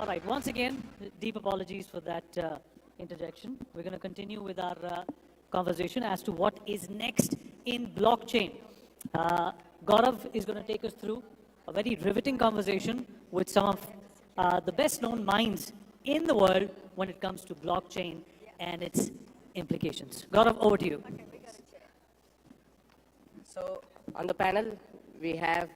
All right, once again, deep apologies for that interjection. We're going to continue with our conversation as to what is next in blockchain. Gaurav is going to take us through a very riveting conversation with some of the best known minds in the world when it comes to blockchain and its implications. Gaurav, over to you. So on the panel, we have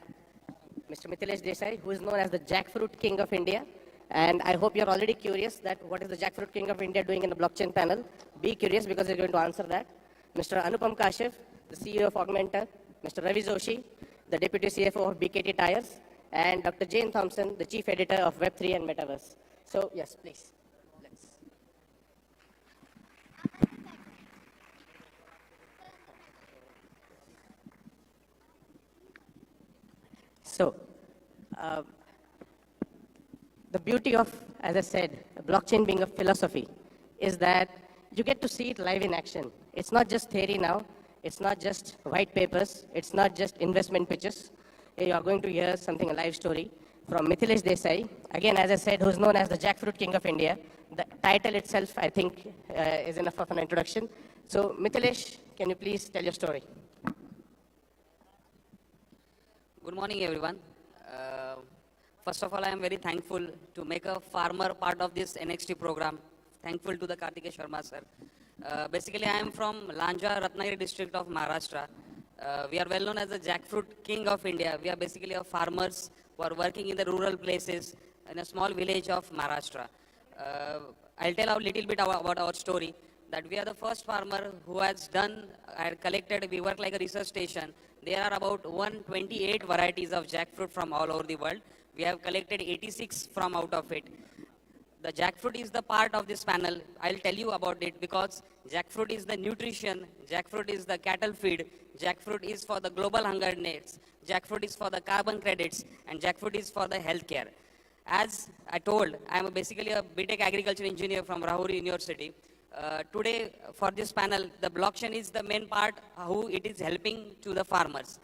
Mr. Mithilesh Desai, who is known as the Jackfruit King of India. And I hope you're already curious that what is the Jackfruit King of India doing in the blockchain panel. Be curious because he's going to answer that. Mr. Anupam Kashyap, the CEO of Augmenta. Mr. Ravi Joshi, the Deputy CFO of BKT Tires. And Dr. Jane Thompson, the Chief Editor of Web3 and Metaverse. So yes, please. So, the beauty of, as I said, blockchain being a philosophy is that you get to see it live in action. It's not just theory now. It's not just white papers. It's not just investment pitches. You are going to hear something, a live story from Mithilesh Desai. Again, as I said, who's known as the Jackfruit King of India. The title itself, I think, is enough of an introduction. So, Mithilesh, can you please tell your story? Good morning, everyone. First of all, I am very thankful to make a farmer part of this NXT program. Thankful to the Kartikeya Sharma sir. Basically, I am from Lanja, Ratnagiri district of Maharashtra. We are well known as the Jackfruit King of India. We are basically farmers who are working in the rural places in a small village of Maharashtra. I'll tell a little bit about our story. That we are the first farmer who has collected, we work like a research station. There are about 128 varieties of jackfruit from all over the world. We have collected 86 from out of it. The jackfruit is the part of this panel. I'll tell you about it because jackfruit is the nutrition, jackfruit is the cattle feed, jackfruit is for the global hunger needs, jackfruit is for the carbon credits, and jackfruit is for the healthcare. As I told, I am basically a BTech agriculture engineer from Rahuri University. Today, for this panel, the blockchain is the main part, how it is helping to the farmers.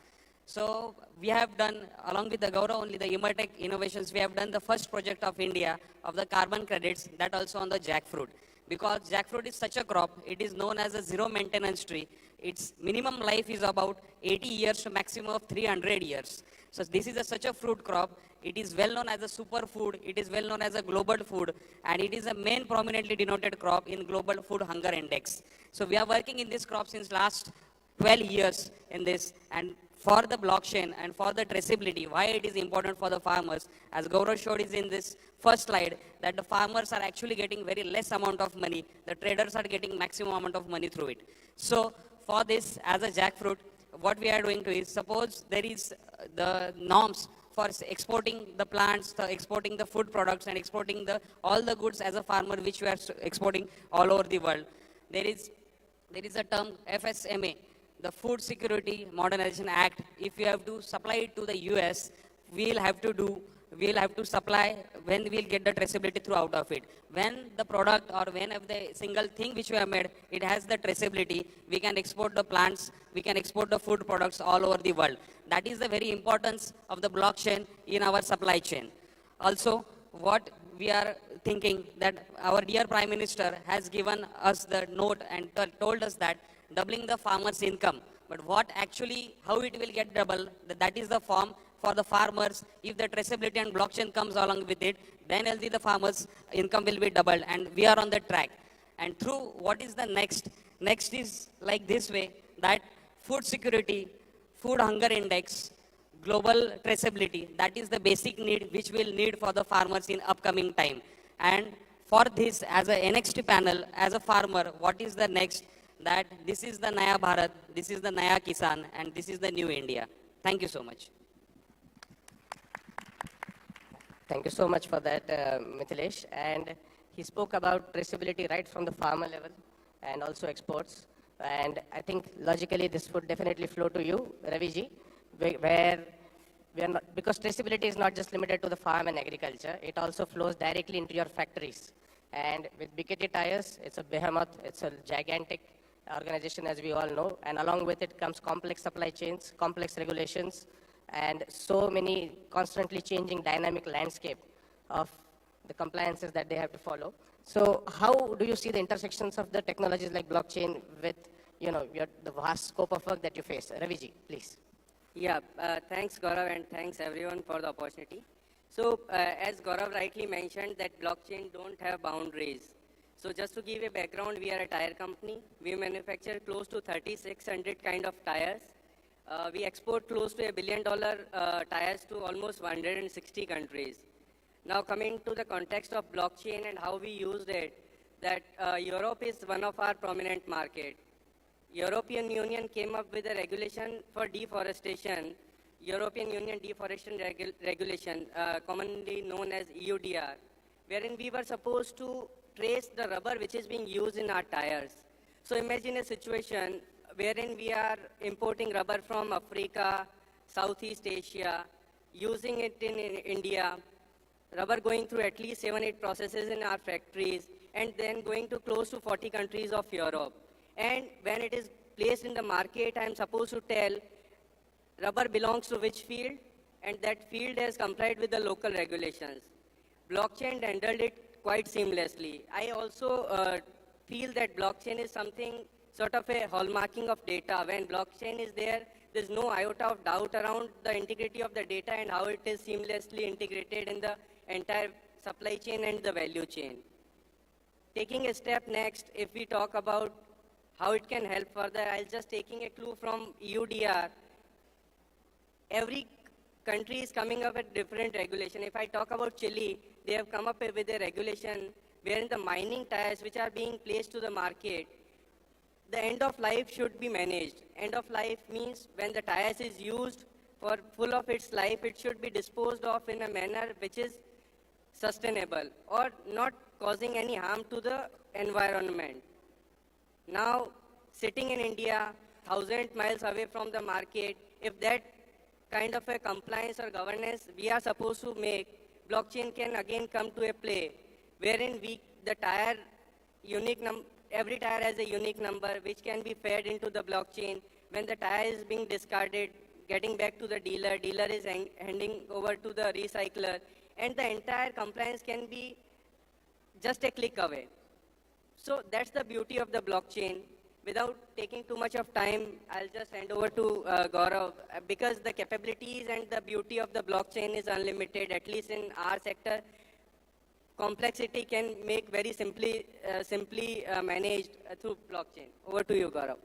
So we have done, along with the Gaurav, only the Emertech innovations, we have done the first project of India of the carbon credits, that also on the jackfruit. Because jackfruit is such a crop, it is known as a zero maintenance tree. Its minimum life is about 80 years to maximum of 300 years. So this is such a fruit crop. It is well known as a superfood. It is well known as a global food. And it is a main prominently denoted crop in Global Food Hunger Index. So we are working in this crop since last 12 years in this. And for the blockchain and for the traceability, why it is important for the farmers, as Gaurav showed is in this first slide, that the farmers are actually getting very less amount of money. The traders are getting maximum amount of money through it. So for this, as a jackfruit, what we are doing to is, suppose there is the norms for exporting the plants, exporting the food products, and exporting all the goods as a farmer, which we are exporting all over the world. There is a term FSMA, the Food Security Modernization Act. If you have to supply it to the US, we'll have to supply when we'll get the traceability throughout of it. When the product or when the single thing which we have made, it has the traceability, we can export the plants, we can export the food products all over the world. That is the very importance of the blockchain in our supply chain. Also, what we are thinking that our dear Prime Minister has given us the note and told us that doubling the farmer's income. But what actually, how it will get double, that is the form for the farmers. If the traceability and blockchain comes along with it, then only the farmers' income will be doubled, and we are on the track. And through what is the next? Next is like this way, that food security, food hunger index, global traceability, that is the basic need which we'll need for the farmers in upcoming time. And for this, as a NXT panel, as a farmer, what is the next? That this is the Naya Bharat, this is the Naya Kisan, and this is the new India. Thank you so much. Thank you so much for that, Mithilesh. And he spoke about traceability right from the farmer level and also exports. And I think logically this would definitely flow to you, Raviji, where we are not, because traceability is not just limited to the farm and agriculture, it also flows directly into your factories. And with BKT Tires, it's a behemoth, it's a gigantic organization, as we all know, and along with it comes complex supply chains, complex regulations, and so many constantly changing dynamic landscape of the compliances that they have to follow. So how do you see the intersections of the technologies like blockchain with, the vast scope of work that you face? Raviji, please. Yeah, thanks Gaurav and thanks everyone for the opportunity. So as Gaurav rightly mentioned that blockchain don't have boundaries. So just to give a background, we are a tire company. We manufacture close to 3,600 kind of tires. We export close to $1 billion tires to almost 160 countries. Now coming to the context of blockchain and how we used it, that Europe is one of our prominent market. European Union came up with a regulation for deforestation, European Union Deforestation Regulation, commonly known as EUDR, wherein we were supposed to trace the rubber which is being used in our tires. So imagine a situation wherein we are importing rubber from Africa, Southeast Asia, using it in India, rubber going through at least 7-8 processes in our factories, and then going to close to 40 countries of Europe. And when it is placed in the market, I am supposed to tell rubber belongs to which field, and that field has complied with the local regulations. Blockchain handled it quite seamlessly. I also feel that blockchain is something sort of a hallmarking of data. When blockchain is there, there's no iota of doubt around the integrity of the data and how it is seamlessly integrated in the entire supply chain and the value chain. Taking a step next, if we talk about how it can help further, I'll just taking a clue from EUDR. Every country is coming up with different regulation. If I talk about Chile, they have come up with a regulation wherein the mining tires which are being placed to the market, the end of life should be managed. End of life means when the tires is used for full of its life, it should be disposed of in a manner which is sustainable or not causing any harm to the environment. Now, sitting in India, 1,000 miles away from the market, if that kind of a compliance or governance we are supposed to make, blockchain can again come to a play, wherein the tire every tire has a unique number which can be fed into the blockchain. When the tire is being discarded, getting back to the dealer is handing over to the recycler, and the entire compliance can be just a click away. So that's the beauty of the blockchain. Without taking too much of time, I'll just hand over to Gaurav, because the capabilities and the beauty of the blockchain is unlimited, at least in our sector. Complexity can make very simply managed through blockchain. Over to you, Gaurav.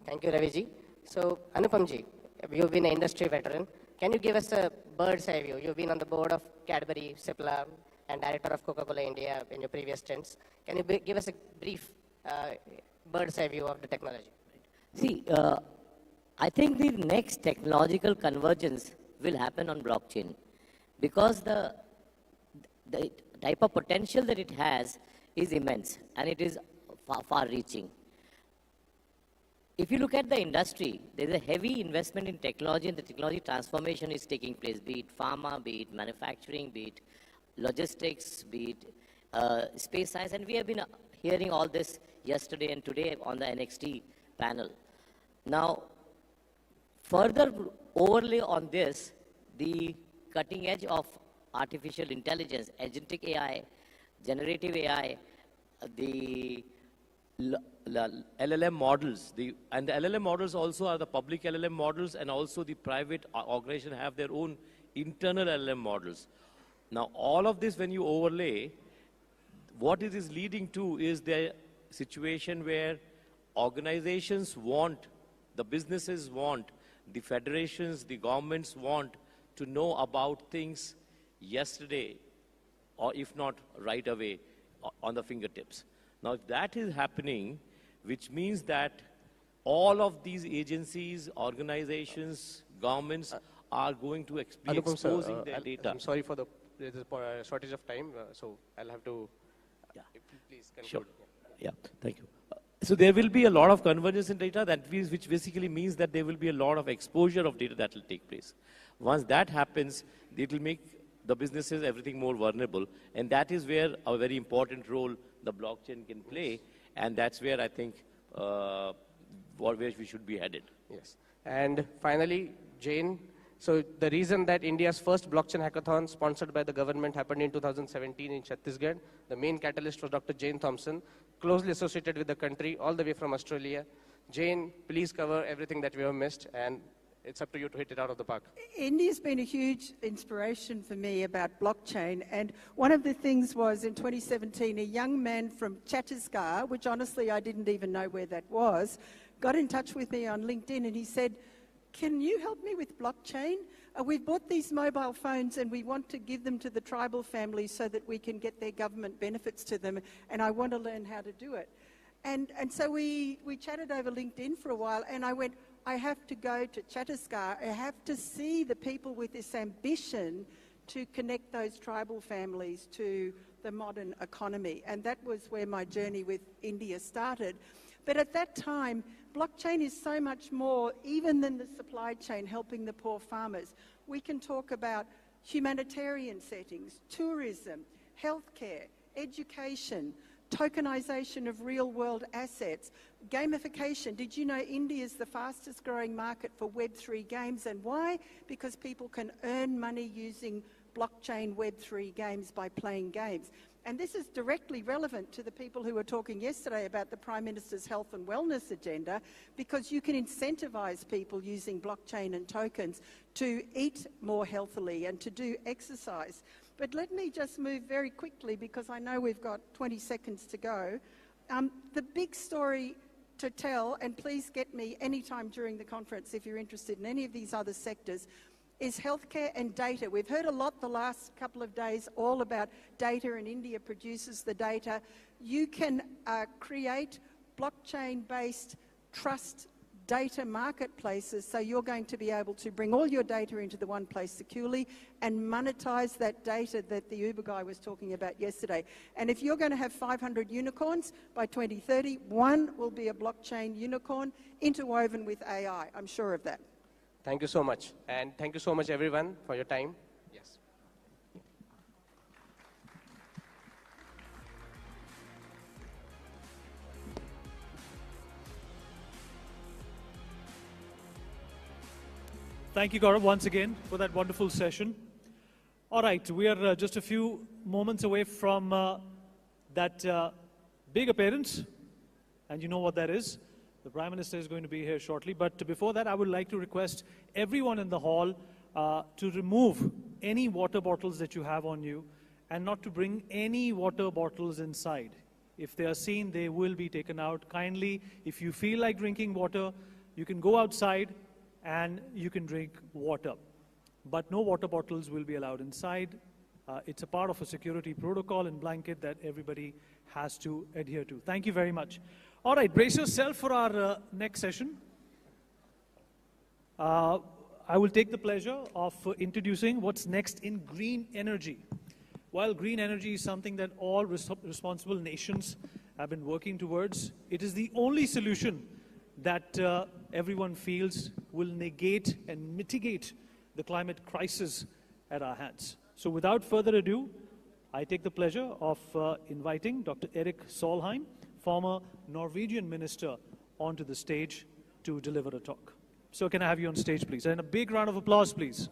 Thank you, Raviji. So, Anupamji, you've been an industry veteran. Can you give us a bird's eye view? You've been on the board of Cadbury, Cipla, and director of Coca-Cola India in your previous stints. Can you give us a brief bird's eye view of the technology? See, I think the next technological convergence will happen on blockchain, because the type of potential that it has is immense, and it is far-reaching. If you look at the industry, there is a heavy investment in technology, and the technology transformation is taking place, be it pharma, be it manufacturing, be it logistics, be it space science, and we have been hearing all this yesterday and today on the NXT panel. Now, further overlay on this, the cutting edge of artificial intelligence, agentic AI, generative AI, the LLM models, and the LLM models also are the public LLM models, and also the private organization have their own internal LLM models. Now, all of this, when you overlay, what it is leading to is the situation where organizations want, the businesses want, the federations, the governments want to know about things yesterday, or if not right away, on the fingertips. Now, if that is happening, which means that all of these agencies, organizations, governments are going to be exposing their data. I'm sorry for the shortage of time, so I'll have to, if you please conclude. Sure. Yeah, thank you. So there will be a lot of convergence in data, which basically means that there will be a lot of exposure of data that will take place. Once that happens, it will make the businesses, everything more vulnerable. And that is where a very important role the blockchain can play. And that's where I think where we should be headed. Yes. And finally, Jane, So the reason that India's first blockchain hackathon sponsored by the government happened in 2017 in Chhattisgarh, the main catalyst was Dr. Jane Thompson, closely associated with the country, all the way from Australia. Jane, please cover everything that we have missed, and it's up to you to hit it out of the park. India's been a huge inspiration for me about blockchain, and one of the things was in 2017, a young man from Chhattisgarh, which honestly I didn't even know where that was, got in touch with me on LinkedIn and he said, "Can you help me with blockchain? We've bought these mobile phones and we want to give them to the tribal families so that we can get their government benefits to them, and I want to learn how to do it." And so we chatted over LinkedIn for a while, and I went, I have to go to Chhattisgarh. I have to see the people with this ambition to connect those tribal families to the modern economy. And that was where my journey with India started. But at that time, blockchain is so much more, even than the supply chain, helping the poor farmers. We can talk about humanitarian settings, tourism, healthcare, education, tokenization of real-world assets, gamification. Did you know India is the fastest growing market for Web3 games? And why? Because people can earn money using blockchain Web3 games by playing games. And this is directly relevant to the people who were talking yesterday about the Prime Minister's health and wellness agenda, because you can incentivize people using blockchain and tokens to eat more healthily and to do exercise. But let me just move very quickly, because I know we've got 20 seconds to go. The big story to tell, and please get me anytime during the conference if you're interested in any of these other sectors, is healthcare and data. We've heard a lot the last couple of days all about data, and India produces the data. You can create blockchain-based trust data marketplaces, so you're going to be able to bring all your data into the one place securely and monetize that data that the Uber guy was talking about yesterday. And if you're going to have 500 unicorns by 2030, one will be a blockchain unicorn interwoven with AI. I'm sure of that. Thank you so much. And thank you so much, everyone, for your time. Yes. Thank you, Gaurav, once again for that wonderful session. All right, we are just a few moments away from that big appearance, and you know what that is. The Prime Minister is going to be here shortly, but before that, I would like to request everyone in the hall to remove any water bottles that you have on you and not to bring any water bottles inside. If they are seen, they will be taken out. Kindly, if you feel like drinking water, you can go outside and you can drink water. But no water bottles will be allowed inside. It's a part of a security protocol and blanket that everybody has to adhere to. Thank you very much. All right, brace yourself for our next session. I will take the pleasure of introducing what's next in green energy. While green energy is something that all responsible nations have been working towards, it is the only solution that everyone feels will negate and mitigate the climate crisis at our hands. So without further ado, I take the pleasure of inviting Dr. Erik Solheim, former Norwegian minister, onto the stage to deliver a talk. So can I have you on stage, please? And a big round of applause, please.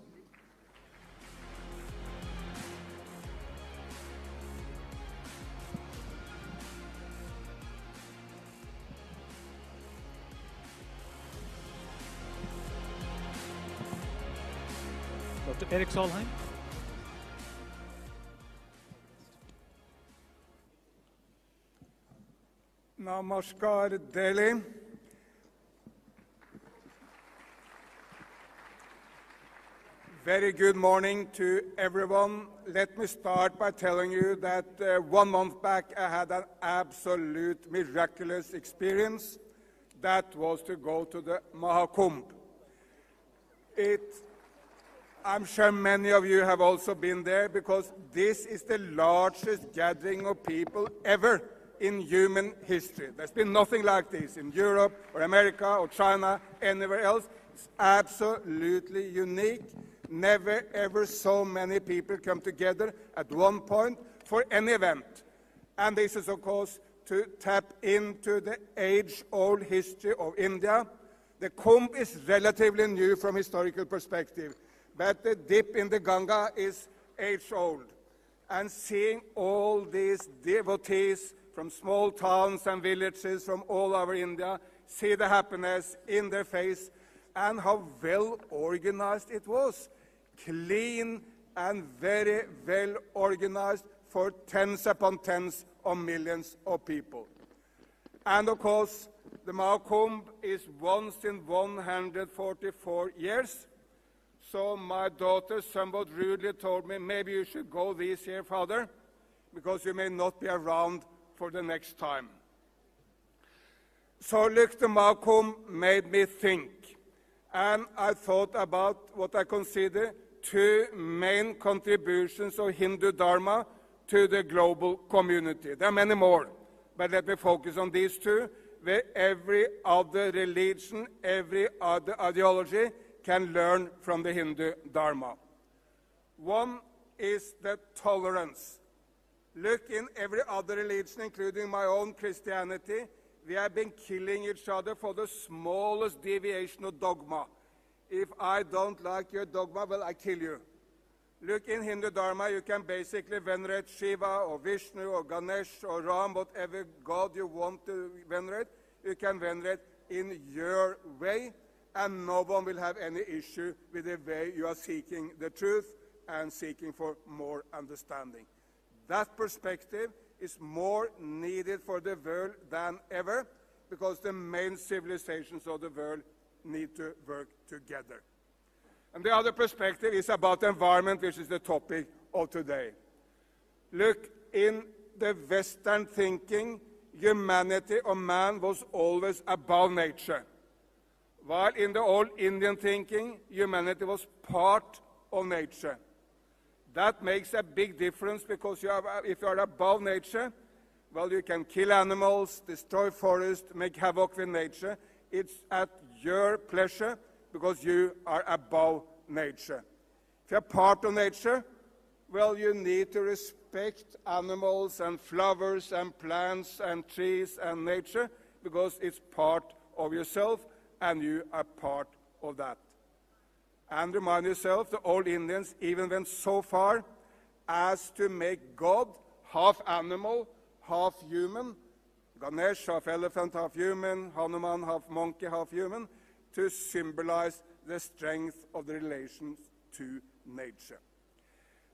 Dr. Erik Solheim. Namaskar, Delhi. Very good morning to everyone. Let me start by telling you that 1 month back I had an absolute miraculous experience. That was to go to the Mahakumbh. I'm sure many of you have also been there, because this is the largest gathering of people ever in human history. There's been nothing like this in Europe or America or China, anywhere else. It's absolutely unique. Never ever so many people come together at one point for any event. And this is, of course, to tap into the age-old history of India. The Kumbh is relatively new from historical perspective, but the dip in the Ganga is age-old. And seeing all these devotees from small towns and villages from all over India see the happiness in their face and how well organized it was. Clean and very well organized for tens upon tens of millions of people. And of course, the Mahakumbh is once in 144 years. So my daughter somewhat rudely told me, maybe you should go this year, Father, because you may not be around for the next time. So look, the Mahakumbh made me think. And I thought about what I consider two main contributions of Hindu Dharma to the global community. There are many more, but let me focus on these two, where every other religion, every other ideology can learn from the Hindu Dharma. One is the tolerance. Look, in every other religion, including my own Christianity, we have been killing each other for the smallest deviation of dogma. If I don't like your dogma, well, I kill you. Look, in Hindu Dharma, you can basically venerate Shiva or Vishnu or Ganesh or Ram, whatever god you want to venerate. You can venerate in your way, and no one will have any issue with the way you are seeking the truth and seeking for more understanding. That perspective is more needed for the world than ever, because the main civilizations of the world need to work together. And the other perspective is about the environment, which is the topic of today. Look, in the Western thinking, humanity or man was always above nature, while in the old Indian thinking, humanity was part of nature. That makes a big difference, because if you are above nature, well, you can kill animals, destroy forests, make havoc with nature. It's at your pleasure, because you are above nature. If you are part of nature, well, you need to respect animals and flowers and plants and trees and nature, because it's part of yourself and you are part of that. And remind yourself, the old Indians even went so far as to make God half animal, half human, Ganesh half elephant, half human, Hanuman half monkey, half human, to symbolize the strength of the relations to nature.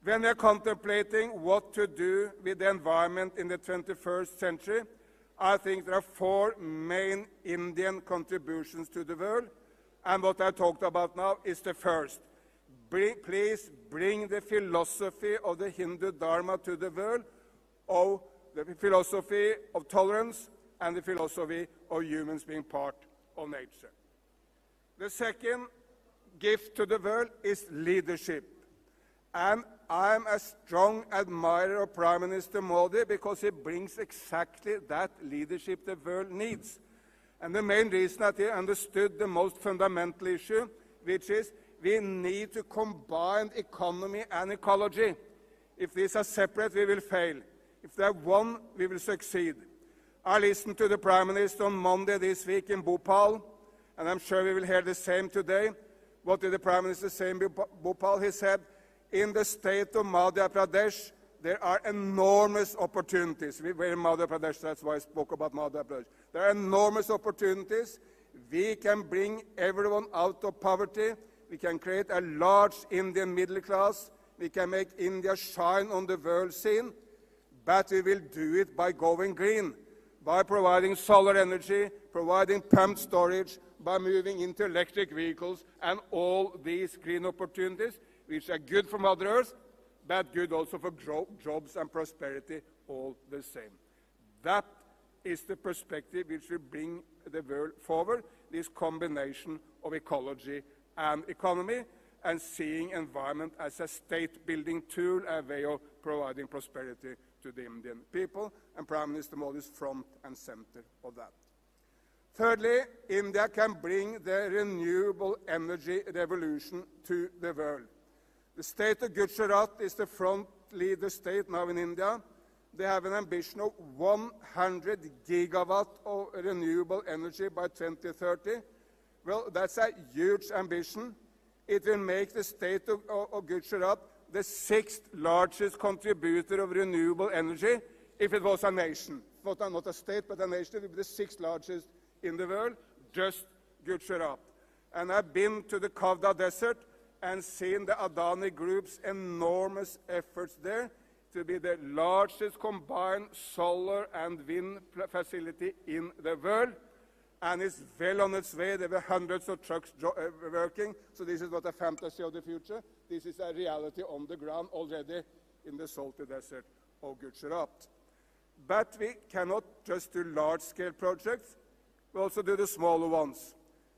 When we are contemplating what to do with the environment in the 21st century, I think there are four main Indian contributions to the world. And what I talked about now is the first. Please bring the philosophy of the Hindu Dharma to the world, of the philosophy of tolerance and the philosophy of humans being part of nature. The second gift to the world is leadership. And I'm a strong admirer of Prime Minister Modi, because he brings exactly that leadership the world needs. And the main reason that he understood the most fundamental issue, which is we need to combine economy and ecology. If these are separate, we will fail. If they are one, we will succeed. I listened to the Prime Minister on Monday this week in Bhopal, and I'm sure we will hear the same today. What did the Prime Minister say in Bhopal? He said, in the state of Madhya Pradesh, there are enormous opportunities. We're in Madhya Pradesh, that's why I spoke about Madhya Pradesh. There are enormous opportunities. We can bring everyone out of poverty. We can create a large Indian middle class. We can make India shine on the world scene. But we will do it by going green, by providing solar energy, providing pumped storage, by moving into electric vehicles, and all these green opportunities, which are good for Mother Earth, but good also for jobs and prosperity all the same. That is the perspective which will bring the world forward, this combination of ecology and economy, and seeing environment as a state-building tool, a way of providing prosperity to the Indian people, and Prime Minister Modi is front and center of that. Thirdly, India can bring the renewable energy revolution to the world. The state of Gujarat is the front leader state now in India. They have an ambition of 100 gigawatt of renewable energy by 2030. Well, that's a huge ambition. It will make the state of Gujarat the 6th largest contributor of renewable energy if it was a nation. Not a state, but a nation. It would be the 6th largest in the world, just Gujarat. And I've been to the Kavda Desert and seen the Adani Group's enormous efforts there to be the largest combined solar and wind facility in the world. And it's well on its way. There were hundreds of trucks working, so this is not a fantasy of the future. This is a reality on the ground already in the salty desert of Gujarat. But we cannot just do large-scale projects. We also do the smaller ones.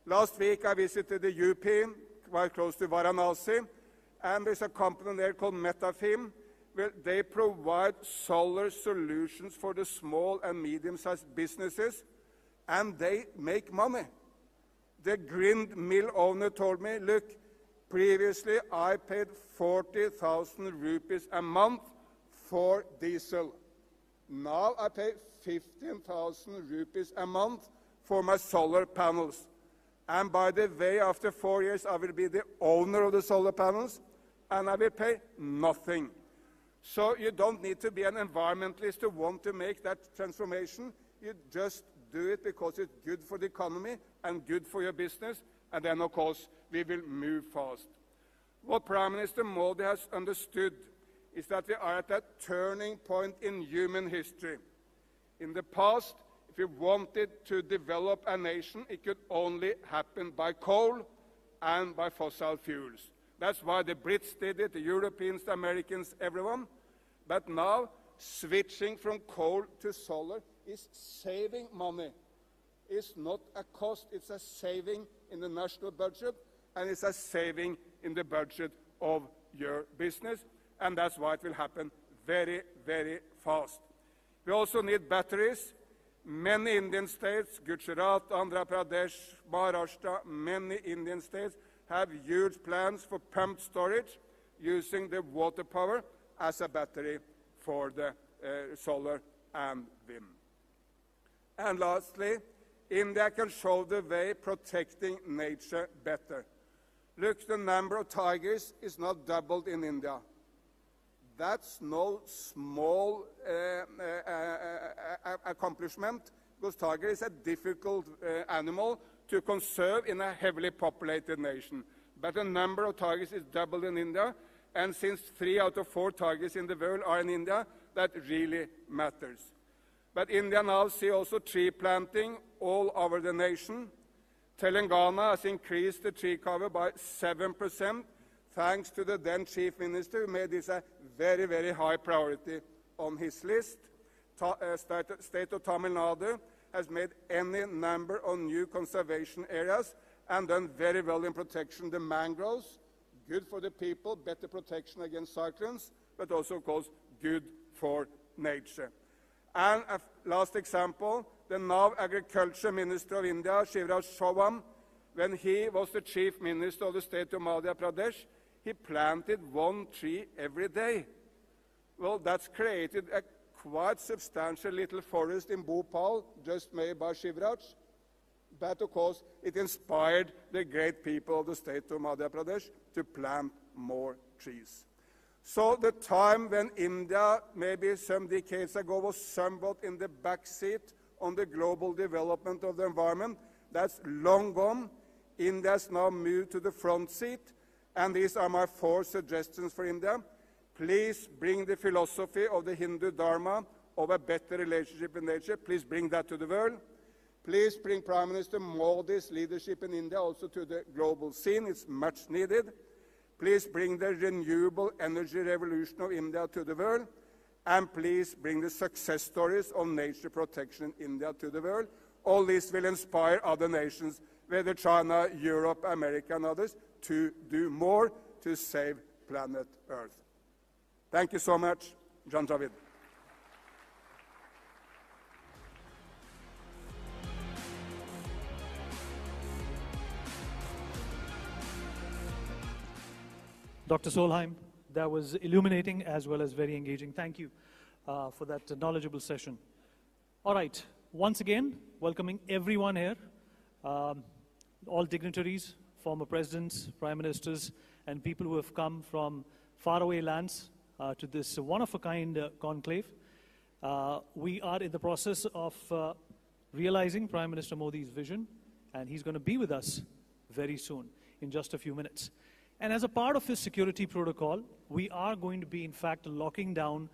Last week, I visited the UP, quite close to Varanasi, and there's a company there called Metafim, where they provide solar solutions for the small and medium-sized businesses, and they make money. The grind mill owner told me, look, previously I paid 40,000 rupees a month for diesel. Now I pay 15,000 rupees a month for my solar panels. And by the way, after 4 years, I will be the owner of the solar panels, and I will pay nothing. So you don't need to be an environmentalist to want to make that transformation. You just do it because it's good for the economy and good for your business, and then, of course, we will move fast. What Prime Minister Modi has understood is that we are at a turning point in human history. In the past, if we wanted to develop a nation, it could only happen by coal and by fossil fuels. That's why the Brits did it, the Europeans, the Americans, everyone. But now, switching from coal to solar is saving money. It's not a cost, it's a saving in the national budget, and it's a saving in the budget of your business, and that's why it will happen very, very fast. We also need batteries. Many Indian states, Gujarat, Andhra Pradesh, Maharashtra, many Indian states have huge plans for pumped storage using the water power as a battery for the solar and wind. And lastly, India can show the way protecting nature better. Look, the number of tigers is not doubled in India. That's no small accomplishment, because tiger is a difficult animal to conserve in a heavily populated nation. But the number of tigers is doubled in India, and since 3 out of 4 tigers in the world are in India, that really matters. But India now see also tree planting all over the nation. Telangana has increased the tree cover by 7%, thanks to the then Chief Minister, who made this a very, very high priority on his list. State of Tamil Nadu has made any number of new conservation areas and done very well in protection. The mangroves, good for the people, better protection against cyclones, but also, of course, good for nature. And a last example, the now Agriculture Minister of India, Shivraj Chauhan, when he was the Chief Minister of the state of Madhya Pradesh, he planted 1 tree every day. Well, that's created a quite substantial little forest in Bhopal, just made by Shivraj. But, of course, it inspired the great people of the state of Madhya Pradesh to plant more trees. So the time when India, maybe some decades ago, was somewhat in the back seat on the global development of the environment, that's long gone. India has now moved to the front seat, and these are my 4 suggestions for India. Please bring the philosophy of the Hindu Dharma of a better relationship with nature. Please bring that to the world. Please bring Prime Minister Modi's leadership in India also to the global scene. It's much needed. Please bring the renewable energy revolution of India to the world. And please bring the success stories of nature protection in India to the world. All this will inspire other nations, whether China, Europe, America, and others, to do more to save planet Earth. Thank you so much. John Javid. Dr. Solheim, that was illuminating as well as very engaging. Thank you for that knowledgeable session. All right, once again, welcoming everyone here, all dignitaries former presidents, prime ministers, and people who have come from faraway lands to this one-of-a-kind conclave. We are in the process of realizing Prime Minister Modi's vision, and he's going to be with us very soon, in just a few minutes. And as a part of his security protocol, we are going to be, in fact, locking down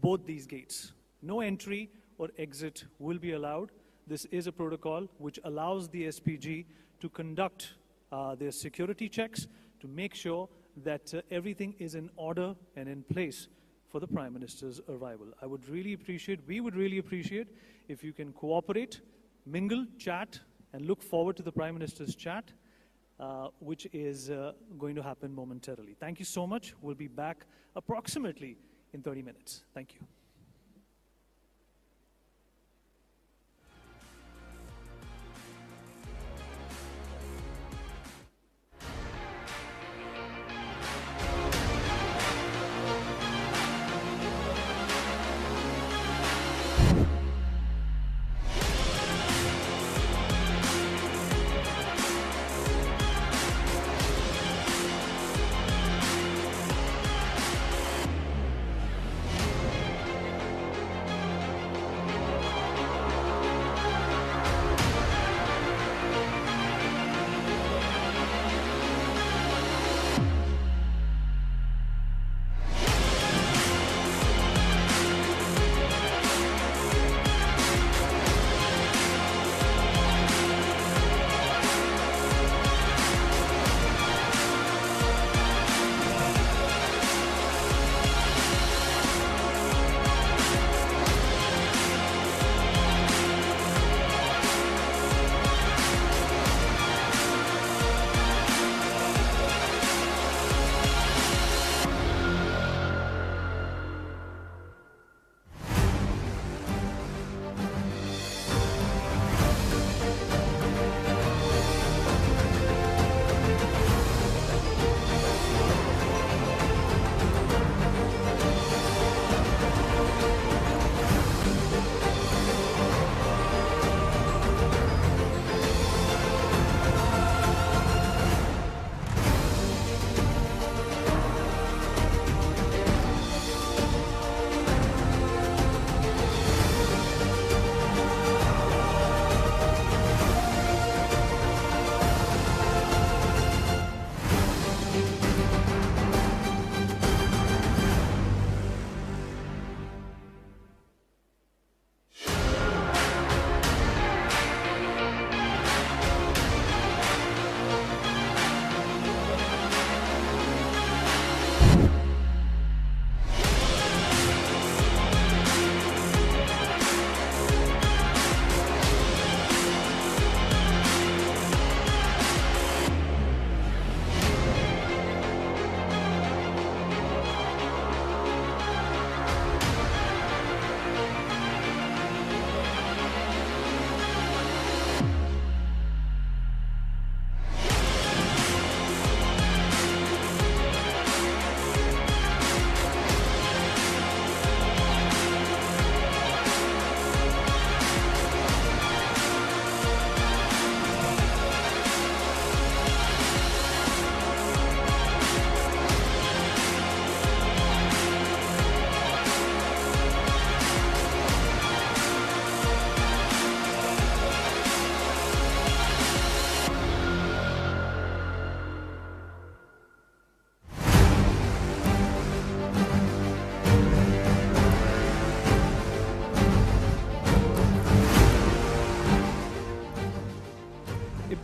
both these gates. No entry or exit will be allowed. This is a protocol which allows the SPG to conduct their security checks to make sure that everything is in order and in place for the Prime Minister's arrival. We would really appreciate if you can cooperate, mingle, chat, and look forward to the Prime Minister's chat, which is going to happen momentarily. Thank you so much. We'll be back approximately in 30 minutes. Thank you.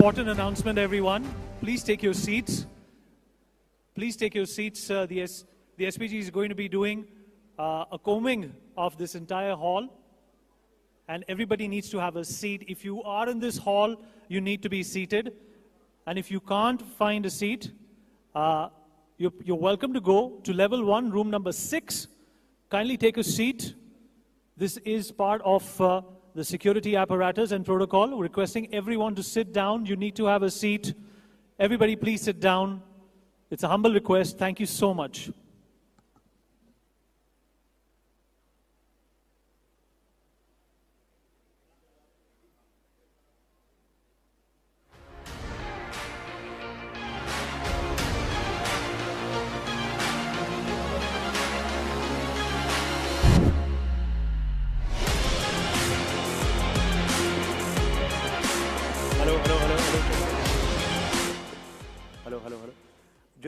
Important announcement, everyone. Please take your seats. Please take your seats. The SPG is going to be doing a combing of this entire hall, and everybody needs to have a seat. If you are in this hall, you need to be seated. And if you can't find a seat, you're welcome to go to level 1, room number 6. Kindly take a seat. This is part of the security apparatus and protocol. We're requesting everyone to sit down. You need to have a seat. Everybody, please sit down. It's a humble request. Thank you so much.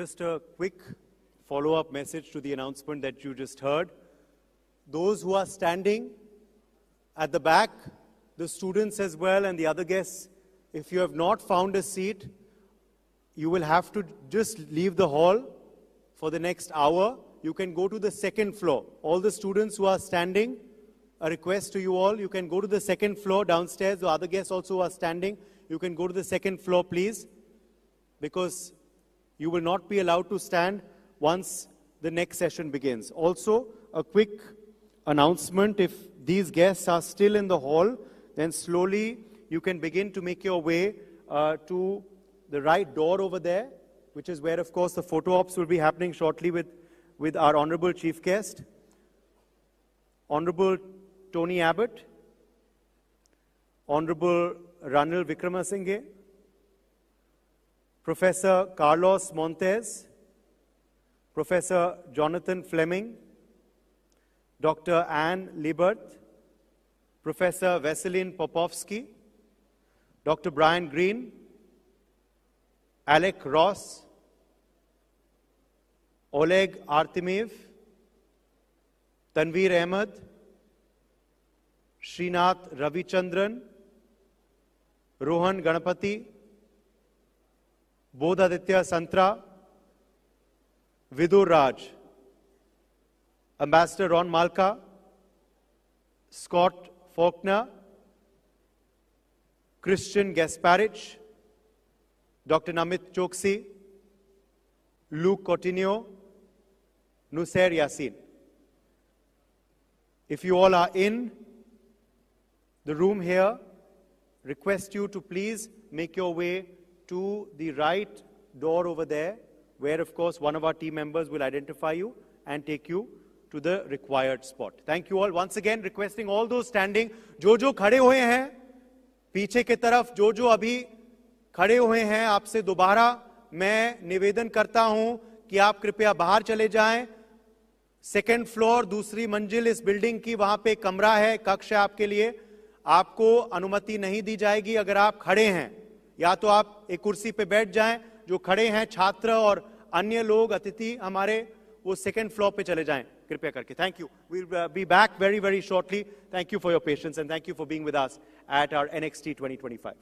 just a quick follow-up message to the announcement that you just heard. Those who are standing at the back, the students as well and the other guests, if you have not found a seat, you will have to just leave the hall for the next hour. You can go to the second floor. All the students who are standing, a request to you all, you can go to the second floor downstairs. The other guests also who are standing, you can go to the second floor, please, because you will not be allowed to stand once the next session begins. Also, a quick announcement: if these guests are still in the hall, then slowly you can begin to make your way to the right door over there, which is where, of course, the photo ops will be happening shortly with our Honorable Chief Guest, Honorable Tony Abbott, Honorable Ranil Wickramasinghe, Professor Carlos Montes, Professor Jonathan Fleming, Dr. Anne Liebert, Professor Veselin Popovsky, Dr. Brian Green, Alec Ross, Oleg Artemiev, Tanveer Ahmed, Srinath Ravichandran, Rohan Ganapati, Bodhaditya Santra, Vidur Raj, Ambassador Ron Malka, Scott Faulkner, Christian Gasparich, Dr. Namit Choksi, Luke Coutinho, Nusair Yassin. If you all are in the room here, request you to please make your way to the right door over there, where, of course, one of our team members will identify you and take you to the required spot. Thank you all. Once again, requesting all those standing, जो खड़े हुए हैं, पीछे की तरफ जो अभी खड़े हुए हैं, आपसे दोबारा मैं निवेदन करता हूं कि आप कृपया बाहर चले जाएं. सेकंड फ्लोर, दूसरी मंजिल इस बिल्डिंग की, वहां पे कमरा है, कक्ष है आपके लिए. आपको अनुमति नहीं दी जाएगी अगर आप खड़े हैं. या तो आप एक कुर्सी पे बैठ जाएं, जो खड़े हैं छात्र और अन्य लोग, अतिथि हमारे, वो सेकंड फ्लोर पे चले जाएं कृपया करके. Thank you. We'll be back very, very shortly. Thank you for your patience and thank you for being with us at our NXT 2025.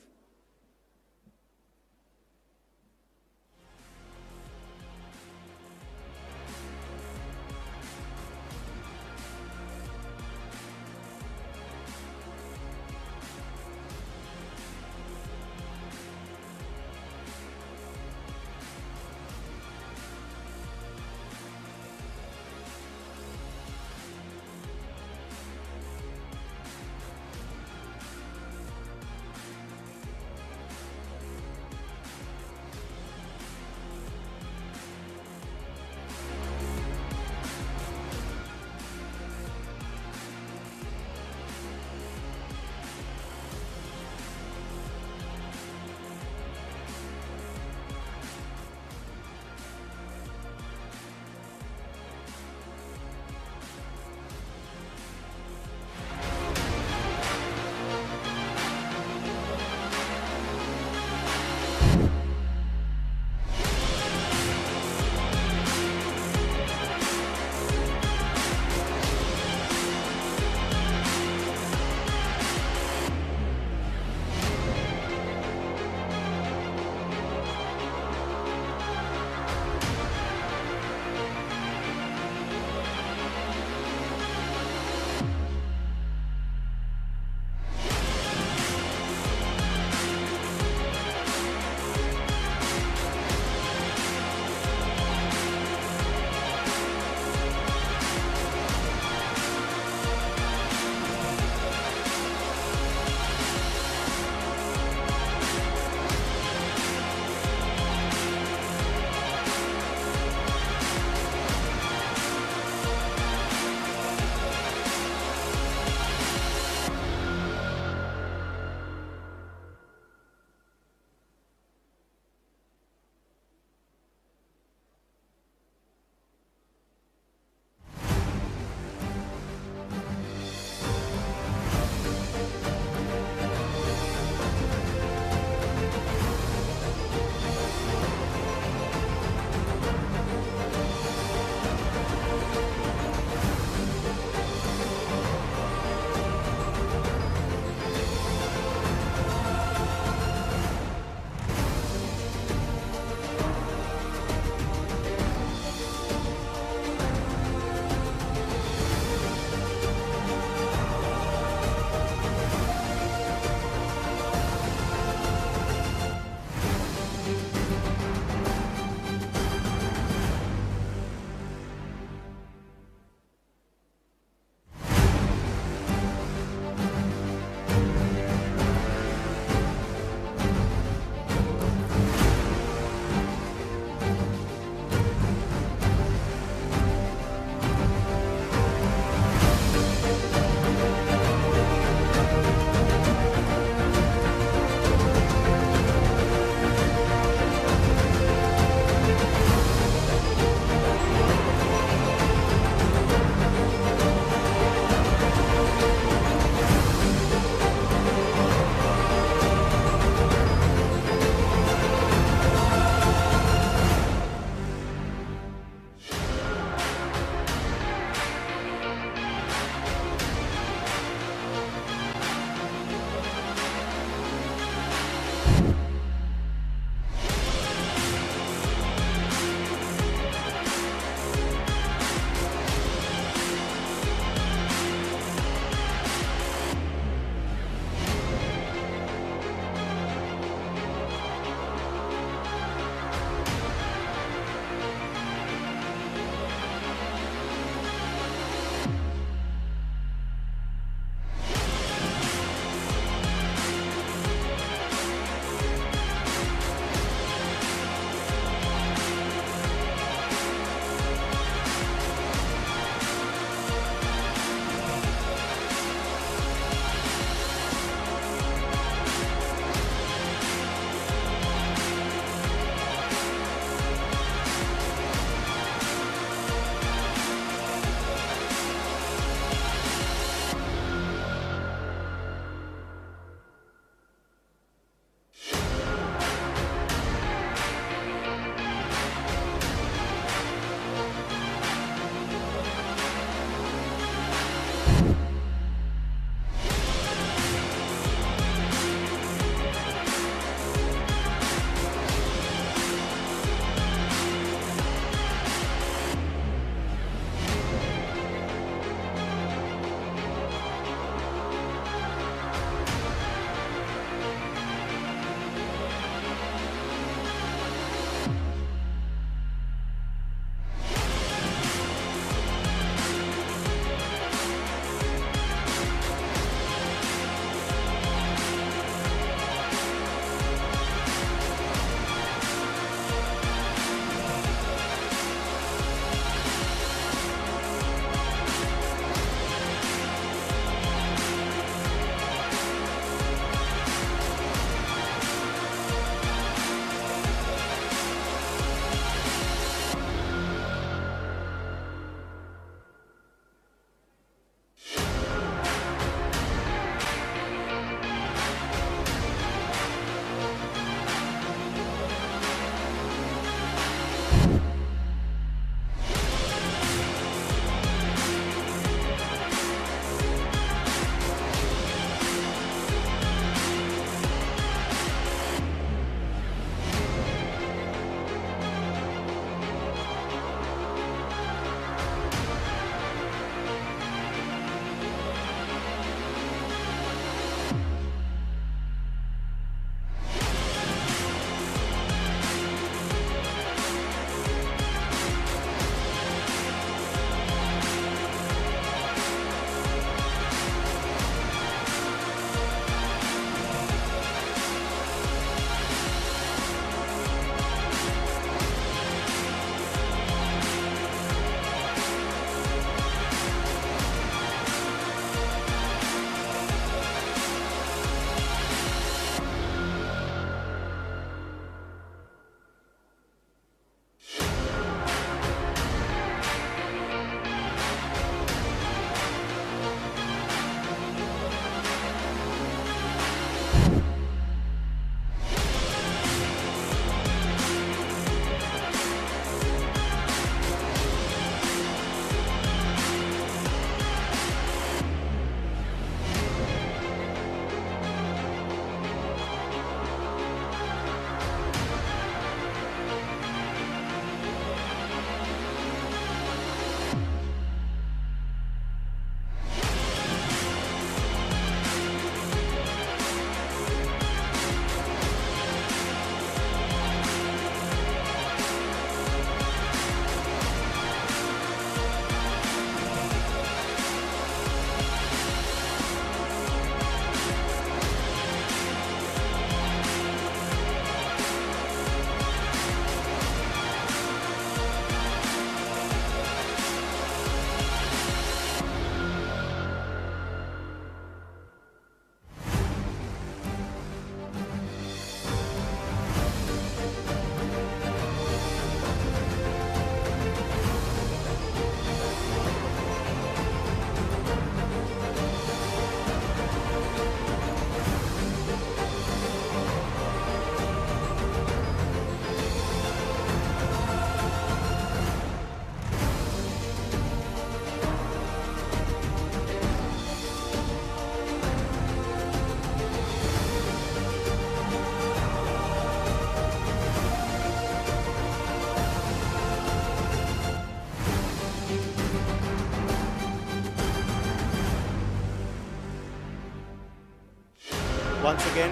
Once again,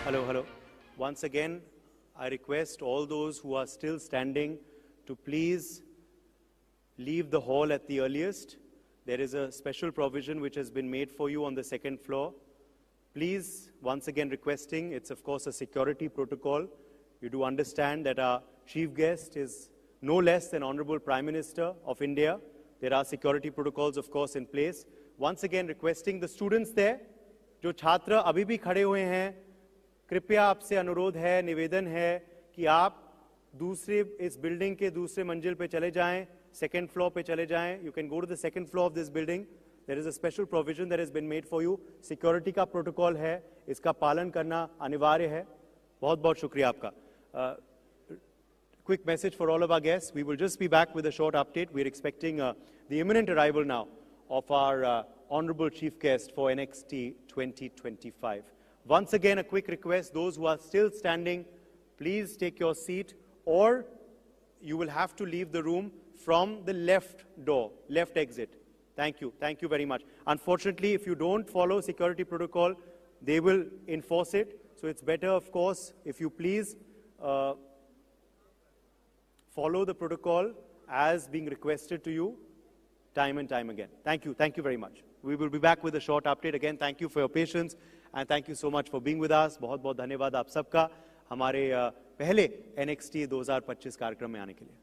hello. Once again, I request all those who are still standing to please leave the hall at the earliest. There is a special provision which has been made for you on the second floor. Please, once again requesting, it's of course a security protocol. You do understand that our chief guest is no less than Honorable Prime Minister of India. There are security protocols, of course, in place. Once again requesting the students there, जो छात्र अभी भी खड़े हुए हैं, कृपया आपसे अनुरोध है, निवेदन है कि आप दूसरे इस बिल्डिंग के दूसरे मंजिल पे चले जाएं, सेकंड फ्लोर पे चले जाएं. You can go to the second floor of this building. There is a special provision that has been made for you. Security का protocol है, इसका पालन करना अनिवार्य है. बहुत बहुत शुक्रिया आपका. Quick message for all of our guests. We will just be back with a short update. We're expecting the imminent arrival now of our honorable chief guest for NXT 2025. Once again, a quick request, those who are still standing, please take your seat, or you will have to leave the room from the left door, left exit. Thank you very much. Unfortunately, if you don't follow security protocol, they will enforce it. So it's better, of course, if you please follow the protocol as being requested to you time and time again. Thank you very much. We will be back with a short update. Again, thank you for your patience and thank you so much for being with us. बहुत बहुत धन्यवाद आप सबका हमारे पहले NXT 2025 कार्यक्रम में आने के लिए.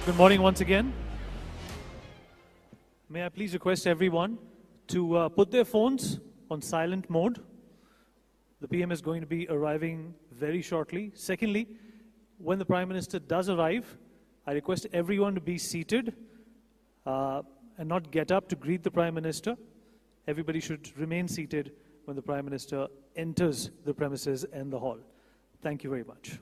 Good morning once again. May I please request everyone to put their phones on silent mode. The PM is going to be arriving very shortly. Secondly, when the Prime Minister does arrive, I request everyone to be seated and not get up to greet the Prime Minister. Everybody should remain seated when the Prime Minister enters the premises and the hall. Thank you very much.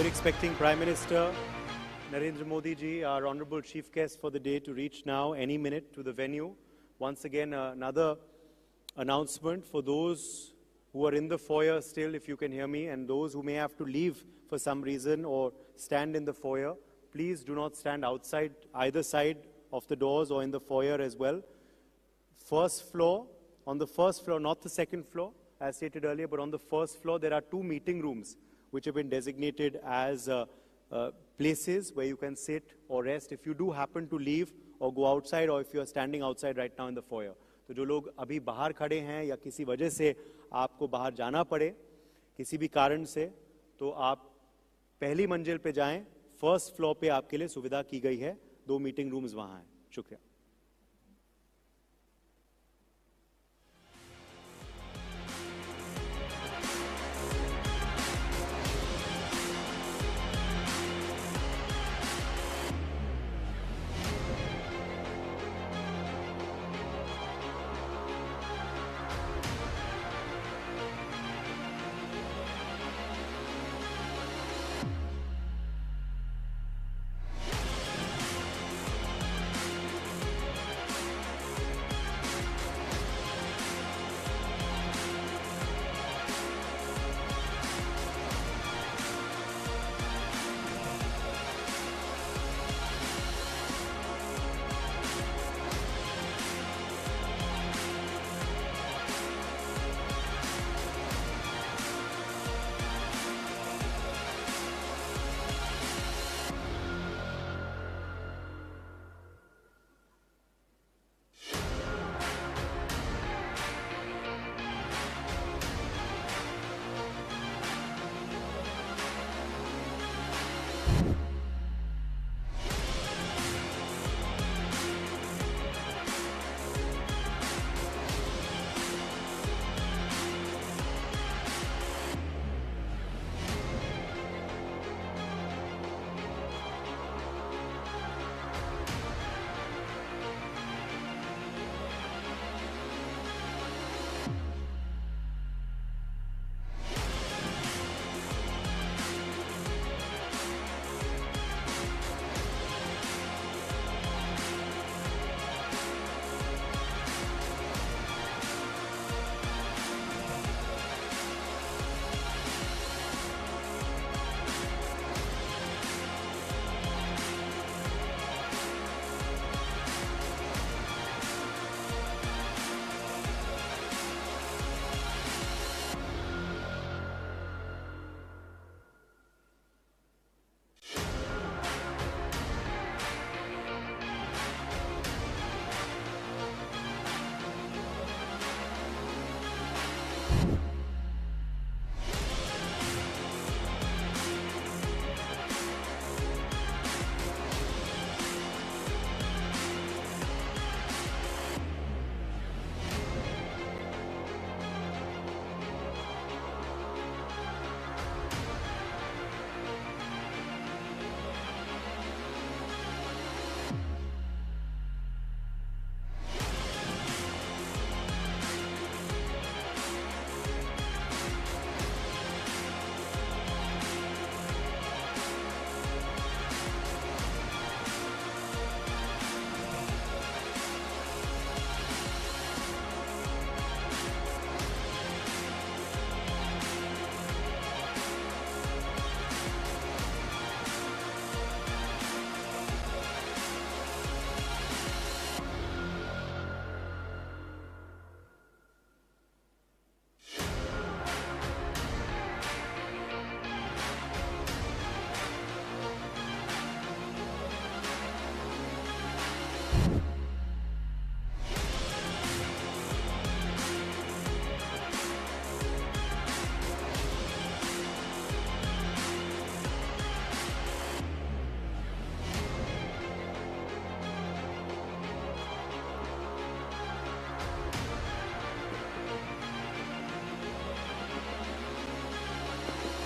We're expecting Prime Minister Narendra Modi ji, our honorable chief guest for the day, to reach now any minute to the venue. Once again, another announcement for those who are in the foyer still, if you can hear me, and those who may have to leave for some reason or stand in the foyer, please do not stand outside either side of the doors or in the foyer as well. First floor, on the first floor, not the second floor, as stated earlier, but on the first floor, there are 2 meeting rooms which have been designated as places where you can sit or rest if you do happen to leave or go outside, or if you are standing outside right now in the foyer. तो जो लोग अभी बाहर खड़े हैं या किसी वजह से आपको बाहर जाना पड़े किसी भी कारण से, तो आप पहली मंजिल पे जाएं. फर्स्ट फ्लोर पे आपके लिए सुविधा की गई है, 2 मीटिंग रूम्स वहां हैं. शुक्रिया.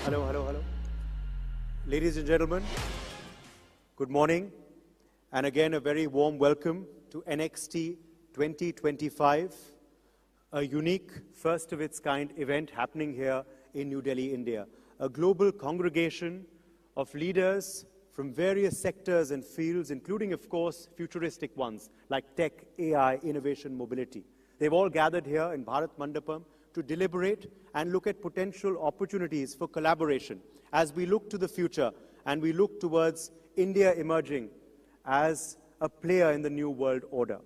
Hello. Ladies and gentlemen, good morning, and again a very warm welcome to NXT 2025, a unique, first of its kind event happening here in New Delhi, India. A global congregation of leaders from various sectors and fields, including, of course, futuristic ones like tech, AI, innovation, mobility. They've all gathered here in Bharat Mandapam to deliberate and look at potential opportunities for collaboration as we look to the future and we look towards India emerging as a player in the new world order.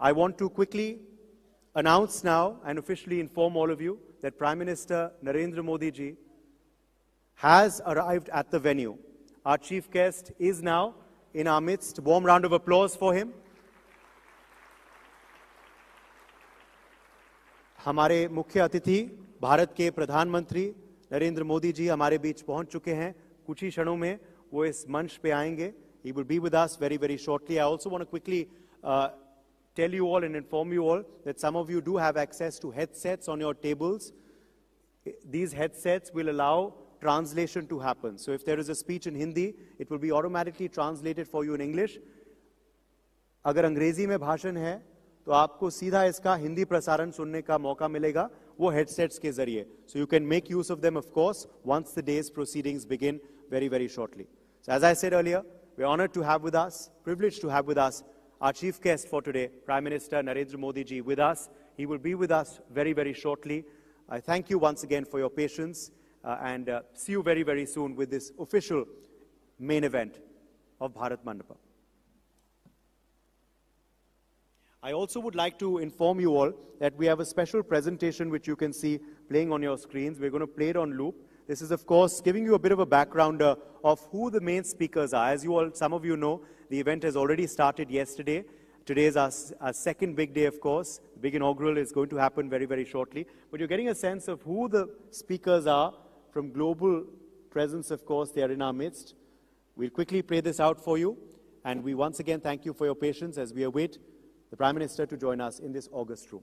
I want to quickly announce now and officially inform all of you that Prime Minister Narendra Modi ji has arrived at the venue. Our chief guest is now in our midst. Warm round of applause for him. हमारे मुख्य अतिथि भारत के प्रधानमंत्री नरेंद्र मोदी जी हमारे बीच पहुंच चुके हैं. कुछ ही क्षणों में वो इस मंच पे आएंगे. He will be with us very, very shortly. I also want to quickly tell you all and inform you all that some of you do have access to headsets on your tables. These headsets will allow translation to happen. So if there is a speech in Hindi, it will be automatically translated for you in English. अगर अंग्रेजी में भाषण है तो आपको सीधा इसका हिंदी प्रसारण सुनने का मौका मिलेगा वो headsets के जरिए. So you can make use of them, of course, once the day's proceedings begin very, very shortly. So as I said earlier, we're honored to have with us, privileged to have with us, our chief guest for today, Prime Minister Narendra Modi ji with us. He will be with us very, very shortly. I thank you once again for your patience and see you very, very soon with this official main event of Bharat Mandapam. I also would like to inform you all that we have a special presentation which you can see playing on your screens. We're going to play it on loop. This is, of course, giving you a bit of a background of who the main speakers are. As you all, some of you know, the event has already started yesterday. Today is our second big day, of course. The big inaugural is going to happen very, very shortly. But you're getting a sense of who the speakers are from global presence, of course. They are in our midst. We'll quickly play this out for you. And we once again thank you for your patience as we await the Prime Minister to join us in this august room.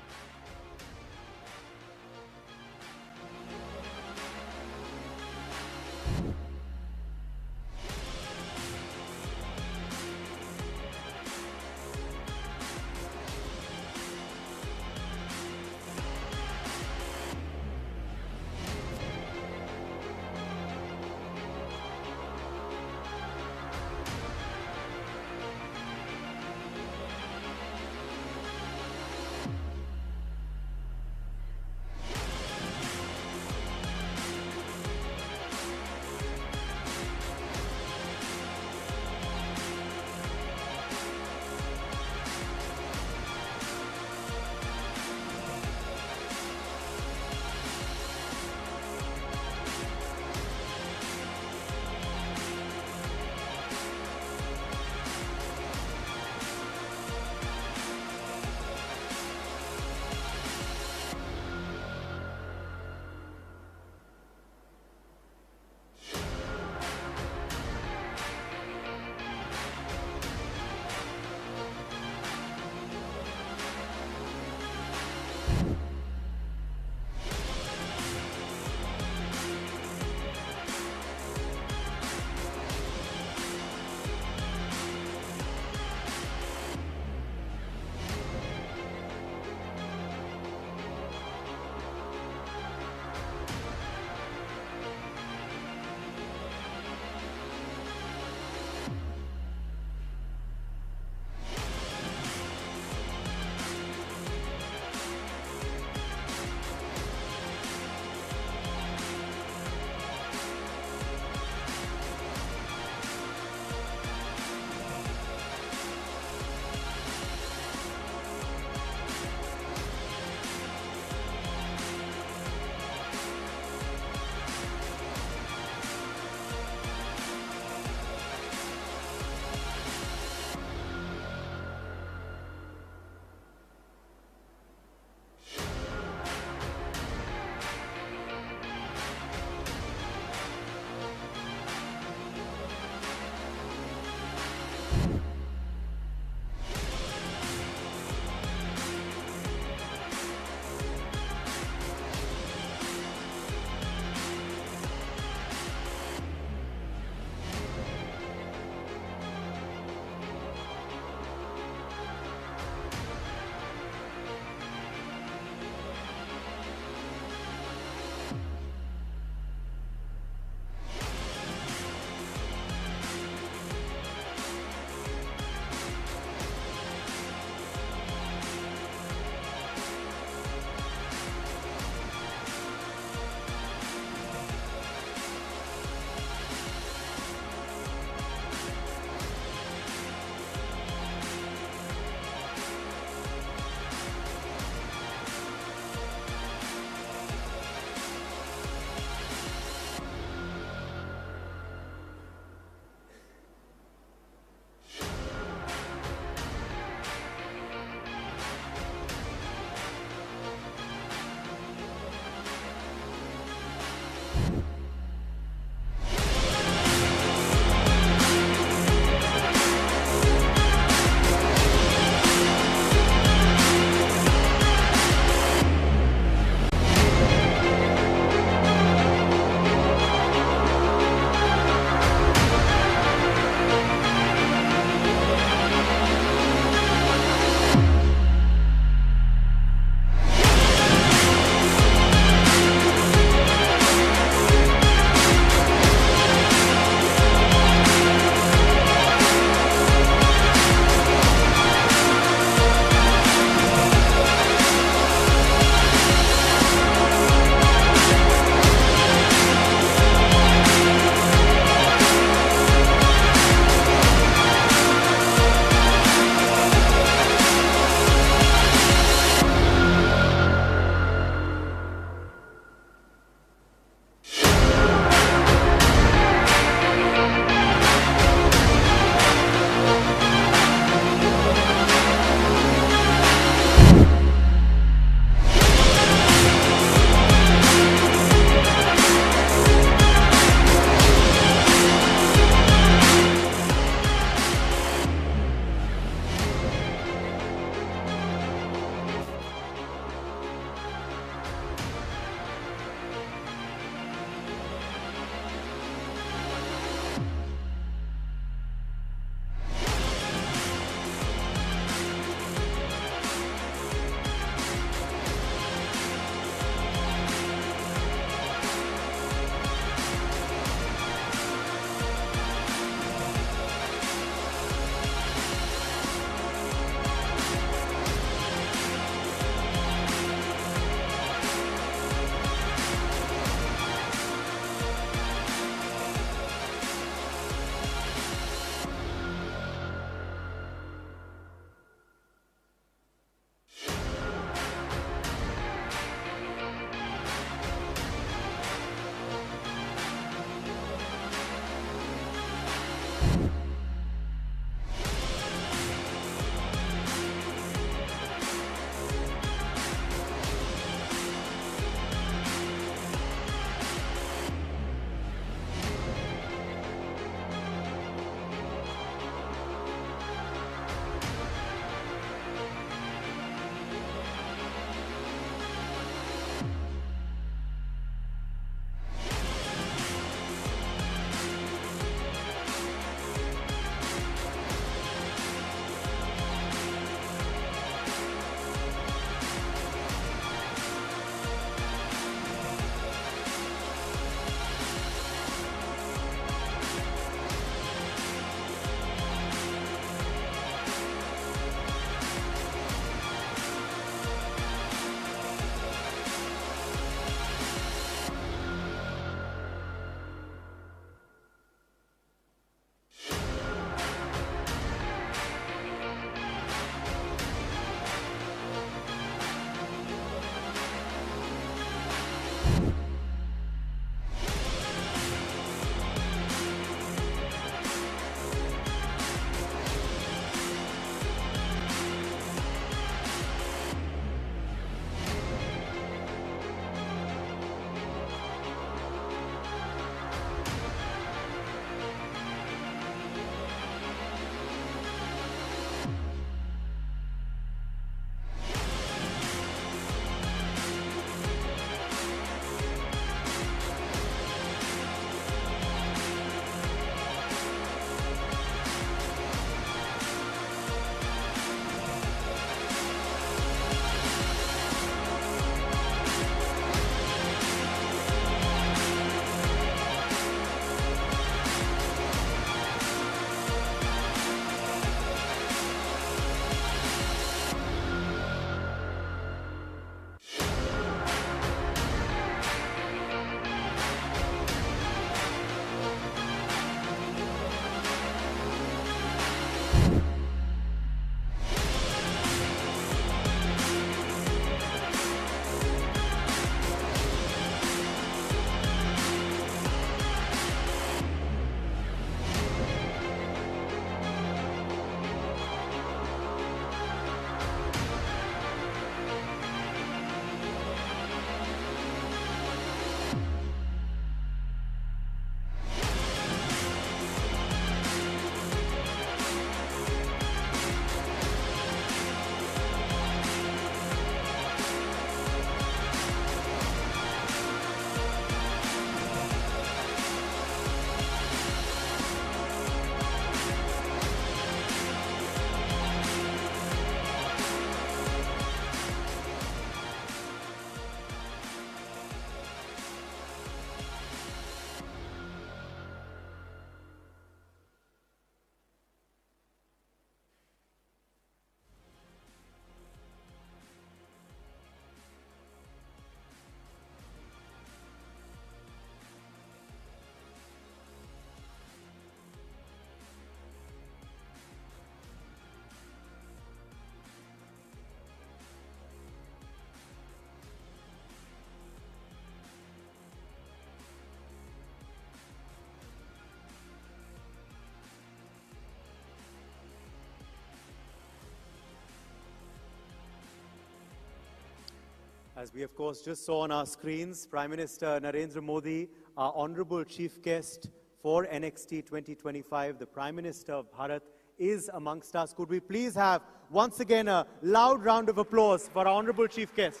As we, of course, just saw on our screens, Prime Minister Narendra Modi, our honorable chief guest for NXT 2025, the Prime Minister of Bharat, is amongst us. Could we please have, once again, a loud round of applause for our honorable chief guest?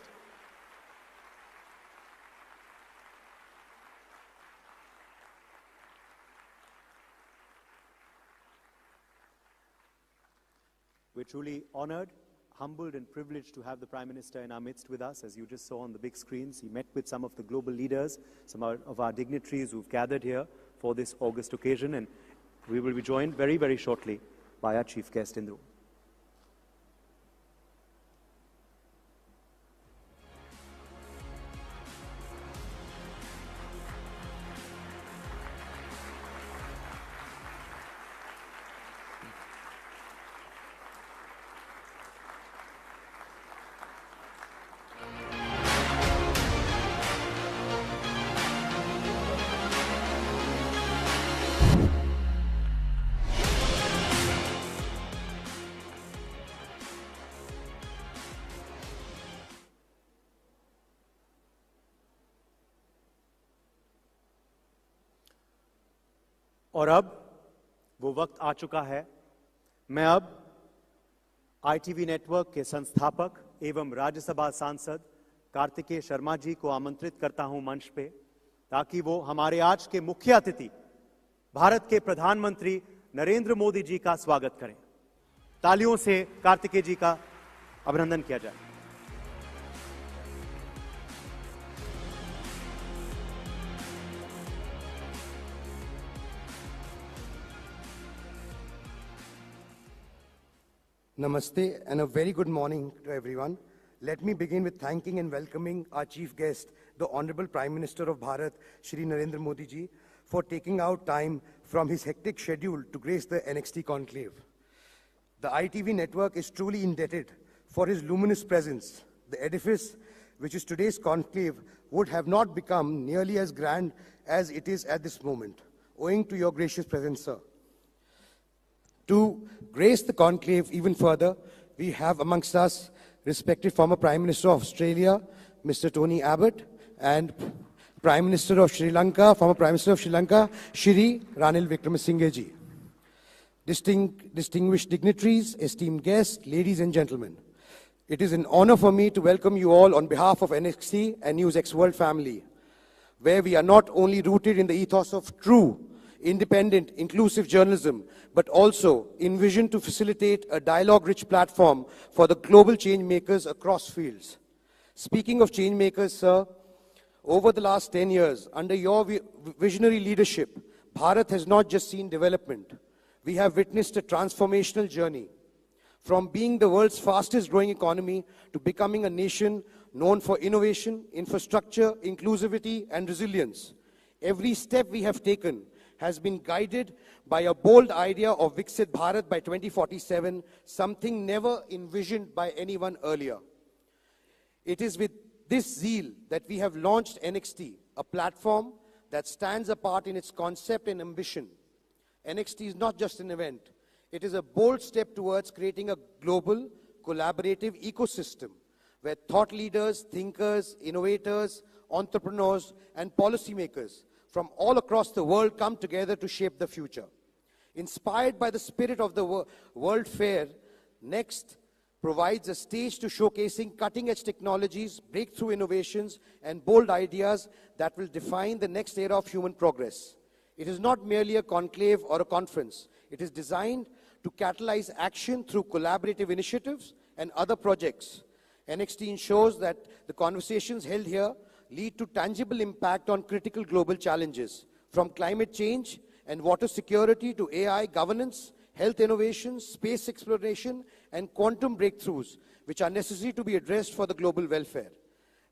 We're truly honored, humbled and privileged to have the Prime Minister in our midst with us. As you just saw on the big screens, he met with some of the global leaders, some of our dignitaries who've gathered here for this August occasion, and we will be joined very, very shortly by our chief guest in the room. और अब वो वक्त आ चुका है, मैं अब ITV network के संस्थापक एवं राज्यसभा सांसद कार्तिकेय शर्मा जी को आमंत्रित करता हूं मंच पे, ताकि वो हमारे आज के मुख्य अतिथि भारत के प्रधानमंत्री नरेंद्र मोदी जी का स्वागत करें। तालियों से कार्तिकेय जी का अभिनंदन किया जाए। Namaste and a very good morning to everyone. Let me begin with thanking and welcoming our chief guest, the Honorable Prime Minister of Bharat, Shri Narendra Modi ji, for taking out time from his hectic schedule to grace the NXT Conclave. The ITV network is truly indebted for his luminous presence. The edifice, which is today's conclave, would have not become nearly as grand as it is at this moment, owing to your gracious presence, sir. To grace the conclave even further, we have amongst us respected former Prime Minister of Australia, Mr. Tony Abbott, and Prime Minister of Sri Lanka, former Prime Minister of Sri Lanka, Shri Ranil Wickremesinghe. Distinguished dignitaries, esteemed guests, ladies and gentlemen, it is an honor for me to welcome you all on behalf of NXT and NewsX World family, where we are not only rooted in the ethos of true, independent, inclusive journalism, but also envisioned to facilitate a dialogue-rich platform for the global change makers across fields. Speaking of change makers, sir, over the last 10 years, under your visionary leadership, Bharat has not just seen development. We have witnessed a transformational journey from being the world's fastest growing economy to becoming a nation known for innovation, infrastructure, inclusivity, and resilience. Every step we have taken has been guided by a bold idea of Viksit Bharat by 2047, something never envisioned by anyone earlier. It is with this zeal that we have launched NXT, a platform that stands apart in its concept and ambition. NXT is not just an event. It is a bold step towards creating a global, collaborative ecosystem where thought leaders, thinkers, innovators, entrepreneurs, and policymakers from all across the world come together to shape the future. Inspired by the spirit of the World Fair, Next provides a stage to showcasing cutting-edge technologies, breakthrough innovations, and bold ideas that will define the next era of human progress. It is not merely a conclave or a conference. It is designed to catalyze action through collaborative initiatives and other projects. NXT ensures that the conversations held here lead to tangible impact on critical global challenges, from climate change and water security to AI governance, health innovations, space exploration, and quantum breakthroughs, which are necessary to be addressed for the global welfare.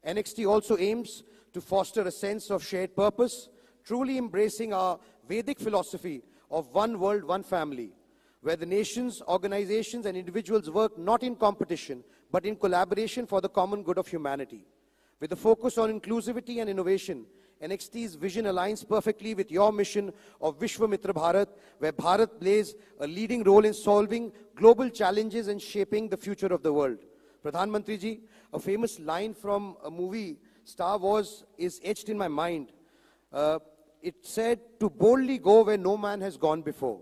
NXT also aims to foster a sense of shared purpose, truly embracing our Vedic philosophy of one world, one family, where the nations, organizations, and individuals work not in competition, but in collaboration for the common good of humanity. With a focus on inclusivity and innovation, NXT's vision aligns perfectly with your mission of Vishwamitra Bharat, where Bharat plays a leading role in solving global challenges and shaping the future of the world. Pradhan Mantri ji, a famous line from a movie, Star Wars, is etched in my mind. It said, to boldly go where no man has gone before.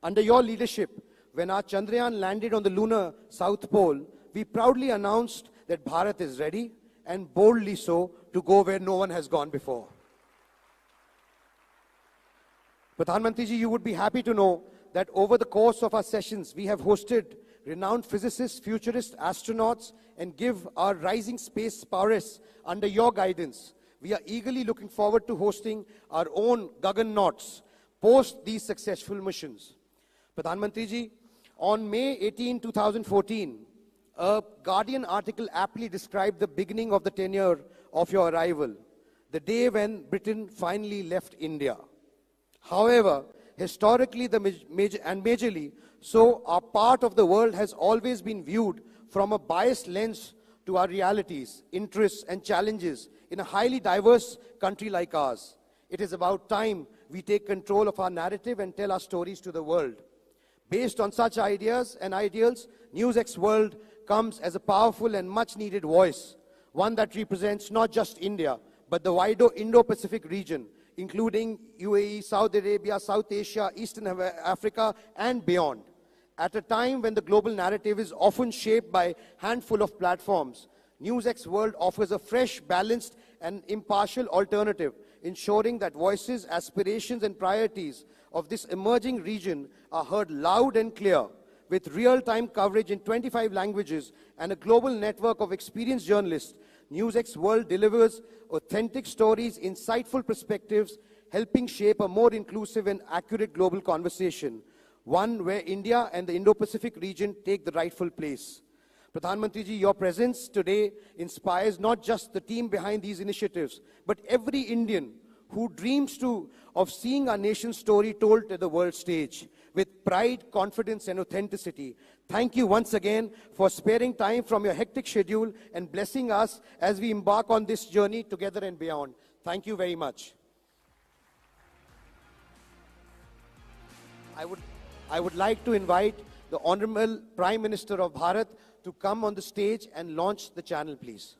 Under your leadership, when our Chandrayaan landed on the lunar South Pole, we proudly announced that Bharat is ready, and boldly so, to go where no one has gone before. Pradhan Mantri ji, you would be happy to know that over the course of our sessions, we have hosted renowned physicists, futurists, astronauts, and give our rising space prowess under your guidance. We are eagerly looking forward to hosting our own Gagannauts post these successful missions. Pradhan Mantri ji, on May 18, 2014, a Guardian article aptly described the beginning of the tenure of your arrival, the day when Britain finally left India. However, historically majorly, so our part of the world has always been viewed from a biased lens to our realities, interests, and challenges in a highly diverse country like ours. It is about time we take control of our narrative and tell our stories to the world. Based on such ideas and ideals, NewsX World comes as a powerful and much-needed voice, one that represents not just India, but the wider Indo-Pacific region, including UAE, Saudi Arabia, South Asia, Eastern Africa, and beyond. At a time when the global narrative is often shaped by a handful of platforms, NewsX World offers a fresh, balanced, and impartial alternative, ensuring that voices, aspirations, and priorities of this emerging region are heard loud and clear. With real-time coverage in 25 languages and a global network of experienced journalists, NewsX World delivers authentic stories, insightful perspectives, helping shape a more inclusive and accurate global conversation, one where India and the Indo-Pacific region take the rightful place. Pradhan Mantri ji, your presence today inspires not just the team behind these initiatives, but every Indian who dreams of seeing our nation's story told to the world stage with pride, confidence, and authenticity. Thank you once again for sparing time from your hectic schedule and blessing us as we embark on this journey together and beyond. Thank you very much. I would like to invite the Honorable Prime Minister of Bharat to come on the stage and launch the channel, please.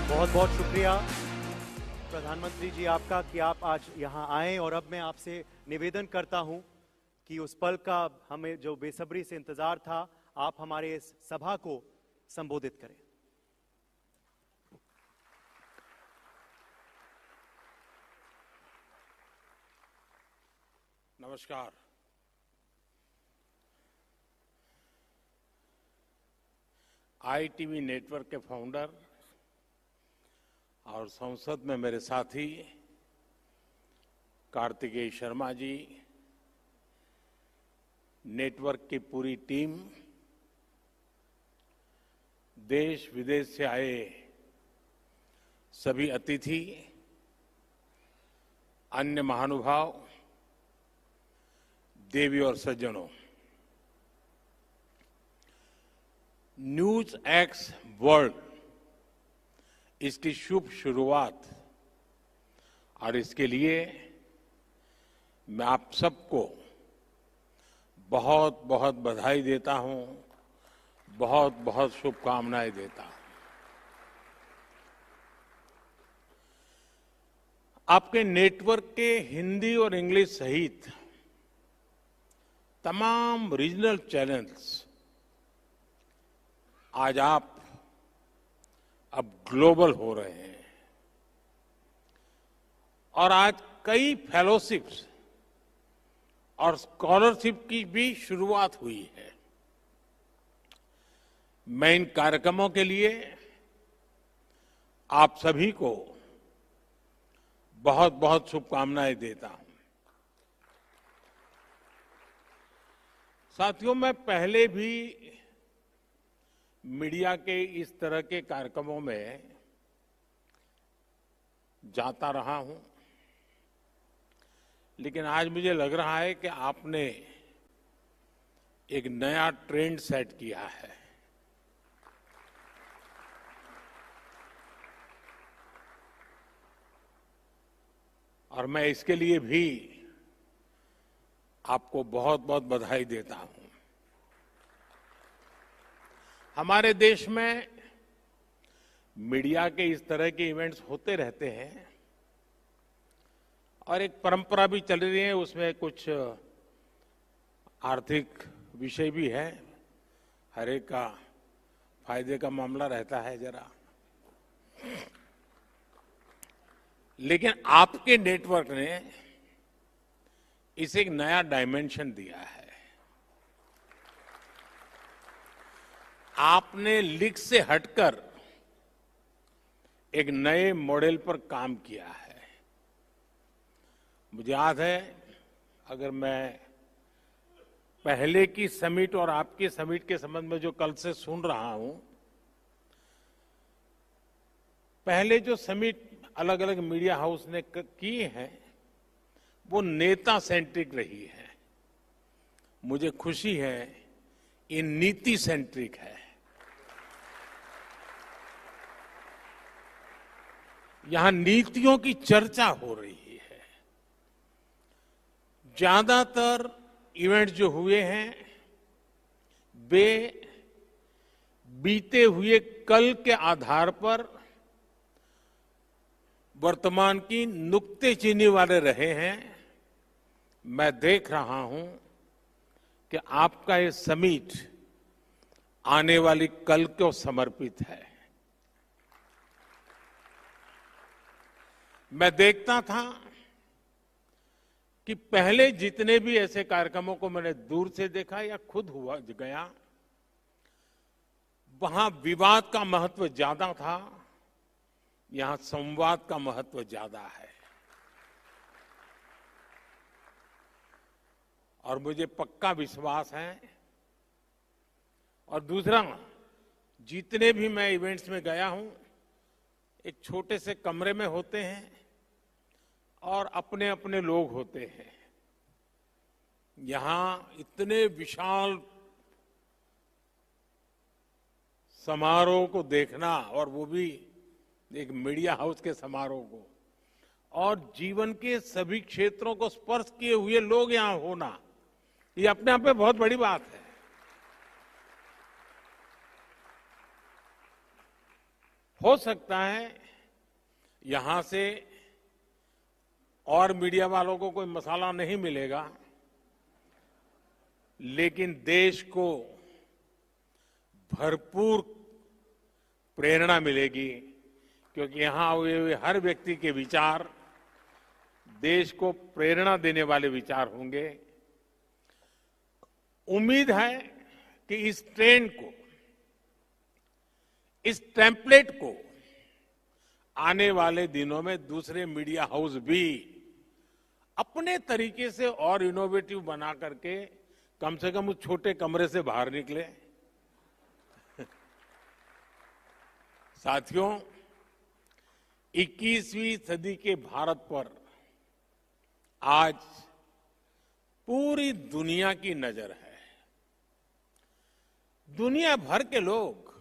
बहुत बहुत शुक्रिया प्रधानमंत्री जी आपका कि आप आज यहाँ आए। और अब मैं आपसे निवेदन करता हूँ कि उस पल का हमें जो बेसब्री से इंतजार था, आप हमारे इस सभा को संबोधित करें। नमस्कार। iTV नेटवर्क के फाउंडर और संसद में मेरे साथी कार्तिकेय शर्मा जी, नेटवर्क की पूरी टीम, देश विदेश से आए सभी अतिथि, अन्य महानुभाव, देवी और सज्जनों, न्यूज एक्स वर्ल्ड इसकी शुभ शुरुआत और इसके लिए मैं आप सबको बहुत बहुत बधाई देता हूं, बहुत बहुत शुभकामनाएं देता हूं। आपके नेटवर्क के हिंदी और इंग्लिश सहित तमाम रीजनल चैनल्स आज आप अब ग्लोबल हो रहे हैं और आज कई फेलोशिप्स और स्कॉलरशिप की भी शुरुआत हुई है। मैं इन कार्यक्रमों के लिए आप सभी को बहुत बहुत शुभकामनाएं देता हूं। साथियों, मैं पहले भी मीडिया के इस तरह के कार्यक्रमों में जाता रहा हूं, लेकिन आज मुझे लग रहा है कि आपने एक नया ट्रेंड सेट किया है। और मैं इसके लिए भी आपको बहुत बहुत बधाई देता हूं। हमारे देश में मीडिया के इस तरह के इवेंट्स होते रहते हैं और एक परंपरा भी चल रही है, उसमें कुछ आर्थिक विषय भी है, हर एक का फायदे का मामला रहता है जरा। लेकिन आपके नेटवर्क ने इसे एक नया डायमेंशन दिया है। आपने लीक से हटकर एक नए मॉडल पर काम किया है। मुझे याद है, अगर मैं पहले की समिट और आपकी समिट के संबंध में जो कल से सुन रहा हूं, पहले जो समिट अलग अलग मीडिया हाउस ने की है वो नेता सेंट्रिक रही है। मुझे खुशी है ये नीति सेंट्रिक है। यहां नीतियों की चर्चा हो रही है। ज्यादातर इवेंट जो हुए हैं वे बीते हुए कल के आधार पर वर्तमान की नुक्तेचीनी वाले रहे हैं। मैं देख रहा हूं कि आपका ये समिट आने वाली कल को समर्पित है। मैं देखता था कि पहले जितने भी ऐसे कार्यक्रमों को मैंने दूर से देखा या खुद हुआ गया, वहां विवाद का महत्व ज्यादा था, यहां संवाद का महत्व ज्यादा है। और मुझे पक्का विश्वास है। और दूसरा, जितने भी मैं इवेंट्स में गया हूं, एक छोटे से कमरे में होते हैं और अपने अपने लोग होते हैं। यहां इतने विशाल समारोह को देखना, और वो भी एक मीडिया हाउस के समारोह को, और जीवन के सभी क्षेत्रों को स्पर्श किए हुए लोग यहां होना, ये अपने आप में बहुत बड़ी बात है। हो सकता है यहां से और मीडिया वालों को कोई मसाला नहीं मिलेगा, लेकिन देश को भरपूर प्रेरणा मिलेगी, क्योंकि यहां हुए हर व्यक्ति के विचार देश को प्रेरणा देने वाले विचार होंगे। उम्मीद है कि इस ट्रेंड को, इस टेम्पलेट को आने वाले दिनों में दूसरे मीडिया हाउस भी अपने तरीके से और इनोवेटिव बना करके कम से कम उस छोटे कमरे से बाहर निकले। साथियों, 21वीं सदी के भारत पर आज पूरी दुनिया की नजर है। दुनिया भर के लोग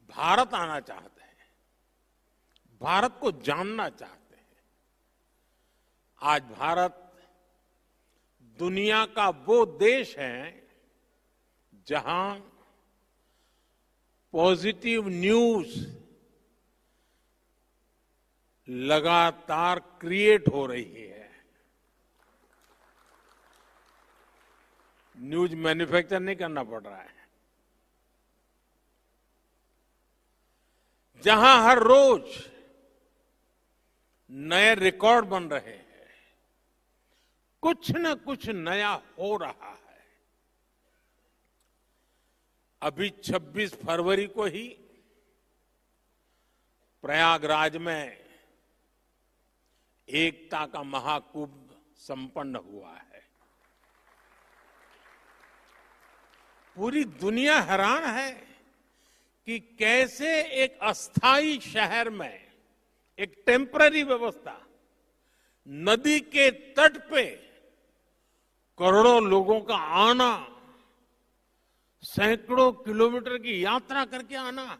भारत आना चाहते हैं, भारत को जानना चाहते हैं। आज भारत दुनिया का वो देश है जहां पॉजिटिव न्यूज लगातार क्रिएट हो रही है। न्यूज मैन्युफैक्चर नहीं करना पड़ रहा है। जहां हर रोज नए रिकॉर्ड बन रहे हैं, कुछ न कुछ नया हो रहा है। अभी 26 फरवरी को ही प्रयागराज में एकता का महाकुंभ संपन्न हुआ है। पूरी दुनिया हैरान है कि कैसे एक अस्थाई शहर में एक टेम्पररी व्यवस्था, नदी के तट पे करोड़ों लोगों का आना, सैकड़ों किलोमीटर की यात्रा करके आना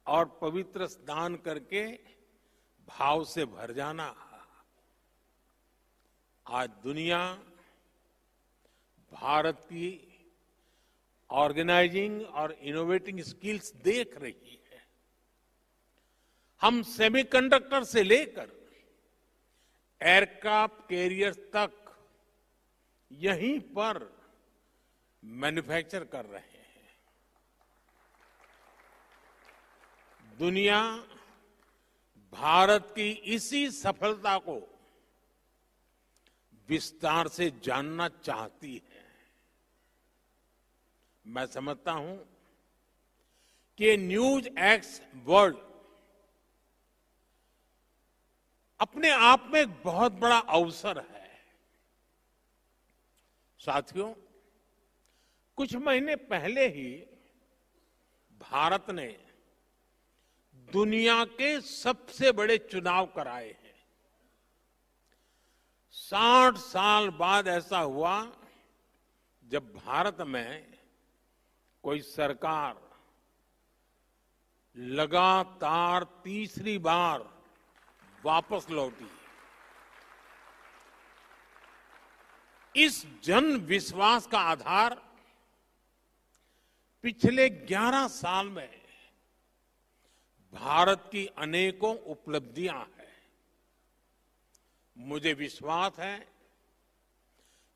और पवित्र स्नान करके भाव से भर जाना। आज दुनिया भारत की ऑर्गेनाइजिंग और इनोवेटिंग स्किल्स देख रही है। हम सेमीकंडक्टर से लेकर एयरक्राफ्ट कैरियर्स तक यहीं पर मैन्युफैक्चर कर रहे हैं। दुनिया भारत की इसी सफलता को विस्तार से जानना चाहती है। मैं समझता हूं कि न्यूज एक्स वर्ल्ड अपने आप में एक बहुत बड़ा अवसर है। साथियों, कुछ महीने पहले ही भारत ने दुनिया के सबसे बड़े चुनाव कराए हैं। 60 साल बाद ऐसा हुआ जब भारत में कोई सरकार लगातार तीसरी बार वापस लौटी। इस जन विश्वास का आधार पिछले 11 साल में भारत की अनेकों उपलब्धियां हैं। मुझे विश्वास है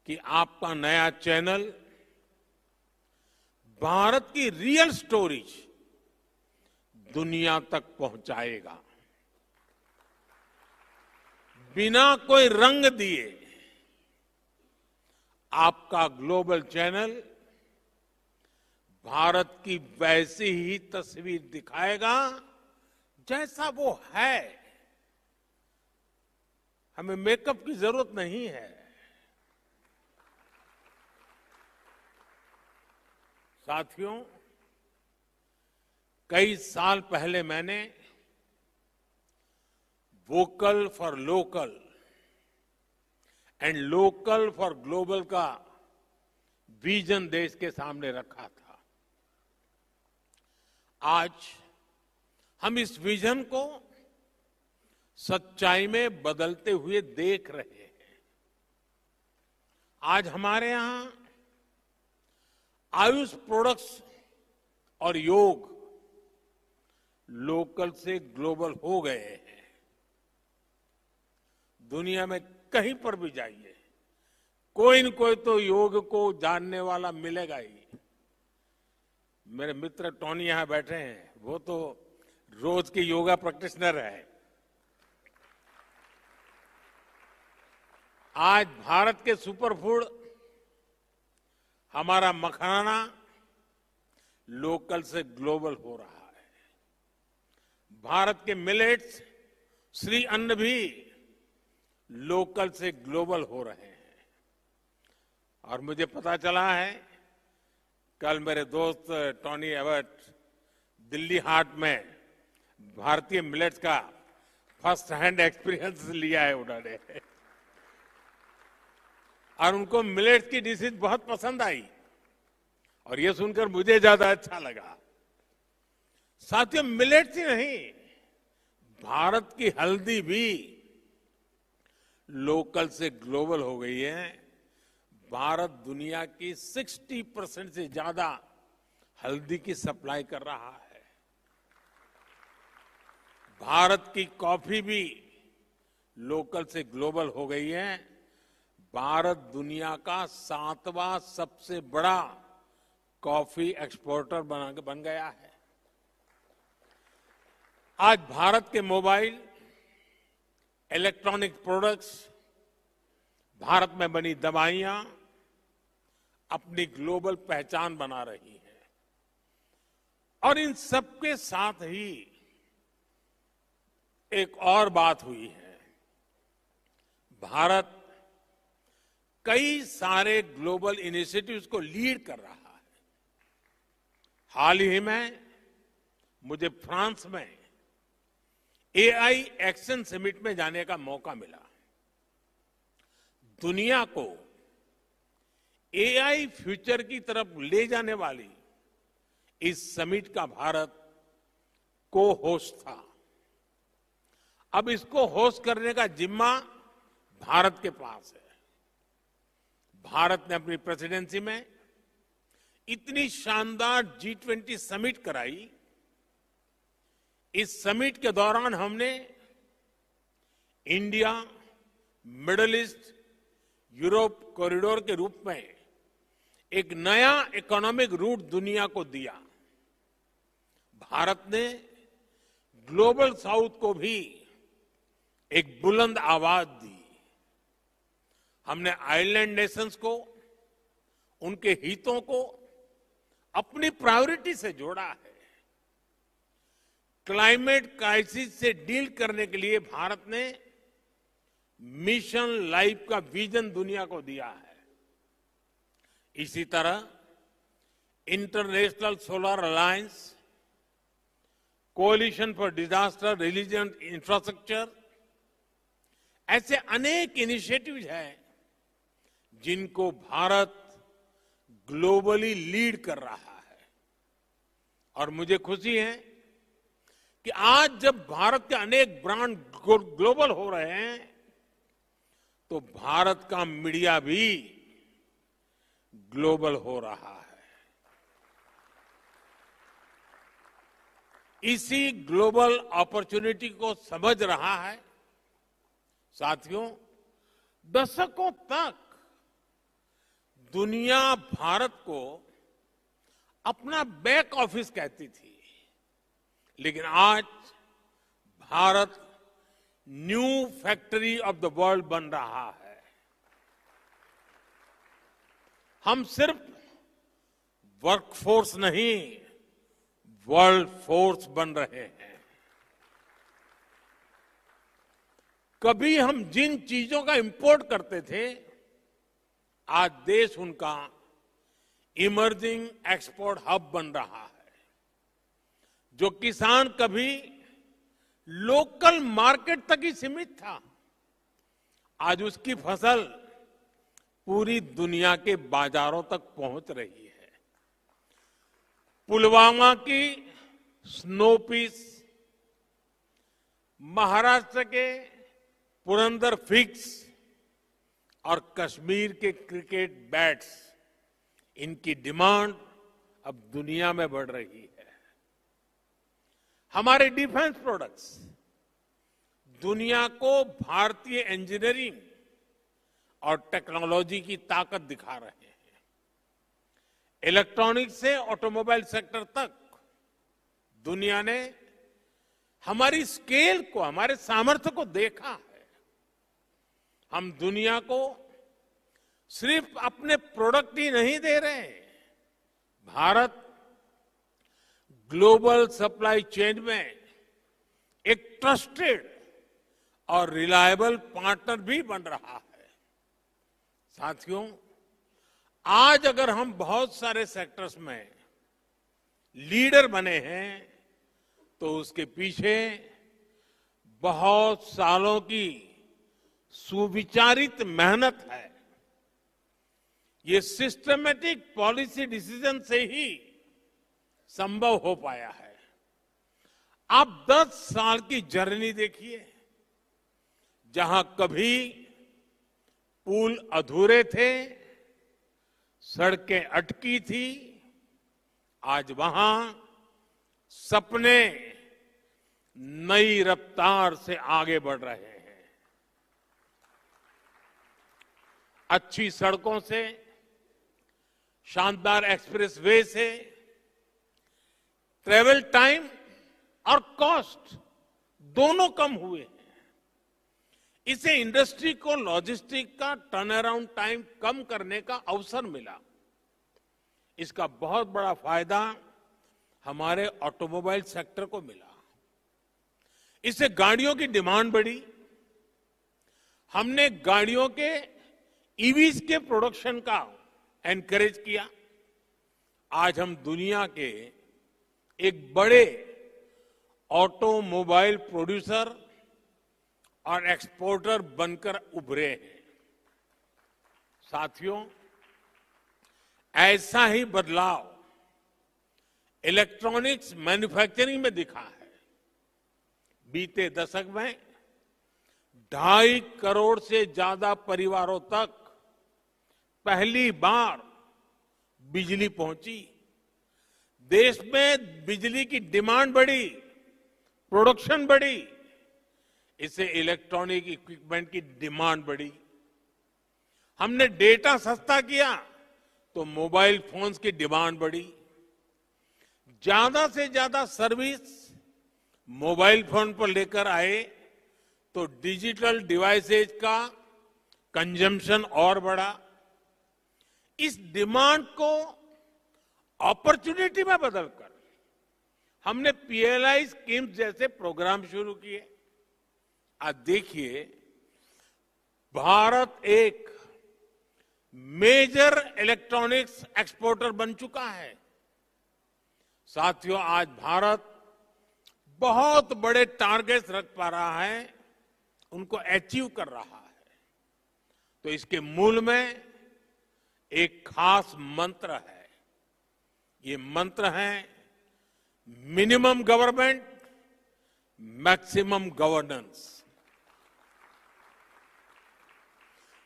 कि आपका नया चैनल भारत की रियल स्टोरीज दुनिया तक पहुंचाएगा। बिना कोई रंग दिए आपका ग्लोबल चैनल भारत की वैसी ही तस्वीर दिखाएगा जैसा वो है। हमें मेकअप की जरूरत नहीं है। साथियों, कई साल पहले मैंने vocal for local and local for global का विजन देश के सामने रखा था। आज हम इस विजन को सच्चाई में बदलते हुए देख रहे हैं। आज हमारे यहां आयुष प्रोडक्ट्स और योग लोकल से ग्लोबल हो गए हैं। दुनिया में कहीं पर भी जाइए, कोई न कोई तो योग को जानने वाला मिलेगा ही। मेरे मित्र टोनी यहां बैठे हैं, वो तो रोज के योगा प्रैक्टिशनर है। आज भारत के सुपरफूड हमारा मखाना लोकल से ग्लोबल हो रहा है। भारत के मिलेट्स, श्री अन्न भी लोकल से ग्लोबल हो रहे हैं। और मुझे पता चला है, कल मेरे दोस्त टोनी एवर्ट दिल्ली हाट में भारतीय मिलेट्स का फर्स्ट हैंड एक्सपीरियंस लिया है उन्होंने, और उनको मिलेट्स की डिशेज बहुत पसंद आई और ये सुनकर मुझे ज्यादा अच्छा लगा। साथियों, मिलेट्स ही नहीं, भारत की हल्दी भी लोकल से ग्लोबल हो गई है। भारत दुनिया की 60% से ज्यादा हल्दी की सप्लाई कर रहा है। भारत की कॉफी भी लोकल से ग्लोबल हो गई है। भारत दुनिया का 7वां सबसे बड़ा कॉफी एक्सपोर्टर बन गया है। आज भारत के मोबाइल, इलेक्ट्रॉनिक प्रोडक्ट्स, भारत में बनी दवाइयां अपनी ग्लोबल पहचान बना रही हैं। और इन सबके साथ ही एक और बात हुई है। भारत कई सारे ग्लोबल इनिशिएटिव्स को लीड कर रहा है। हाल ही में मुझे फ्रांस में एआई एक्शन समिट में जाने का मौका मिला। दुनिया को एआई फ्यूचर की तरफ ले जाने वाली इस समिट का भारत को होस्ट था। अब इसको होस्ट करने का जिम्मा भारत के पास है। भारत ने अपनी प्रेसिडेंसी में इतनी शानदार G20 समिट कराई। इस समिट के दौरान हमने India, middle east, Europe corridor के रूप में एक नया इकोनॉमिक रूट दुनिया को दिया। भारत ने ग्लोबल साउथ को भी एक बुलंद आवाज दी। हमने आइलैंड नेशंस को, उनके हितों को अपनी प्रायोरिटी से जोड़ा है। क्लाइमेट क्राइसिस से डील करने के लिए भारत ने मिशन लाइफ का विजन दुनिया को दिया है। इसी तरह international solar alliance, coalition for disaster resilient infrastructure, ऐसे अनेक इनिशिएटिव्स हैं जिनको भारत ग्लोबली लीड कर रहा है। और मुझे खुशी है कि आज जब भारत के अनेक ब्रांड ग्लोबल हो रहे हैं तो भारत का मीडिया भी ग्लोबल हो रहा है। इसी ग्लोबल अपॉर्चुनिटी को समझ रहा है। साथियों, दशकों तक दुनिया भारत को अपना बैक ऑफिस कहती थी, लेकिन आज Bharat new factory of the world बन रहा है। हम सिर्फ वर्कफोर्स नहीं, वर्ल्ड फोर्स बन रहे हैं। कभी हम जिन चीजों का इंपोर्ट करते थे, आज देश उनका इमर्जिंग एक्सपोर्ट हब बन रहा है। जो किसान कभी लोकल मार्केट तक ही सीमित था, आज उसकी फसल पूरी दुनिया के बाजारों तक पहुंच रही है। पुलवामा की स्नो पीस, महाराष्ट्र के पुरंदर फिग्स और कश्मीर के क्रिकेट बैट्स, इनकी डिमांड अब दुनिया में बढ़ रही है। हमारे डिफेंस प्रोडक्ट्स दुनिया को भारतीय इंजीनियरिंग और टेक्नोलॉजी की ताकत दिखा रहे हैं। इलेक्ट्रॉनिक्स से ऑटोमोबाइल सेक्टर तक दुनिया ने हमारी स्केल को, हमारे सामर्थ्य को देखा है। हम दुनिया को सिर्फ अपने प्रोडक्ट ही नहीं दे रहे, भारत ग्लोबल सप्लाई चेन में एक ट्रस्टेड और रिलायबल पार्टनर भी बन रहा है। साथियों, आज अगर हम बहुत सारे सेक्टर्स में लीडर बने हैं तो उसके पीछे बहुत सालों की सुविचारित मेहनत है। ये सिस्टमैटिक पॉलिसी डिसीजन से ही संभव हो पाया है। आप 10 साल की जर्नी देखिए, जहां कभी पुल अधूरे थे, सड़कें अटकी थी, आज वहां सपने नई रफ्तार से आगे बढ़ रहे हैं। अच्छी सड़कों से, शानदार एक्सप्रेसवे से ट्रेवल टाइम और कॉस्ट दोनों कम हुए हैं। इससे इंडस्ट्री को लॉजिस्टिक का टर्न अराउंड टाइम कम करने का अवसर मिला। इसका बहुत बड़ा फायदा हमारे ऑटोमोबाइल सेक्टर को मिला। इससे गाड़ियों की डिमांड बढ़ी। हमने गाड़ियों के ईवीज के प्रोडक्शन का एनकरेज किया। आज हम दुनिया के एक बड़े ऑटोमोबाइल प्रोड्यूसर और एक्सपोर्टर बनकर उभरे हैं। साथियों, ऐसा ही बदलाव इलेक्ट्रॉनिक्स मैन्युफैक्चरिंग में दिखा है। बीते दशक में 2.5 करोड़ से ज्यादा परिवारों तक पहली बार बिजली पहुंची। देश में बिजली की डिमांड बढ़ी, प्रोडक्शन बढ़ी। इससे इलेक्ट्रॉनिक इक्विपमेंट की डिमांड बढ़ी। हमने डेटा सस्ता किया तो मोबाइल फोन्स की डिमांड बढ़ी। ज्यादा से ज्यादा सर्विस मोबाइल फोन पर लेकर आए तो डिजिटल डिवाइसेज का कंजम्पशन और बढ़ा। इस डिमांड को अपॉर्चुनिटी में बदलकर हमने पीएलआई स्कीम्स जैसे प्रोग्राम शुरू किए। आज देखिए, भारत एक मेजर इलेक्ट्रॉनिक्स एक्सपोर्टर बन चुका है। साथियों, आज भारत बहुत बड़े टारगेट्स रख पा रहा है, उनको अचीव कर रहा है। तो इसके मूल में एक खास मंत्र है। ये मंत्र है मिनिमम गवर्नमेंट, मैक्सिमम गवर्नेंस।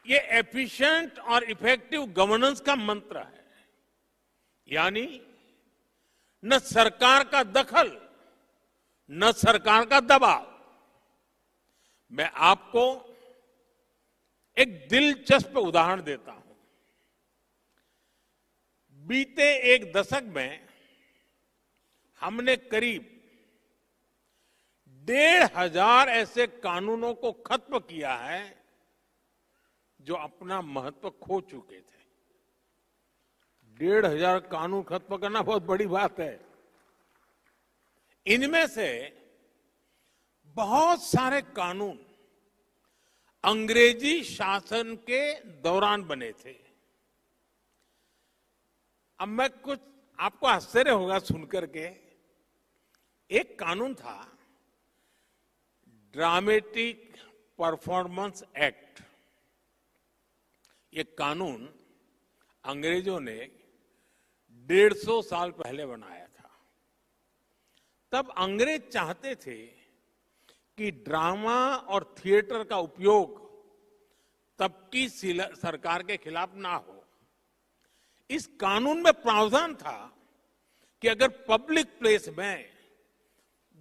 ये एफिशिएंट और इफेक्टिव गवर्नेंस का मंत्र है। यानी न सरकार का दखल, न सरकार का दबाव। मैं आपको एक दिलचस्प उदाहरण देता हूं। बीते एक दशक में हमने करीब 1,500 ऐसे कानूनों को खत्म किया है जो अपना महत्व खो चुके थे। 1,500 कानून खत्म करना बहुत बड़ी बात है। इनमें से बहुत सारे कानून अंग्रेजी शासन के दौरान बने थे। अब मैं कुछ आपको आश्चर्य होगा सुनकर के, एक कानून था ड्रामेटिक परफॉर्मेंस एक्ट। ये कानून अंग्रेजों ने 150 साल पहले बनाया था। तब अंग्रेज चाहते थे कि ड्रामा और थिएटर का उपयोग तब की सरकार के खिलाफ ना हो। इस कानून में प्रावधान था कि अगर पब्लिक प्लेस में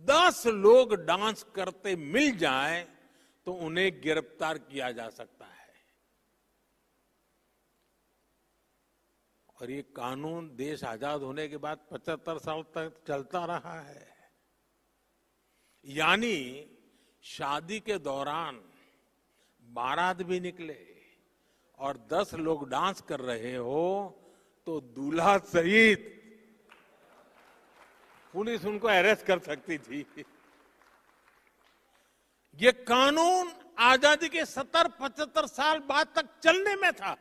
10 लोग डांस करते मिल जाएं तो उन्हें गिरफ्तार किया जा सकता है। और ये कानून देश आजाद होने के बाद 75 साल तक चलता रहा है। यानी शादी के दौरान बारात भी निकले और 10 लोग डांस कर रहे हो तो दूल्हा सहित पुलिस उनको अरेस्ट कर सकती थी। ये कानून आजादी के 70-75 साल बाद तक चलने में था।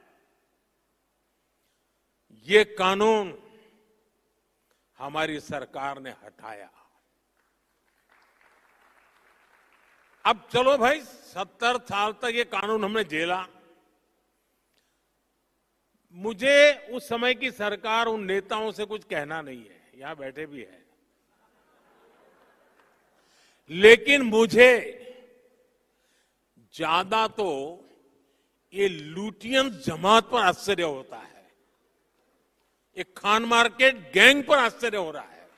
ये कानून हमारी सरकार ने हटाया। अब चलो भाई, 70 साल तक ये कानून हमने झेला। मुझे उस समय की सरकार, उन नेताओं से कुछ कहना नहीं है, यहां बैठे भी हैं। लेकिन मुझे ज्यादा तो ये लुटियन जमात पर आश्चर्य होता है, ये खान मार्केट गैंग पर आश्चर्य हो रहा है।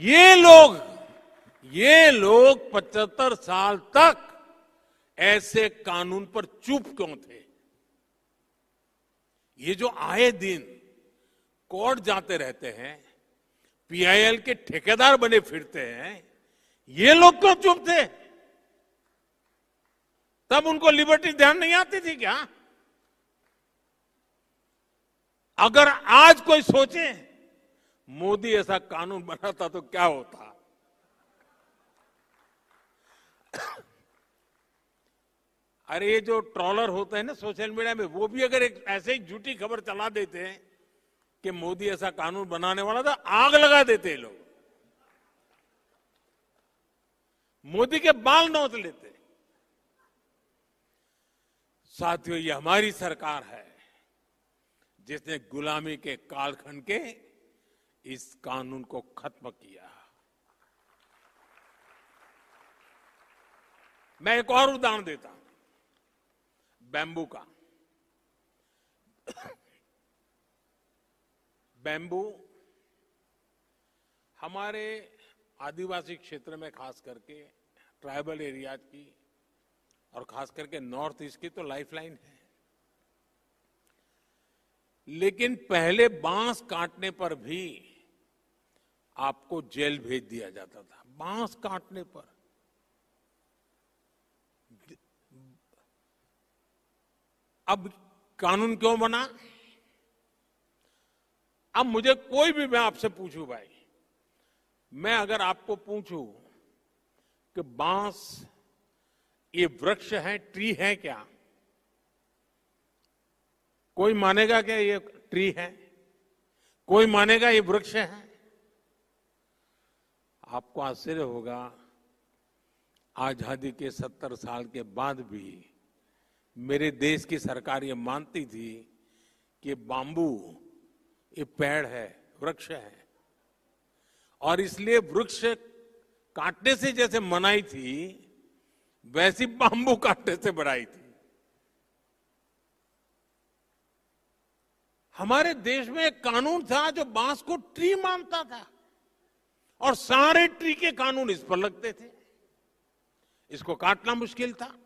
ये लोग 75 साल तक ऐसे कानून पर चुप क्यों थे? ये जो आए दिन कोर्ट जाते रहते हैं, पीआईएल के ठेकेदार बने फिरते हैं, ये लोग क्यों चुप थे? तब उनको लिबर्टी ध्यान नहीं आती थी क्या? अगर आज कोई सोचे मोदी ऐसा कानून बनाता तो क्या होता? अरे ये जो ट्रॉलर होते हैं ना सोशल मीडिया में, वो भी अगर एक ऐसे ही झूठी खबर चला देते हैं कि मोदी ऐसा कानून बनाने वाला था, आग लगा देते हैं लोग, मोदी के बाल नोच लेते। साथियों, ये हमारी सरकार है जिसने गुलामी के कालखंड के इस कानून को खत्म किया। मैं एक और उदाहरण देता हूं, बैम्बू का। बैम्बू हमारे आदिवासी क्षेत्र में खास करके ट्राइबल एरियाज की और खास करके नॉर्थ ईस्ट की तो लाइफलाइन है। लेकिन पहले बांस काटने पर भी आपको जेल भेज दिया जाता था, बांस काटने पर। अब कानून क्यों बना? अब मुझे कोई भी, मैं आपसे पूछूं भाई, मैं अगर आपको पूछूं कि बांस ये वृक्ष है, ट्री है क्या? कोई मानेगा क्या ये ट्री है? कोई मानेगा ये वृक्ष है? आपको आश्चर्य होगा, आजादी के 70 साल के बाद भी मेरे देश की सरकार ये मानती थी कि बाम्बू ये पेड़ है, वृक्ष है, और इसलिए वृक्ष काटने से जैसे मनाई थी, वैसी बाम्बू काटने से बनाई थी। हमारे देश में एक कानून था जो बांस को ट्री मानता था, और सारे ट्री के कानून इस पर लगते थे। इसको काटना मुश्किल था।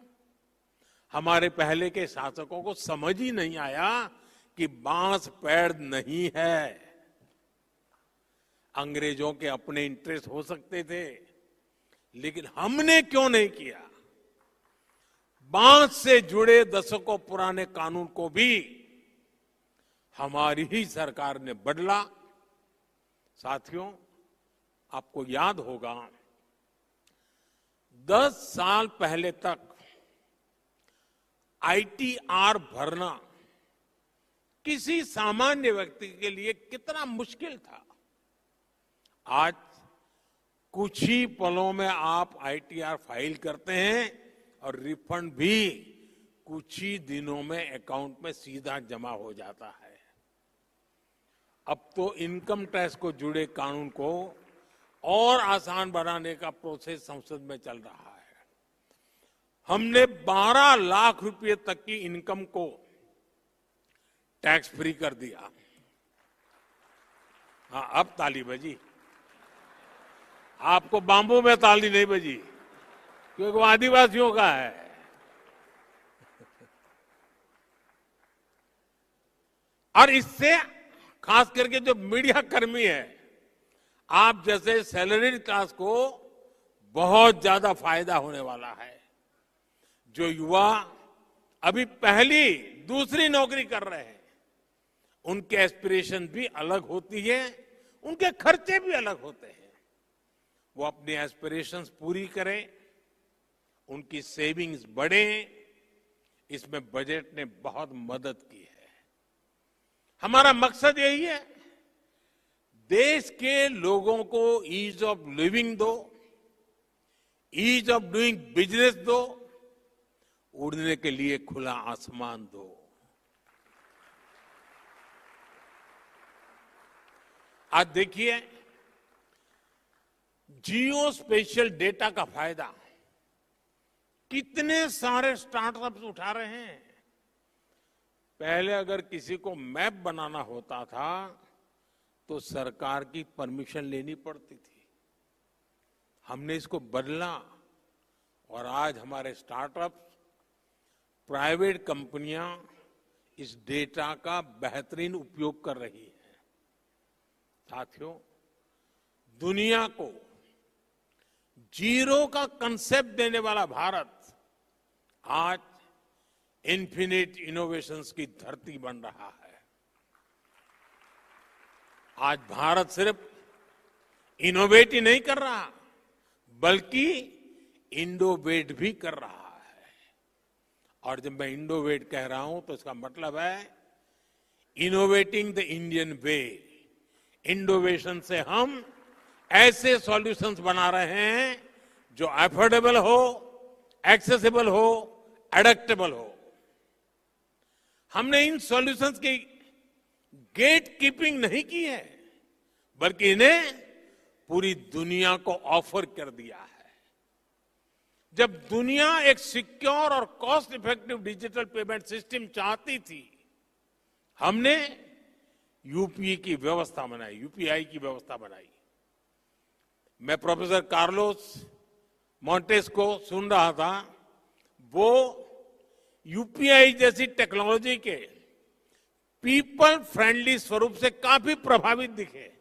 हमारे पहले के शासकों को समझ ही नहीं आया कि बांस पेड़ नहीं है। अंग्रेजों के अपने इंटरेस्ट हो सकते थे, लेकिन हमने क्यों नहीं किया? बांस से जुड़े दशकों पुराने कानून को भी हमारी ही सरकार ने बदला। साथियों, आपको याद होगा 10 साल पहले तक आईटीआर भरना किसी सामान्य व्यक्ति के लिए कितना मुश्किल था। आज कुछ ही पलों में आप आईटीआर फाइल करते हैं और रिफंड भी कुछ ही दिनों में अकाउंट में सीधा जमा हो जाता है। अब तो इनकम टैक्स को जुड़े कानून को और आसान बनाने का प्रोसेस संसद में चल रहा है। हमने 12 लाख रुपए तक की इनकम को टैक्स फ्री कर दिया। हाँ, अब ताली बजी। आपको बाम्बू में ताली नहीं बजी, क्योंकि वो आदिवासियों का है। और इससे खास करके जो मीडिया कर्मी है, आप जैसे सैलरीड क्लास को बहुत ज्यादा फायदा होने वाला है। जो युवा अभी पहली दूसरी नौकरी कर रहे हैं, उनके एस्पिरेशन भी अलग होती है, उनके खर्चे भी अलग होते हैं। वो अपनी एस्पिरेशंस पूरी करें, उनकी सेविंग्स बढ़े, इसमें बजट ने बहुत मदद की है। हमारा मकसद यही है, देश के लोगों को ईज ऑफ लिविंग दो, ईज ऑफ डूइंग बिजनेस दो, उड़ने के लिए खुला आसमान दो। आज देखिए, जियो स्पेशल डेटा का फायदा कितने सारे स्टार्टअप्स उठा रहे हैं। पहले अगर किसी को मैप बनाना होता था तो सरकार की परमिशन लेनी पड़ती थी। हमने इसको बदला और आज हमारे स्टार्टअप्स, प्राइवेट कंपनियां इस डेटा का बेहतरीन उपयोग कर रही हैं। साथियों, दुनिया को जीरो का कंसेप्ट देने वाला भारत आज इन्फिनिट इनोवेशंस की धरती बन रहा है। आज भारत सिर्फ इनोवेट ही नहीं कर रहा, बल्कि इंडोवेट भी कर रहा है। और जब मैं इंडोवेट कह रहा हूं तो इसका मतलब है इनोवेटिंग द इंडियन वे। इंडोवेशन से हम ऐसे सॉल्यूशंस बना रहे हैं जो अफोर्डेबल हो, एक्सेसिबल हो, एडेप्टेबल हो। हमने इन सॉल्यूशंस की गेट कीपिंग नहीं की है, बल्कि इन्हें पूरी दुनिया को ऑफर कर दिया है। जब दुनिया एक सिक्योर और cost effective digital payment system चाहती थी, हमने यूपीआई की व्यवस्था बनाई। मैं प्रोफेसर कार्लोस मोंटेस को सुन रहा था, वो यूपीआई जैसी टेक्नोलॉजी के पीपल फ्रेंडली स्वरूप से काफी प्रभावित दिखे।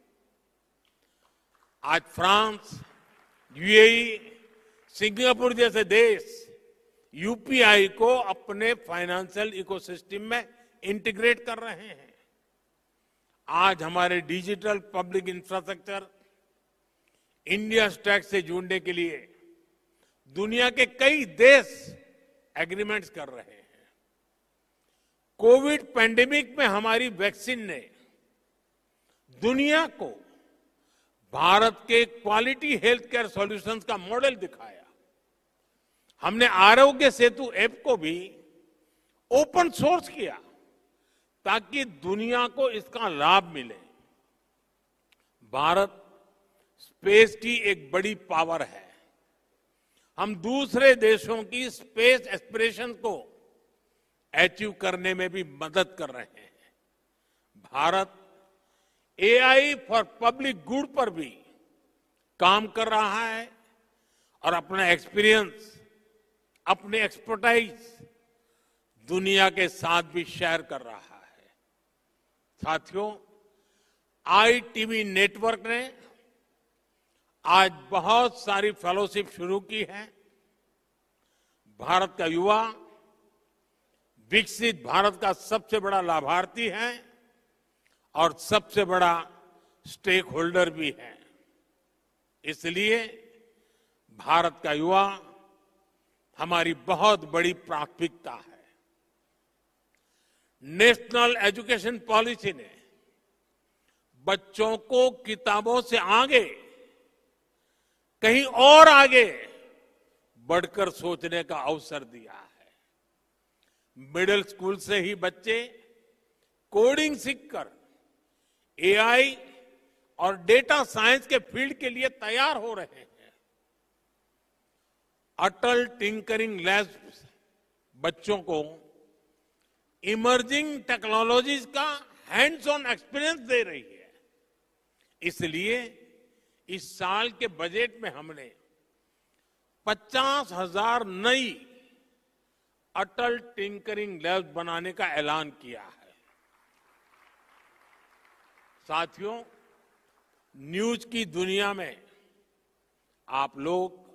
आज फ्रांस, यूएई, सिंगापुर जैसे देश यूपीआई को अपने फाइनेंशियल इकोसिस्टम में इंटीग्रेट कर रहे हैं। आज हमारे digital public infrastructure India stack से जुड़ने के लिए दुनिया के कई देश एग्रीमेंट्स कर रहे हैं। कोविड पैंडेमिक में हमारी वैक्सीन ने दुनिया को भारत के क्वालिटी हेल्थ केयर सॉल्यूशंस का मॉडल दिखाया। हमने आरोग्य सेतु ऐप को भी ओपन सोर्स किया ताकि दुनिया को इसका लाभ मिले। भारत स्पेस की एक बड़ी पावर है। हम दूसरे देशों की स्पेस एस्पिरेशन को अचीव करने में भी मदद कर रहे हैं। Bharat AI for public good पर भी काम कर रहा है और अपना एक्सपीरियंस, अपने एक्सपर्टाइज दुनिया के साथ भी शेयर कर रहा है। साथियों, iTV नेटवर्क ने आज बहुत सारी फेलोशिप शुरू की है। भारत का युवा विकसित भारत का सबसे बड़ा लाभार्थी है और सबसे बड़ा स्टेक होल्डर भी है। इसलिए भारत का युवा हमारी बहुत बड़ी प्राथमिकता है। नेशनल एजुकेशन पॉलिसी ने बच्चों को किताबों से आगे, कहीं और आगे बढ़कर सोचने का अवसर दिया है। मिडिल स्कूल से ही बच्चे कोडिंग सीखकर एआई और डेटा साइंस के फील्ड के लिए तैयार हो रहे हैं। अटल टिंकरिंग लैब्स बच्चों को इमर्जिंग टेक्नोलॉजीज का हैंड्स ऑन एक्सपीरियंस दे रही है। इसलिए इस साल के बजट में हमने 50,000 नई अटल टिंकरिंग लैब्स बनाने का ऐलान किया है। साथियों, न्यूज की दुनिया में आप लोग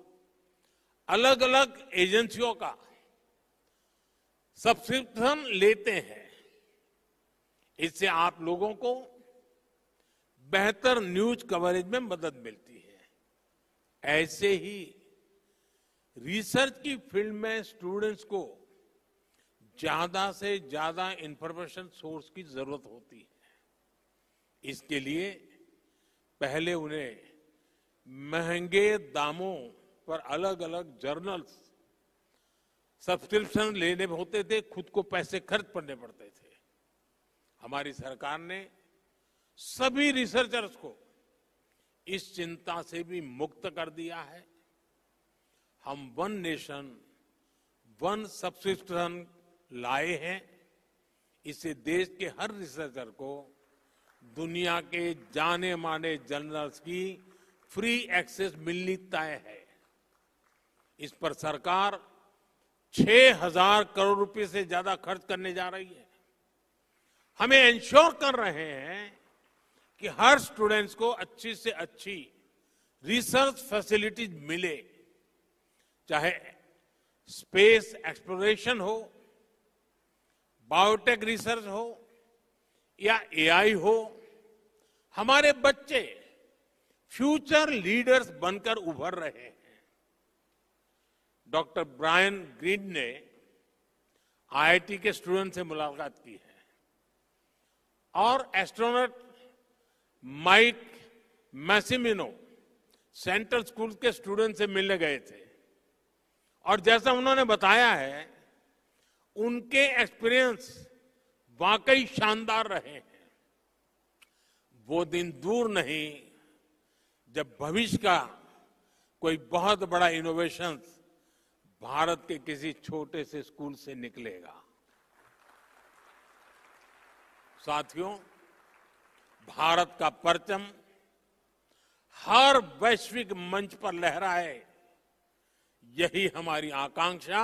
अलग अलग एजेंसियों का सब्सक्रिप्शन लेते हैं। इससे आप लोगों को बेहतर न्यूज कवरेज में मदद मिलती है। ऐसे ही रिसर्च की फील्ड में स्टूडेंट्स को ज्यादा से ज्यादा इंफॉर्मेशन सोर्स की जरूरत होती है। इसके लिए पहले उन्हें महंगे दामों पर अलग अलग जर्नल्स सब्सक्रिप्शन लेने होते थे, खुद को पैसे खर्च करने पड़ते थे। हमारी सरकार ने सभी रिसर्चर्स को इस चिंता से भी मुक्त कर दिया है। हम वन नेशन वन सब्सक्रिप्शन लाए हैं। इससे देश के हर रिसर्चर को दुनिया के जाने माने जर्नल्स की फ्री एक्सेस मिलनी तय है। इस पर सरकार 6,000 करोड़ रुपए से ज्यादा खर्च करने जा रही है। हमें इंश्योर कर रहे हैं कि हर स्टूडेंट्स को अच्छी से अच्छी रिसर्च फैसिलिटीज मिले, चाहे स्पेस एक्सप्लोरेशन हो, बायोटेक रिसर्च हो या एआई हो। हमारे बच्चे फ्यूचर लीडर्स बनकर उभर रहे हैं। डॉक्टर ब्रायन ग्रीन ने आईआईटी के स्टूडेंट से मुलाकात की है और एस्ट्रोनॉट माइक मैसिमिनो सेंट्रल स्कूल के स्टूडेंट से मिलने गए थे और जैसा उन्होंने बताया है, उनके एक्सपीरियंस वाकई शानदार रहे हैं। वो दिन दूर नहीं जब भविष्य का कोई बहुत बड़ा इनोवेशन भारत के किसी छोटे से स्कूल से निकलेगा। साथियों, भारत का परचम हर वैश्विक मंच पर लहराए, यही हमारी आकांक्षा,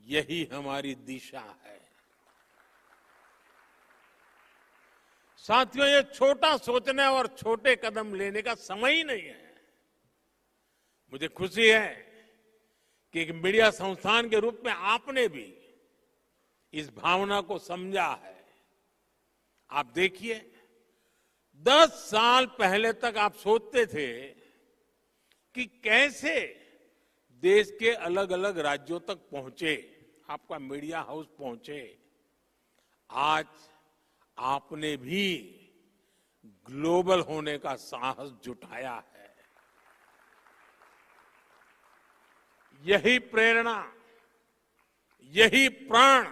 यही हमारी दिशा है। साथियों, ये छोटा सोचने और छोटे कदम लेने का समय ही नहीं है। मुझे खुशी है कि एक मीडिया संस्थान के रूप में आपने भी इस भावना को समझा है। आप देखिए, 10 साल पहले तक आप सोचते थे कि कैसे देश के अलग अलग राज्यों तक पहुंचे, आपका मीडिया हाउस पहुंचे। आज आपने भी ग्लोबल होने का साहस जुटाया है। यही प्रेरणा, यही प्राण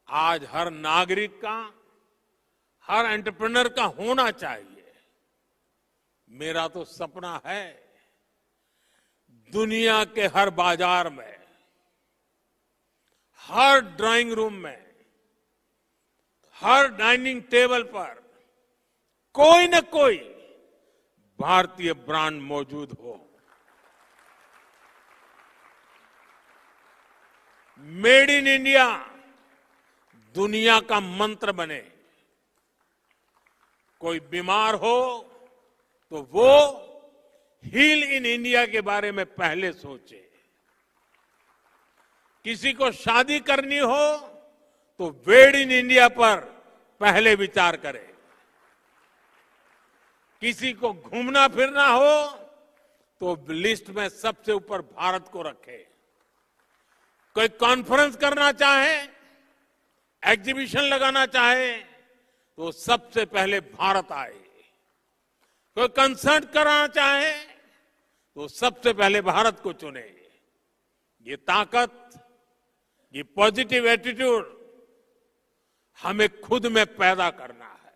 आज हर नागरिक का, हर एंटरप्रेन्योर का होना चाहिए। मेरा तो सपना है दुनिया के हर बाजार में, हर ड्राइंग रूम में, हर डाइनिंग टेबल पर कोई न कोई भारतीय ब्रांड मौजूद हो। मेड इन इंडिया दुनिया का मंत्र बने। कोई बीमार हो तो वो हील इन इंडिया के बारे में पहले सोचे। किसी को शादी करनी हो तो वेड इन इंडिया पर पहले विचार करे। किसी को घूमना फिरना हो तो लिस्ट में सबसे ऊपर भारत को रखे। कोई कॉन्फ्रेंस करना चाहे, एग्जीबिशन लगाना चाहे तो सबसे पहले भारत आए। कोई कंसर्ट कराना चाहे तो सबसे पहले भारत को चुने। ये ताकत, ये पॉजिटिव एटीट्यूड हमें खुद में पैदा करना है।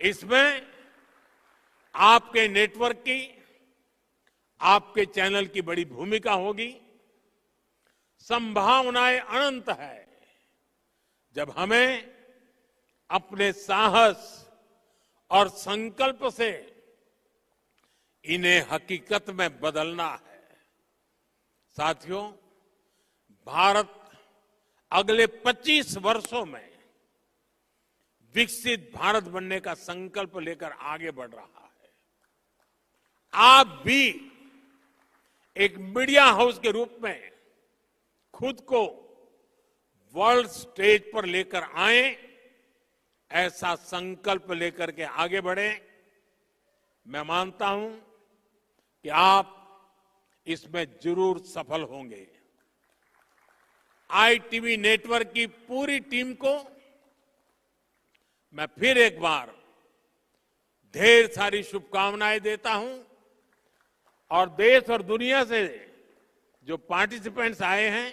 इसमें आपके नेटवर्क की, आपके चैनल की बड़ी भूमिका होगी। संभावनाएं अनंत है जब हमें अपने साहस और संकल्प से इन्हें हकीकत में बदलना है। साथियों, भारत अगले 25 वर्षों में विकसित भारत बनने का संकल्प लेकर आगे बढ़ रहा है। आप भी एक मीडिया हाउस के रूप में खुद को वर्ल्ड स्टेज पर लेकर आए, ऐसा संकल्प लेकर के आगे बढ़े। मैं मानता हूं कि आप इसमें जरूर सफल होंगे। आईटीवी नेटवर्क की पूरी टीम को मैं फिर एक बार ढेर सारी शुभकामनाएं देता हूं और देश और दुनिया से जो पार्टिसिपेंट्स आए हैं,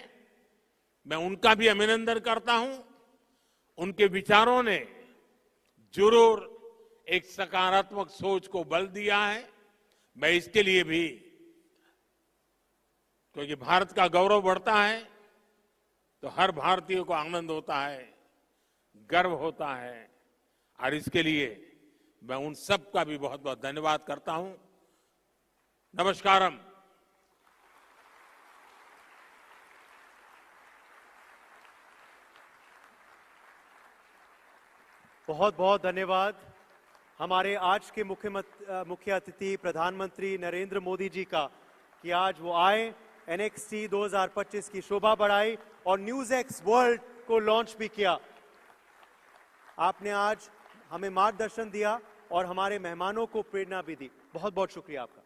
मैं उनका भी अभिनंदन करता हूं। उनके विचारों ने जरूर एक सकारात्मक सोच को बल दिया है। मैं इसके लिए भी, क्योंकि भारत का गौरव बढ़ता है तो हर भारतीय को आनंद होता है, गर्व होता है और इसके लिए मैं उन सब का भी बहुत बहुत धन्यवाद करता हूं। नमस्कारम। बहुत बहुत धन्यवाद हमारे आज के मुख्य अतिथि प्रधानमंत्री नरेंद्र मोदी जी का कि आज वो आए, NXT 2025 की शोभा बढ़ाई और NewsX वर्ल्ड को लॉन्च भी किया। आपने आज हमें मार्गदर्शन दिया और हमारे मेहमानों को प्रेरणा भी दी। बहुत बहुत शुक्रिया आपका।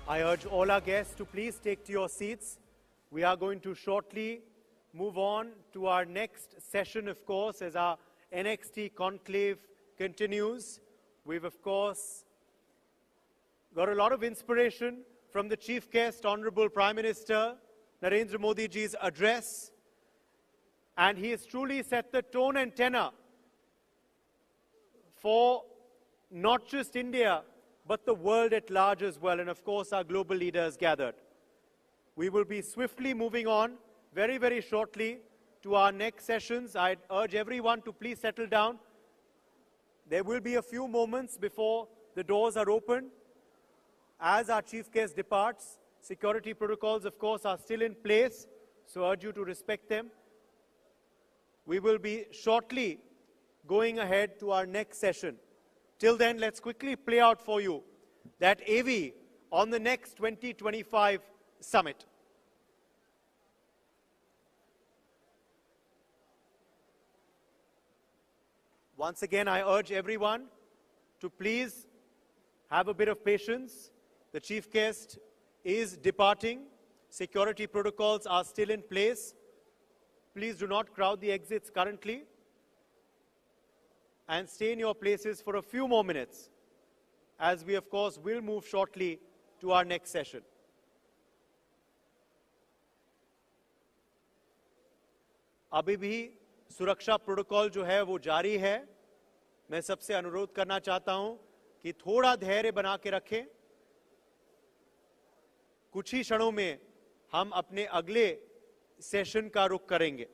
I urge all our guests to please take to your seats. We are going to shortly move on to our next session, of course, as our NXT Conclave continues. We've, of course, got a lot of inspiration from the chief guest, Honorable Prime Minister Narendra Modi ji's address. And he has truly set the tone and tenor for not just India, but the world at large as well. And of course, our global leaders gathered. We will be swiftly moving on very, very shortly to our next sessions. I urge everyone to please settle down. There will be a few moments before the doors are opened. As our chief guest departs, security protocols, of course, are still in place, so I urge you to respect them. We will be shortly going ahead to our next session. Till then, let's quickly play out for you that AV on the next 2025 summit. Once again, I urge everyone to please have a bit of patience. The chief guest is departing. Security protocols are still in place. Please do not crowd the exits currently. And stay in your places for a few more minutes, as we, of course, will move shortly to our next session. अभी भी सुरक्षा protocol जो है वो जारी है। मैं सबसे अनुरोध करना चाहता हूं कि थोड़ा धैर्य बना के रखें। कुछ ही क्षणों में हम अपने अगले सेशन का रुख करेंगे।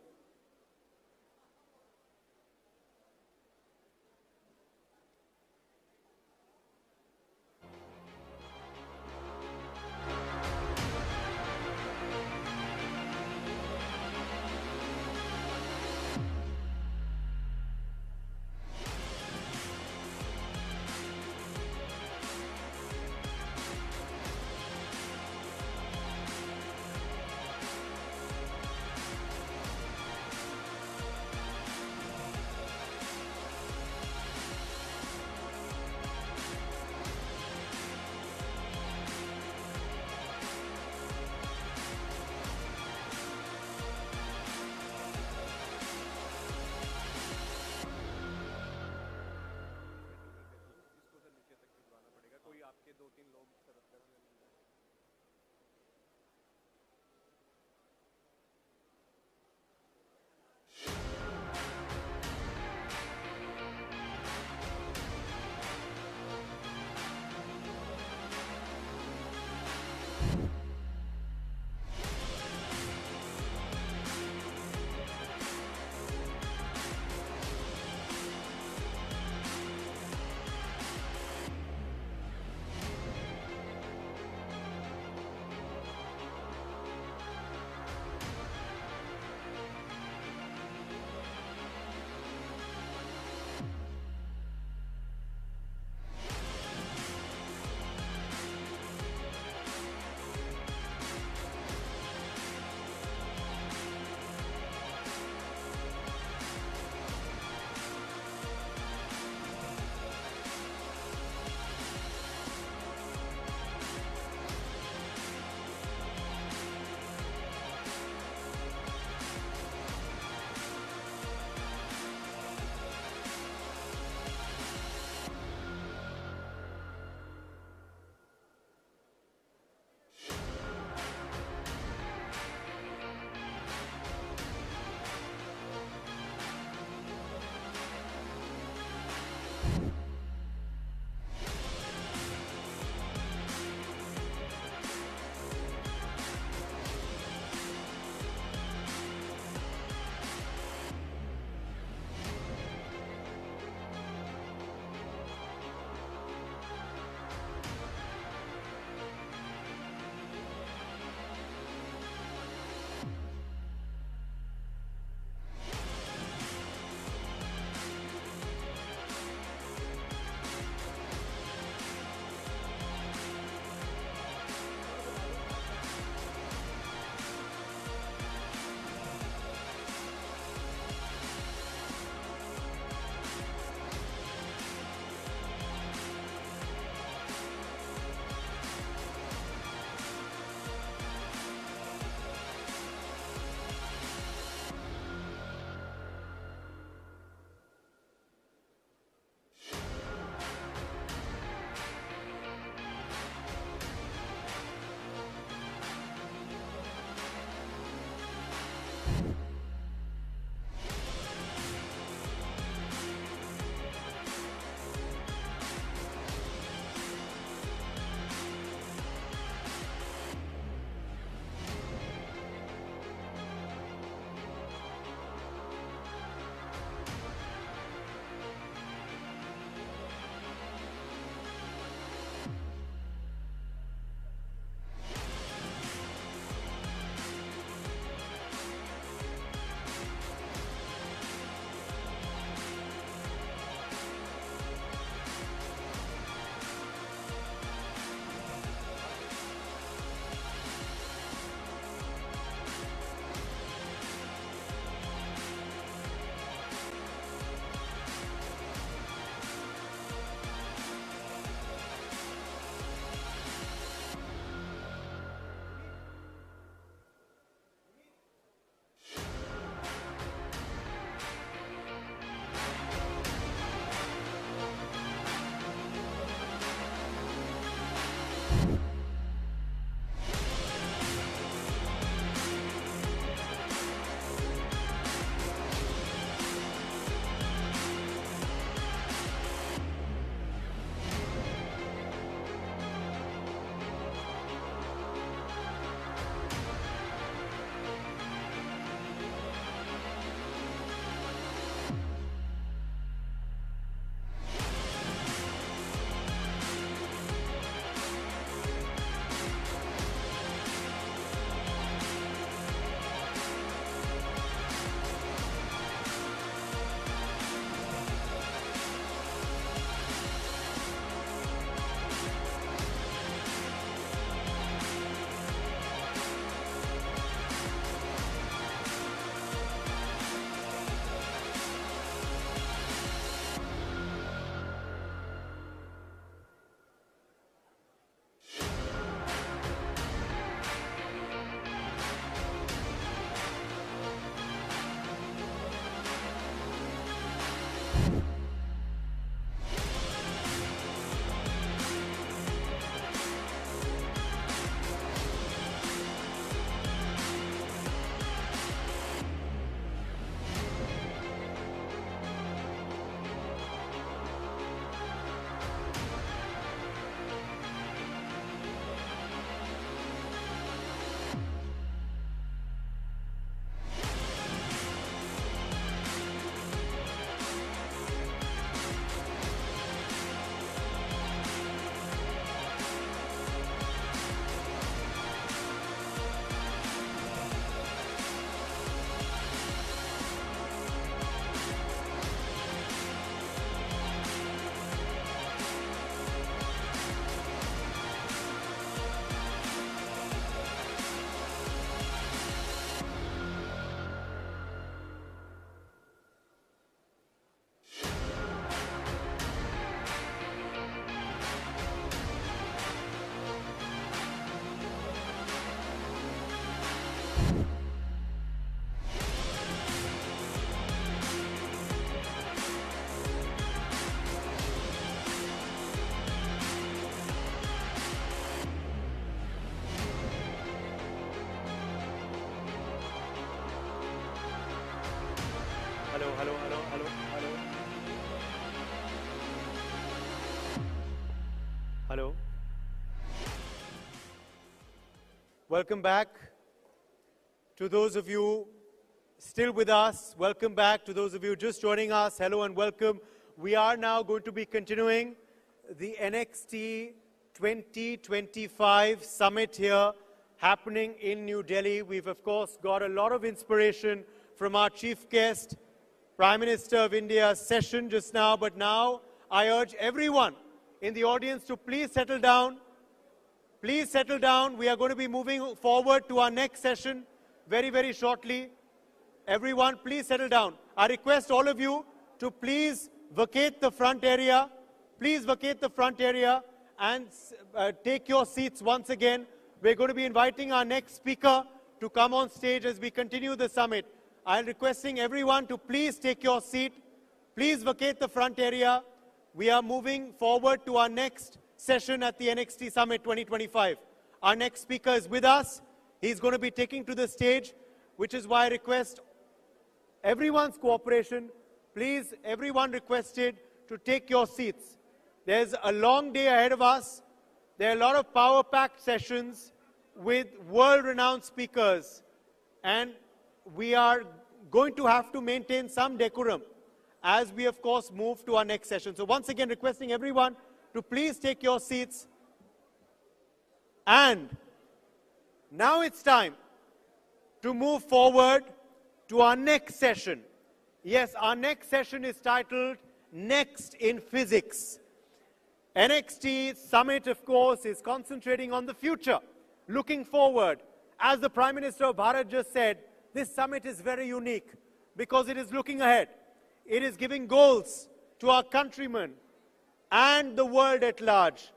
Welcome back. To those of you still with us, welcome back. To those of you just joining us, hello and welcome. We are now going to be continuing the NXT 2025 summit here happening in New Delhi. We've, of course, got a lot of inspiration from our chief guest, Prime Minister of India's session just now. But now I urge everyone in the audience to please settle down. Please settle down. We are going to be moving forward to our next session very, very shortly. Everyone, please settle down. I request all of you to please vacate the front area. Please vacate the front area and take your seats once again. We're going to be inviting our next speaker to come on stage as we continue the summit. I'm requesting everyone to please take your seat. Please vacate the front area. We are moving forward to our next session at the NXT Summit 2025. Our next speaker is with us. He's going to be taking to the stage, which is why I request everyone's cooperation. Please, everyone requested to take your seats. There's a long day ahead of us. There are a lot of power-packed sessions with world-renowned speakers. And we are going to have to maintain some decorum as we, of course, move to our next session. So once again, requesting everyone to please take your seats. And now it's time to move forward to our next session. Yes, our next session is titled Next in Physics. NXT Summit, of course, is concentrating on the future, looking forward. As the Prime Minister of Bharat just said, this summit is very unique because it is looking ahead. It is giving goals to our countrymen and the world at large.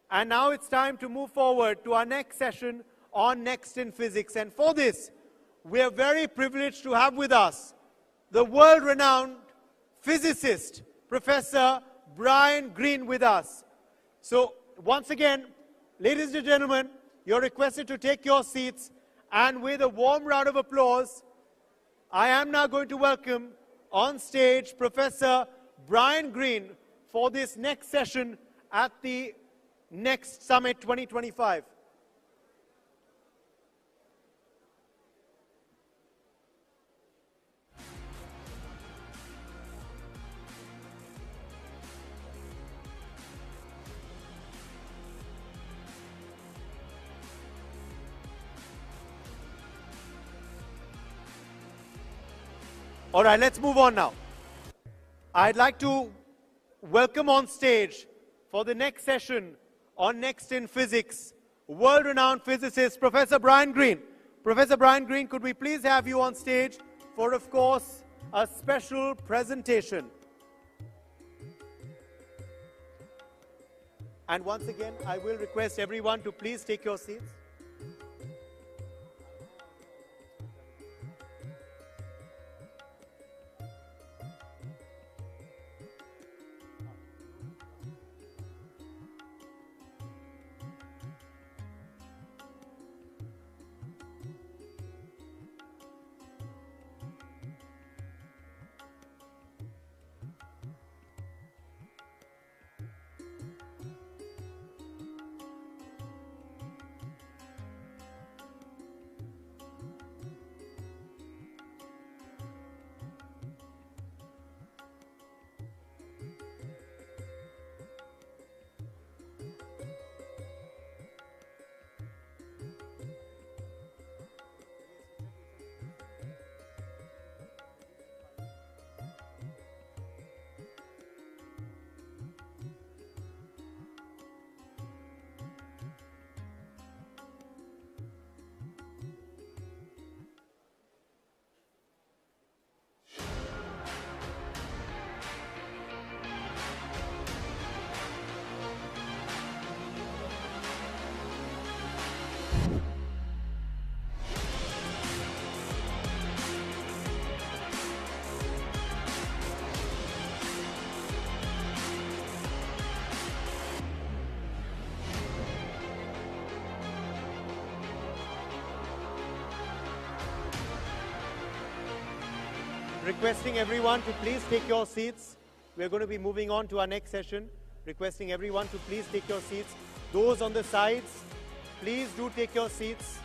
And now it's time to move forward to our next session on Next in Physics. And for this, we are very privileged to have with us the world-renowned physicist, Professor Brian Greene, with us. So once again, ladies and gentlemen, you're requested to take your seats, and with a warm round of applause, I am now going to welcome on stage Professor Brian Greene for this next session at the Next Summit 2025. All right, let's move on now. I'd like to welcome on stage for the next session on Next in Physics, world-renowned physicist, Professor Brian Greene. Professor Brian Greene, could we please have you on stage for, of course, a special presentation. And once again, I will request everyone to please take your seats. Requesting everyone to please take your seats. We're going to be moving on to our next session. Requesting everyone to please take your seats. Those on the sides, please do take your seats.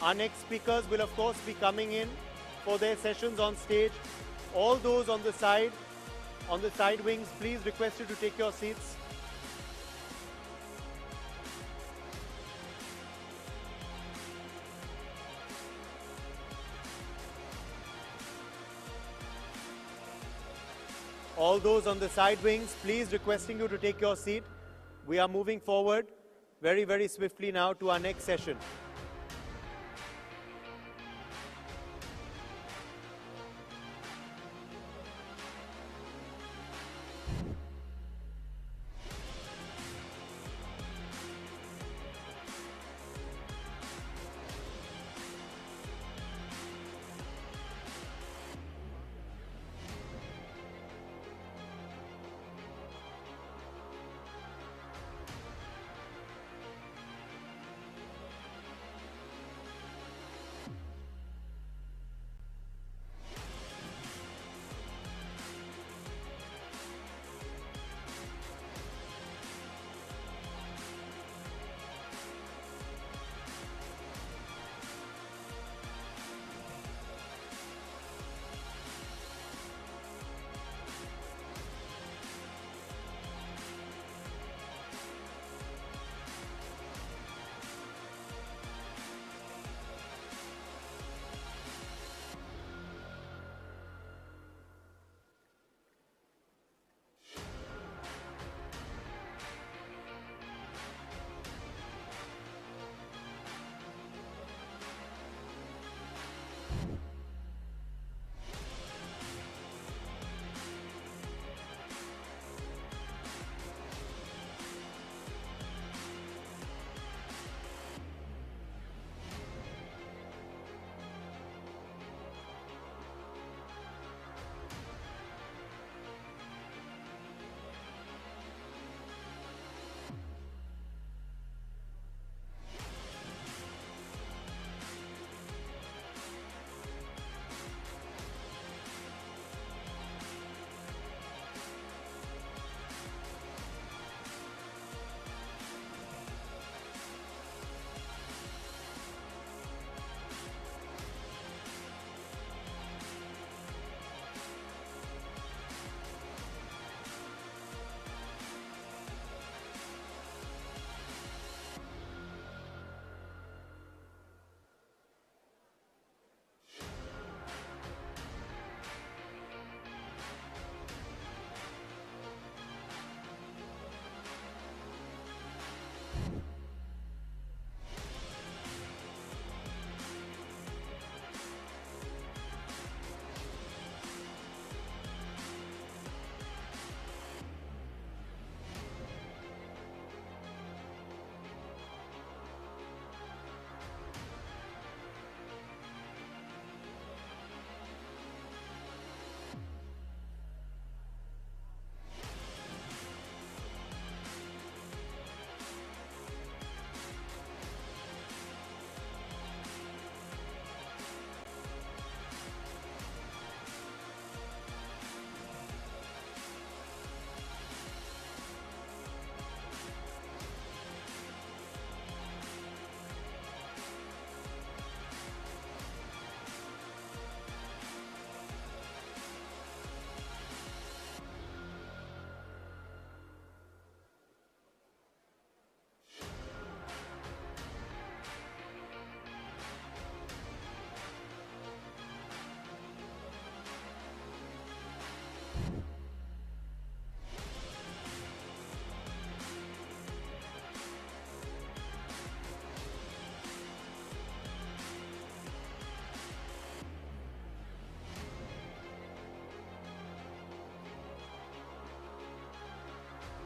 Our next speakers will of course be coming in for their sessions on stage. All those on the side wings, please request you to take your seats. All those on the side wings, please requesting you to take your seat. We are moving forward very, very swiftly now to our next session.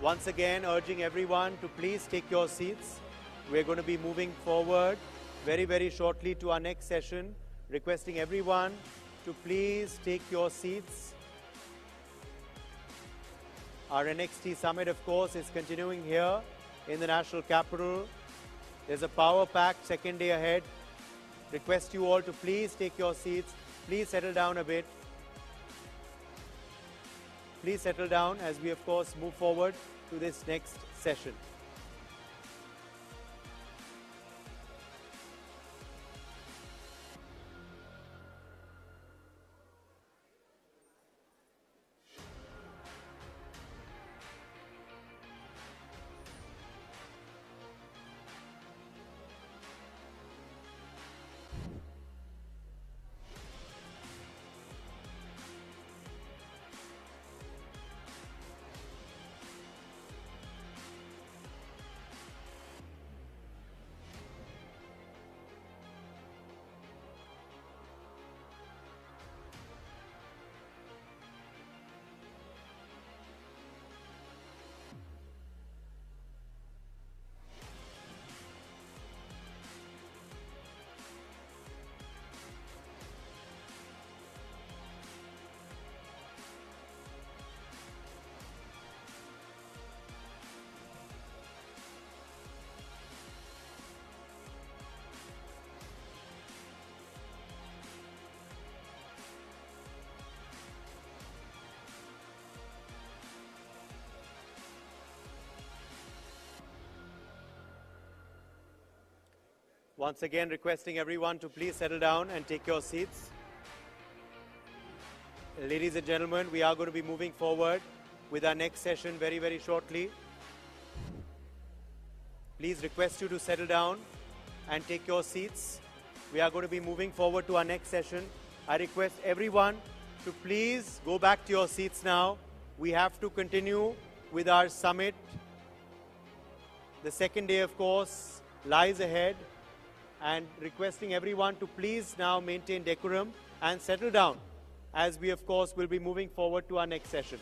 Once again, urging everyone to please take your seats. We're going to be moving forward very, very shortly to our next session. Requesting everyone to please take your seats. Our NXT Summit, of course, is continuing here in the national capital. There's a power-packed second day ahead. Request you all to please take your seats. Please settle down a bit. Please settle down as we, of course, move forward to this next session. Once again, requesting everyone to please settle down and take your seats. Ladies and gentlemen, we are going to be moving forward with our next session very, very shortly. Please request you to settle down and take your seats. We are going to be moving forward to our next session. I request everyone to please go back to your seats now. We have to continue with our summit. The second day, of course, lies ahead, and requesting everyone to please now maintain decorum and settle down as we, of course, will be moving forward to our next session.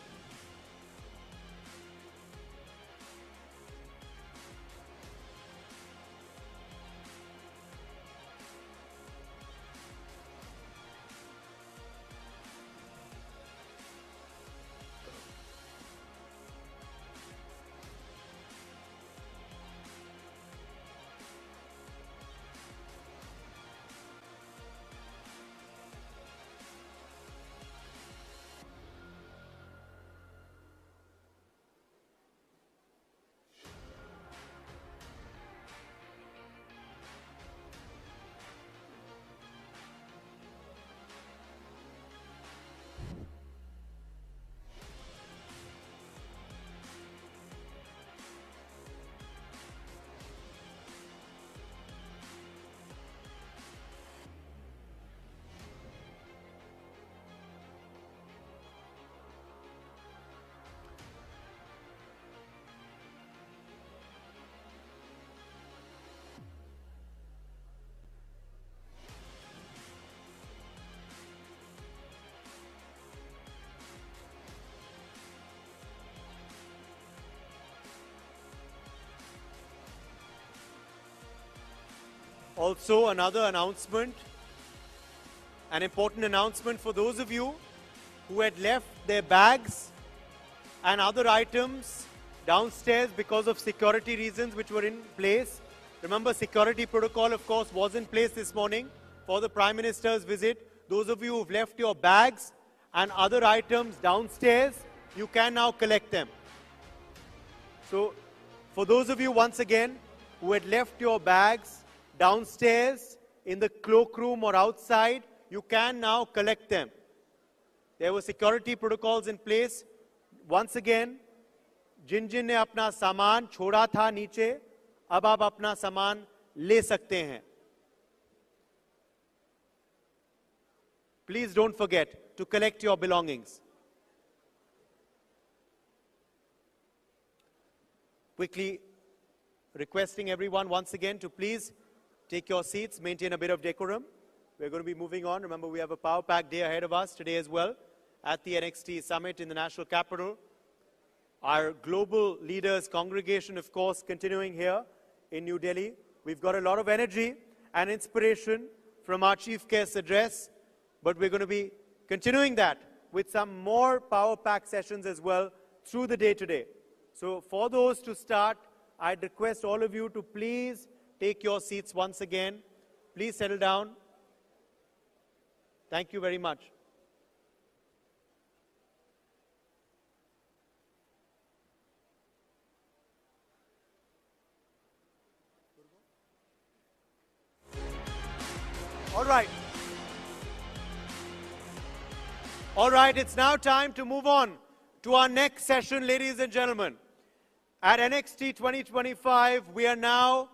Also, another announcement, an important announcement for those of you who had left their bags and other items downstairs because of security reasons which were in place. Remember, security protocol, of course, was in place this morning for the Prime Minister's visit. Those of you who've left your bags and other items downstairs, you can now collect them. So, for those of you, once again, who had left your bags downstairs, in the cloakroom or outside, you can now collect them. There were security protocols in place. Once again, जिन जिन ने अपना सामान छोड़ा था नीचे, अब आप अपना सामान ले सकते हैं. Please don't forget to collect your belongings. Quickly requesting everyone once again to please take your seats, maintain a bit of decorum. We're going to be moving on. Remember, we have a power-packed day ahead of us today as well at the NXT Summit in the national capital. Our global leaders congregation, of course, continuing here in New Delhi. We've got a lot of energy and inspiration from our chief guest address, but we're going to be continuing that with some more power-packed sessions as well through the day today. So for those to start, I'd request all of you to please take your seats once again. Please settle down. Thank you very much. All right. All right, it's now time to move on to our next session, ladies and gentlemen. At NXT 2025, we are now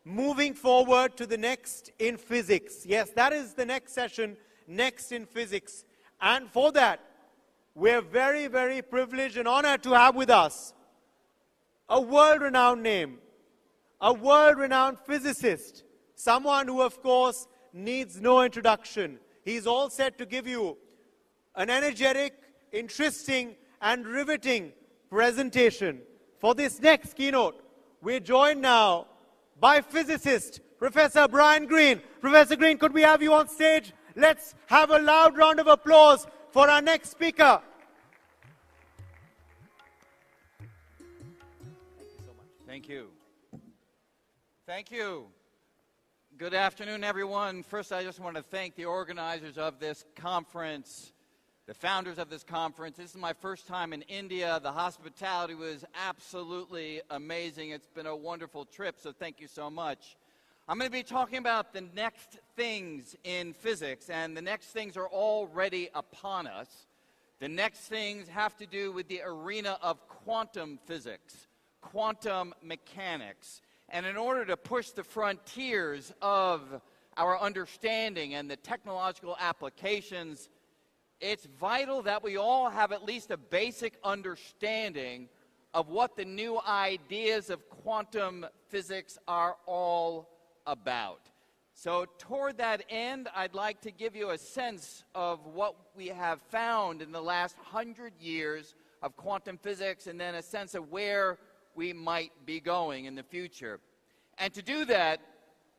moving forward to the Next in Physics. Yes, that is the next session, Next in Physics. And for that, we're very, very privileged and honored to have with us a world-renowned name, a world-renowned physicist, someone who, of course, needs no introduction. He's all set to give you an energetic, interesting, and riveting presentation. For this next keynote, we're joined now by physicist Professor Brian Greene. Professor Greene, could we have you on stage? Let's have a loud round of applause for our next speaker. Thank you. Thank you. Good afternoon, everyone. First, I just want to thank the organizers of this conference, the founders of this conference. This is my first time in India. The hospitality was absolutely amazing. It's been a wonderful trip, so thank you so much. I'm going to be talking about the next things in physics, and the next things are already upon us. The next things have to do with the arena of quantum physics, quantum mechanics. And in order to push the frontiers of our understanding and the technological applications, it's vital that we all have at least a basic understanding of what the new ideas of quantum physics are all about. So toward that end, I'd like to give you a sense of what we have found in the last 100 years of quantum physics, and then a sense of where we might be going in the future. And to do that,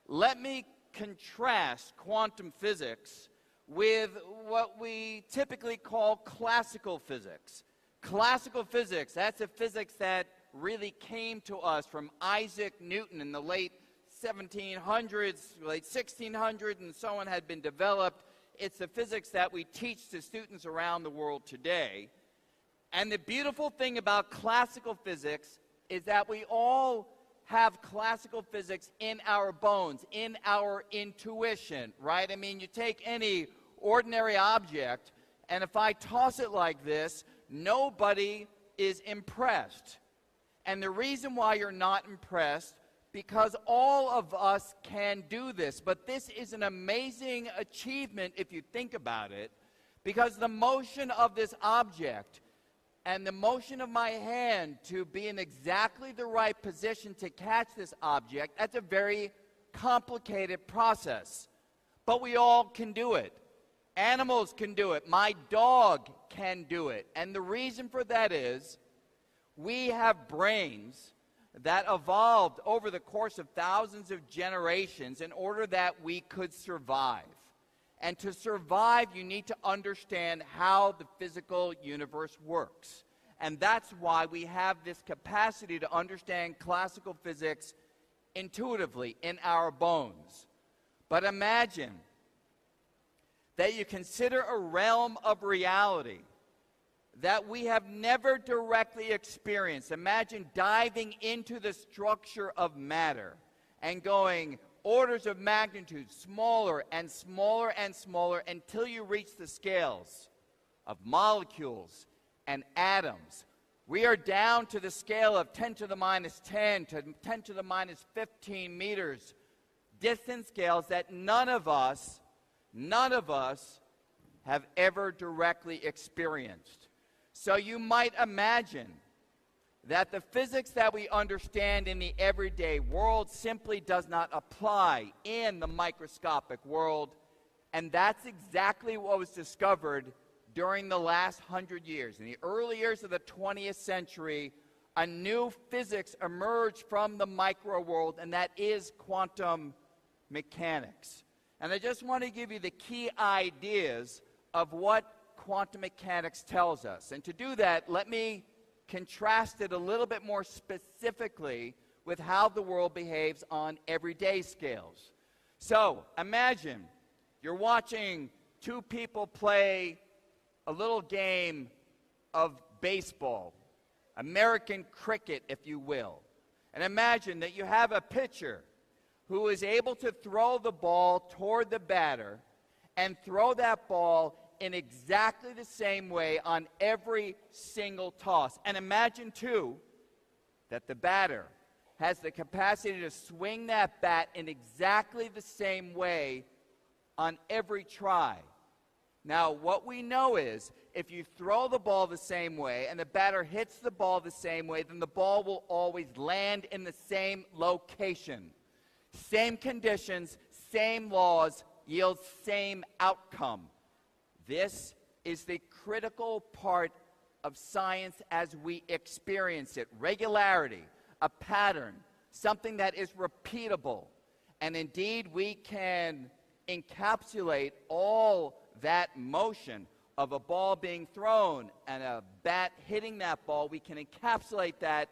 let me contrast quantum physics with what we typically call classical physics. Classical physics, that's a physics that really came to us from Isaac Newton in the late 1700s, late 1600s, and so on, had been developed. It's the physics that we teach to students around the world today. And the beautiful thing about classical physics is that we all have classical physics in our bones, in our intuition, right? I mean, you take any ordinary object, and if I toss it like this, nobody is impressed. And the reason why you're not impressed, because all of us can do this. But this is an amazing achievement if you think about it, because the motion of this object and the motion of my hand to be in exactly the right position to catch this object, that's a very complicated process. But we all can do it. Animals can do it. My dog can do it. And the reason for that is we have brains that evolved over the course of thousands of generations in order that we could survive. And to survive, you need to understand how the physical universe works. And that's why we have this capacity to understand classical physics intuitively in our bones. But imagine that you consider a realm of reality that we have never directly experienced. Imagine diving into the structure of matter and going orders of magnitude smaller and smaller and smaller until you reach the scales of molecules and atoms. We are down to the scale of 10 to the minus 10 to 10 to the minus 15 meters, distant scales that none of us have ever directly experienced. So you might imagine that the physics that we understand in the everyday world simply does not apply in the microscopic world, and that's exactly what was discovered during the last 100 years. In the early years of the 20th century, a new physics emerged from the micro world, and that is quantum mechanics. And I just want to give you the key ideas of what quantum mechanics tells us. And to do that, let me contrast it a little bit more specifically with how the world behaves on everyday scales. So imagine you're watching two people play a little game of baseball, American cricket, if you will. And imagine that you have a pitcher who is able to throw the ball toward the batter and throw that ball in exactly the same way on every single toss. And imagine, too, that the batter has the capacity to swing that bat in exactly the same way on every try. Now, what we know is if you throw the ball the same way and the batter hits the ball the same way, then the ball will always land in the same location. Same conditions, same laws, yield same outcome. This is the critical part of science as we experience it. Regularity, a pattern, something that is repeatable. And indeed, we can encapsulate all that motion of a ball being thrown and a bat hitting that ball. We can encapsulate that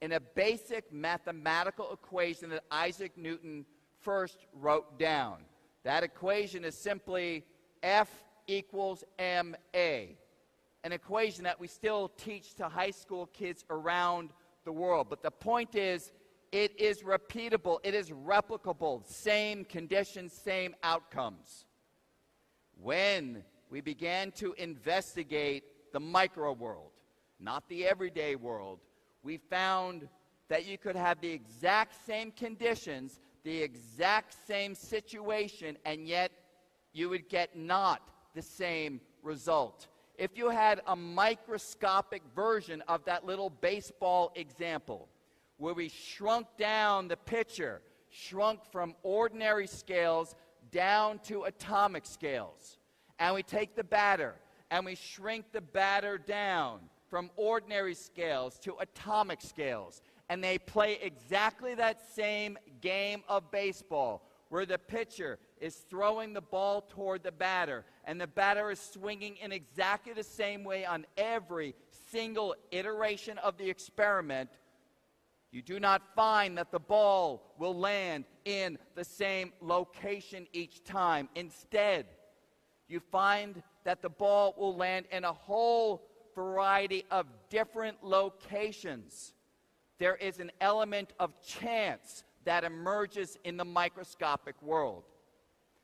in a basic mathematical equation that Isaac Newton first wrote down. That equation is simply F equals ma, an equation that we still teach to high school kids around the world. But the point is, It is repeatable. It is replicable. Same conditions, same outcomes. When we began to investigate the micro world, not the everyday world, we found that you could have the exact same conditions, the exact same situation, and yet you would get not the same result. If you had a microscopic version of that little baseball example, where we shrunk down the pitcher, shrunk from ordinary scales down to atomic scales, and we take the batter, and we shrink the batter down from ordinary scales to atomic scales, and they play exactly that same game of baseball, where the pitcher is throwing the ball toward the batter, and the batter is swinging in exactly the same way on every single iteration of the experiment, you do not find that the ball will land in the same location each time. Instead, you find that the ball will land in a whole variety of different locations. There is an element of chance that emerges in the microscopic world.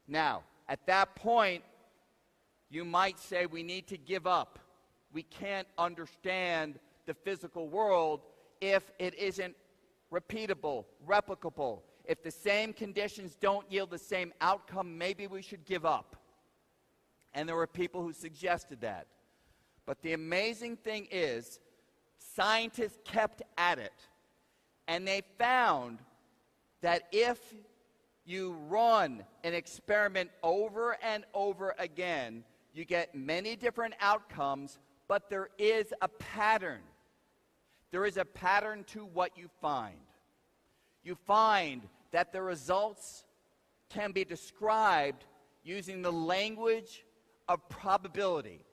Now, at that point, you might say we need to give up. We can't understand the physical world if it isn't repeatable, replicable. If the same conditions don't yield the same outcome, maybe we should give up. And there were people who suggested that. But the amazing thing is, scientists kept at it, and they found that if you run an experiment over and over again, you get many different outcomes, but there is a pattern. There is a pattern to what you find. You find that the results can be described using the language of probability.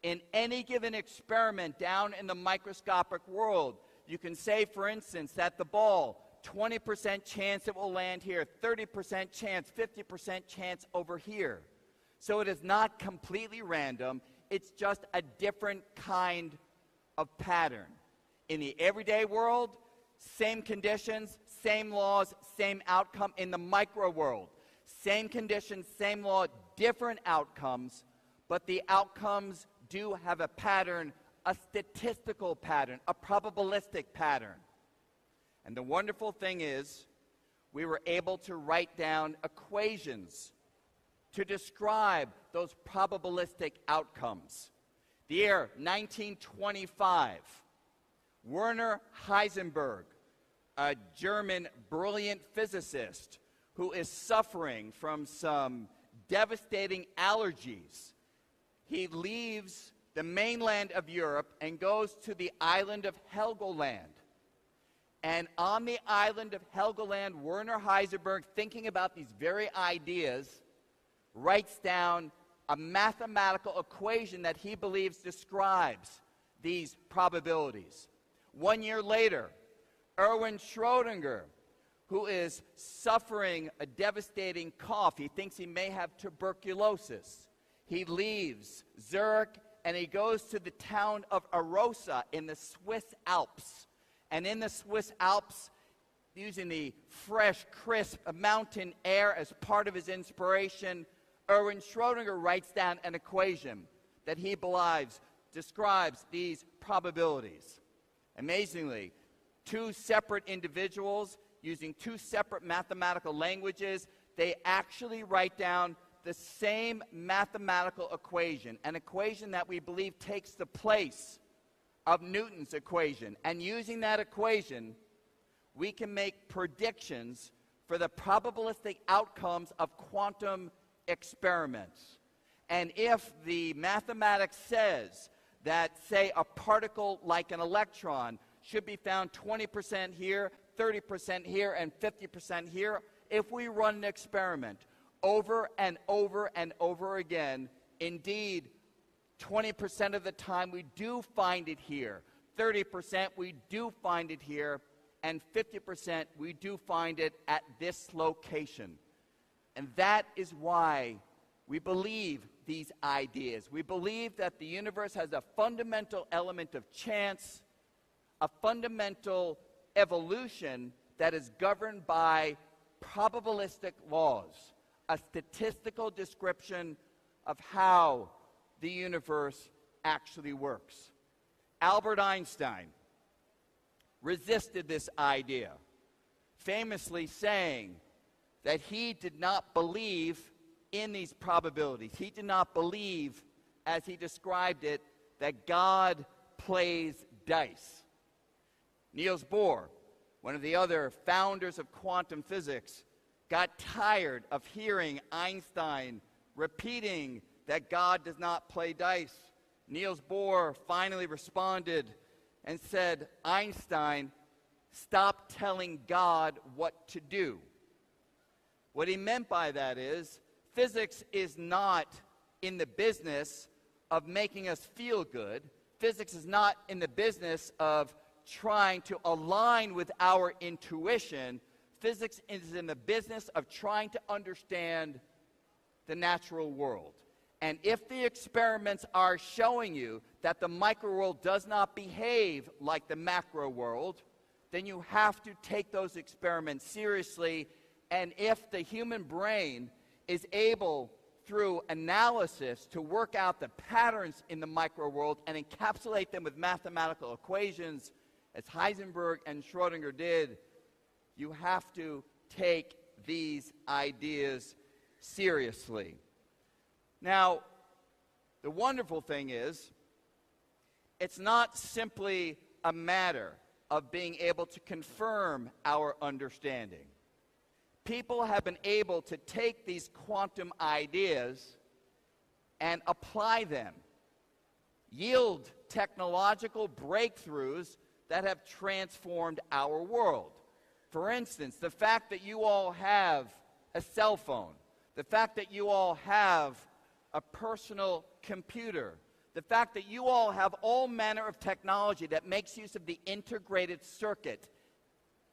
In any given experiment down in the microscopic world, you can say, for instance, that the ball, 20% chance it will land here, 30% chance, 50% chance over here. So it is not completely random, it's just a different kind of pattern. In the everyday world, same conditions, same laws, same outcome. In the micro world, same conditions, same law, different outcomes, but the outcomes do have a pattern, a statistical pattern, a probabilistic pattern. And the wonderful thing is, we were able to write down equations to describe those probabilistic outcomes. The year 1925, Werner Heisenberg, a German brilliant physicist who is suffering from some devastating allergies, he leaves the mainland of Europe and goes to the island of Helgoland. And on the island of Helgoland, Werner Heisenberg, thinking about these very ideas, writes down a mathematical equation that he believes describes these probabilities. 1 year later, Erwin Schrödinger, who is suffering a devastating cough, he thinks he may have tuberculosis. He leaves Zurich and he goes to the town of Arosa in the Swiss Alps. And in the Swiss Alps, using the fresh, crisp mountain air as part of his inspiration, Erwin Schrödinger writes down an equation that he believes describes these probabilities. Amazingly, two separate individuals using two separate mathematical languages, they actually write down the same mathematical equation, an equation that we believe takes the place of Newton's equation. And using that equation, we can make predictions for the probabilistic outcomes of quantum experiments. And if the mathematics says that, say, a particle like an electron should be found 20% here, 30% here, and 50% here, if we run an experiment over and over and over again, indeed, 20% of the time we do find it here, 30% we do find it here, and 50% we do find it at this location. And that is why we believe these ideas. We believe that the universe has a fundamental element of chance, a fundamental evolution that is governed by probabilistic laws, a statistical description of how the universe actually works. Albert Einstein resisted this idea, famously saying that he did not believe in these probabilities. He did not believe, as he described it, that God plays dice. Niels Bohr, one of the other founders of quantum physics, got tired of hearing Einstein repeating that God does not play dice. Niels Bohr finally responded and said, Einstein, stop telling God what to do. What he meant by that is, physics is not in the business of making us feel good. Physics is not in the business of trying to align with our intuition. Physics is in the business of trying to understand the natural world. And if the experiments are showing you that the micro world does not behave like the macro world, then you have to take those experiments seriously. And if the human brain is able, through analysis, to work out the patterns in the micro world and encapsulate them with mathematical equations, as Heisenberg and Schrödinger did, you have to take these ideas seriously. Now, the wonderful thing is, it's not simply a matter of being able to confirm our understanding. People have been able to take these quantum ideas and apply them, yield technological breakthroughs that have transformed our world. For instance, the fact that you all have a cell phone, the fact that you all have a personal computer, the fact that you all have all manner of technology that makes use of the integrated circuit,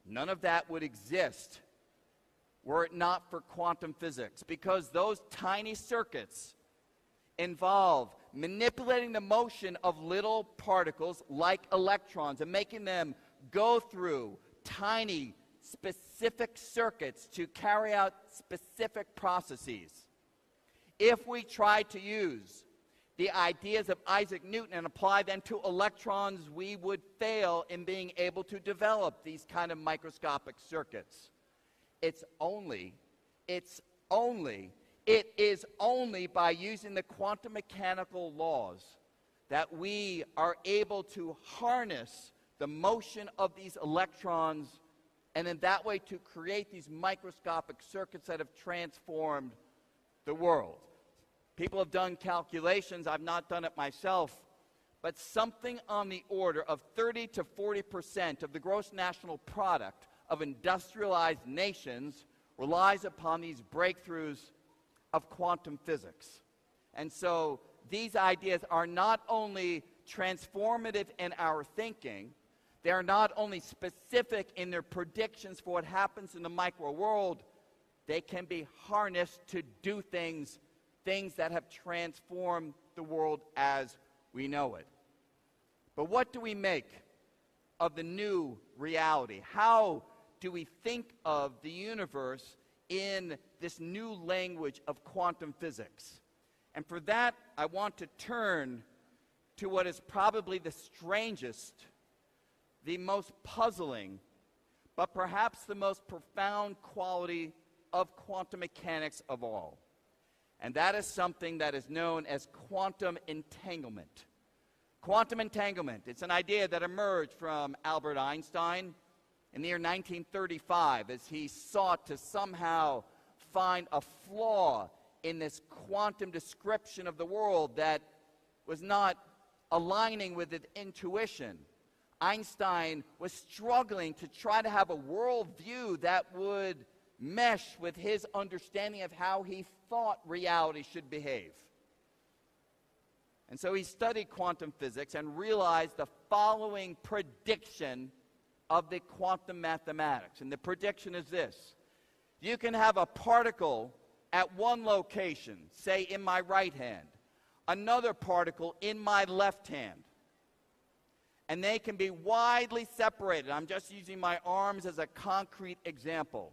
none of that would exist were it not for quantum physics, because those tiny circuits involve manipulating the motion of little particles like electrons and making them go through tiny specific circuits to carry out specific processes. If we try to use the ideas of Isaac Newton and apply them to electrons, we would fail in being able to develop these kind of microscopic circuits. It is only by using the quantum mechanical laws that we are able to harness the motion of these electrons and in that way to create these microscopic circuits that have transformed the world. People have done calculations, I've not done it myself, but something on the order of 30 to 40% of the gross national product of industrialized nations relies upon these breakthroughs of quantum physics. And so these ideas are not only transformative in our thinking, they are not only specific in their predictions for what happens in the micro world, they can be harnessed to do things that have transformed the world as we know it. But what do we make of the new reality? How do we think of the universe in this new language of quantum physics? And for that, I want to turn to what is probably the strangest, the most puzzling, but perhaps the most profound quality of quantum mechanics of all. And that is something that is known as quantum entanglement. Quantum entanglement, it's an idea that emerged from Albert Einstein in the year 1935 as he sought to somehow find a flaw in this quantum description of the world that was not aligning with his intuition. Einstein was struggling to try to have a worldview that would mesh with his understanding of how he thought reality should behave. And so he studied quantum physics and realized the following prediction of the quantum mathematics. And the prediction is this: you can have a particle at one location, say in my right hand, another particle in my left hand. and they can be widely separated. I'm just using my arms as a concrete example.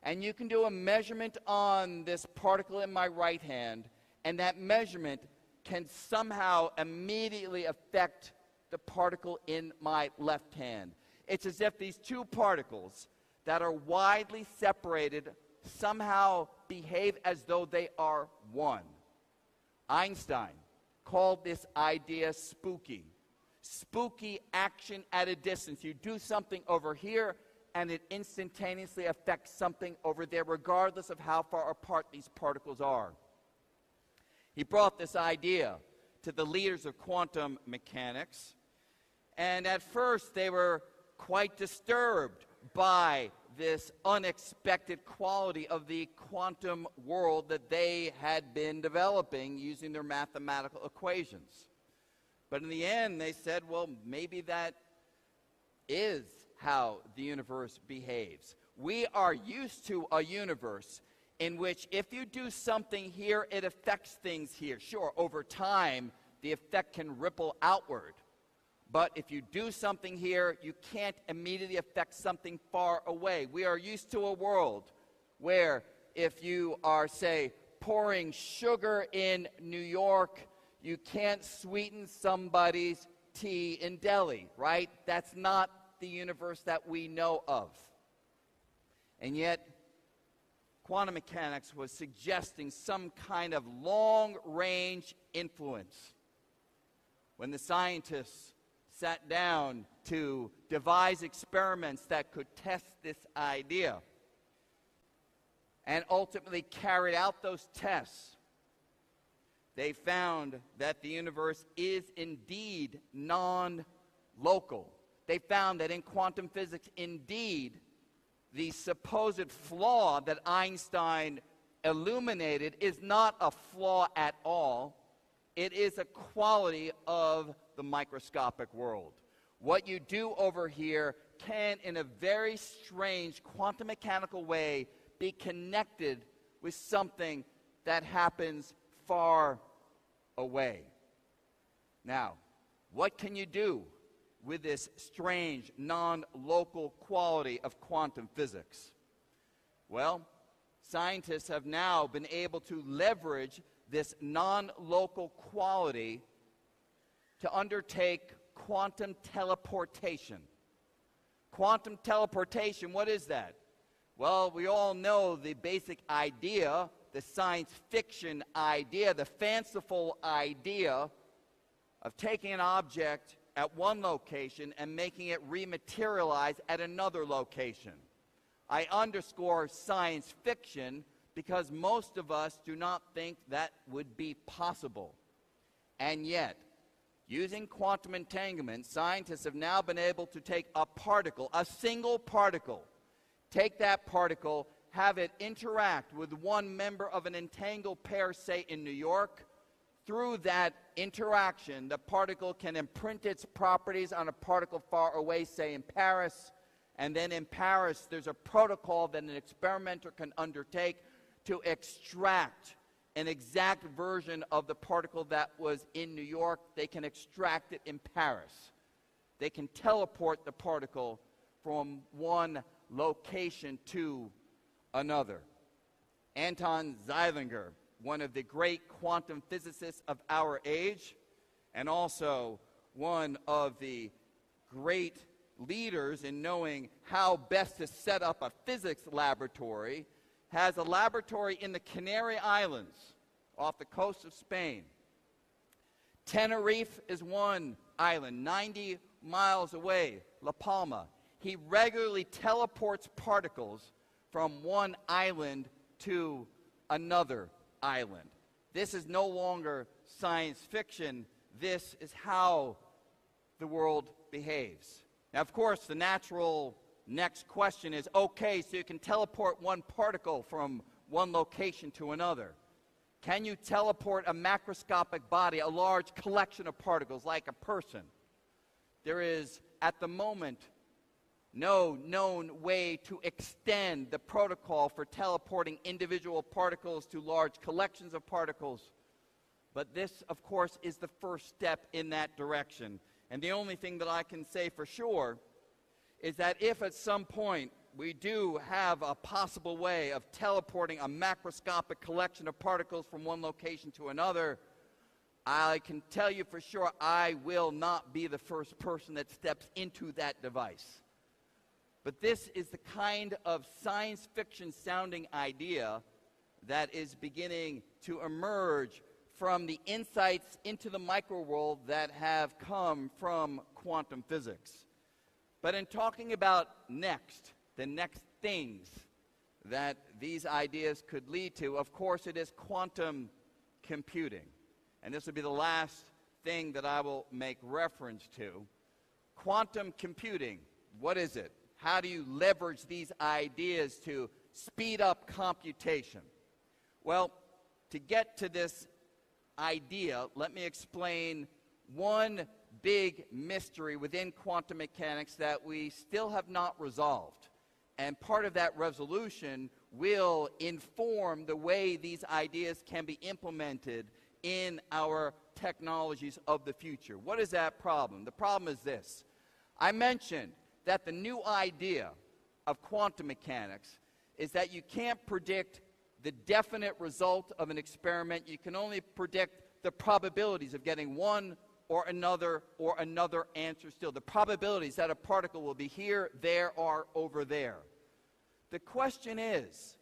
And you can do a measurement on this particle in my right hand, and that measurement can somehow immediately affect the particle in my left hand. It's as if these two particles that are widely separated somehow behave as though they are one. Einstein called this idea spooky. Spooky action at a distance. You do something over here, and it instantaneously affects something over there, regardless of how far apart these particles are. He brought this idea to the leaders of quantum mechanics, and at first they were quite disturbed by this unexpected quality of the quantum world that they had been developing using their mathematical equations. But in the end, they said, well, maybe that is how the universe behaves. We are used to a universe in which if you do something here, it affects things here. Sure, over time, the effect can ripple outward. But if you do something here, you can't immediately affect something far away. We are used to a world where if you are, say, pouring sugar in New York, you can't sweeten somebody's tea in Delhi, right? That's not the universe that we know of. And yet, quantum mechanics was suggesting some kind of long-range influence. When the scientists sat down to devise experiments that could test this idea and ultimately carried out those tests, they found that the universe is indeed non-local. They found that in quantum physics, indeed, the supposed flaw that Einstein illuminated is not a flaw at all. It is a quality of the microscopic world. What you do over here can, in a very strange quantum mechanical way, be connected with something that happens far away. Now, what can you do with this strange, non-local quality of quantum physics? Well, scientists have now been able to leverage this non-local quality to undertake quantum teleportation. Quantum teleportation, what is that? Well, we all know the basic idea, the science fiction idea, the fanciful idea of taking an object at one location and making it rematerialize at another location. I underscore science fiction because most of us do not think that would be possible. And yet, using quantum entanglement, scientists have now been able to take a particle, a single particle, take that particle, have it interact with one member of an entangled pair, say in New York. Through that interaction, the particle can imprint its properties on a particle far away, say in Paris, and then in Paris there's a protocol that an experimenter can undertake to extract an exact version of the particle that was in New York. They can extract it in Paris. They can teleport the particle from one location to another. Anton Zeilinger, one of the great quantum physicists of our age, and also one of the great leaders in knowing how best to set up a physics laboratory, has a laboratory in the Canary Islands off the coast of Spain. Tenerife is one island, 90 miles away, La Palma. He regularly teleports particles from one island to another island. This is no longer science fiction. This is how the world behaves. Now, of course, the natural next question is, okay, so you can teleport one particle from one location to another. Can you teleport a macroscopic body, a large collection of particles like a person? There is, at the moment, no known way to extend the protocol for teleporting individual particles to large collections of particles. But this, of course, is the first step in that direction. And the only thing that I can say for sure is that if at some point we do have a possible way of teleporting a macroscopic collection of particles from one location to another, I can tell you for sure I will not be the first person that steps into that device. But this is the kind of science fiction sounding idea that is beginning to emerge from the insights into the microworld that have come from quantum physics. But in talking about the next things that these ideas could lead to, of course it is quantum computing. And this will be the last thing that I will make reference to. Quantum computing, what is it? How do you leverage these ideas to speed up computation? Well, to get to this idea, let me explain one big mystery within quantum mechanics that we still have not resolved. And part of that resolution will inform the way these ideas can be implemented in our technologies of the future. What is that problem? The problem is this. I mentioned that the new idea of quantum mechanics is that you can't predict the definite result of an experiment. You can only predict the probabilities of getting one or another answer still. The probabilities that a particle will be here, there, or over there. The question is,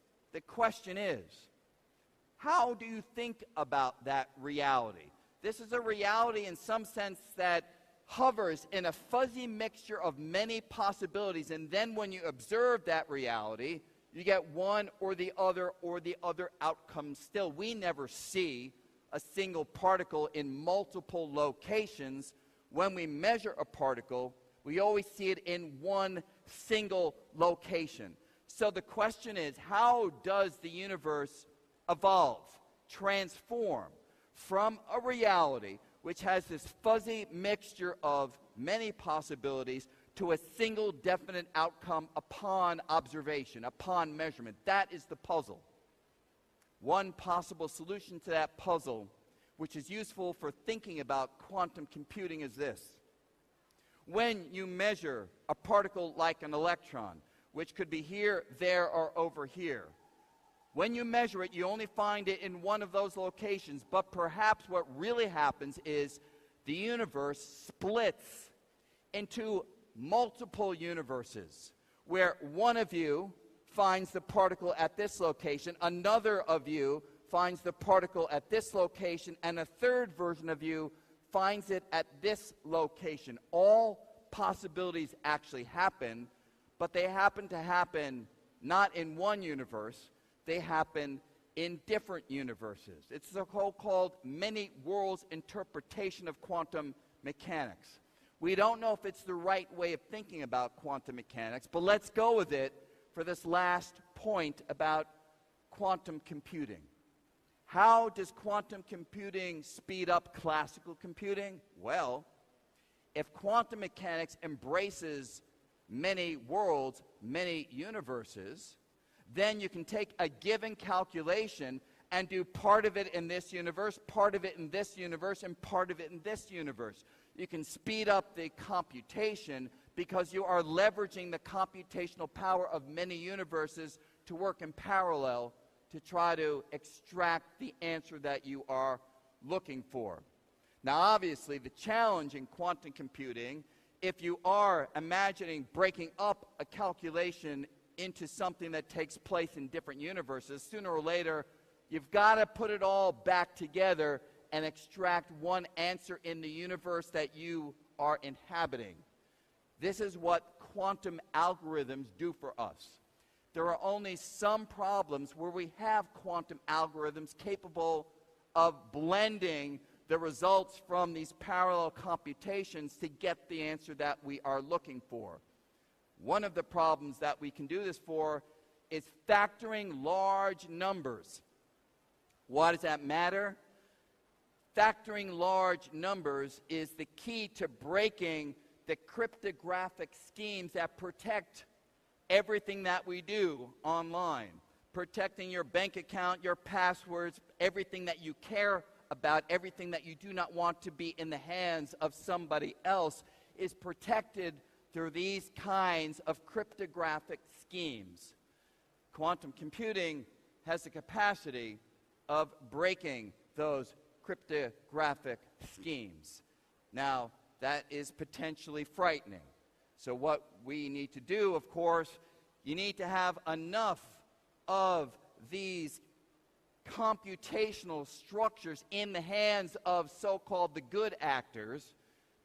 how do you think about that reality? This is a reality in some sense that hovers in a fuzzy mixture of many possibilities, and then when you observe that reality, you get one or the other outcome still. We never see a single particle in multiple locations. When we measure a particle, we always see it in one single location. So the question is, how does the universe evolve, transform from a reality which has this fuzzy mixture of many possibilities to a single definite outcome upon observation, upon measurement? That is the puzzle. One possible solution to that puzzle, which is useful for thinking about quantum computing, is this. When you measure a particle like an electron, which could be here, there, or over here, when you measure it, you only find it in one of those locations, but perhaps what really happens is the universe splits into multiple universes, where one of you finds the particle at this location, another of you finds the particle at this location, and a third version of you finds it at this location. All possibilities actually happen, but they happen to happen not in one universe, they happen in different universes. It's the so-called many worlds interpretation of quantum mechanics. We don't know if it's the right way of thinking about quantum mechanics, but let's go with it for this last point about quantum computing. How does quantum computing speed up classical computing? Well, if quantum mechanics embraces many worlds, many universes, then you can take a given calculation and do part of it in this universe, part of it in this universe, and part of it in this universe. You can speed up the computation because you are leveraging the computational power of many universes to work in parallel to try to extract the answer that you are looking for. Now, obviously, the challenge in quantum computing, if you are imagining breaking up a calculation into something that takes place in different universes, sooner or later, you've got to put it all back together and extract one answer in the universe that you are inhabiting. This is what quantum algorithms do for us. There are only some problems where we have quantum algorithms capable of blending the results from these parallel computations to get the answer that we are looking for. One of the problems that we can do this for is factoring large numbers. Why does that matter? Factoring large numbers is the key to breaking the cryptographic schemes that protect everything that we do online, protecting your bank account, your passwords, everything that you care about everything that you do not want to be in the hands of somebody else is protected through these kinds of cryptographic schemes. Quantum computing has the capacity of breaking those cryptographic schemes. Now, that is potentially frightening. So what we need to do, of course, you need to have enough of these computational structures in the hands of so-called the good actors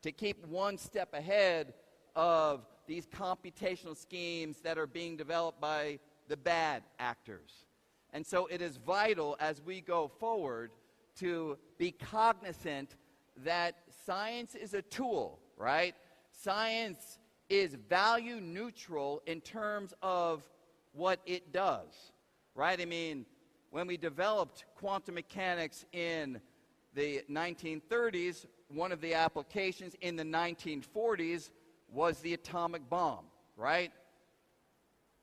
to keep one step ahead of these computational schemes that are being developed by the bad actors. And so it is vital as we go forward to be cognizant that science is a tool, right? Science is value neutral in terms of what it does, right? I mean, when we developed quantum mechanics in the 1930s, one of the applications in the 1940s was the atomic bomb, right?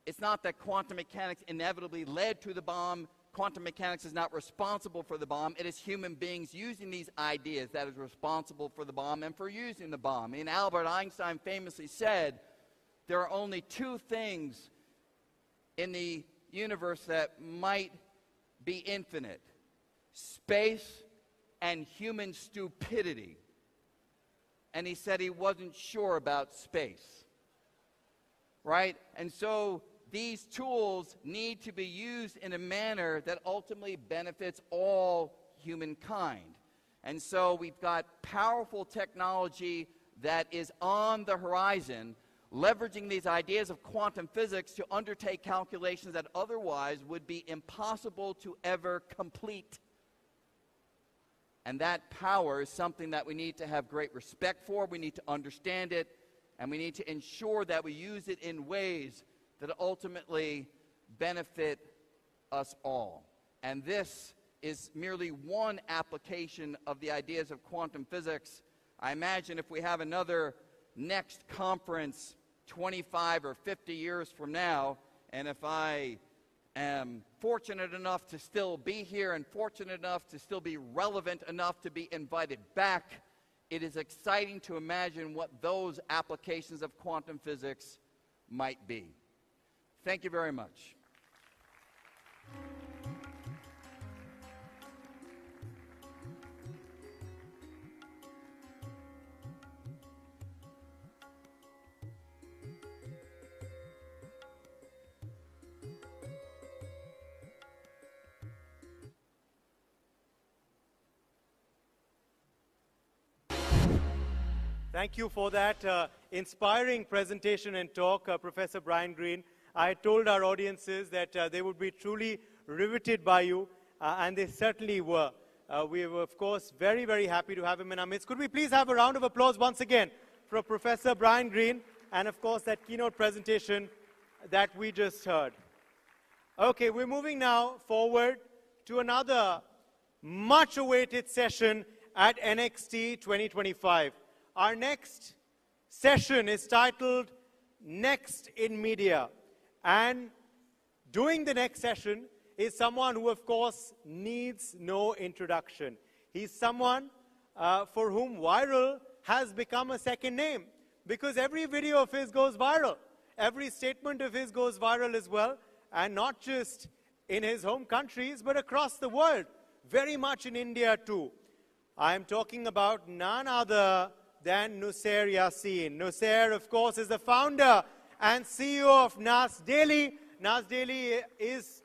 It's not that quantum mechanics inevitably led to the bomb. Quantum mechanics is not responsible for the bomb. It is human beings using these ideas that is responsible for the bomb and for using the bomb. And Albert Einstein famously said, there are only two things in the universe that might be infinite: space and human stupidity. And he said he wasn't sure about space, right? And so these tools need to be used in a manner that ultimately benefits all humankind. And so we've got powerful technology that is on the horizon, leveraging these ideas of quantum physics to undertake calculations that otherwise would be impossible to ever complete. And that power is something that we need to have great respect for, we need to understand it, and we need to ensure that we use it in ways that ultimately benefit us all. And this is merely one application of the ideas of quantum physics. I imagine if we have another next conference 25 or 50 years from now, and if I am fortunate enough to still be here and fortunate enough to still be relevant enough to be invited back, it is exciting to imagine what those applications of quantum physics might be. Thank you very much. Thank you for that inspiring presentation and talk, Professor Brian Greene. I told our audiences that they would be truly riveted by you, and they certainly were. We were, of course, very, very happy to have him in our midst. Could we please have a round of applause once again for Professor Brian Greene and, of course, that keynote presentation that we just heard. Okay, we're moving now forward to another much-awaited session at NXT 2025. Our next session is titled Next in Media. And doing the next session is someone who, of course, needs no introduction. He's someone for whom viral has become a second name, because every video of his goes viral. Every statement of his goes viral as well, and not just in his home countries, but across the world, very much in India too. I'm talking about none other than Nussair Yassin. Nussair, of course, is the founder and CEO of Nas Daily. Nas Daily is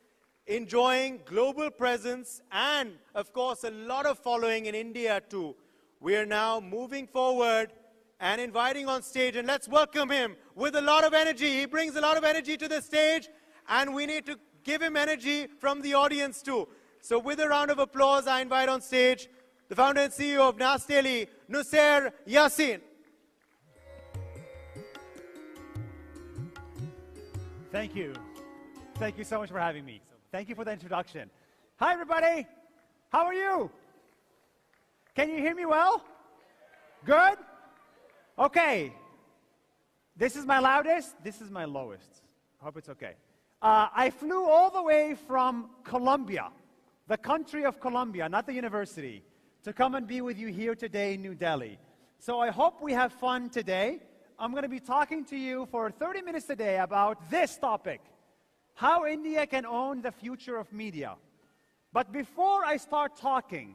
enjoying global presence and, of course, a lot of following in India too. We are now moving forward and inviting on stage, and let's welcome him with a lot of energy. He brings a lot of energy to the stage, and we need to give him energy from the audience too. So with a round of applause, I invite on stage the founder and CEO of Nas Daily, Nussair Yassin. Thank you. Thank you so much for having me. Thank you for the introduction. Hi, everybody. How are you? Can you hear me well? Good? Okay. This is my loudest. This is my lowest. I hope it's okay. I flew all the way from Colombia, the country of Colombia, not the university, to come and be with you here today in New Delhi. So I hope we have fun today. I'm going to be talking to you for 30 minutes today about this topic, how India can own the future of media. But before I start talking,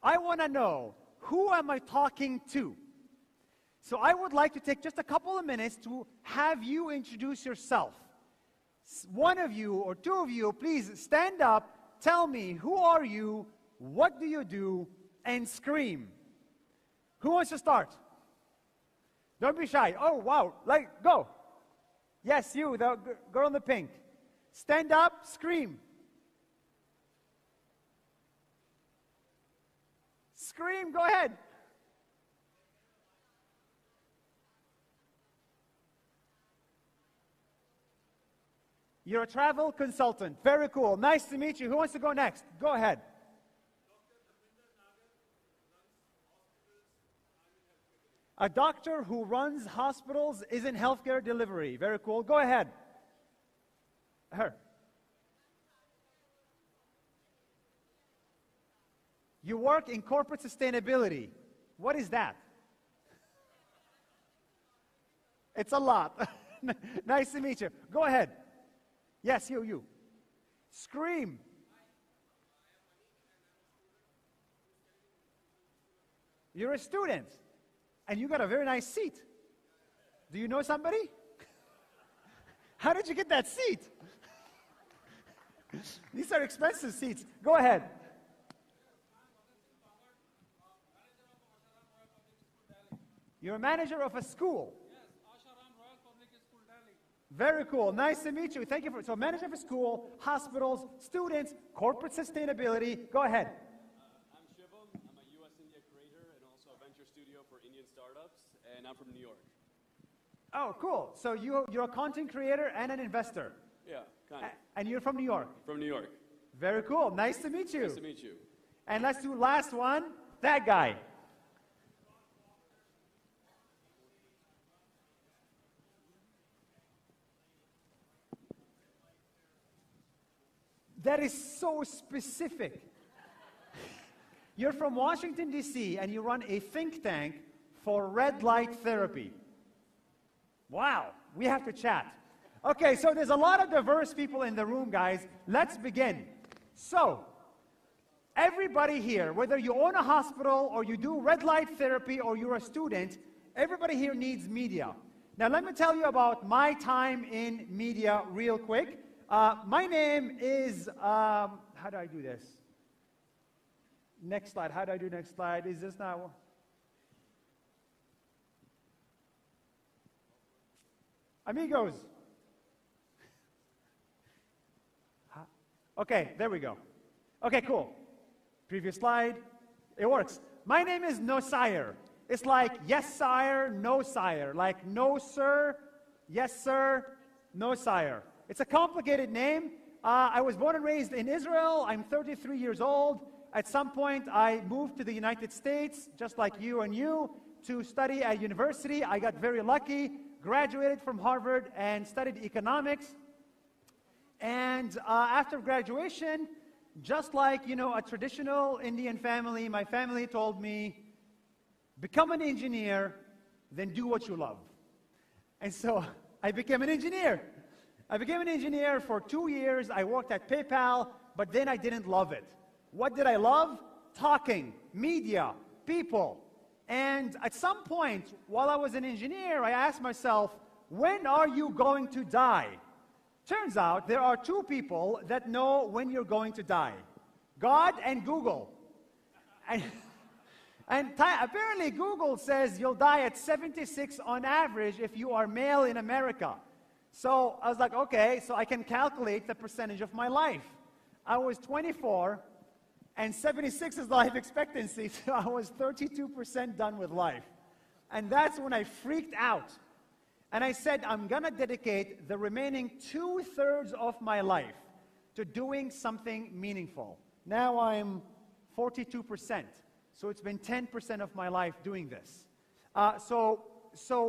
I want to know, who am I talking to? So I would like to take just a couple of minutes to have you introduce yourself. One of you or two of you, please stand up, tell me, who are you, what do you do, and scream. Who wants to start? Don't be shy. Oh, wow. Go. Yes, you, the girl in the pink. Stand up, scream. Scream, go ahead. You're a travel consultant. Very cool. Nice to meet you. Who wants to go next? Go ahead. A doctor who runs hospitals is in healthcare delivery. Very cool. Go ahead. Her. You work in corporate sustainability. What is that? It's a lot. Nice to meet you. Go ahead. Yes, you. Scream. You're a student. And you got a very nice seat. Do you know somebody? How did you get that seat? These are expensive seats. Go ahead. You're a manager of a school. Very cool. Nice to meet you. Thank you so manager of a school, hospitals, students, corporate sustainability. Go ahead. I'm Shivam. I'm a US-India creator and also a venture studio for Indian startups, and I'm from New York. Oh, cool. So you're a content creator and an investor. Yeah, kind of. And you're from New York? From New York. Very cool. Nice to meet you. Nice to meet you. And let's do last one. That guy. That is so specific. You're from Washington, D.C., and you run a think tank for red light therapy. Wow, we have to chat. Okay, so there's a lot of diverse people in the room, guys. Let's begin. So, everybody here, whether you own a hospital or you do red light therapy or you're a student, everybody here needs media. Now, let me tell you about my time in media real quick. My name is, how do I do this? Next slide. How do I do next slide? Is this now? Amigos. Okay, there we go. Okay, cool. Previous slide. It works. My name is No Sire. It's like yes, sire, no, sire. Like no, sir, yes, sir, no, sire. It's a complicated name. I was born and raised in Israel. I'm 33 years old. At some point, I moved to the United States, just like you and you, to study at university. I got very lucky, graduated from Harvard, and studied economics. And after graduation, just like, a traditional Indian family, my family told me, become an engineer, then do what you love. And so I became an engineer. I became an engineer for 2 years. I worked at PayPal, but then I didn't love it. What did I love? Talking, media, people. And at some point, while I was an engineer, I asked myself, when are you going to die? Turns out there are two people that know when you're going to die. God and Google. And apparently Google says you'll die at 76 on average if you are male in America. So I was like, okay, so I can calculate the percentage of my life. I was 24, and 76 is life expectancy, so I was 32% done with life. And that's when I freaked out. And I said, I'm going to dedicate the remaining 2/3 of my life to doing something meaningful. Now I'm 42%, so it's been 10% of my life doing this. So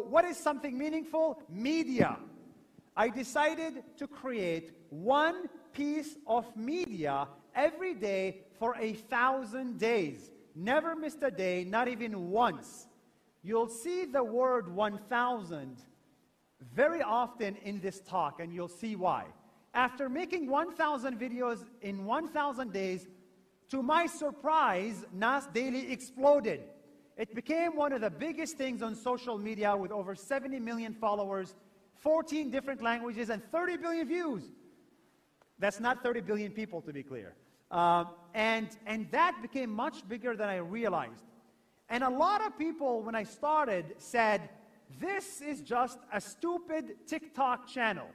what is something meaningful? Media. I decided to create one piece of media every day for 1,000 days. never missed a day, not even once. You'll see the word 1,000 very often in this talk, and you'll see why. After making 1,000 videos in 1,000 days, to my surprise, Nas Daily exploded. It became one of the biggest things on social media with over 70 million followers, 14 different languages, and 30 billion views. That's not 30 billion people, to be clear. And that became much bigger than I realized. And a lot of people, when I started, said, this is just a stupid TikTok channel,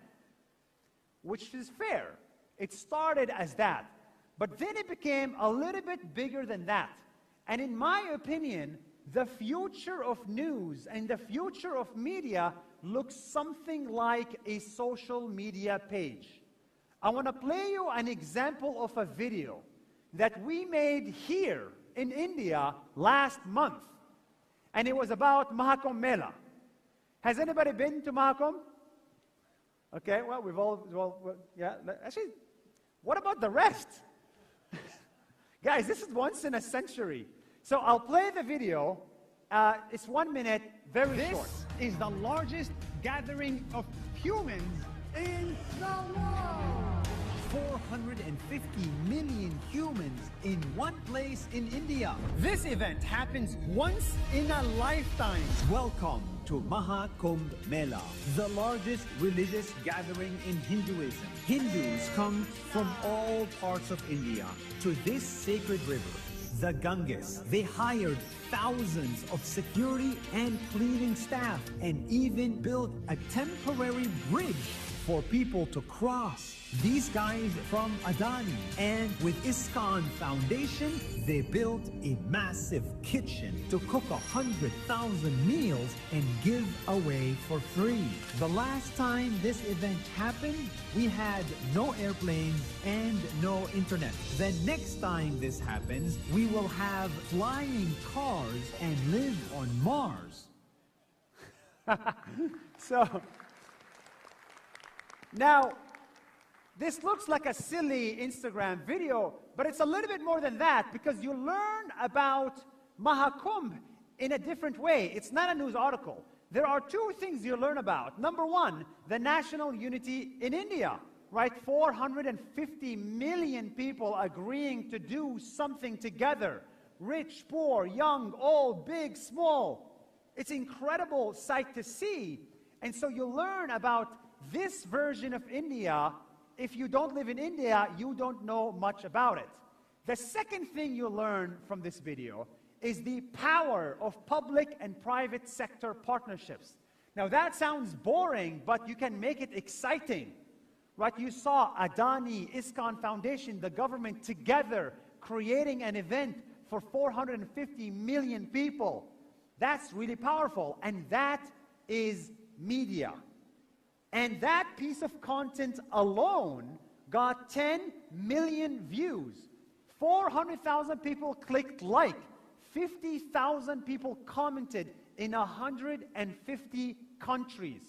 which is fair. It started as that. But then it became a little bit bigger than that. And in my opinion, the future of news and the future of media looks something like a social media page. I want to play you an example of a video that we made here in India last month. And it was about Mahakumbh Mela. Has anybody been to Mahakumbh? Okay, well, yeah. Actually, what about the rest? Guys, this is once in a century. So I'll play the video. It's 1 minute, very short. This is the largest gathering of humans in the world. 450 million humans in one place in India. This event happens once in a lifetime. Welcome to Mahakumbh Mela, the largest religious gathering in Hinduism. Hindus come from all parts of India to this sacred river, the Ganges. They hired thousands of security and cleaning staff and even built a temporary bridge for people to cross. These guys from Adani and with ISKCON Foundation, they built a massive kitchen to cook 100,000 meals and give away for free. The last time this event happened, we had no airplanes and no internet. The next time this happens, we will have flying cars and live on Mars. So, now, this looks like a silly Instagram video, but it's a little bit more than that because you learn about Mahakumbh in a different way. It's not a news article. There are two things you learn about. Number one, the national unity in India, right? 450 million people agreeing to do something together. Rich, poor, young, old, big, small. It's an incredible sight to see. And so you learn about this version of India. If you don't live in India, you don't know much about it. The second thing you learn from this video is the power of public and private sector partnerships. Now that sounds boring, but you can make it exciting. Right? You saw Adani, ISKCON Foundation, the government together creating an event for 450 million people. That's really powerful, and that is media. And that piece of content alone got 10 million views. 400,000 people clicked like. 50,000 people commented in 150 countries.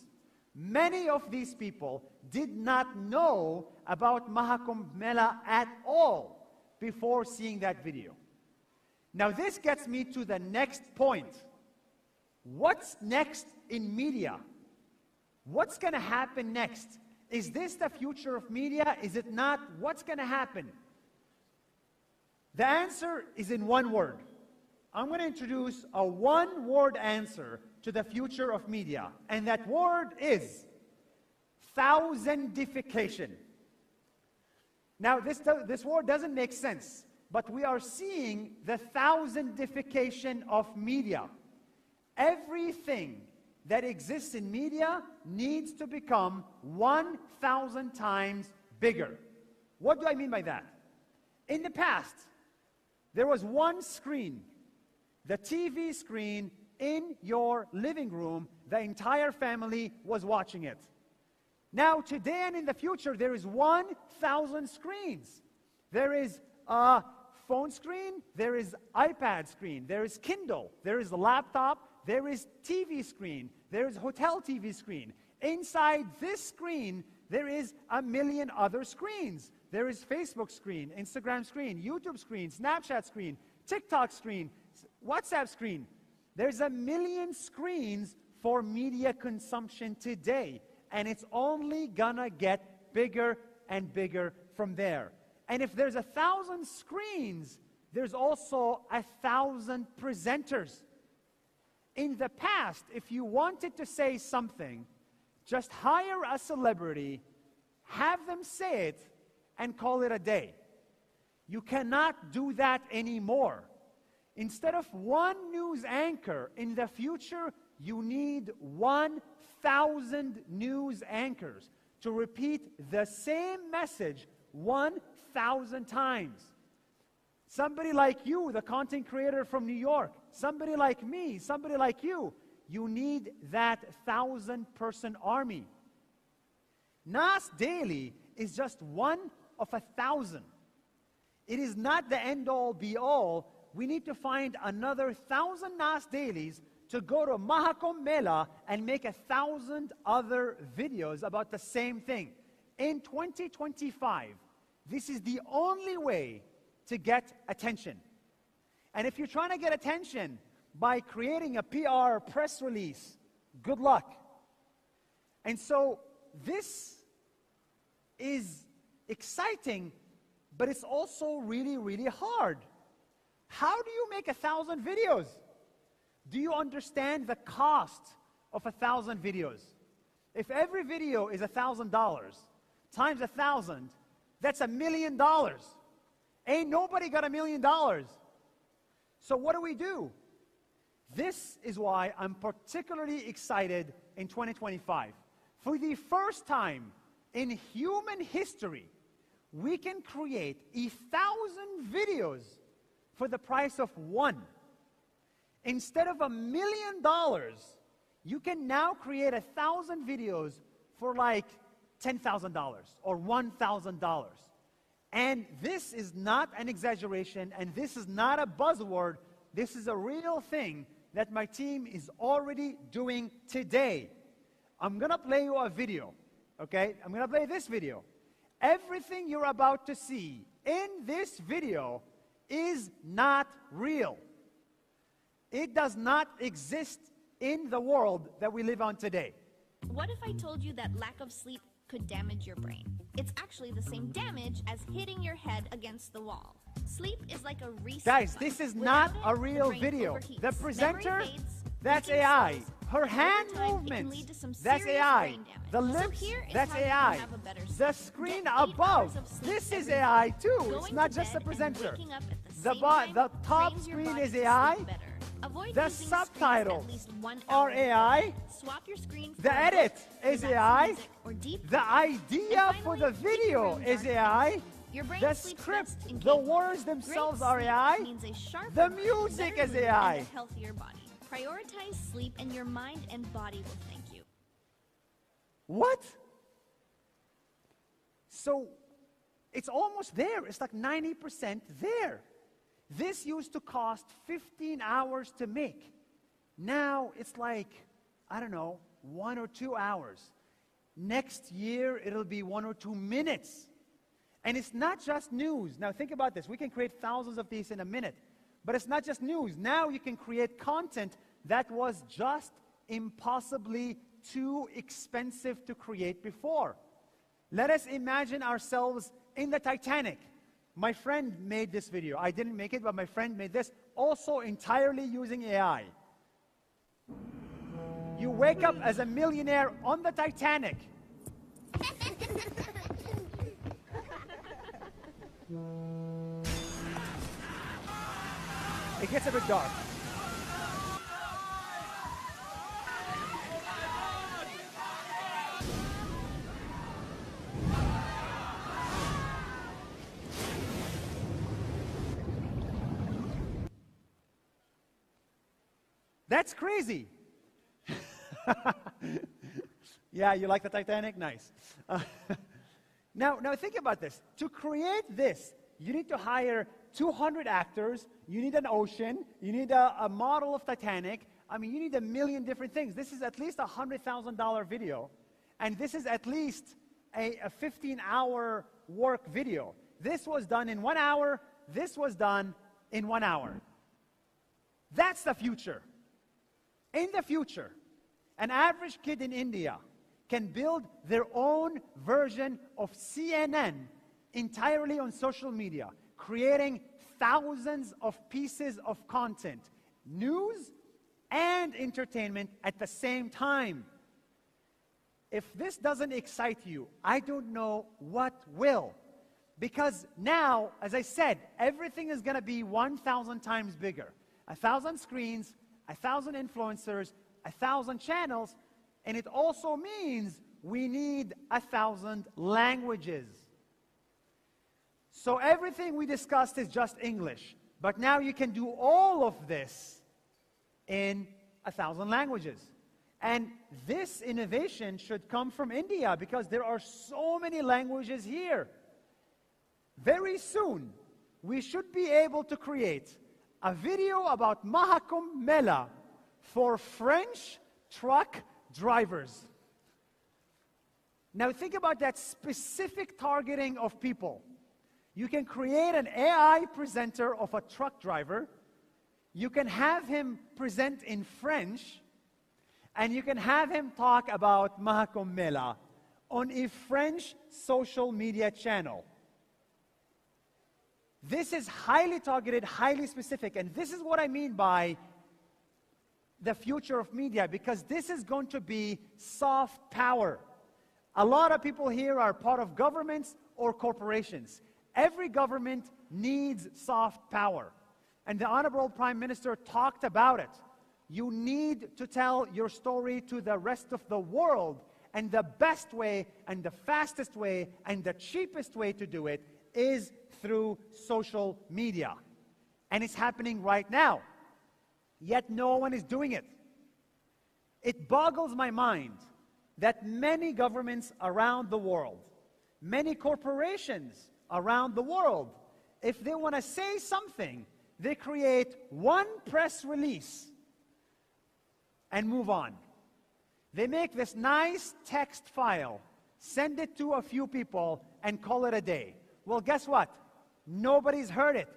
Many of these people did not know about Mahakumbh Mela at all before seeing that video. Now this gets me to the next point. What's next in media? What's going to happen next? Is this the future of media? Is it not? What's going to happen? The answer is in one word. I'm going to introduce a one-word answer to the future of media, and that word is thousandification. Now, this word doesn't make sense, but we are seeing the thousandification of media. Everything that exists in media needs to become 1,000 times bigger. What do I mean by that? In the past, there was one screen, the TV screen in your living room. The entire family was watching it. Now, today and in the future, there is 1,000 screens. There is a phone screen, there is iPad screen, there is Kindle, there is a laptop, there is TV screen, there is hotel TV screen. Inside this screen, there is a million other screens. There is Facebook screen, Instagram screen, YouTube screen, Snapchat screen, TikTok screen, WhatsApp screen. There's 1 million screens for media consumption today, and it's only gonna get bigger and bigger from there. And if there's 1,000 screens, there's also 1,000 presenters. In the past, if you wanted to say something, just hire a celebrity, have them say it, and call it a day. You cannot do that anymore. Instead of one news anchor, in the future, you need 1,000 news anchors to repeat the same message 1,000 times. Somebody like you, the content creator from New York, somebody like me, somebody like you need that 1,000-person army. NAS Daily is just one of 1,000. It is not the end-all, be-all. We need to find another 1,000 NAS Dailies to go to Mahakumbh Mela and make 1,000 other videos about the same thing. In 2025, this is the only way to get attention. And if you're trying to get attention by creating a PR press release, good luck. And so this is exciting, but it's also really, really hard. How do you make 1,000 videos? Do you understand the cost of 1,000 videos? If every video is $1,000 times 1,000, that's $1 million. Ain't nobody got $1 million. So what do? This is why I'm particularly excited in 2025. For the first time in human history, we can create 1,000 videos for the price of one. Instead of $1 million, you can now create 1,000 videos for like $10,000 or $1,000. And this is not an exaggeration, and this is not a buzzword. This is a real thing that my team is already doing today. I'm gonna play you a video, okay? I'm gonna play this video. Everything you're about to see in this video is not real. It does not exist in the world that we live on today. What if I told you that lack of sleep could damage your brain? It's actually the same damage as hitting your head against the wall. Sleep is like a reset Guys, button. this is not Without a it, real the brain video. overheats. The presenter, Memory fades, that's thinking AI. slows, Her and hand over time, it can movements, lead to some that's serious AI. brain damage. The So lips, here is that's how you AI. can have a better The sleep. screen Get 8 hours above, of sleep this is every AI night. too. Going It's not to just the bed and presenter. waking up at the The, same time the top trains your screen body is to AI. sleep better. Avoid The using screens at subtitles least 1 are hour AI. before bed. Swap your screen for The a edit book, is relaxing AI. music, or deep The breathing. idea And for finally, the keep your video room is dark. AI. Your brain The sleeps script, best in the cave words mode. themselves Great are sleep AI. means a sharper The brain, music better is mood, AI. and a healthier body. Prioritize sleep, and your mind and body will thank you. What? So it's almost there. It's like 90% there. This used to cost 15 hours to make. Now it's like, I don't know, 1 or 2 hours. Next year, it'll be 1 or 2 minutes. And it's not just news. Now think about this. We can create thousands of these in a minute. But it's not just news. Now you can create content that was just impossibly too expensive to create before. Let us imagine ourselves in the Titanic. My friend made this video. I didn't make it, but my friend made this, also entirely using AI. You wake up as a millionaire on the Titanic. It gets a bit dark. That's crazy. Yeah, you like the Titanic? Nice. Now think about this. To create this, you need to hire 200 actors, you need an ocean, you need a model of Titanic. I mean, you need a million different things. This is at least a $100,000 video. And this is at least a 15-hour work video. This was done in 1 hour. This was done in 1 hour. That's the future. In the future, an average kid in India can build their own version of CNN entirely on social media, creating thousands of pieces of content, news and entertainment at the same time. If this doesn't excite you, I don't know what will. Because now, as I said, everything is going to be 1,000 times bigger. 1,000 screens, 1,000 influencers, 1,000 channels, and it also means we need 1,000 languages. So everything we discussed is just English, but now you can do all of this in 1,000 languages. And this innovation should come from India because there are so many languages here. Very soon, we should be able to create a video about Mahakumbh Mela for French truck drivers. Now think about that specific targeting of people. You can create an AI presenter of a truck driver. You can have him present in French, and you can have him talk about Mahakumbh Mela on a French social media channel. This is highly targeted, highly specific, and this is what I mean by the future of media, because this is going to be soft power. A lot of people here are part of governments or corporations. Every government needs soft power. And the Honorable Prime Minister talked about it. You need to tell your story to the rest of the world. And the best way, and the fastest way, and the cheapest way to do it is through social media. And it's happening right now. Yet no one is doing it. It boggles my mind that many governments around the world, many corporations around the world, if they want to say something, they create one press release and move on. They make this nice text file, send it to a few people, and call it a day. Well, guess what? Nobody's heard it.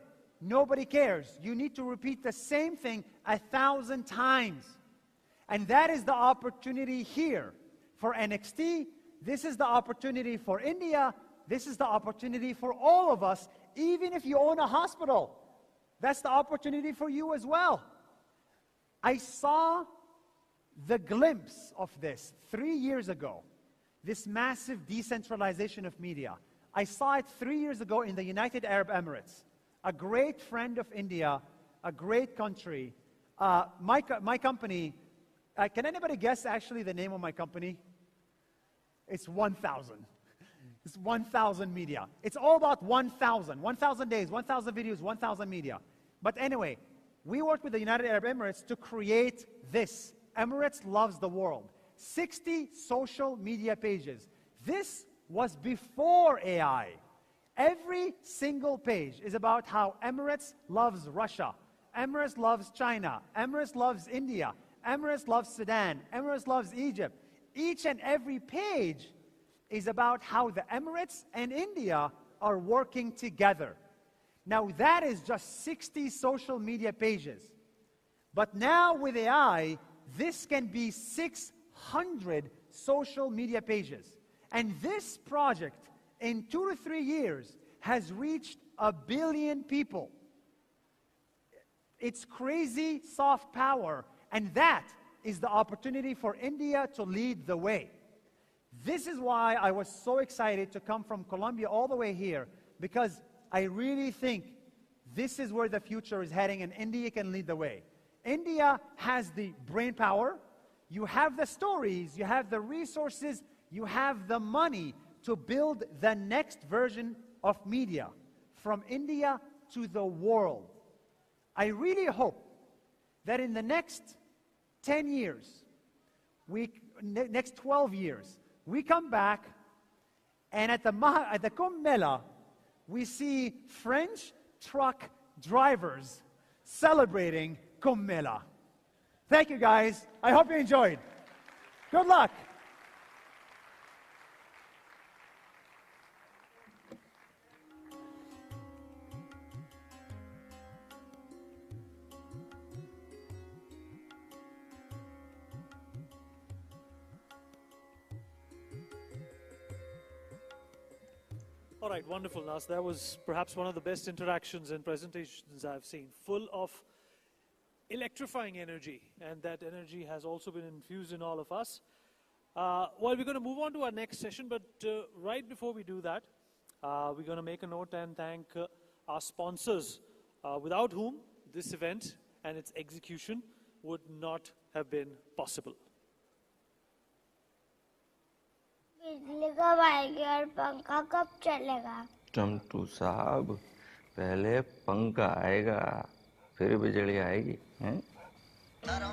Nobody cares. You need to repeat the same thing 1,000 times. And that is the opportunity here for NXT. This is the opportunity for India. This is the opportunity for all of us, even if you own a hospital. That's the opportunity for you as well. I saw the glimpse of this 3 years ago, this massive decentralization of media. I saw it 3 years ago in the United Arab Emirates, a great friend of India, a great country. My company, can anybody guess actually the name of my company? It's 1,000. It's 1,000 media. It's all about 1,000. 1,000 days, 1,000 videos, 1,000 media. But anyway, we worked with the United Arab Emirates to create this. Emirates loves the world. 60 social media pages. This was before AI. Every single page is about how Emirates loves Russia, Emirates loves China, Emirates loves India, Emirates loves Sudan, Emirates loves Egypt. Each and every page is about how the Emirates and India are working together. Now that is just 60 social media pages. But now with AI, this can be 600 social media pages. And this project, in 2 to 3 years, has reached 1 billion people. It's crazy soft power, and that is the opportunity for India to lead the way. This is why I was so excited to come from Colombia all the way here, because I really think this is where the future is heading, and India can lead the way. India has the brain power, you have the stories, you have the resources, you have the money to build the next version of media from India to the world. I really hope that in the next 10 years, next 12 years, we come back and at the Kumbh Mela, we see French truck drivers celebrating Kumbh Mela. Thank you guys. I hope you enjoyed. Good luck. All right, wonderful, Nas. That was perhaps one of the best interactions and presentations I've seen, full of electrifying energy, and that energy has also been infused in all of us. Well, we're going to move on to our next session, but right before we do that, we're going to make a note and thank our sponsors, without whom this event and its execution would not have been possible. बिजली कब आएगी और पंखा कब चलेगा? चंटू साहब, पहले पंखा आएगा, फिर बिजली आएगी, हैं? पहले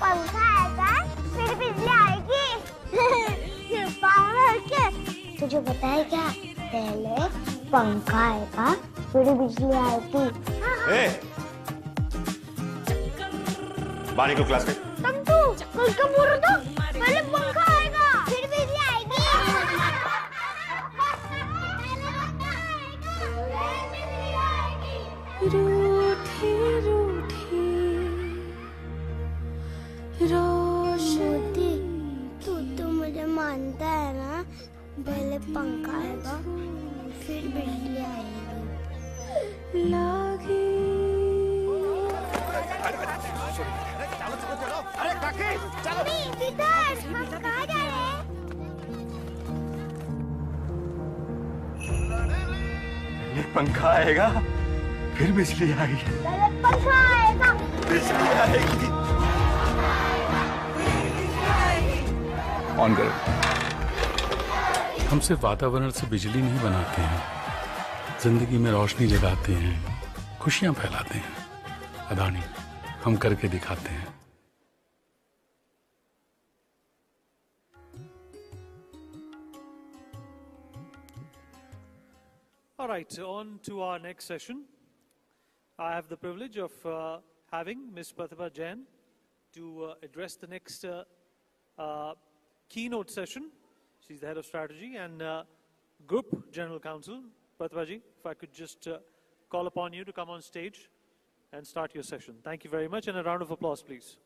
पंखा आएगा, फिर बिजली आएगी। ये पागल है क्या? तुझे पता है क्या? पहले पंखा आएगा, फिर बिजली आएगी। बानी को क्लास में। तंतु, कल का बोल रहा था, पहले पंखा आएगा, फिर बिजली आएगी। रूठी रूठी रोशनी, तू मुझे मानता है ना? पहले पंखा आएगा, फिर बिजली आएगी। लागी अरे काकी, चलो। इधर, हम कहाँ जा रहे हैं? ये पंखा आएगा, फिर बिजली आएगी। पहले पंखा आएगा, बिजली आएगी। ऑन करो। हम सिर्फ वातावरण से बिजली नहीं बनाते हैं, जिंदगी में रोशनी जगाते हैं, खुशियां फैलाते हैं। अदानी, हम करके दिखाते हैं। All right, on to our next session. I have the privilege of having Ms. Pratibha Jain to address the next keynote session. She's the head of strategy and group general counsel. Pratibha ji, if I could just call upon you to come on stage and start your session. Thank you very much, and a round of applause, please.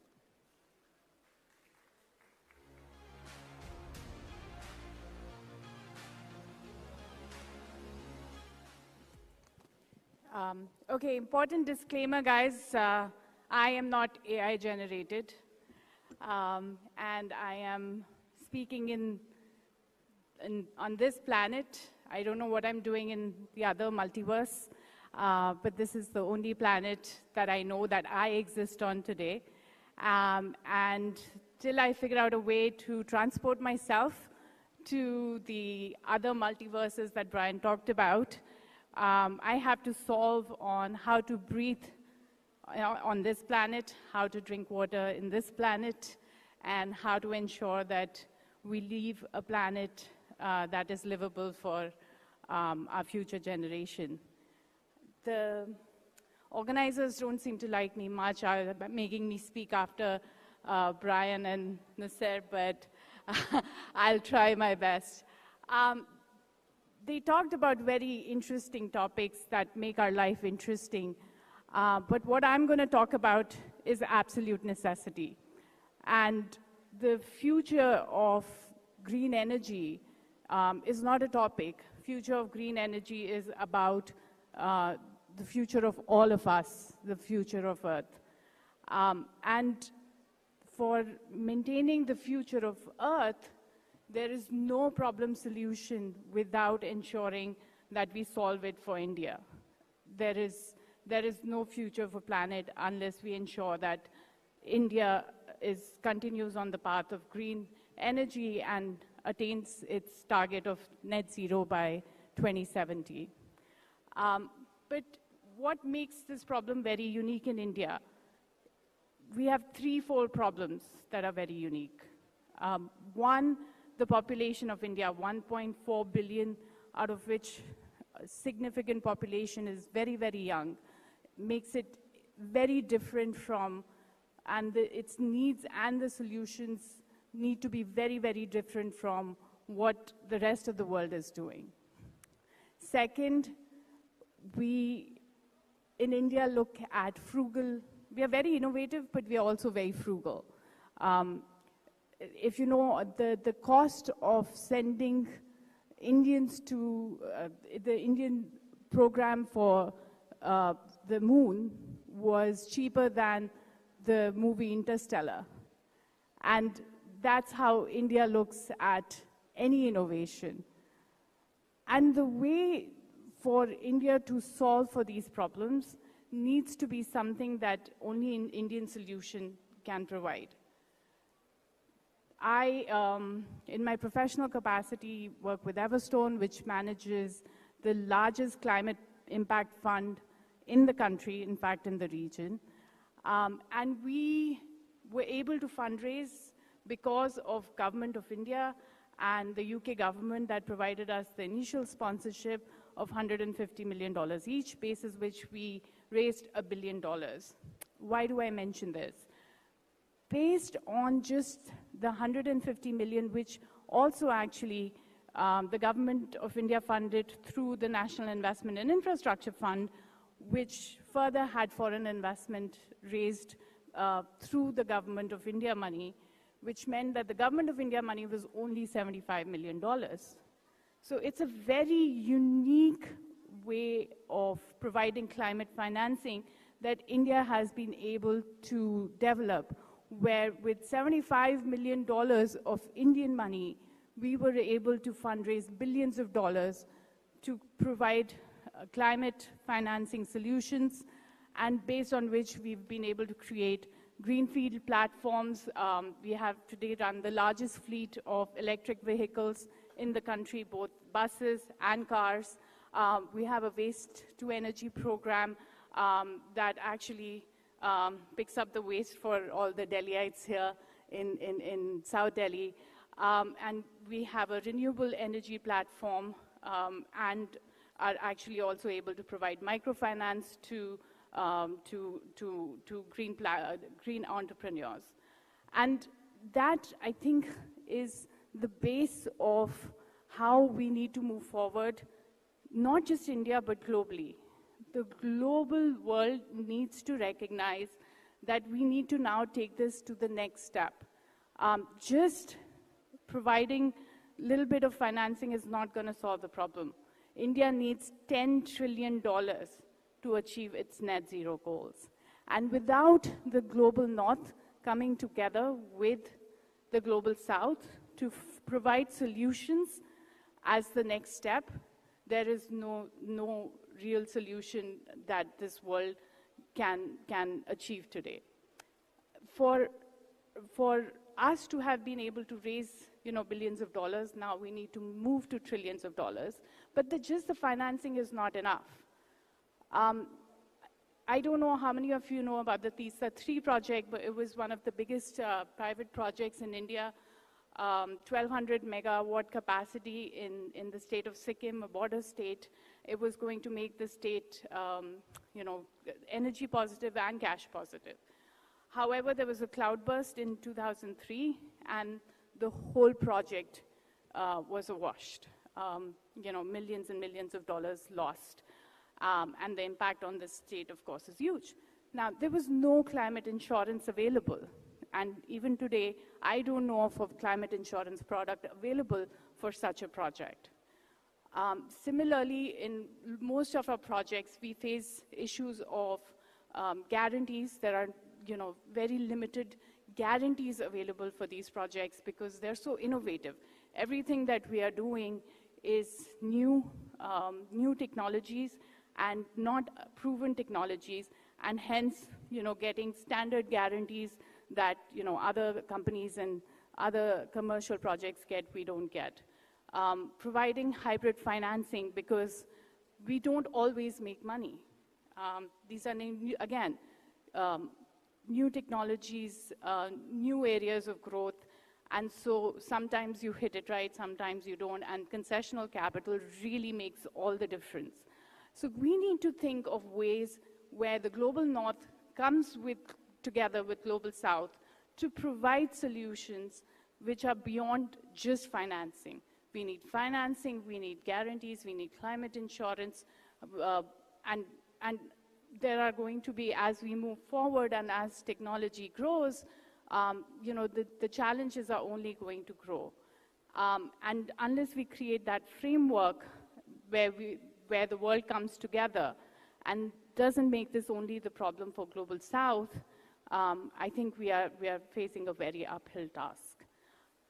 Okay, important disclaimer, guys. I am not AI generated, and I am speaking on this planet. I don't know what I'm doing in the other multiverse, but this is the only planet that I know that I exist on today. And till I figure out a way to transport myself to the other multiverses that Brian talked about, I have to solve on how to breathe on this planet, how to drink water in this planet, and how to ensure that we leave a planet that is livable for our future generation. The organizers don't seem to like me much, making me speak after Brian and Nasser, but I'll try my best. They talked about very interesting topics that make our life interesting. But what I'm going to talk about is absolute necessity. And the future of green energy is not a topic. Future of green energy is about the future of all of us, the future of Earth. And for maintaining the future of Earth, there is no problem solution without ensuring that we solve it for India. There is no future for planet unless we ensure that India continues on the path of green energy and attains its target of net zero by 2070. But what makes this problem very unique in India? We have threefold problems that are very unique. One, the population of India, 1.4 billion, out of which a significant population is very, very young, makes it very different from, and its needs and the solutions need to be very, very different from what the rest of the world is doing. Second, we in India look at frugal. We are very innovative, but we are also very frugal. if you know, the cost of sending Indians to the Indian program for the moon was cheaper than the movie Interstellar. And that's how India looks at any innovation. And the way for India to solve for these problems needs to be something that only an Indian solution can provide. I, in my professional capacity, work with Everstone, which manages the largest climate impact fund in the country, in fact, in the region. And we were able to fundraise because of Government of India and the UK government that provided us the initial sponsorship of $150 million each, basis which we raised $1 billion. Why do I mention this? Based on just the $150 million, which also actually the Government of India funded through the National Investment and Infrastructure Fund, which further had foreign investment raised through the Government of India money, which meant that the Government of India money was only $75 million. So it's a very unique way of providing climate financing that India has been able to develop, where with $75 million of Indian money, we were able to fundraise billions of dollars to provide climate financing solutions, and based on which we've been able to create greenfield platforms. We have today run the largest fleet of electric vehicles in the country, both buses and cars. We have a waste-to-energy program that actually picks up the waste for all the Delhiites here in South Delhi. And we have a renewable energy platform and are actually also able to provide microfinance to green entrepreneurs. And that, I think, is the base of how we need to move forward, not just India, but globally. The global world needs to recognize that we need to now take this to the next step. Just providing a little bit of financing is not going to solve the problem. India needs $10 trillion to achieve its net zero goals. And without the global north coming together with the global south to provide solutions as the next step, there is no real solution that this world can achieve today. For us to have been able to raise billions of dollars, now we need to move to trillions of dollars. But just the financing is not enough. I don't know how many of you know about the TISA 3 project, but it was one of the biggest private projects in India, 1,200 megawatt capacity in the state of Sikkim, a border state. It was going to make the state, energy positive and cash positive. However, there was a cloudburst in 2003, and the whole project was awashed. Millions and millions of dollars lost. And the impact on the state, of course, is huge. Now, there was no climate insurance available. And even today, I don't know of a climate insurance product available for such a project. Similarly, in most of our projects, we face issues of guarantees. There are, very limited guarantees available for these projects because they're so innovative. Everything that we are doing is new technologies and not proven technologies, and hence, getting standard guarantees that, other companies and other commercial projects get, we don't get. Providing hybrid financing because we don't always make money. These are, again, new technologies, new areas of growth, and so sometimes you hit it right, sometimes you don't, and concessional capital really makes all the difference. So we need to think of ways where the global north comes together with global south to provide solutions which are beyond just financing. We need financing, we need guarantees, we need climate insurance, and there are going to be, as we move forward and as technology grows, the challenges are only going to grow. And unless we create that framework where the world comes together and doesn't make this only the problem for Global South, I think we are facing a very uphill task.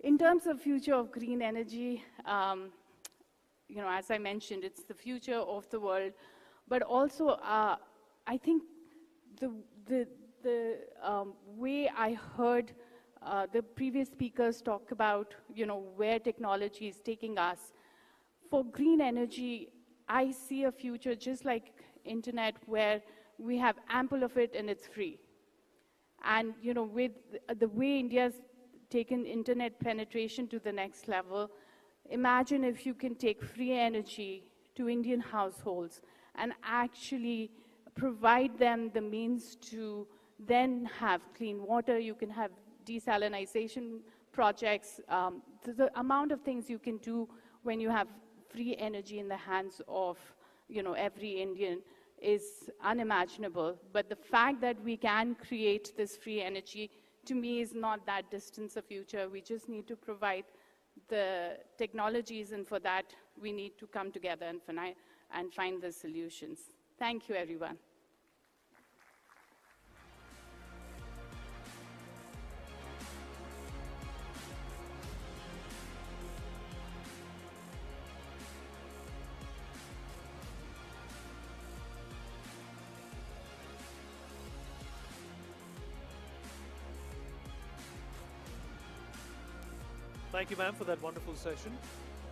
In terms of future of green energy, as I mentioned, it's the future of the world, but also I think the way I heard the previous speakers talk about, where technology is taking us, for green energy, I see a future just like internet where we have ample of it and it's free. And with the way India's taken internet penetration to the next level, imagine if you can take free energy to Indian households and actually provide them the means to then have clean water. You can have desalinization projects. The amount of things you can do when you have free energy in the hands of every Indian is unimaginable. But the fact that we can create this free energy, to me, is not that distant a future. We just need to provide the technologies, and for that, we need to come together and find the solutions. Thank you, everyone. Thank you, ma'am, for that wonderful session.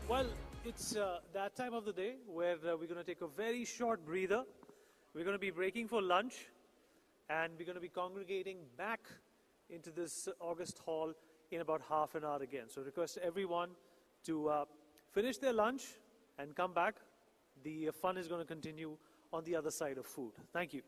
Well, it's that time of the day where we're going to take a very short breather. We're going to be breaking for lunch, and we're going to be congregating back into this August hall in about half an hour again. So request everyone to finish their lunch and come back. The fun is going to continue on the other side of food. Thank you.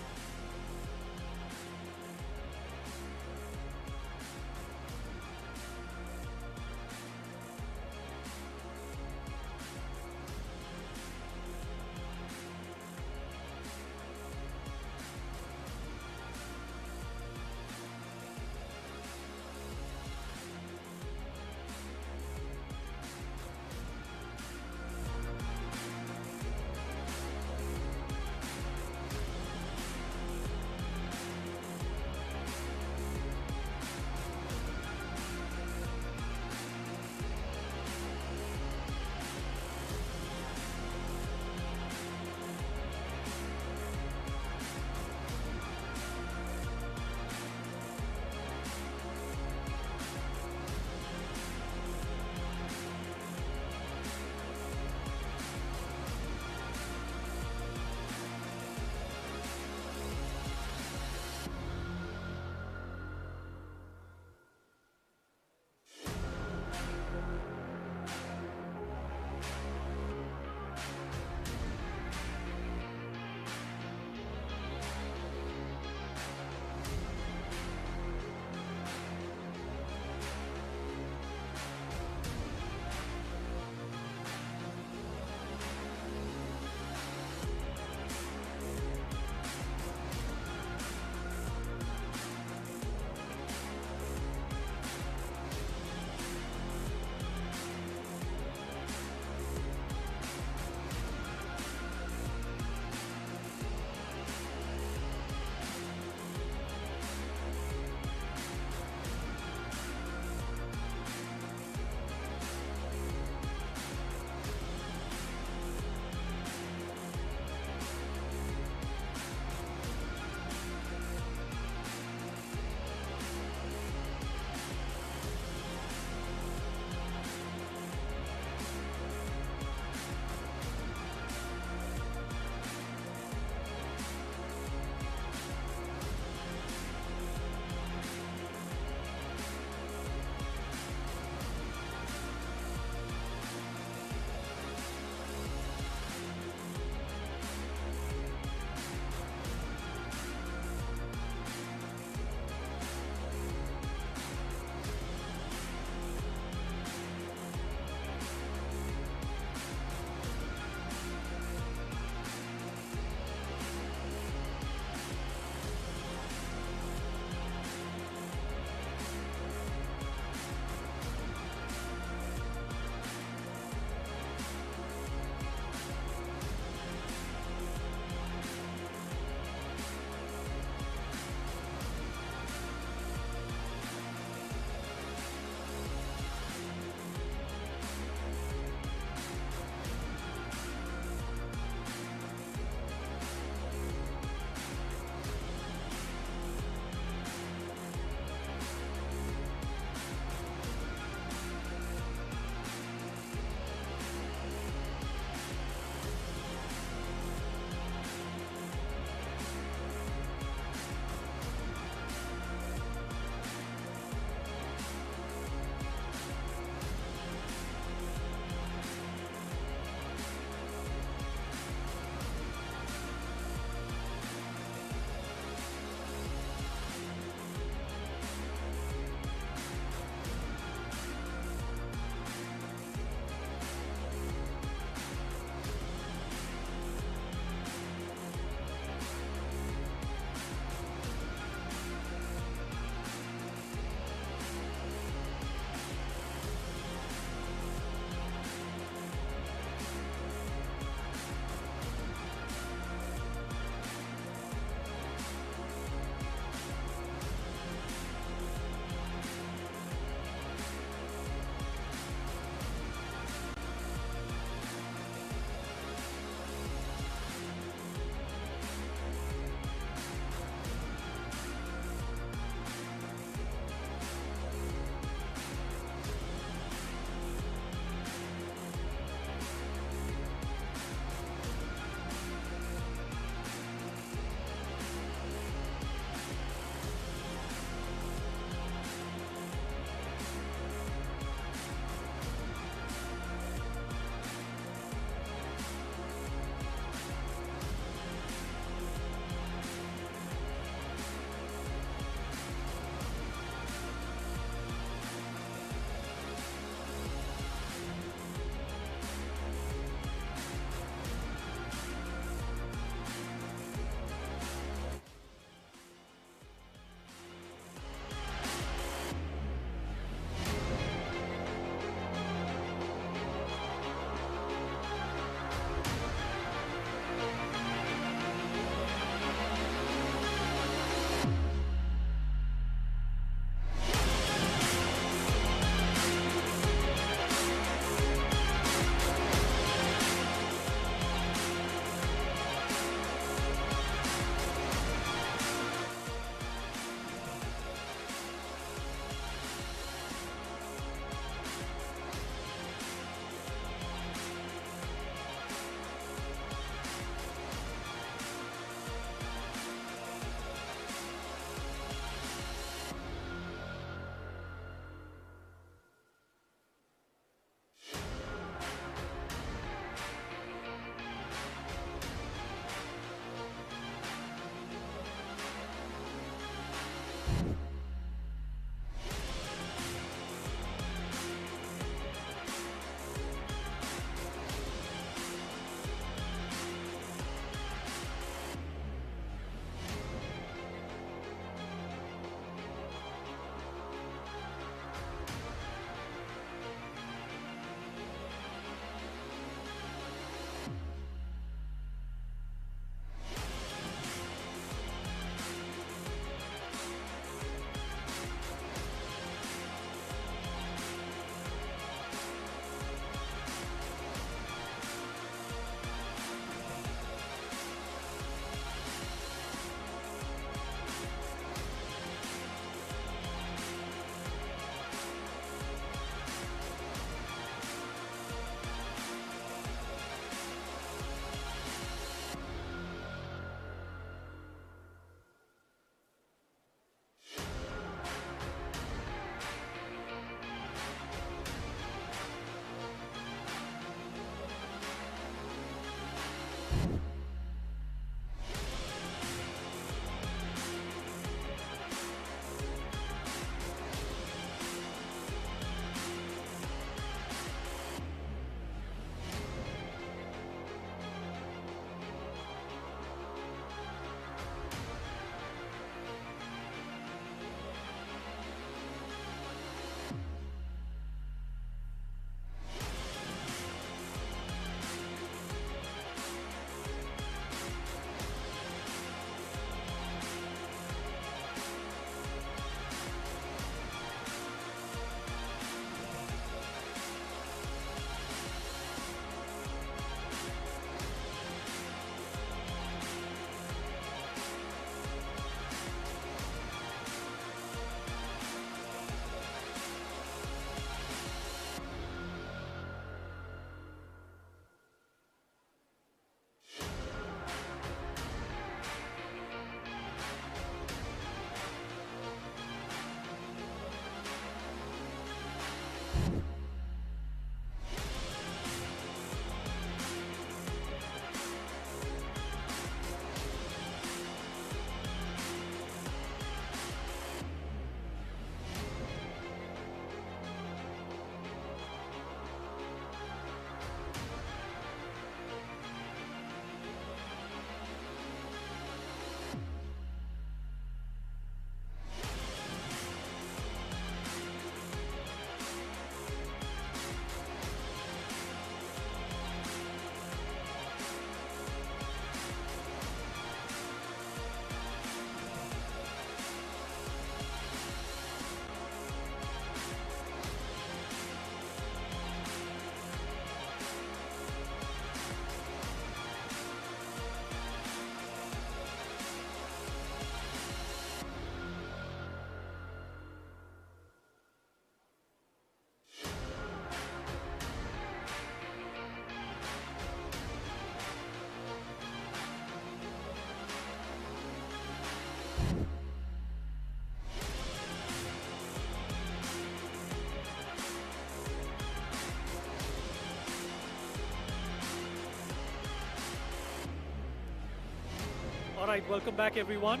right, welcome back, everyone.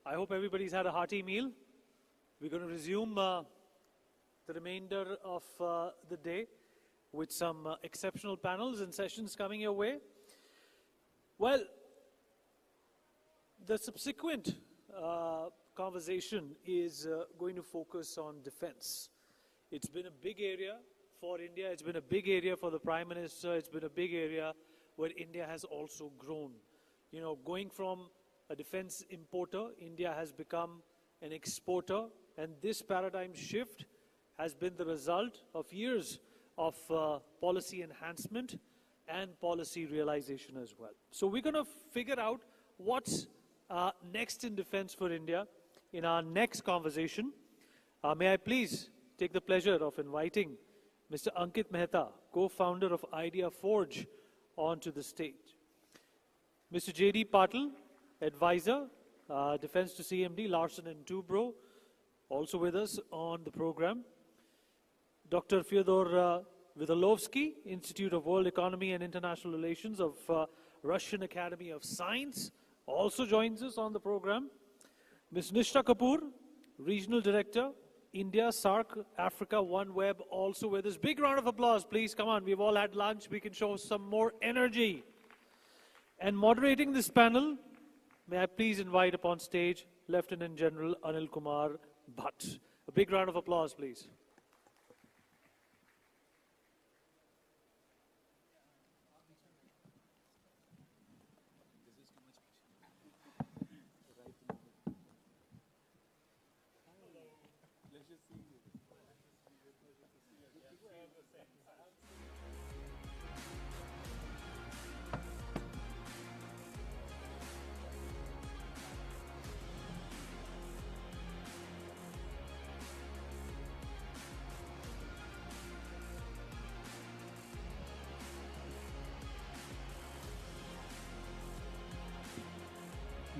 I hope everybody's had a hearty meal. We're going to resume the remainder of the day with some exceptional panels and sessions coming your way. Well, the subsequent conversation is going to focus on defense. It's been a big area for India. It's been a big area for the Prime Minister. It's been a big area where India has also grown. You know, going from a defense importer, India has become an exporter, and this paradigm shift has been the result of years of policy enhancement and policy realization as well. So we're going to figure out what's next in defense for India in our next conversation. May I please take the pleasure of inviting Mr. Ankit Mehta, co-founder of Idea Forge, onto the stage. Mr. J.D. Patil, advisor, Defense to CMD, Larsen & Toubro, also with us on the program. Dr. Fyodor Vidolovsky, Institute of World Economy and International Relations of Russian Academy of Science, also joins us on the program. Ms. Nishta Kapoor, Regional Director, India, SAARC, Africa, OneWeb, also with us. Big round of applause, please. Come on, we've all had lunch. We can show some more energy. And moderating this panel, may I please invite upon stage Lieutenant General Anil Kumar Bhatt. A big round of applause, please.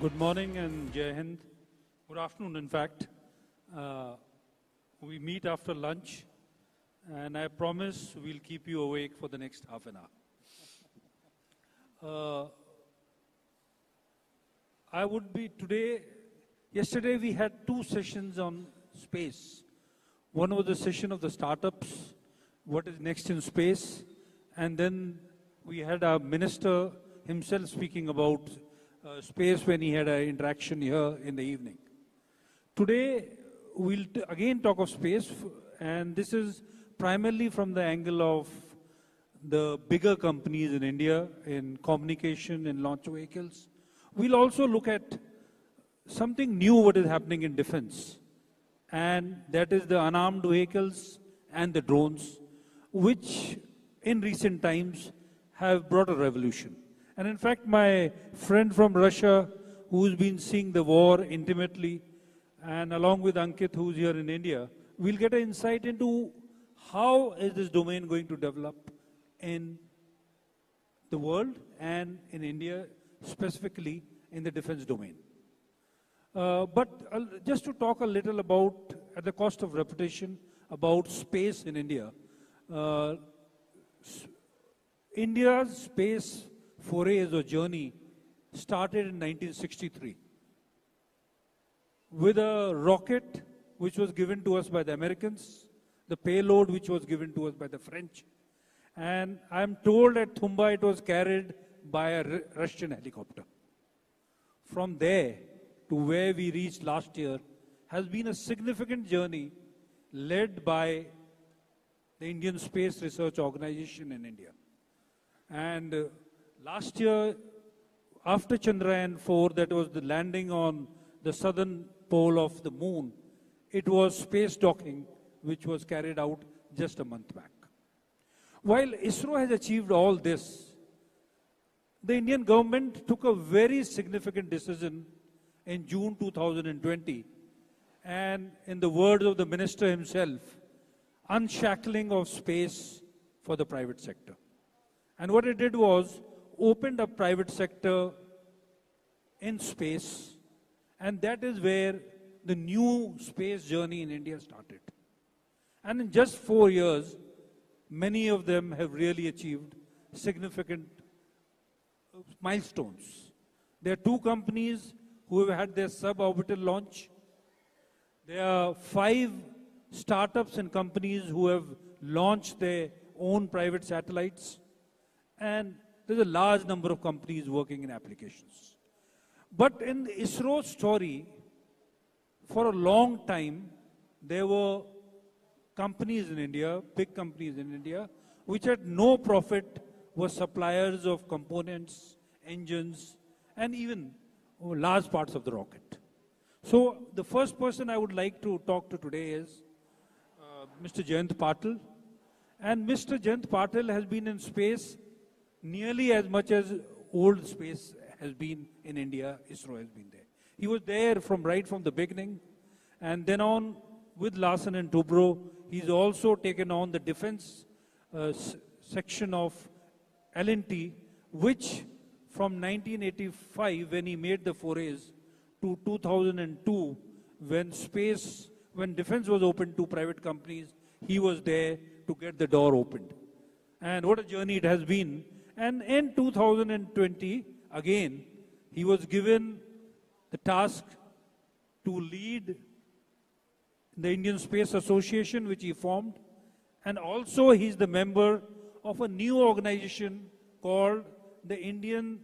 Good morning and Jai Hind. Good afternoon, in fact. We meet after lunch, and I promise we'll keep you awake for the next half an hour. I would be today, yesterday we had two sessions on space. One was the session of the startups, what is next in space, and then we had our minister himself speaking about space when he had an interaction here in the evening. Today, we'll again talk of space, and this is primarily from the angle of the bigger companies in India in communication and launch vehicles. We'll also look at something new what is happening in defense, and that is the unarmed vehicles and the drones, which in recent times have brought a revolution. And in fact, my friend from Russia, who's been seeing the war intimately, and along with Ankit, who's here in India, we'll get an insight into how is this domain going to develop in the world and in India, specifically in the defense domain. But just to talk a little about, at the cost of repetition, about space in India. India's space forays or journey started in 1963 with a rocket which was given to us by the Americans, the payload which was given to us by the French, and I'm told at Thumba it was carried by a Russian helicopter. From there to where we reached last year has been a significant journey led by the Indian Space Research Organization in India. And last year, after Chandrayaan-4, that was the landing on the southern pole of the moon, it was space docking, which was carried out just a month back. While ISRO has achieved all this, the Indian government took a very significant decision in June 2020, and in the words of the minister himself, unshackling of space for the private sector. And what it did was opened up private sector in space, and that is where the new space journey in India started. And in just 4 years, many of them have really achieved significant milestones. There are 2 companies who have had their suborbital launch. There are 5 startups and companies who have launched their own private satellites. And there's a large number of companies working in applications. But in the ISRO story, for a long time, there were companies in India, big companies in India, which had no profit, were suppliers of components, engines, and even large parts of the rocket. So the first person I would like to talk to today is Mr. Jayant Patil. And Mr. Jayant Patil has been in space nearly as much as old space has been in India, ISRO has been there. He was there right from the beginning. And then on with Larsen and Toubro, he's also taken on the defense section of L&T, which from 1985, when he made the forays, to 2002, when defense was opened to private companies, he was there to get the door opened. And what a journey it has been. And in 2020, again, he was given the task to lead the Indian Space Association, which he formed. And also he's the member of a new organization called the Indian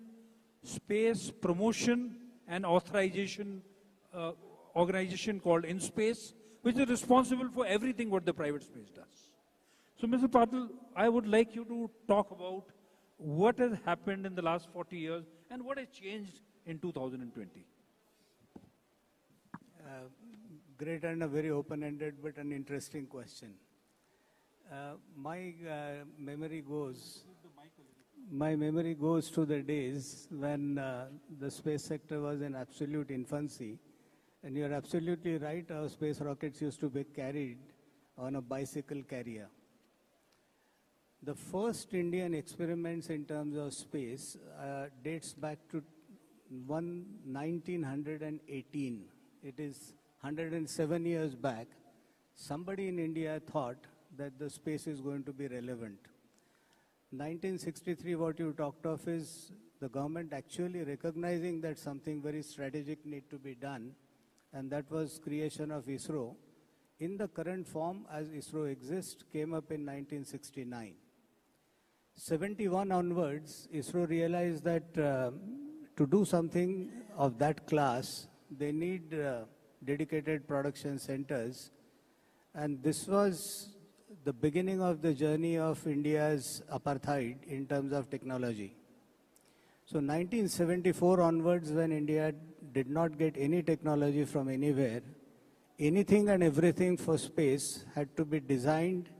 Space Promotion and Authorization organization called InSpace, which is responsible for everything what the private space does. So, Mr. Patil, I would like you to talk about what has happened in the last 40 years and what has changed in 2020. Great and a very open-ended but an interesting question. My memory goes to the days when the space sector was in absolute infancy. And you're absolutely right, our space rockets used to be carried on a bicycle carrier. The first Indian experiments in terms of space dates back to 1918. It is 107 years back. Somebody in India thought that the space is going to be relevant. 1963, what you talked of is the government actually recognizing that something very strategic need to be done, and that was creation of ISRO. In the current form as ISRO exists, came up in 1969. 71 onwards, ISRO realized that to do something of that class, they need dedicated production centers. And this was the beginning of the journey of India's apartheid in terms of technology. So 1974 onwards, when India did not get any technology from anywhere, anything and everything for space had to be designed,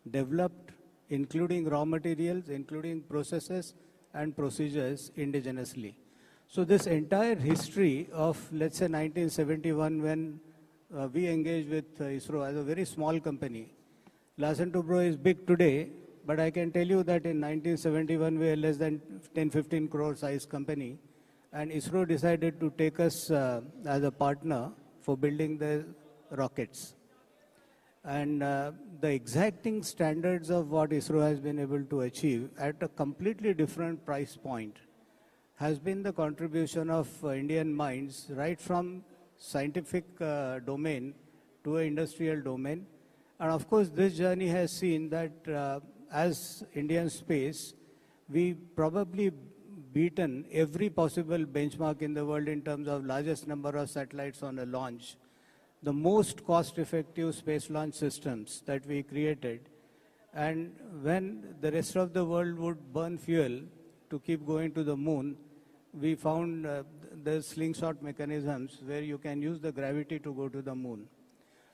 developed, including raw materials, including processes and procedures indigenously. So this entire history of, let's say, 1971, when we engaged with ISRO as a very small company. Larsen Toubro is big today, but I can tell you that in 1971, we were less than 10-15 crore size company. And ISRO decided to take us as a partner for building the rockets. And the exacting standards of what ISRO has been able to achieve at a completely different price point has been the contribution of Indian minds right from scientific domain to an industrial domain. And of course, this journey has seen that as Indian space, we probably beaten every possible benchmark in the world in terms of largest number of satellites on a launch, the most cost-effective space launch systems that we created. And when the rest of the world would burn fuel to keep going to the moon, we found the slingshot mechanisms where you can use the gravity to go to the moon.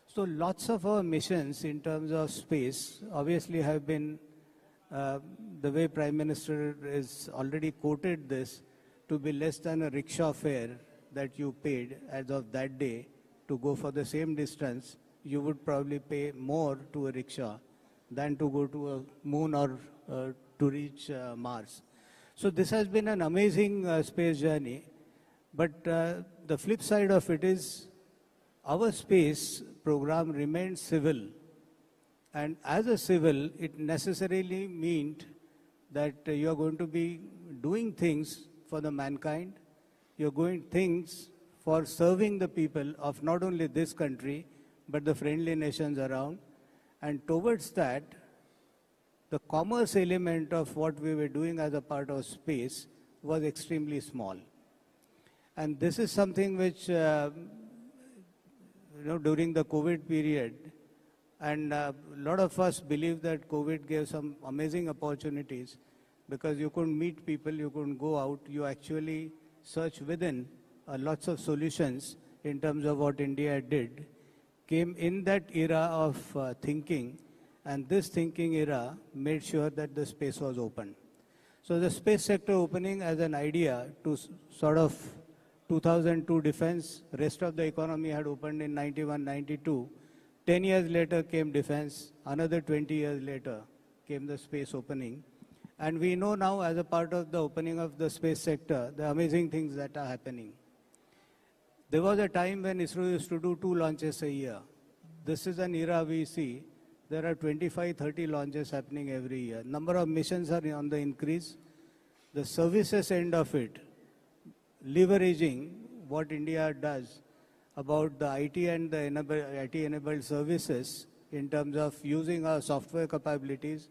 So lots of our missions in terms of space obviously have been, the way Prime Minister has already quoted this, to be less than a rickshaw fare that you paid as of that day to go for the same distance. You would probably pay more to a rickshaw than to go to a moon or to reach Mars. So this has been an amazing space journey. But the flip side of it is our space program remained civil. And as a civil, it necessarily meant that you are going to be doing things for the mankind. you're going things for serving the people of not only this country, but the friendly nations around. And towards that, the commerce element of what we were doing as a part of space was extremely small. And this is something which, during the COVID period, and a lot of us believe that COVID gave some amazing opportunities because you couldn't meet people, you couldn't go out, you actually search within lots of solutions in terms of what India did, came in that era of thinking, and this thinking era made sure that the space was open. So the space sector opening as an idea to sort of 2002 defense, rest of the economy had opened in 91, 92. 10 years later came defense, another 20 years later came the space opening. And we know now as a part of the opening of the space sector, the amazing things that are happening. There was a time when ISRO used to do 2 launches a year. This is an era we see. There are 25, 30 launches happening every year. Number of missions are on the increase. The services end of it, leveraging what India does about the IT and the IT-enabled services in terms of using our software capabilities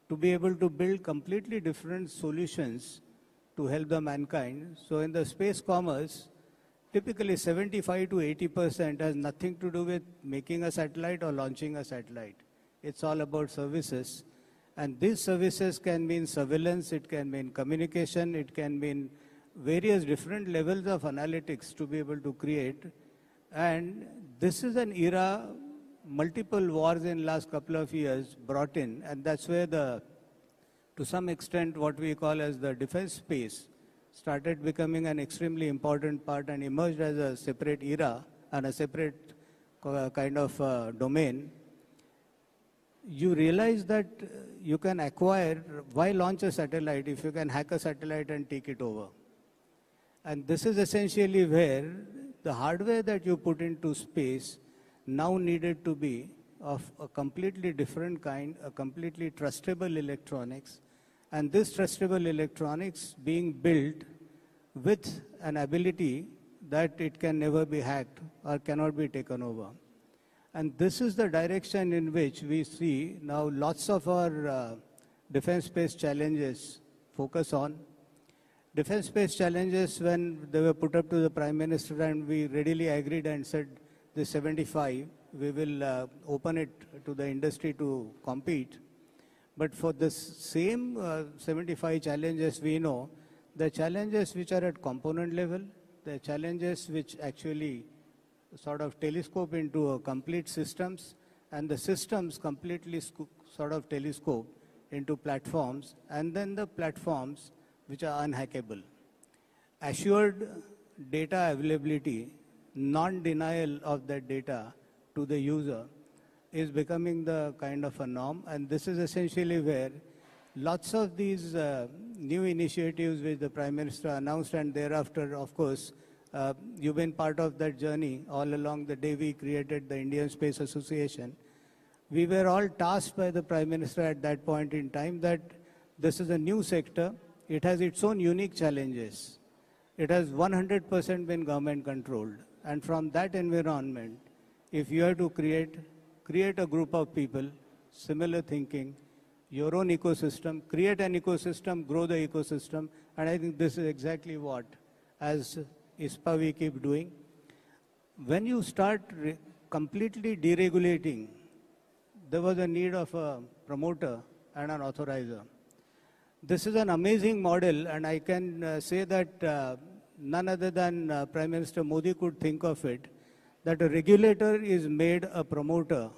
to be able to build completely different solutions to help the mankind. So in the space commerce, typically 75 to 80% has nothing to do with making a satellite or launching a satellite. It's all about services. And these services can mean surveillance, it can mean communication, it can mean various different levels of analytics to be able to create. And this is an era, multiple wars in last couple of years brought in, and that's where to some extent, what we call as the defense space started becoming an extremely important part and emerged as a separate era and a separate kind of domain. You realize that you can acquire, why launch a satellite if you can hack a satellite and take it over? And this is essentially where the hardware that you put into space now needed to be of a completely different kind, a completely trustable electronics, and this trustable electronics being built with an ability that it can never be hacked or cannot be taken over. And this is the direction in which we see now lots of our defense space challenges focus on. Defense space challenges, when they were put up to the Prime Minister and we readily agreed and said, this 75, we will open it to the industry to compete. But for this same 75 challenges, we know the challenges which are at component level, the challenges which actually sort of telescope into complete systems, and the systems completely sort of telescope into platforms, and then the platforms which are unhackable. Assured data availability, non-denial of that data to the user is becoming the kind of a norm, and this is essentially where lots of these new initiatives which the Prime Minister announced, and thereafter, of course, you've been part of that journey all along the day we created the Indian Space Association. We were all tasked by the Prime Minister at that point in time that this is a new sector. It has its own unique challenges. It has 100% been government controlled. And from that environment, if you have to create a group of people, similar thinking, your own ecosystem, create an ecosystem, grow the ecosystem, and I think this is exactly what, as ISPA we keep doing. When you start completely deregulating, there was a need of a promoter and an authorizer. This is an amazing model, and I can say that none other than Prime Minister Modi could think of it, that a regulator is made a promoter.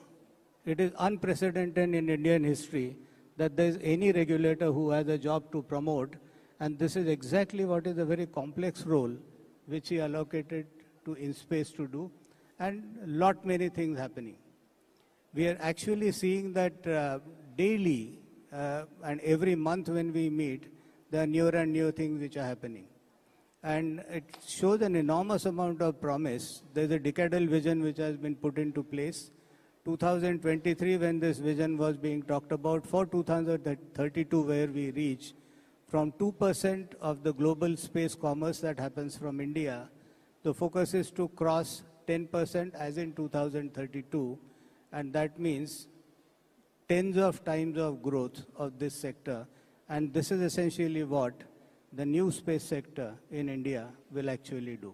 It is unprecedented in Indian history that there is any regulator who has a job to promote, and this is exactly what is a very complex role which he allocated to InSpace to do, and lot many things happening. We are actually seeing that daily and every month when we meet, there are newer and newer things which are happening. And it shows an enormous amount of promise. There's a decadal vision which has been put into place. 2023, when this vision was being talked about, for 2032 where we reach, from 2% of the global space commerce that happens from India, the focus is to cross 10% as in 2032, and that means tens of times of growth of this sector. And this is essentially what the new space sector in India will actually do.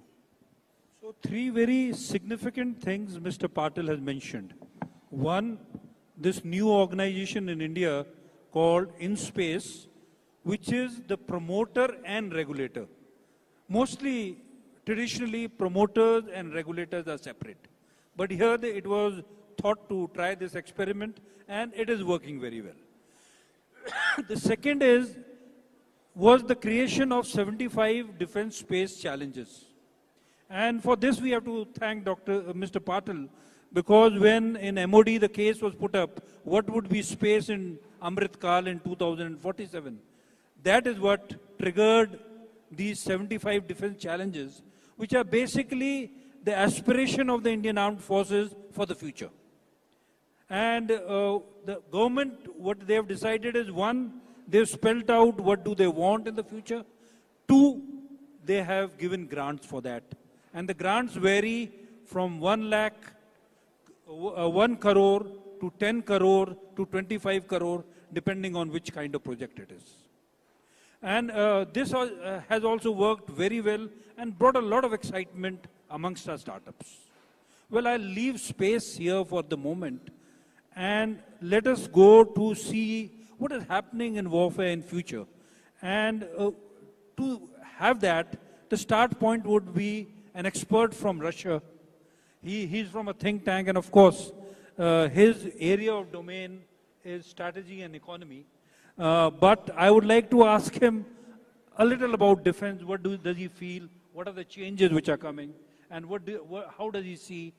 So three very significant things Mr. Patil has mentioned. One, this new organization in India called InSpace, which is the promoter and regulator. Mostly, traditionally, promoters and regulators are separate. But here it was thought to try this experiment, and it is working very well. The second was the creation of 75 defense space challenges. And for this, we have to thank Mr. Patil, because when in MOD the case was put up, what would be space in Amrit Kal in 2047? That is what triggered these 75 defense challenges, which are basically the aspiration of the Indian Armed Forces for the future. And the government, what they have decided is, one, they've spelled out what do they want in the future. Two, they have given grants for that. And the grants vary from 1 crore to 10 crore to 25 crore, depending on which kind of project it is. And this has also worked very well and brought a lot of excitement amongst our startups. Well, I'll leave space here for the moment, and let us go to see what is happening in warfare in future. And to have that, the start point would be an expert from Russia. He's from a think tank, and of course, his area of domain is strategy and economy. But I would like to ask him a little about defense. What does he feel? What are the changes which are coming? And how does he see,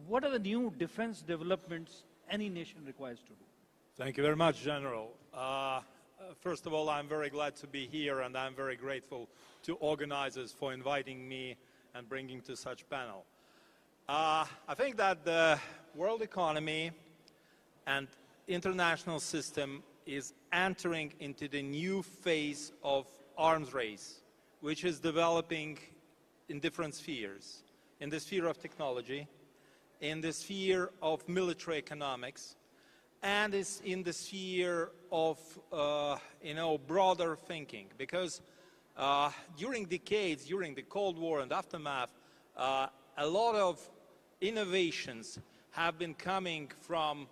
what are the new defense developments any nation requires to do? Thank you very much, General. First of all, I'm very glad to be here, and I'm very grateful to organizers for inviting me and bringing to such panel. I think that the world economy and international system is entering into the new phase of arms race, which is developing in different spheres. In the sphere of technology, in the sphere of military economics, and is in the sphere of broader thinking. Because during decades, during the Cold War and aftermath, a lot of innovations have been coming from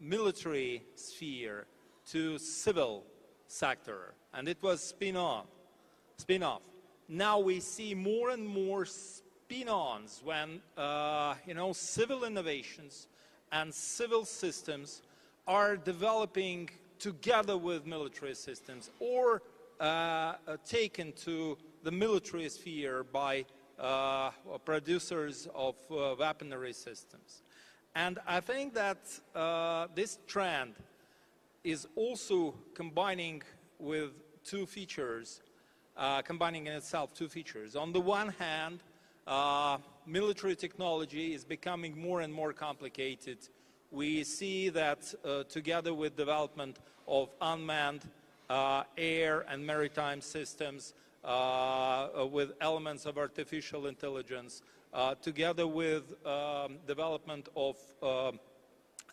military sphere to civil sector, and it was spin-off. Now we see more and more spin-ons when civil innovations and civil systems are developing together with military systems, or taken to the military sphere by producers of weaponry systems. And I think that this trend is also combining with two features, combining in itself two features. On the one hand, military technology is becoming more and more complicated. We see that together with development of unmanned air and maritime systems, with elements of artificial intelligence, together with development of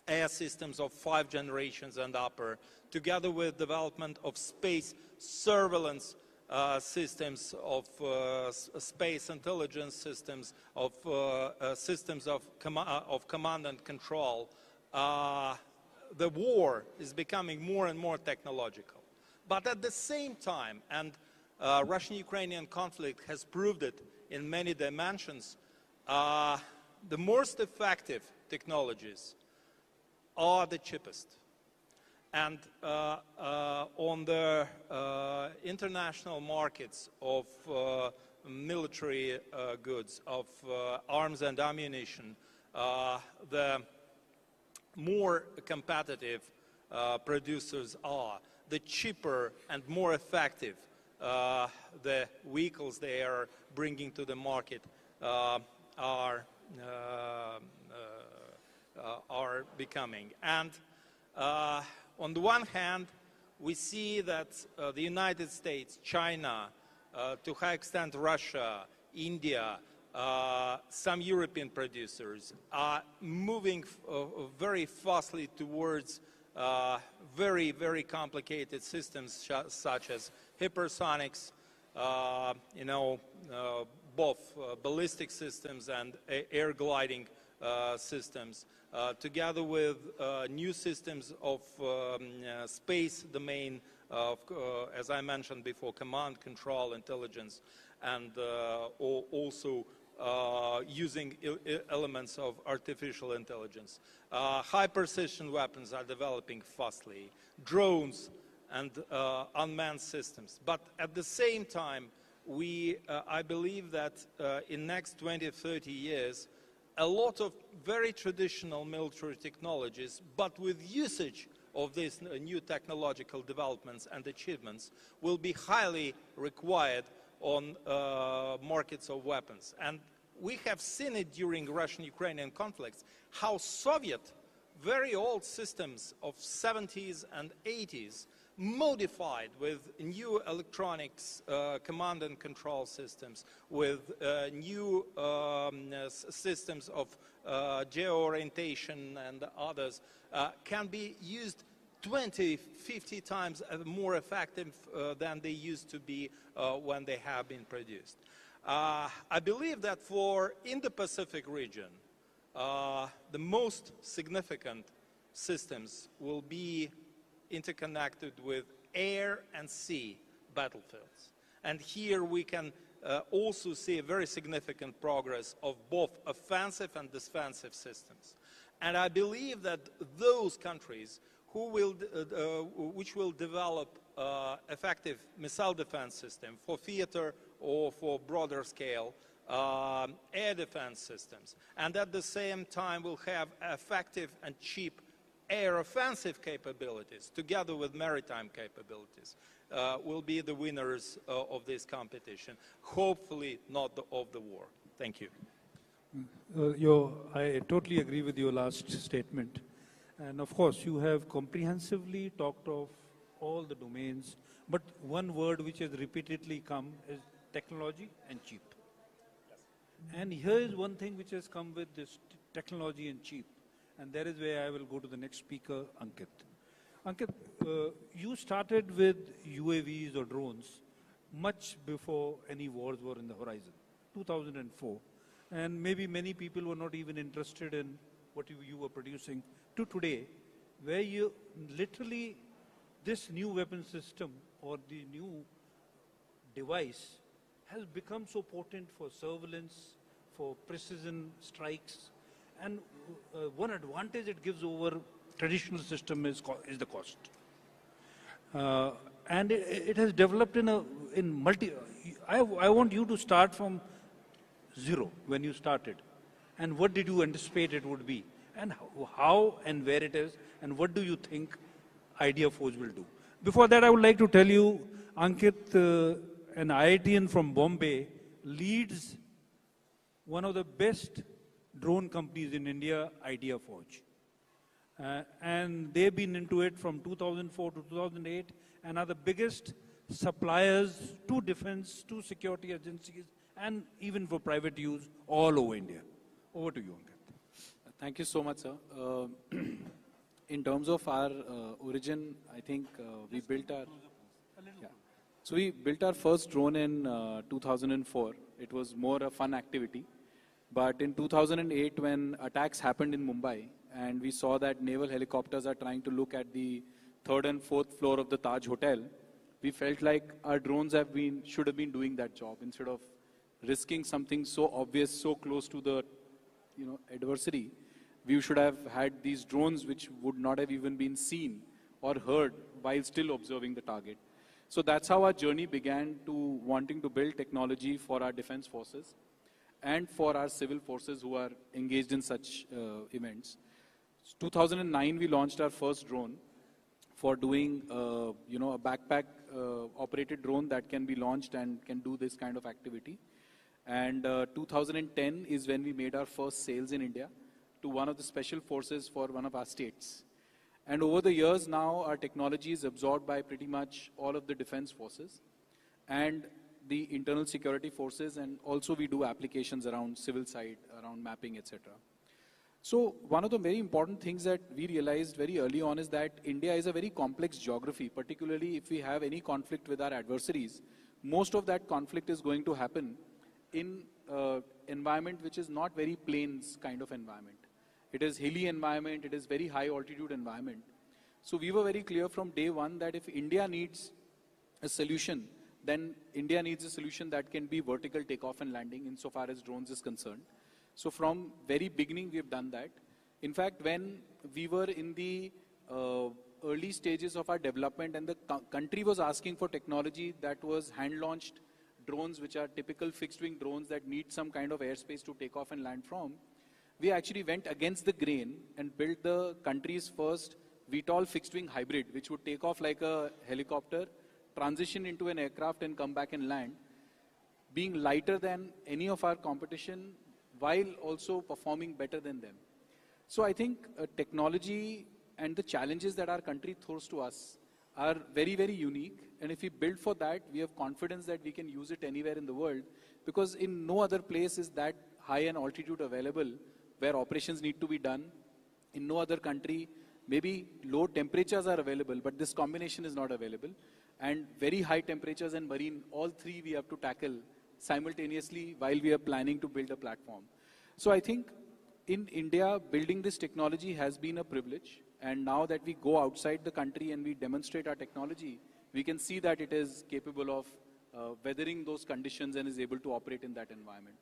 air systems of 5 generations and upper, together with development of space surveillance systems, of space intelligence systems, of systems of command and control, the war is becoming more and more technological. But at the same time, and Russian-Ukrainian conflict has proved it in many dimensions, the most effective technologies are the cheapest. And on the international markets of military goods, of arms and ammunition, the more competitive producers are, the cheaper and more effective the vehicles they are bringing to the market are becoming. And on the one hand, we see that the United States, China, to a high extent Russia, India, some European producers are moving very fastly towards very, very complicated systems such as hypersonics, both ballistic systems and air gliding systems, together with new systems of space domain, as I mentioned before, command, control, intelligence, and also using elements of artificial intelligence. High-precision weapons are developing fastly, drones and unmanned systems. But at the same time, I believe that in next 20, 30 years, a lot of very traditional military technologies, but with usage of these new technological developments and achievements, will be highly required on markets of weapons. And we have seen it during Russian-Ukrainian conflicts, how Soviet, very old systems of 70s and 80s, modified with new electronics, command and control systems, with new systems of geo-orientation and others, can be used 20, 50 times more effective than they used to be when they have been produced. I believe that for in the Pacific region, the most significant systems will be interconnected with air and sea battlefields. And here we can also see a very significant progress of both offensive and defensive systems. And I believe that those countries which will develop effective missile defense system for theater or for broader scale air defense systems, and at the same time will have effective and cheap air offensive capabilities together with maritime capabilities, will be the winners of this competition, hopefully not of the war. Thank you. I totally agree with your last statement. And of course, you have comprehensively talked of all the domains, but one word which has repeatedly come is technology and cheap. And here is one thing which has come with this technology and cheap. And that is where I will go to the next speaker, Ankit. Ankit, you started with UAVs or drones much before any wars were in the horizon, 2004. And maybe many people were not even interested in what you were producing, to today, where you literally, this new weapon system or the new device has become so potent for surveillance, for precision strikes, and one advantage it gives over traditional system is the cost. And it has developed in multi. I want you to start from zero when you started, and what did you anticipate it would be, and how and where it is, and what do you think Idea Forge will do. Before that, I would like to tell you, Ankit, an IITian from Bombay, leads one of the best drone companies in India, Idea Forge. And they've been into it from 2004 to 2008 and are the biggest suppliers to defense, to security agencies, and even for private use all over India. Over to you, Ankit. Thank you so much, sir. In terms of our origin, I think we built our... Yeah. So we built our first drone in 2004. It was more a fun activity. But in 2008, when attacks happened in Mumbai, and we saw that naval helicopters are trying to look at the 3rd and 4th floor of the Taj Hotel, we felt like our drones should have been doing that job instead of risking something so obvious, so close to the adversary. We should have had these drones which would not have even been seen or heard while still observing the target. So that's how our journey began, to wanting to build technology for our defense forces and for our civil forces who are engaged in such events. 2009, we launched our first drone for doing, a backpack operated drone that can be launched and can do this kind of activity. And 2010 is when we made our first sales in India to one of the special forces for one of our states. And over the years now, our technology is absorbed by pretty much all of the defense forces and the internal security forces, and also we do applications around civil side, around mapping, etc. So one of the very important things that we realized very early on is that India is a very complex geography, particularly if we have any conflict with our adversaries. Most of that conflict is going to happen in environment which is not very plains kind of environment. It is hilly environment, it is very high altitude environment. So we were very clear from day one that if India needs a solution, then India needs a solution that can be vertical takeoff and landing insofar as drones is concerned. So from very beginning, we have done that. In fact, when we were in the early stages of our development and the country was asking for technology that was hand-launched drones, which are typical fixed-wing drones that need some kind of airspace to take off and land from, we actually went against the grain and built the country's first VTOL fixed-wing hybrid, which would take off like a helicopter, transition into an aircraft and come back and land, being lighter than any of our competition, while also performing better than them. So I think technology and the challenges that our country throws to us are very, very unique. And if we build for that, we have confidence that we can use it anywhere in the world, because in no other place is that high an altitude available where operations need to be done. In no other country, maybe low temperatures are available, but this combination is not available. And very high temperatures and marine, all three we have to tackle simultaneously while we are planning to build a platform. So I think in India, building this technology has been a privilege. And now that we go outside the country and we demonstrate our technology, we can see that it is capable of weathering those conditions and is able to operate in that environment.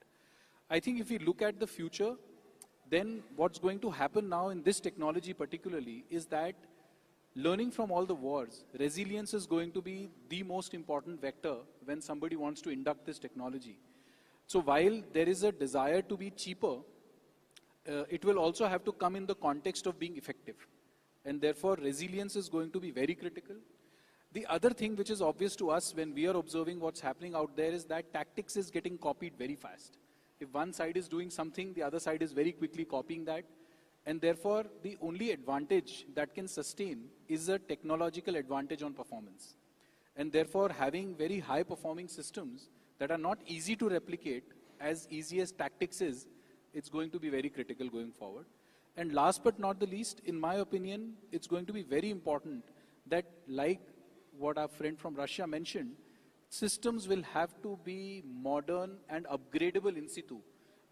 I think if we look at the future, then what's going to happen now in this technology particularly is that learning from all the wars, resilience is going to be the most important vector when somebody wants to induct this technology. So while there is a desire to be cheaper, it will also have to come in the context of being effective. And therefore, resilience is going to be very critical. The other thing which is obvious to us when we are observing what's happening out there is that tactics is getting copied very fast. If one side is doing something, the other side is very quickly copying that. And therefore, the only advantage that can sustain is a technological advantage on performance. And therefore, having very high performing systems that are not easy to replicate, as easy as tactics is, it's going to be very critical going forward. And last but not the least, in my opinion, it's going to be very important that, like what our friend from Russia mentioned, systems will have to be modern and upgradable in situ.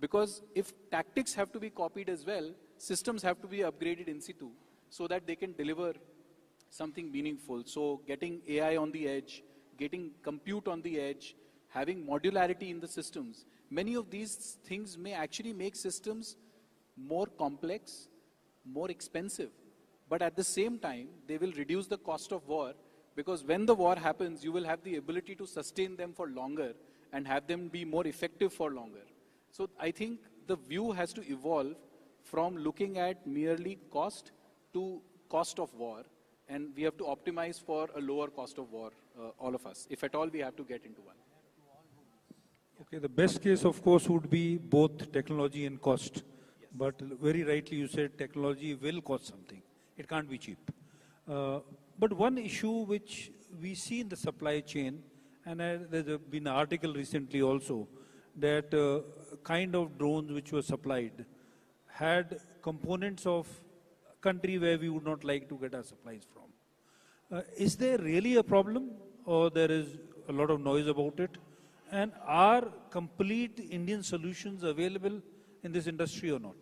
Because if tactics have to be copied as well, systems have to be upgraded in situ so that they can deliver something meaningful. So getting AI on the edge, getting compute on the edge, having modularity in the systems, many of these things may actually make systems more complex, more expensive. But at the same time, they will reduce the cost of war, because when the war happens, you will have the ability to sustain them for longer and have them be more effective for longer. So I think the view has to evolve from looking at merely cost to cost of war, and we have to optimize for a lower cost of war, all of us, if at all we have to get into one. Okay, the best case, of course, would be both technology and cost. Yes. But very rightly you said technology will cost something. It can't be cheap. But one issue which we see in the supply chain, and there's been an article recently also, that kind of drones which were supplied had components of a country where we would not like to get our supplies from. Is there really a problem, or there is a lot of noise about it? And are complete Indian solutions available in this industry or not?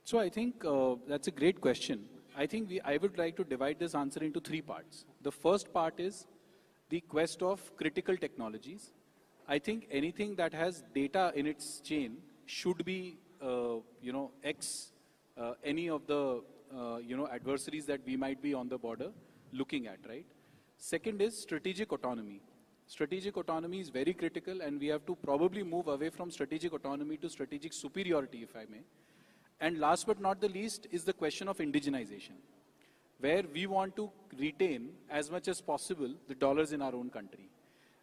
So I think that's a great question. I think I would like to divide this answer into three parts. The first part is the quest of critical technologies. I think anything that has data in its chain should be, any of the, adversaries that we might be on the border looking at, right? Second is strategic autonomy. Strategic autonomy is very critical, and we have to probably move away from strategic autonomy to strategic superiority, if I may. And last but not the least is the question of indigenization, where we want to retain as much as possible the dollars in our own country,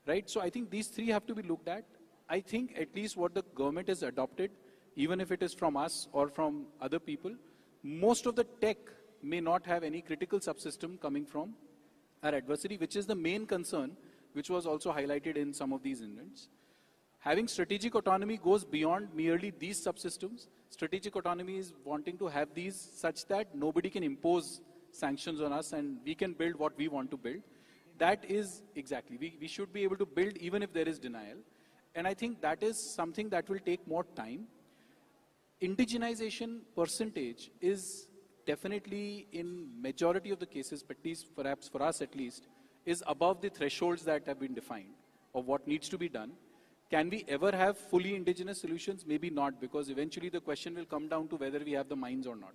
right? So I think these three have to be looked at. I think at least what the government has adopted, even if it is from us or from other people, most of the tech may not have any critical subsystem coming from our adversary, which is the main concern, which was also highlighted in some of these incidents. Having strategic autonomy goes beyond merely these subsystems. Strategic autonomy is wanting to have these such that nobody can impose sanctions on us and we can build what we want to build. That is exactly, we should be able to build even if there is denial. And I think that is something that will take more time. Indigenization percentage is definitely in majority of the cases, at least perhaps for us at least, is above the thresholds that have been defined of what needs to be done. Can we ever have fully indigenous solutions? Maybe not, because eventually the question will come down to whether we have the mines or not.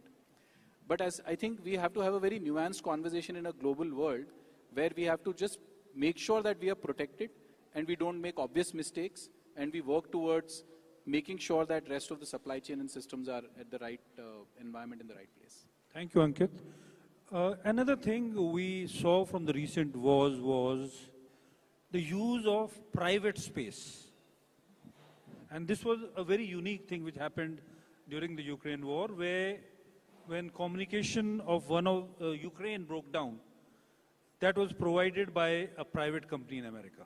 But as I think we have to have a very nuanced conversation in a global world where we have to just make sure that we are protected and we don't make obvious mistakes and we work towards making sure that rest of the supply chain and systems are at the right environment in the right place. Thank you, Ankit. Another thing we saw from the recent wars was the use of private space. And this was a very unique thing which happened during the Ukraine war, where when communication of one of Ukraine broke down, that was provided by a private company in America.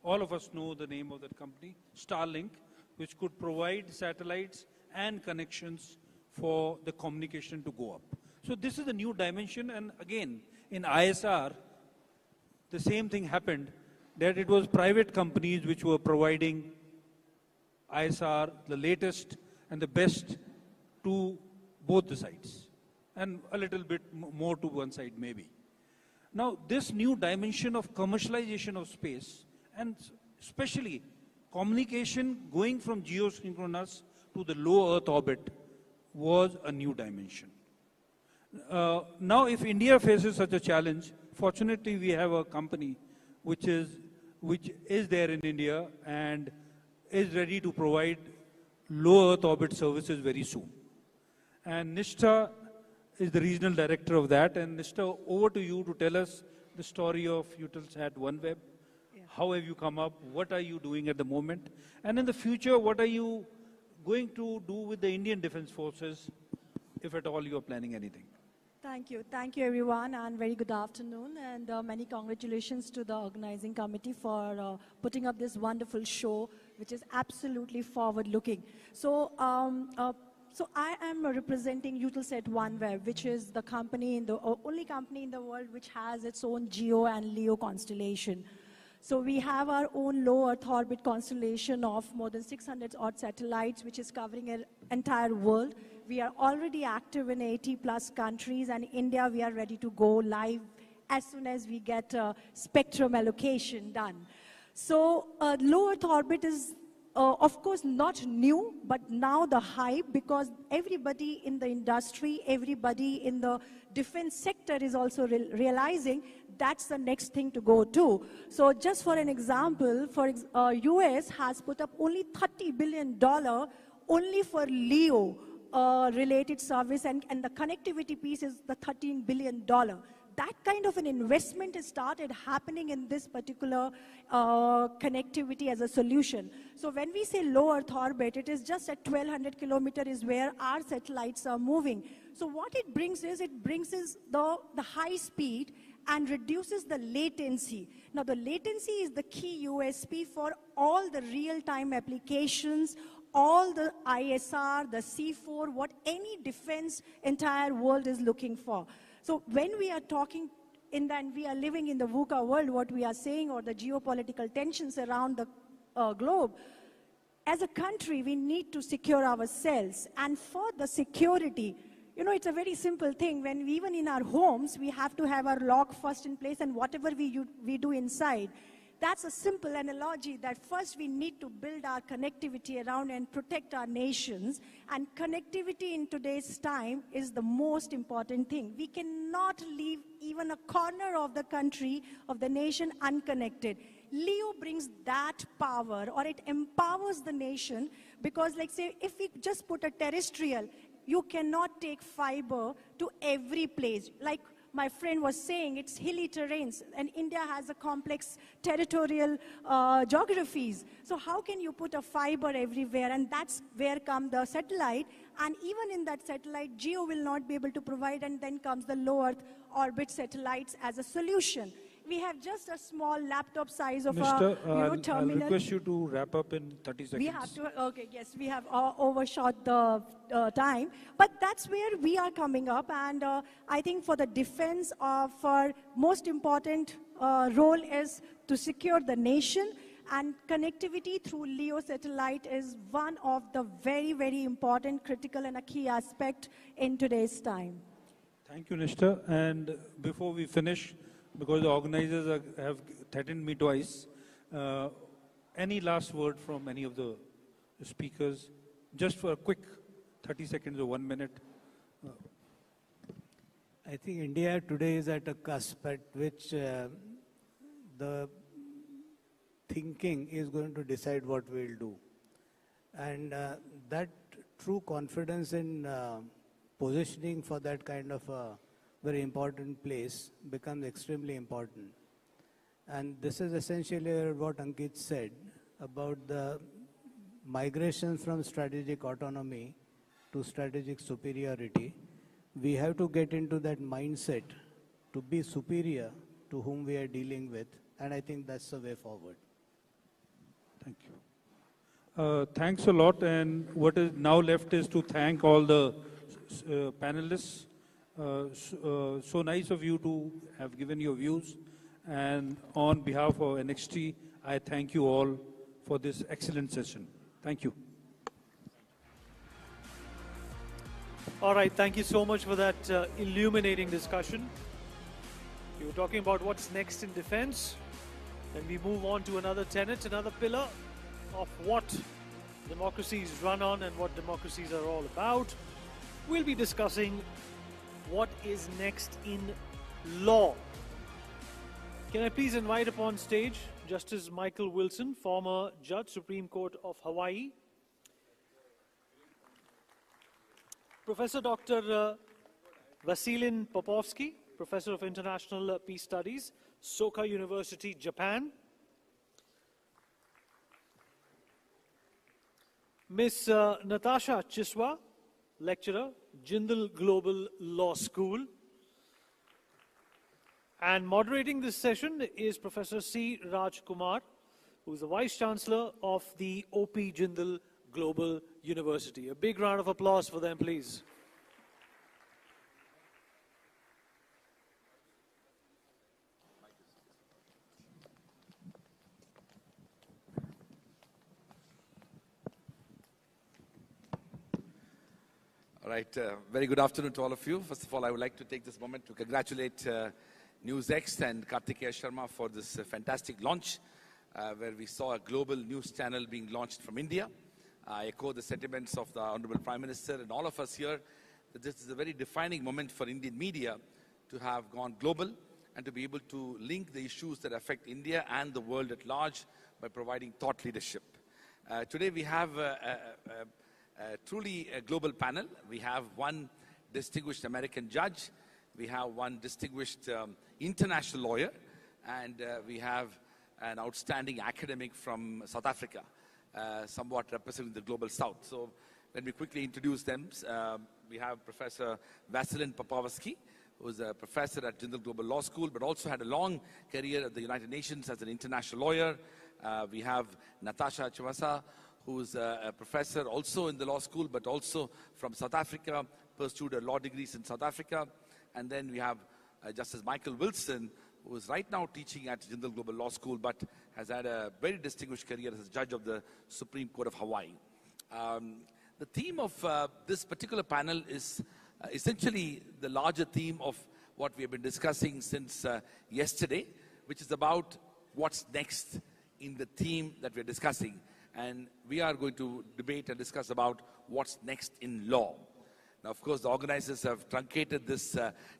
All of us know the name of that company, Starlink, which could provide satellites and connections for the communication to go up. So this is a new dimension, and again, in ISR, the same thing happened, that it was private companies which were providing ISR, the latest and the best to both the sides, and a little bit more to one side maybe. Now, this new dimension of commercialization of space, and especially communication going from geosynchronous to the low Earth orbit, was a new dimension. Now, if India faces such a challenge, fortunately we have a company which is there in India and is ready to provide low Earth orbit services very soon. And Nishtha is the regional director of that. And Nishtha, over to you to tell us the story of Eutelsat OneWeb. Yeah. How have you come up? What are you doing at the moment? And in the future, what are you going to do with the Indian Defence Forces, if at all you are planning anything? Thank you. Thank you, everyone, and very good afternoon. And many congratulations to the organizing committee for putting up this wonderful show, which is absolutely forward-looking. So, so I am representing Eutelsat OneWeb, which is the company, only company in the world which has its own GEO and LEO constellation. So we have our own low Earth orbit constellation of more than 600 odd satellites, which is covering an entire world. We are already active in 80 plus countries, and India, we are ready to go live as soon as we get spectrum allocation done. So low Earth orbit is, of course, not new, but now the hype, because everybody in the industry, everybody in the defense sector is also realizing that's the next thing to go to. So just for an example, US has put up only $30 billion only for LEO related service, and the connectivity piece is the $13 billion. That kind of an investment has started happening in this particular connectivity as a solution. So when we say low Earth orbit, it is just at 1200 kilometers is where our satellites are moving. So what it brings is, the high speed and reduces the latency. Now the latency is the key USP for all the real-time applications, all the ISR, the C4, what any defense entire world is looking for. So when we are talking we are living in the VUCA world, what we are saying, or the geopolitical tensions around the globe, as a country, we need to secure ourselves. And for the security, you know, it's a very simple thing. When even in our homes, we have to have our lock first in place, and whatever we do inside. That's a simple analogy that first we need to build our connectivity around and protect our nations. And connectivity in today's time is the most important thing. We cannot leave even a corner of the country, of the nation, unconnected. LEO brings that power, or it empowers the nation, because like say, if we just put a terrestrial, you cannot take fiber to every place. Like my friend was saying, it's hilly terrains, and India has a complex territorial geographies. So how can you put a fiber everywhere? And that's where comes the satellite. And even in that satellite, geo will not be able to provide, and then comes the low Earth orbit satellites as a solution. We have just a small laptop size of Mr. a terminal. I'll request you to wrap up in 30 seconds. We have to, okay, yes, we have overshot the time. But that's where we are coming up. And I think for the defense of our most important role is to secure the nation. And connectivity through LEO satellite is one of the very, very important, critical, and a key aspect in today's time. Thank you, Nishta. And before we finish, because the organizers have threatened me twice, any last word from any of the speakers? Just for a quick 30 seconds or 1 minute. I think India today is at a cusp at which the thinking is going to decide what we'll do. And that true confidence in positioning for that kind of a very important place becomes extremely important. And this is essentially what Ankit said about the migration from strategic autonomy to strategic superiority. We have to get into that mindset to be superior to whom we are dealing with, and I think that's the way forward. Thank you. Thanks a lot, and what is now left is to thank all the panelists. So nice of you to have given your views, and on behalf of NXT, I thank you all for this excellent session. Thank you. All right, thank you so much for that illuminating discussion. We were talking about what's next in defense. Then we move on to another tenet, another pillar of what democracies run on and what democracies are all about. We'll be discussing what is next in law. Can I please invite upon stage Justice Michael Wilson, former Judge, Supreme Court of Hawaii. Professor Dr. Vasilin Popovsky, Professor of International Peace Studies, Soka University, Japan. Ms. Natasha Chiswa, Lecturer, Jindal Global Law School. And moderating this session is Professor C. Raj Kumar, who is the Vice Chancellor of the OP Jindal Global University. A big round of applause for them, please. All right, very good afternoon to all of you. First of all, I would like to take this moment to congratulate NewsX and Kartikeya Sharma for this fantastic launch, where we saw a global news channel being launched from India. I echo the sentiments of the Honorable Prime Minister and all of us here that this is a very defining moment for Indian media to have gone global and to be able to link the issues that affect India and the world at large by providing thought leadership. Today we have truly a global panel. We have one distinguished American judge, we have one distinguished international lawyer, and we have an outstanding academic from South Africa, somewhat representing the global south. So let me quickly introduce them. We have Professor Vasilin Popovsky, who is a professor at Jindal Global Law School, but also had a long career at the United Nations as an international lawyer. We have Natasha Chiswa, who is a professor also in the law school, but also from South Africa, pursued her law degrees in South Africa. And then we have Justice Michael Wilson, who is right now teaching at Jindal Global Law School, but has had a very distinguished career as a judge of the Supreme Court of Hawaii. The theme of this particular panel is essentially the larger theme of what we have been discussing since yesterday, which is about what's next in the theme that we're discussing. And we are going to debate and discuss about what's next in law. Now, of course, the organizers have truncated this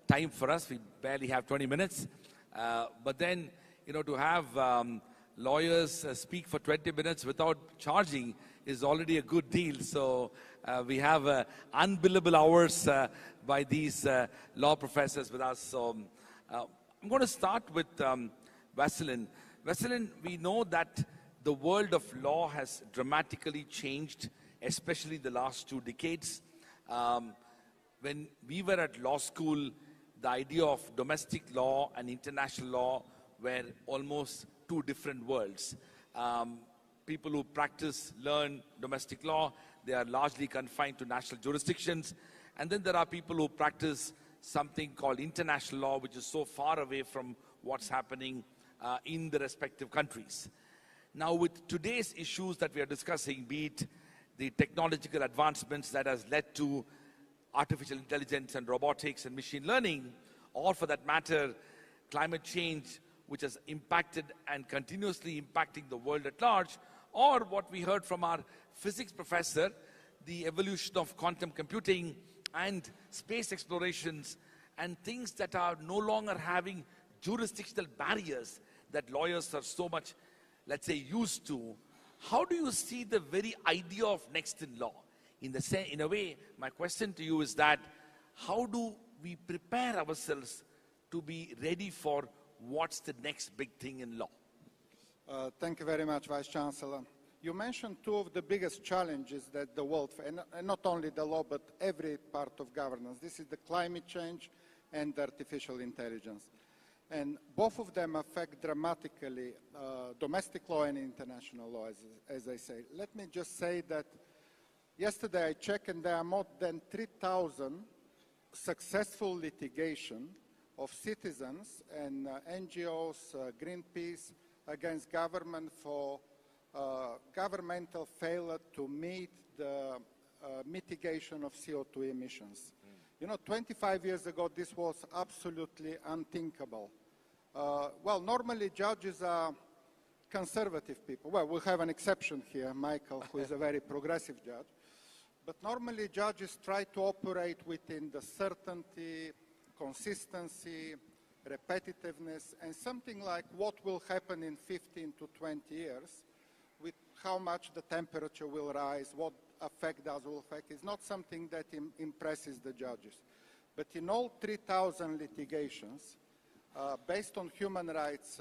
time for us. We barely have 20 minutes. But then, you know, to have lawyers speak for 20 minutes without charging is already a good deal. So we have unbillable hours by these law professors with us. So I'm going to start with Vasilin. Vasilin, we know that the world of law has dramatically changed, especially the last 2 decades. When we were at law school, the idea of domestic law and international law were almost 2 different worlds. People who learn domestic law, they are largely confined to national jurisdictions. And then there are people who practice something called international law, which is so far away from what's happening in the respective countries. Now, with today's issues that we are discussing, be it the technological advancements that has led to artificial intelligence and robotics and machine learning, or for that matter, climate change, which has impacted and continuously impacting the world at large, or what we heard from our physics professor, the evolution of quantum computing and space explorations and things that are no longer having jurisdictional barriers that lawyers are so much, let's say, used to. How do you see the very idea of next in law? In a way, my question to you is that how do we prepare ourselves to be ready for what's the next big thing in law? Thank you very much, Vice Chancellor. You mentioned 2 of the biggest challenges that the world, and not only the law, but every part of governance. This is the climate change and artificial intelligence. And both of them affect dramatically domestic law and international law, as I say. Let me just say that yesterday I checked, and there are more than 3,000 successful litigation of citizens and NGOs, Greenpeace, against government for governmental failure to meet the mitigation of CO2 emissions. You know, 25 years ago, this was absolutely unthinkable. Well, normally judges are conservative people. Well, we'll have an exception here, Michael, who is a very progressive judge. But normally judges try to operate within the certainty, consistency, repetitiveness, and something like what will happen in 15 to 20 years with how much the temperature will rise, what effect that will affect, is not something that impresses the judges. But in all 3,000 litigations, based on human rights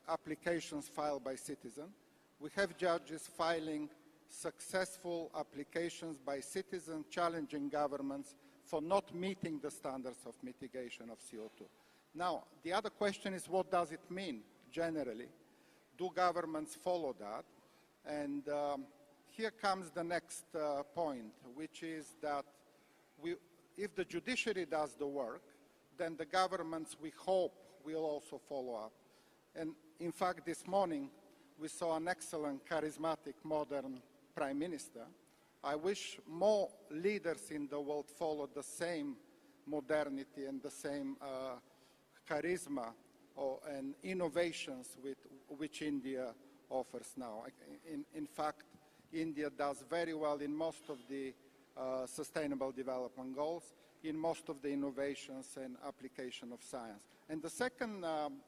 applications filed by citizens, we have judges filing successful applications by citizens challenging governments for not meeting the standards of mitigation of CO2. Now, the other question is, what does it mean generally? Do governments follow that? And here comes the next point, which is that if the judiciary does the work, then the governments, we hope, will also follow up. And in fact, this morning, we saw an excellent, charismatic, modern prime minister. I wish more leaders in the world followed the same modernity and the same charisma and innovations which India offers now. In fact, India does very well in most of the sustainable development goals, in most of the innovations and application of science. And the second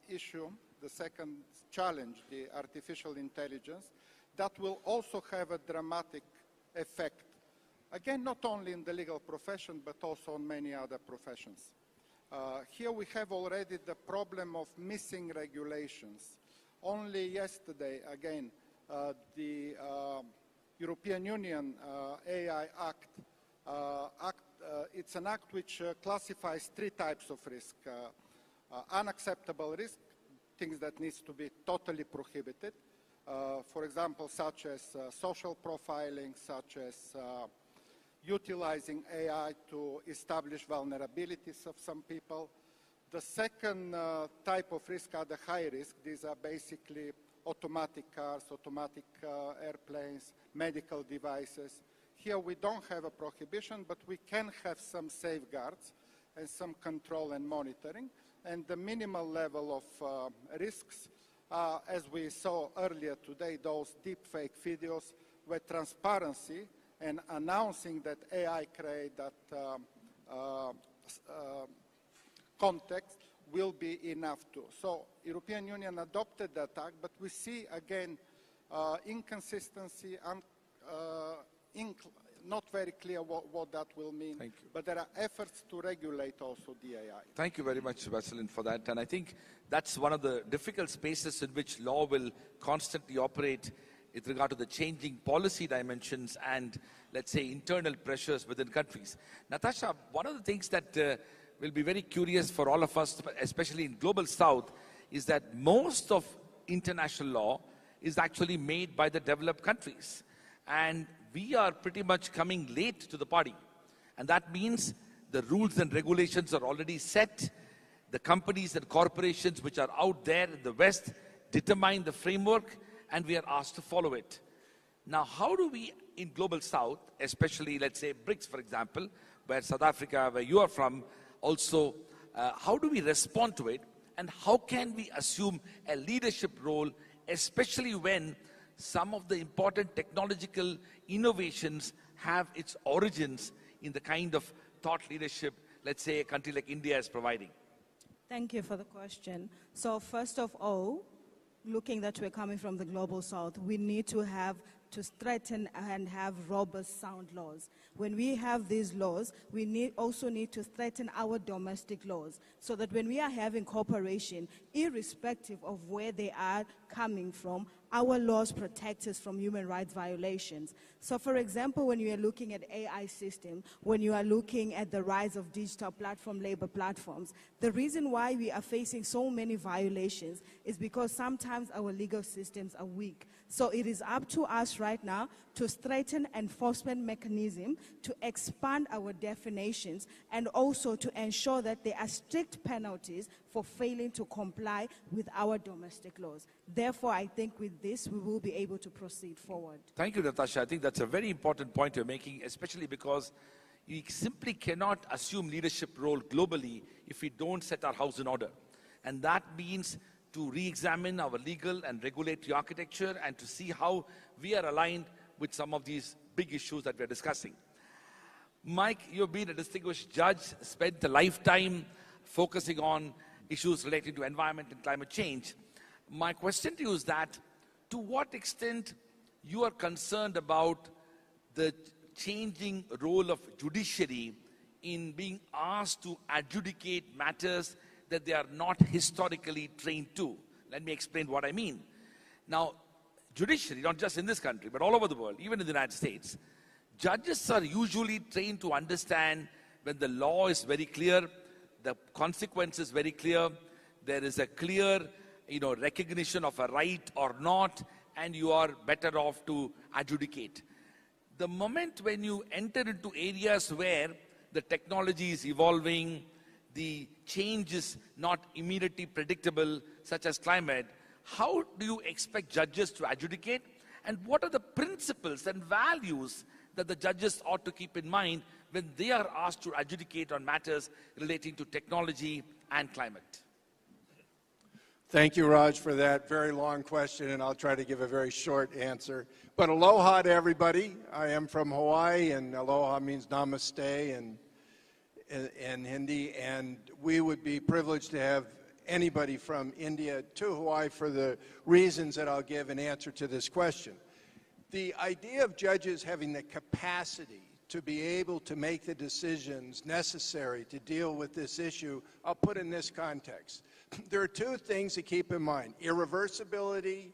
issue, the second challenge, the artificial intelligence, that will also have a dramatic effect, again, not only in the legal profession, but also on many other professions. Here we have already the problem of missing regulations. Only yesterday, again, the European Union AI Act, it's an act which classifies 3 types of risk. Unacceptable risk, things that needs to be totally prohibited. For example, such as social profiling, such as utilizing AI to establish vulnerabilities of some people. The second type of risk are the high risk. These are basically automatic cars, automatic airplanes, medical devices. Here we don't have a prohibition, but we can have some safeguards and some control and monitoring. And the minimal level of risks, as we saw earlier today, those deepfake videos where transparency and announcing that AI create that context will be enough to. So European Union adopted that act, but we see again inconsistency and not very clear what that will mean. Thank you. But there are efforts to regulate also DAI. Thank you very much, Vaseline, for that. And I think that's one of the difficult spaces in which law will constantly operate with regard to the changing policy dimensions and, let's say, internal pressures within countries. Natasha, one of the things that will be very curious for all of us, especially in Global South, is that most of international law is actually made by the developed countries. And we are pretty much coming late to the party. And that means the rules and regulations are already set. The companies and corporations which are out there in the West determine the framework, and we are asked to follow it. Now, how do we in Global South, especially, let's say, BRICS, for example, where South Africa, where you are from, also, how do we respond to it? And how can we assume a leadership role, especially when some of the important technological innovations have its origins in the kind of thought leadership, let's say, a country like India is providing? Thank you for the question. So first of all, looking that we're coming from the Global South, we need to strengthen and have robust, sound laws. When we have these laws, we also need to strengthen our domestic laws so that when we are having cooperation, irrespective of where they are coming from, our laws protect us from human rights violations. So for example, when you are looking at AI system, when you are looking at the rise of digital platform, labor platforms, the reason why we are facing so many violations is because sometimes our legal systems are weak. So it is up to us right now to strengthen enforcement mechanism, to expand our definitions, and also to ensure that there are strict penalties for failing to comply with our domestic laws. Therefore, I think with this, we will be able to proceed forward. Thank you, Natasha. I think that's a very important point you're making, especially because you simply cannot assume leadership role globally if we don't set our house in order. And that means to re-examine our legal and regulatory architecture and to see how we are aligned with some of these big issues that we're discussing. Mike, you've been a distinguished judge, spent a lifetime focusing on issues related to environment and climate change. My question to you is that, to what extent you are concerned about the changing role of judiciary in being asked to adjudicate matters that they are not historically trained to? Let me explain what I mean. Now, judiciary, not just in this country, but all over the world, even in the United States, judges are usually trained to understand when the law is very clear, the consequence is very clear, there is a clear recognition of a right or not, and you are better off to adjudicate. The moment when you enter into areas where the technology is evolving, the change is not immediately predictable, such as climate, how do you expect judges to adjudicate? And what are the principles and values that the judges ought to keep in mind when they are asked to adjudicate on matters relating to technology and climate? Thank you, Raj, for that very long question, and I'll try to give a very short answer. But aloha to everybody. I am from Hawaii, and aloha means namaste in Hindi, and we would be privileged to have anybody from India to Hawaii for the reasons that I'll give in answer to this question. The idea of judges having the capacity to be able to make the decisions necessary to deal with this issue, I'll put in this context. There are two things to keep in mind: irreversibility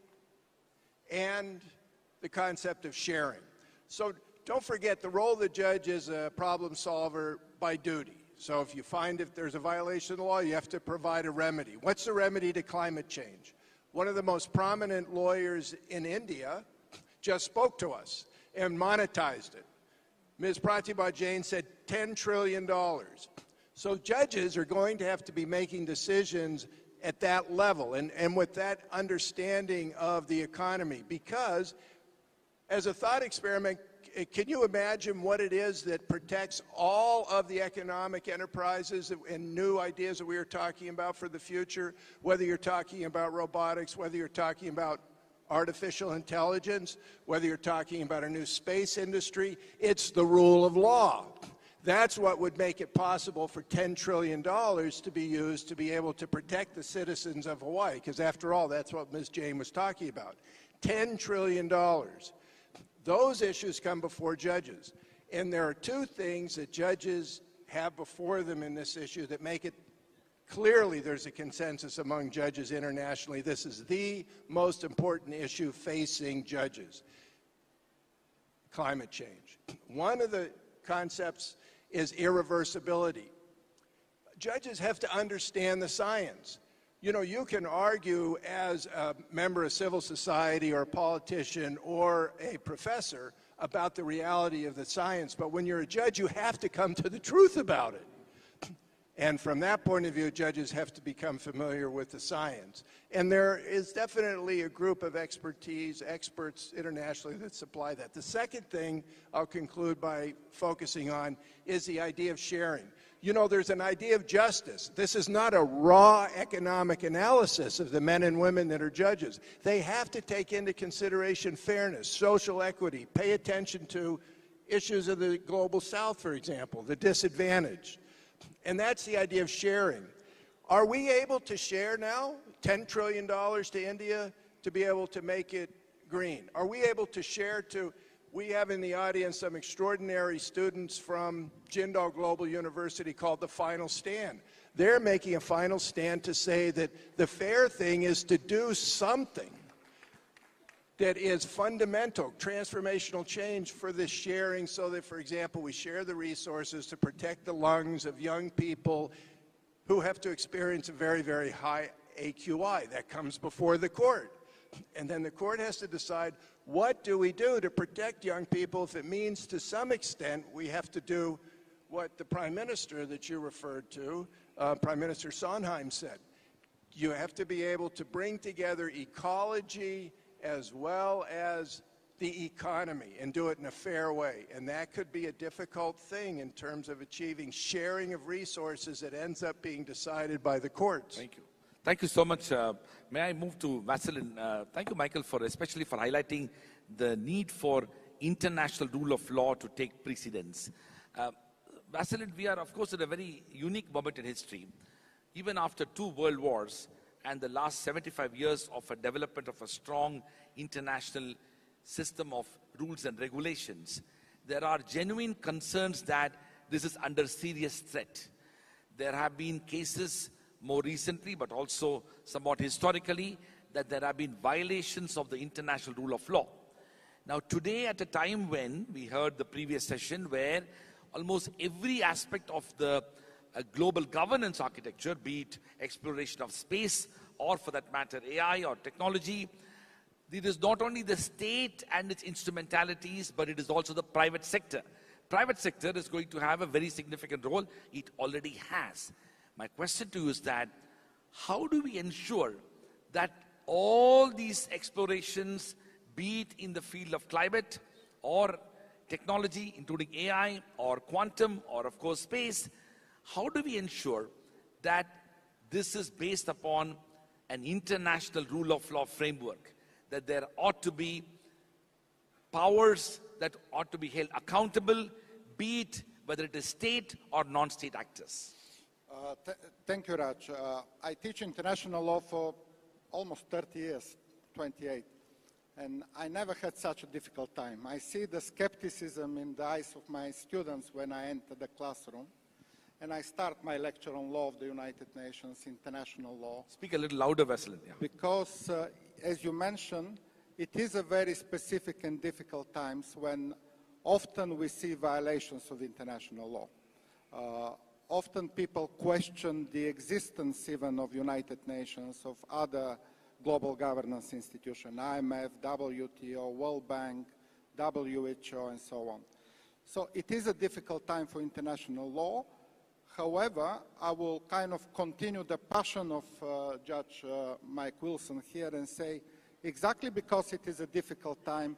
and the concept of sharing. So don't forget, the role of the judge is a problem solver by duty. So if you find if there's a violation of the law, you have to provide a remedy. What's the remedy to climate change? One of the most prominent lawyers in India just spoke to us and monetized it. Ms. Pratibha Jain said $10 trillion. So judges are going to have to be making decisions at that level and with that understanding of the economy, because as a thought experiment, can you imagine what it is that protects all of the economic enterprises and new ideas that we are talking about for the future, whether you're talking about robotics, whether you're talking about artificial intelligence, whether you're talking about a new space industry? It's the rule of law. That's what would make it possible for $10 trillion to be used to be able to protect the citizens of Hawaii, because after all, that's what Ms. Jane was talking about. $10 trillion. Those issues come before judges. And there are two things that judges have before them in this issue that make it clearly there's a consensus among judges internationally. This is the most important issue facing judges. Climate change. One of the concepts is irreversibility. Judges have to understand the science. You know, you can argue as a member of civil society or a politician or a professor about the reality of the science, but when you're a judge, you have to come to the truth about it. And from that point of view, judges have to become familiar with the science. And there is definitely a group of experts internationally that supply that. The second thing I'll conclude by focusing on is the idea of sharing. You know, there's an idea of justice. This is not a raw economic analysis of the men and women that are judges. They have to take into consideration fairness, social equity, pay attention to issues of the global south, for example, the disadvantaged. And that's the idea of sharing. Are we able to share now $10 trillion to India to be able to make it green? Are we able to share to, we have in the audience some extraordinary students from Jindal Global University called The Final Stand. They're making a final stand to say that the fair thing is to do something that is fundamental, transformational change for this sharing so that, for example, we share the resources to protect the lungs of young people who have to experience a very, very high AQI. That comes before the court. And then the court has to decide, what do we do to protect young people if it means to some extent we have to do what the Prime Minister that you referred to, Prime Minister Sondheim said. You have to be able to bring together ecology as well as the economy and do it in a fair way. And that could be a difficult thing in terms of achieving sharing of resources that ends up being decided by the courts. Thank you. Thank you so much. May I move to Vaseline? Thank you, Michael, especially for highlighting the need for international rule of law to take precedence. Vaseline, we are, of course, at a very unique moment in history. Even after 2 world wars and the last 75 years of a development of a strong international system of rules and regulations, there are genuine concerns that this is under serious threat. There have been cases more recently, but also somewhat historically, that there have been violations of the international rule of law. Now today, at a time when we heard the previous session where almost every aspect of the global governance architecture, be it exploration of space or for that matter AI or technology, it is not only the state and its instrumentalities, but it is also the private sector. Private sector is going to have a very significant role. It already has. My question to you is that, how do we ensure that all these explorations, be it in the field of climate or technology, including AI or quantum or of course space, how do we ensure that this is based upon an international rule of law framework, that there ought to be powers that ought to be held accountable, be it whether it is state or non-state actors? Thank you, Raj. I teach international law for almost 30 years, 28, and I never had such a difficult time. I see the skepticism in the eyes of my students when I enter the classroom, and I start my lecture on law of the United Nations, international law. Speak a little louder, Vaseline. Yeah. Because, as you mentioned, it is a very specific and difficult times when often we see violations of international law. Often people question the existence even of United Nations, of other global governance institutions, IMF, WTO, World Bank, WHO, and so on. So it is a difficult time for international law. However, I will kind of continue the passion of Judge Mike Wilson here and say, exactly because it is a difficult time,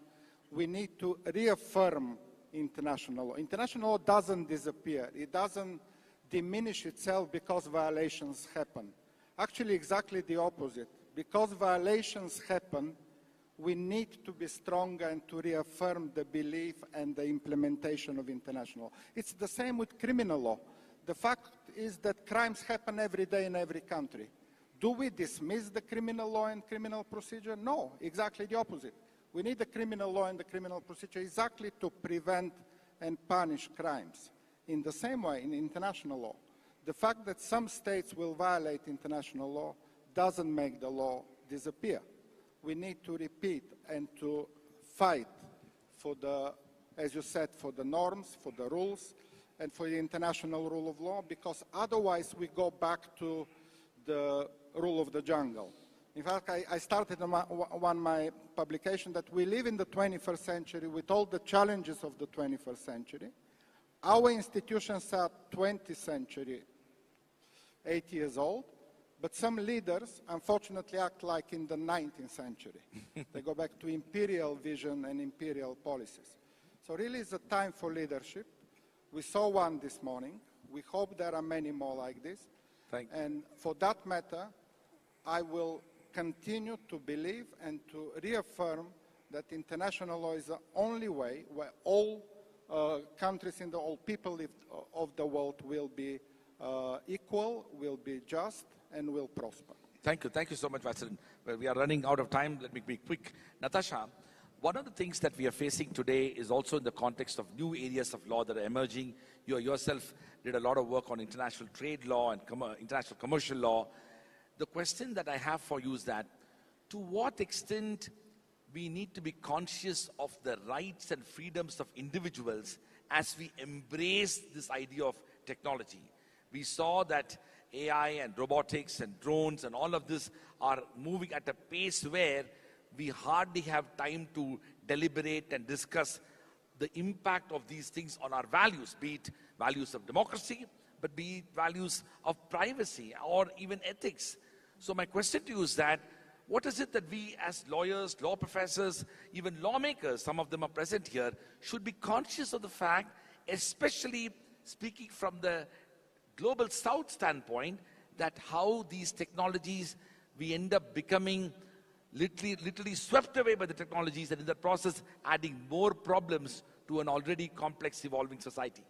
we need to reaffirm international law. International law doesn't disappear. It doesn't diminish itself because violations happen. Actually, exactly the opposite. Because violations happen, we need to be stronger and to reaffirm the belief and the implementation of international law. It's the same with criminal law. The fact is that crimes happen every day in every country. Do we dismiss the criminal law and criminal procedure? No, exactly the opposite. We need the criminal law and the criminal procedure exactly to prevent and punish crimes. In the same way, in international law, the fact that some states will violate international law doesn't make the law disappear. We need to repeat and to fight for the, as you said, for the norms, for the rules, and for the international rule of law, because otherwise we go back to the rule of the jungle. In fact, I started on my publication that we live in the 21st century with all the challenges of the 21st century. Our institutions are 20th century, 8 years old, but some leaders, unfortunately, act like in the 19th century. They go back to imperial vision and imperial policies. So really it's a time for leadership. We saw one this morning. We hope there are many more like this. And for that matter, I will continue to believe and to reaffirm that international law is the only way where all countries in the all people of the world will be equal, will be just, and will prosper. Thank you so much, Vasilin. Well, we are running out of time. Let me be quick. Natasha, one of the things that we are facing today is also in the context of new areas of law that are emerging. You yourself did a lot of work on international trade law and international commercial law. The question that I have for you is that, to what extent we need to be conscious of the rights and freedoms of individuals as we embrace this idea of technology? We saw that AI and robotics and drones and all of this are moving at a pace where we hardly have time to deliberate and discuss the impact of these things on our values, be it values of democracy, but be it values of privacy or even ethics. So my question to you is that, what is it that we as lawyers, law professors, even lawmakers, some of them are present here, should be conscious of the fact, especially speaking from the global south standpoint, that how these technologies, we end up becoming literally swept away by the technologies, and in that process adding more problems to an already complex evolving society?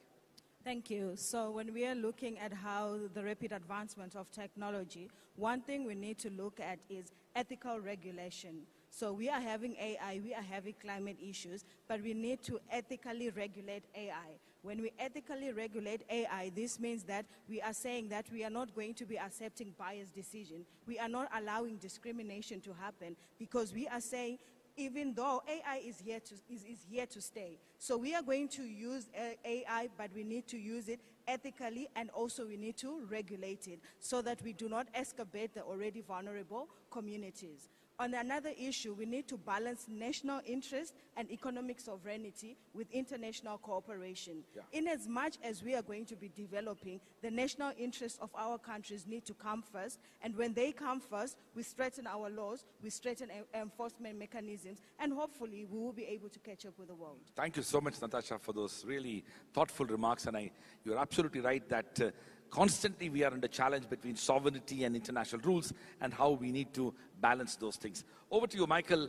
Thank you. So when we are looking at how the rapid advancement of technology, one thing we need to look at is ethical regulation. So we are having AI, we are having climate issues, but we need to ethically regulate AI. When we ethically regulate AI, this means that we are saying that we are not going to be accepting biased decision. We are not allowing discrimination to happen, because we are saying, even though AI is here to stay. So we are going to use AI, but we need to use it ethically, and also we need to regulate it so that we do not exacerbate the already vulnerable communities. On another issue, we need to balance national interest and economic sovereignty with international cooperation. Yeah. In as much as we are going to be developing, the national interests of our countries need to come first. And when they come first, we strengthen our laws, we strengthen enforcement mechanisms, and hopefully we will be able to catch up with the world. Thank you so much, Natasha, for those really thoughtful remarks. And you're absolutely right that constantly we are under challenge between sovereignty and international rules, and how we need to balance those things. Over to you, Michael.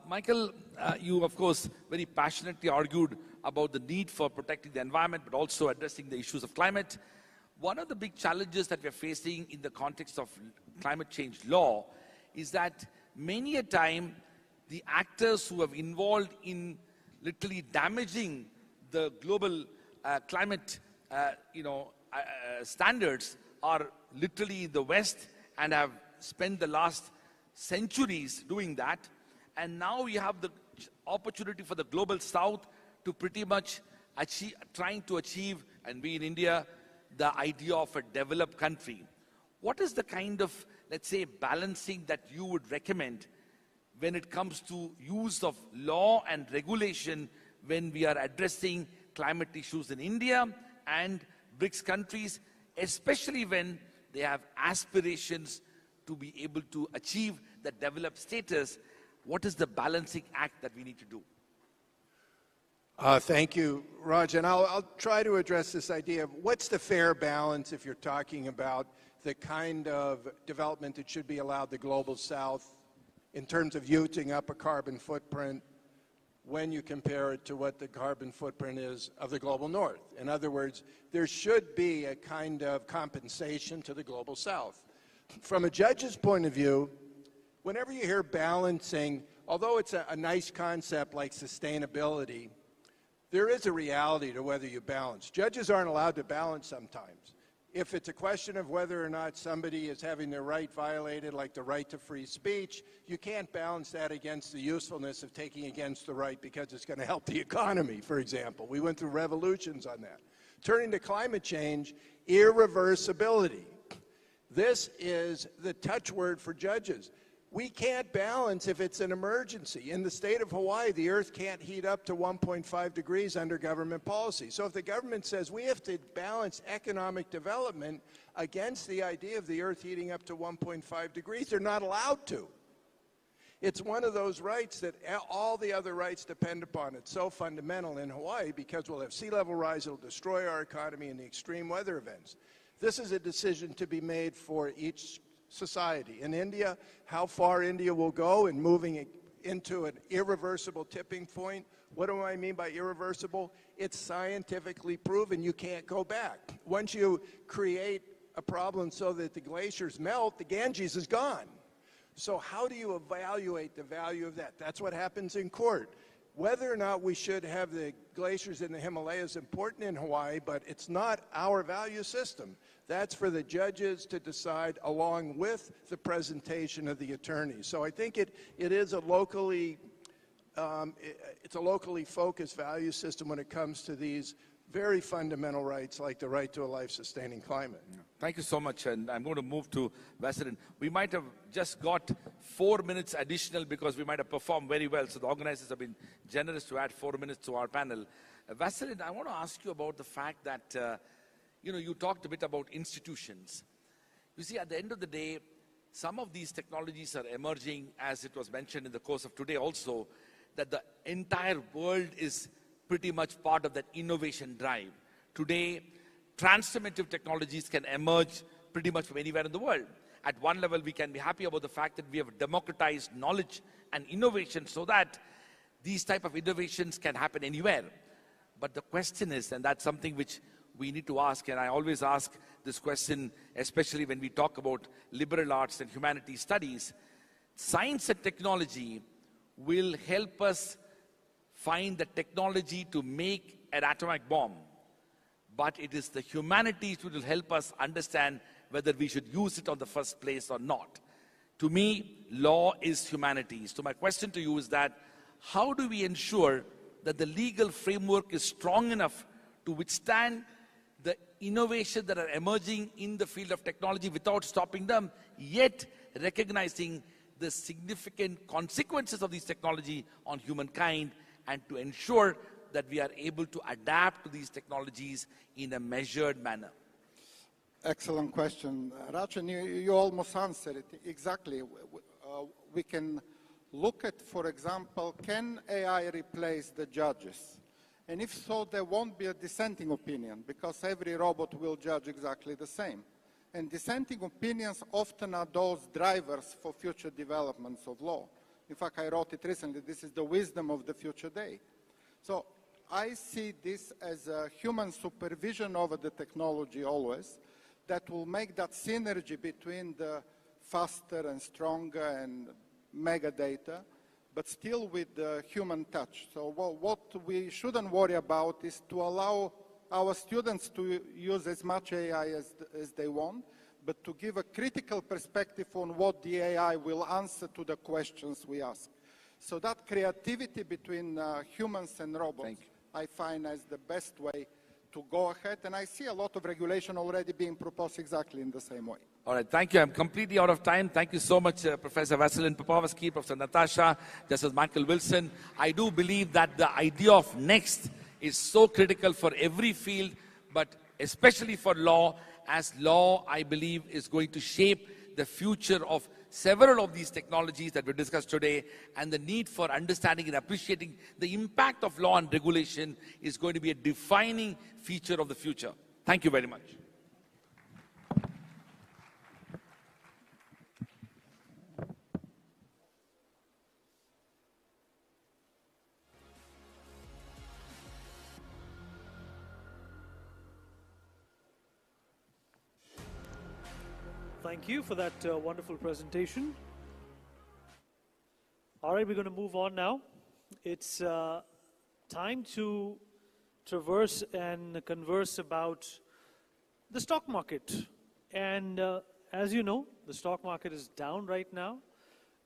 Michael, you of course very passionately argued about the need for protecting the environment, but also addressing the issues of climate. One of the big challenges that we're facing in the context of climate change law is that many a time the actors who have involved in literally damaging the global climate standards are literally in the West and have spent the last centuries doing that. And now we have the opportunity for the global South to pretty much trying to achieve, and we in India, the idea of a developed country. What is the kind of, let's say, balancing that you would recommend when it comes to use of law and regulation when we are addressing climate issues in India and BRICS countries, especially when they have aspirations to be able to achieve the developed status? What is the balancing act that we need to do? Thank you, Raj. And I'll try to address this idea of what's the fair balance if you're talking about the kind of development that should be allowed the global South in terms of using up a carbon footprint when you compare it to what the carbon footprint is of the global north. In other words, there should be a kind of compensation to the global south. From a judge's point of view, whenever you hear balancing, although it's a nice concept like sustainability, there is a reality to whether you balance. Judges aren't allowed to balance sometimes. If it's a question of whether or not somebody is having their right violated, like the right to free speech, you can't balance that against the usefulness of taking against the right because it's going to help the economy, for example. We went through revolutions on that. Turning to climate change, irreversibility. This is the touchword for judges. We can't balance if it's an emergency. In the state of Hawaii, the earth can't heat up to 1.5 degrees under government policy. So if the government says we have to balance economic development against the idea of the earth heating up to 1.5 degrees, they're not allowed to. It's one of those rights that all the other rights depend upon. It's so fundamental in Hawaii because we'll have sea level rise, it'll destroy our economy in the extreme weather events. This is a decision to be made for each society. In India, how far India will go in moving it into an irreversible tipping point. What do I mean by irreversible? It's scientifically proven you can't go back. Once you create a problem so that the glaciers melt, the Ganges is gone. So how do you evaluate the value of that? That's what happens in court. Whether or not we should have the glaciers in the Himalayas is important in Hawaii, but it's not our value system. That's for the judges to decide along with the presentation of the attorneys. So I think it is a locally, it's a locally focused value system when it comes to these very fundamental rights like the right to a life-sustaining climate. Thank you so much, and I'm going to move to Vaseline. We might have just got 4 minutes additional because we might have performed very well, so the organizers have been generous to add 4 minutes to our panel. Vaseline, I want to ask you about the fact that, you talked a bit about institutions. You see, at the end of the day, some of these technologies are emerging, as it was mentioned in the course of today also, that the entire world is pretty much part of that innovation drive. Today, transformative technologies can emerge pretty much from anywhere in the world. At one level, we can be happy about the fact that we have democratized knowledge and innovation so that these type of innovations can happen anywhere. But the question is, and that's something which we need to ask, and I always ask this question, especially when we talk about liberal arts and humanities studies, science and technology will help us find the technology to make an atomic bomb. But it is the humanities which will help us understand whether we should use it on the first place or not. To me, law is humanities. So my question to you is that, how do we ensure that the legal framework is strong enough to withstand the innovation that are emerging in the field of technology without stopping them, yet recognizing the significant consequences of these technology on humankind, and to ensure that we are able to adapt to these technologies in a measured manner? Excellent question. Rachan, you almost answered it exactly. We can look at, for example, can AI replace the judges? And if so, there won't be a dissenting opinion because every robot will judge exactly the same. And dissenting opinions often are those drivers for future developments of law. In fact, I wrote it recently, this is the wisdom of the future day. So I see this as a human supervision over the technology always that will make that synergy between the faster and stronger and mega data, but still with the human touch. So what we shouldn't worry about is to allow our students to use as much AI as they want, but to give a critical perspective on what the AI will answer to the questions we ask. So that creativity between humans and robots, I find as the best way to go ahead. And I see a lot of regulation already being proposed exactly in the same way. All right, thank you. I'm completely out of time. Thank you so much, Professor Vaseline Popovsky, Professor Natasha, Justice Michael Wilson. I do believe that the idea of next is so critical for every field, but especially for law, as law, I believe, is going to shape the future of several of these technologies that we discussed today, and the need for understanding and appreciating the impact of law and regulation is going to be a defining feature of the future. Thank you very much. Thank you for that wonderful presentation. All right, we're going to move on now. It's time to traverse and converse about the stock market. And as you know, the stock market is down right now,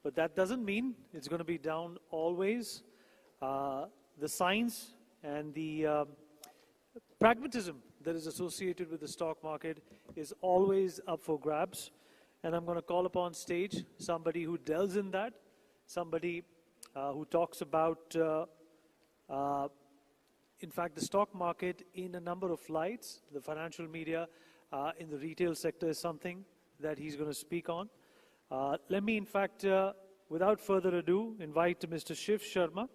but that doesn't mean it's going to be down always. The science and the pragmatism that is associated with the stock market is always up for grabs. And I'm going to call upon stage somebody who delves in that, somebody who talks about, in fact, the stock market in a number of lights. The financial media in the retail sector is something that he's going to speak on. Let me, in fact, without further ado, invite Mr. Shiv Sharma,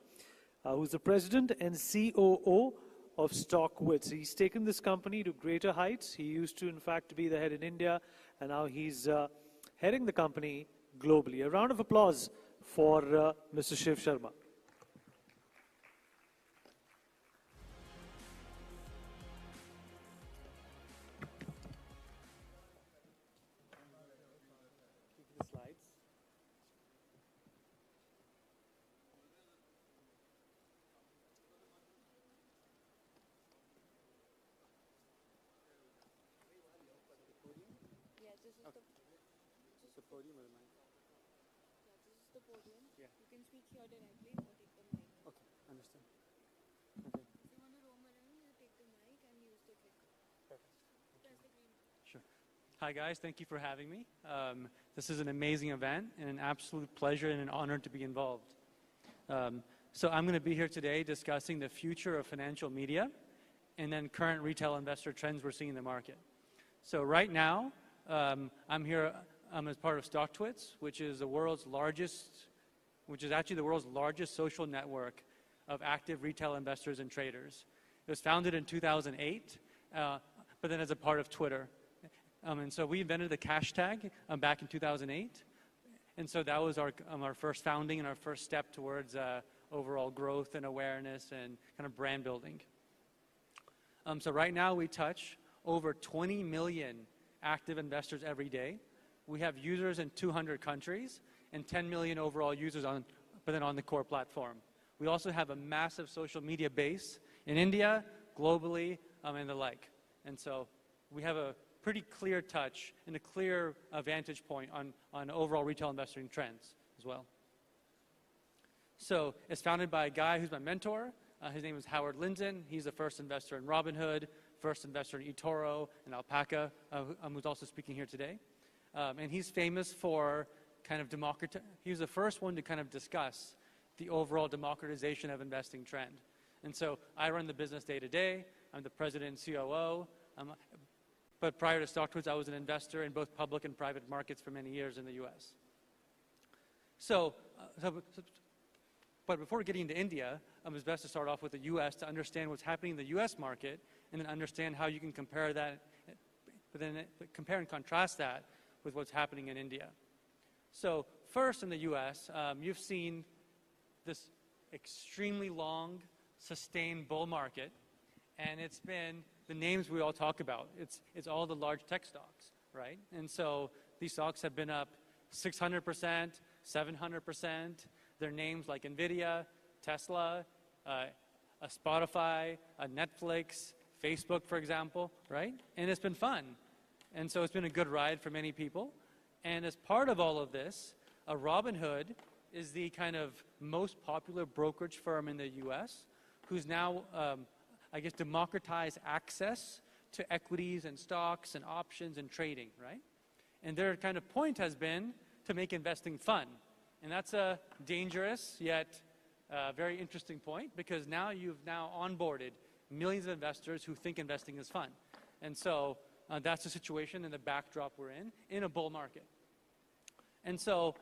who's the president and COO of StockWits. He's taken this company to greater heights. He used to, in fact, be the head in India, and now he's heading the company globally. A round of applause for Mr. Shiv Sharma. Podium or mic? Yeah, this is the podium. Yeah. You can speak here directly or take the mic. Okay, understand. Okay. If you want to roam around, you take the mic and use the clicker. Perfect. Press the green. Sure. Hi guys, thank you for having me. This is an amazing event and an absolute pleasure and an honor to be involved. So I'm going to be here today discussing the future of financial media and then current retail investor trends we're seeing in the market. So right now, I'm here as part of StockTwits, which is actually the world's largest social network of active retail investors and traders. It was founded in 2008, but then as a part of Twitter. And so we invented the hashtag back in 2008. And so that was our first founding and our first step towards overall growth and awareness and kind of brand building. So right now we touch over 20 million active investors every day. We have users in 200 countries and 10 million overall users on the core platform. We also have a massive social media base in India, globally, and the like. And so we have a pretty clear touch and a clear vantage point on overall retail investing trends as well. So it's founded by a guy who's my mentor. His name is Howard Linden. He's the first investor in Robinhood, first investor in eToro and Alpaca, who's also speaking here today. And he's famous for kind of he was the first one to kind of discuss the overall democratization of investing trend. And so I run the business day to day. I'm the president and COO. But prior to StockTwits, I was an investor in both public and private markets for many years in the US. But before getting into India, it's best to start off with the US to understand what's happening in the US market and then understand how you can compare that, but then compare and contrast that with what's happening in India. So first in the US, you've seen this extremely long, sustained bull market, and it's been the names we all talk about. It's all the large tech stocks, right? And so these stocks have been up 600%, 700%. They're names like NVIDIA, Tesla, a Spotify, a Netflix, Facebook, for example, right? And it's been fun. And so it's been a good ride for many people. And as part of all of this, Robinhood is the kind of most popular brokerage firm in the US who's now, democratized access to equities and stocks and options and trading, right? And their kind of point has been to make investing fun. And that's a dangerous yet very interesting point, because now you've onboarded millions of investors who think investing is fun. And so that's the situation and the backdrop we're in a bull market. And so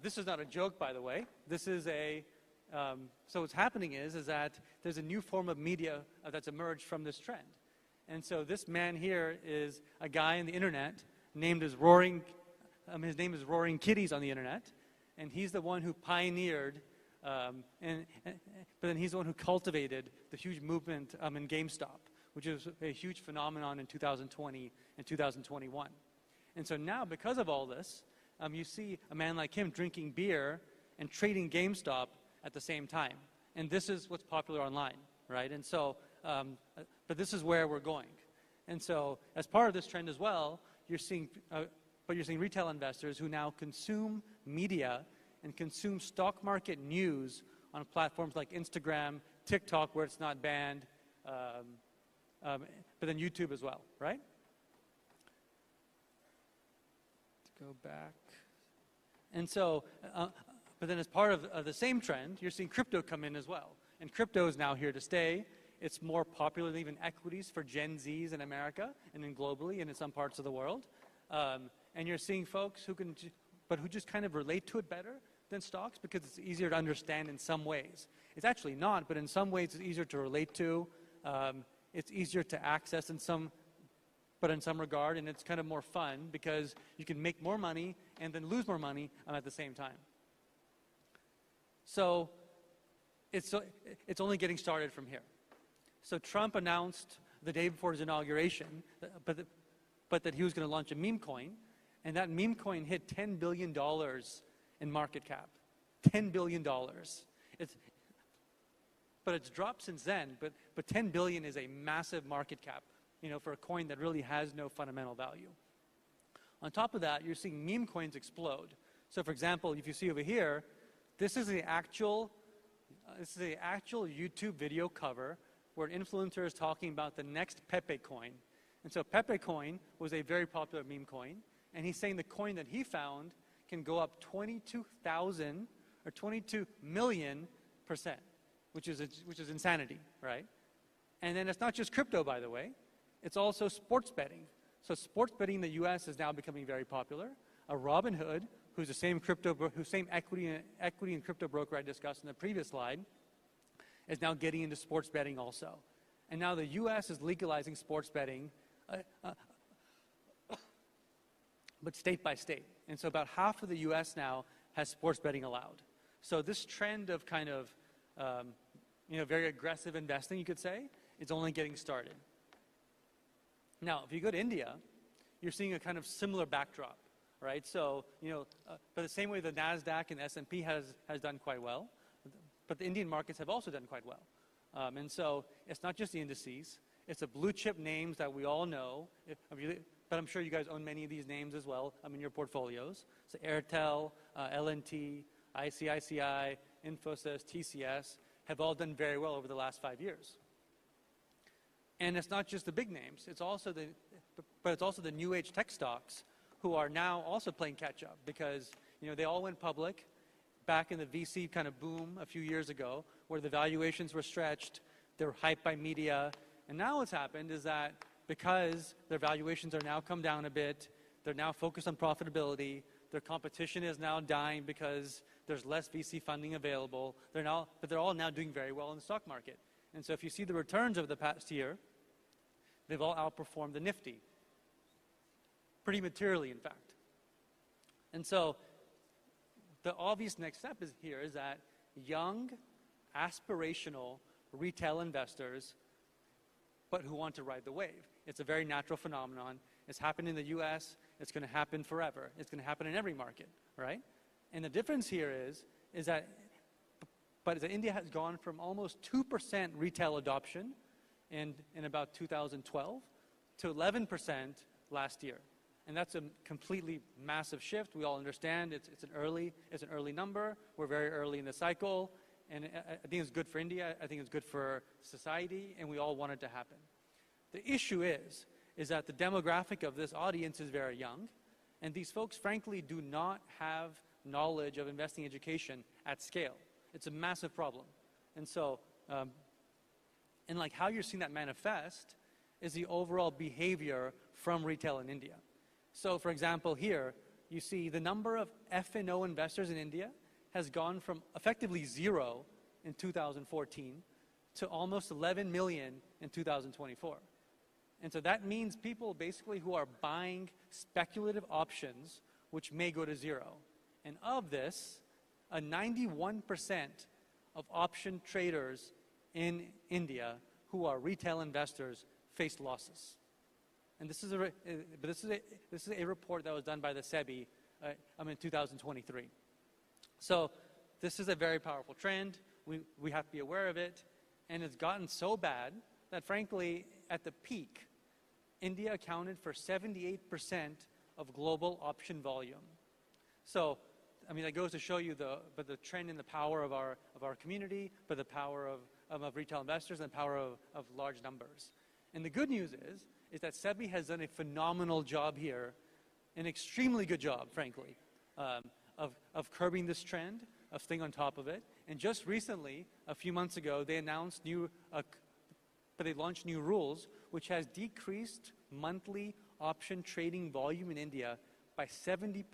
this is not a joke, by the way. This is so what's happening is that there's a new form of media that's emerged from this trend. And so this man here is a guy on the internet named as his name is Roaring Kitties on the internet. And he's the one who pioneered, but then he's the one who cultivated the huge movement in GameStop, which is a huge phenomenon in 2020 and 2021. And so now, because of all this, you see a man like him drinking beer and trading GameStop at the same time. And this is what's popular online, right? And so, but this is where we're going. And so, as part of this trend as well, you're seeing retail investors who now consume media and consume stock market news on platforms like Instagram, TikTok, where it's not banned, but then YouTube as well, right? To go back. And so, but then as part of the same trend, you're seeing crypto come in as well. And crypto is now here to stay. It's more popular than even equities for Gen Zs in America and then globally and in some parts of the world. And you're seeing folks who who just kind of relate to it better than stocks because it's easier to understand in some ways. It's actually not, but in some ways it's easier to relate to. It's easier to access in some regard, and it's kind of more fun because you can make more money and then lose more money at the same time. So it's only getting started from here. So Trump announced the day before his inauguration, but that he was going to launch a meme coin, and that meme coin hit $10 billion in market cap. $10 billion. But it's dropped since then, but 10 billion is a massive market cap, for a coin that really has no fundamental value. On top of that, you're seeing meme coins explode. So for example, if you see over here, this is the actual YouTube video cover where an influencer is talking about the next Pepe coin. And so Pepe coin was a very popular meme coin, and he's saying the coin that he found can go up 22,000 or 22 million %, which is insanity, right? And then it's not just crypto, by the way. It's also sports betting. So sports betting in the U.S. is now becoming very popular. Robinhood, who's the same equity and crypto broker I discussed in the previous slide, is now getting into sports betting also. And now the U.S. is legalizing sports betting, but state by state. And so about half of the U.S. now has sports betting allowed. So this trend of kind of, very aggressive investing, you could say, is only getting started. Now, if you go to India, you're seeing a kind of similar backdrop, right? So, but the same way the NASDAQ and S&P has done quite well, but the Indian markets have also done quite well. And so it's not just the indices, it's the blue chip names that we all know, but I'm sure you guys own many of these names as well in your portfolios. So Airtel, L&T, ICICI, Infosys, TCS have all done very well over the last 5 years. And it's not just the big names, it's also the new age tech stocks who are now also playing catch up because, they all went public back in the VC kind of boom a few years ago where the valuations were stretched, they were hyped by media, and now what's happened is that because their valuations are now come down a bit, they're now focused on profitability, their competition is now dying because there's less VC funding available, but they're all now doing very well in the stock market. And so if you see the returns over the past year, they've all outperformed the Nifty. Pretty materially, in fact. And so the obvious next step is that young, aspirational retail investors, but who want to ride the wave. It's a very natural phenomenon. It's happened in the US, it's going to happen forever. It's going to happen in every market, right? And the difference here is that India has gone from almost 2% retail adoption in about 2012 to 11% last year. And that's a completely massive shift. We all understand it's an early number. We're very early in the cycle. And I think it's good for India. I think it's good for society. And we all want it to happen. The issue is that the demographic of this audience is very young. And these folks, frankly, do not have knowledge of investing education at scale. It's a massive problem. And so, and like how you're seeing that manifest is the overall behavior from retail in India. So for example, here, you see the number of F&O investors in India has gone from effectively 0 in 2014 to almost 11 million in 2024. And so that means people basically who are buying speculative options which may go to 0. And of this, 91% of option traders in India who are retail investors face losses. And this is a report that was done by the SEBI in 2023. So this is a very powerful trend. We have to be aware of it. And it's gotten so bad that, frankly, at the peak, India accounted for 78% of global option volume. So, I mean, that goes to show you the trend in the power of our community, but the power of retail investors and the power of large numbers. And the good news is that SEBI has done a phenomenal job here, an extremely good job, frankly, of curbing this trend, of staying on top of it. And just recently, a few months ago, they announced they launched new rules, which has decreased monthly option trading volume in India by 70%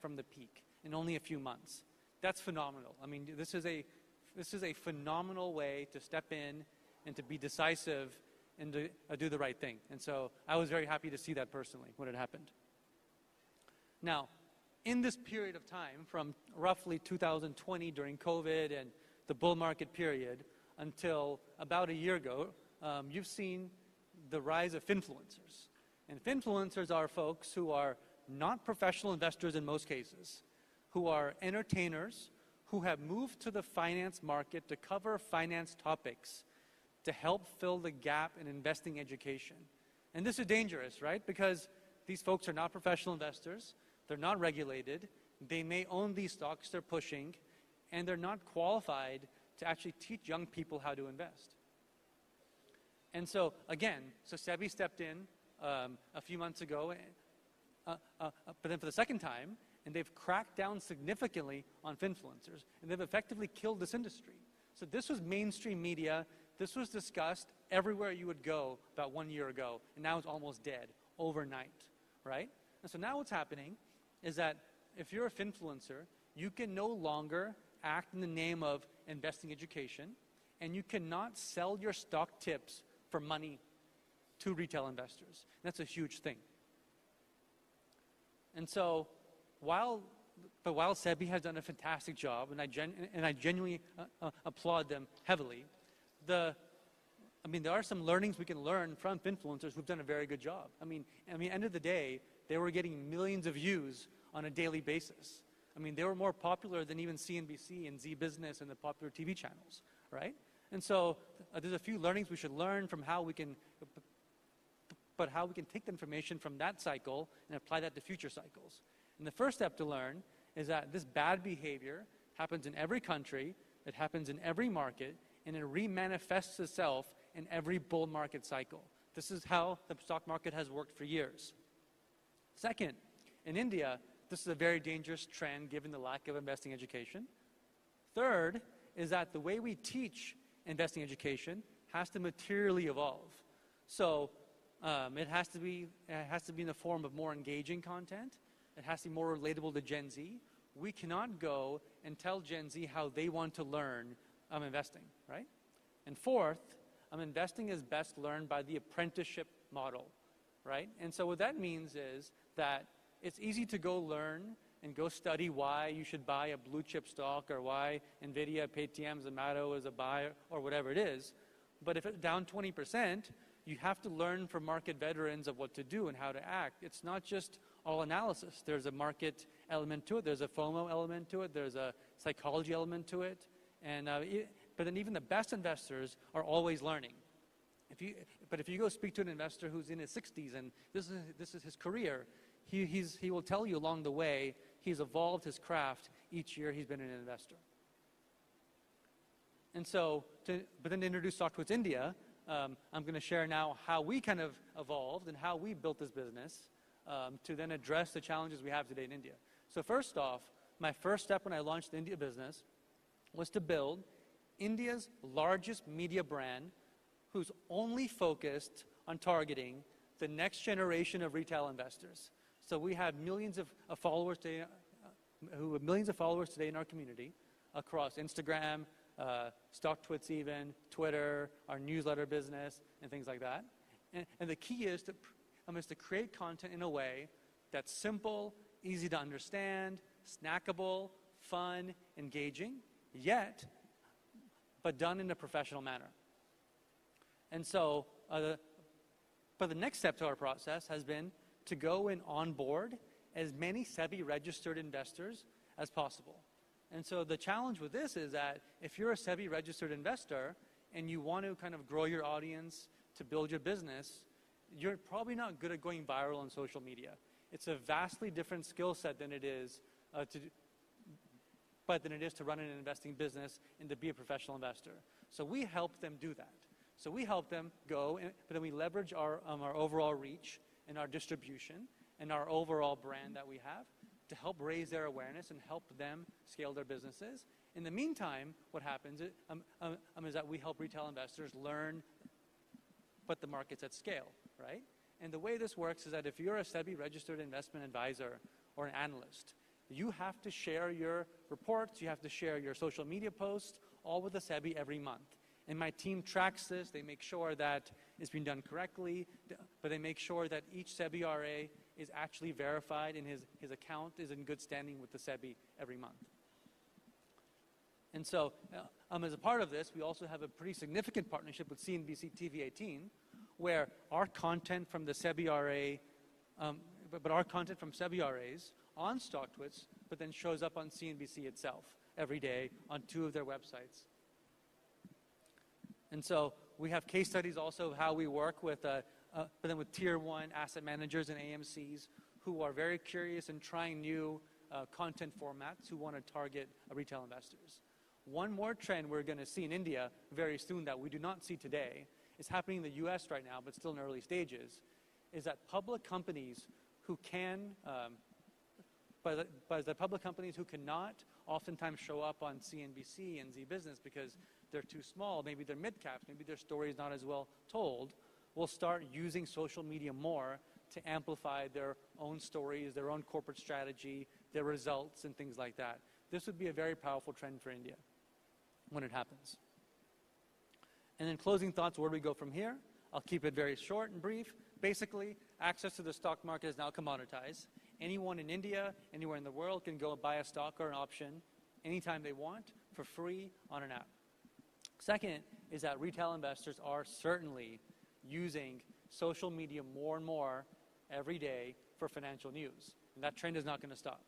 from the peak in only a few months. That's phenomenal. I mean, this is a phenomenal way to step in and to be decisive and to do the right thing. And so I was very happy to see that personally when it happened. Now, in this period of time, from roughly 2020 during COVID and the bull market period until about a year ago, you've seen the rise of influencers. And influencers are folks who are not professional investors in most cases, who are entertainers, who have moved to the finance market to cover finance topics to help fill the gap in investing education. And this is dangerous, right? Because these folks are not professional investors, they're not regulated, they may own these stocks they're pushing, and they're not qualified to actually teach young people how to invest. And so, again, SEBI stepped in a few months ago, but then for the second time, and they've cracked down significantly on influencers, and they've effectively killed this industry. So this was mainstream media. This was discussed everywhere you would go about 1 year ago, and now it's almost dead overnight, right? And so now what's happening is that if you're a influencer, you can no longer act in the name of investing education, and you cannot sell your stock tips for money to retail investors. That's a huge thing. And so while SEBI has done a fantastic job, and I genuinely applaud them heavily, there are some learnings we can learn from influencers who've done a very good job. I mean, end of the day, they were getting millions of views on a daily basis. I mean, they were more popular than even CNBC and Z Business and the popular TV channels, right? And so there's a few learnings we should learn from how we can take the information from that cycle and apply that to future cycles. And the first step to learn is that this bad behavior happens in every country, it happens in every market, and it remanifests itself in every bull market cycle. This is how the stock market has worked for years. Second, in India, this is a very dangerous trend given the lack of investing education. Third is that the way we teach investing education has to materially evolve. So it has to be in the form of more engaging content. It has to be more relatable to Gen Z. We cannot go and tell Gen Z how they want to learn investing, right? And fourth, investing is best learned by the apprenticeship model, right? And so what that means is that it's easy to go learn and go study why you should buy a blue chip stock or why NVIDIA, Paytm, Zomato is a buy or whatever it is. But if it's down 20%, you have to learn from market veterans of what to do and how to act. It's not just all analysis. There's a market element to it. There's a FOMO element to it. There's a psychology element to it. And but then even the best investors are always learning. But if you go speak to an investor who's in his 60s and this is his career, he will tell you along the way he's evolved his craft each year he's been an investor. And so, but then to introduce StockTwits India, I'm going to share now how we kind of evolved and how we built this business to then address the challenges we have today in India. So first off, my first step when I launched the India business was to build India's largest media brand who's only focused on targeting the next generation of retail investors. So we have millions of followers today, in our community across Instagram, StockTwits even, Twitter, our newsletter business, and things like that. And the key is to create content in a way that's simple, easy to understand, snackable, fun, engaging, but done in a professional manner. And so But the next step to our process has been to go and onboard as many SEBI-registered investors as possible. And so the challenge with this is that if you're a SEBI-registered investor and you want to kind of grow your audience to build your business, you're probably not good at going viral on social media. It's a vastly different skill set than it is to run an investing business and to be a professional investor. So we help them do that. So we help them go, but then we leverage our overall reach and our distribution and our overall brand that we have to help raise their awareness and help them scale their businesses. In the meantime, what happens is that we help retail investors learn what the market's at scale, right? And the way this works is that if you're a SEBI-registered investment advisor or an analyst, you have to share your reports, you have to share your social media posts, all with the SEBI every month. And my team tracks this. They make sure that it's being done correctly, but they make sure that each SEBI RA is actually verified and his account is in good standing with the SEBI every month. And so, as a part of this, we also have a pretty significant partnership with CNBC TV 18, where our content from the SEBI RA, but our content from SEBI RAs on StockTwits, but then shows up on CNBC itself every day on 2 of their websites. And so we have case studies also of how we work with, but then with tier 1 asset managers and AMCs who are very curious and trying new content formats who want to target retail investors. One more trend we're going to see in India very soon that we do not see today is happening in the US right now, but still in early stages, is that public companies who can, but the public companies who cannot oftentimes show up on CNBC and Z Business because they're too small, maybe they're mid-caps, maybe their story is not as well told, will start using social media more to amplify their own stories, their own corporate strategy, their results, and things like that. This would be a very powerful trend for India when it happens. And then closing thoughts, where do we go from here? I'll keep it very short and brief. Basically, access to the stock market is now commoditized. Anyone in India, anywhere in the world can go buy a stock or an option anytime they want for free on an app. Second is that retail investors are certainly using social media more and more every day for financial news. And that trend is not going to stop.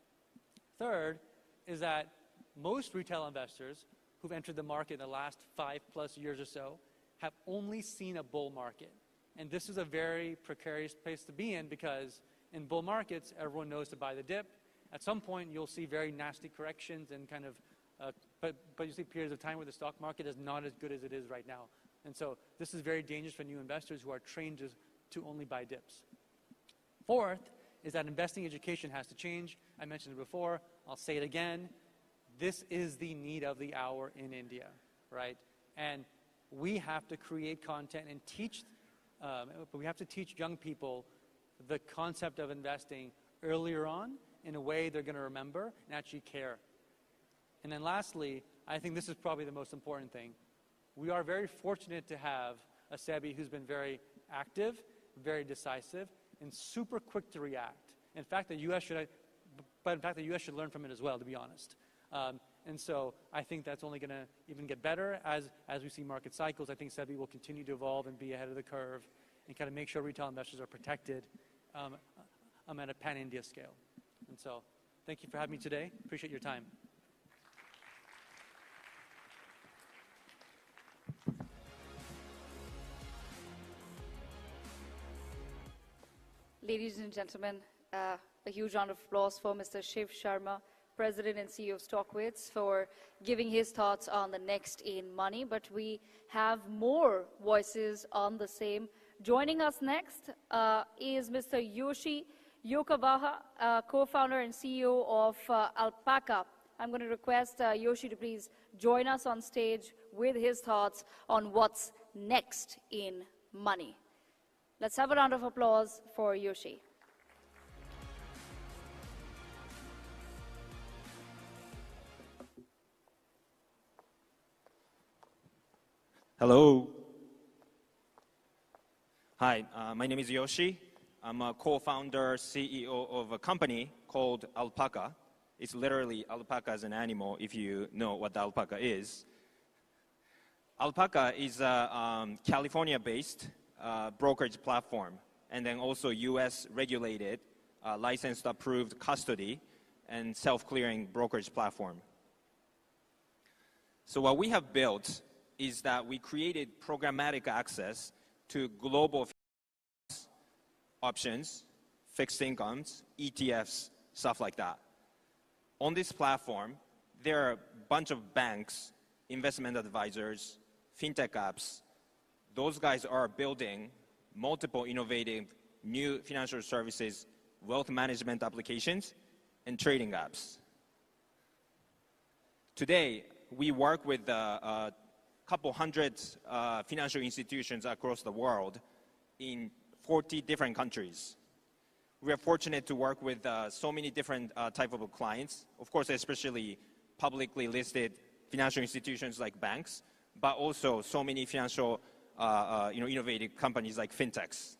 Third is that most retail investors who've entered the market in the last 5+ years or so have only seen a bull market. And this is a very precarious place to be in because in bull markets, everyone knows to buy the dip. At some point, you'll see very nasty corrections and kind of, but you see periods of time where the stock market is not as good as it is right now. And so this is very dangerous for new investors who are trained to only buy dips. Fourth is that investing education has to change. I mentioned it before. I'll say it again. This is the need of the hour in India, right? And we have to create content and teach, but we have to teach young people the concept of investing earlier on in a way they're going to remember and actually care. And then lastly, I think this is probably the most important thing. We are very fortunate to have a SEBI who's been very active, very decisive, and super quick to react. In fact, the U.S. should learn from it as well, to be honest. And so I think that's only going to even get better as we see market cycles. I think SEBI will continue to evolve and be ahead of the curve and kind of make sure retail investors are protected at a pan-India scale. And so thank you for having me today. Appreciate your time. Ladies and gentlemen, a huge round of applause for Mr. Shiv Sharma, President and CEO of StockTwits, for giving his thoughts on the next in money. But we have more voices on the same. Joining us next is Mr. Yoshi Yokowaha, co-founder and CEO of Alpaca. I'm going to request Yoshi to please join us on stage with his thoughts on what's next in money. Let's have a round of applause for Yoshi. Hello. Hi, my name is Yoshi. I'm a co-founder, CEO of a company called Alpaca. It's literally alpaca as an animal, if you know what the alpaca is. Alpaca is a California-based brokerage platform, and then also US regulated, licensed, approved custody and self-clearing brokerage platform. So what we have built is that we created programmatic access to global options, fixed incomes, ETFs, stuff like that. On this platform, there are a bunch of banks, investment advisors, fintech apps. Those guys are building multiple innovative new financial services, wealth management applications, and trading apps. Today, we work with a couple hundred financial institutions across the world in 40 different countries. We are fortunate to work with so many different type of clients, of course, especially publicly listed financial institutions like banks, but also so many financial innovative companies like fintechs.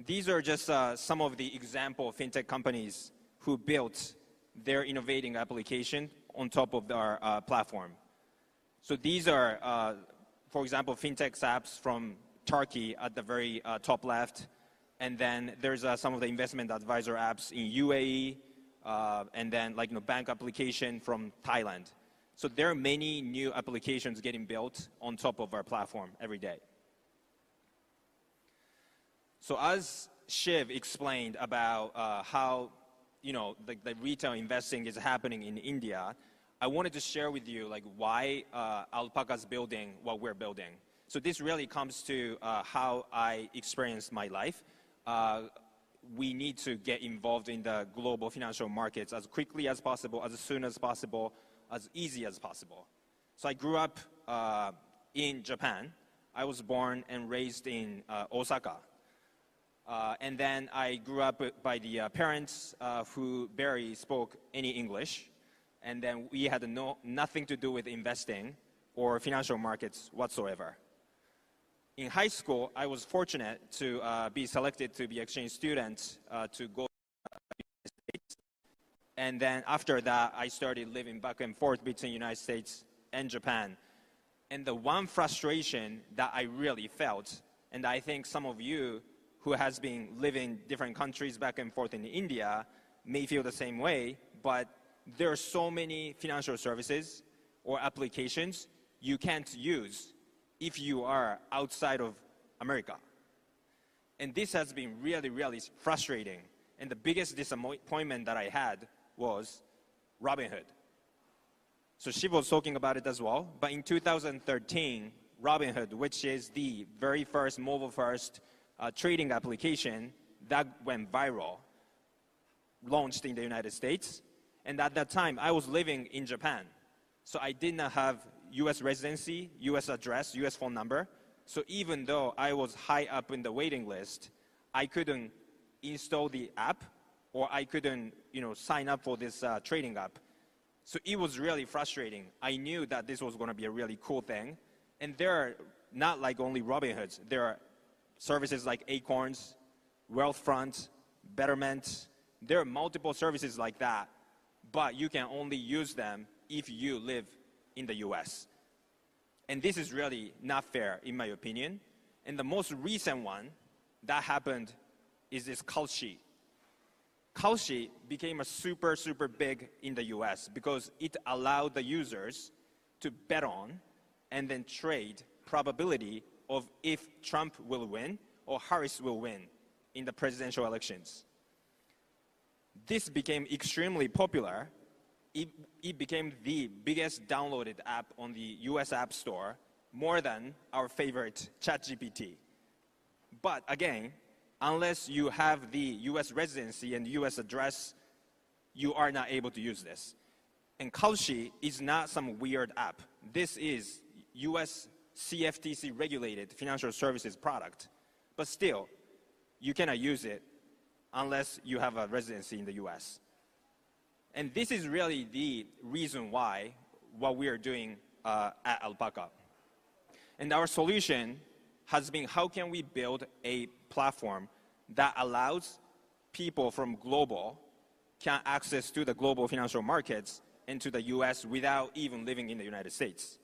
These are just some of the example fintech companies who built their innovating application on top of our platform. So these are, for example, fintech apps from Turkey at the very top left. And then there's some of the investment advisor apps in UAE, and then bank application from Thailand. So there are many new applications getting built on top of our platform every day. So as Shiv explained about how the retail investing is happening in India, I wanted to share with you why Alpaca's building what we're building. So this really comes to how I experienced my life. We need to get involved in the global financial markets as quickly as possible, as soon as possible, as easy as possible. So I grew up in Japan. I was born and raised in Osaka. And then I grew up by the parents who barely spoke any English. And then we had nothing to do with investing or financial markets whatsoever. In high school, I was fortunate to be selected to be exchange student to go to the United States. And then after that, I started living back and forth between the United States and Japan. And the one frustration that I really felt, and I think some of you who has been living different countries back and forth in India may feel the same way, but there are so many financial services or applications you can't use if you are outside of America. And this has been really, really frustrating. And the biggest disappointment that I had was Robinhood. So Shiv was talking about it as well. But in 2013, Robinhood, which is the very first mobile-first trading application that went viral, launched in the United States. And at that time, I was living in Japan. So I did not have US residency, US address, US phone number. So even though I was high up in the waiting list, I couldn't install the app, or I couldn't sign up for this trading app. So it was really frustrating. I knew that this was going to be a really cool thing. And there are not like only Robinhoods. There are services like Acorns, Wealthfront, Betterment. There are multiple services like that, but you can only use them if you live in the US. And this is really not fair, in my opinion. And the most recent one that happened is this Kalshi. Kalshi became a super, super big in the US because it allowed the users to bet on and then trade probability of if Trump will win or Harris will win in the presidential elections. This became extremely popular. It became the biggest downloaded app on the US App Store, more than our favorite ChatGPT. But again, unless you have the US residency and US address, you are not able to use this. And Kalshi is not some weird app. This is US CFTC regulated financial services product. But still, you cannot use it unless you have a residency in the US. And this is really the reason why what we are doing at Alpaca. And our solution has been, how can we build a platform that allows people from global can access to the global financial markets and to the US without even living in the United States.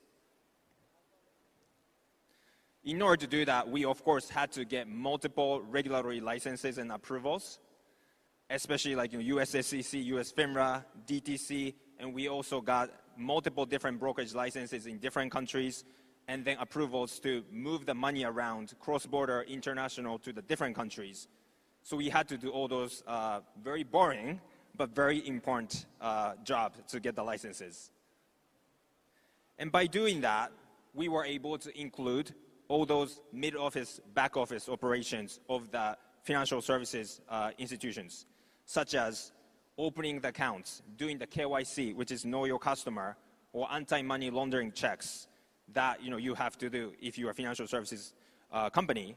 In order to do that, we of course had to get multiple regulatory licenses and approvals, especially like US SEC, US FINRA, DTC, and we also got multiple different brokerage licenses in different countries, and then approvals to move the money around cross-border, international to the different countries. So we had to do all those very boring but very important jobs to get the licenses. And by doing that, we were able to include all those mid-office, back-office operations of the financial services institutions, such as opening the accounts, doing the KYC, which is know your customer, or anti-money laundering checks that you have to do if you're a financial services company,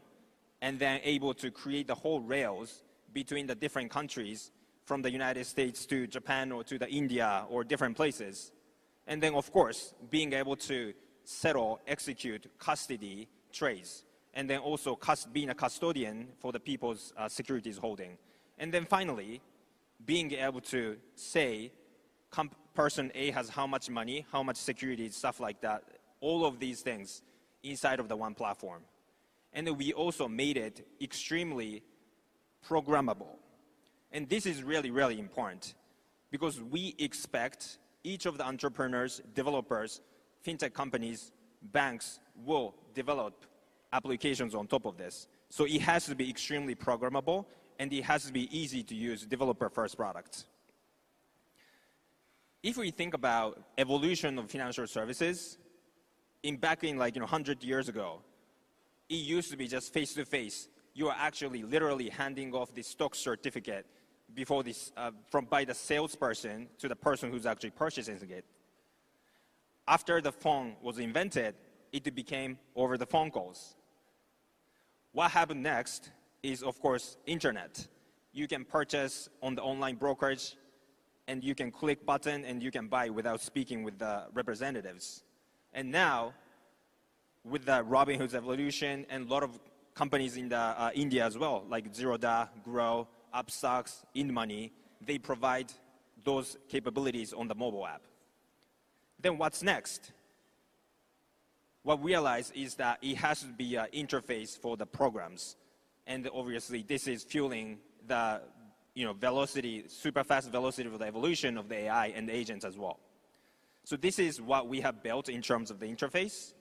and then able to create the whole rails between the different countries, from the United States to Japan or to the India or different places. And then, of course, being able to settle, execute, custody trades, and then also being a custodian for the people's securities holding. And then finally, being able to say person A has how much money, how much securities, stuff like that, all of these things inside of the one platform. And then we also made it extremely programmable. And this is really, really important because we expect each of the entrepreneurs, developers, fintech companies, banks will develop applications on top of this. So it has to be extremely programmable, and it has to be easy to use developer-first products. If we think about evolution of financial services, back in 100 years ago, it used to be just face-to-face. You are actually literally handing off the stock certificate before this, by the salesperson to the person who's actually purchasing it. After the phone was invented, it became over the phone calls. What happened next is, of course, internet. You can purchase on the online brokerage, and you can click button, and you can buy without speaking with the representatives. And now, with the Robinhood's evolution and a lot of companies in India as well, like Zerodha, Grow, Upstocks, InMoney, they provide those capabilities on the mobile app. Then what's next? What we realize is that it has to be an interface for the programs. And obviously, this is fueling the velocity, super fast velocity of the evolution of the AI and the agents as well. So this is what we have built in terms of the interface.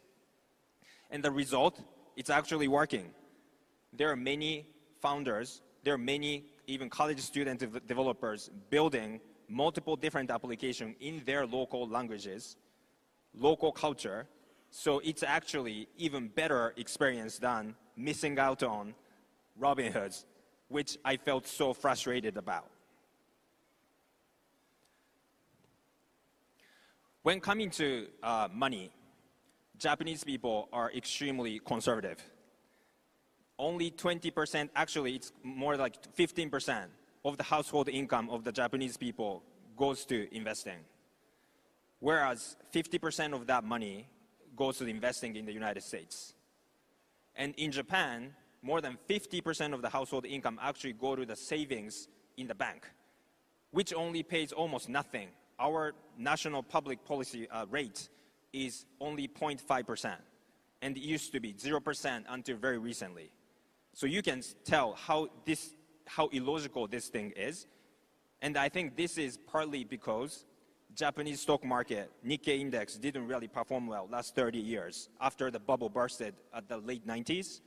And the result, it's actually working. There are many founders, there are many even college student developers building multiple different applications in their local languages, local culture. So it's actually even better experience than missing out on Robinhood's, which I felt so frustrated about. When coming to money, Japanese people are extremely conservative. Only 20%, actually it's more like 15% of the household income of the Japanese people goes to investing. Whereas 50% of that money goes to investing in the United States. And in Japan, more than 50% of the household income actually go to the savings in the bank, which only pays almost nothing. Our national public policy rate is only 0.5%, and it used to be 0% until very recently. So you can tell how illogical this thing is. And I think this is partly because Japanese stock market, Nikkei index, didn't really perform well last 30 years after the bubble bursted at the late 90s.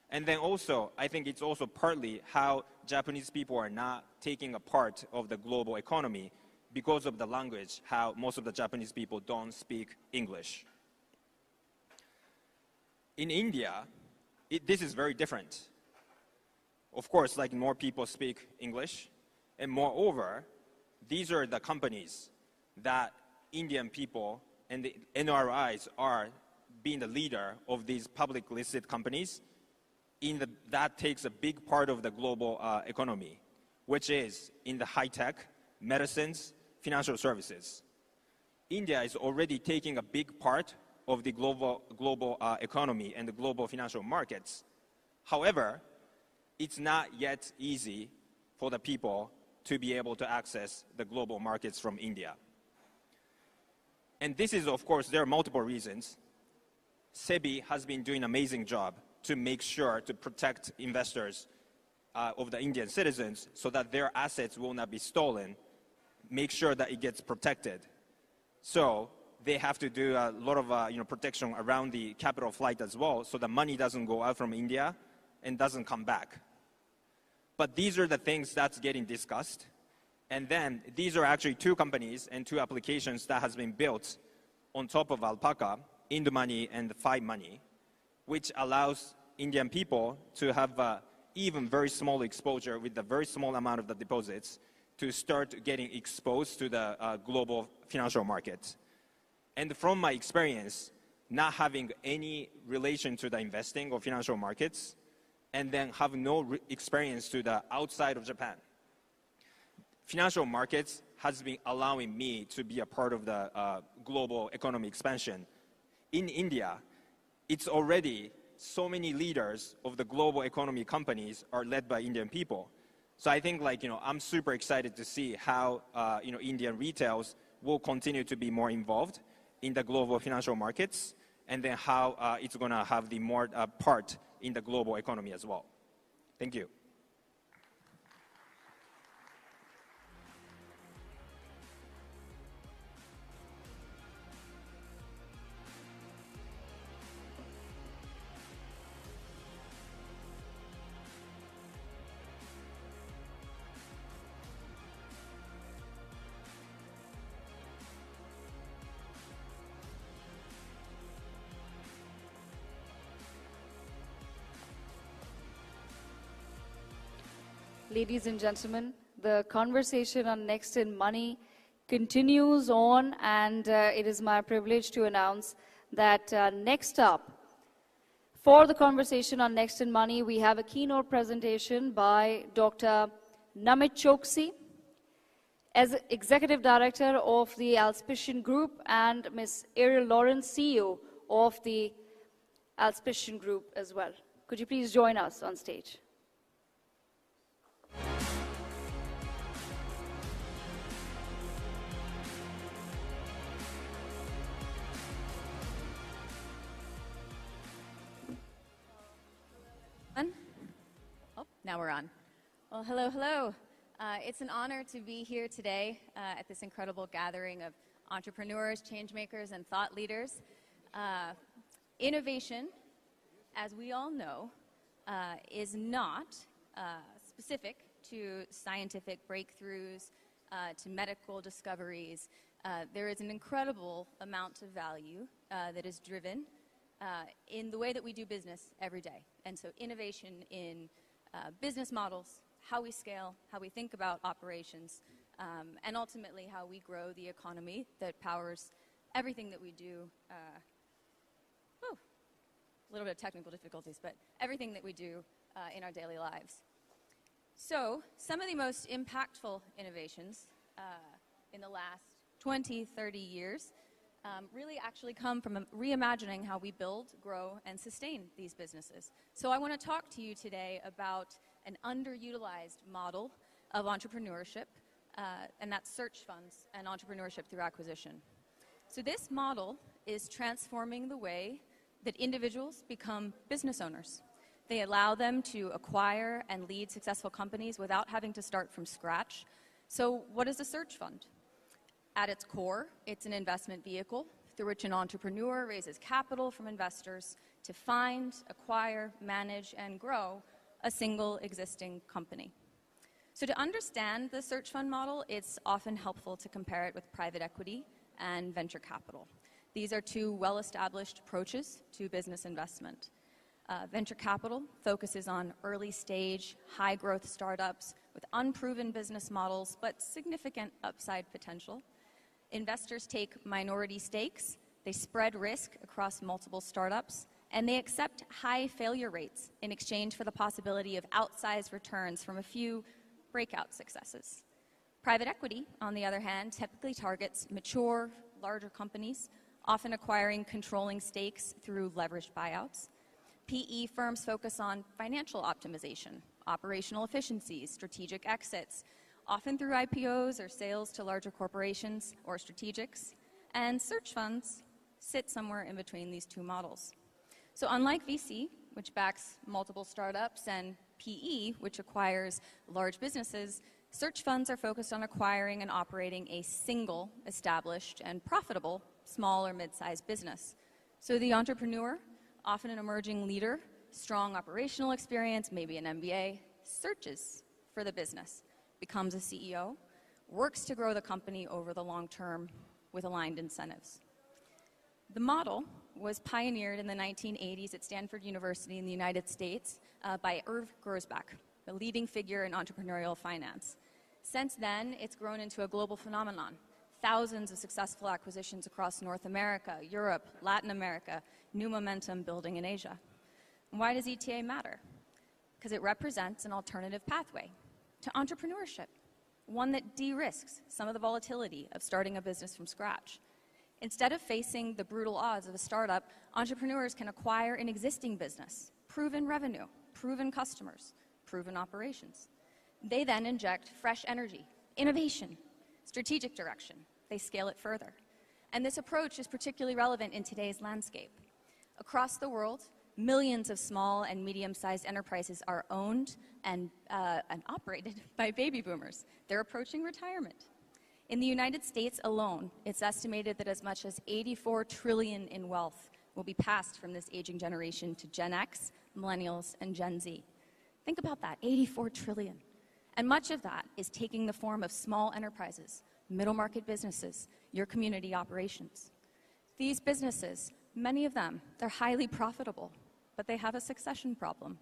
And then also, I think it's also partly how Japanese people are not taking a part of the global economy because of the language, how most of the Japanese people don't speak English. In India, this is very different. Of course, more people speak English. And moreover, these are the companies that Indian people and the NRIs are being the leader of these public listed companies. That takes a big part of the global economy, which is in the high tech, medicines, financial services. India is already taking a big part of the global economy and the global financial markets. However, it's not yet easy for the people to be able to access the global markets from India. And this is, of course, there are multiple reasons. SEBI has been doing an amazing job to make sure to protect investors of the Indian citizens so that their assets will not be stolen, make sure that it gets protected. So they have to do a lot of protection around the capital flight as well, so the money doesn't go out from India and doesn't come back. But these are the things that's getting discussed. And then these are actually two companies and two applications that has been built on top of Alpaca, IndoMoney and Five Money, which allows Indian people to have even very small exposure with a very small amount of the deposits to start getting exposed to the global financial markets. And from my experience, not having any relation to the investing or financial markets, and then have no experience to the outside of Japan, financial markets has been allowing me to be a part of the global economy expansion. In India, it's already so many leaders of the global economy companies are led by Indian people. So I think I'm super excited to see how Indian retails will continue to be more involved in the global financial markets, and then how it's going to have the more part in the global economy as well. Thank you. Ladies and gentlemen, the conversation on Next in Money continues on, and it is my privilege to announce that next up, for the conversation on Next in Money, we have a keynote presentation by Dr. Namit Choksi, as Executive Director of the Alspician Group, and Ms. Ariel Lawrence, CEO of the Alspician Group as well. Could you please join us on stage? Oh, now we're on. Well, hello, hello. It's an honor to be here today at this incredible gathering of entrepreneurs, change makers, and thought leaders. Innovation, as we all know, is not specific to scientific breakthroughs, to medical discoveries. There is an incredible amount of value that is driven in the way that we do business every day. And so innovation in business models, how we scale, how we think about operations, and ultimately how we grow the economy that powers everything that we do. A little bit of technical difficulties, but everything that we do in our daily lives. So some of the most impactful innovations in the last 20, 30 years really actually come from reimagining how we build, grow, and sustain these businesses. So I want to talk to you today about an underutilized model of entrepreneurship, and that's search funds and entrepreneurship through acquisition. So this model is transforming the way that individuals become business owners. They allow them to acquire and lead successful companies without having to start from scratch. So what is a search fund? At its core, it's an investment vehicle through which an entrepreneur raises capital from investors to find, acquire, manage, and grow a single existing company. So to understand the search fund model, it's often helpful to compare it with private equity and venture capital. These are two well-established approaches to business investment. Venture capital focuses on early-stage, high-growth startups with unproven business models but significant upside potential. Investors take minority stakes, they spread risk across multiple startups, and they accept high failure rates in exchange for the possibility of outsized returns from a few breakout successes. Private equity, on the other hand, typically targets mature, larger companies, often acquiring controlling stakes through leveraged buyouts. PE firms focus on financial optimization, operational efficiencies, strategic exits, often through IPOs or sales to larger corporations or strategics. And search funds sit somewhere in between these two models. So unlike VC, which backs multiple startups, and PE, which acquires large businesses, search funds are focused on acquiring and operating a single, established, and profitable small or mid-sized business. So the entrepreneur, often an emerging leader, strong operational experience, maybe an MBA, searches for the business, becomes a CEO, works to grow the company over the long term with aligned incentives. The model was pioneered in the 1980s at Stanford University in the United States by Irv Grousbeck, a leading figure in entrepreneurial finance. Since then, it's grown into a global phenomenon. Thousands of successful acquisitions across North America, Europe, Latin America, new momentum building in Asia. And why does ETA matter? Because it represents an alternative pathway to entrepreneurship, one that de-risks some of the volatility of starting a business from scratch. Instead of facing the brutal odds of a startup, entrepreneurs can acquire an existing business, proven revenue, proven customers, proven operations. They then inject fresh energy, innovation, strategic direction. They scale it further. And this approach is particularly relevant in today's landscape. Across the world, millions of small and medium-sized enterprises are owned and operated by baby boomers. They're approaching retirement. In the United States alone, it's estimated that as much as $84 trillion in wealth will be passed from this aging generation to Gen X, Millennials, and Gen Z. Think about that, $84 trillion. And much of that is taking the form of small enterprises, middle market businesses, your community operations. These businesses, many of them, they're highly profitable, but they have a succession problem.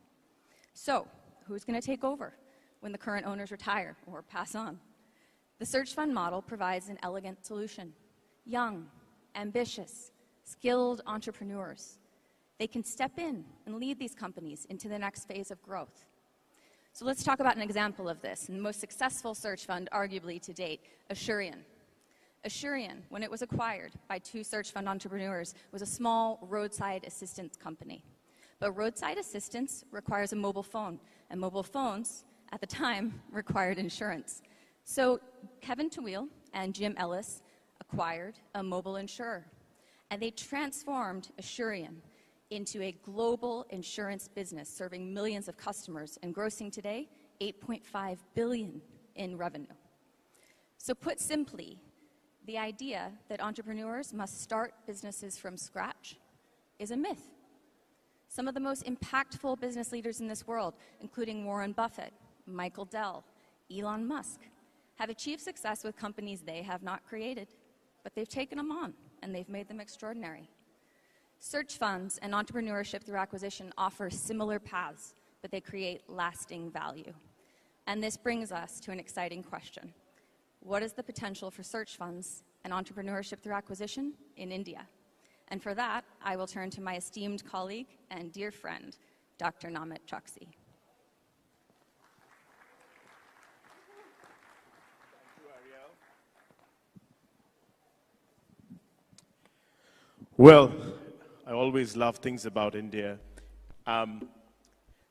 So, who's going to take over when the current owners retire or pass on? The search fund model provides an elegant solution. Young, ambitious, skilled entrepreneurs. They can step in and lead these companies into the next phase of growth. So let's talk about an example of this, and the most successful search fund, arguably to date, Asurion. Asurion, when it was acquired by two search fund entrepreneurs, was a small roadside assistance company. But roadside assistance requires a mobile phone, and mobile phones, at the time, required insurance. So Kevin Tawil and Jim Ellis acquired a mobile insurer, and they transformed Asurion into a global insurance business serving millions of customers and grossing today $8.5 billion in revenue. So put simply, the idea that entrepreneurs must start businesses from scratch is a myth. Some of the most impactful business leaders in this world, including Warren Buffett, Michael Dell, Elon Musk, have achieved success with companies they have not created, but they've taken them on and they've made them extraordinary. Search funds and entrepreneurship through acquisition offer similar paths, but they create lasting value. And this brings us to an exciting question. What is the potential for search funds and entrepreneurship through acquisition in India? And for that, I will turn to my esteemed colleague and dear friend, Dr. Namit Choksi. Well, I always love things about India.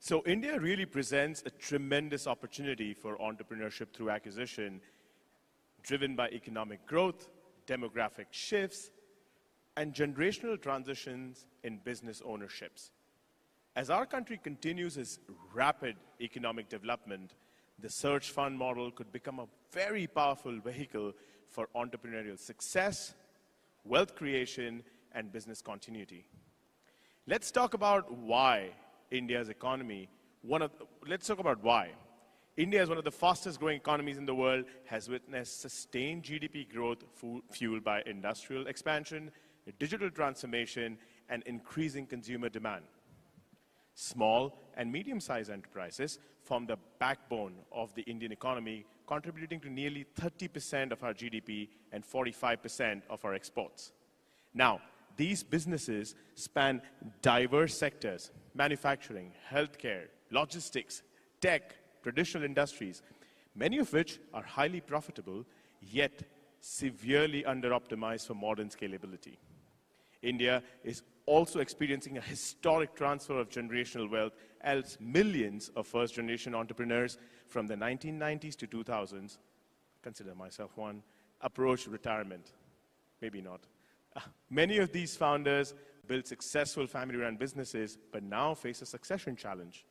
So India really presents a tremendous opportunity for entrepreneurship through acquisition, driven by economic growth, demographic shifts, and generational transitions in business ownerships. As our country continues its rapid economic development, the search fund model could become a very powerful vehicle for entrepreneurial success, wealth creation, and business continuity. Let's talk about why India's economy, India is one of the fastest growing economies in the world, has witnessed sustained GDP growth fueled by industrial expansion, digital transformation, and increasing consumer demand. Small and medium-sized enterprises form the backbone of the Indian economy, contributing to nearly 30% of our GDP and 45% of our exports. Now, these businesses span diverse sectors: manufacturing, healthcare, logistics, tech, traditional industries, many of which are highly profitable, yet severely under-optimized for modern scalability. India is also experiencing a historic transfer of generational wealth as millions of first-generation entrepreneurs from the 1990s to 2000s, consider myself one, approach retirement. Maybe not. Many of these founders built successful family-run businesses, but now face a succession challenge.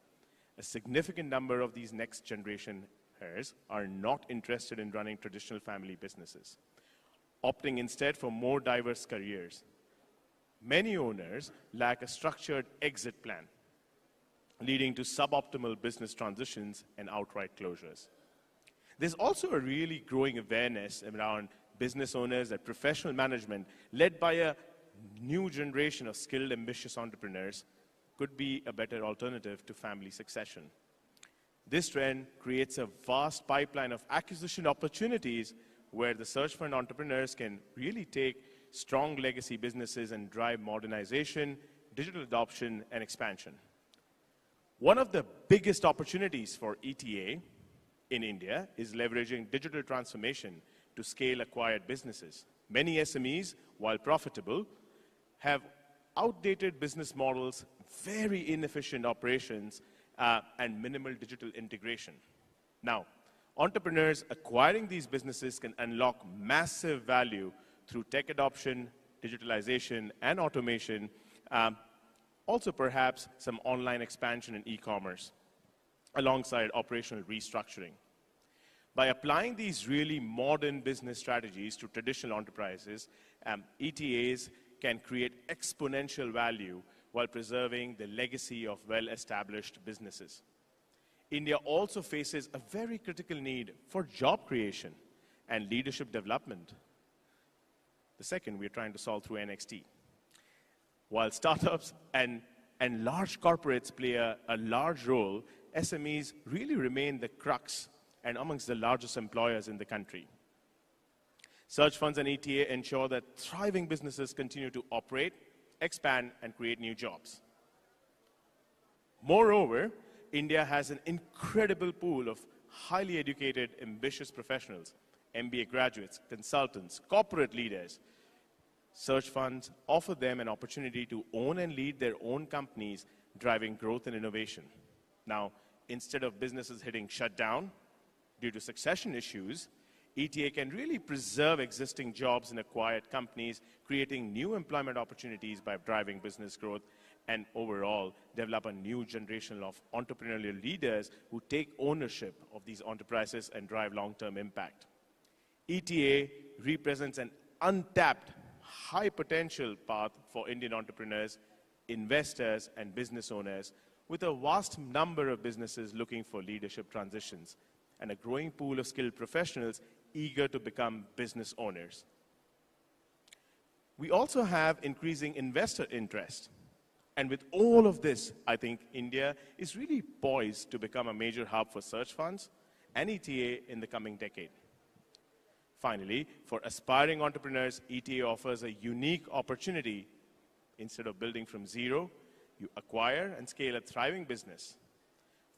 A significant number of these next generation heirs are not interested in running traditional family businesses, opting instead for more diverse careers. Many owners lack a structured exit plan, leading to suboptimal business transitions and outright closures. There's also a really growing awareness around business owners and professional management led by a new generation of skilled, ambitious entrepreneurs could be a better alternative to family succession. This trend creates a vast pipeline of acquisition opportunities where the search fund entrepreneurs can really take strong legacy businesses and drive modernization, digital adoption, and expansion. One of the biggest opportunities for ETA in India is leveraging digital transformation to scale acquired businesses. Many SMEs, while profitable, have outdated business models, very inefficient operations, and minimal digital integration. Now, entrepreneurs acquiring these businesses can unlock massive value through tech adoption, digitalization, and automation, also perhaps some online expansion in e-commerce, alongside operational restructuring. By applying these really modern business strategies to traditional enterprises, ETAs can create exponential value while preserving the legacy of well-established businesses. India also faces a very critical need for job creation and leadership development. The second we're trying to solve through NXT. While startups and large corporates play a large role, SMEs really remain the crux and amongst the largest employers in the country. Search funds and ETA ensure that thriving businesses continue to operate, expand, and create new jobs. Moreover, India has an incredible pool of highly educated, ambitious professionals, MBA graduates, consultants, corporate leaders. Search funds offer them an opportunity to own and lead their own companies, driving growth and innovation. Now, instead of businesses hitting shutdown due to succession issues, ETA can really preserve existing jobs in acquired companies, creating new employment opportunities by driving business growth, and overall develop a new generation of entrepreneurial leaders who take ownership of these enterprises and drive long-term impact. ETA represents an untapped, high-potential path for Indian entrepreneurs, investors, and business owners, with a vast number of businesses looking for leadership transitions and a growing pool of skilled professionals eager to become business owners. We also have increasing investor interest. And with all of this, I think India is really poised to become a major hub for search funds and ETA in the coming decade. Finally, for aspiring entrepreneurs, ETA offers a unique opportunity. Instead of building from zero, you acquire and scale a thriving business.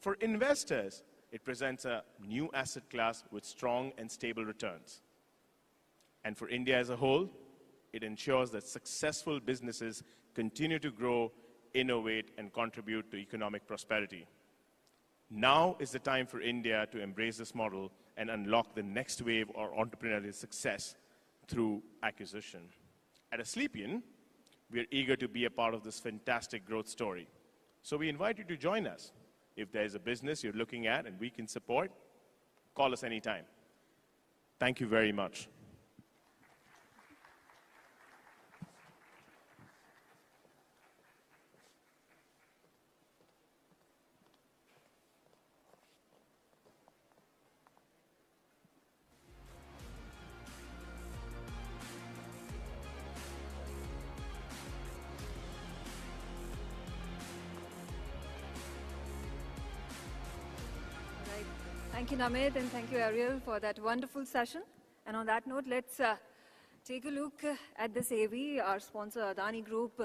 For investors, it presents a new asset class with strong and stable returns. And for India as a whole, it ensures that successful businesses continue to grow, innovate, and contribute to economic prosperity. Now is the time for India to embrace this model and unlock the next wave of entrepreneurial success through acquisition. At Asclepion, we are eager to be a part of this fantastic growth story. So we invite you to join us. If there's a business you're looking at and we can support, call us anytime. Thank you very much. Thank you, Namit, and thank you, Ariel, for that wonderful session. And on that note, let's take a look at this AV. Our sponsor, Adani Group,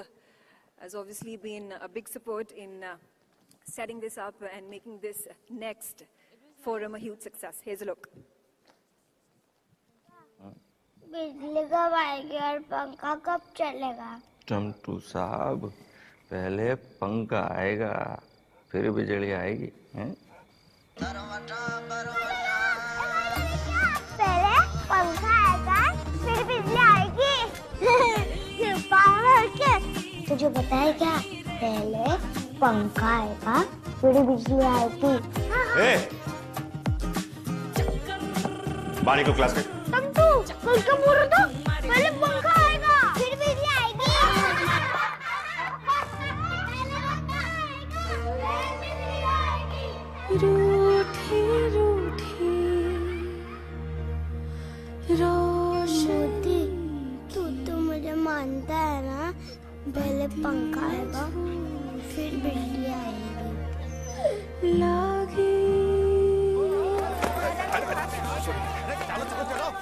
has obviously been a big support in setting this up and making this next forum a huge success. Here's a look. बिजली कब आएगी और पंखा कब चलेगा? चंटू साहब, पहले पंखा आएगा, फिर बिजली आएगी, हैं? पहले पंखा आएगा, फिर बिजली आएगी। ये पावर के तुझे पता है क्या पहले पंखा आएगा फिर बिजली आएगी बारी को क्लास में तंतु कल का बोल रहा था पहले पंखा आएगा फिर बिजली आएगी रूठी रूठी रोशनी तू तो मुझे मानता है ना पहले पंखा आएगा फिर बिजली आएगी लागी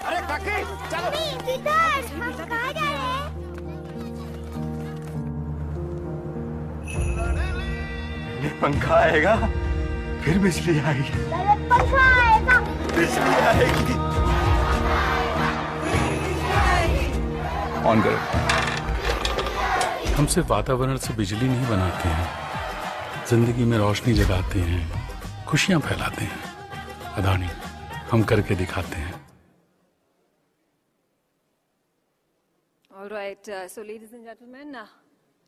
अरे काके चलो किधर हम कहाँ जा रहे हैं ये पंखा आएगा फिर बिजली आएगी पहले पंखा आएगा बिजली आएगी ऑन करो हम सिर्फ वातावरण से बिजली नहीं बनाते हैं जिंदगी में रोशनी जगाते हैं खुशियां फैलाते हैं अदानी हम करके दिखाते हैं All right, so ladies and gentlemen,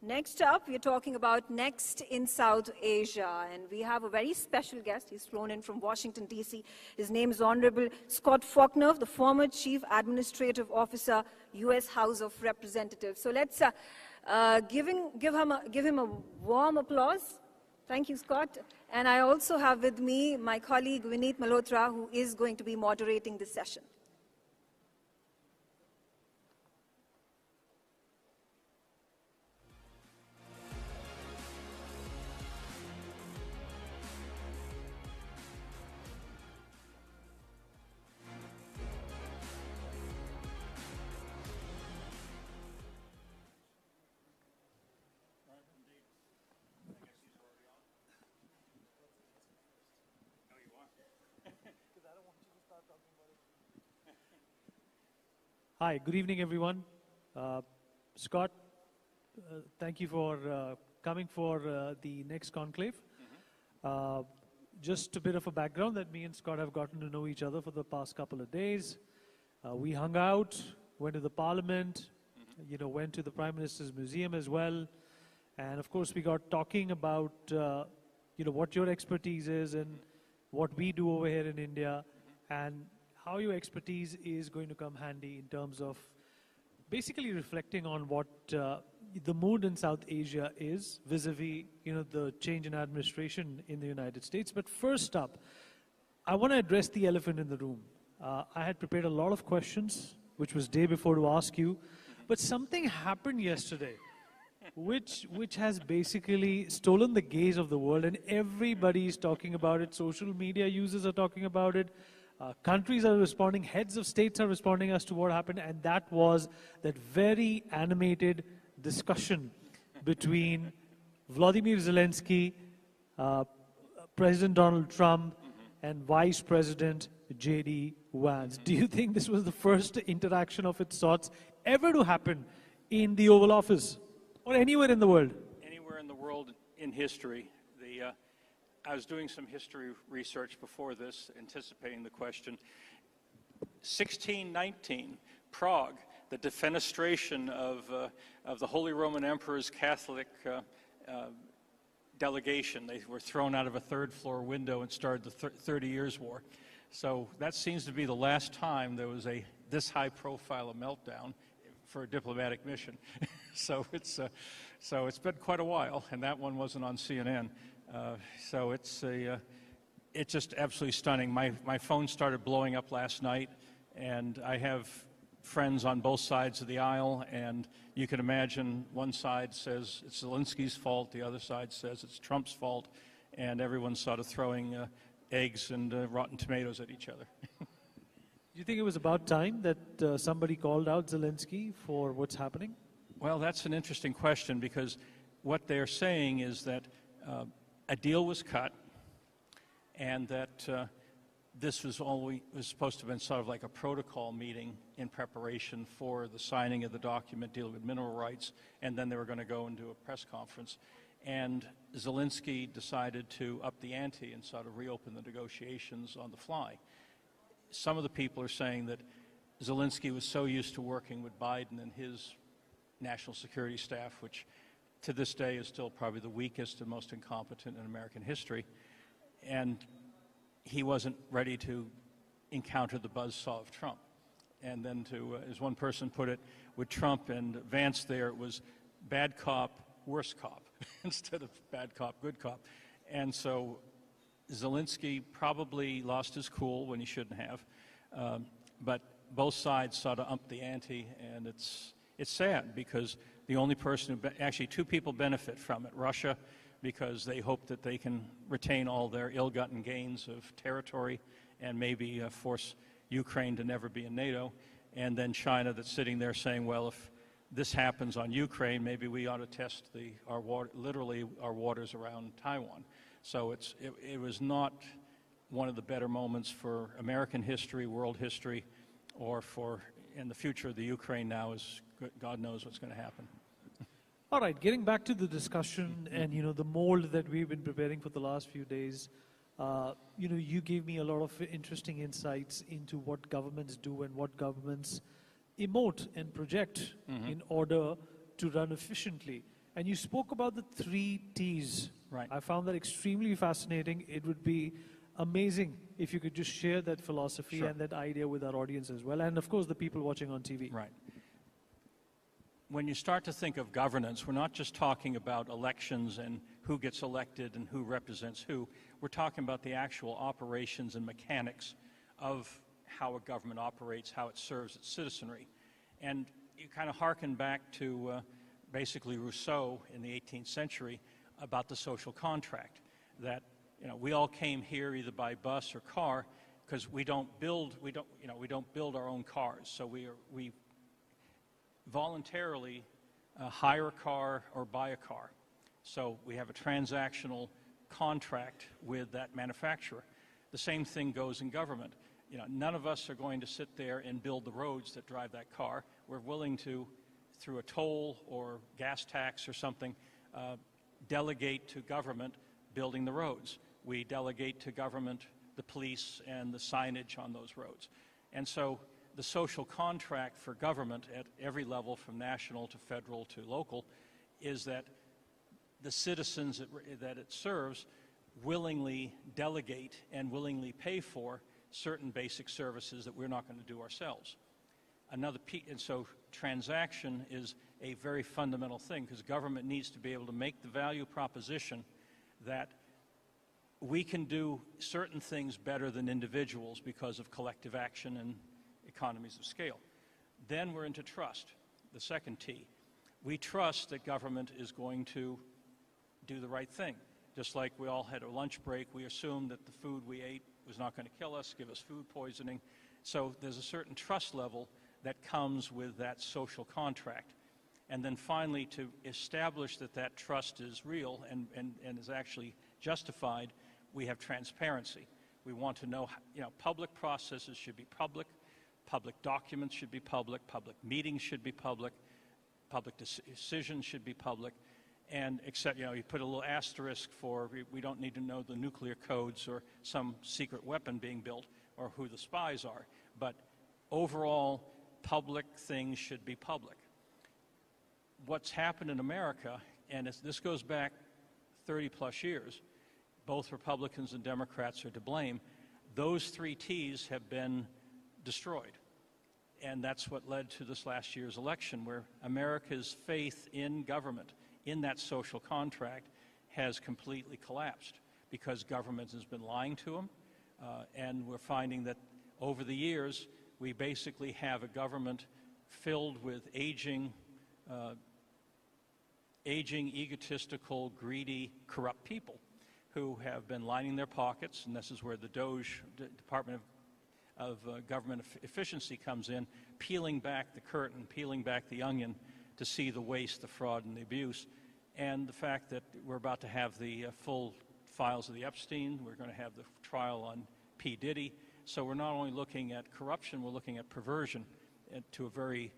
next up, we're talking about Next in South Asia. And we have a very special guest. He's flown in from Washington, D.C. His name is Honorable Scott Faulkner, the former Chief Administrative Officer, U.S. House of Representatives. So let's give him a warm applause. Thank you, Scott. And I also have with me my colleague, Vineet Malhotra, who is going to be moderating this session. Hi, good evening, everyone. Scott, thank you for coming for the next conclave. Just a bit of a background that me and Scott have gotten to know each other for the past couple of days. We hung out, went to the parliament, went to the Prime Minister's museum as well. And of course, we got talking about, what your expertise is and what we do over here in India and how your expertise is going to come handy in terms of basically reflecting on what the mood in South Asia is vis-a-vis, the change in administration in the United States. But first up, I want to address the elephant in the room. I had prepared a lot of questions, which was day before to ask you, but something happened yesterday, which has basically stolen the gaze of the world, and everybody is talking about it. Social media users are talking about it. Countries are responding, heads of states are responding as to what happened, and that was that very animated discussion between Vladimir Zelensky, President Donald Trump, and Vice President J.D. Vance. Do you think this was the first interaction of its sorts ever to happen in the Oval Office or anywhere in the world? Anywhere in the world in history. I was doing some history research before this, anticipating the question. 1619, Prague, the defenestration of the Holy Roman Emperor's Catholic delegation. They were thrown out of a third-floor window and started the 30 Years' War. So that seems to be the last time there was this high-profile a meltdown for a diplomatic mission. So it's been quite a while, and that one wasn't on CNN. So it's just absolutely stunning. My phone started blowing up last night, and I have friends on both sides of the aisle, and you can imagine one side says it's Zelensky's fault, the other side says it's Trump's fault, and everyone's sort of throwing eggs and rotten tomatoes at each other. Do you think it was about time that somebody called out Zelensky for what's happening? Well, that's an interesting question, because what they're saying is that a deal was cut, and that this was supposed to have been sort of like a protocol meeting in preparation for the signing of the document dealing with mineral rights, and then they were going to go and do a press conference. And Zelensky decided to up the ante and sort of reopen the negotiations on the fly. Some of the people are saying that Zelensky was so used to working with Biden and his national security staff, which to this day is still probably the weakest and most incompetent in American history. And he wasn't ready to encounter the buzzsaw of Trump. And then to, as one person put it, with Trump and Vance there, it was bad cop, worse cop, instead of bad cop, good cop. And so Zelensky probably lost his cool when he shouldn't have. But both sides sort of upped the ante, and it's sad because the only person who, actually two people benefit from it. Russia, because they hope that they can retain all their ill-gotten gains of territory and maybe force Ukraine to never be in NATO. And then China that's sitting there saying, well, if this happens on Ukraine, maybe we ought to test literally our waters around Taiwan. So it was not one of the better moments for American history, world history, or for in the future of the Ukraine now is God knows what's going to happen. All right, getting back to the discussion and, the mold that we've been preparing for the last few days, you gave me a lot of interesting insights into what governments do and what governments emote and project in order to run efficiently. And you spoke about the 3 T's. Right. I found that extremely fascinating. It would be amazing if you could just share that philosophy and that idea with our audience as well, and of course the people watching on TV. Right. When you start to think of governance, we're not just talking about elections and who gets elected and who represents who. We're talking about the actual operations and mechanics of how a government operates, how it serves its citizenry. And you kind of hearken back to basically Rousseau in the 18th century about the social contract, that we all came here either by bus or car because we don't build our own cars. So we voluntarily hire a car or buy a car. So we have a transactional contract with that manufacturer. The same thing goes in government. None of us are going to sit there and build the roads that drive that car. We're willing to, through a toll or gas tax or something, delegate to government building the roads. We delegate to government the police and the signage on those roads. And so the social contract for government at every level, from national to federal to local, is that the citizens that it serves willingly delegate and willingly pay for certain basic services that we're not going to do ourselves. And so transaction is a very fundamental thing, because government needs to be able to make the value proposition that we can do certain things better than individuals because of collective action and economies of scale. Then we're into trust, the second T. We trust that government is going to do the right thing. Just like we all had a lunch break, we assumed that the food we ate was not going to kill us, give us food poisoning. So there's a certain trust level that comes with that social contract. And then finally, to establish that that trust is real and is actually justified, we have transparency. We want to know, public processes should be public, public documents should be public meetings should be public decisions should be public, and except, you put a little asterisk for we don't need to know the nuclear codes or some secret weapon being built or who the spies are. But overall, public things should be public. What's happened in America, and this goes back 30 plus years, both Republicans and Democrats are to blame, those 3 T's have been destroyed. And that's what led to this last year's election, where America's faith in government, in that social contract, has completely collapsed because government has been lying to them. And we're finding that over the years, we basically have a government filled with aging, egotistical, greedy, corrupt people who have been lining their pockets, and this is where the DOGE, Department of Government Efficiency, comes in, peeling back the curtain, peeling back the onion to see the waste, the fraud, and the abuse. And the fact that we're about to have the full files of the Epstein, we're going to have the trial on P. Diddy. So we're not only looking at corruption, we're looking at perversion to a very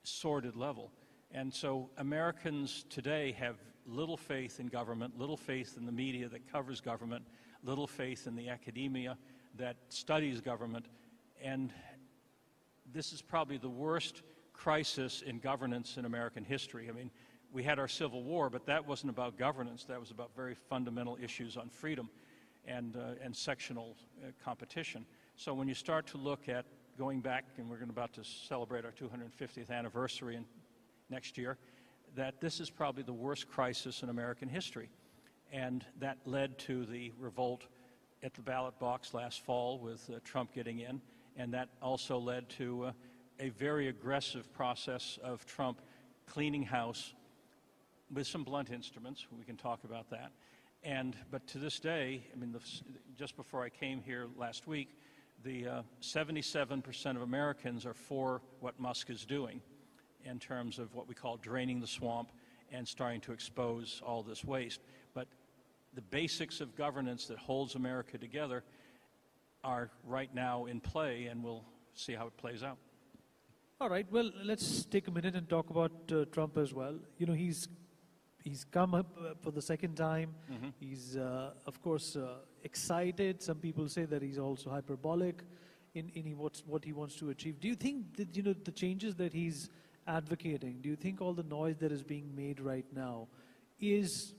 sordid level. And so Americans today have little faith in government, little faith in the media that covers government, little faith in the academia that studies government. And this is probably the worst crisis in governance in American history. I mean, we had our Civil War, but that wasn't about governance. That was about very fundamental issues on freedom and sectional competition. So when you start to look at going back, and we're about to celebrate our 250th anniversary next year, that this is probably the worst crisis in American history. And that led to the revolt at the ballot box last fall with Trump getting in, and that also led to a very aggressive process of Trump cleaning house with some blunt instruments. We can talk about that. But to this day, I mean, just before I came here last week, the 77% of Americans are for what Musk is doing in terms of what we call draining the swamp and starting to expose all this waste. But the basics of governance that holds America together are right now in play, and we'll see how it plays out. All right, well, let's take a minute and talk about Trump as well. You know, he's come up for the second time. Mm-hmm. He's, of course, excited. Some people say that he's also hyperbolic in what he wants to achieve. Do you think that, you know, the changes that he's advocating, do you think all the noise that is being made right now is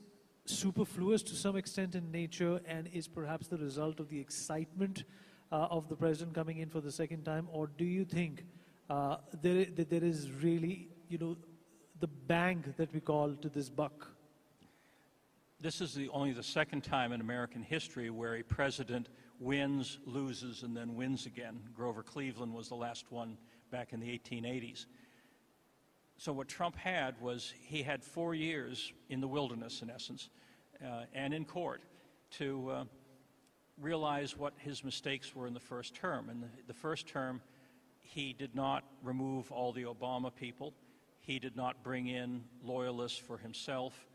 superfluous to some extent in nature and is perhaps the result of the excitement of the president coming in for the second time? Or do you think there is really, you know, the bang that we call to this buck? This is only the second time in American history where a president wins, loses, and then wins again. Grover Cleveland was the last one back in the 1880s. So what Trump had was he had 4 years in the wilderness, in essence, and in court to realize what his mistakes were in the first term. In the first term, he did not remove all the Obama people. He did not bring in loyalists for himself.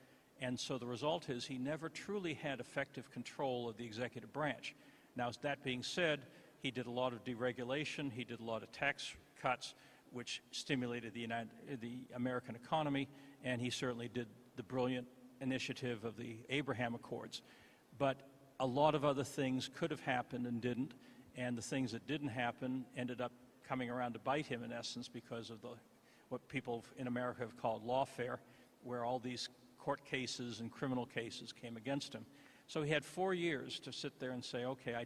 And so the result is he never truly had effective control of the executive branch. Now, that being said, he did a lot of deregulation. He did a lot of tax cuts, which stimulated the American economy. And he certainly did the brilliant initiative of the Abraham Accords. But a lot of other things could have happened and didn't. And the things that didn't happen ended up coming around to bite him, in essence, because of what people in America have called lawfare, where all these court cases and criminal cases came against him. So he had 4 years to sit there and say, okay,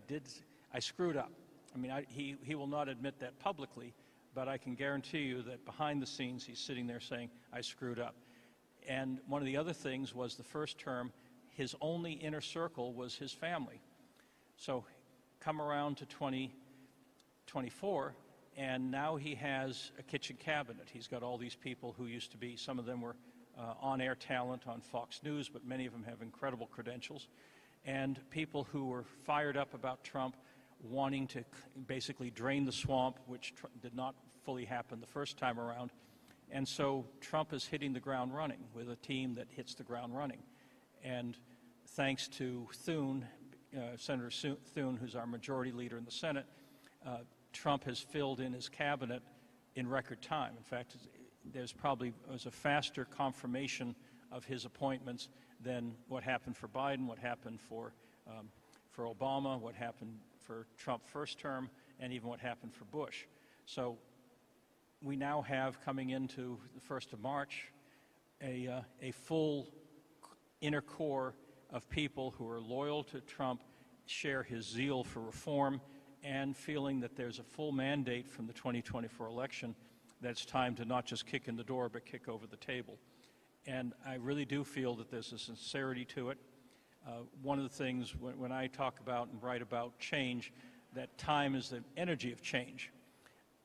I screwed up. I mean, he will not admit that publicly, but I can guarantee you that behind the scenes he's sitting there saying, I screwed up. And one of the other things was the first term, his only inner circle was his family. So come around to 2024, and now he has a kitchen cabinet. He's got all these people who used to be, some of them were on-air talent on Fox News, but many of them have incredible credentials. And people who were fired up about Trump, wanting to basically drain the swamp, which did not fully happen the first time around. And so Trump is hitting the ground running with a team that hits the ground running. And thanks to Thune, Senator Thune, who's our majority leader in the Senate, Trump has filled in his cabinet in record time. In fact, was a faster confirmation of his appointments than what happened for Biden, what happened for Obama, what happened for Trump first term, and even what happened for Bush. So we now have, coming into the 1st of March, a full inner core of people who are loyal to Trump, share his zeal for reform, and feeling that there's a full mandate from the 2024 election that it's time to not just kick in the door, but kick over the table. And I really do feel that there's a sincerity to it. One of the things when I talk about and write about change, that time is the energy of change.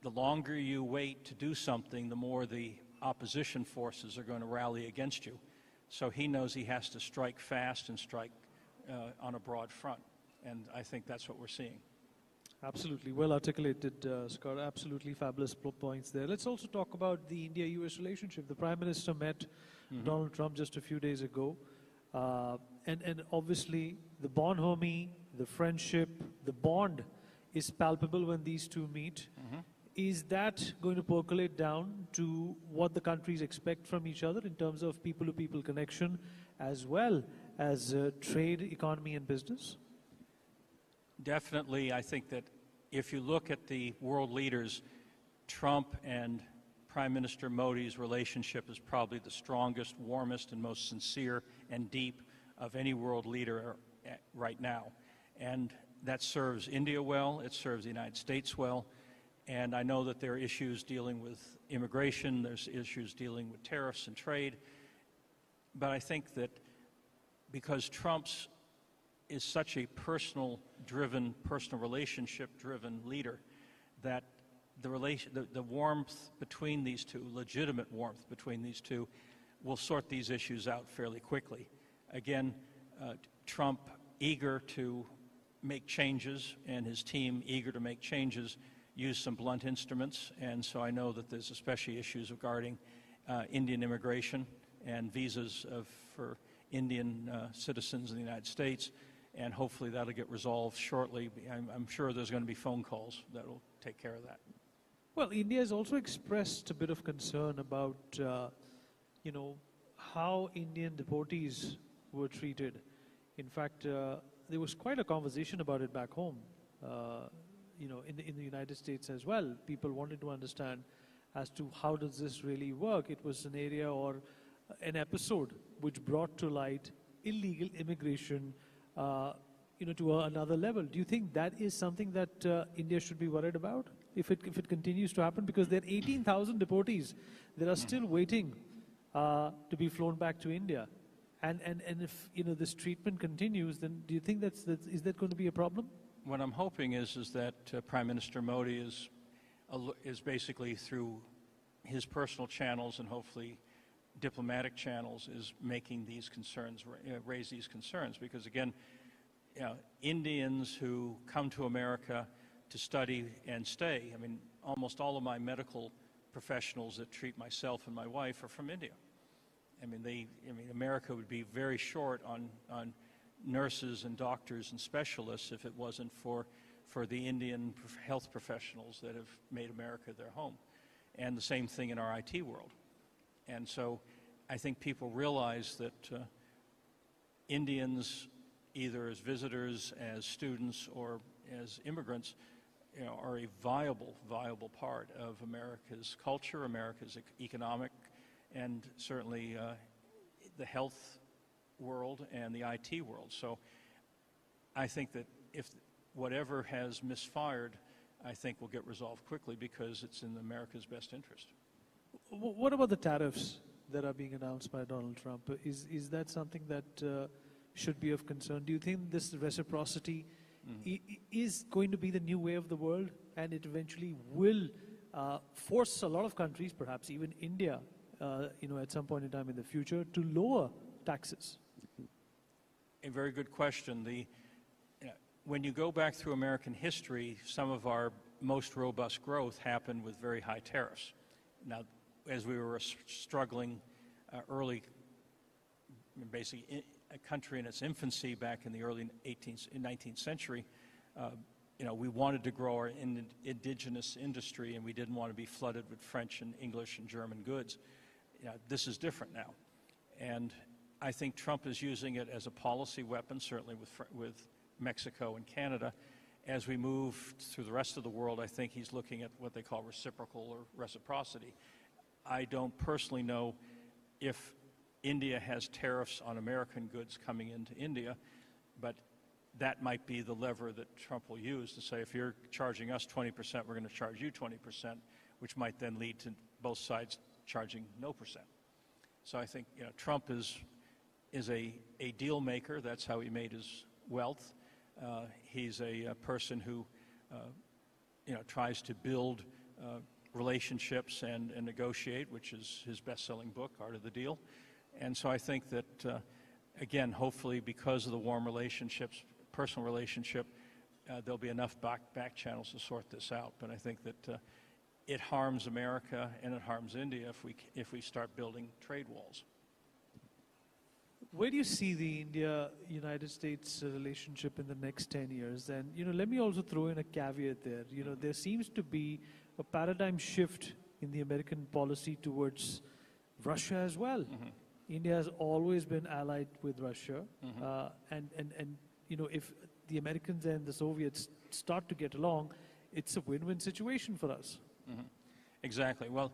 The longer you wait to do something, the more the opposition forces are going to rally against you. So he knows he has to strike fast and strike on a broad front. And I think that's what we're seeing. Absolutely. Well articulated, Scott. Absolutely fabulous points there. Let's also talk about the India-US relationship. The Prime Minister met Donald Trump just a few days ago. And obviously, the bonhomie, the friendship, the bond is palpable when these two meet. Is that going to percolate down to what the countries expect from each other in terms of people-to-people connection, as well as trade, economy, and business? Definitely. I think that if you look at the world leaders, Trump and Prime Minister Modi's relationship is probably the strongest, warmest, and most sincere and deep of any world leader right now. And that serves India well, it serves the United States well, and I know that there are issues dealing with immigration, there's issues dealing with tariffs and trade, but I think that because Trump's is such a personal relationship-driven leader, that the warmth between these two, legitimate warmth between these two, will sort these issues out fairly quickly. Again, Trump eager to make changes, and his team eager to make changes, use some blunt instruments, and so I know that there's especially issues regarding Indian immigration and visas for Indian citizens in the United States, and hopefully that'll get resolved shortly. I'm sure there's going to be phone calls that'll take care of that. Well, India has also expressed a bit of concern about, how Indian deportees were treated. In fact, there was quite a conversation about it back home, in the United States as well. People wanted to understand as to how does this really work. It was an area or an episode which brought to light illegal immigration, to another level. Do you think that is something that India should be worried about if it continues to happen? Because there are 18,000 deportees that are still waiting to be flown back to India. And if this treatment continues, then do you think is that going to be a problem? What I'm hoping is that Prime Minister Modi is basically through his personal channels and hopefully diplomatic channels is making these concerns, raise these concerns, because again, Indians who come to America to study and stay, I mean, almost all of my medical professionals that treat myself and my wife are from India. America would be very short on nurses and doctors and specialists if it wasn't for the Indian health professionals that have made America their home. And the same thing in our IT world. And so I think people realize that Indians, either as visitors, as students, or as immigrants, are a viable part of America's culture, America's economic, and certainly the health world and the IT world. So I think that if whatever has misfired, I think will get resolved quickly because it's in America's best interest. What about the tariffs that are being announced by Donald Trump? Is that something that should be of concern? Do you think this reciprocity is going to be the new way of the world, and it eventually will force a lot of countries, perhaps even India, at some point in time in the future, to lower taxes? A very good question. When you go back through American history, some of our most robust growth happened with very high tariffs. Now, as we were struggling early, basically a country in its infancy back in the early 19th century, we wanted to grow our indigenous industry, and we didn't want to be flooded with French and English and German goods. This is different now. And I think Trump is using it as a policy weapon, certainly with Mexico and Canada. As we move through the rest of the world, I think he's looking at what they call reciprocal or reciprocity. I don't personally know if India has tariffs on American goods coming into India, but that might be the lever that Trump will use to say, if you're charging us 20%, we're going to charge you 20%, which might then lead to both sides charging no percent. So I think Trump is a deal maker. That's how he made his wealth. He's a person who tries to build relationships and negotiate, which is his best-selling book, Art of the Deal. And so I think that, again, hopefully because of the warm relationships, personal relationship, there'll be enough back channels to sort this out. But I think that it harms America and it harms India if we start building trade walls. Where do you see the India-United States relationship in the next 10 years? And, let me also throw in a caveat there. There seems to be a paradigm shift in the American policy towards Russia as well. Mm-hmm. India has always been allied with Russia. Mm-hmm. And if the Americans and the Soviets start to get along, it's a win-win situation for us. Mm-hmm. Exactly. Well,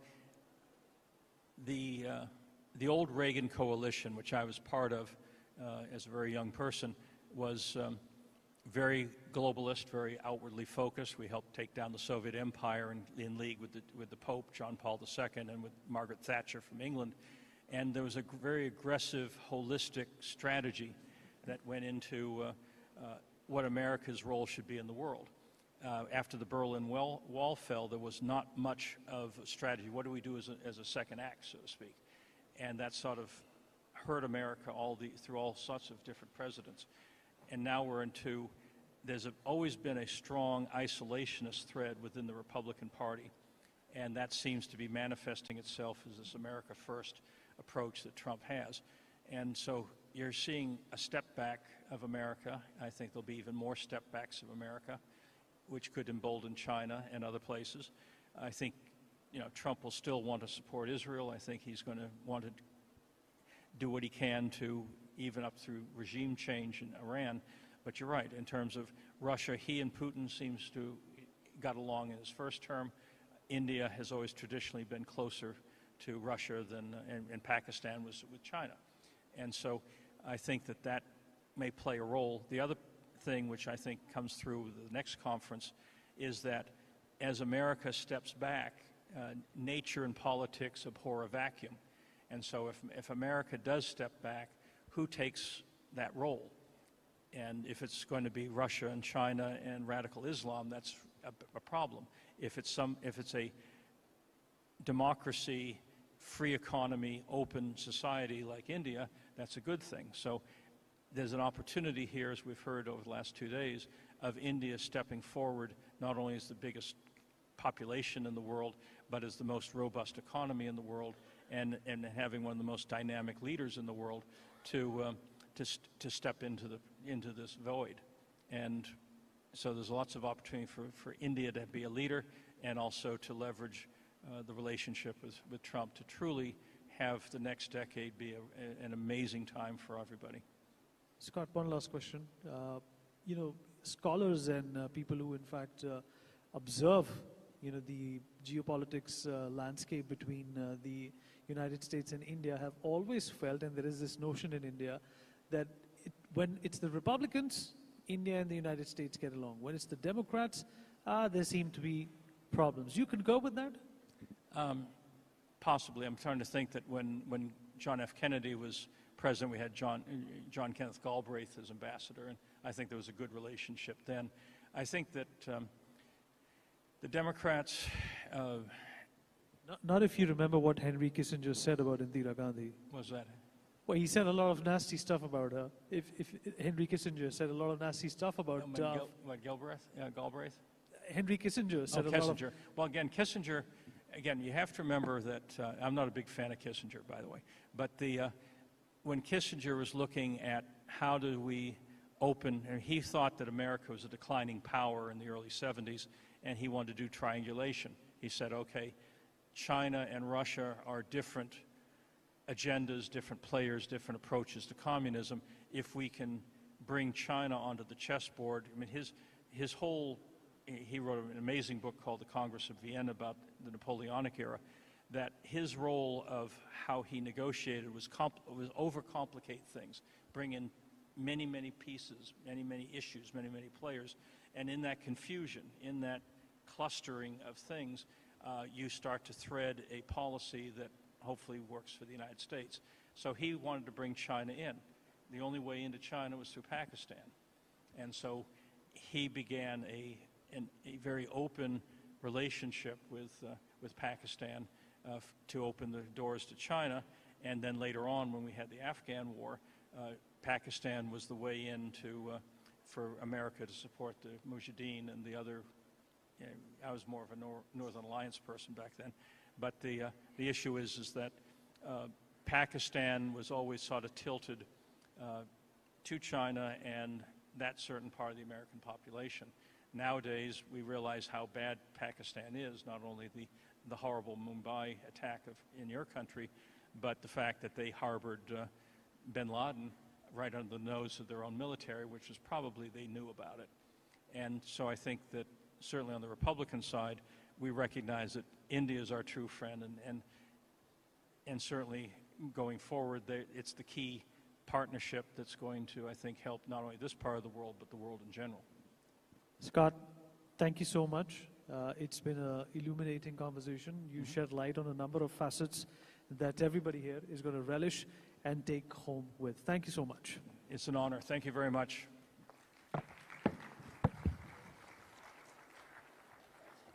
the old Reagan coalition, which I was part of as a very young person, was very globalist, very outwardly focused. We helped take down the Soviet Empire in league with the Pope, John Paul II, and with Margaret Thatcher from England. And there was a very aggressive, holistic strategy that went into what America's role should be in the world. After the Berlin Wall fell, there was not much of a strategy. What do we do as a second act, so to speak? And that sort of hurt America through all sorts of different presidents. And now we're into, there's always been a strong isolationist thread within the Republican Party, and that seems to be manifesting itself as this America First approach that Trump has. And so you're seeing a step back of America. I think there'll be even more step backs of America, which could embolden China and other places. I think, Trump will still want to support Israel. I think he's going to want to do what he can to even up through regime change in Iran. But you're right, in terms of Russia, he and Putin seems to got along in his first term. India has always traditionally been closer to Russia than, and Pakistan was with China. And so I think that may play a role. The other thing which I think comes through the next conference is that as America steps back, nature and politics abhor a vacuum. And so if America does step back, who takes that role? And if it's going to be Russia and China and radical Islam, that's a problem. If it's a democracy, free economy, open society like India, that's a good thing. So there's an opportunity here, as we've heard over the last 2 days, of India stepping forward, not only as the biggest population in the world, but as the most robust economy in the world, and having one of the most dynamic leaders in the world to step into this void. And so there's lots of opportunity for India to be a leader, and also to leverage the relationship with Trump to truly have the next decade be an amazing time for everybody. Scott, one last question. Scholars and people who, in fact, observe, the geopolitics landscape between the United States and India have always felt, and there is this notion in India, that when it's the Republicans, India and the United States get along. When it's the Democrats, there seem to be problems. You could go with that? Possibly. I'm trying to think that when John F. Kennedy was president, we had John Kenneth Galbraith as ambassador, and I think there was a good relationship then. I think that the Democrats... Not if you remember what Henry Kissinger said about Indira Gandhi. What was that? Well, he said a lot of nasty stuff about her. If Henry Kissinger said a lot of nasty stuff about... Galbraith? Henry Kissinger said a lot of... Well, again, Kissinger... Again, you have to remember that I'm not a big fan of Kissinger, by the way, but when Kissinger was looking at how do we open, and he thought that America was a declining power in the early 70s, and he wanted to do triangulation. He said, okay, China and Russia are different agendas, different players, different approaches to communism. If we can bring China onto the chessboard, I mean, his whole... He wrote an amazing book called The Congress of Vienna about the Napoleonic era, that his role of how he negotiated was overcomplicate things, bring in many, many pieces, many, many issues, many, many players, and in that confusion, in that clustering of things, you start to thread a policy that hopefully works for the United States. So he wanted to bring China in. The only way into China was through Pakistan. And so he began a very open relationship with Pakistan to open the doors to China. And then later on, when we had the Afghan war, Pakistan was the way in for America to support the Mujahideen and the other. I was more of a Northern Alliance person back then. But the issue is that Pakistan was always sort of tilted to China and that certain part of the American population. Nowadays, we realize how bad Pakistan is, not only the horrible Mumbai attack in your country, but the fact that they harbored bin Laden right under the nose of their own military, which was probably they knew about it. And so I think that certainly on the Republican side, we recognize that India is our true friend, and and certainly going forward, it's the key partnership that's going to, I think, help not only this part of the world, but the world in general. Scott, thank you so much. It's been an illuminating conversation. You shed light on a number of facets that everybody here is going to relish and take home with. Thank you so much. It's an honor. Thank you very much.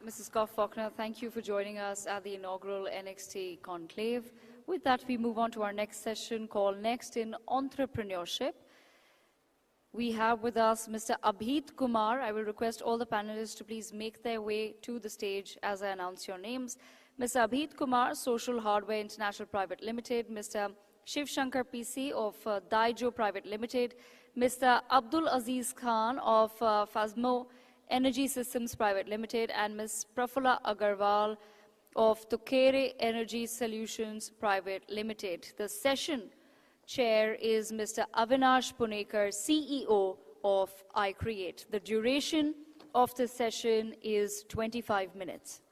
Mrs. Scott Faulkner, thank you for joining us at the inaugural NXT Conclave. With that, we move on to our next session called Next in Entrepreneurship. We have with us Mr. Abhit Kumar. I will request all the panelists to please make their way to the stage as I announce your names. Mr. Abhit Kumar, Social Hardware International Private Limited. Mr. Shiv Shankar PC of Daijo Private Limited. Mr. Abdul Aziz Khan of Phasmo Energy Systems Private Limited. And Ms. Prafulla Agarwal of Tokere Energy Solutions Private Limited. The session chair is Mr. Avinash Punekar, CEO of iCreate. The duration of the session is 25 minutes.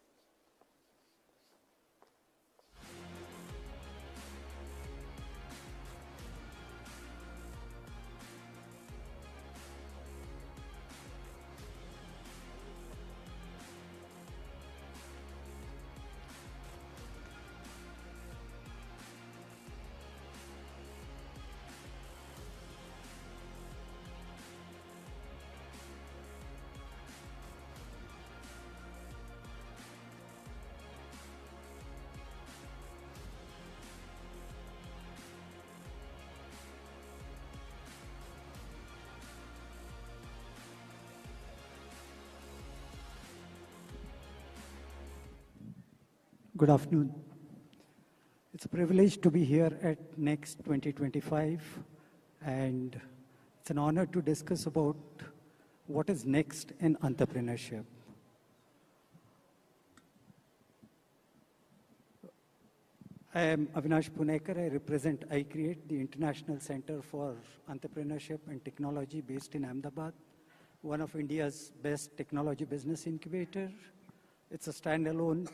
Good afternoon. It's a privilege to be here at Next 2025, and it's an honor to discuss about what is next in entrepreneurship. I am Avinash Punekar. I represent iCreate, the International Center for Entrepreneurship and Technology based in Ahmedabad, one of India's best technology business incubator. It's a standalone,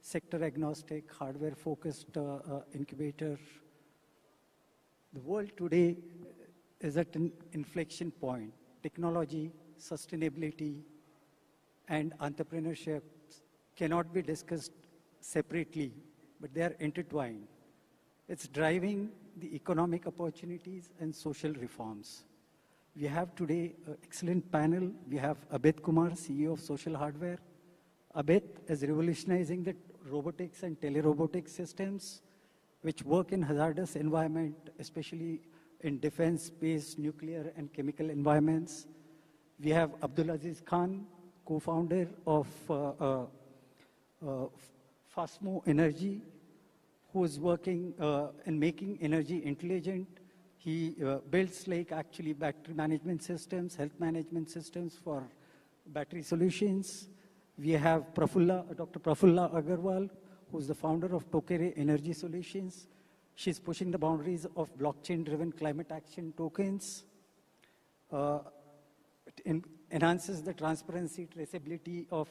sector-agnostic, hardware-focused incubator. The world today is at an inflection point. Technology, sustainability, and entrepreneurship cannot be discussed separately, but they are intertwined. It's driving the economic opportunities and social reforms. We have today an excellent panel. We have Abhit Kumar, CEO of Social Hardware. Abhit is revolutionizing the robotics and telerobotics systems which work in hazardous environment, especially in defense, space, nuclear, and chemical environments. We have Abdul Aziz Khan, co-founder of Phasmo Energy, who is working in making energy intelligent. He builds like actually battery management systems, health management systems for battery solutions. We have Dr. Prafulla Agarwal, who's the founder of Tokere Energy Solutions. She's pushing the boundaries of blockchain-driven climate action tokens. It enhances the transparency, traceability of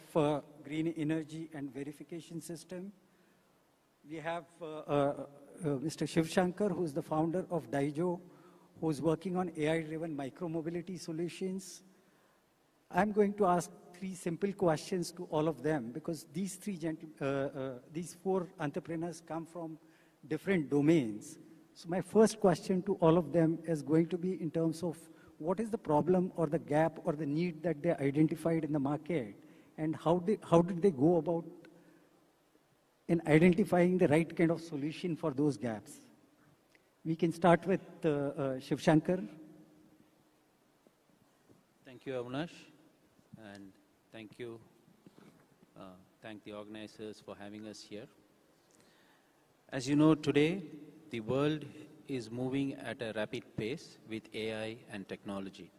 green energy and verification system. We have Mr. Shiv Shankar, who's the founder of Daijo, who's working on AI-driven micro-mobility solutions. I'm going to ask three simple questions to all of them because these four entrepreneurs come from different domains. So my first question to all of them is going to be in terms of what is the problem or the gap or the need that they identified in the market, and how did they go about in identifying the right kind of solution for those gaps? We can start with Shiv Shankar. Thank you, Avinash, and thank the organizers for having us here. As you know, today, the world is moving at a rapid pace with AI and technology.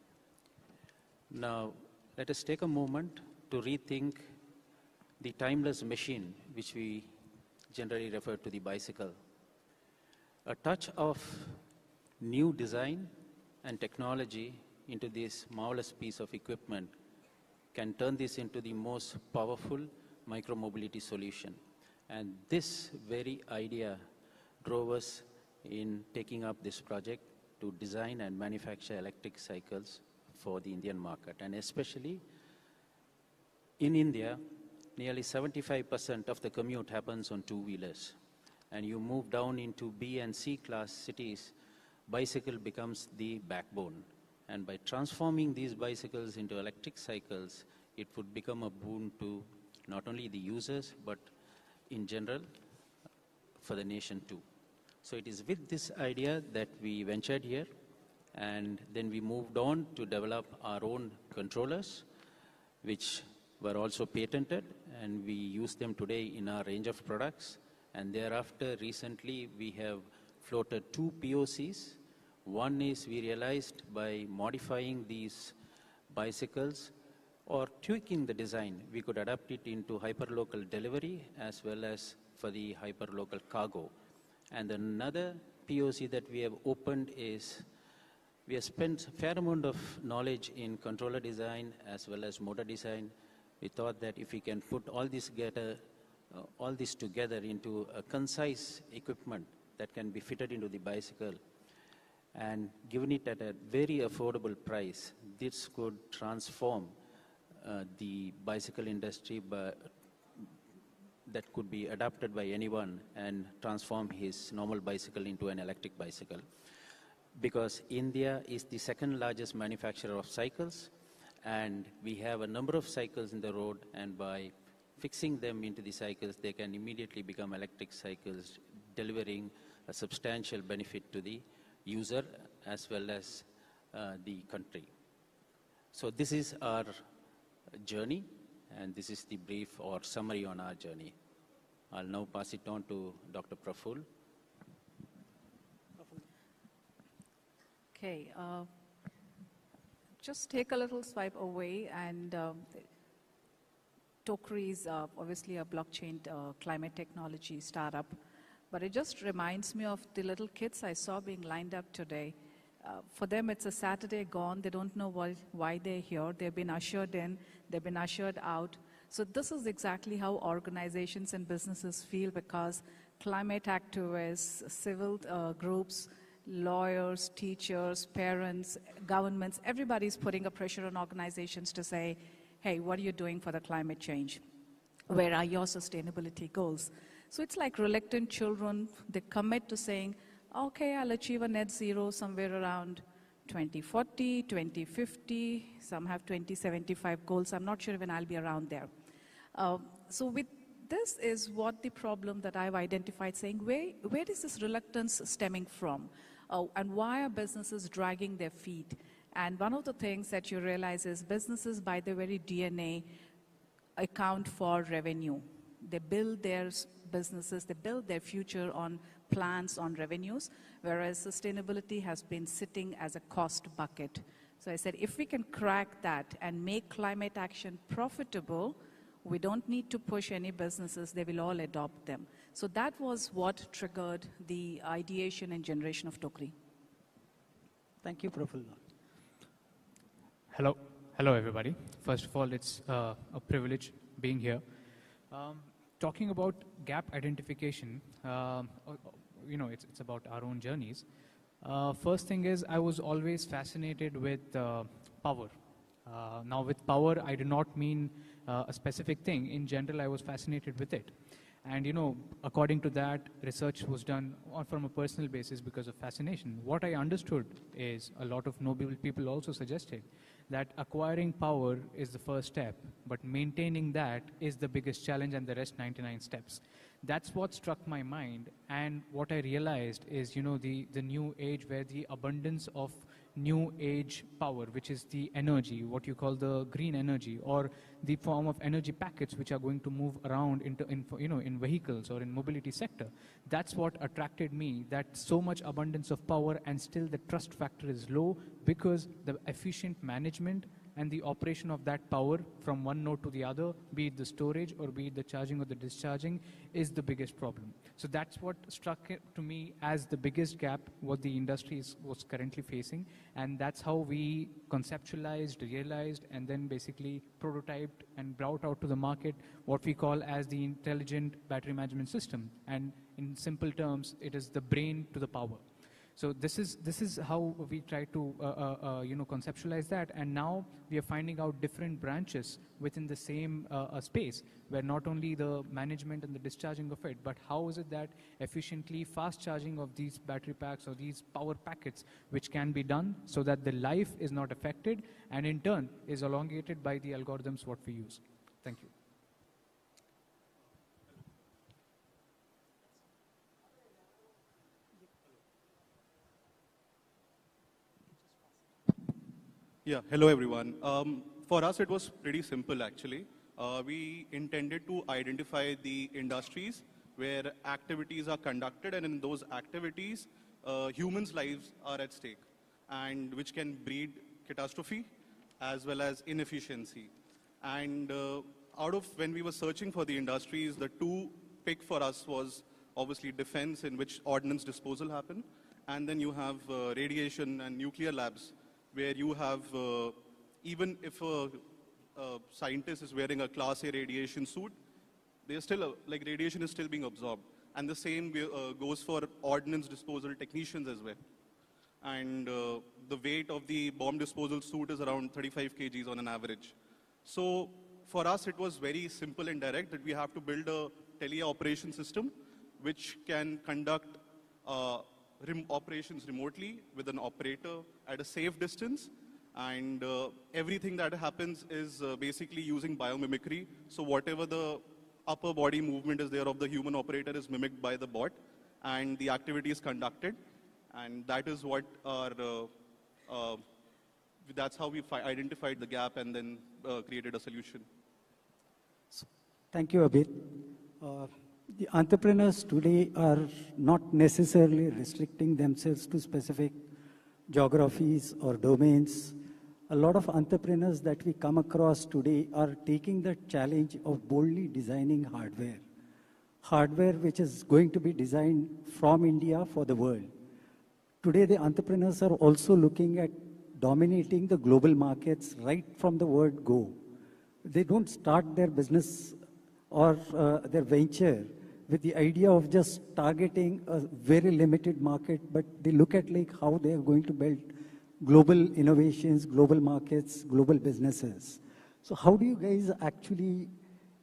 Now, let us take a moment to rethink the timeless machine, which we generally refer to the bicycle. A touch of new design and technology into this marvelous piece of equipment can turn this into the most powerful micro-mobility solution. And this very idea drove us in taking up this project to design and manufacture electric cycles for the Indian market. And especially in India, nearly 75% of the commute happens on two-wheelers. And you move down into B and C class cities, bicycle becomes the backbone. And by transforming these bicycles into electric cycles, it would become a boon to not only the users, but in general, for the nation too. So it is with this idea that we ventured here, and then we moved on to develop our own controllers, which were also patented, and we use them today in our range of products. And thereafter, recently, we have floated 2 POCs. One is we realized by modifying these bicycles or tweaking the design, we could adapt it into hyperlocal delivery as well as for the hyperlocal cargo. And another POC that we have opened is we have spent a fair amount of knowledge in controller design as well as motor design. We thought that if we can put all this together into a concise equipment that can be fitted into the bicycle and given it at a very affordable price, this could transform the bicycle industry that could be adapted by anyone and transform his normal bicycle into an electric bicycle. Because India is the second largest manufacturer of cycles, and we have a number of cycles in the road, and by fixing them into the cycles, they can immediately become electric cycles, delivering a substantial benefit to the user as well as the country. So this is our journey, and this is the brief or summary on our journey. I'll now pass it on to Dr. Praful. Okay, just take a little swipe away, and Tokri is obviously a blockchain climate technology startup, but it just reminds me of the little kids I saw being lined up today. For them, it's a Saturday gone. They don't know why they're here. They've been ushered in. They've been ushered out. So this is exactly how organizations and businesses feel, because climate activists, civil groups, lawyers, teachers, parents, governments, everybody's putting a pressure on organizations to say, hey, what are you doing for the climate change? Where are your sustainability goals? So it's like reluctant children. They commit to saying, okay, I'll achieve a net zero somewhere around 2040, 2050. Some have 2075 goals. I'm not sure when I'll be around there. So with this is what the problem that I've identified, saying where is this reluctance stemming from? And why are businesses dragging their feet? And one of the things that you realize is businesses by their very DNA account for revenue. They build their businesses, they build their future on plans, on revenues, whereas sustainability has been sitting as a cost bucket. So I said, if we can crack that and make climate action profitable, we don't need to push any businesses, they will all adopt them. So that was what triggered the ideation and generation of Tokri. Thank you, Praful. Hello. Hello, everybody. First of all, it's a privilege being here. Talking about gap identification, it's about our own journeys. First thing is, I was always fascinated with power. Now, with power, I do not mean a specific thing. In general, I was fascinated with it. And, according to that, research was done from a personal basis because of fascination. What I understood is a lot of noble people also suggested that acquiring power is the first step, but maintaining that is the biggest challenge, and the rest 99 steps. That's what struck my mind, and what I realized is, the new age, where the abundance of new age power, which is the energy, what you call the green energy, or the form of energy packets which are going to move around in vehicles or in mobility sector. That's what attracted me, that so much abundance of power and still the trust factor is low, because the efficient management and the operation of that power from one node to the other, be it the storage or be it the charging or the discharging, is the biggest problem. So that's what struck to me as the biggest gap what the industry was currently facing, and that's how we conceptualized, realized, and then basically prototyped and brought out to the market what we call as the intelligent battery management system. And in simple terms, it is the brain to the power. So this is how we try to conceptualize that, and now we are finding out different branches within the same space, where not only the management and the discharging of it, but how is it that efficiently fast charging of these battery packs or these power packets, which can be done so that the life is not affected and in turn is elongated by the algorithms what we use. Thank you. Yeah, hello everyone. For us, it was pretty simple actually. We intended to identify the industries where activities are conducted, and in those activities, humans' lives are at stake, and which can breed catastrophe as well as inefficiency. And out of when we were searching for the industries, the two pick for us was obviously defense, in which ordnance disposal happen, and then you have radiation and nuclear labs, where you have, even if a scientist is wearing a Class A radiation suit, they're still, like radiation is still being absorbed. And the same goes for ordnance disposal technicians as well. And the weight of the bomb disposal suit is around 35 kgs on an average. So for us, it was very simple and direct that we have to build a teleoperation system which can conduct operations remotely with an operator at a safe distance, and everything that happens is basically using biomimicry. So whatever the upper body movement is there of the human operator is mimicked by the bot, and the activity is conducted, and that is what our that's how we identified the gap and then created a solution. Thank you, Abid. The entrepreneurs today are not necessarily restricting themselves to specific geographies or domains. A lot of entrepreneurs that we come across today are taking the challenge of boldly designing hardware. Hardware which is going to be designed from India for the world. Today, the entrepreneurs are also looking at dominating the global markets right from the word go. They don't start their business or their venture with the idea of just targeting a very limited market, but they look at like how they are going to build global innovations, global markets, global businesses. So how do you guys actually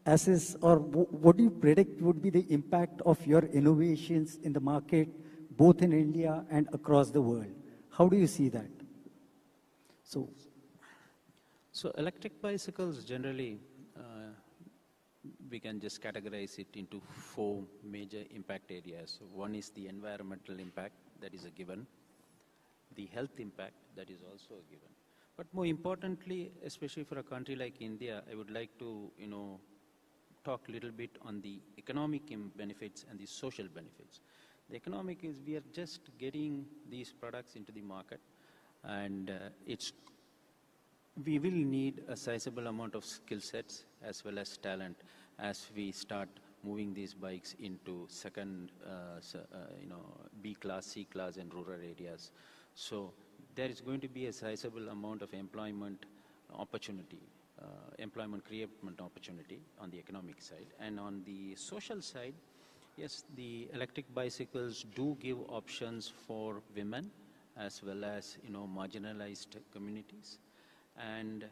assess, or what do you predict would be the impact of your innovations in the market, both in India and across the world? How do you see that? So electric bicycles generally, we can just categorize it into 4 major impact areas. One is the environmental impact, that is a given. The health impact, that is also a given. But more importantly, especially for a country like India, I would like to, talk a little bit on the economic benefits and the social benefits. The economic is we are just getting these products into the market, and we will need a sizable amount of skill sets as well as talent as we start moving these bikes into second, B class, C class and rural areas. So there is going to be a sizable amount of employment opportunity, employment creation opportunity on the economic side. And on the social side, yes, the electric bicycles do give options for women as well as, marginalized communities. And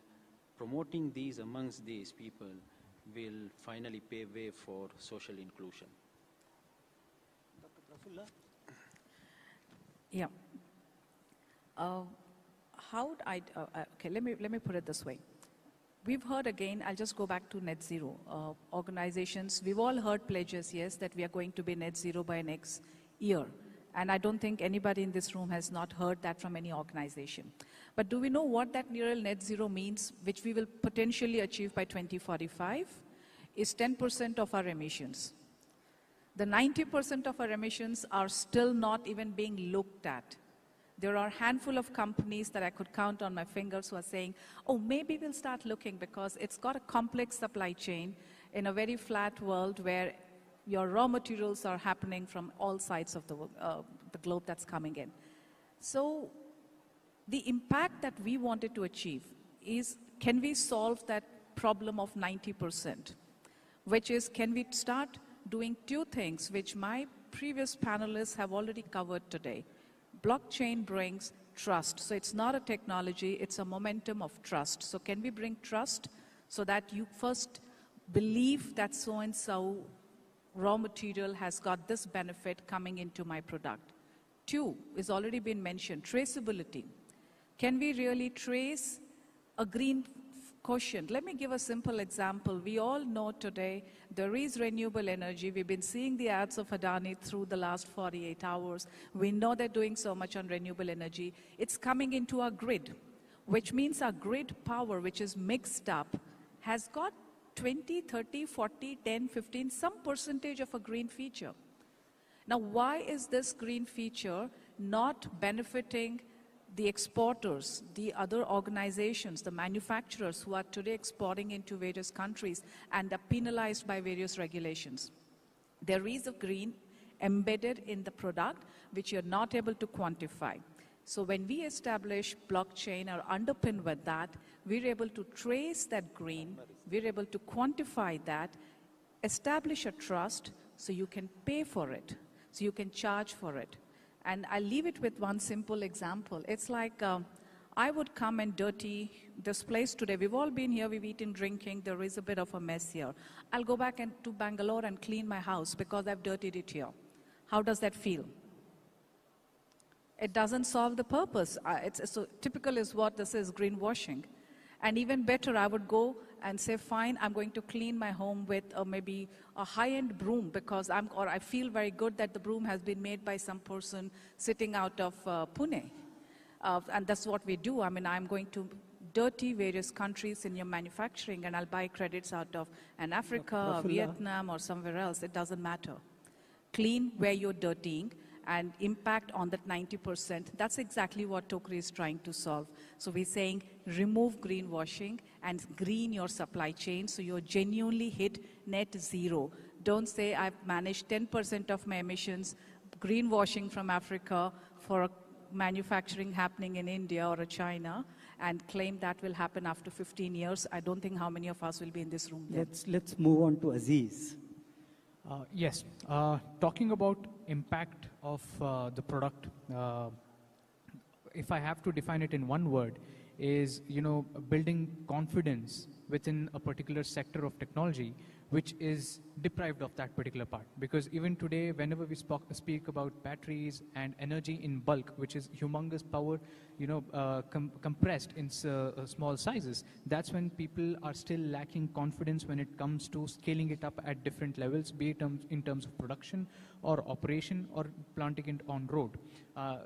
promoting these amongst these people will finally pave way for social inclusion. Dr. Prafulla? Yeah. Okay, let me put it this way. We've heard again, I'll just go back to net zero. Organizations, we've all heard pledges, yes, that we are going to be net zero by next year. And I don't think anybody in this room has not heard that from any organization. But do we know what that near net zero means, which we will potentially achieve by 2045? Is 10% of our emissions. The 90% of our emissions are still not even being looked at. There are a handful of companies that I could count on my fingers who are saying, oh, maybe we'll start looking because it's got a complex supply chain in a very flat world where your raw materials are happening from all sides of the globe that's coming in. So the impact that we wanted to achieve is, can we solve that problem of 90%? Which is, can we start doing two things which my previous panelists have already covered today. Blockchain brings trust. So it's not a technology, it's a momentum of trust. So can we bring trust so that you first believe that so-and-so raw material has got this benefit coming into my product? Two is already been mentioned, traceability. Can we really trace a green quotient? Let me give a simple example. We all know today there is renewable energy. We've been seeing the ads of Adani through the last 48 hours. We know they're doing so much on renewable energy. It's coming into our grid, which means our grid power, which is mixed up, has got 20, 30, 40, 10, 15, some percentage of a green feature. Now, why is this green feature not benefiting the exporters, the other organizations, the manufacturers who are today exporting into various countries and are penalized by various regulations? There is a green embedded in the product which you're not able to quantify. So when we establish blockchain or underpin with that, we're able to trace that green, we're able to quantify that, establish a trust so you can pay for it, so you can charge for it. And I'll leave it with one simple example. It's like I would come and dirty this place today. We've all been here, we've eaten, drinking, there is a bit of a mess here. I'll go back to Bangalore and clean my house because I've dirtied it here. How does that feel? It doesn't solve the purpose. So typical is what this is, greenwashing. And even better, I would go and say, fine, I'm going to clean my home with maybe a high-end broom because I feel very good that the broom has been made by some person sitting out of Pune. And that's what we do. I mean, I'm going to dirty various countries in your manufacturing and I'll buy credits out of Africa or Vietnam or somewhere else. It doesn't matter. Clean where you're dirtying and impact on that 90%. That's exactly what Tokri is trying to solve. So we're saying remove greenwashing and green your supply chain so you genuinely hit net zero. Don't say I've managed 10% of my emissions, greenwashing from Africa for manufacturing happening in India or China and claim that will happen after 15 years. I don't think how many of us will be in this room then. Let's move on to Aziz. Yes, talking about impact of the product, if I have to define it in one word, is building confidence within a particular sector of technology which is deprived of that particular part. Because even today, whenever we speak about batteries and energy in bulk, which is humongous power, compressed in small sizes, that's when people are still lacking confidence when it comes to scaling it up at different levels, be it in terms of production or operation or planting it on road,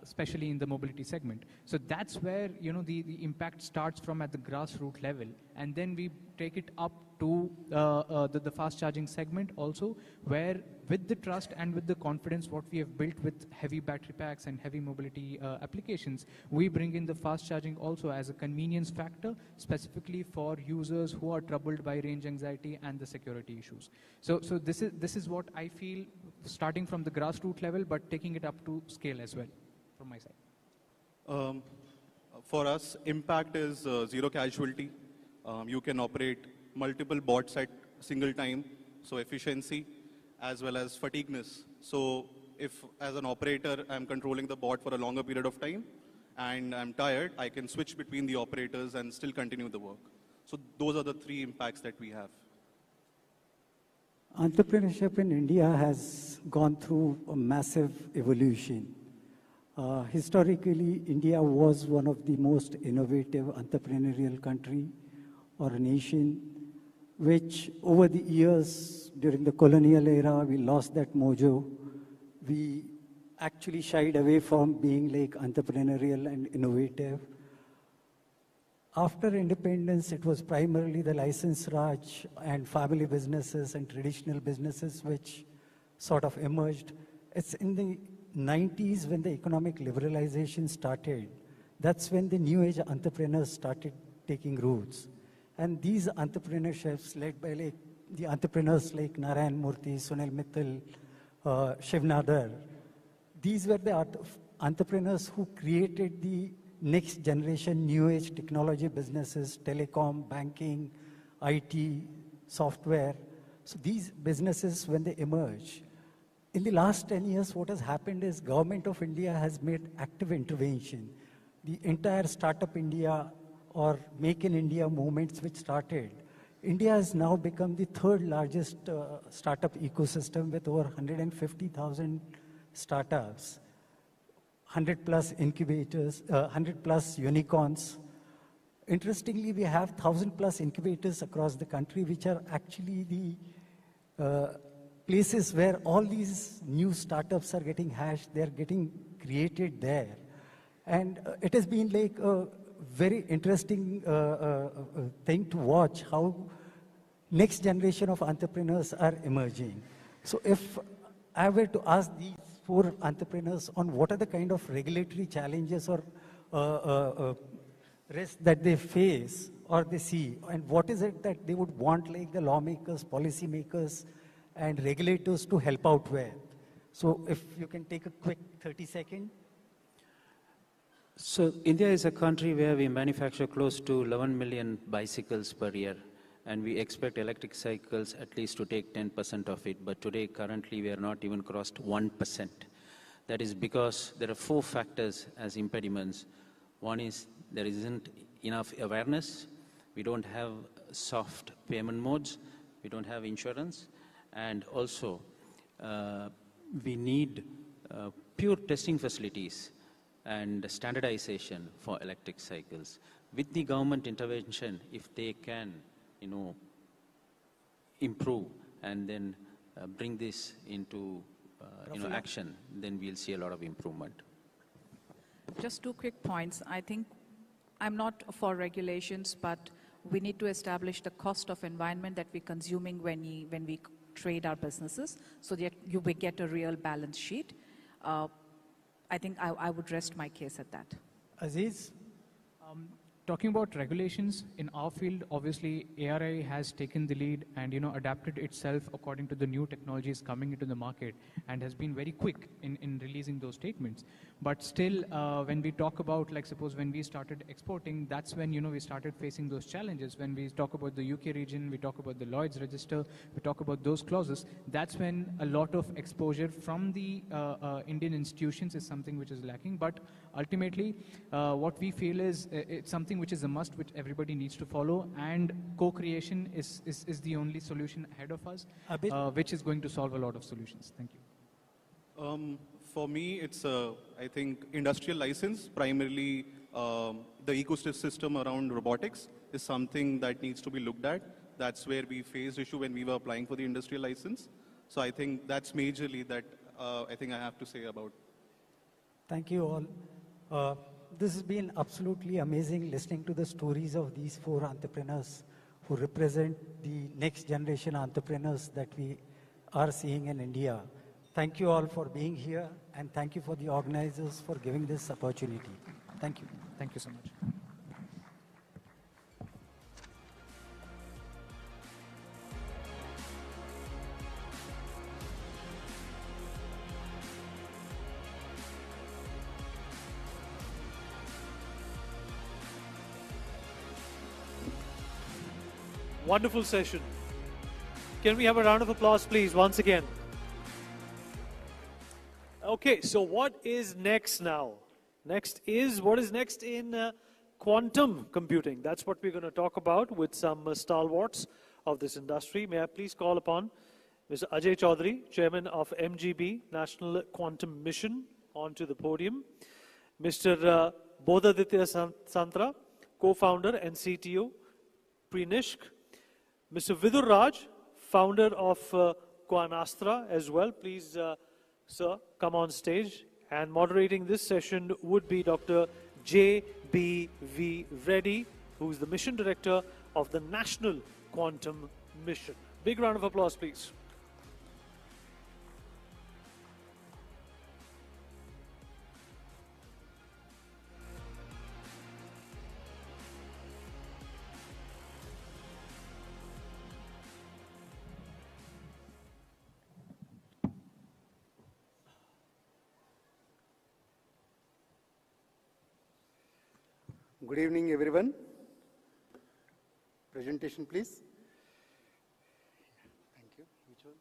especially in the mobility segment. So that's where the impact starts from at the grassroots level, and then we take it up to the fast charging segment also, where with the trust and with the confidence what we have built with heavy battery packs and heavy mobility applications, we bring in the fast charging also as a convenience factor specifically for users who are troubled by range anxiety and the security issues. So this is what I feel, starting from the grassroots level but taking it up to scale as well from my side. For us, impact is zero casualty. You can operate multiple bots at single time, so efficiency as well as fatigueness. So if as an operator I'm controlling the bot for a longer period of time and I'm tired, I can switch between the operators and still continue the work. So those are the three impacts that we have. Entrepreneurship in India has gone through a massive evolution. Historically, India was one of the most innovative entrepreneurial country or a nation, which over the years, during the colonial era, we lost that mojo. We actually shied away from being like entrepreneurial and innovative. After independence, it was primarily the license Raj and family businesses and traditional businesses which sort of emerged. It's in the 90s, when the economic liberalization started, that's when the new age entrepreneurs started taking roots. And these entrepreneurships led by like the entrepreneurs like Narayan Murthy, Sunil Mittal, Shiv Nadar, these were the entrepreneurs who created the next generation new age technology businesses, telecom, banking, IT, software. So these businesses, when they emerge, in the last 10 years, what has happened is Government of India has made active intervention. The entire Startup India or Make in India movements which started, India has now become the third largest startup ecosystem with over 150,000 startups, 100 plus incubators, 100 plus unicorns. Interestingly, we have 1,000 plus incubators across the country, which are actually the places where all these new startups are getting hashed, they're getting created there. And it has been like a very interesting thing to watch how next generation of entrepreneurs are emerging. So if I were to ask these 4 entrepreneurs on what are the kind of regulatory challenges or risks that they face or they see, and what is it that they would want like the lawmakers, policymakers, and regulators to help out with. So if you can take a quick 30-second. So India is a country where we manufacture close to 11 million bicycles per year, and we expect electric cycles at least to take 10% of it. But today, currently, we are not even crossed 1%. That is because there are 4 factors as impediments. One is there isn't enough awareness. We don't have soft payment modes. We don't have insurance. And also, we need pure testing facilities and standardization for electric cycles. With the government intervention, if they can, improve and then bring this into action, then we'll see a lot of improvement. Just 2 quick points. I think I'm not for regulations, but we need to establish the cost of environment that we're consuming when we trade our businesses, so that we get a real balance sheet. I think I would rest my case at that. Aziz? Talking about regulations, in our field, obviously, ARI has taken the lead and, adapted itself according to the new technologies coming into the market and has been very quick in releasing those statements. But still, when we talk about, like, suppose when we started exporting, that's when, we started facing those challenges. When we talk about the UK region, we talk about the Lloyd's register, we talk about those clauses, that's when a lot of exposure from the Indian institutions is something which is lacking. But ultimately, what we feel is it's something which is a must, which everybody needs to follow, and co-creation is the only solution ahead of us, which is going to solve a lot of solutions. Thank you. For me, it's, I think, industrial license, primarily the ecosystem around robotics is something that needs to be looked at. That's where we faced issue when we were applying for the industrial license. So I think that's majorly that I think I have to say about. Thank you all. This has been absolutely amazing listening to the stories of these 4 entrepreneurs who represent the next generation entrepreneurs that we are seeing in India. Thank you all for being here, and thank you for the organizers for giving this opportunity. Thank you. Thank you so much. Wonderful session. Can we have a round of applause, please, once again? Okay, so what is next now? What is next in quantum computing? That's what we're going to talk about with some stalwarts of this industry. May I please call upon Mr. Ajay Chaudhary, Chairman of MGB, National Quantum Mission, onto the podium. Mr. Bodhaditya Santra, co-founder and CTO, Prenishk. Mr. Vidur Raj, founder of Quanastra as well. Please, sir, come on stage. And moderating this session would be Dr. J.B.V. Reddy, who is the Mission Director of the National Quantum Mission. Big round of applause, please. Good evening, everyone. Presentation, please. Thank you. Which one?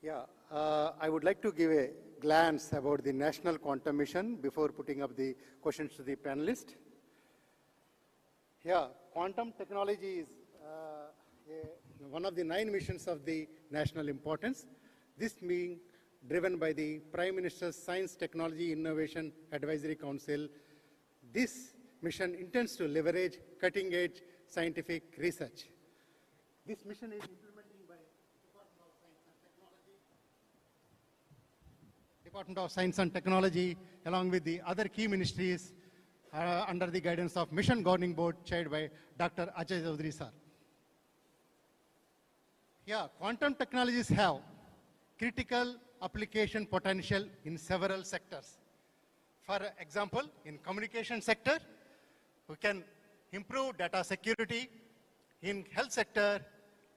Yeah, I would like to give a glance about the National Quantum Mission before putting up the questions to the panelists. Yeah, quantum technology is one of the 9 missions of the national importance. This being driven by the Prime Minister's Science, Technology, Innovation Advisory Council. This mission intends to leverage cutting-edge scientific research. This mission is implemented by Department of Science and Technology, along with the other key ministries under the guidance of Mission Governing Board chaired by Dr. Ajay Chaudhary sir. Yeah, quantum technologies have critical application potential in several sectors. For example, in communication sector, we can improve data security. In health sector,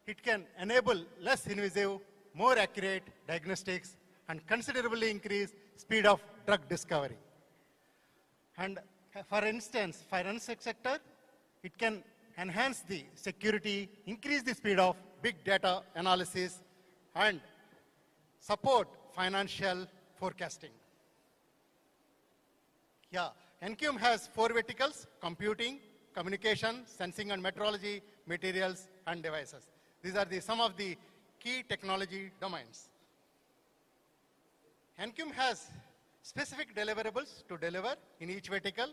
it can enable less invasive, more accurate diagnostics and considerably increase speed of drug discovery. And for instance, forensic sector, it can enhance the security, increase the speed of big data analysis, and support financial forecasting. Yeah, NQM has 4 verticals: computing, communication, sensing and metrology, materials, and devices. These are some of the key technology domains. NQM has specific deliverables to deliver in each vertical.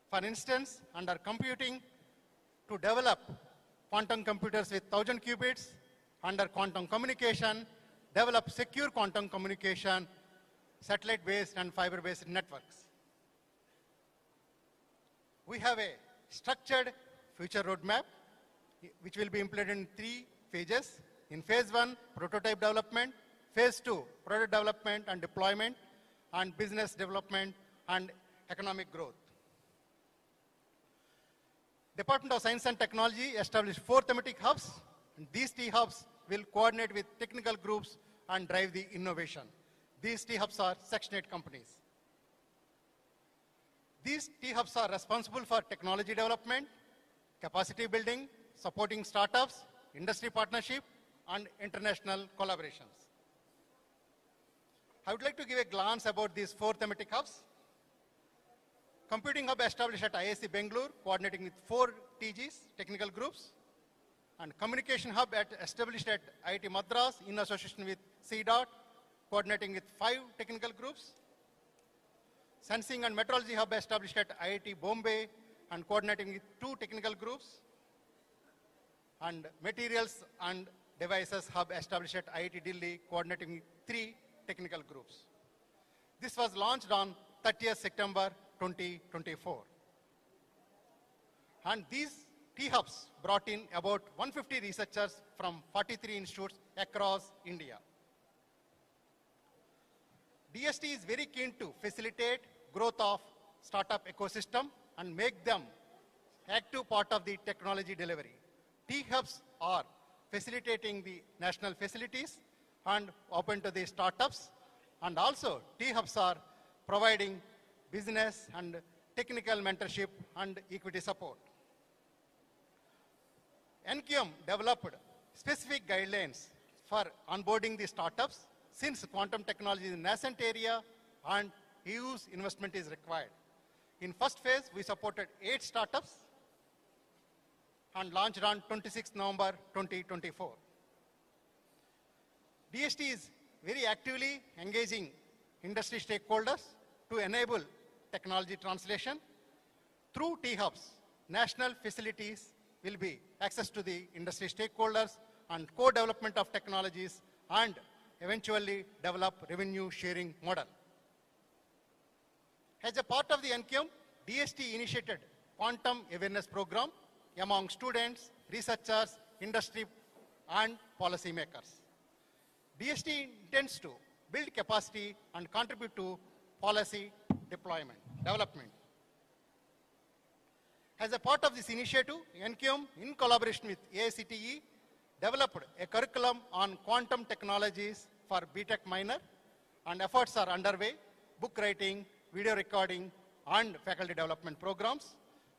For instance, under computing, to develop quantum computers with 1000 qubits, under quantum communication, develop secure quantum communication, satellite-based and fiber-based networks. We have a structured future roadmap, which will be implemented in 3 phases. In phase 1, prototype development; phase 2, product development and deployment; and business development and economic growth. Department of Science and Technology established 4 thematic hubs, and these T-hubs will coordinate with technical groups and drive the innovation. These T-hubs are Section 8 companies. These T-hubs are responsible for technology development, capacity building, supporting startups, industry partnership, and international collaborations. I would like to give a glance about these 4 thematic hubs. Computing hub established at IISc Bangalore, coordinating with 4 TGs, technical groups. And communication hub established at IIT Madras in association with CDOT, coordinating with 5 technical groups. Sensing and metrology hub established at IIT Bombay and coordinating with 2 technical groups. And materials and devices hub established at IIT Delhi, coordinating with 3 technical groups. This was launched on 30th September 2024. And these T-hubs brought in about 150 researchers from 43 institutes across India. DST is very keen to facilitate growth of startup ecosystem and make them active part of the technology delivery. T-hubs are facilitating the national facilities and open to the startups, and also T-hubs are providing business and technical mentorship and equity support. NQM developed specific guidelines for onboarding the startups, since quantum technology is a nascent area and huge investment is required. In first phase, we supported 8 startups and launched on 26 November 2024. DST is very actively engaging industry stakeholders to enable technology translation. Through T-hubs, national facilities will be access to the industry stakeholders and co-development of technologies and eventually develop revenue sharing model. As a part of the NQM, DST initiated quantum awareness program among students, researchers, industry, and policymakers. DST intends to build capacity and contribute to policy development. As a part of this initiative, NQM, in collaboration with AICTE, developed a curriculum on quantum technologies for BTech minor, and efforts are underway. book writing, video recording, and faculty development programs.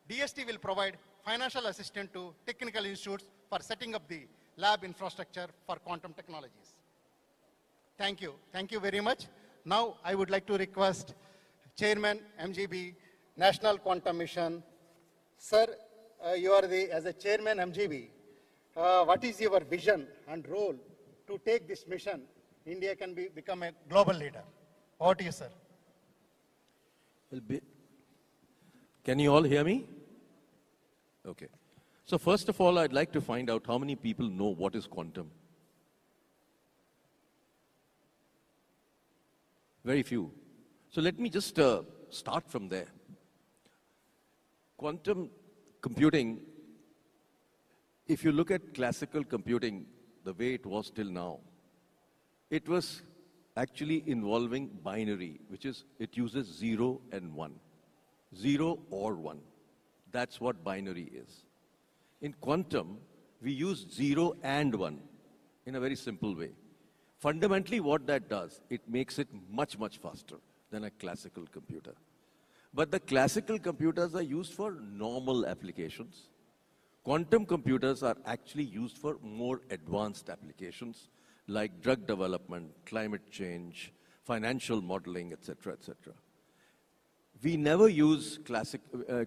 DST will provide financial assistance to technical institutes for setting up the lab infrastructure for quantum technologies. Thank you. Thank you very much. Now I would like to request Chairman MGB, National Quantum Mission. Sir, you are as a Chairman MGB, what is your vision and role to take this mission? India can become a global leader. Over to you, sir. Can you all hear me? Okay. So first of all, I'd like to find out how many people know what is quantum. Very few. So let me just start from there. Quantum computing, if you look at classical computing the way it was till now, it was actually involving binary, which is it uses 0 and 1. 0 or 1. That's what binary is. In quantum, we use 0 and 1 in a very simple way. Fundamentally, what that does, it makes it much, much faster than a classical computer. But the classical computers are used for normal applications. Quantum computers are actually used for more advanced applications like drug development, climate change, financial modeling, etc., etc. We never use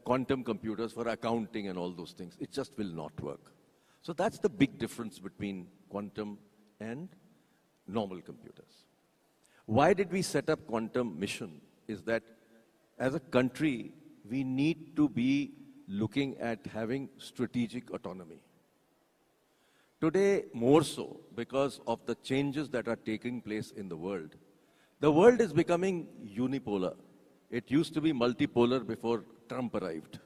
quantum computers for accounting and all those things. It just will not work. So that's the big difference between quantum and normal computers. Why did we set up quantum mission? Is that as a country, we need to be looking at having strategic autonomy. Today, more so, because of the changes that are taking place in the world is becoming unipolar. It used to be multipolar before Trump arrived.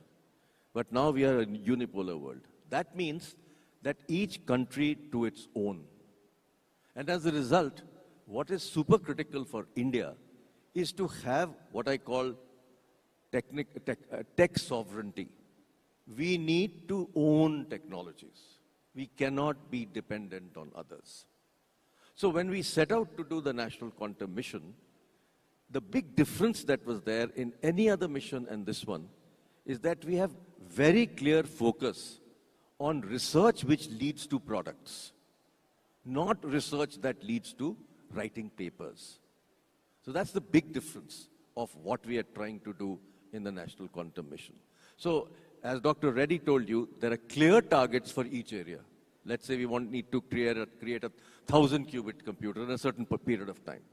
But now we are in a unipolar world. That means that each country to its own. And as a result, what is super critical for India is to have what I call tech sovereignty. We need to own technologies. We cannot be dependent on others. So when we set out to do the National Quantum Mission, the big difference that was there in any other mission and this one is that we have very clear focus on research which leads to products, not research that leads to writing papers. So that's the big difference of what we are trying to do in the National Quantum Mission. So as Dr. Reddy told you, there are clear targets for each area. Let's say we need to create a 1,000-qubit computer in a certain period of time.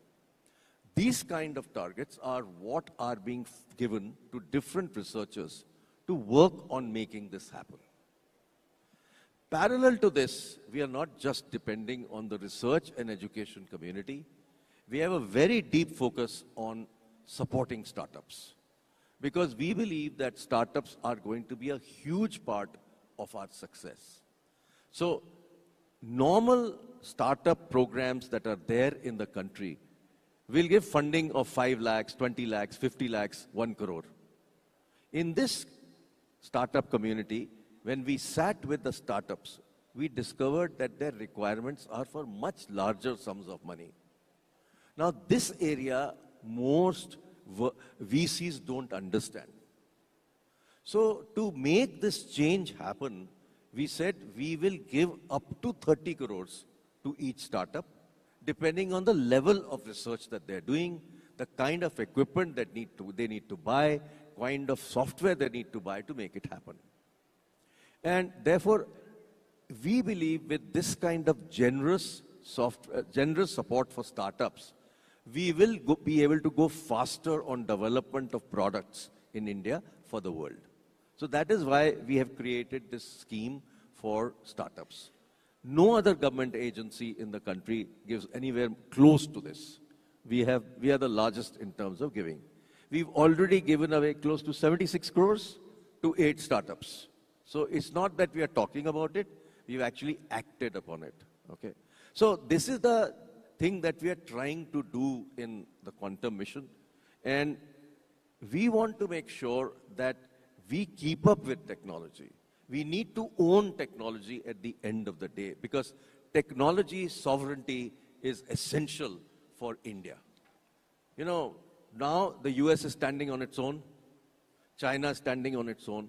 These kind of targets are what are being given to different researchers to work on making this happen. Parallel to this, we are not just depending on the research and education community. We have a very deep focus on supporting startups, because we believe that startups are going to be a huge part of our success. So normal startup programs that are there in the country will give funding of 5 lakhs, 20 lakhs, 50 lakhs, 1 crore. In this startup community, when we sat with the startups, we discovered that their requirements are for much larger sums of money. Now, this area, most VCs don't understand. So, to make this change happen, we said we will give up to 30 crores to each startup, depending on the level of research that they're doing, the kind of equipment that they need to buy, kind of software they need to buy to make it happen. And therefore, we believe with this kind of generous support for startups, we will be able to go faster on development of products in India for the world. So that is why we have created this scheme for startups. No other government agency in the country gives anywhere close to this. We are the largest in terms of giving. We've already given away close to 76 crores to 8 startups. So it's not that we are talking about it, we've actually acted upon it. Okay. So this is the thing that we are trying to do in the quantum mission. And we want to make sure that we keep up with technology. We need to own technology at the end of the day, because technology sovereignty is essential for India. You know, now the US is standing on its own, China is standing on its own.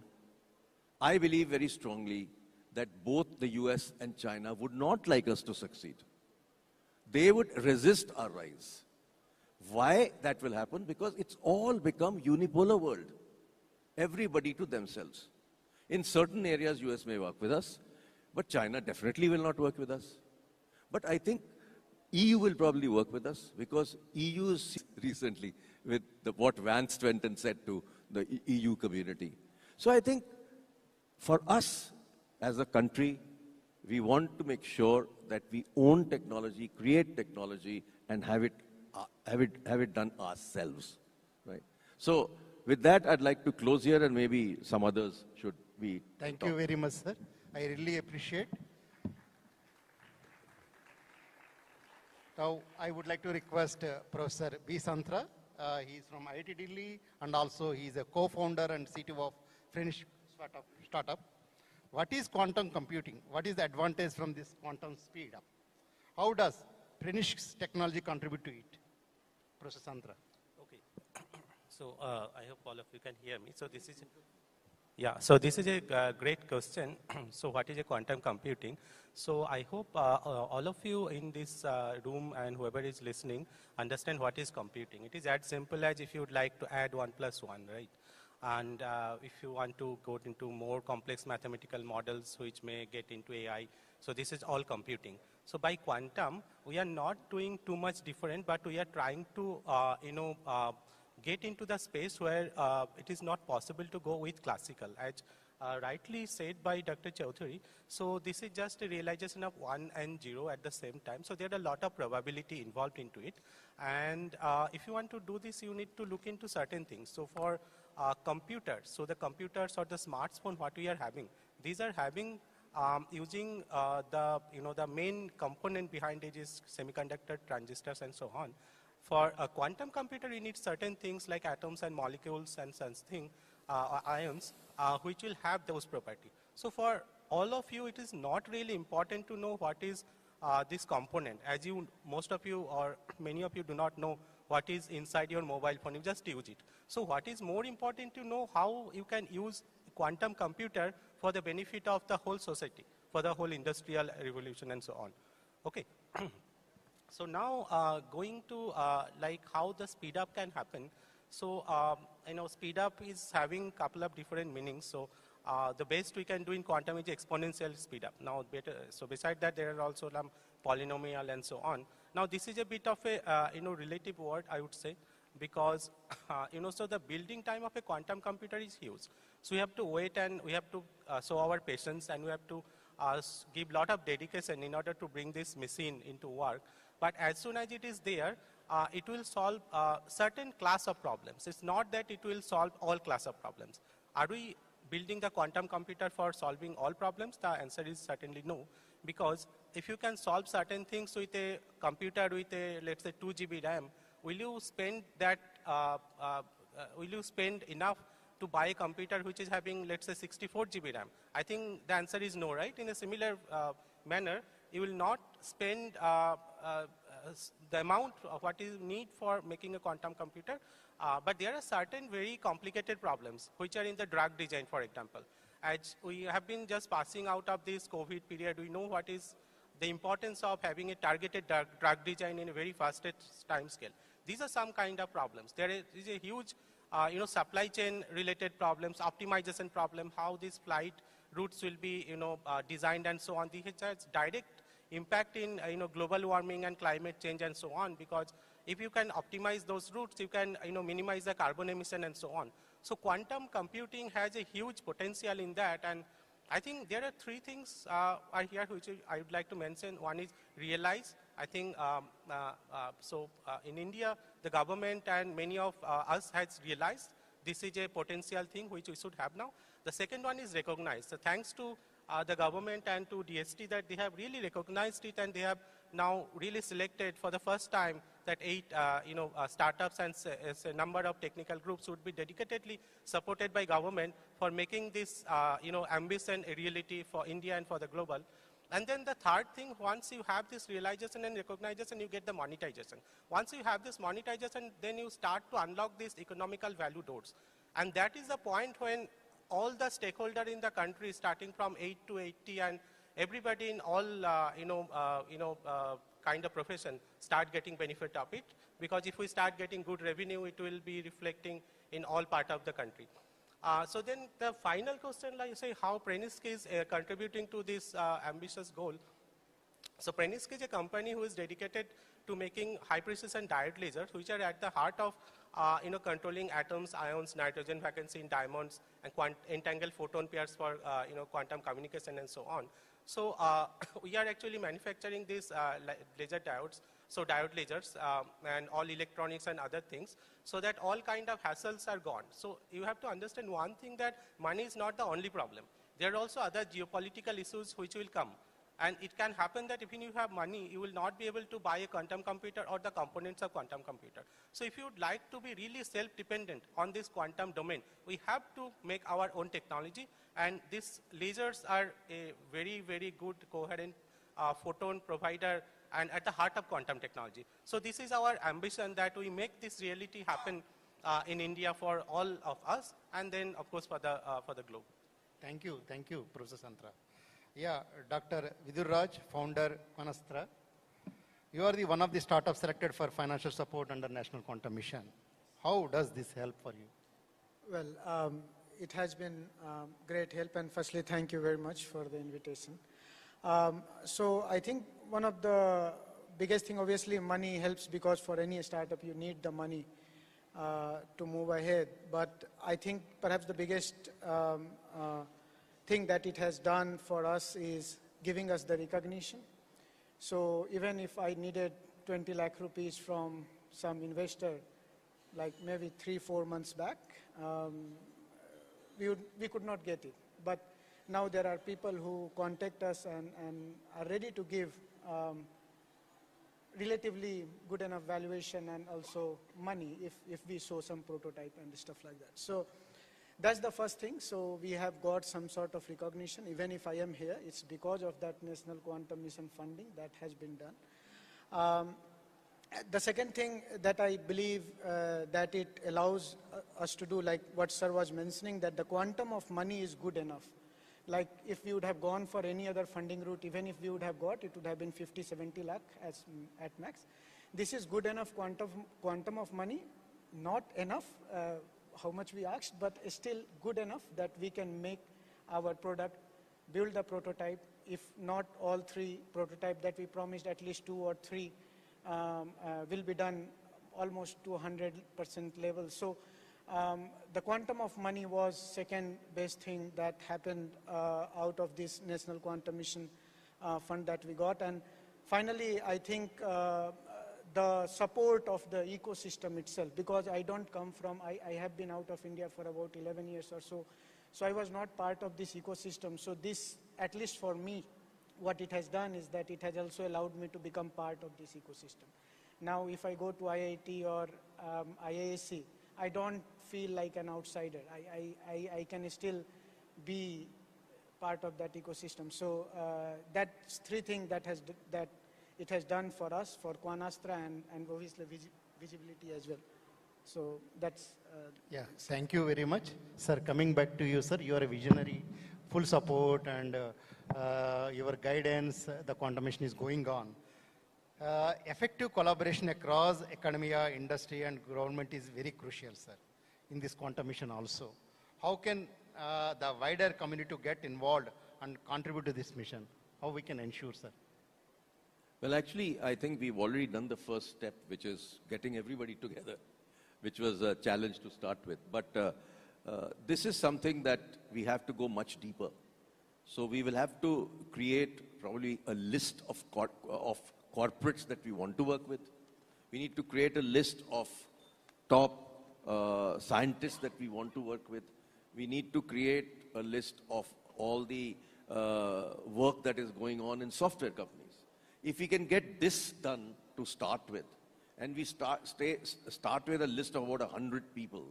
I believe very strongly that both the US and China would not like us to succeed. They would resist our rise. Why that will happen? Because it's all become unipolar world. Everybody to themselves. In certain areas, US may work with us, but China definitely will not work with us. But I think EU will probably work with us because EU is recently with what Vance went and said to the EU community. So I think for us as a country, we want to make sure that we own technology, create technology, and have it done ourselves, right? So with that, I'd like to close here, and maybe some others should be. Thank you very much, sir. I really appreciate. Now, I would like to request Professor B. Santra. He is from IIT Delhi, and also he is a co-founder and CTO of Finnish startup. What is quantum computing? What is the advantage from this quantum speed up? How does Finnish technology contribute to it? Professor Santra. Okay. So I hope all of you can hear me. So this is a great question. So what is a quantum computing? So I hope all of you in this room and whoever is listening understand what is computing. It is as simple as if you would like to add 1 + 1, right? And if you want to go into more complex mathematical models which may get into AI, so this is all computing. So by quantum, we are not doing too much different, but we are trying to get into the space where it is not possible to go with classical. As rightly said by Dr. Chaudhary, so this is just a realization of 1 and 0 at the same time. So there are a lot of probability involved into it. And if you want to do this, you need to look into certain things. So for computers, so the computers or the smartphone, what we are having, these are having using the main component behind it is semiconductor transistors and so on. For a quantum computer, you need certain things like atoms and molecules and something, ions, which will have those properties. So for all of you, it is not really important to know what is this component. As you, most of you or many of you do not know what is inside your mobile phone, you just use it. So what is more important to know how you can use quantum computer for the benefit of the whole society, for the whole industrial revolution and so on. Okay. So now going to like how the speed up can happen. So speed up is having a couple of different meanings. So the best we can do in quantum is exponential speed up. Now so beside that there are also some polynomial and so on. Now this is a bit of a relative word, I would say, because so the building time of a quantum computer is huge. So we have to wait and we have to show our patience and we have to give a lot of dedication in order to bring this machine into work. But as soon as it is there, it will solve certain class of problems. It's not that it will solve all class of problems. Are we building the quantum computer for solving all problems? The answer is certainly no. Because if you can solve certain things with a computer with a, let's say, 2 GB RAM, will you spend that, will you spend enough to buy a computer which is having, let's say, 64 GB RAM? I think the answer is no, right? In a similar manner, you will not spend the amount of what is need for making a quantum computer, but there are certain very complicated problems which are in the drug design, for example. As we have been just passing out of this COVID period, we know what is the importance of having a targeted drug design in a very fastest time scale. These are some kind of problems. There is a huge supply chain related problems, optimization problem, how these flight routes will be designed and so on. This has direct impact in global warming and climate change and so on, because if you can optimize those routes, you can minimize the carbon emission and so on. So quantum computing has a huge potential in that, and I think there are 3 things here which I would like to mention. One is realize. I think in India, the government and many of us has realized this is a potential thing which we should have now. The second one is recognize. So thanks to the government and to DST that they have really recognized it, and they have now really selected for the first time that 8 startups and a number of technical groups would be dedicatedly supported by government for making this ambition a reality for India and for the global. And then the third thing, once you have this realization and recognition, you get the monetization. Once you have this monetization, then you start to unlock these economical value doors. And that is the point when all the stakeholders in the country, starting from 8 to 80, and everybody in all kind of profession start getting benefit of it. Because if we start getting good revenue, it will be reflecting in all part of the country. So then the final question, like you say, how Prenisk is contributing to this ambitious goal. So Prenisk is a company who is dedicated to making high precision diode lasers, which are at the heart of controlling atoms, ions, nitrogen vacancy in diamonds, and entangled photon pairs for quantum communication and so on. So we are actually manufacturing these laser diodes, so diode lasers and all electronics and other things, so that all kind of hassles are gone. So you have to understand one thing, that money is not the only problem. There are also other geopolitical issues which will come. And it can happen that if you have money, you will not be able to buy a quantum computer or the components of quantum computer. So if you would like to be really self-dependent on this quantum domain, we have to make our own technology. And these lasers are a very, very good coherent photon provider and at the heart of quantum technology. So this is our ambition, that we make this reality happen in India for all of us, and then of course for the globe. Thank you, Professor Santra. Yeah, Dr. Vidurraj, founder Quanastra. You are the one of the startups selected for financial support under National Quantum Mission. How does this help for you? Well, it has been great help, and firstly, thank you very much for the invitation. So I think one of the biggest thing, obviously, money helps, because for any startup, you need the money to move ahead. But I think perhaps the biggest thing that it has done for us is giving us the recognition. So even if I needed 20 lakh rupees from some investor, like maybe 3-4 months back, we could not get it. But now there are people who contact us and are ready to give relatively good enough valuation and also money if we show some prototype and stuff like that. So that's the first thing. So we have got some sort of recognition. Even if I am here, it's because of that National Quantum Mission funding that has been done. The second thing that I believe that it allows us to do, like what Sir was mentioning, that the quantum of money is good enough. Like if we would have gone for any other funding route, even if we would have got, it would have been 50-70 lakh at max. This is good enough quantum of money, not enough how much we asked, but still good enough that we can make our product, build the prototype. If not all 3 prototype that we promised, at least 2 or 3 will be done almost to 100% level. So the quantum of money was second best thing that happened out of this National Quantum Mission fund that we got. And finally, I think the support of the ecosystem itself, because I don't come from, I have been out of India for about 11 years or so, so I was not part of this ecosystem. So this, at least for me, what it has done is that it has also allowed me to become part of this ecosystem. Now, if I go to IIT or IISc, I don't feel like an outsider. I can still be part of that ecosystem. So that's 3 things that it has done for us, for Quanastra, and obviously visibility as well. So that's... Yeah, thank you very much. Sir, coming back to you, sir, you are a visionary, full support, and your guidance, the quantum mission is going on. Effective collaboration across academia, industry, and government is very crucial, sir, in this quantum mission also. How can the wider community get involved and contribute to this mission? How we can ensure, sir? Well, actually, I think we've already done the first step, which is getting everybody together, which was a challenge to start with. But this is something that we have to go much deeper. So we will have to create probably a list of corporates that we want to work with. We need to create a list of top scientists that we want to work with. We need to create a list of all the work that is going on in software companies. If we can get this done to start with, and we start with a list of about 100 people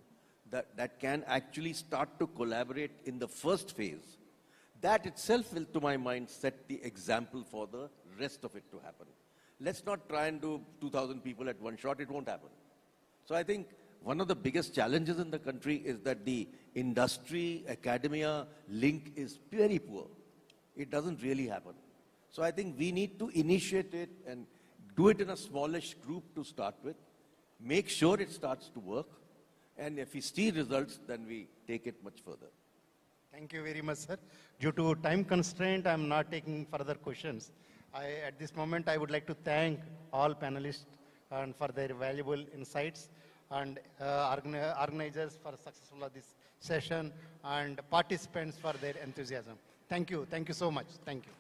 that can actually start to collaborate in the first phase, that itself will, to my mind, set the example for the rest of it to happen. Let's not try and do 2,000 people at one shot. It won't happen. So I think one of the biggest challenges in the country is that the industry, academia link is very poor. It doesn't really happen. So I think we need to initiate it and do it in a smallish group to start with, make sure it starts to work, and if we see results, then we take it much further. Thank you very much, sir. Due to time constraint, I'm not taking further questions. At this moment, I would like to thank all panelists and for their valuable insights, and organizers for successful of this session, and participants for their enthusiasm. Thank you. Thank you so much. Thank you.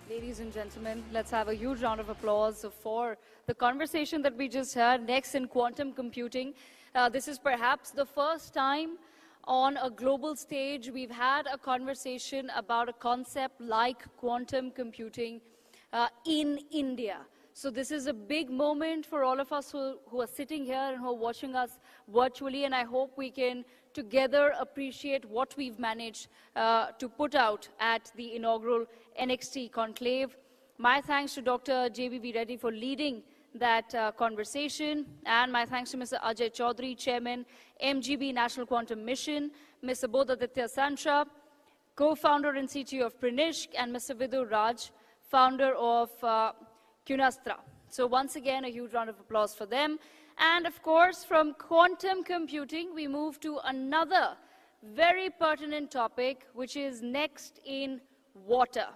Ladies and gentlemen, let's have a huge round of applause for the conversation that we just had. Next in quantum computing. This is perhaps the first time on a global stage we've had a conversation about a concept like quantum computing in India. So this is a big moment for all of us who are sitting here and who are watching us virtually, and I hope we can together appreciate what we've managed to put out at the inaugural NXT Conclave. My thanks to Dr. J.B.V. Reddy for leading that conversation, and my thanks to Mr. Ajay Chaudhary, Chairman, MGB National Quantum Mission, Mr. Bodhaditya Santra, co-founder and CTO of Pranishk, and Mr. Vidur Raj, founder of Cunastra. So once again, a huge round of applause for them. And of course, from quantum computing, we move to another very pertinent topic, which is next in water.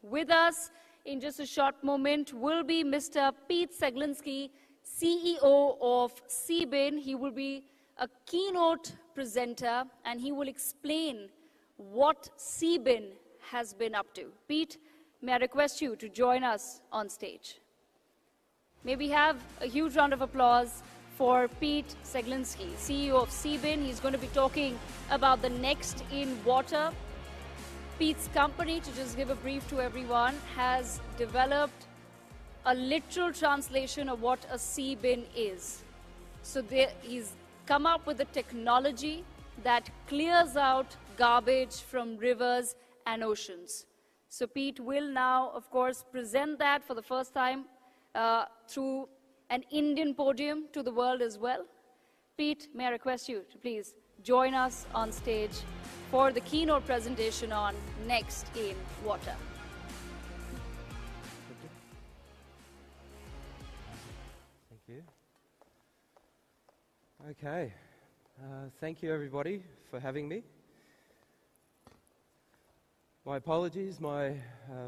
With us in just a short moment will be Mr. Pete Seglinski, CEO of CBIN. He will be a keynote presenter, and he will explain what CBIN has been up to. Pete, may I request you to join us on stage? May we have a huge round of applause for Pete Seglinski, CEO of CBIN. He's going to be talking about the next in water. Pete's company, to just give a brief to everyone, has developed a literal translation of what a CBIN is. So he's come up with a technology that clears out garbage from rivers and oceans. So Pete will now, of course, present that for the first time through an Indian podium to the world as well. Pete, may I request you to please join us on stage for the keynote presentation on Next in Water. Thank you. Okay. Thank you, everybody, for having me. My apologies, my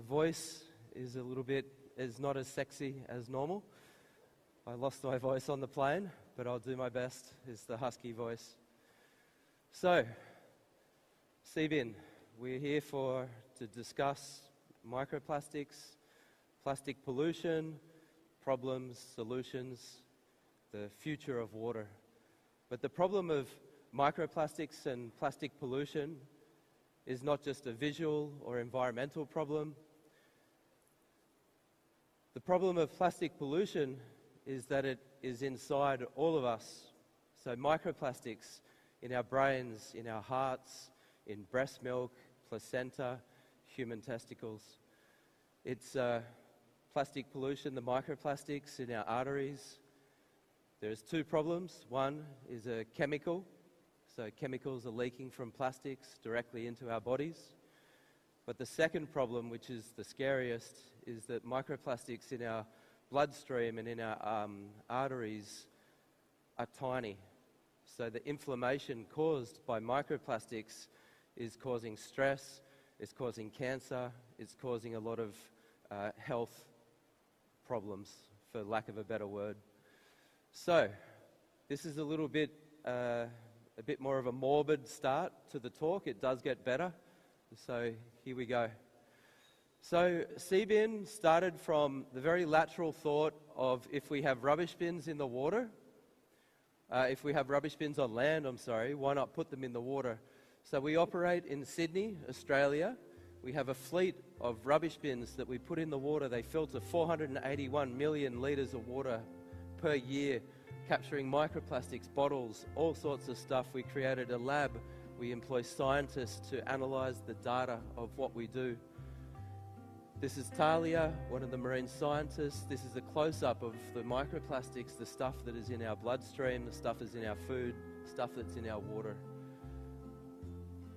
voice is not as sexy as normal. I lost my voice on the plane, but I'll do my best. It's the husky voice. So, CBIN, we're here to discuss microplastics, plastic pollution, problems, solutions, the future of water. But the problem of microplastics and plastic pollution is not just a visual or environmental problem. The problem of plastic pollution is that it is inside all of us. So microplastics in our brains, in our hearts, in breast milk, placenta, human testicles. It's plastic pollution, the microplastics in our arteries. There's two problems. One is a chemical. So chemicals are leaking from plastics directly into our bodies. But the second problem, which is the scariest, is that microplastics in our bloodstream and in our arteries are tiny. So the inflammation caused by microplastics is causing stress, it's causing cancer, it's causing a lot of health problems, for lack of a better word. So, this is a little bit, a bit more of a morbid start to the talk. It does get better. So, here we go. So, CBin started from the very lateral thought of if we have rubbish bins in the water, if we have rubbish bins on land, why not put them in the water? So we operate in Sydney, Australia. We have a fleet of rubbish bins that we put in the water. They filter 481 million litres of water per year, capturing microplastics, bottles, all sorts of stuff. We created a lab. We employ scientists to analyse the data of what we do. This is Talia, one of the marine scientists. This is a close-up of the microplastics, the stuff that is in our bloodstream, the stuff that's in our food, stuff that's in our water.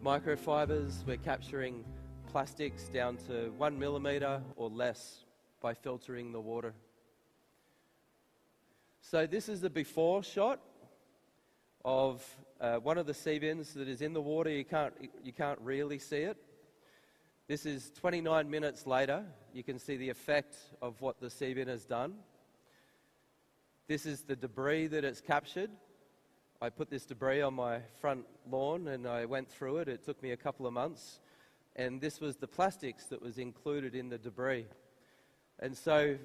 Microfibers, we're capturing plastics down to 1 millimetre or less by filtering the water. So this is the before shot of one of the sea bins that is in the water. You can't really see it. This is 29 minutes later. You can see the effect of what the sea bin has done. This is the debris that it's captured. I put this debris on my front lawn and I went through it. It took me a couple of months. And this was the plastics that was included in the debris. And so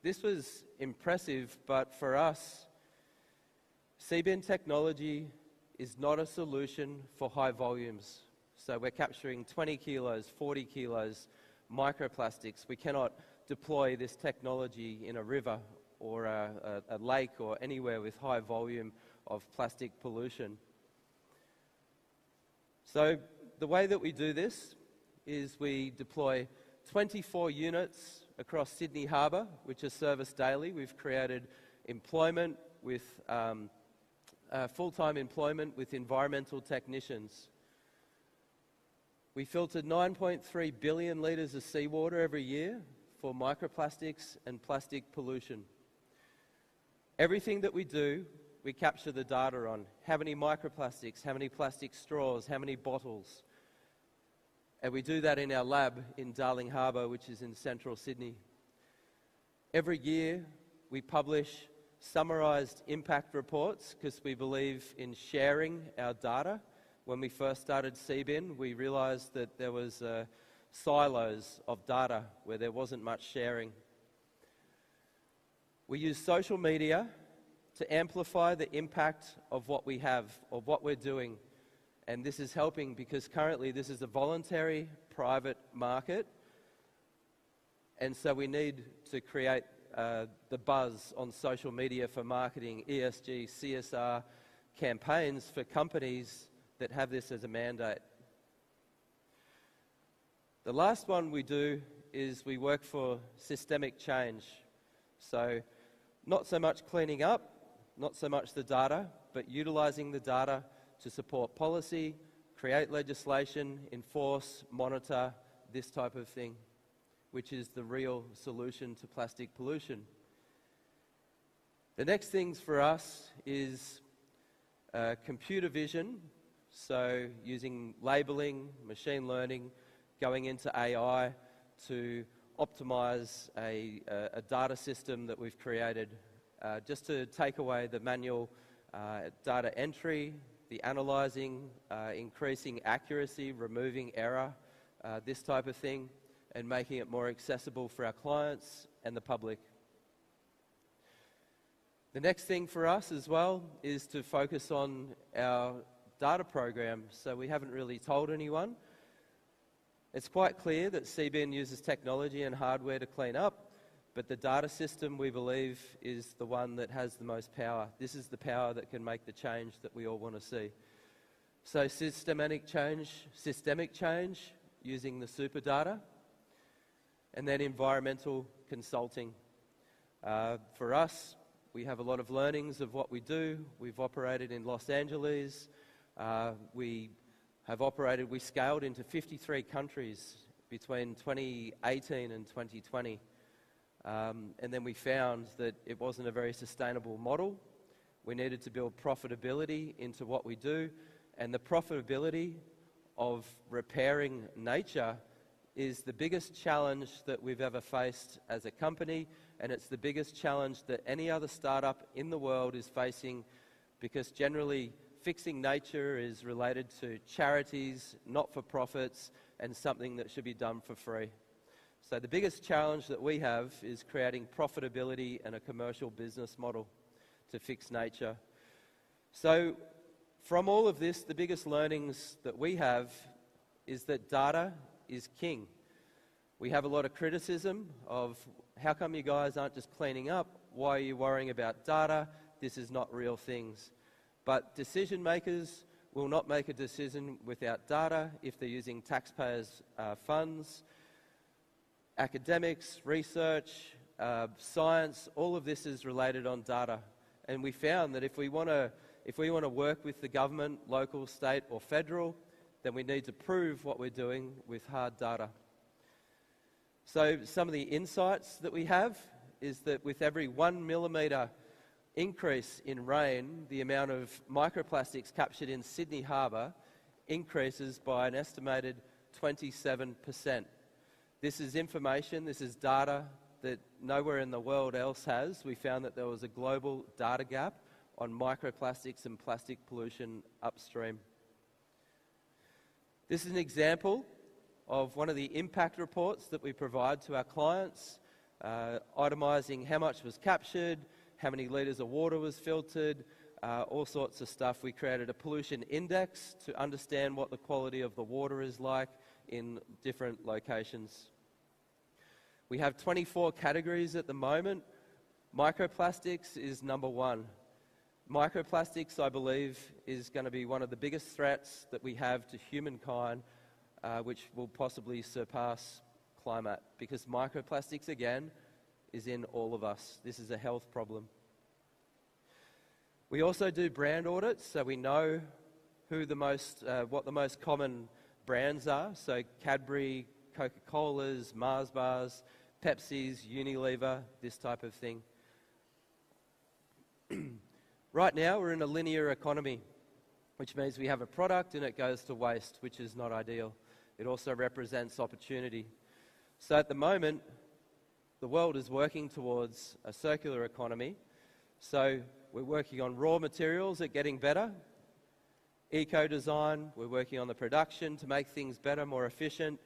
this was impressive, but for us, sea bin technology is not a solution for high volumes. So we're capturing 20 kilos, 40 kilos microplastics. We cannot deploy this technology in a river or a lake or anywhere with high volume of plastic pollution. So the way that we do this is we deploy 24 units across Sydney Harbour, which are serviced daily. We've created employment with full-time employment with environmental technicians. We filtered 9.3 billion litres of seawater every year for microplastics and plastic pollution. Everything that we do, we capture the data on. How many microplastics, how many plastic straws, how many bottles. And we do that in our lab in Darling Harbour, which is in central Sydney. Every year, we publish summarised impact reports because we believe in sharing our data. When we first started CBin, we realised that there was silos of data where there wasn't much sharing. We use social media to amplify the impact of what we have, of what we're doing. And this is helping because currently this is a voluntary private market. And so we need to create the buzz on social media for marketing, ESG, CSR campaigns for companies that have this as a mandate. The last one we do is we work for systemic change. So not so much cleaning up, not so much the data, but utilising the data to support policy, create legislation, enforce, monitor, this type of thing, which is the real solution to plastic pollution. The next things for us is computer vision, so using labelling, machine learning, going into AI to optimise a data system that we've created just to take away the manual data entry, the analysing, increasing accuracy, removing error, this type of thing, and making it more accessible for our clients and the public. The next thing for us as well is to focus on our data program. So we haven't really told anyone. It's quite clear that CBin uses technology and hardware to clean up, but the data system, we believe, is the one that has the most power. This is the power that can make the change that we all want to see. So systemic change using the super data, and then environmental consulting. For us, we have a lot of learnings of what we do. We've operated in Los Angeles. We scaled into 53 countries between 2018 and 2020. And then we found that it wasn't a very sustainable model. We needed to build profitability into what we do. And the profitability of repairing nature is the biggest challenge that we've ever faced as a company, and it's the biggest challenge that any other startup in the world is facing, because generally fixing nature is related to charities, not-for-profits, and something that should be done for free. So the biggest challenge that we have is creating profitability and a commercial business model to fix nature. So from all of this, the biggest learnings that we have is that data is king. We have a lot of criticism of how come you guys aren't just cleaning up? Why are you worrying about data? This is not real things. But decision makers will not make a decision without data if they're using taxpayers' funds. Academics, research, science, all of this is related on data. And we found that if we want to work with the government, local, state or federal, then we need to prove what we're doing with hard data. So some of the insights that we have is that with every 1 millimetre increase in rain, the amount of microplastics captured in Sydney Harbour increases by an estimated 27%. This is information, this is data that nowhere in the world else has. We found that there was a global data gap on microplastics and plastic pollution upstream. This is an example of one of the impact reports that we provide to our clients, itemising how much was captured, how many litres of water was filtered, all sorts of stuff. We created a pollution index to understand what the quality of the water is like in different locations. We have 24 categories at the moment. Microplastics is number one. Microplastics, I believe, is going to be one of the biggest threats that we have to humankind, which will possibly surpass climate, because microplastics, again, is in all of us. This is a health problem. We also do brand audits, so we know who what the most common brands are. So Cadbury, Coca-Colas, Mars bars, Pepsi's, Unilever, this type of thing. Right now, we're in a linear economy, which means we have a product and it goes to waste, which is not ideal. It also represents opportunity. So at the moment, the world is working towards a circular economy. So we're working on raw materials at getting better. Eco-design, we're working on the production to make things better, more efficient.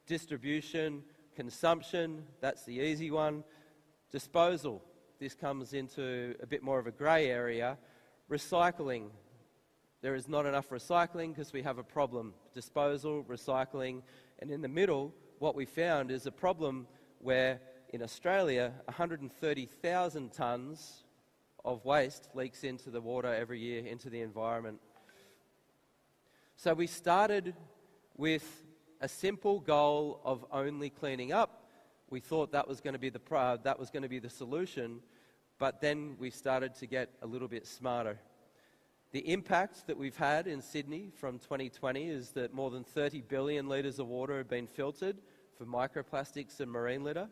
Distribution, consumption, that's the easy one. Disposal, this comes into a bit more of a grey area. Recycling, there is not enough recycling because we have a problem. Disposal, recycling, and in the middle, what we found is a problem where in Australia, 130,000 tonnes of waste leaks into the water every year, into the environment. So we started with a simple goal of only cleaning up. We thought that was going to be the solution, but then we started to get a little bit smarter. The impact that we've had in Sydney from 2020 is that more than 30 billion litres of water have been filtered for microplastics and marine litter.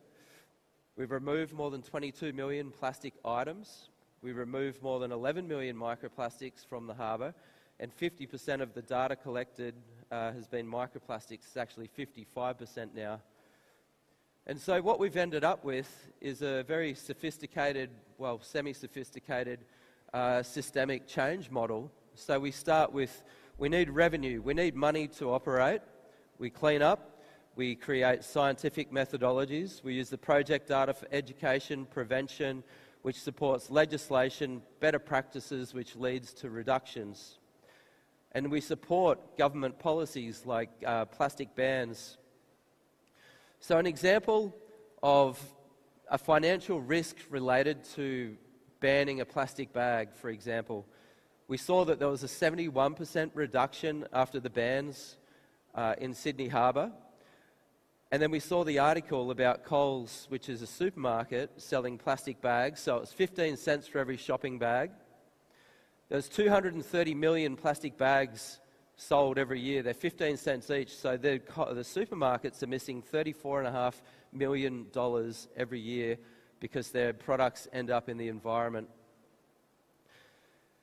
We've removed more than 22 million plastic items. We removed more than 11 million microplastics from the harbour, and 50% of the data collected has been microplastics. It's actually 55% now. And so what we've ended up with is a very sophisticated, well, semi-sophisticated systemic change model. So we start with, we need revenue, we need money to operate, we clean up, we create scientific methodologies, we use the project data for education, prevention, which supports legislation, better practices, which leads to reductions. And we support government policies like plastic bans. So an example of a financial risk related to banning a plastic bag, for example, we saw that there was a 71% reduction after the bans in Sydney Harbour. And then we saw the article about Coles, which is a supermarket selling plastic bags. So it's 15 cents for every shopping bag. There's 230 million plastic bags sold every year. They're 15 cents each. So the supermarkets are missing $34.5 million every year because their products end up in the environment.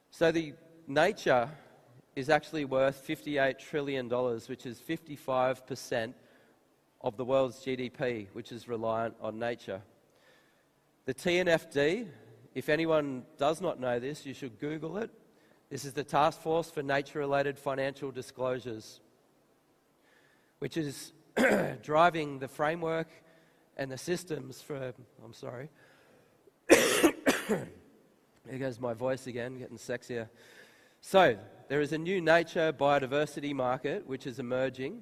So the nature is actually worth $58 trillion, which is 55% of the world's GDP, which is reliant on nature. The TNFD, if anyone does not know this, you should Google it. This is the Task Force for Nature-Related Financial Disclosures, which is driving the framework and the systems for, I'm sorry, here goes my voice again, getting sexier. So, there is a new nature biodiversity market which is emerging.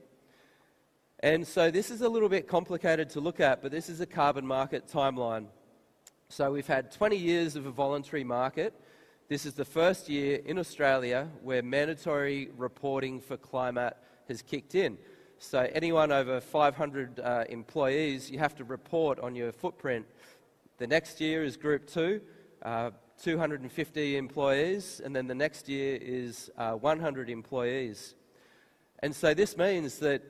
And so this is a little bit complicated to look at, but this is a carbon market timeline. So we've had 20 years of a voluntary market. This is the first year in Australia where mandatory reporting for climate has kicked in. So anyone over 500 employees, you have to report on your footprint. The next year is Group 2, 250 employees, and then the next year is 100 employees. And so this means that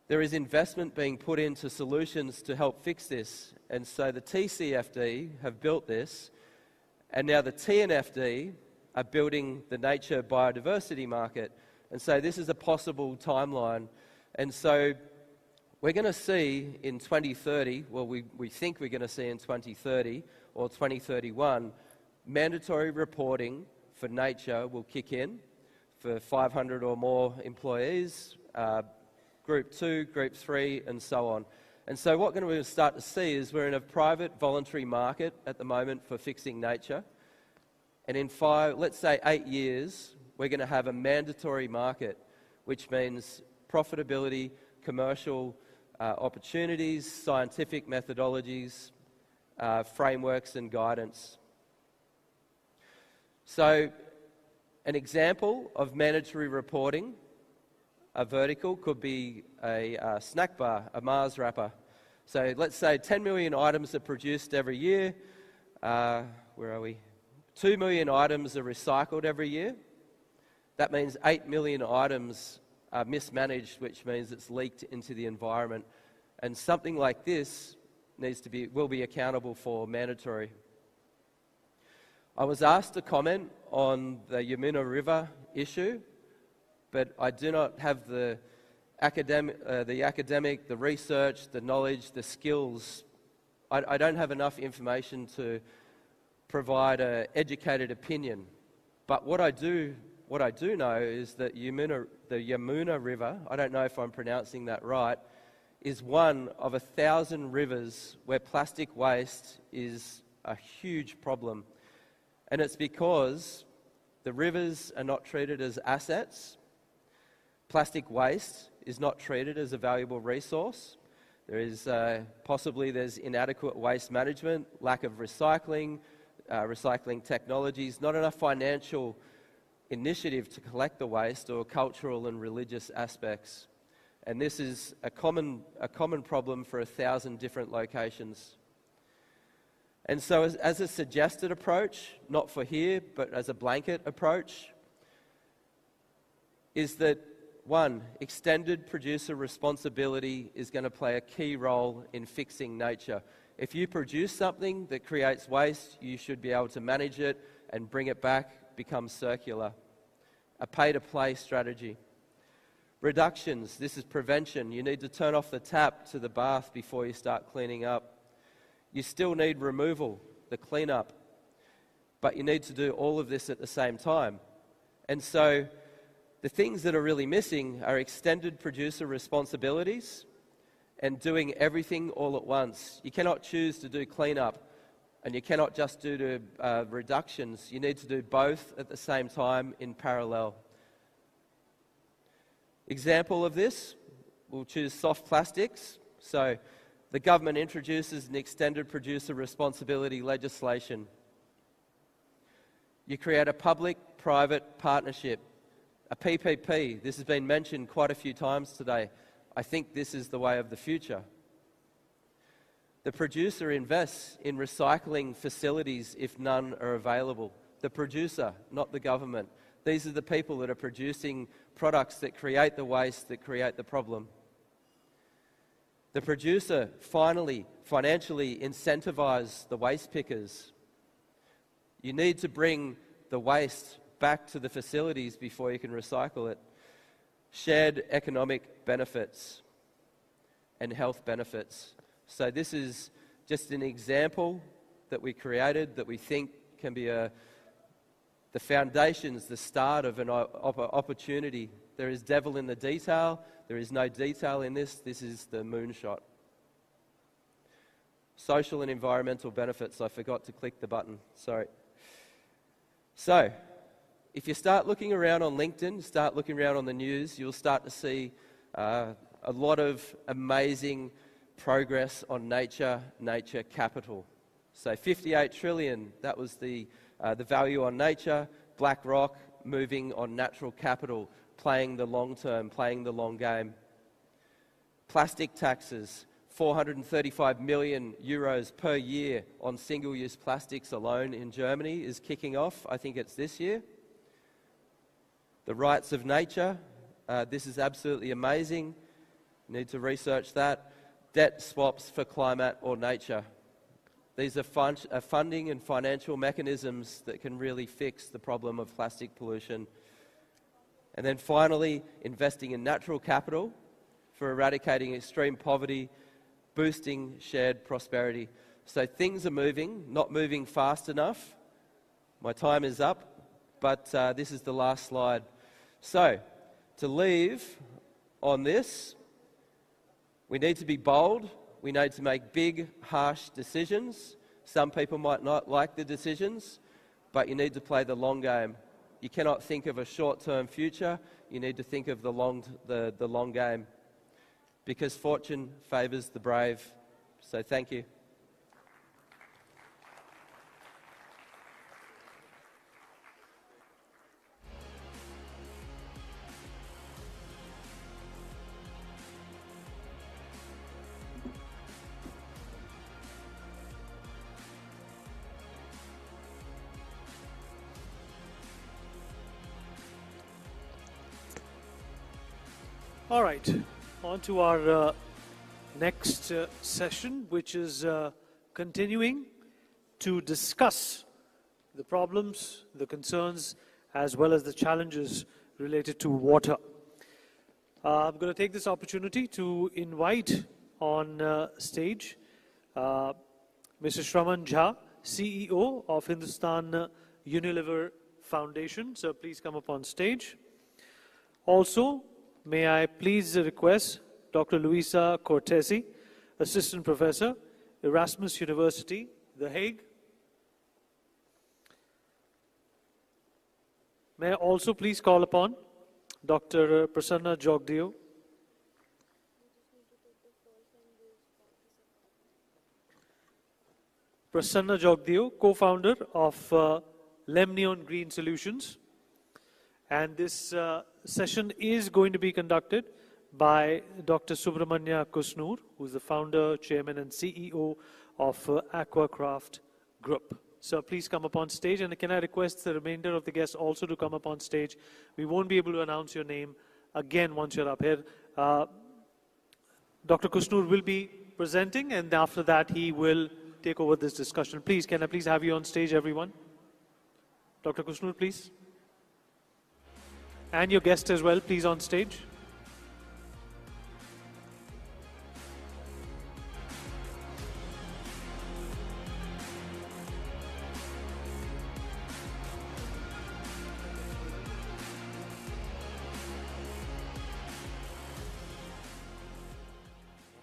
there is investment being put into solutions to help fix this. And so the TCFD have built this, and now the TNFD are building the nature biodiversity market. And so this is a possible timeline. And so we're going to see in 2030, well, we think we're going to see in 2030 or 2031, mandatory reporting for nature will kick in for 500 or more employees, Group 2, Group 3, and so on. And so what we're going to start to see is we're in a private voluntary market at the moment for fixing nature. And in let's say 8 years, we're going to have a mandatory market, which means profitability, commercial opportunities, scientific methodologies, frameworks and guidance. So an example of mandatory reporting, a vertical, could be a snack bar, a Mars wrapper. So let's say 10 million items are produced every year. Where are we? 2 million items are recycled every year. That means 8 million items are mismanaged, which means it's leaked into the environment. And something like this will be accountable for mandatory. I was asked to comment on the Yamuna River issue, but I do not have the academic, the research, the knowledge, the skills. I don't have enough information to provide an educated opinion. But what I do know is that the Yamuna River, I don't know if I'm pronouncing that right, is one of 1,000 rivers where plastic waste is a huge problem. And it's because the rivers are not treated as assets. Plastic waste is not treated as a valuable resource. There is there's inadequate waste management, lack of recycling, recycling technologies, not enough financial initiative to collect the waste, or cultural and religious aspects. And this is a common problem for 1,000 different locations. And so as a suggested approach, not for here, but as a blanket approach, is that one, extended producer responsibility is going to play a key role in fixing nature. If you produce something that creates waste, you should be able to manage it and bring it back, become circular. A pay-to-play strategy. Reductions, this is prevention. You need to turn off the tap to the bath before you start cleaning up. You still need removal, the cleanup, but you need to do all of this at the same time. And so the things that are really missing are extended producer responsibilities and doing everything all at once. You cannot choose to do cleanup, and you cannot just do reductions. You need to do both at the same time in parallel. Example of this, we'll choose soft plastics. So the government introduces an extended producer responsibility legislation. You create a public-private partnership, a PPP. This has been mentioned quite a few times today. I think this is the way of the future. The producer invests in recycling facilities if none are available. The producer, not the government. These are the people that are producing products that create the waste, that create the problem. The producer finally financially incentivises the waste pickers. You need to bring the waste back to the facilities before you can recycle it. Shared economic benefits and health benefits. So this is just an example that we created that we think can be the foundations, the start of an opportunity. There is devil in the detail. There is no detail in this. This is the moonshot. Social and environmental benefits. I forgot to click the button. Sorry. So, if you start looking around on LinkedIn, start looking around on the news, you'll start to see a lot of amazing progress on nature capital. So 58 trillion, that was the value on nature. BlackRock moving on natural capital, playing the long term, playing the long game. Plastic taxes, 435 million euros per year on single-use plastics alone in Germany is kicking off. I think it's this year. The rights of nature, this is absolutely amazing. Need to research that. Debt swaps for climate or nature. These are funding and financial mechanisms that can really fix the problem of plastic pollution. And then finally, investing in natural capital for eradicating extreme poverty, boosting shared prosperity. So things are moving, not moving fast enough. My time is up, but this is the last slide. So, to leave on this, we need to be bold. We need to make big, harsh decisions. Some people might not like the decisions, but you need to play the long game. You cannot think of a short-term future. You need to think of the long game, because fortune favours the brave. So thank you. All right, on to our next session, which is continuing to discuss the problems, the concerns, as well as the challenges related to water. I'm going to take this opportunity to invite on stage Mr. Shraman Jha, CEO of Hindustan Unilever Foundation. So please come up on stage. Also, may I please request Dr. Luisa Cortesi, Assistant Professor, Erasmus University, The Hague. May I also please call upon Dr. Prasanna Jogdeo, co-founder of Lemnion Green Solutions. And this session is going to be conducted by Dr. Subramanya Kusnur, who is the founder, chairman, and CEO of Aquacraft Group. So please come up on stage, and can I request the remainder of the guests also to come up on stage? We won't be able to announce your name again once you're up here. Dr. Kusnur will be presenting, and after that he will take over this discussion. Please, can I please have you on stage, everyone? Dr. Kusnur, please. And your guest as well, please, on stage.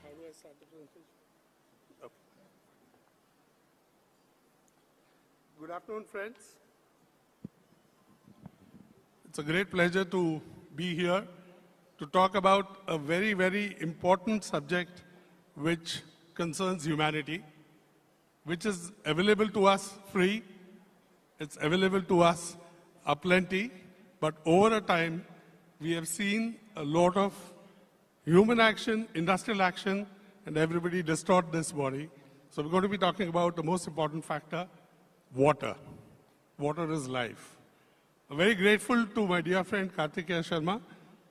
How do I start the presentation? Okay. Good afternoon, friends. It's a great pleasure to be here to talk about a very, very important subject which concerns humanity, which is available to us free. It's available to us aplenty, but over a time, we have seen a lot of human action, industrial action, and everybody distort this body. So we're going to be talking about the most important factor, water. Water is life. I'm very grateful to my dear friend Kartikeya Sharma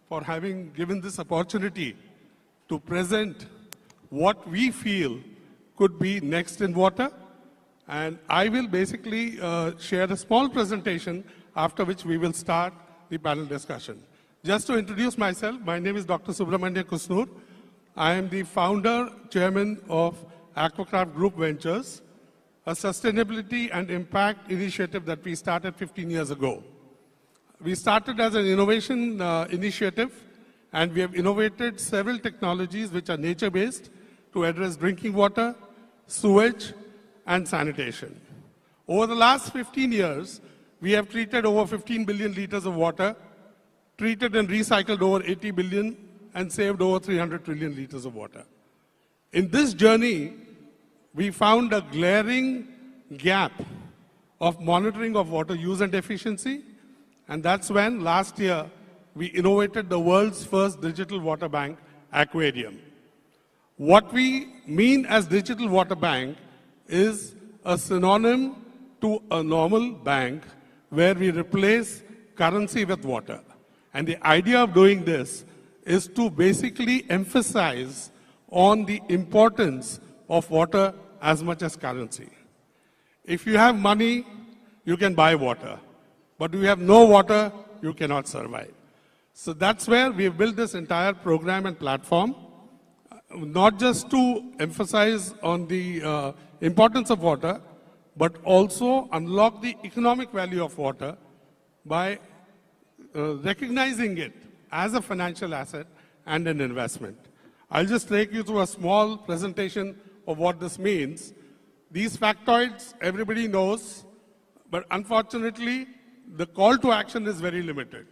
for having given this opportunity to present what we feel could be next in water. And I will basically share a small presentation after which we will start the panel discussion. Just to introduce myself, my name is Dr. Subramanya Kusnur. I am the founder, chairman of Aquacraft Group Ventures, a sustainability and impact initiative that we started 15 years ago. We started as an innovation initiative, and we have innovated several technologies which are nature-based to address drinking water, sewage, and sanitation. Over the last 15 years, we have treated over 15 billion liters of water, treated and recycled over 80 billion, and saved over 300 trillion liters of water. In this journey, we found a glaring gap of monitoring of water use and efficiency, and that's when last year we innovated the world's first digital water bank, Aquarium. What we mean as digital water bank is a synonym to a normal bank where we replace currency with water. And the idea of doing this is to basically emphasize on the importance of water as much as currency. If you have money, you can buy water. But if you have no water, you cannot survive. So that's where we have built this entire program and platform, not just to emphasize on the importance of water, but also unlock the economic value of water by recognizing it as a financial asset and an investment. I'll just take you through a small presentation of what this means. These factoids, everybody knows, but unfortunately, the call to action is very limited.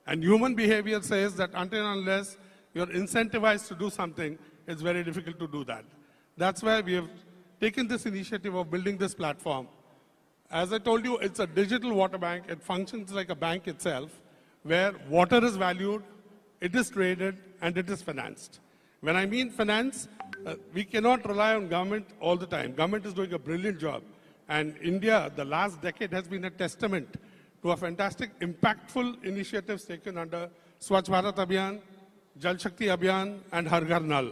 And human behavior says that until and unless you're incentivized to do something, it's very difficult to do that. That's why we have taken this initiative of building this platform. As I told you, it's a digital water bank. It functions like a bank itself, where water is valued, it is traded, and it is financed. When I mean finance, we cannot rely on government all the time. Government is doing a brilliant job. And India, the last decade, has been a testament to a fantastic, impactful initiatives taken under Swachh Bharat Abhiyan, Jal Shakti Abhiyan, and Har Ghar Nal.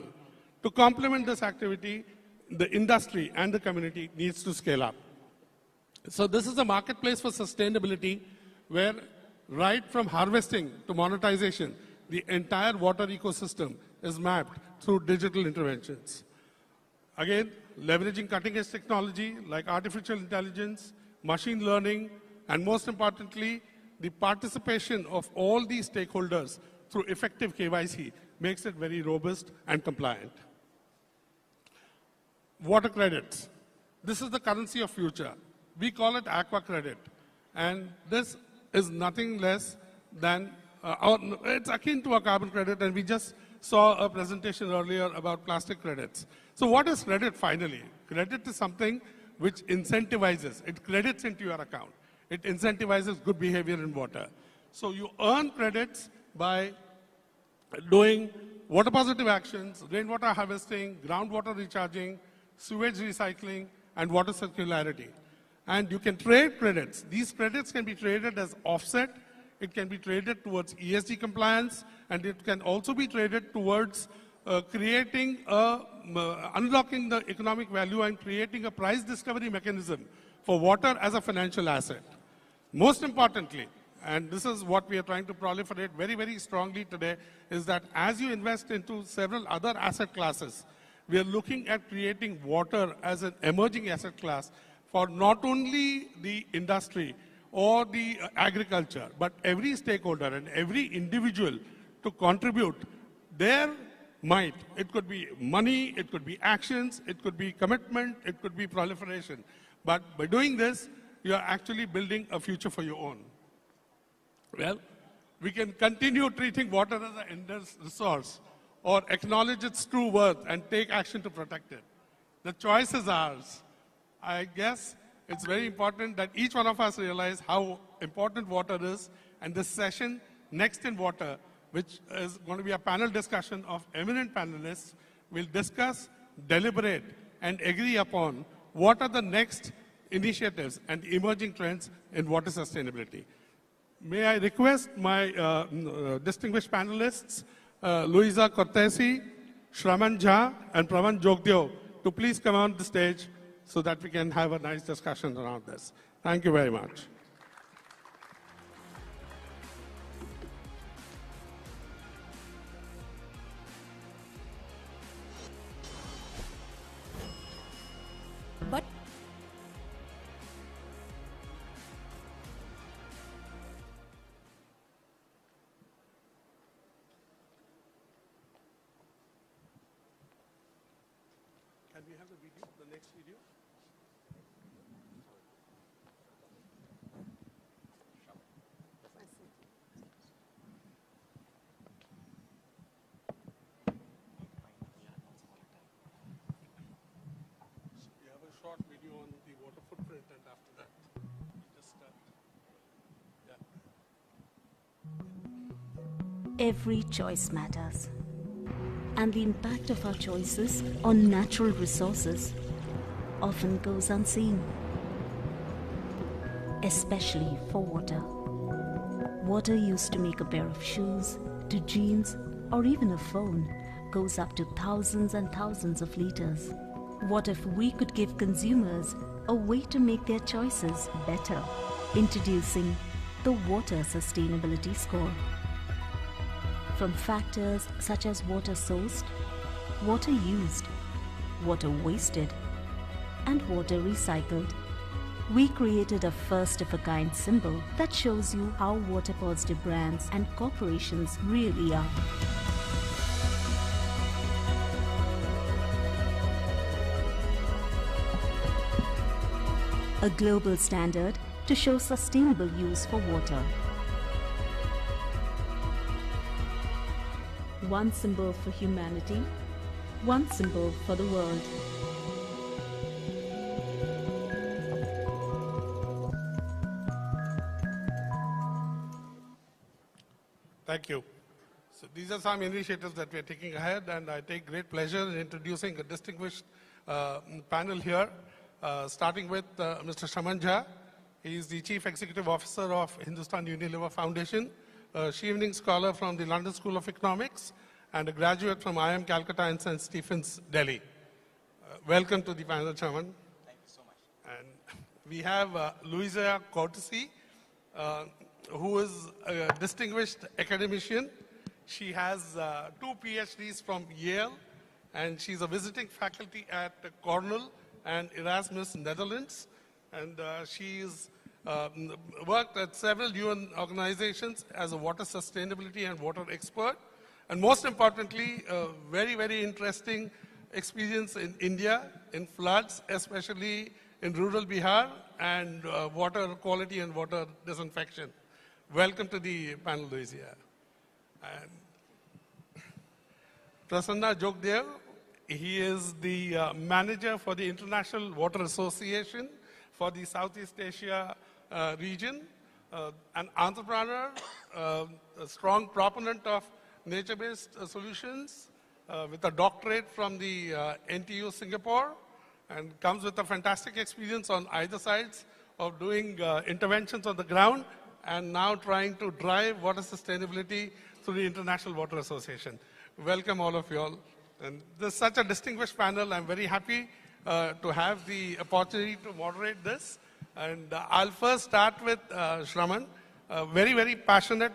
To complement this activity, the industry and the community needs to scale up. So this is a marketplace for sustainability where right from harvesting to monetization, the entire water ecosystem is mapped through digital interventions. Again, leveraging cutting-edge technology like artificial intelligence, machine learning, and most importantly, the participation of all these stakeholders through effective KYC makes it very robust and compliant. Water credits. This is the currency of future. We call it aqua credit. And this is nothing less than, it's akin to a carbon credit, and we just saw a presentation earlier about plastic credits. So what is credit finally? Credit is something which incentivizes, it credits into your account. It incentivizes good behavior in water. So you earn credits by doing water positive actions, rainwater harvesting, groundwater recharging, sewage recycling, and water circularity. And you can trade credits. These credits can be traded as offset. It can be traded towards ESG compliance, and it can also be traded towards unlocking the economic value and creating a price discovery mechanism for water as a financial asset. Most importantly, and this is what we are trying to proliferate very, very strongly today, is that as you invest into several other asset classes, we are looking at creating water as an emerging asset class for not only the industry or the agriculture, but every stakeholder and every individual to contribute their might. It could be money, it could be actions, it could be commitment, it could be proliferation. But by doing this, you are actually building a future for your own. Well, we can continue treating water as an endless resource or acknowledge its true worth and take action to protect it. The choice is ours. I guess it's very important that each one of us realize how important water is, and this session, Next in Water, which is going to be a panel discussion of eminent panelists, will discuss, deliberate, and agree upon what are the next initiatives and emerging trends in water sustainability. May I request my distinguished panelists, Luisa Cortesi, Shraman Jha, and Pravan Jogdeo, to please come on the stage so that we can have a nice discussion around this. Thank you very much. Can we have the video, the next video? We have a short video on the water footprint, and after that, we just start. Yeah. Every choice matters. And the impact of our choices on natural resources often goes unseen. Especially for water. Water used to make a pair of shoes, to jeans, or even a phone goes up to thousands and thousands of liters. What if we could give consumers a way to make their choices better? Introducing the Water Sustainability Score. From factors such as water sourced, water used, water wasted, and water recycled, we created a first-of-a-kind symbol that shows you how water-positive brands and corporations really are. A global standard to show sustainable use for water. One symbol for humanity, one symbol for the world. Thank you. So these are some initiatives that we are taking ahead, and I take great pleasure in introducing a distinguished panel here, starting with Mr. Shaman Jha. He is the Chief Executive Officer of Hindustan Unilever Foundation, a Chevening Scholar from the London School of Economics, and a graduate from IIM Calcutta and St. Stephen's, Delhi. Welcome to the panel, Shaman. Thank you so much. And we have Louisa Cortese, who is a distinguished academician. She has 2 PhDs from Yale, and she's a visiting faculty at Cornell and Erasmus, Netherlands. And she's worked at several UN organizations as a water sustainability and water expert. And most importantly, a very, very interesting experience in India, in floods, especially in rural Bihar, and water quality and water disinfection. Welcome to the panel, Louisa. And Prasanna Jogdev, he is the manager for the International Water Association for the Southeast Asia region, an entrepreneur, a strong proponent of nature-based solutions, with a doctorate from the NTU Singapore, and comes with a fantastic experience on either sides of doing interventions on the ground and now trying to drive water sustainability through the International Water Association. Welcome all of you all. And this is such a distinguished panel. I'm very happy to have the opportunity to moderate this. And I'll first start with Shraman, a very, very passionate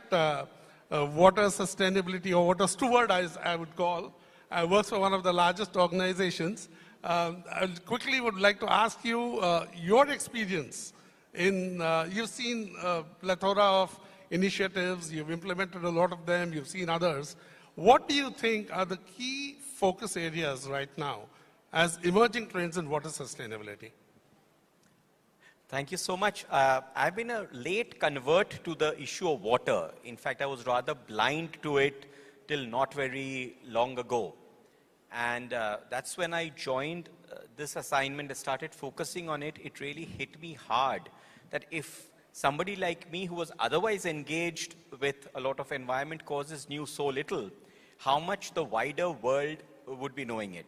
water sustainability or water steward, as I would call. I work for one of the largest organizations. I quickly would like to ask you your experience in, you've seen a plethora of initiatives, you've implemented a lot of them, you've seen others. What do you think are the key focus areas right now as emerging trends in water sustainability? Thank you so much. I've been a late convert to the issue of water. In fact, I was rather blind to it till not very long ago. And that's when I joined this assignment and started focusing on it. It really hit me hard that if somebody like me who was otherwise engaged with a lot of environment causes knew so little, how much the wider world would be knowing it.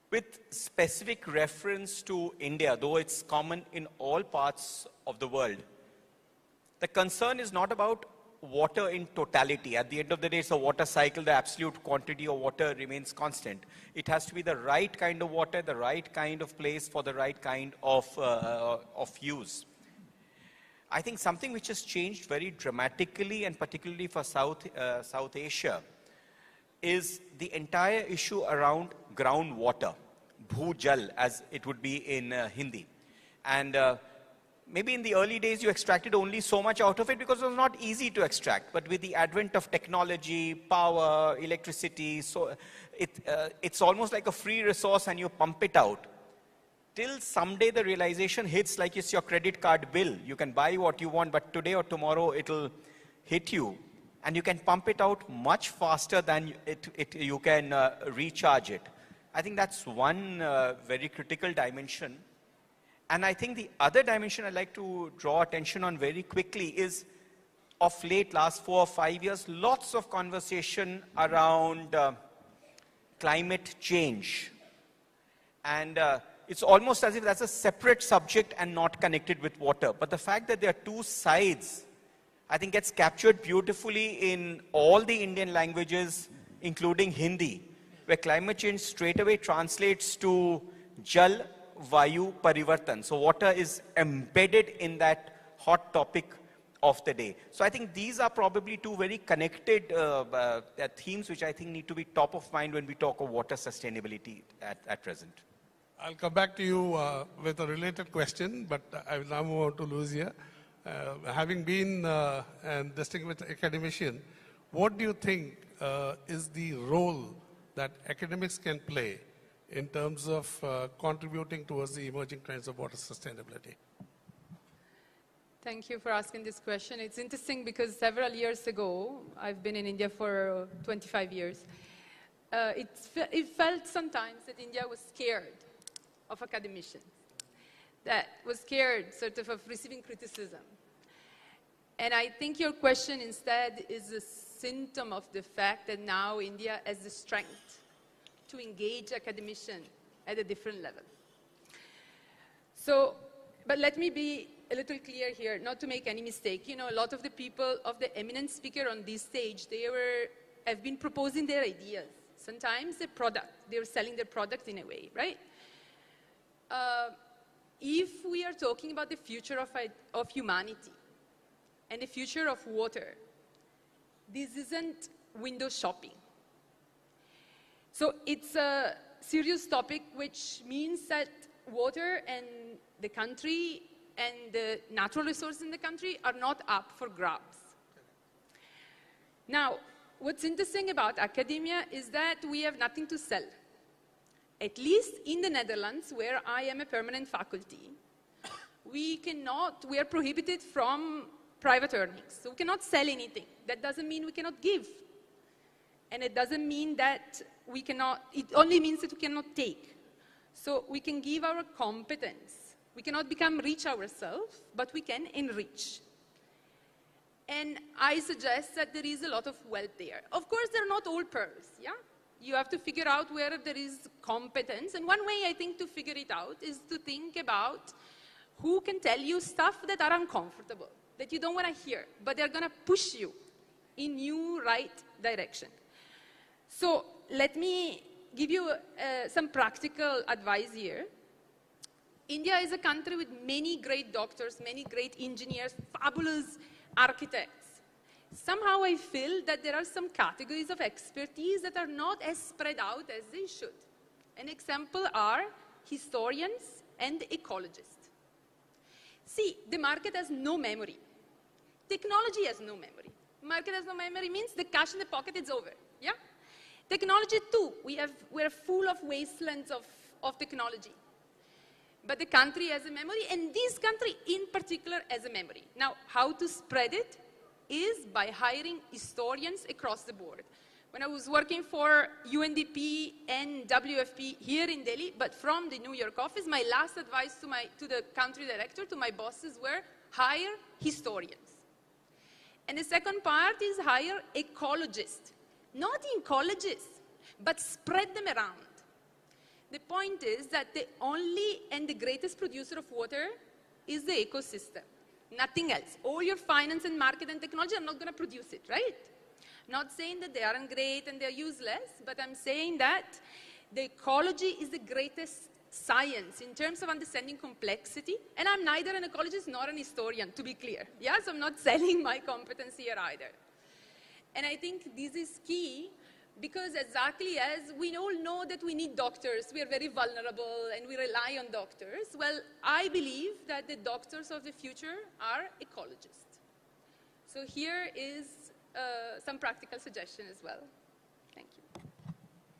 With specific reference to India, though it's common in all parts of the world, the concern is not about water in totality. At the end of the day, it's a water cycle. The absolute quantity of water remains constant. It has to be the right kind of water, the right kind of place for the right kind of use. I think something which has changed very dramatically, and particularly for South Asia, is the entire issue around groundwater, bhujal, as it would be in Hindi. And maybe in the early days you extracted only so much out of it because it was not easy to extract. But with the advent of technology, power, electricity, so it's almost like a free resource and you pump it out. Till someday the realization hits like it's your credit card bill. You can buy what you want, but today or tomorrow it'll hit you. And you can pump it out much faster than you can recharge it. I think that's one very critical dimension. And I think the other dimension I'd like to draw attention on very quickly is, of late, last 4 or 5 years, lots of conversation around climate change. And it's almost as if that's a separate subject and not connected with water. But the fact that there are two sides, I think gets captured beautifully in all the Indian languages, including Hindi, where climate change straight away translates to Jal, Vayu, Parivartan. So water is embedded in that hot topic of the day. So I think these are probably two very connected themes which I think need to be top of mind when we talk of water sustainability at present. I'll come back to you with a related question, but I will now move on to Lucia. Having been a distinguished academician, what do you think is the role that academics can play in terms of contributing towards the emerging trends of water sustainability? Thank you for asking this question. It's interesting because several years ago, I've been in India for 25 years, it felt sometimes that India was scared of academicians, that was scared sort of receiving criticism. And I think your question instead is a symptom of the fact that now India has the strength to engage academicians at a different level. So, but let me be a little clear here, not to make any mistake. You know, a lot of the people, of the eminent speaker on this stage, have been proposing their ideas. Sometimes their product, they're selling their product in a way, right? If we are talking about the future of humanity and the future of water, this isn't window shopping. So it's a serious topic, which means that water and the country and the natural resources in the country are not up for grabs. Now, what's interesting about academia is that we have nothing to sell. At least in the Netherlands, where I am a permanent faculty, we are prohibited from private earnings. So we cannot sell anything. That doesn't mean we cannot give. And it doesn't mean that we cannot, it only means that we cannot take. So we can give our competence. We cannot become rich ourselves, but we can enrich. And I suggest that there is a lot of wealth there. Of course, they're not all pearls, yeah? You have to figure out where there is competence. And one way, I think, to figure it out is to think about who can tell you stuff that are uncomfortable, that you don't want to hear, but they're going to push you in new right direction. So let me give you some practical advice here. India is a country with many great doctors, many great engineers, fabulous architects. Somehow I feel that there are some categories of expertise that are not as spread out as they should. An example are historians and ecologists. See, the market has no memory. Technology has no memory. Market has no memory means the cash in the pocket is over, yeah? Technology too, we're full of wastelands of technology. But the country has a memory, and this country in particular has a memory. Now, how to spread it is by hiring historians across the board. When I was working for UNDP and WFP here in Delhi, but from the New York office, my last advice to the country director, to my bosses, were hire historians. And the second part is hire ecologists, not ecologists, but spread them around. The point is that the only and the greatest producer of water is the ecosystem, nothing else. All your finance and market and technology are not going to produce it, right? Not saying that they aren't great and they're useless, but I'm saying that the ecology is the greatest science in terms of understanding complexity. And I'm neither an ecologist nor an historian, to be clear. Yes, I'm not selling my competence here either. And I think this is key Because exactly as we all know that we need doctors, we are very vulnerable and we rely on doctors. Well, I believe that the doctors of the future are ecologists. So here is some practical suggestion as well. Thank you.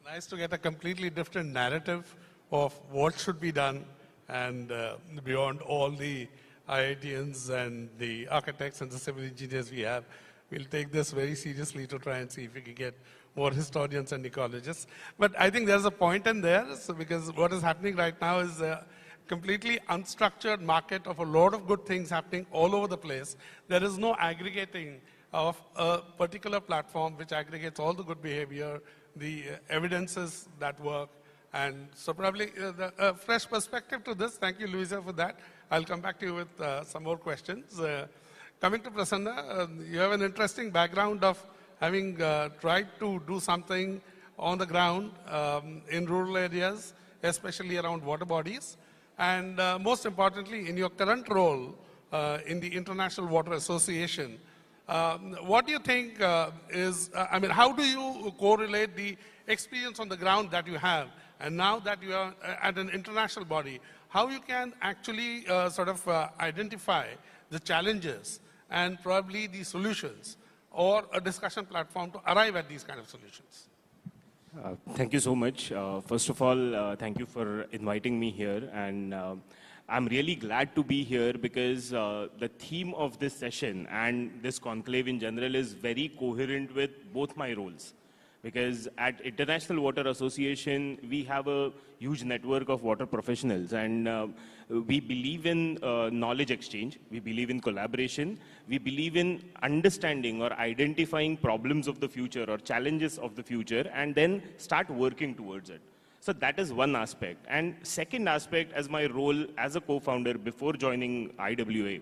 Nice to get a completely different narrative of what should be done and beyond all the IITians and the architects and the civil engineers we have. We'll take this very seriously to try and see if we can get more historians and ecologists. But I think there's a point in there, so because what is happening right now is a completely unstructured market of a lot of good things happening all over the place. There is no aggregating of a particular platform which aggregates all the good behavior, the evidences that work. And so probably a fresh perspective to this. Thank you, Louisa, for that. I'll come back to you with some more questions. Coming to Prasanna, you have an interesting background of having tried to do something on the ground in rural areas, especially around water bodies. And most importantly, in your current role in the International Water Association, what do you think how do you correlate the experience on the ground that you have, and now that you are at an international body, how you can actually identify the challenges and probably the solutions, or a discussion platform to arrive at these kind of solutions? Thank you so much. First of all, thank you for inviting me here. And I'm really glad to be here because the theme of this session and this conclave in general is very coherent with both my roles. Because at International Water Association, we have a huge network of water professionals, and we believe in knowledge exchange, we believe in collaboration, we believe in understanding or identifying problems of the future or challenges of the future, and then start working towards it. So that is one aspect. And second aspect, as my role as a co-founder before joining IWA,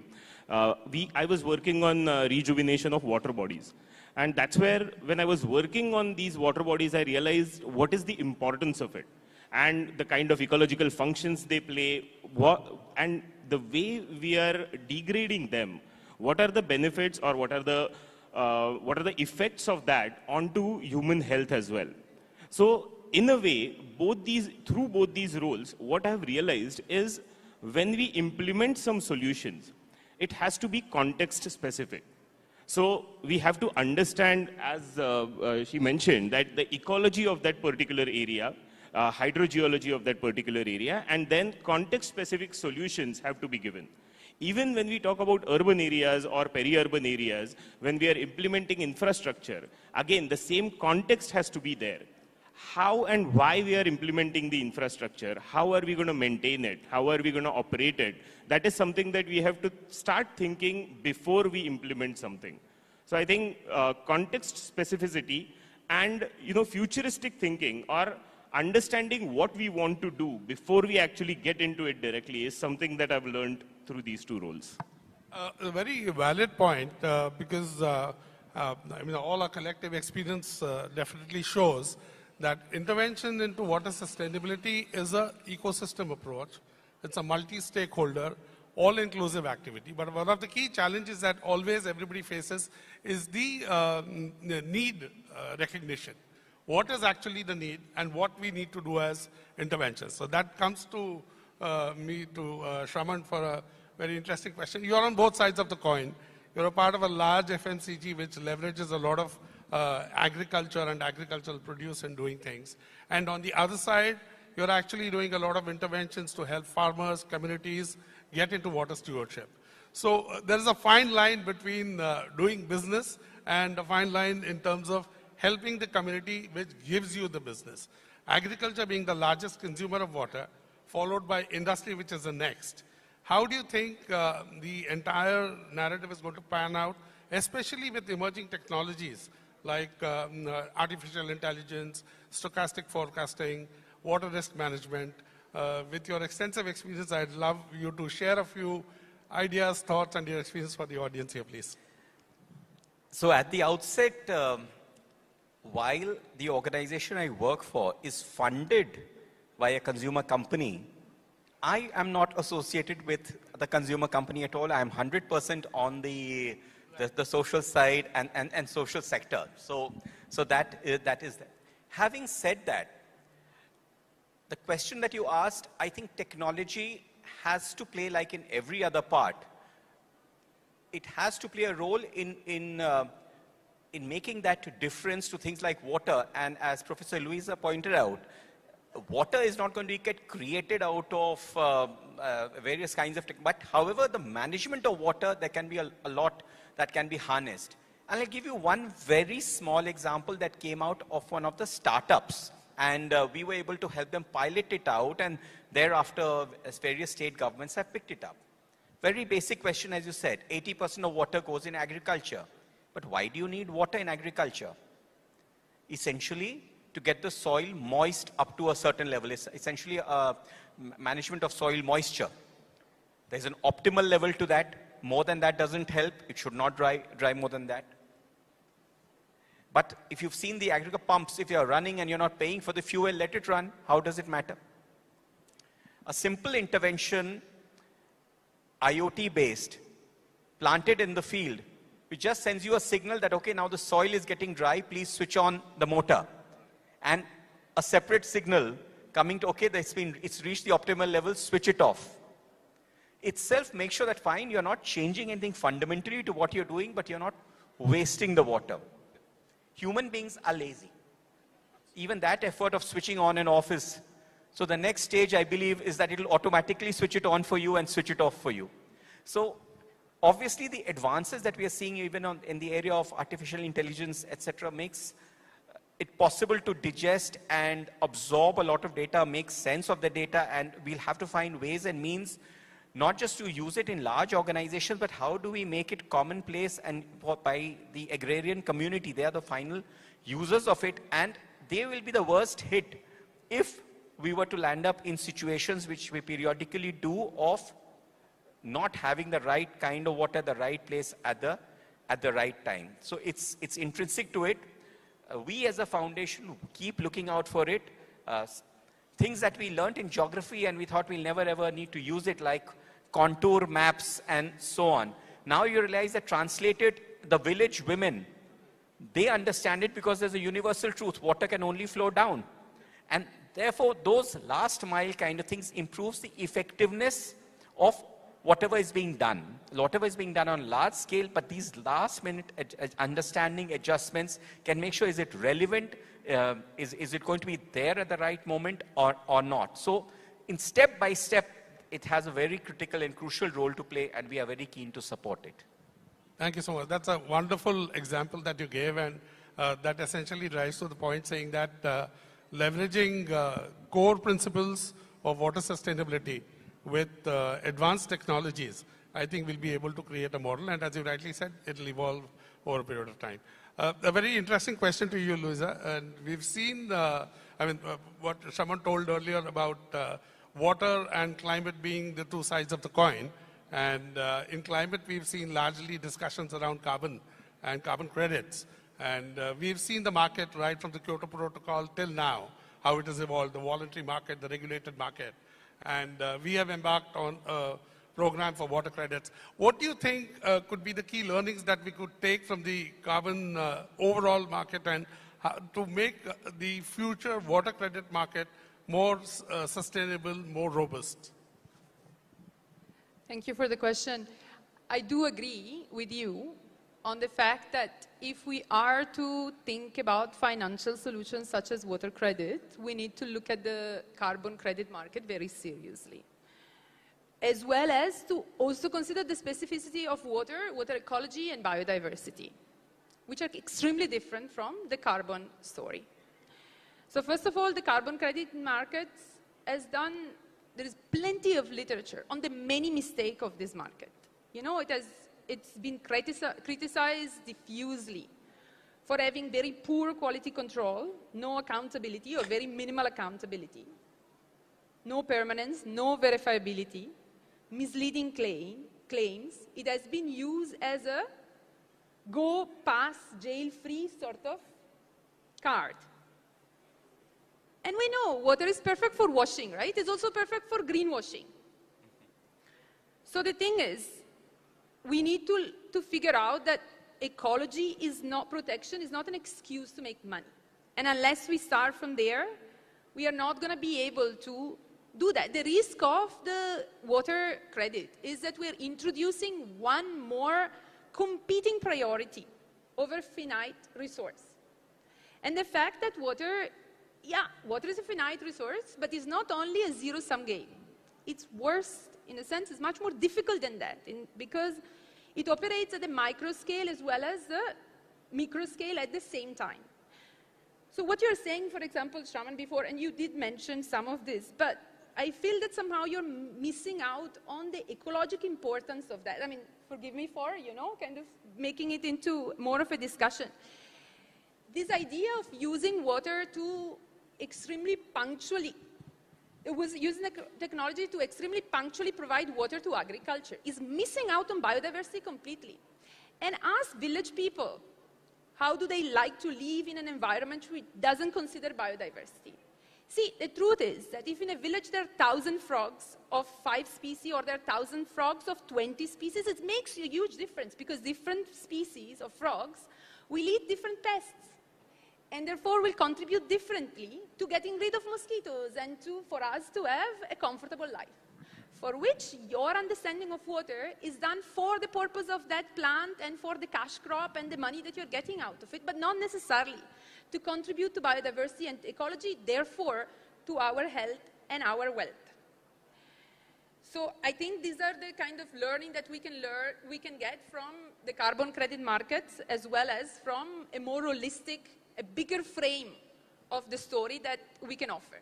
I was working on rejuvenation of water bodies. And that's where, when I was working on these water bodies, I realized what is the importance of it and the kind of ecological functions they play, and the way we are degrading them. What are the benefits, or what are the effects of that onto human health as well? So in a way, through both these roles, what I've realized is when we implement some solutions, it has to be context specific. So we have to understand, as she mentioned, that the ecology of that particular area, hydrogeology of that particular area, and then context-specific solutions have to be given. Even when we talk about urban areas or peri-urban areas, when we are implementing infrastructure, again, the same context has to be there. How and why we are implementing the infrastructure, how are we going to maintain it, how are we going to operate it, that is something that we have to start thinking before we implement something. So I think context specificity and futuristic thinking, or understanding what we want to do before we actually get into it directly, is something that I've learned through these two roles. A very valid point, because all our collective experience definitely shows that intervention into water sustainability is an ecosystem approach. It's a multi-stakeholder, all-inclusive activity. But one of the key challenges that always everybody faces is the need recognition. What is actually the need and what we need to do as interventions? So that comes to me, to Shraman, for a very interesting question. You're on both sides of the coin. You're a part of a large FMCG which leverages a lot of agriculture and agricultural produce and doing things. And on the other side, you're actually doing a lot of interventions to help farmers, communities get into water stewardship. So there is a fine line between doing business and a fine line in terms of helping the community which gives you the business. Agriculture being the largest consumer of water, followed by industry, which is the next. How do you think the entire narrative is going to pan out, especially with emerging technologies like artificial intelligence, stochastic forecasting, water risk management? With your extensive experience, I'd love you to share a few ideas, thoughts, and your experience for the audience here, please. So at the outset, while the organization I work for is funded by a consumer company, I am not associated with the consumer company at all. I am 100% on the social side and social sector. So that is there. Having said that, the question that you asked, I think technology has to play like in every other part. It has to play a role in making that difference to things like water. And as Professor Louisa pointed out, water is not going to get created out of various kinds of but however, the management of water, there can be a lot that can be harnessed. And I'll give you one very small example that came out of one of the startups. And we were able to help them pilot it out, and thereafter various state governments have picked it up. Very basic question, as you said, 80% of water goes in agriculture. But why do you need water in agriculture? Essentially, to get the soil moist up to a certain level. It's essentially a management of soil moisture. There's an optimal level to that. More than that doesn't help. It should not dry more than that. But if you've seen the aggregate pumps, if you're running and you're not paying for the fuel, let it run. How does it matter? A simple intervention, IoT-based, planted in the field, which just sends you a signal that, okay, now the soil is getting dry, please switch on the motor. And a separate signal coming to, okay, it's reached the optimal level, switch it off. Itself makes sure that, fine, you're not changing anything fundamentally to what you're doing, but you're not wasting the water. Human beings are lazy. Even that effort of switching on and off is, so the next stage, I believe, is that it'll automatically switch it on for you and switch it off for you. So obviously the advances that we are seeing even in the area of artificial intelligence, etc., makes it possible to digest and absorb a lot of data, make sense of the data, and we'll have to find ways and means not just to use it in large organizations, but how do we make it commonplace and by the agrarian community? They are the final users of it, and they will be the worst hit if we were to land up in situations which we periodically do of not having the right kind of water at the right place at the right time. So it's intrinsic to it. We as a foundation keep looking out for it. Things that we learned in geography and we thought we'll never ever need to use it, like contour maps and so on. Now you realize that translated, the village women, they understand it because there's a universal truth. Water can only flow down. And therefore, those last mile kind of things improves the effectiveness of whatever is being done. Whatever is being done on large scale, but these last minute understanding adjustments can make sure, is it relevant? Is it going to be there at the right moment or not? So in step by step, it has a very critical and crucial role to play, and we are very keen to support it. Thank you so much. That's a wonderful example that you gave, and that essentially drives to the point saying that leveraging core principles of water sustainability with advanced technologies, I think we'll be able to create a model, and as you rightly said, it'll evolve over a period of time. A very interesting question to you, Louisa, and we've seen, what someone told earlier about water and climate being the two sides of the coin, and in climate we've seen largely discussions around carbon and carbon credits, and we've seen the market right from the Kyoto Protocol till now, how it has evolved, the voluntary market, the regulated market, and we have embarked on a program for water credits. What do you think could be the key learnings that we could take from the carbon overall market and to make the future water credit market more sustainable, more robust? Thank you for the question. I do agree with you on the fact that if we are to think about financial solutions such as water credit, we need to look at the carbon credit market very seriously, as well as to also consider the specificity of water ecology and biodiversity, which are extremely different from the carbon story. So first of all, the carbon credit market has done, there is plenty of literature on the many mistakes of this market. You know, it's been criticized diffusely for having very poor quality control, no accountability or very minimal accountability, no permanence, no verifiability, misleading claims. It has been used as a go, pass, jail-free sort of card. And we know water is perfect for washing, right? It's also perfect for greenwashing. So the thing is, we need to figure out that ecology is not protection, is not an excuse to make money. And unless we start from there, we are not going to be able to do that. The risk of the water credit is that we're introducing one more competing priority over finite resource. And the fact that water is a finite resource, but it's not only a zero-sum game. It's worse, in a sense, it's much more difficult than that, because it operates at the micro scale as well as the micro scale at the same time. So what you're saying, for example, Shravan, before, and you did mention some of this, but I feel that somehow you're missing out on the ecological importance of that. I mean, forgive me for, kind of making it into more of a discussion. This idea of using water to extremely punctually, it was using the technology to extremely punctually provide water to agriculture, is missing out on biodiversity completely. And ask village people, how do they like to live in an environment which doesn't consider biodiversity? See, the truth is that if in a village there are 1,000 frogs of 5 species or there are 1,000 frogs of 20 species, it makes a huge difference because different species of frogs will eat different pests and therefore will contribute differently to getting rid of mosquitoes and for us to have a comfortable life, for which your understanding of water is done for the purpose of that plant and for the cash crop and the money that you're getting out of it, but not necessarily to contribute to biodiversity and ecology, therefore to our health and our wealth. So I think these are the kind of learning that we can get from the carbon credit markets as well as from a more holistic, a bigger frame of the story that we can offer.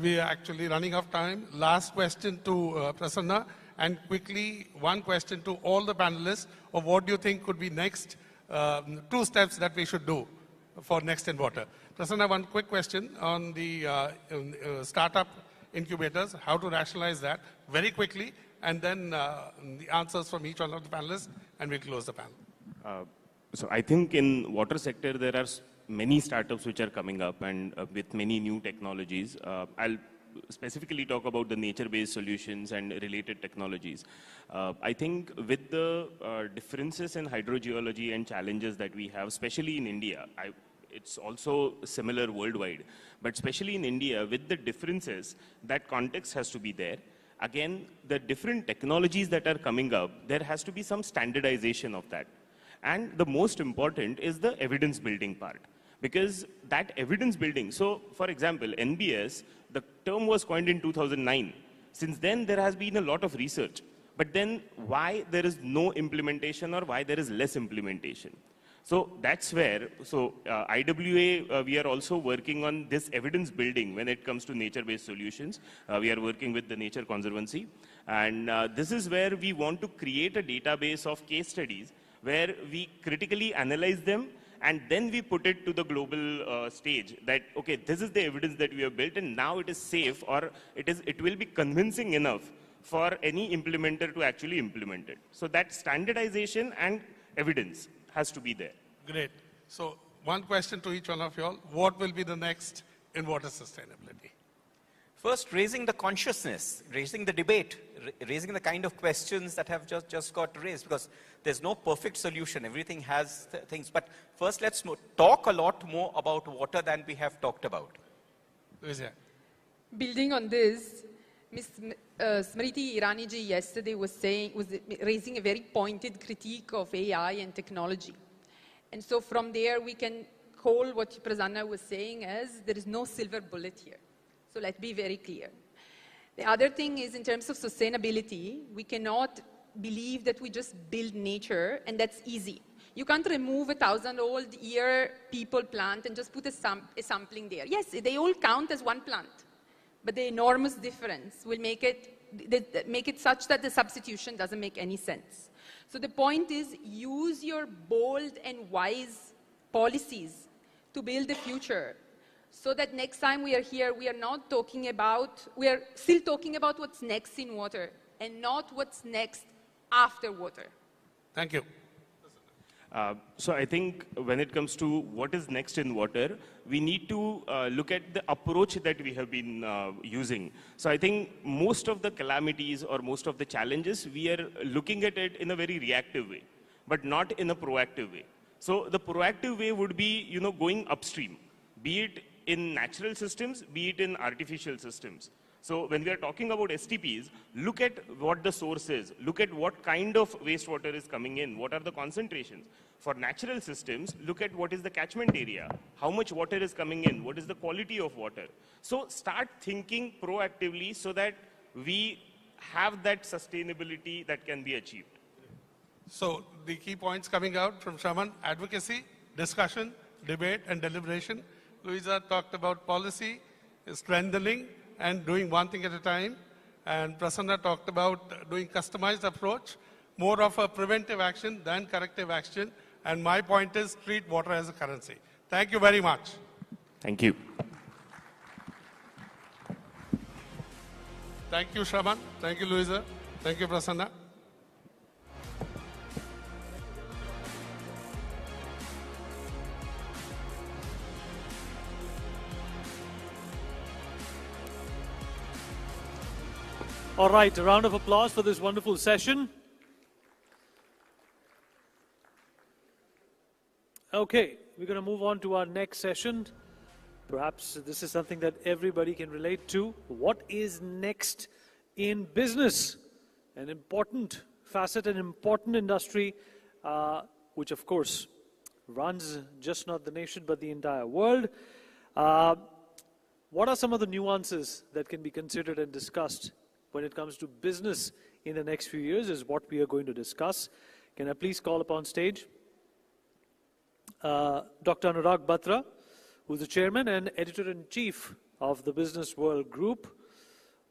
We are actually running out of time. Last question to Prasanna, and quickly one question to all the panelists of what do you think could be next 2 steps that we should do for Next in Water. Prasanna, one quick question on the startup incubators, how to rationalize that very quickly, and then the answers from each one of the panelists, and we'll close the panel. So I think in water sector, there are many startups which are coming up and with many new technologies. I'll specifically talk about the nature-based solutions and related technologies. I think with the differences in hydrogeology and challenges that we have, especially in India, it's also similar worldwide, but especially in India, with the differences, that context has to be there. Again, the different technologies that are coming up, there has to be some standardization of that. And the most important is the evidence building part. Because that evidence building, so for example, NBS, the term was coined in 2009. Since then, there has been a lot of research. But then why there is no implementation or why there is less implementation? So that's where, IWA, we are also working on this evidence building when it comes to nature-based solutions. We are working with the Nature Conservancy. And this is where we want to create a database of case studies where we critically analyze them and then we put it to the global stage that, okay, this is the evidence that we have built and now it is safe or it will be convincing enough for any implementer to actually implement it. So that standardization and evidence has to be there. Great. So one question to each one of you all. What will be the next in water sustainability? First, raising the consciousness, raising the debate, raising the kind of questions that have just got raised, because there's no perfect solution. Everything has things. But first, let's talk a lot more about water than we have talked about. Building on this, Ms. Smriti Irani ji yesterday was raising a very pointed critique of AI and technology. And so from there, we can call what Prasanna was saying as there is no silver bullet here. So let's be very clear. The other thing is in terms of sustainability, we cannot believe that we just build nature and that's easy. You can't remove a 1,000-old-year people plant and just put a sampling there. Yes, they all count as one plant, but the enormous difference will make it such that the substitution doesn't make any sense. So the point is use your bold and wise policies to build the future, so that next time we are here, we are still talking about what's next in water and not what's next after water. Thank you. So I think when it comes to what is next in water, we need to look at the approach that we have been using. So I think most of the calamities or most of the challenges, we are looking at it in a very reactive way, but not in a proactive way. So the proactive way would be, going upstream, be it in natural systems, be it in artificial systems. So when we are talking about STPs, look at what the source is. Look at what kind of wastewater is coming in. What are the concentrations? For natural systems, look at what is the catchment area. How much water is coming in? What is the quality of water? So start thinking proactively so that we have that sustainability that can be achieved. So the key points coming out from Shravan: advocacy, discussion, debate, and deliberation. Louisa talked about policy, strengthening, and doing one thing at a time. And Prasanna talked about doing customized approach, more of a preventive action than corrective action. And my point is treat water as a currency. Thank you very much. Thank you. Thank you, Shravan. Thank you, Louisa. Thank you, Prasanna. All right, a round of applause for this wonderful session. Okay, we're going to move on to our next session. Perhaps this is something that everybody can relate to. What is next in business? An important facet, an important industry, which of course runs just not the nation but the entire world. What are some of the nuances that can be considered and discussed when it comes to business in the next few years is what we are going to discuss. Can I please call upon stage Dr. Anurag Batra, who's the chairman and editor-in-chief of the Business World Group.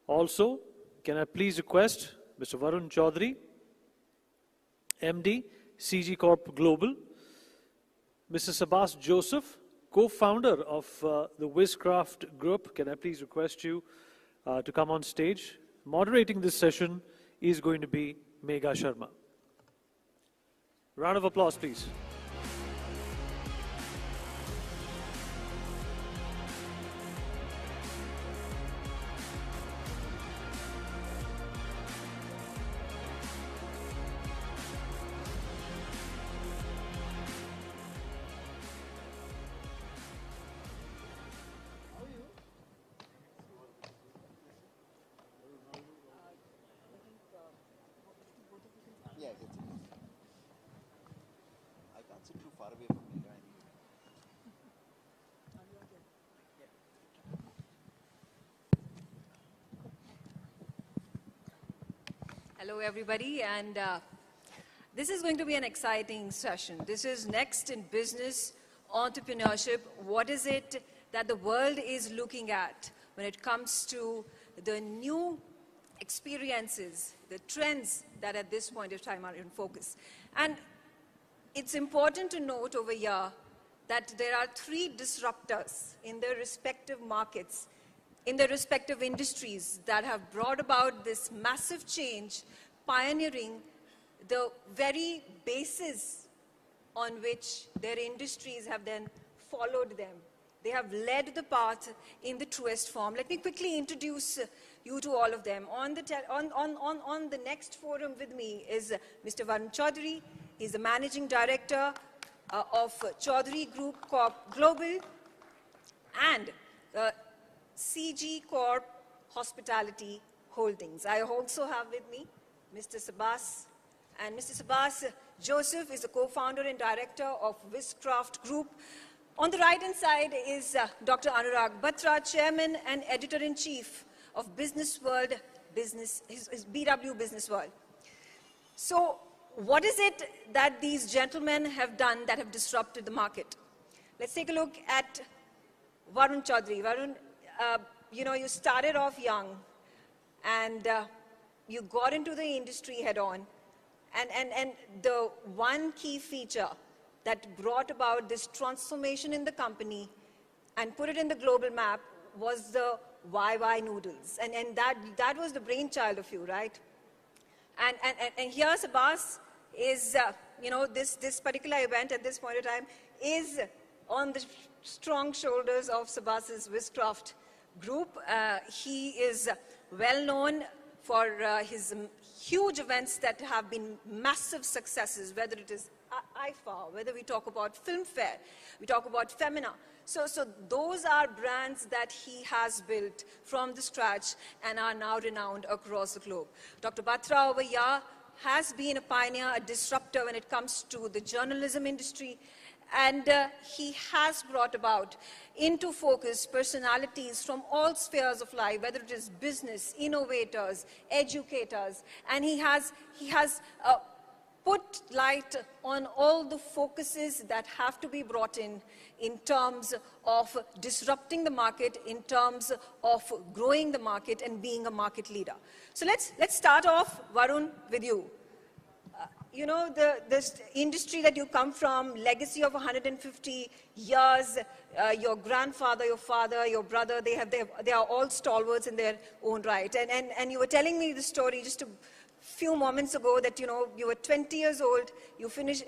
Also, can I please request Mr. Varun Chaudhary, MD, CG Corp Global, Mr. Sabas Joseph, co-founder of the Wizcraft Group. Can I please request you to come on stage? Moderating this session is going to be Megha Sharma. Round of applause, please. Hello, everybody, and this is going to be an exciting session. This is next in business, entrepreneurship. What is it that the world is looking at when it comes to the new experiences, the trends that at this point of time are in focus? And it's important to note over here that there are 3 disruptors in their respective markets, in their respective industries that have brought about this massive change, pioneering the very basis on which their industries have then followed them. They have led the path in the truest form. Let me quickly introduce you to all of them. On the next forum with me is Mr. Varun Chaudhary. He's the Managing Director of Chaudhary Group Corp Global and CG Corp Hospitality Holdings. I also have with me Mr. Sabas, and Mr. Sabas Joseph is the co-founder and director of Wizcraft Group. On the right-hand side is Dr. Anurag Batra, chairman and editor-in-chief of Business World, his BW Business World. So what is it that these gentlemen have done that have disrupted the market? Let's take a look at Varun Chaudhary. Varun, you started off young and you got into the industry head on. And the one key feature that brought about this transformation in the company and put it in the global map was the YY noodles. And that was the brainchild of you, right? And here Sabas is, this particular event at this point in time is on the strong shoulders of Sabas's Wizcraft Group. He is well known for his huge events that have been massive successes, whether it is IFA, whether we talk about Filmfare, we talk about Femina. So those are brands that he has built from the scratch and are now renowned across the globe. Dr. Batra over here has been a pioneer, a disruptor when it comes to the journalism industry. And he has brought about into focus personalities from all spheres of life, whether it is business, innovators, educators, and he has put light on all the focuses that have to be brought in terms of disrupting the market, in terms of growing the market and being a market leader. So let's start off, Varun, with you. You know, this industry that you come from, legacy of 150 years, your grandfather, your father, your brother, they are all stalwarts in their own right. And you were telling me the story just a few moments ago that, you know, you were 20 years old, you finished,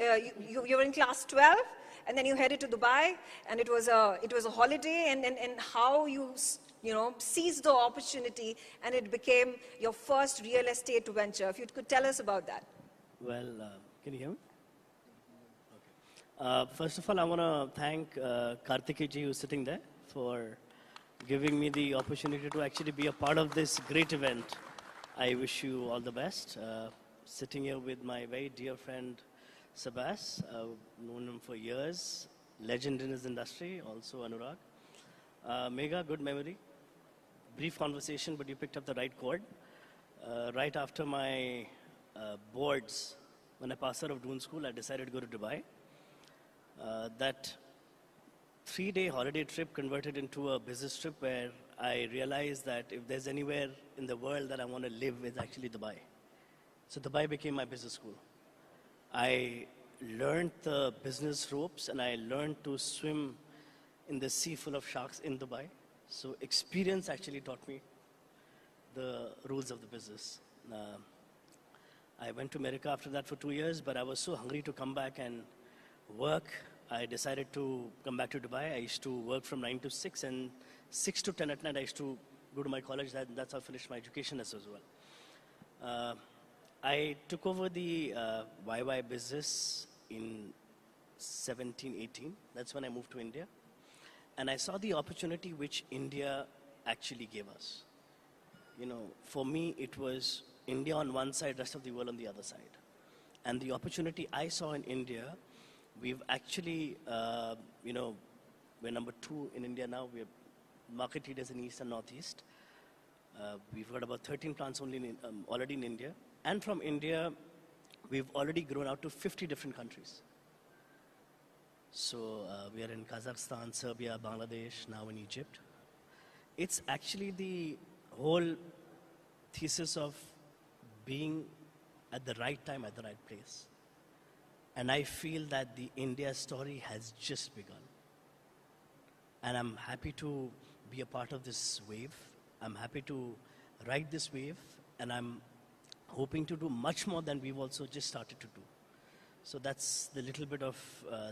you were in class 12, and then you headed to Dubai, and it was a holiday, and how you know, seized the opportunity, and it became your first real estate venture. If you could tell us about that. Well, can you hear me? Okay. First of all, I want to thank Kartiki ji, who's sitting there, for giving me the opportunity to actually be a part of this great event. I wish you all the best. Sitting here with my very dear friend, Sabas. I've known him for years. Legend in his industry, also Anurag. Mega, good memory. Brief conversation, but you picked up the right chord. Right after my boards, when I passed out of Doon School, I decided to go to Dubai. That 3-day holiday trip converted into a business trip where I realized that if there's anywhere in the world that I want to live, it's actually Dubai. So Dubai became my business school. I learned the business ropes and I learned to swim in the sea full of sharks in Dubai. So experience actually taught me the rules of the business. I went to America after that for 2 years, but I was so hungry to come back and work. I decided to come back to Dubai. I used to work from 9 to 6, and 6 to 10 at night I used to go to my college. That's how I finished my education as well. I took over the YY business in 17, 18. That's when I moved to India. And I saw the opportunity which India actually gave us. You know, for me, it was India on one side, rest of the world on the other side. And the opportunity I saw in India, we've actually, you know, we're number 2 in India now. We're market leaders in East and Northeast. We've got about 13 plants already in India. And from India, we've already grown out to 50 different countries. So we are in Kazakhstan, Serbia, Bangladesh, now in Egypt. It's actually the whole thesis of being at the right time, at the right place. And I feel that the India story has just begun. And I'm happy to be a part of this wave. I'm happy to ride this wave, and I'm hoping to do much more than we've also just started to do. So that's the little bit of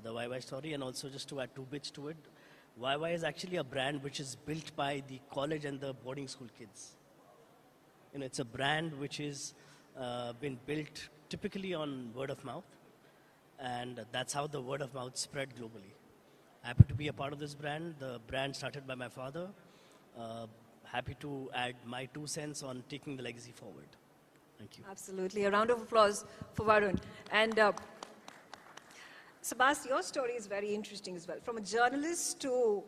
the YY story, and also just to add 2 bits to it. YY is actually a brand which is built by the college and the boarding school kids. You know, it's a brand which is been built typically on word of mouth, and that's how the word of mouth spread globally. Happy to be a part of this brand. The brand started by my father. Happy to add my 2 cents on taking the legacy forward. Thank you. Absolutely. A round of applause for Varun. And Sabas, your story is very interesting as well. From a journalist to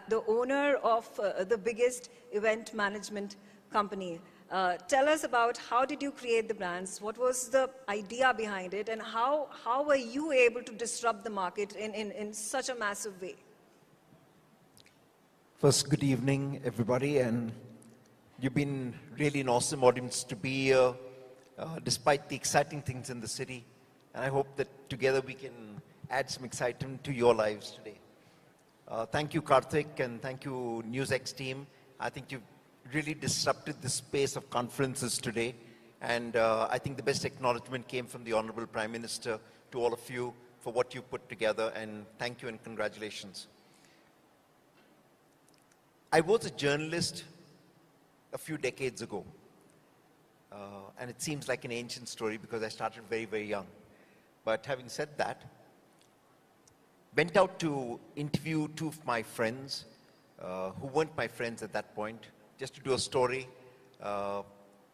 the owner of the biggest event management company. Tell us about how did you create the brands? What was the idea behind it? And how were you able to disrupt the market in such a massive way? First, good evening, everybody. And you've been really an awesome audience to be here, despite the exciting things in the city. And I hope that together we can add some excitement to your lives today. Thank you, Karthik, and thank you, NewsX team. I think you've really disrupted the space of conferences today. And I think the best acknowledgement came from the Honorable Prime Minister to all of you for what you put together. And thank you and congratulations. I was a journalist a few decades ago. And it seems like an ancient story because I started very, very young. But having said that, went out to interview two of my friends, who weren't my friends at that point, just to do a story,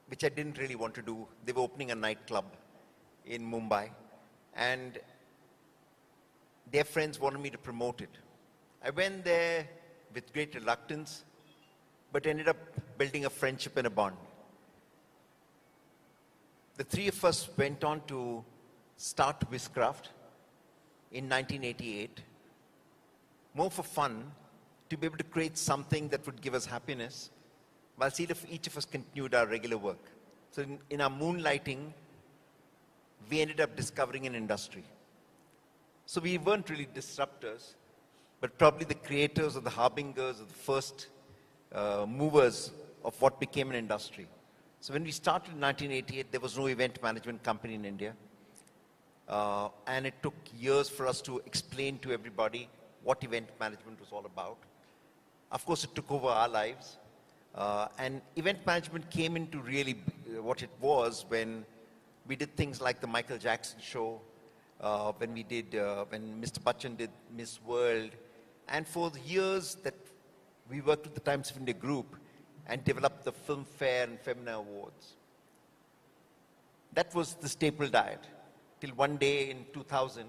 which I didn't really want to do. They were opening a nightclub in Mumbai, and their friends wanted me to promote it. I went there with great reluctance, but ended up building a friendship and a bond. The three of us went on to start Wizcraft in 1988, more for fun, to be able to create something that would give us happiness, while each of us continued our regular work. So in our moonlighting, we ended up discovering an industry. So we weren't really disruptors, but probably the creators or the harbingers or the first movers of what became an industry. So when we started in 1988, there was no event management company in India. And it took years for us to explain to everybody what event management was all about. Of course, it took over our lives. And event management came into really what it was when we did things like the Michael Jackson show, when Mr. Bachchan did Miss World. And for the years that we worked with the Times of India group and developed the Filmfare and Femina Awards. That was the staple diet. Till one day in 2000,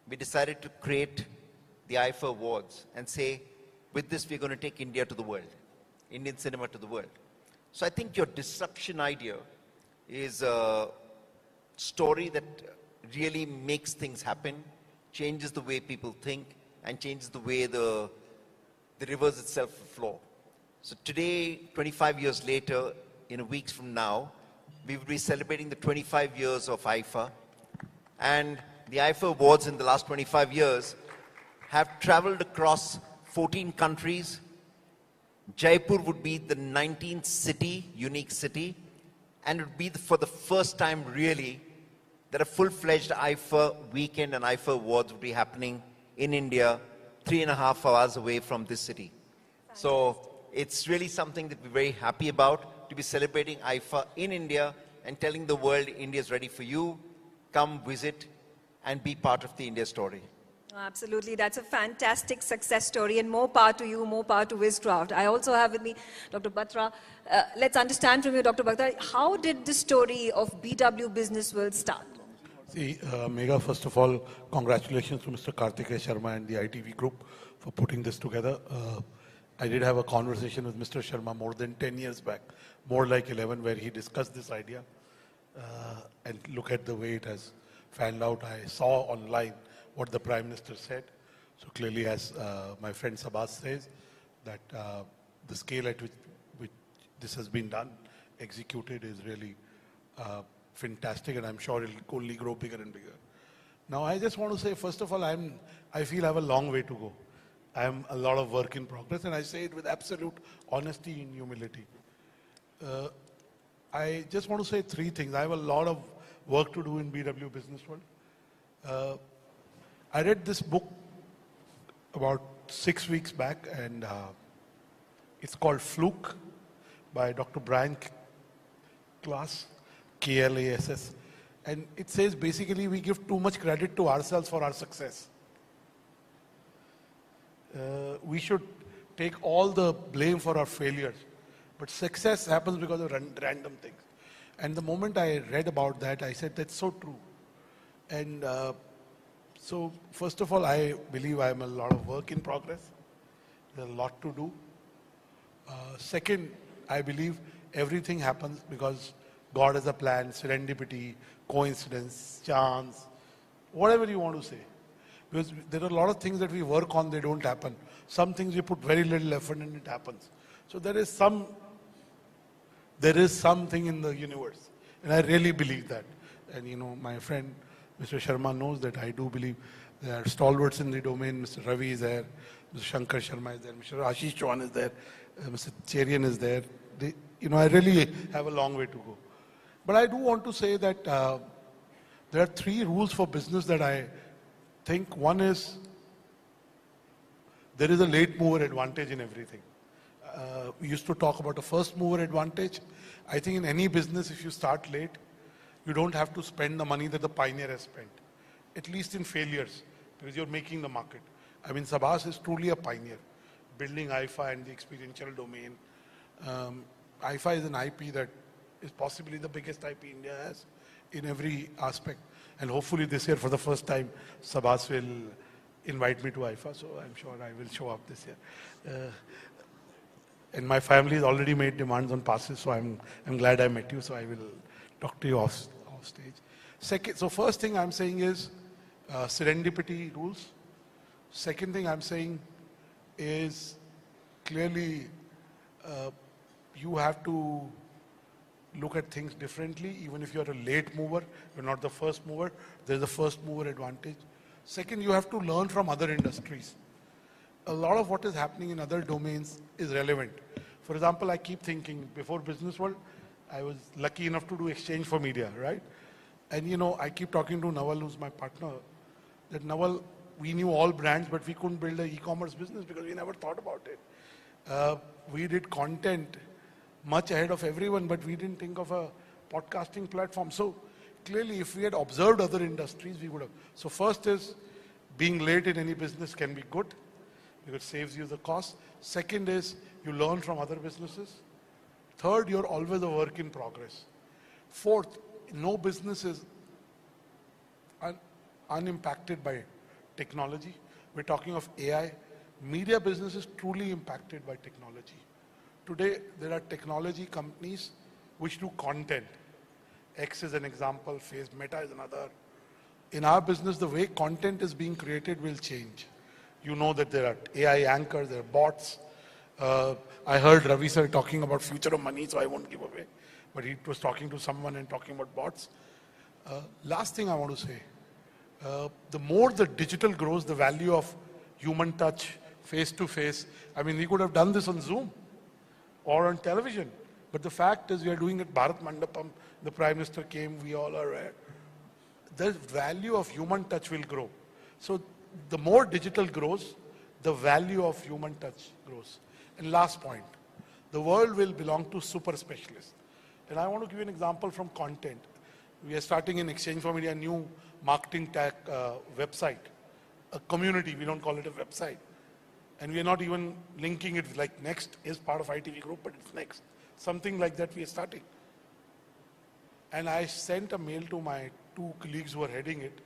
we decided to create the IFA Awards and say, with this, we're going to take India to the world, Indian cinema to the world. So I think your disruption idea is a story that really makes things happen, changes the way people think, and changes the way the rivers itself flow. So today, 25 years later, in a week from now, we will be celebrating the 25 years of IFA. And the IFA Awards in the last 25 years have traveled across 14 countries. Jaipur would be the 19th city, unique city, and it would be for the first time really that a full-fledged IFA weekend and IFA Awards would be happening in India, 3.5 hours away from this city. So it's really something that we're very happy about, to be celebrating IFA in India and telling the world India is ready for you. Come visit and be part of the India story. Absolutely, that's a fantastic success story, and more power to you, more power to Wizcraft. I also have with me Dr. Batra. Let's understand from you, Dr. Batra, how did the story of BW Business World start? See, Megha, first of all, congratulations to Mr. Kartikeya Sharma and the iTV group for putting this together. I did have a conversation with Mr. Sharma more than 10 years back, more like 11, where he discussed this idea. And look at the way it has fanned out. I saw online what the Prime Minister said. So clearly, as my friend Sabas says, that the scale at which this has been done, executed, is really fantastic, and I'm sure it'll only grow bigger and bigger. Now, I just want to say, first of all, I feel I have a long way to go. I am a lot of work in progress, and I say it with absolute honesty and humility. I just want to say three things. I have a lot of work to do in BW Business World. I read this book about 6 weeks back, and it's called Fluke by Dr. Brian Klass, K-L-A-S-S. And it says basically we give too much credit to ourselves for our success. We should take all the blame for our failures. But success happens because of random things. And the moment I read about that, I said, that's so true. And so, first of all, I believe I am a lot of work in progress. There's a lot to do. Second, I believe everything happens because God has a plan, serendipity, coincidence, chance, whatever you want to say. Because there are a lot of things that we work on, they don't happen. Some things we put very little effort and it happens. So there is something in the universe. And I really believe that. And you know, my friend, Mr. Sharma knows that I do believe there are stalwarts in the domain. Mr. Ravi is there, Mr. Shankar Sharma is there, Mr. Ashish Chauhan is there, Mr. Cherian is there. I really have a long way to go. But I do want to say that there are 3 rules for business that I think. One is, there is a late mover advantage in everything. We used to talk about a first mover advantage. I think in any business, if you start late, you don't have to spend the money that the pioneer has spent. at least in failures, because you're making the market. I mean, Sabas is truly a pioneer, building IFA and the experiential domain. IFA is an IP that is possibly the biggest IP India has in every aspect. And hopefully this year, for the first time, Sabas will invite me to IFA, so I'm sure I will show up this year. And my family has already made demands on passes, so I'm glad I met you, so I will talk to you off stage. Second, so first thing I'm saying is serendipity rules. Second thing I'm saying is clearly you have to look at things differently. Even if you're a late mover, you're not the first mover, there's a first mover advantage. Second, you have to learn from other industries. A lot of what is happening in other domains is relevant. For example, I keep thinking, before Business World, I was lucky enough to do exchange for media, right? And you know, I keep talking to Naval, who's my partner, that Naval, we knew all brands, but we couldn't build an e-commerce business because we never thought about it. We did content much ahead of everyone, but we didn't think of a podcasting platform. So clearly, if we had observed other industries, we would have. So first is, being late in any business can be good, because it saves you the cost. Second is, you learn from other businesses. Third, you're always a work in progress. Fourth, no business is unimpacted by technology. We're talking of AI. Media business is truly impacted by technology. Today, there are technology companies which do content. X is an example, Meta is another. In our business, the way content is being created will change. You know that there are AI anchors, there are bots. I heard Ravi sir talking about future of money, so I won't give away. But he was talking to someone and talking about bots. Last thing I want to say, the more the digital grows, the value of human touch, face-to-face. I mean, we could have done this on Zoom or on television. But the fact is, we are doing it Bharat Mandapam. The Prime Minister came, we all are there. The value of human touch will grow. So the more digital grows, the value of human touch grows. And last point, the world will belong to super specialists. And I want to give you an example from content. We are starting in Exchange for Media a new marketing tech website, a community, we don't call it a website. And we are not even linking it like Next is part of iTV group, but it's Next. Something like that we are starting. And I sent a mail to my two colleagues who are heading it,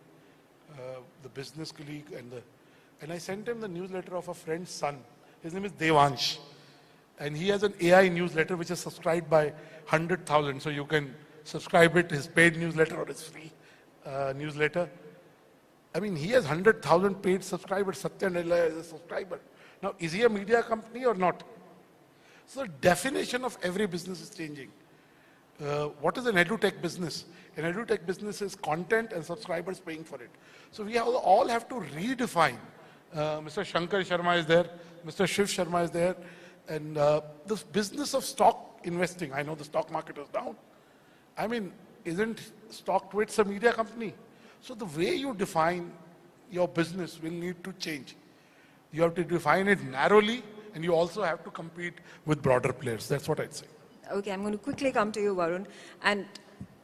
the business colleague and I sent him the newsletter of a friend's son. His name is Devansh. And he has an AI newsletter which is subscribed by 100,000. So you can subscribe it, his paid newsletter or his free newsletter. I mean, he has 100,000 paid subscribers. Satya Nadella is a subscriber. Now, is he a media company or not? So the definition of every business is changing. What is an edutech business? An edutech business is content and subscribers paying for it. So we all have to redefine. Mr. Shankar Sharma is there, Mr. Shiv Sharma is there, and the business of stock investing. I know the stock market is down. I mean, isn't StockTwits a media company? So the way you define your business will need to change. You have to define it narrowly, and you also have to compete with broader players. That's what I'd say. Okay, I'm going to quickly come to you, Varun. And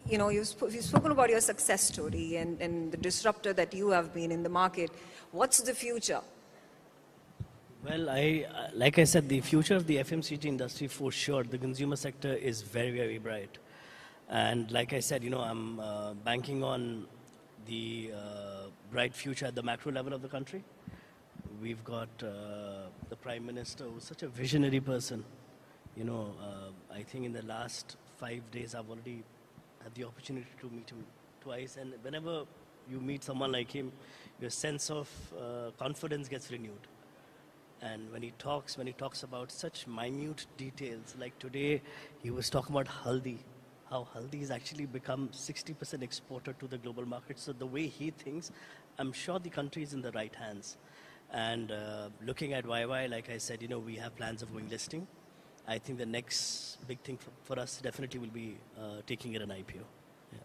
you know, you've spoken about your success story and the disruptor that you have been in the market. What's the future? Well, like I said, the future of the FMCG industry, for sure, the consumer sector is very, very bright. And like I said, you know, I'm banking on the bright future at the macro level of the country. We've got the Prime Minister, who's such a visionary person. You know, I think in the last 5 days, I've already had the opportunity to meet him twice. And whenever you meet someone like him, your sense of confidence gets renewed. And when he talks about such minute details, like today, he was talking about haldi, how haldi has actually become 60% exporter to the global market. So the way he thinks, I'm sure the country is in the right hands. And looking at YY, like I said, you know, we have plans of going listing. I think the next big thing for us definitely will be taking it an IPO. Yeah.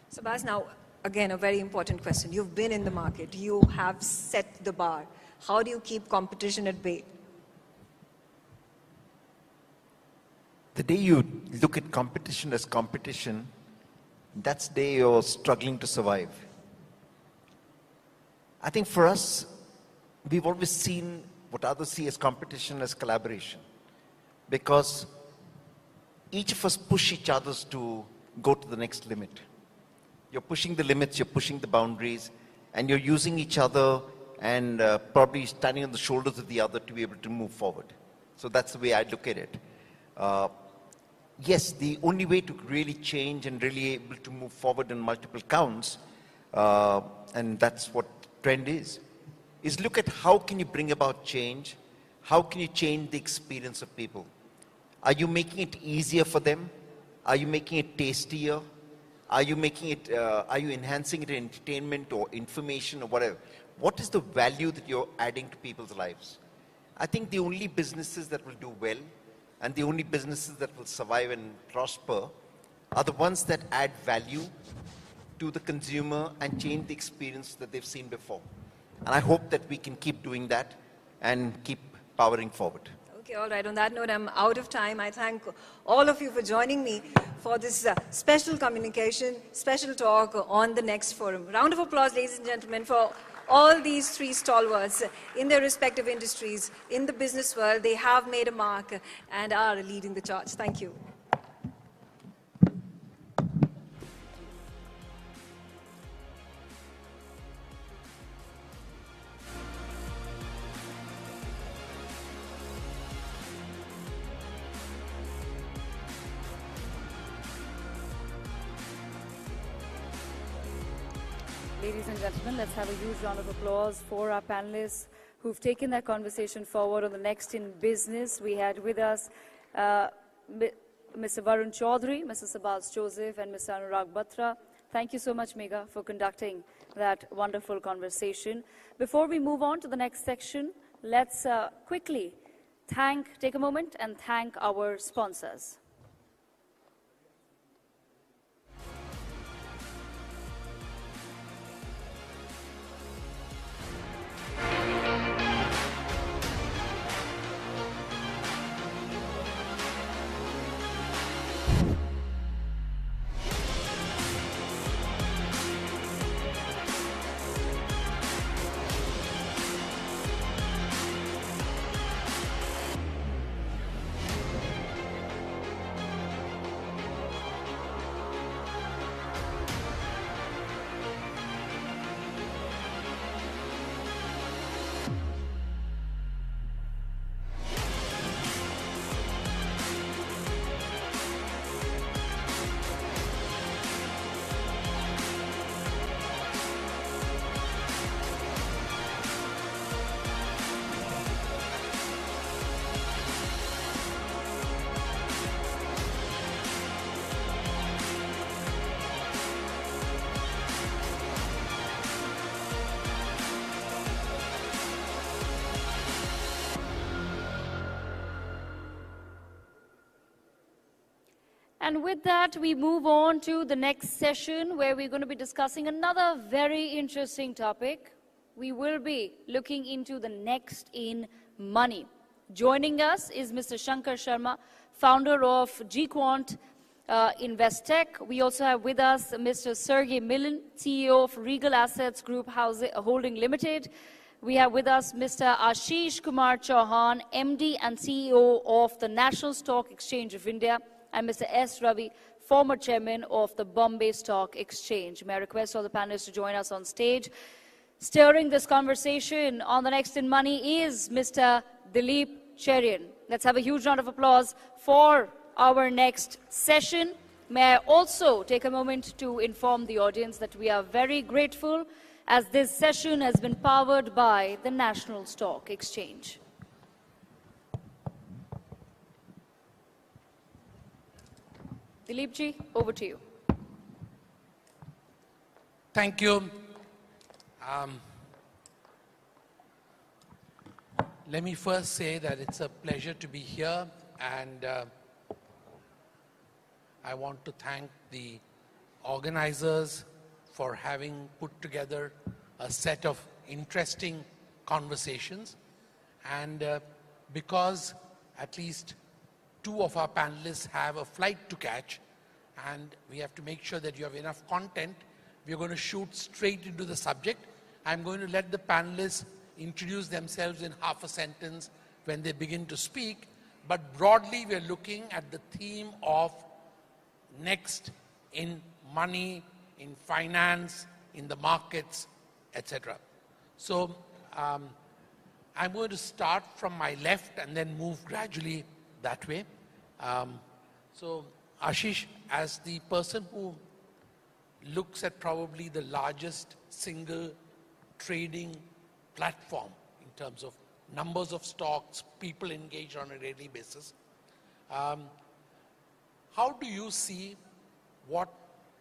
So Bas, now, again, a very important question. You've been in the market. You have set the bar. How do you keep competition at bay? The day you look at competition as competition, that's the day you're struggling to survive. I think for us, we've always seen what others see as competition as collaboration, because each of us push each other to go to the next limit. You're pushing the limits, you're pushing the boundaries, and you're using each other and probably standing on the shoulders of the other to be able to move forward. So that's the way I look at it. Yes, the only way to really change and really able to move forward in multiple counts, and that's what trend is look at how can you bring about change, how can you change the experience of people. Are you making it easier for them? Are you making it tastier? Are you making it, are you enhancing it in entertainment or information or whatever? What is the value that you're adding to people's lives? I think the only businesses that will do well and the only businesses that will survive and prosper are the ones that add value to the consumer and change the experience that they've seen before. And I hope that we can keep doing that and keep powering forward. Okay, all right. On that note, I'm out of time. I thank all of you for joining me for this special communication, special talk on the next forum. Round of applause, ladies and gentlemen, for all these three stalwarts in their respective industries, in the business world. They have made a mark and are leading the charge. Thank you. Ladies and gentlemen, let's have a huge round of applause for our panelists who've taken that conversation forward on the Next in Business. We had with us Mr. Varun Chaudhary, Mr. Sabaz Joseph, and Mr. Anurag Batra. Thank you so much, Megha, for conducting that wonderful conversation. Before we move on to the next section, let's quickly take a moment and thank our sponsors. And with that, we move on to the next session where we're going to be discussing another very interesting topic. We will be looking into the next in money. Joining us is Mr. Shankar Sharma, founder of GQuant Investec. We also have with us Mr. Sergey Milin, CEO of Regal Assets Group Holding Limited. We have with us Mr. Ashish Kumar Chauhan, MD and CEO of the National Stock Exchange of India, and Mr. S. Ravi, former chairman of the Bombay Stock Exchange. May I request all the panelists to join us on stage. Steering this conversation on the Next in Money is Mr. Dilip Cherian. Let's have a huge round of applause for our next session. May I also take a moment to inform the audience that we are very grateful as this session has been powered by the National Stock Exchange. Dilipji, over to you. Thank you. Let me first say that it's a pleasure to be here, and I want to thank the organizers for having put together a set of interesting conversations. And because at least two of our panelists have a flight to catch, and we have to make sure that you have enough content, we're going to shoot straight into the subject. I'm going to let the panelists introduce themselves in half a sentence when they begin to speak. But broadly, we're looking at the theme of next in money, in finance, in the markets, etc. So I'm going to start from my left and then move gradually that way. So Ashish, as the person who looks at probably the largest single trading platform in terms of numbers of stocks, people engaged on a daily basis, how do you see what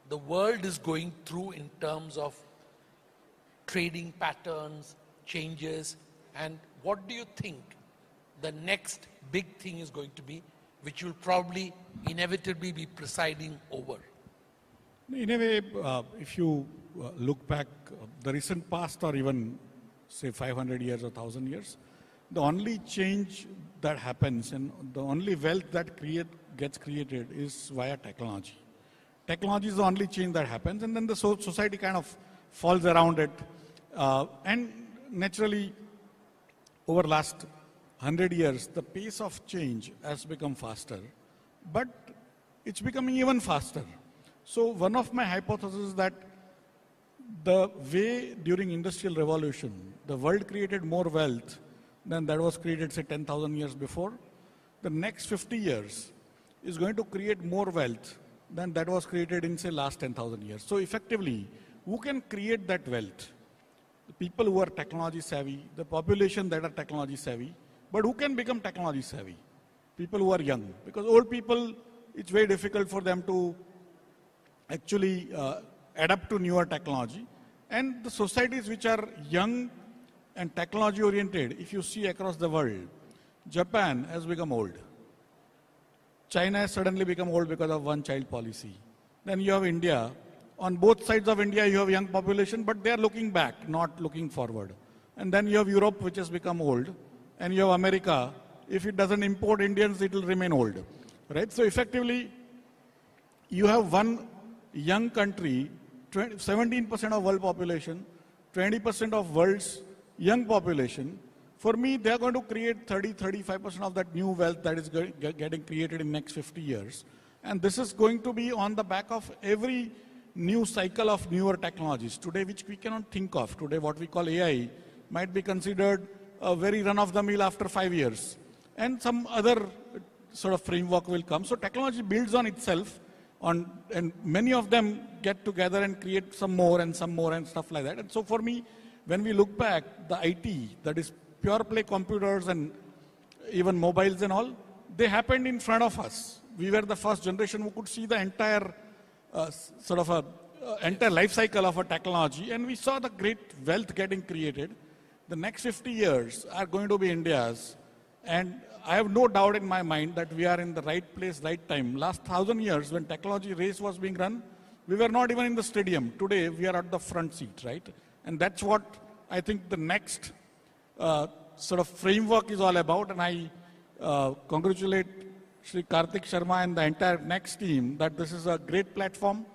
the world is going through in terms of trading patterns, changes, and what do you think the next big thing is going to be, which will probably inevitably be presiding over? In a way, if you look back the recent past or even say 500 years or 1,000 years, the only change that happens and the only wealth that gets created is via technology. Technology is the only change that happens, and then the society kind of falls around it. And naturally, over last 100 years, the pace of change has become faster, but it's becoming even faster. So one of my hypotheses is that the way during Industrial Revolution, the world created more wealth than that was created, say, 10,000 years before, the next 50 years is going to create more wealth than that was created in, say, last 10,000 years. So effectively, who can create that wealth? The people who are technology savvy, the population that are technology savvy, but who can become technology savvy? People who are young. Because old people, it's very difficult for them to actually adapt to newer technology. And the societies which are young and technology oriented, if you see across the world, Japan has become old. China has suddenly become old because of one-child policy. Then you have India. On both sides of India, you have young population, but they are looking back, not looking forward. And then you have Europe, which has become old. And you have America. If it doesn't import Indians, it will remain old. Right? So effectively, you have one young country, 17% of world population, 20% of world's young population. For me, they are going to create 35% of that new wealth that is getting created in the next 50 years. And this is going to be on the back of every new cycle of newer technologies today, which we cannot think of. Today, what we call AI might be considered a very run-of-the-mill after 5 years. And some other sort of framework will come. So technology builds on itself, and many of them get together and create some more and stuff like that. And so for me, when we look back, the IT, that is pure play computers and even mobiles and all, they happened in front of us. We were the first generation who could see the entire entire life cycle of a technology, and we saw the great wealth getting created. The next 50 years are going to be India's, and I have no doubt in my mind that we are in the right place, right time. Last 1,000 years, when technology race was being run, we were not even in the stadium. Today, we are at the front seat, right? And that's what I think the next sort of framework is all about. And I congratulate Shri Karthik Sharma and the entire NXT team that this is a great platform.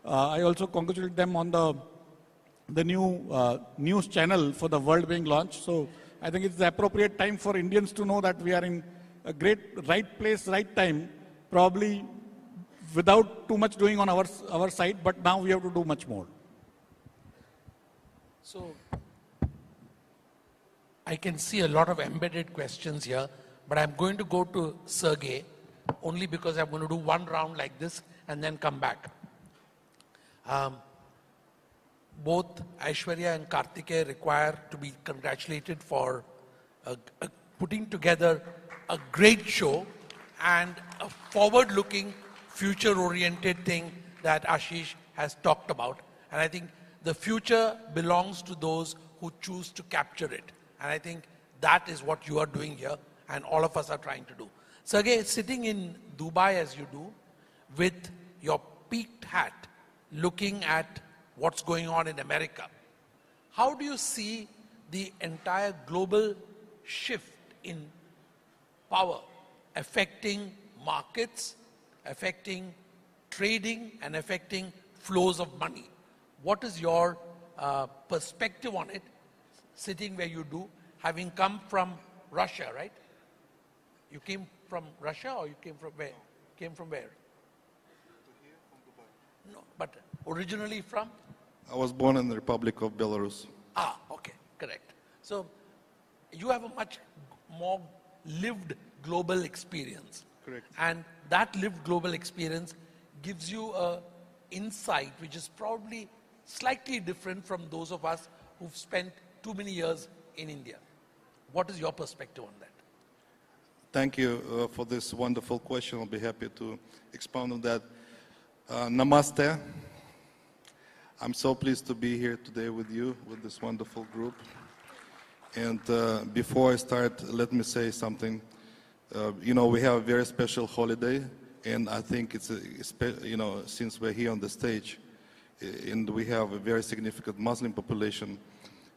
I also congratulate them on the new news channel for the world being launched. So I think it's the appropriate time for Indians to know that we are in a great right place, right time, probably without too much doing on our side, but now we have to do much more. So I can see a lot of embedded questions here, but I'm going to go to Sergey only because I'm going to do one round like this and then come back. Both Aishwarya and Karthikeya require to be congratulated for putting together a great show and a forward-looking, future-oriented thing that Ashish has talked about. And I think the future belongs to those who choose to capture it. And I think that is what you are doing here, and all of us are trying to do. Sergey, sitting in Dubai as you do, with your peaked hat, looking at what's going on in America, how do you see the entire global shift in power affecting markets, affecting trading, and affecting flows of money? What is your perspective on it, sitting where you do, having come from Russia, right? You came from Russia or you came from where? Came from where? No, but originally from? I was born in the Republic of Belarus. Ah, okay, correct. So you have a much more lived global experience. Correct. And that lived global experience gives you a insight which is probably slightly different from those of us who've spent too many years in India. What is your perspective on that? Thank you for this wonderful question. I'll be happy to expound on that. Namaste. I'm so pleased to be here today with you, with this wonderful group. And before I start, let me say something. You know, we have a very special holiday, and I think it's, you know, since we're here on the stage, and we have a very significant Muslim population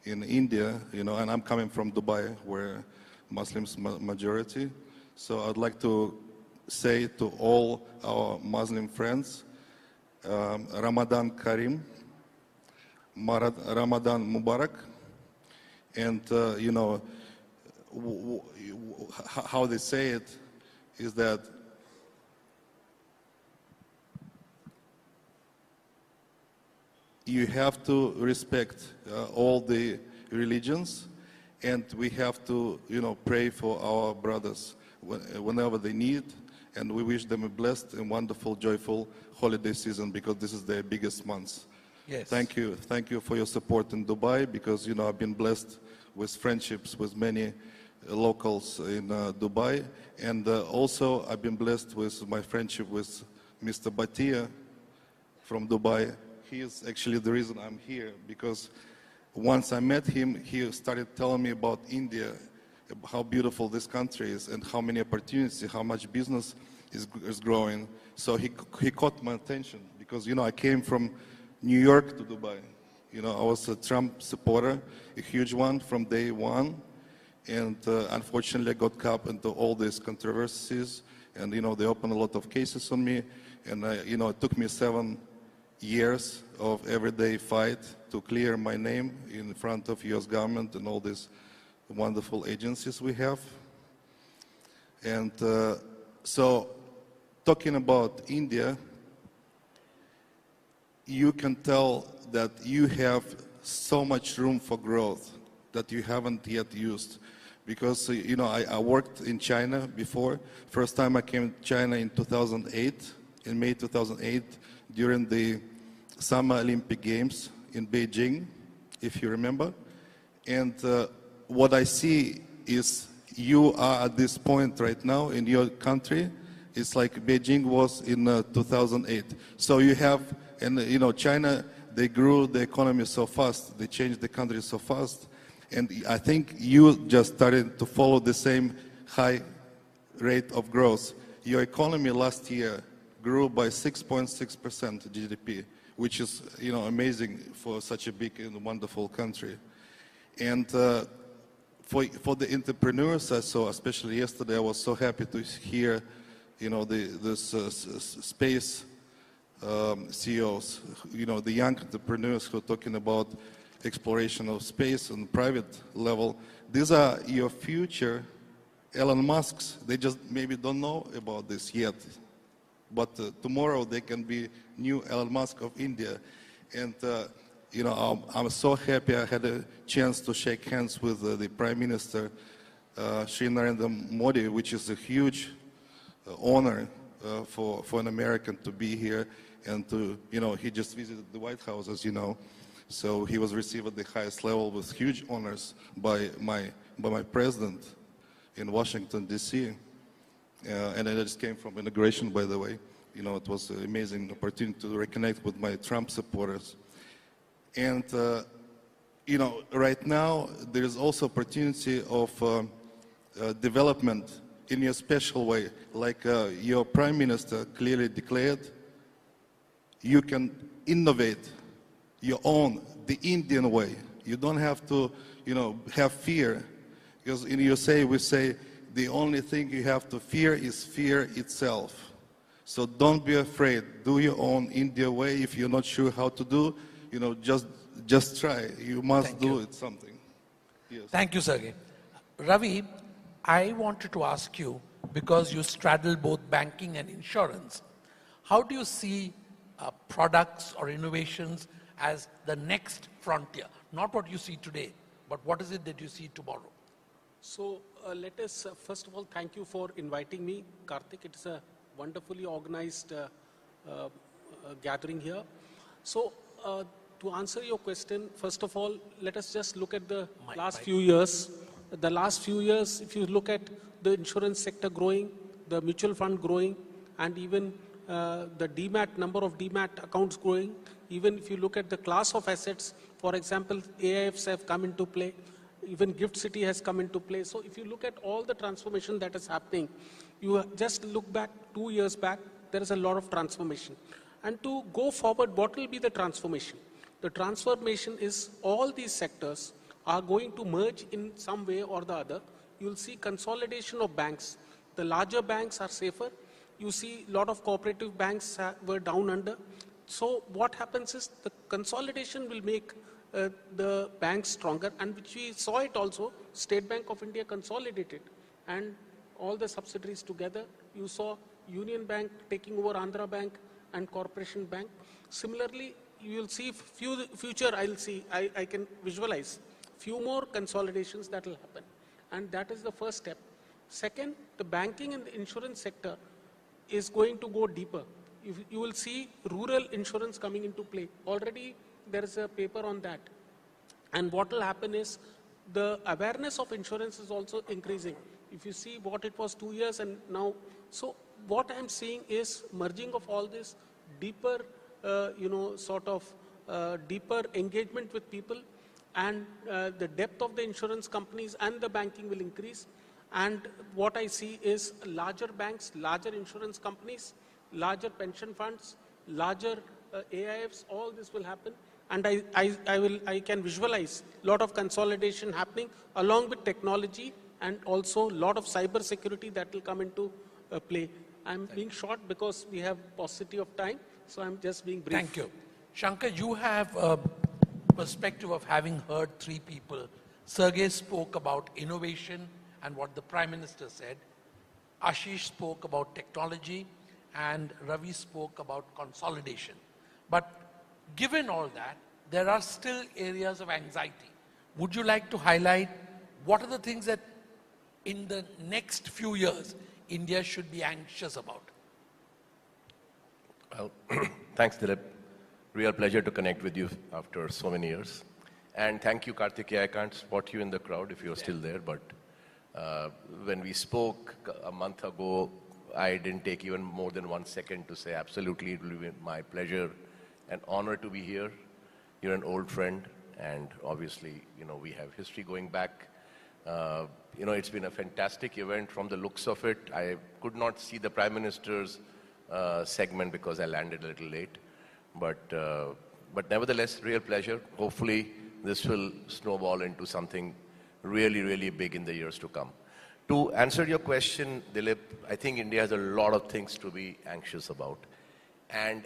in India, you know, and I'm coming from Dubai, where Muslims majority. So I'd like to say to all our Muslim friends, Ramadan Karim, Ramadan Mubarak, and you know, how they say it is that you have to respect all the religions, and we have to, you know, pray for our brothers whenever they need, and we wish them a blessed and wonderful, joyful holiday season, because this is their biggest months. Yes. Thank you for your support in Dubai, because, you know, I've been blessed with friendships with many locals in Dubai, and also I've been blessed with my friendship with Mr. Bhatia from Dubai. He is actually the reason I'm here, because once I met him, he started telling me about India, how beautiful this country is, and how many opportunities, how much business is growing. So he caught my attention, because, you know, I came from New York to Dubai. You know, I was a Trump supporter, a huge one from day one, and unfortunately I got caught into all these controversies, and, you know, they opened a lot of cases on me, and, you know, it took me 7 years of everyday fight to clear my name in front of US government and all these wonderful agencies we have. And so, talking about India, you can tell that you have so much room for growth that you haven't yet used. Because, you know, I worked in China before. First time I came to China in 2008, in May 2008, during the Summer Olympic Games in Beijing, if you remember. And what I see is you are at this point right now in your country. It's like Beijing was in 2008. So you have, and you know, China, they grew the economy so fast, they changed the country so fast. And I think you just started to follow the same high rate of growth. Your economy last year grew by 6.6% GDP, which is, you know, amazing for such a big and wonderful country. And for the entrepreneurs I saw, especially yesterday, I was so happy to hear, you know, this space CEOs, you know, the young entrepreneurs who are talking about exploration of space on private level. These are your future Elon Musks. They just maybe don't know about this yet. But tomorrow they can be new Elon Musk of India. And, you know, I'm so happy I had a chance to shake hands with the Prime Minister, Shri Narendra Modi, which is a huge honor for an American to be here. And to, you know, he just visited the White House, as you know. So he was received at the highest level with huge honors by my president in Washington, D.C. And I just came from inauguration, by the way. You know, it was an amazing opportunity to reconnect with my Trump supporters. And, you know, right now there is also opportunity of development in a special way. Like your Prime Minister clearly declared, you can innovate your own, the Indian way. You don't have to, you know, have fear. Because in USA we say, the only thing you have to fear is fear itself. So don't be afraid. Do your own India way. If you're not sure how to do, you know, just just try. You must do it something. Yes. Thank you, Sergey. Ravi, I wanted to ask you, because you straddle both banking and insurance, how do you see products or innovations as the next frontier? Not what you see today, but what is it that you see tomorrow? So let us, first of all, thank you for inviting me, Karthik. It's a wonderfully organized gathering here. So to answer your question, first of all, let us just look at the last few years. The last few years, if you look at the insurance sector growing, the mutual fund growing, and even the DMAT, number of DMAT accounts growing, even if you look at the class of assets, for example, AIFs have come into play, even Gift City has come into play. So if you look at all the transformation that is happening, you just look back 2 years back, there is a lot of transformation. And to go forward, what will be the transformation? The transformation is all these sectors are going to merge in some way or the other. You'll see consolidation of banks. The larger banks are safer. You see a lot of cooperative banks were down under. So what happens is the consolidation will make the banks stronger, and which we saw it also. State Bank of India consolidated and all the subsidiaries together. You saw Union Bank taking over Andhra Bank and Corporation Bank. Similarly, you will see future, I can visualize few more consolidations that will happen. And that is the first step. Second, the banking and the insurance sector is going to go deeper. You will see rural insurance coming into play. Already there is a paper on that. And what will happen is the awareness of insurance is also increasing. If you see what it was 2 years and now, so what I'm seeing is merging of all this deeper, deeper engagement with people, and the depth of the insurance companies and the banking will increase. And what I see is larger banks, larger insurance companies, larger pension funds, larger AIFs, all this will happen. And I can visualize a lot of consolidation happening along with technology, and also a lot of cyber security that will come into play. I'm being short because we have paucity of time, so I'm just being brief. Thank you. Shankar, you have a perspective of having heard three people. Sergey spoke about innovation and what the Prime Minister said. Ashish spoke about technology, and Ravi spoke about consolidation. But given all that, there are still areas of anxiety. Would you like to highlight what are the things that in the next few years India should be anxious about? Well, thanks, Dilip. Real pleasure to connect with you after so many years. And thank you, Karthikeya. I can't spot you in the crowd if you're still there, but when we spoke a month ago, I didn't take even more than 1 second to say absolutely it will be my pleasure and honor to be here. You're an old friend, and obviously, we have history going back. It's been a fantastic event from the looks of it. I could not see the Prime Minister's segment because I landed a little late. But nevertheless, real pleasure. Hopefully, this will snowball into something really, really big in the years to come. To answer your question, Dilip, I think India has a lot of things to be anxious about. And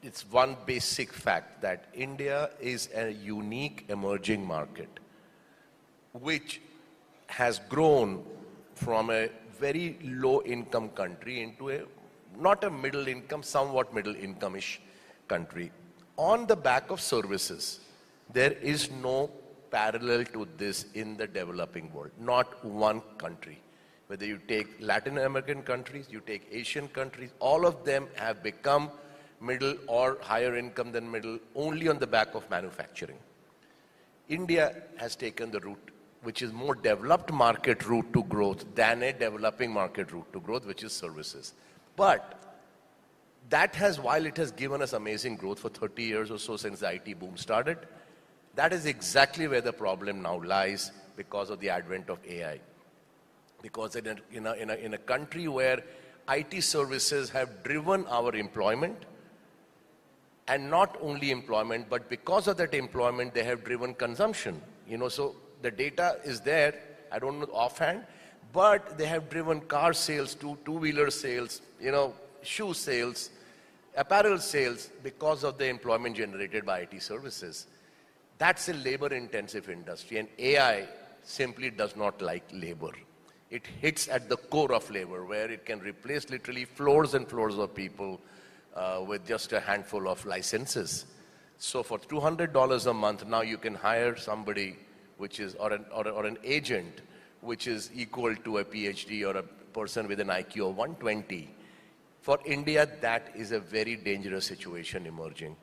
it's one basic fact that India is a unique emerging market, which has grown from a very low income country into not a middle income, somewhat middle income-ish country. On the back of services, there is no parallel to this in the developing world, not one country. Whether you take Latin American countries, you take Asian countries, all of them have become middle or higher income than middle only on the back of manufacturing. India has taken the route which is more developed market route to growth than a developing market route to growth, which is services. But that has, while it has given us amazing growth for 30 years or so since the IT boom started, that is exactly where the problem now lies because of the advent of AI. Because in a country where IT services have driven our employment, and not only employment, but because of that employment, they have driven consumption. So the data is there, I don't know offhand, but they have driven car sales, two-wheeler sales, shoe sales, apparel sales because of the employment generated by IT services. That's a labor-intensive industry, and AI simply does not like labor. It hits at the core of labor, where it can replace literally floors and floors of people with just a handful of licenses. So for $200 a month, now you can hire somebody which is, or an agent, which is equal to a PhD or a person with an IQ of 120. For India, that is a very dangerous situation emerging.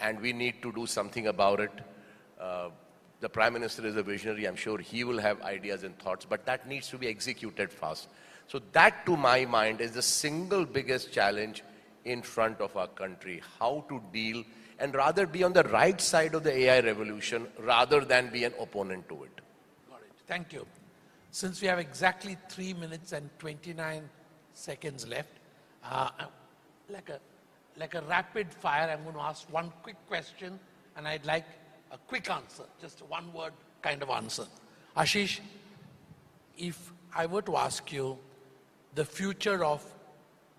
And we need to do something about it. The Prime Minister is a visionary. I'm sure he will have ideas and thoughts, but that needs to be executed fast. So that, to my mind, is the single biggest challenge in front of our country, how to deal and rather be on the right side of the AI revolution rather than be an opponent to it. Got it. Thank you. Since we have exactly 3 minutes and 29 seconds left, like a rapid fire, I'm going to ask one quick question, and I'd like a quick answer, just a one-word kind of answer. Ashish, if I were to ask you the future of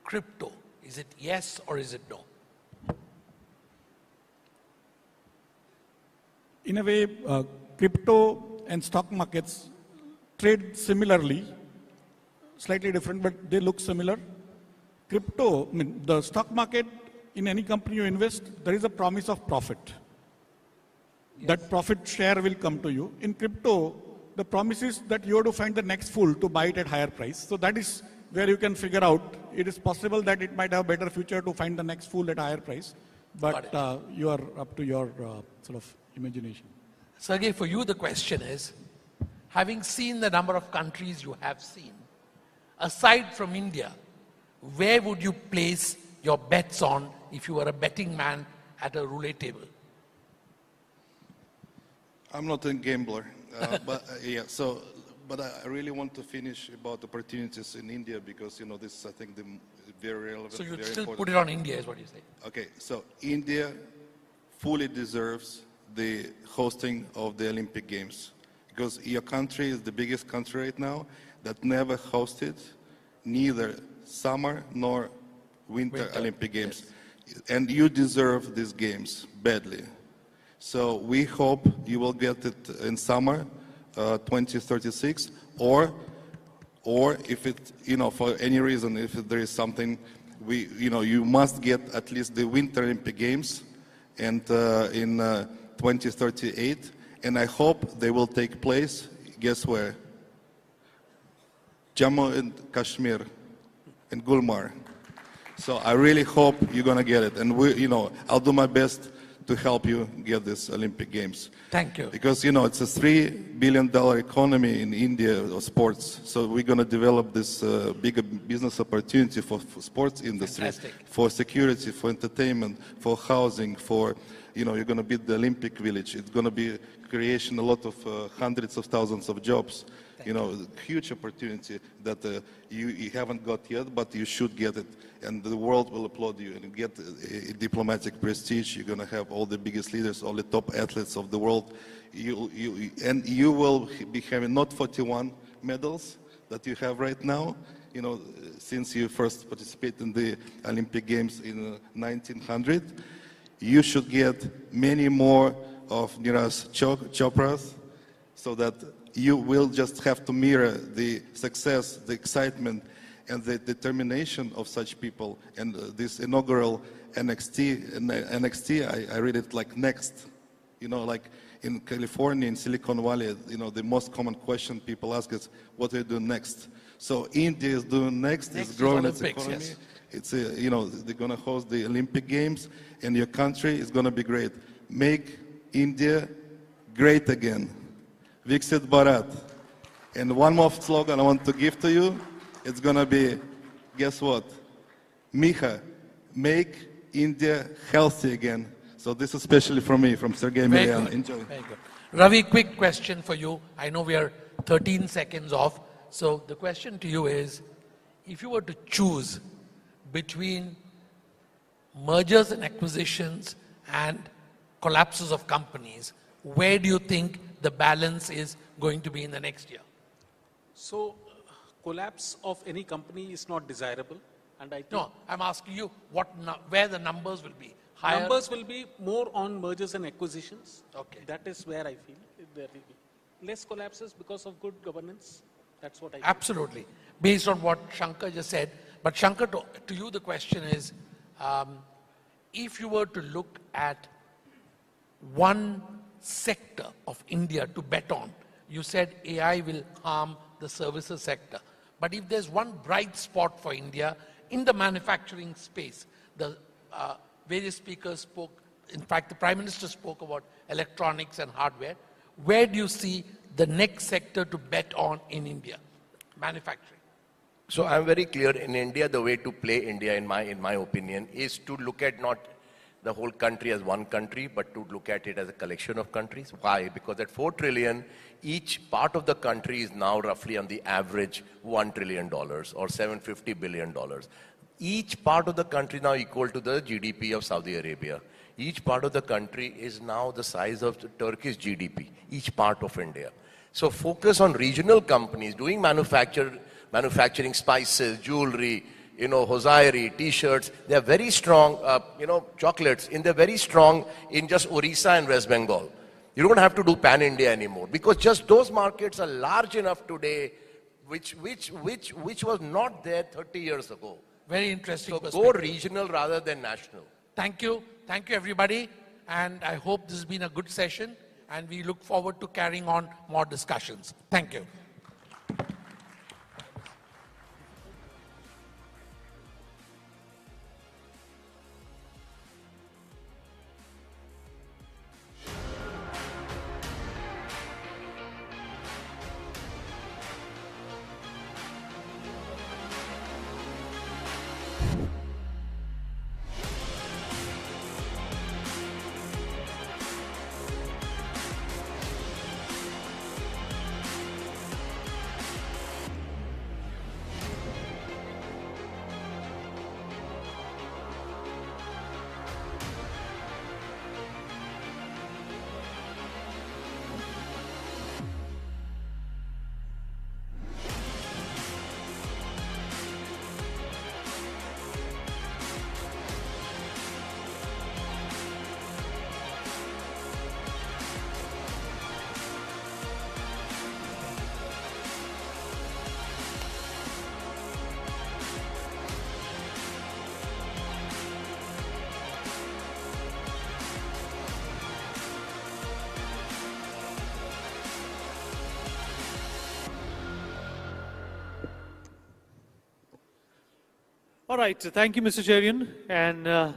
crypto, is it yes or is it no? In a way, crypto and stock markets trade similarly, slightly different, but they look similar. Crypto, I mean, the stock market, in any company you invest, there is a promise of profit. Yes. That profit share will come to you. In crypto, the promise is that you have to find the next fool to buy it at higher price. So that is where you can figure out, it is possible that it might have a better future to find the next fool at a higher price. But you are up to your sort of imagination. Sergey, for you the question is, having seen the number of countries you have seen, aside from India, where would you place your bets on if you were a betting man at a roulette table? I'm not a gambler, but yeah. So, but I really want to finish about opportunities in India because this is, I think, the very relevant. So you'd very still important. put it on India, is what you say? Okay, so India fully deserves the hosting of the Olympic Games because your country is the biggest country right now that never hosted neither summer nor winter Olympic Games. Yes. And you deserve these games badly. So we hope you will get it in summer 2036, or if it, for any reason, if there is something, you must get at least the Winter Olympic Games and in 2038, and I hope they will take place, guess where? Jammu and Kashmir and Gulmar. So I really hope you're going to get it. And I'll do my best to help you get this Olympic Games. Thank you. Because, it's a $3 billion economy in India of sports. So we're going to develop this bigger business opportunity for sports industry, Fantastic. For security, for entertainment, for housing, for, you're going to build the Olympic Village. It's going to be creation a lot of hundreds of thousands of jobs. Huge opportunity that you haven't got yet, but you should get it. And the world will applaud you and get diplomatic prestige. You're going to have all the biggest leaders, all the top athletes of the world. And you will be having not 41 medals that you have right now, since you first participated in the Olympic Games in 1900. You should get many more of Neeraj Chopra's so that you will just have to mirror the success, the excitement, and the determination of such people. And this inaugural NXT, I read it like next. Like in California, in Silicon Valley, the most common question people ask is, what do you do next? So India is doing next is growing its economy. Yes. It's they're going to host the Olympic Games, and your country is going to be great. Make India great again. Viksit Bharat. And one more slogan I want to give to you. It's going to be, guess what? Miha, make India healthy again. So this is especially from me, from Sergey Milyan. Enjoy. Very good. Ravi, quick question for you. I know we are 13 seconds off. So the question to you is, if you were to choose between mergers and acquisitions and collapses of companies, where do you think the balance is going to be in the next year? So, collapse of any company is not desirable, and I think... No, I'm asking you where the numbers will be. higher? Numbers will be more on mergers and acquisitions. Okay. That is where I feel there will be less collapses because of good governance. That's what I feel. Absolutely. Based on what Shankar just said. But Shankar, to you the question is, if you were to look at one sector of India to bet on, you said AI will harm the services sector. But if there's one bright spot for India in the manufacturing space, the various speakers spoke, in fact, the Prime Minister spoke about electronics and hardware. Where do you see the next sector to bet on in India? Manufacturing. So I'm very clear, in India, the way to play India, in my opinion, is to look at not the whole country as one country, but to look at it as a collection of countries. Why? Because at 4 trillion, each part of the country is now roughly on the average $1 trillion or $750 billion. Each part of the country now equal to the GDP of Saudi Arabia. Each part of the country is now the size of the Turkish GDP, each part of India. So focus on regional companies doing manufacturing spices, jewelry, hosiery, t-shirts. They are very strong, chocolates, they're very strong in just Orissa and West Bengal. You don't have to do pan-India anymore because just those markets are large enough today, which was not there 30 years ago. Very interesting So go regional rather than national. Thank you. Thank you, everybody. And I hope this has been a good session. And we look forward to carrying on more discussions. Thank you. All right, so thank you, Mr. Cherian, and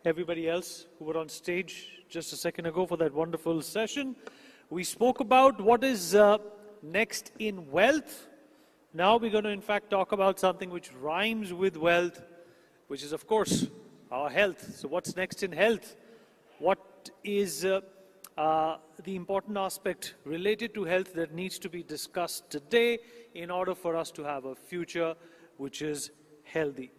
everybody else who were on stage just a second ago for that wonderful session. We spoke about what is next in wealth. Now we're going to, in fact, talk about something which rhymes with wealth, which is, of course, our health. So what's next in health? What is the important aspect related to health that needs to be discussed today in order for us to have a future which is healthy?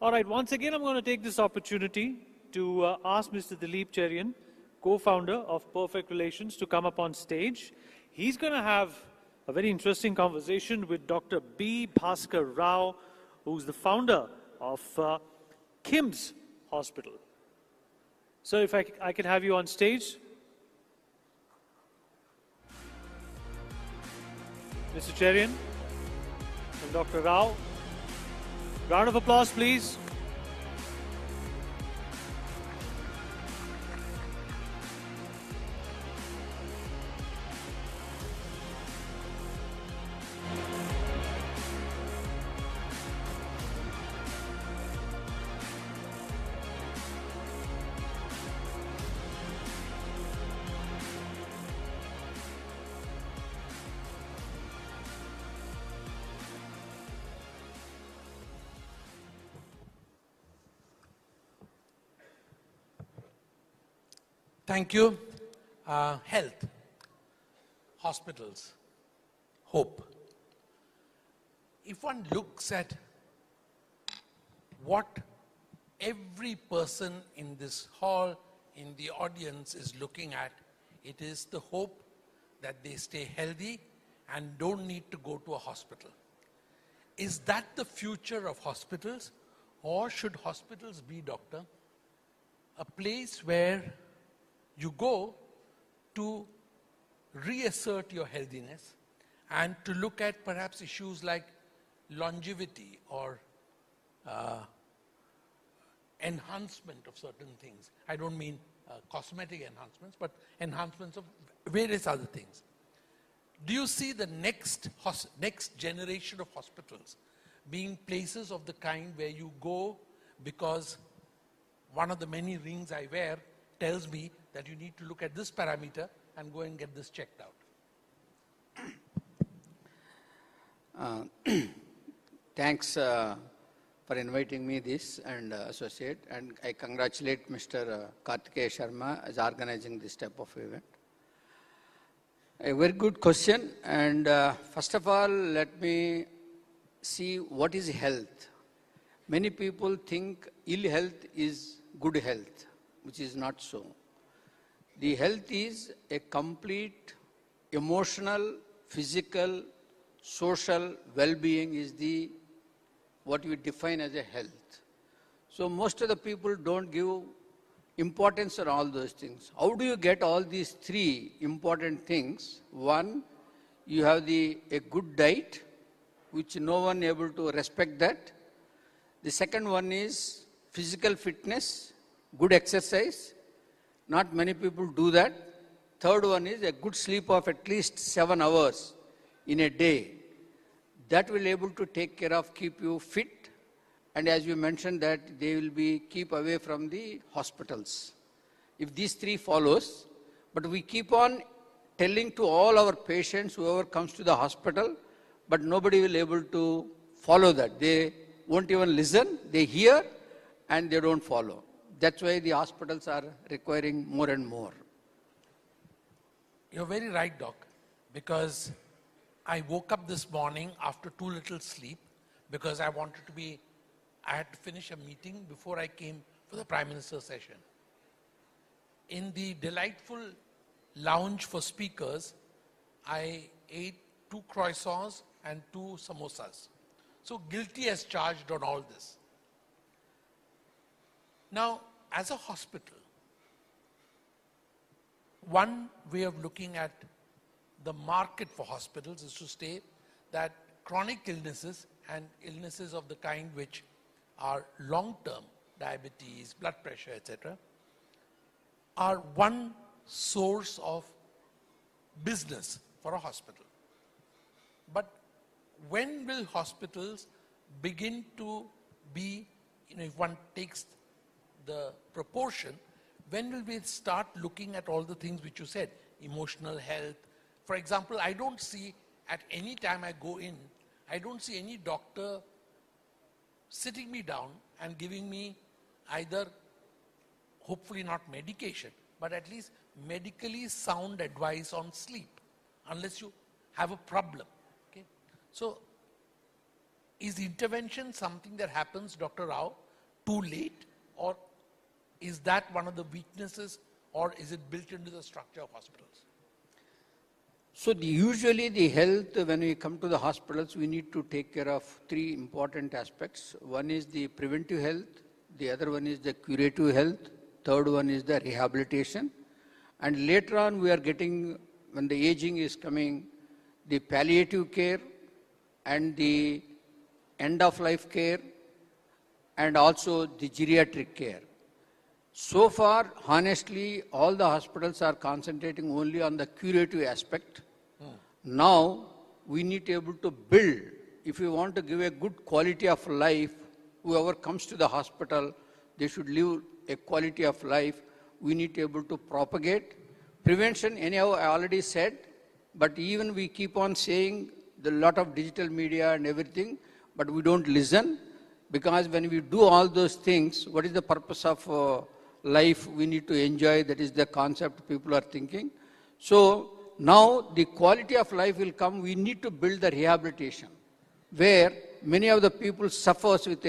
All right, once again, I'm going to take this opportunity to ask Mr. Dilip Cherian, co-founder of Perfect Relations, to come up on stage. He's going to have a very interesting conversation with Dr. B. Bhaskar Rao, who's the founder of KIMS Hospital. So if I can have you on stage. Mr. Cherian and Dr. Rao. Round of applause, please. Thank you. Health, hospitals, hope. If one looks at what every person in this hall, in the audience is looking at, it is the hope that they stay healthy and don't need to go to a hospital. Is that the future of hospitals? Or should hospitals be, doctor, a place where you go to reassert your healthiness and to look at perhaps issues like longevity or enhancement of certain things. I don't mean cosmetic enhancements, but enhancements of various other things. Do you see the next generation of hospitals being places of the kind where you go because one of the many rings I wear tells me that you need to look at this parameter and go and get this checked out? Thanks for inviting me this and associate, and I congratulate Mr. Kartikeya Sharma as organizing this type of event. A very good question, and first of all, let me see what is health. Many people think ill health is good health, which is not so. The health is a complete emotional, physical, social well-being is the what we define as a health. So most of the people don't give importance on all those things. How do you get all these three important things? One, you have a good diet, which no one able to respect that. The second one is physical fitness, good exercise. Not many people do that. Third one is a good sleep of at least 7 hours in a day. That will able to take care of, keep you fit. And as you mentioned that they will be keep away from the hospitals. If these three follows, but we keep on telling to all our patients, whoever comes to the hospital, but nobody will able to follow that. They won't even listen, they hear and they don't follow. That's why the hospitals are requiring more and more. You're very right, Doc, because I woke up this morning after too little sleep because I had to finish a meeting before I came for the Prime Minister's session. In the delightful lounge for speakers, I ate 2 croissants and 2 samosas. So guilty as charged on all this. Now, as a hospital, one way of looking at the market for hospitals is to state that chronic illnesses and illnesses of the kind which are long-term, diabetes, blood pressure, etc., are one source of business for a hospital. But when will hospitals begin to be, if one takes the proportion, when will we start looking at all the things which you said, emotional health? For example, I don't see at any time I go in, I don't see any doctor sitting me down and giving me either, hopefully not medication, but at least medically sound advice on sleep, unless you have a problem. Okay? So, is intervention something that happens, Dr. Rao, too late, or is that one of the weaknesses, or is it built into the structure of hospitals? So usually the health, when we come to the hospitals, we need to take care of 3 important aspects. One is the preventive health, the other one is the curative health, third one is the rehabilitation. And later on we are getting, when the aging is coming, the palliative care and the end-of-life care and also the geriatric care. So far, honestly, all the hospitals are concentrating only on the curative aspect. Now, we need to be able to build, if we want to give a good quality of life, whoever comes to the hospital, they should live a quality of life. We need to be able to propagate. Prevention, anyhow, I already said, but even we keep on saying the lot of digital media and everything, but we don't listen, because when we do all those things, what is the purpose of life? We need to enjoy, that is the concept people are thinking. So now the quality of life will come, we need to build the rehabilitation, where many of the people suffers with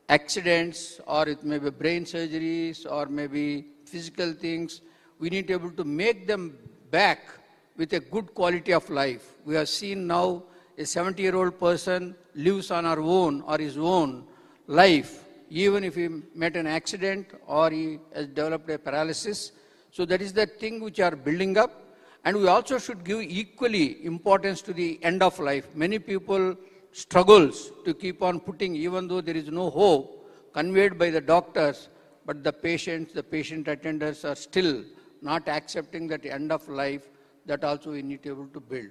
accidents, or it may be brain surgeries, or maybe physical things. We need to be able to make them back with a good quality of life. We have seen now a 70-year-old person lives on her own or his own life even if he met an accident or he has developed a paralysis. So that is the thing which are building up. And we also should give equally importance to the end of life. Many people struggles to keep on putting, even though there is no hope conveyed by the doctors, but the patients, the patient attenders are still not accepting that end of life. That also we need to be able to build.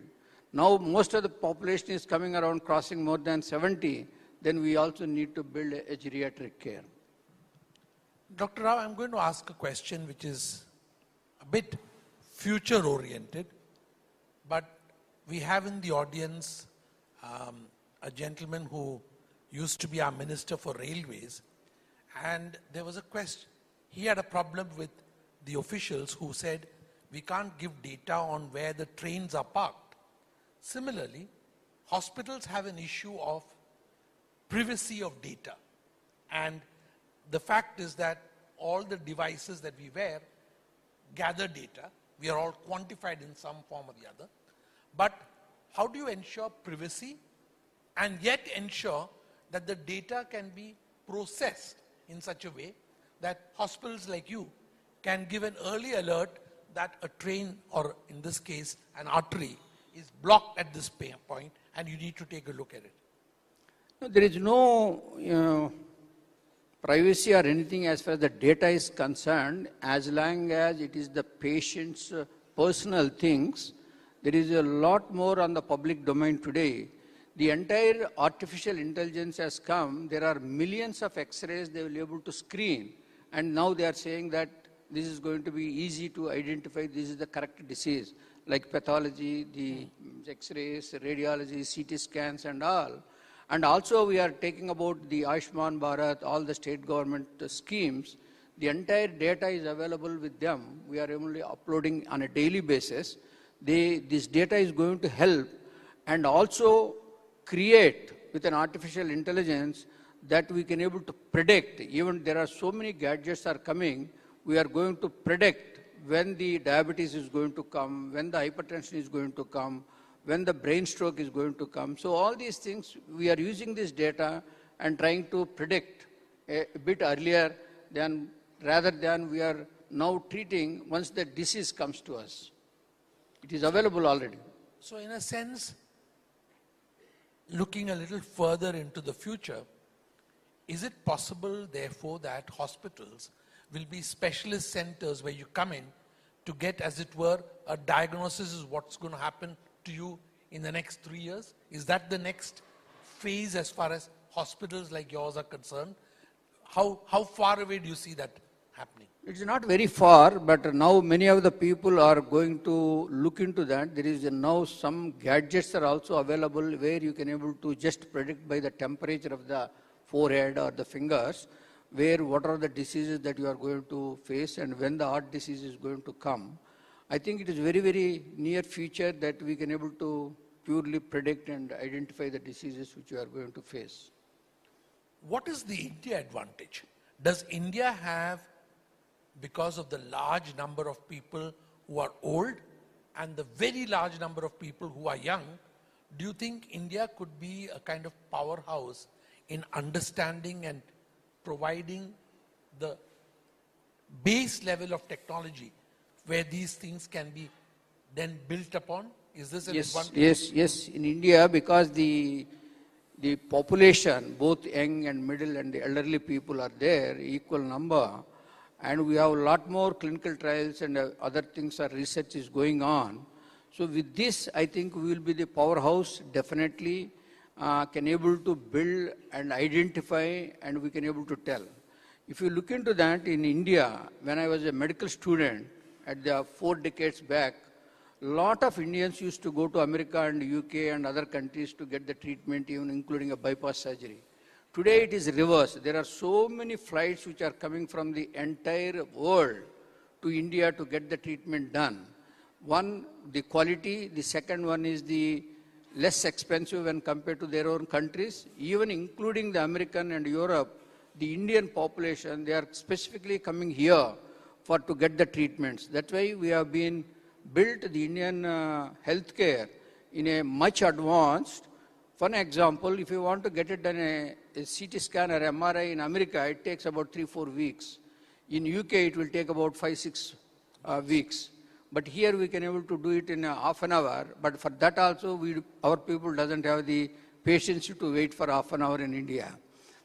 Now most of the population is coming around crossing more than 70, then we also need to build a geriatric care. Dr. Rao, I'm going to ask a question which is a bit future oriented, but we have in the audience a gentleman who used to be our Minister for Railways, and there was a question. He had a problem with the officials who said, we can't give data on where the trains are parked. Similarly, hospitals have an issue of privacy of data. And the fact is that all the devices that we wear gather data. We are all quantified in some form or the other. But how do you ensure privacy and yet ensure that the data can be processed in such a way that hospitals like you can give an early alert that a train, or in this case, an artery, is blocked at this point and you need to take a look at it? No, there is no privacy or anything as far as the data is concerned, as long as it is the patient's personal things. There is a lot more on the public domain today. The entire artificial intelligence has come. There are millions of X-rays they will be able to screen, and now they are saying that this is going to be easy to identify this is the correct disease, like pathology, the X-rays, radiology, CT scans and all. And also we are taking about the Ayushman Bharat, all the state government schemes. The entire data is available with them. We are only uploading on a daily basis. This data is going to help and also create with an artificial intelligence that we can able to predict. Even there are so many gadgets are coming, we are going to predict when the diabetes is going to come, when the hypertension is going to come, when the brain stroke is going to come. So all these things, we are using this data and trying to predict a bit earlier than, rather than we are now treating once the disease comes to us. It is available already. So in a sense, looking a little further into the future, is it possible, therefore, that hospitals will be specialist centers where you come in to get, as it were, a diagnosis of what's going to happen to you in the next 3 years? Is that the next phase as far as hospitals like yours are concerned? How far away do you see that happening? It's not very far, but now many of the people are going to look into that. There is now some gadgets are also available where you can able to just predict by the temperature of the forehead or the fingers, where what are the diseases that you are going to face and when the heart disease is going to come. I think it is very, very near future that we can able to purely predict and identify the diseases which you are going to face. What is the India advantage? Does India have, because of the large number of people who are old and the very large number of people who are young, do you think India could be a kind of powerhouse in understanding and providing the base level of technology where these things can be then built upon? Is this an advantage? Yes. In India, because the population, both young and middle and the elderly people are there, equal number, and we have a lot more clinical trials and other things, research is going on. So with this, I think we will be the powerhouse, definitely can able to build and identify, and we can able to tell. If you look into that, in India, when I was a medical student at the 4 decades back, a lot of Indians used to go to America and UK and other countries to get the treatment, even including a bypass surgery. Today it is reversed. There are so many flights which are coming from the entire world to India to get the treatment done. One, the quality. The second one is the less expensive when compared to their own countries. Even including the American and Europe, the Indian population, they are specifically coming here to get the treatments. That's why we have built the Indian healthcare in a much advanced One example, if you want to get it done a CT scan or MRI in America, it takes about 3-4 weeks. In UK, it will take about 5-6 weeks. But here we can able to do it in half an hour. But for that also, our people doesn't have the patience to wait for half an hour in India.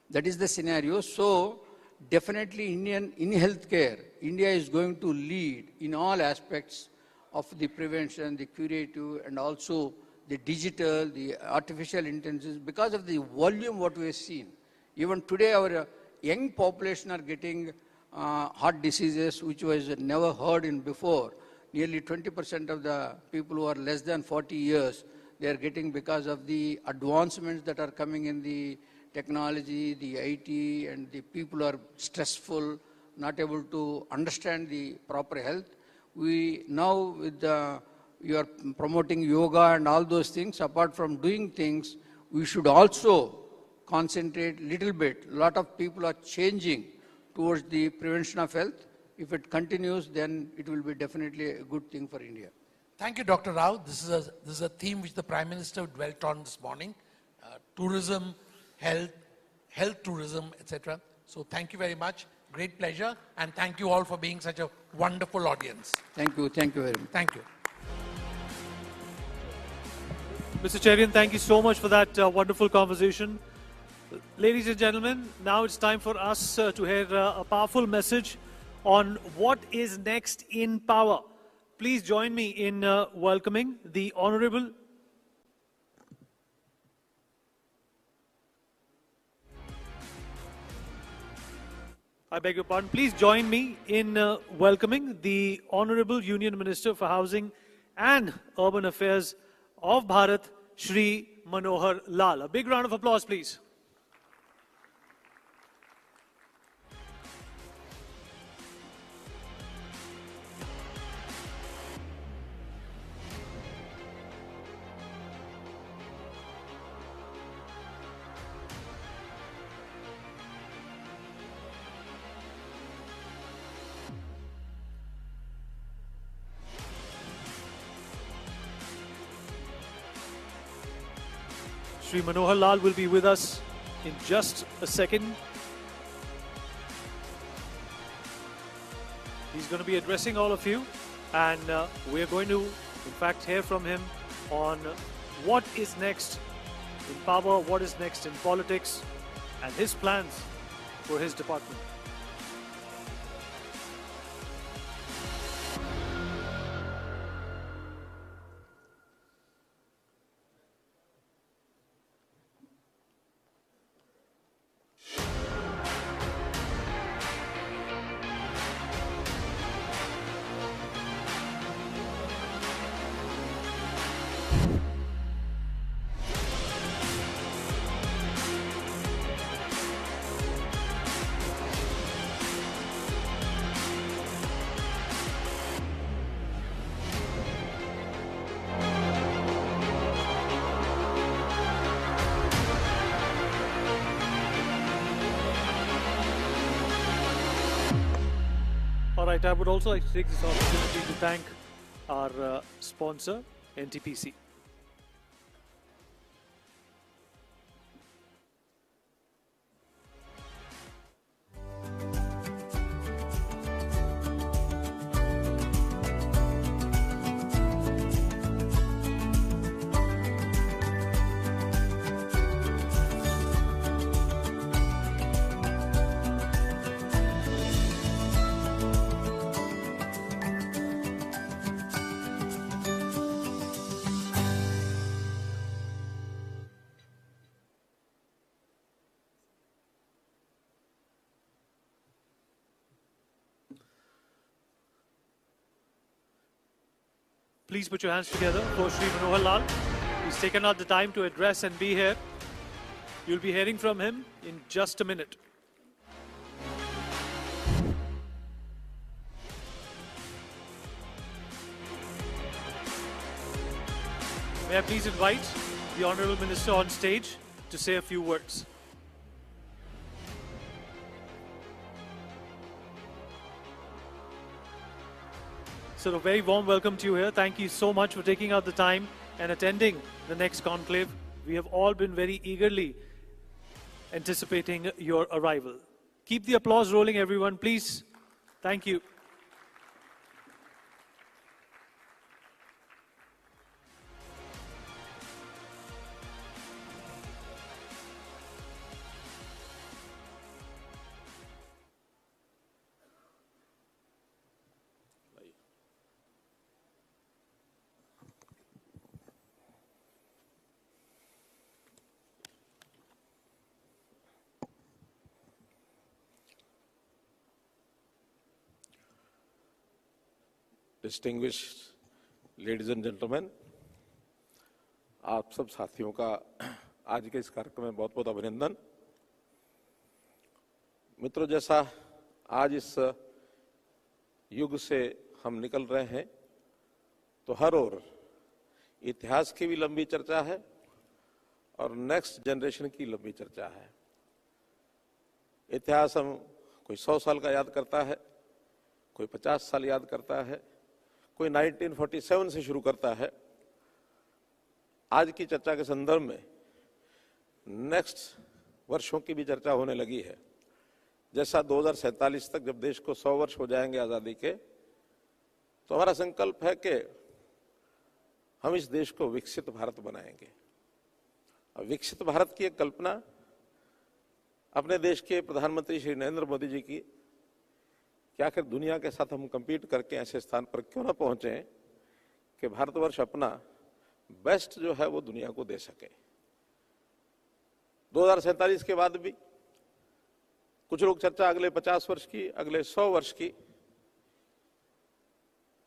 That is the scenario. So definitely in healthcare, India is going to lead in all aspects of the prevention, the curative, and also the digital, the artificial intelligence, because of the volume what we have seen. Even today, our young population are getting heart diseases, which was never heard in before. Nearly 20% of the people who are less than 40 years, they are getting because of the advancements that are coming in the technology, the IT, and the people are stressful, not able to understand the proper health. We now, with you are promoting yoga and all those things, apart from doing things, we should also concentrate little bit. A lot of people are changing towards the prevention of health. If it continues, then it will be definitely a good thing for India. Thank you, Dr. Rao. This is a theme which the Prime Minister dwelt on this morning. Tourism, health tourism, etc. So thank you very much. Great pleasure. And thank you all for being such a wonderful audience. Thank you very much. Thank you. Mr. Cherian, thank you so much for that wonderful conversation. Ladies and gentlemen, now it's time for us to hear a powerful message on what is next in power. Please join me in welcoming the Honorable I beg your pardon. Please join me in welcoming the Honorable Union Minister for Housing and Urban Affairs of Bharat, Shri Manohar Lal. A big round of applause, please. Shri Manohar Lal will be with us in just a second. He's going to be addressing all of you, and we're going to, in fact, hear from him on what is next in power, what is next in politics, and his plans for his department. All right, I would also like to take this opportunity to thank our sponsor, NTPC. Please put your hands together for Shri Manohar Lal. He's taken out the time to address and be here. You'll be hearing from him in just a minute. May I please invite the Honourable Minister on stage to say a few words. So a very warm welcome to you here. Thank you so much for taking out the time and attending the next conclave We have all been very eagerly anticipating your arrival. Keep the applause rolling, everyone, please. Thank you. Distinguished ladies and gentlemen, आप सब साथियों का आज के इस कार्यक्रम में बहुत बहुत अभिनंदन। मित्रों, जैसा आज इस युग से हम निकल रहे हैं तो हर ओर इतिहास की भी लंबी चर्चा है और नेक्स्ट जनरेशन की लंबी चर्चा है। इतिहास हम कोई 100 साल का याद करता है, कोई 50 साल याद करता है, कोई 1947 से शुरू करता है। आज की चर्चा के संदर्भ में नेक्स्ट वर्षों की भी चर्चा होने लगी है। जैसा 2047 तक जब देश को 100 वर्ष हो जाएंगे आज़ादी के, तो हमारा संकल्प है कि हम इस देश को विकसित भारत बनाएंगे। और विकसित भारत की एक कल्पना अपने देश के प्रधानमंत्री श्री नरेंद्र मोदी जी की कि आखिर दुनिया के साथ हम compete करके ऐसे स्थान पर क्यों ना पहुंचे कि भारतवर्ष अपना बेस्ट जो है वो दुनिया को दे सके। 2047 के बाद भी कुछ लोग चर्चा अगले 50 वर्ष की, अगले 100 वर्ष की,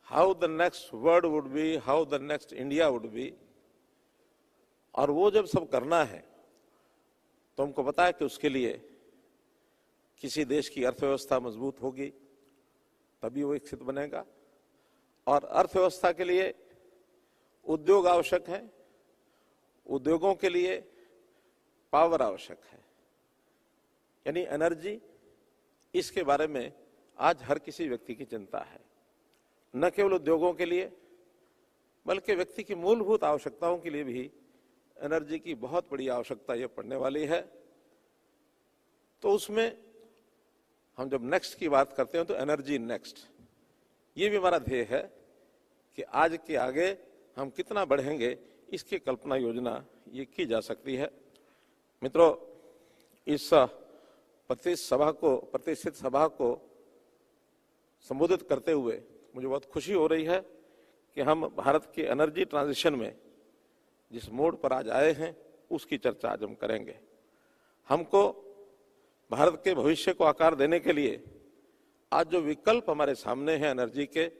how the next world would be, how the next India would be. और वो जब सब करना है तो हमको पता है कि उसके लिए किसी देश की अर्थव्यवस्था मजबूत होगी तभी वो विकसित बनेगा। और अर्थव्यवस्था के लिए उद्योग आवश्यक है, उद्योगों के लिए पावर आवश्यक है, यानी एनर्जी। इसके बारे में आज हर किसी व्यक्ति की चिंता है, न केवल उद्योगों के लिए बल्कि व्यक्ति की मूलभूत आवश्यकताओं के लिए भी एनर्जी की बहुत बड़ी आवश्यकता ये पड़ने वाली है। तो उसमें हम जब नेक्स्ट की बात करते हैं तो एनर्जी नेक्स्ट, ये भी हमारा ध्येय है कि आज के आगे हम कितना बढ़ेंगे इसकी कल्पना योजना ये की जा सकती है। मित्रों, इस प्रतिष्ठित सभा को संबोधित करते हुए मुझे बहुत खुशी हो रही है कि हम भारत के एनर्जी ट्रांजिशन में जिस मोड़ पर आज आए हैं उसकी चर्चा आज हम करेंगे। हमको भारत के भविष्य को आकार देने के लिए आज जो विकल्प हमारे सामने हैं एनर्जी के,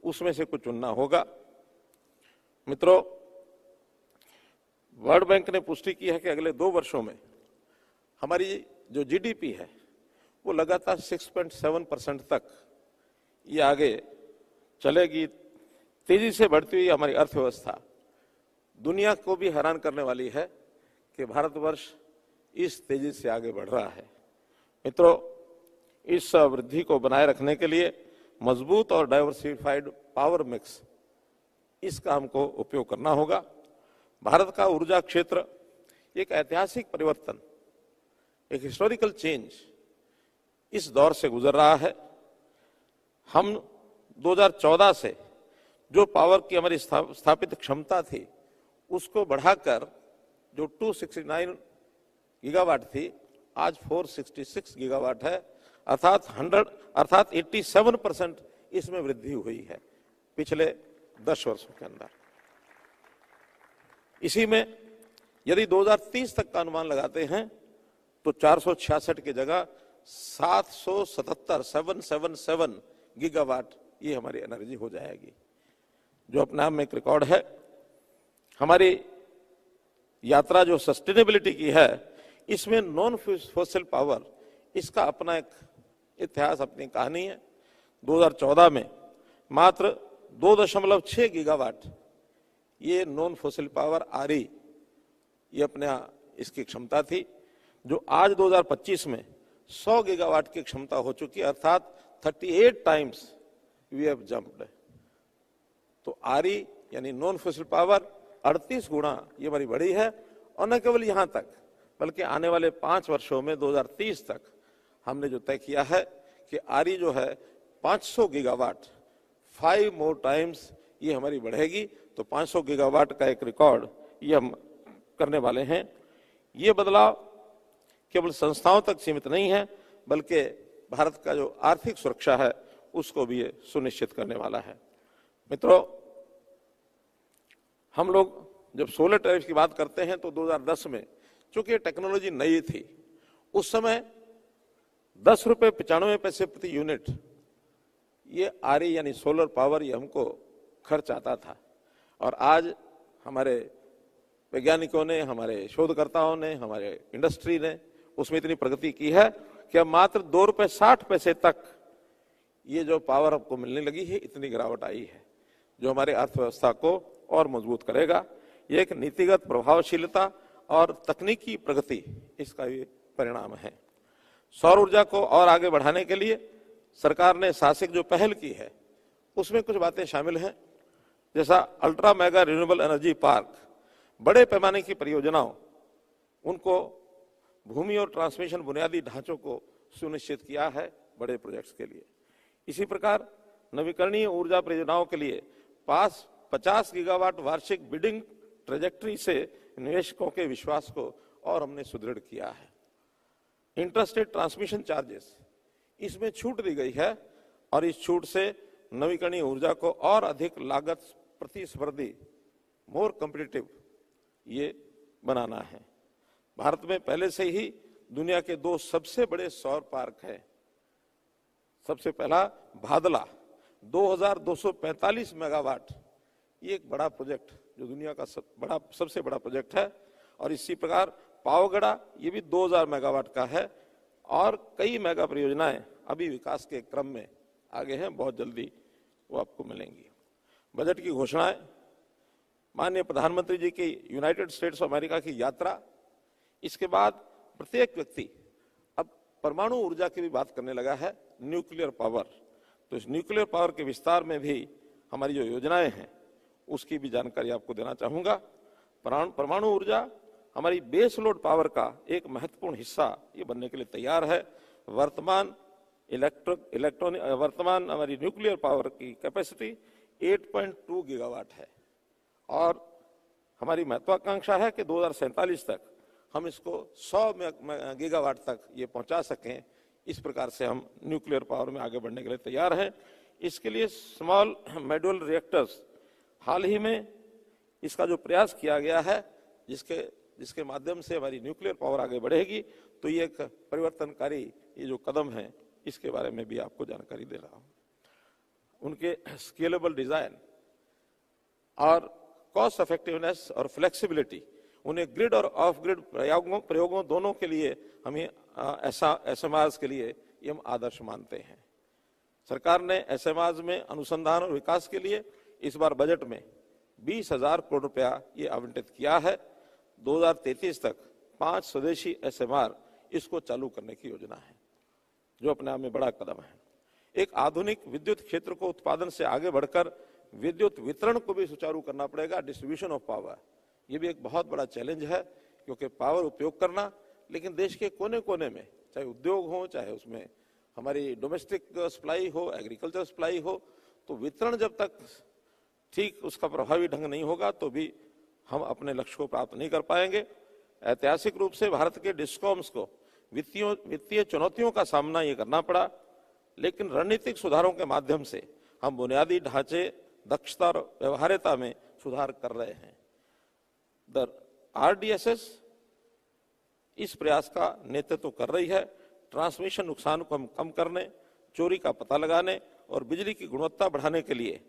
उसमें से कुछ चुनना होगा। मित्रों, वर्ल्ड बैंक ने पुष्टि की है कि अगले 2 वर्षों में हमारी जो जीडीपी है वो लगातार 6.7% तक ये आगे चलेगी। तेजी से बढ़ती हुई हमारी अर्थव्यवस्था दुनिया को भी हैरान करने वाली है कि भारतवर्ष इस तेजी से आगे बढ़ रहा है। मित्रों, इस वृद्धि को बनाए रखने के लिए मजबूत और डाइवर्सिफाइड पावर मिक्स, इसका हमको उपयोग करना होगा। भारत का ऊर्जा क्षेत्र एक ऐतिहासिक परिवर्तन, एक हिस्टोरिकल चेंज इस दौर से गुजर रहा है। हम 2014 से जो पावर की हमारी स्थापित क्षमता थी उसको बढ़ाकर जो 269 गीगावाट थी आज 466 गीगावाट है, अर्थात 87% इसमें वृद्धि हुई है पिछले 10 वर्षों के अंदर। इसी में यदि 2030 तक का अनुमान लगाते हैं तो 466 की जगह 777 गीगावाट ये हमारी एनर्जी हो जाएगी, जो अपने आप में एक रिकॉर्ड है। हमारी यात्रा जो सस्टेनेबिलिटी की है, इसमें नॉन फॉसिल पावर, इसका अपना एक इतिहास, अपनी कहानी है। 2014 में मात्र 2.6 गीगावाट ये नॉन फॉसिल पावर आ रही, ये अपने इसकी क्षमता थी, जो आज 2025 में 100 गीगावाट की क्षमता हो चुकी है, अर्थात 38 टाइम्स वी हैव जंप्ड। तो आरी यानी नॉन फॉसिल पावर 38 गुना ये हमारी बढ़ी है और न केवल यहाँ तक, बल्कि आने वाले 5 वर्षों में 2030 तक हमने जो तय किया है कि आरी जो है 500 गीगावाट 5 मोर टाइम्स ये हमारी बढ़ेगी, तो 500 गीगावाट का एक रिकॉर्ड ये हम करने वाले हैं। ये बदलाव केवल संस्थाओं तक सीमित नहीं है, बल्कि भारत का जो आर्थिक सुरक्षा है उसको भी ये सुनिश्चित करने वाला है। मित्रों, हम लोग जब सोलर टैरिफ की बात करते हैं तो 2010 में, चूंकि टेक्नोलॉजी नई थी, उस समय 10 रुपये 95 पैसे प्रति यूनिट ये आरी यानी सोलर पावर ये हमको खर्च आता था। और आज हमारे वैज्ञानिकों ने, हमारे शोधकर्ताओं ने, हमारे इंडस्ट्री ने उसमें इतनी प्रगति की है कि अब मात्र 2 रुपये 60 पैसे तक ये जो पावर आपको मिलने लगी है, इतनी गिरावट आई है, जो हमारे अर्थव्यवस्था को और मजबूत करेगा। ये एक नीतिगत प्रभावशीलता और तकनीकी प्रगति इसका ये परिणाम है। सौर ऊर्जा को और आगे बढ़ाने के लिए सरकार ने साहसिक जो पहल की है उसमें कुछ बातें शामिल हैं, जैसा ultra mega renewable energy park, बड़े पैमाने की परियोजनाओं, उनको भूमि और ट्रांसमिशन बुनियादी ढांचों को सुनिश्चित किया है बड़े प्रोजेक्ट्स के लिए। इसी प्रकार नवीकरणीय ऊर्जा परियोजनाओं के लिए 50 गीगावाट वार्षिक बिडिंग ट्रेजेक्ट्री से निवेशकों के विश्वास को और हमने सुदृढ़ किया है। इंटरस्टेट ट्रांसमिशन चार्जेस, इसमें छूट दी गई है और इस छूट से नवीकरणीय ऊर्जा को और अधिक लागत प्रतिस्पर्धी, मोर कॉम्पिटिटिव ये बनाना है। भारत में पहले से ही दुनिया के 2 सबसे बड़े सौर पार्क हैं। सबसे पहला भादला 2245 मेगावाट, ये एक बड़ा प्रोजेक्ट जो दुनिया का सबसे बड़ा प्रोजेक्ट है। और इसी प्रकार पावगढ़ा ये भी 2000 मेगावाट का है और कई मेगा परियोजनाएं अभी विकास के क्रम में आगे हैं, बहुत जल्दी वो आपको मिलेंगी। बजट की घोषणाएं, माननीय प्रधानमंत्री जी की यूनाइटेड स्टेट्स ऑफ अमेरिका की यात्रा, इसके बाद प्रत्येक व्यक्ति अब परमाणु ऊर्जा की भी बात करने लगा है, न्यूक्लियर पावर। तो इस न्यूक्लियर पावर के विस्तार में भी हमारी जो योजनाएं हैं उसकी भी जानकारी आपको देना चाहूंगा। परमाणु ऊर्जा हमारी बेस लोड पावर का एक महत्वपूर्ण हिस्सा ये बनने के लिए तैयार है। वर्तमान हमारी न्यूक्लियर पावर की कैपेसिटी 8.2 गीगावाट है और हमारी महत्वाकांक्षा है कि 2047 तक हम इसको 100 गीगावाट तक ये पहुंचा सकें। इस प्रकार से हम न्यूक्लियर पावर में आगे बढ़ने के लिए तैयार हैं। इसके लिए स्मॉल मॉड्यूलर रिएक्टर्स, हाल ही में इसका जो प्रयास किया गया है, जिसके माध्यम से हमारी न्यूक्लियर पावर आगे बढ़ेगी, तो ये एक परिवर्तनकारी ये जो कदम है इसके बारे में भी आपको जानकारी दे रहा हूं। उनके स्केलेबल डिजाइन और कॉस्ट इफेक्टिवनेस और फ्लेक्सिबिलिटी, उन्हें ग्रिड और ऑफ ग्रिड प्रयोगों दोनों के लिए हमें एसएमआर्स के लिए ये हम आदर्श मानते हैं। सरकार ने एसएमआर्स में अनुसंधान और विकास के लिए इस बार बजट में 20,000 करोड़ रुपया ये आवंटित किया है। 2033 तक 5 स्वदेशी एसएमआर इसको चालू करने की योजना है, जो अपने आप में बड़ा कदम है। एक आधुनिक विद्युत क्षेत्र को उत्पादन से आगे बढ़कर विद्युत वितरण को भी सुचारू करना पड़ेगा। डिस्ट्रीब्यूशन ऑफ पावर ये भी एक बहुत बड़ा चैलेंज है, क्योंकि पावर उपयोग करना, लेकिन देश के कोने कोने में, चाहे उद्योग हो, चाहे उसमें हमारी डोमेस्टिक सप्लाई हो, एग्रीकल्चर सप्लाई हो, तो वितरण जब तक ठीक उसका प्रभावी ढंग नहीं होगा तो भी हम अपने लक्ष्य को प्राप्त नहीं कर पाएंगे। ऐतिहासिक रूप से भारत के डिस्कॉम्स को वित्तीय चुनौतियों का सामना ये करना पड़ा, लेकिन रणनीतिक सुधारों के माध्यम से हम बुनियादी ढांचे, दक्षता और व्यवहार्यता में सुधार कर रहे हैं। द RDSS इस प्रयास का नेतृत्व कर रही है। ट्रांसमिशन नुकसान को हम कम करने, चोरी का पता लगाने और बिजली की गुणवत्ता बढ़ाने के लिए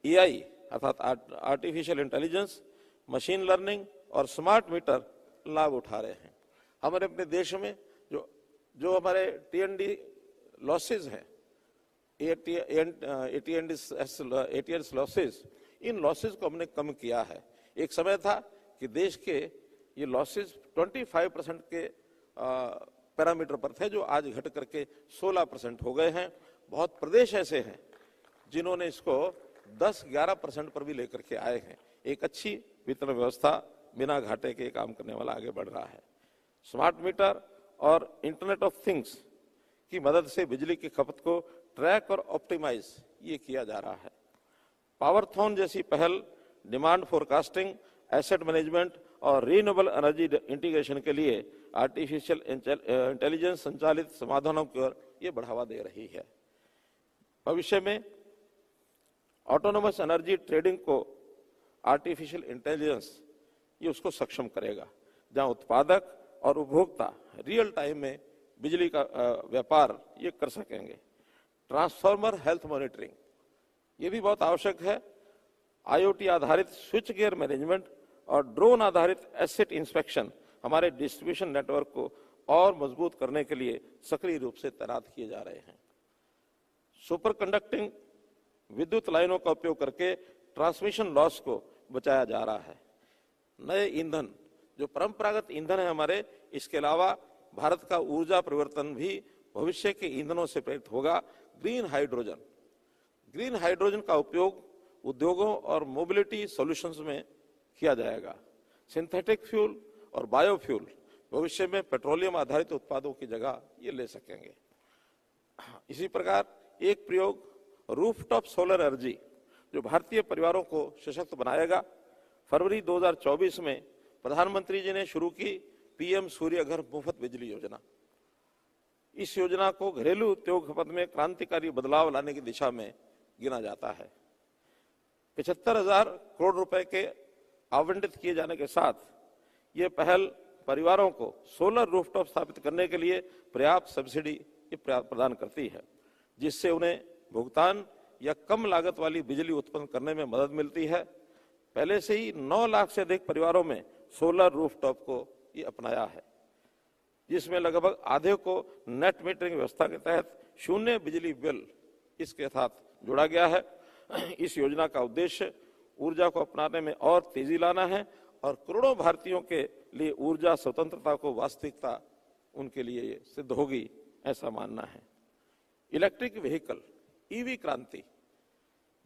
AI अर्थात आर्टिफिशियल इंटेलिजेंस, मशीन लर्निंग और स्मार्ट मीटर लाभ उठा रहे हैं। हमारे अपने देश में जो हमारे TND लॉसेज हैं, ATS लॉसेज, इन लॉसेज को हमने कम किया है। एक समय था कि देश के ये लॉसेज 25% के पैरामीटर पर थे, जो आज घट करके 16% हो गए हैं। बहुत प्रदेश ऐसे हैं जिन्होंने इसको 10-11% पर भी लेकर के आए हैं। एक अच्छी वितरण व्यवस्था बिना घाटे के काम करने वाला आगे बढ़ रहा है। स्मार्ट मीटर और इंटरनेट ऑफ थिंग्स की मदद से बिजली की खपत को ट्रैक और ऑप्टिमाइज ये किया जा रहा है। पावरथॉन जैसी पहल डिमांड फोरकास्टिंग, एसेट मैनेजमेंट और रीन्यूएबल एनर्जी इंटीग्रेशन के लिए आर्टिफिशियल इंटेलिजेंस संचालित समाधानों की ओर ये बढ़ावा दे रही है। भविष्य में ऑटोनोमस एनर्जी ट्रेडिंग को आर्टिफिशियल इंटेलिजेंस ये उसको सक्षम करेगा, जहां उत्पादक और उपभोक्ता रियल टाइम में बिजली का व्यापार ये कर सकेंगे। ट्रांसफार्मर हेल्थ मॉनिटरिंग ये भी बहुत आवश्यक है। IoT आधारित स्विच गियर मैनेजमेंट और ड्रोन आधारित एसेट इंस्पेक्शन हमारे डिस्ट्रीब्यूशन नेटवर्क को और मजबूत करने के लिए सक्रिय रूप से तैनात किए जा रहे हैं। सुपर कंडक्टिंग विद्युत लाइनों का उपयोग करके ट्रांसमिशन लॉस को बचाया जा रहा है। नए ईंधन जो परंपरागत ईंधन है हमारे, इसके अलावा भारत का ऊर्जा परिवर्तन भी भविष्य के ईंधनों से प्रेरित होगा। ग्रीन हाइड्रोजन का उपयोग उद्योगों और मोबिलिटी सॉल्यूशंस में किया जाएगा। सिंथेटिक फ्यूल और बायोफ्यूल भविष्य में पेट्रोलियम आधारित उत्पादों की जगह ये ले सकेंगे। इसी प्रकार एक प्रयोग रूफटॉप सोलर एनर्जी जो भारतीय परिवारों को सशक्त बनाएगा। फरवरी 2024 में प्रधानमंत्री जी ने शुरू की PM सूर्य घर मुफ्त बिजली योजना। इस योजना को घरेलू उद्योग खपत में क्रांतिकारी बदलाव लाने की दिशा में गिना जाता है। 75,000 करोड़ रुपए के आवंटित किए जाने के साथ ये पहल परिवारों को सोलर रूफटॉप स्थापित करने के लिए पर्याप्त सब्सिडी प्रदान करती है, जिससे उन्हें भुगतान या कम लागत वाली बिजली उत्पन्न करने में मदद मिलती है। पहले से ही 9 लाख से अधिक परिवारों में सोलर रूफटॉप को ये अपनाया है, जिसमें लगभग आधे को नेट मीटरिंग व्यवस्था के तहत शून्य बिजली बिल इसके साथ जोड़ा गया है। इस योजना का उद्देश्य ऊर्जा को अपनाने में और तेजी लाना है और करोड़ों भारतीयों के लिए ऊर्जा स्वतंत्रता को वास्तविकता उनके लिए ये सिद्ध होगी, ऐसा मानना है। इलेक्ट्रिक व्हीकल EV क्रांति,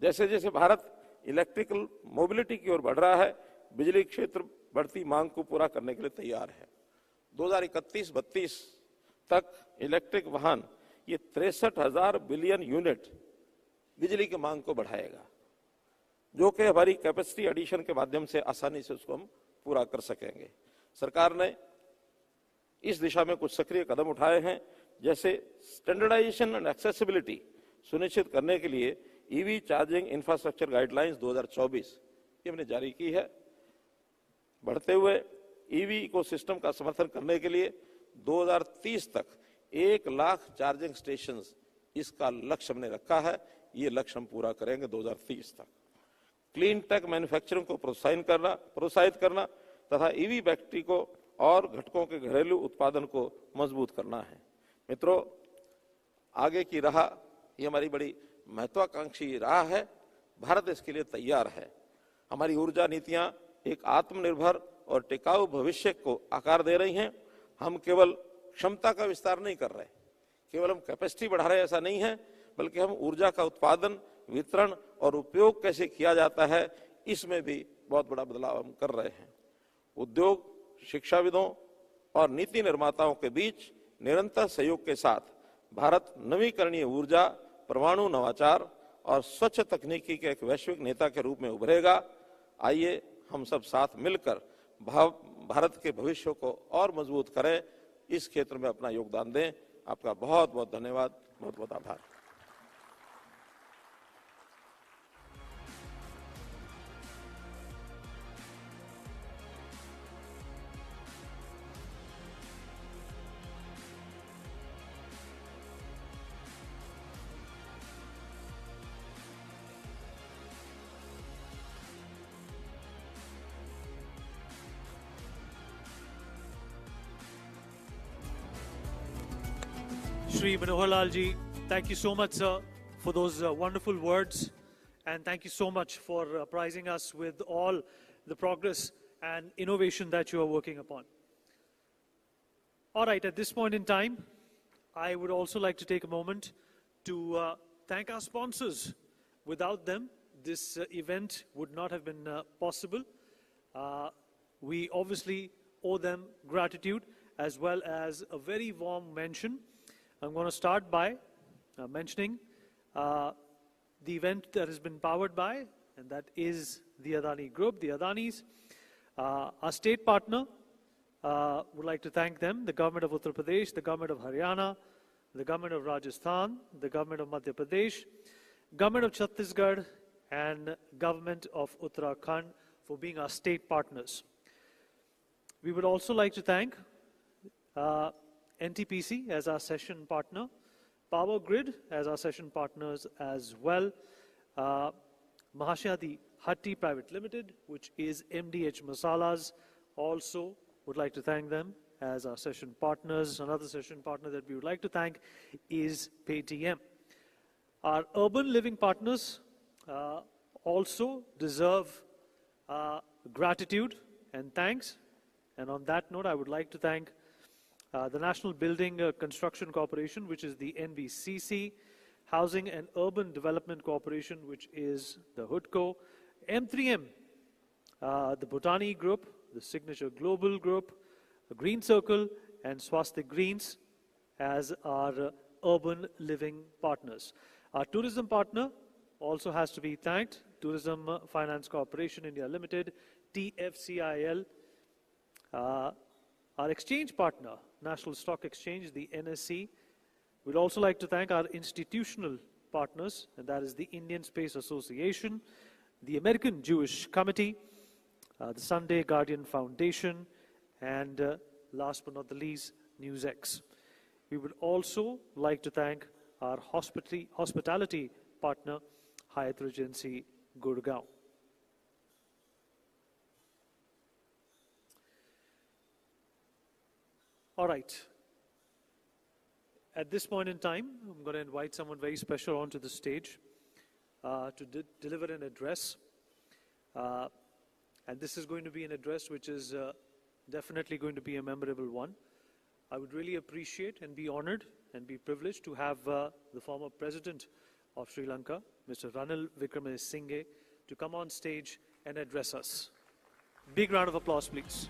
जैसे जैसे भारत इलेक्ट्रिकल मोबिलिटी की ओर बढ़ रहा है, बिजली क्षेत्र बढ़ती मांग को पूरा करने के लिए तैयार है। 2031-32 तक इलेक्ट्रिक वाहन ये 63,000 बिलियन यूनिट बिजली की मांग को बढ़ाएगा, जो कि हमारी कैपेसिटी एडिशन के माध्यम से आसानी से उसको हम पूरा कर सकेंगे। सरकार ने इस दिशा में कुछ सक्रिय कदम उठाए हैं, जैसे स्टैंडर्डाइजेशन एंड एक्सेसिबिलिटी सुनिश्चित करने के लिए EV चार्जिंग इंफ्रास्ट्रक्चर गाइडलाइंस 2024 ये हमने जारी की है। बढ़ते हुए EV इकोसिस्टम का समर्थन करने के लिए 2030 तक 1 लाख चार्जिंग स्टेशंस इसका लक्ष्य हमने रखा है। ये लक्ष्य हम पूरा करेंगे 2030 तक। क्लीन टेक मैन्युफैक्चरिंग को प्रोत्साहित करना तथा EV बैटरी को और घटकों के घरेलू उत्पादन को मजबूत करना है। मित्रों, आगे की राह ये हमारी बड़ी महत्वाकांक्षी राह है। भारत इसके लिए तैयार है। हमारी ऊर्जा नीतियां एक आत्मनिर्भर और टिकाऊ भविष्य को आकार दे रही हैं। हम केवल क्षमता का विस्तार नहीं कर रहे, केवल हम कैपेसिटी बढ़ा रहे, ऐसा नहीं है, बल्कि हम ऊर्जा का उत्पादन, वितरण और उपयोग कैसे किया जाता है, इसमें भी बहुत बड़ा बदलाव हम कर रहे हैं। उद्योग, शिक्षाविदों और नीति निर्माताओं के बीच निरंतर सहयोग के साथ भारत नवीकरणीय ऊर्जा, परमाणु नवाचार और स्वच्छ तकनीकी के एक वैश्विक नेता के रूप में उभरेगा। आइए हम सब साथ मिलकर भारत के भविष्य को और मजबूत करें, इस क्षेत्र में अपना योगदान दें। आपका बहुत बहुत धन्यवाद, बहुत बहुत आभार। Shri Manohar Lal ji, thank you so much, sir, for those wonderful words. And thank you so much for apprising us with all the progress and innovation that you are working upon. All right, at this point in time, I would also like to take a moment to thank our sponsors. Without them, this event would not have been possible. we obviously owe them gratitude as well as a very warm mention. I'm going to start by mentioning the event that has been powered by, and that is the Adani Group, the Adanis. Our state partner, would like to thank them, the government of Uttar Pradesh, the government of Haryana, the government of Rajasthan, the government of Madhya Pradesh, government of Chhattisgarh, and government of Uttarakhand for being our state partners. We would also like to thank NTPC as our session partner, Power Grid as our session partners as well, Mahashadi Hatti Private Limited, which is MDH Masalas, also would like to thank them as our session partners. Another session partner that we would like to thank is Paytm. Our urban living partners also deserve gratitude and thanks. And on that note, I would like to thank the National Building Construction Corporation, which is the NBCC, Housing and Urban Development Corporation, which is the HUDCO, M3M, the Bhutani Group, the Signature Global Group, the Green Circle, and Swastik Greens as our urban living partners. Our tourism partner also has to be thanked, Tourism Finance Corporation India Limited, TFCIL. Our exchange partner, National Stock Exchange, the NSE. We'd also like to thank our institutional partners, and that is the Indian Space Association, the American Jewish Committee, the Sunday Guardian Foundation, and last but not the least, NewsX. We would also like to thank our hospitality partner, Hyatt Regency Gurgaon. All right. At this point in time, I'm going to invite someone very special onto the stage to deliver an address. And this is going to be an address which is definitely going to be a memorable one. I would really appreciate and be honored and be privileged to have the former president of Sri Lanka, Mr. Ranil Wickremesinghe, to come on stage and address us. Big round of applause, please.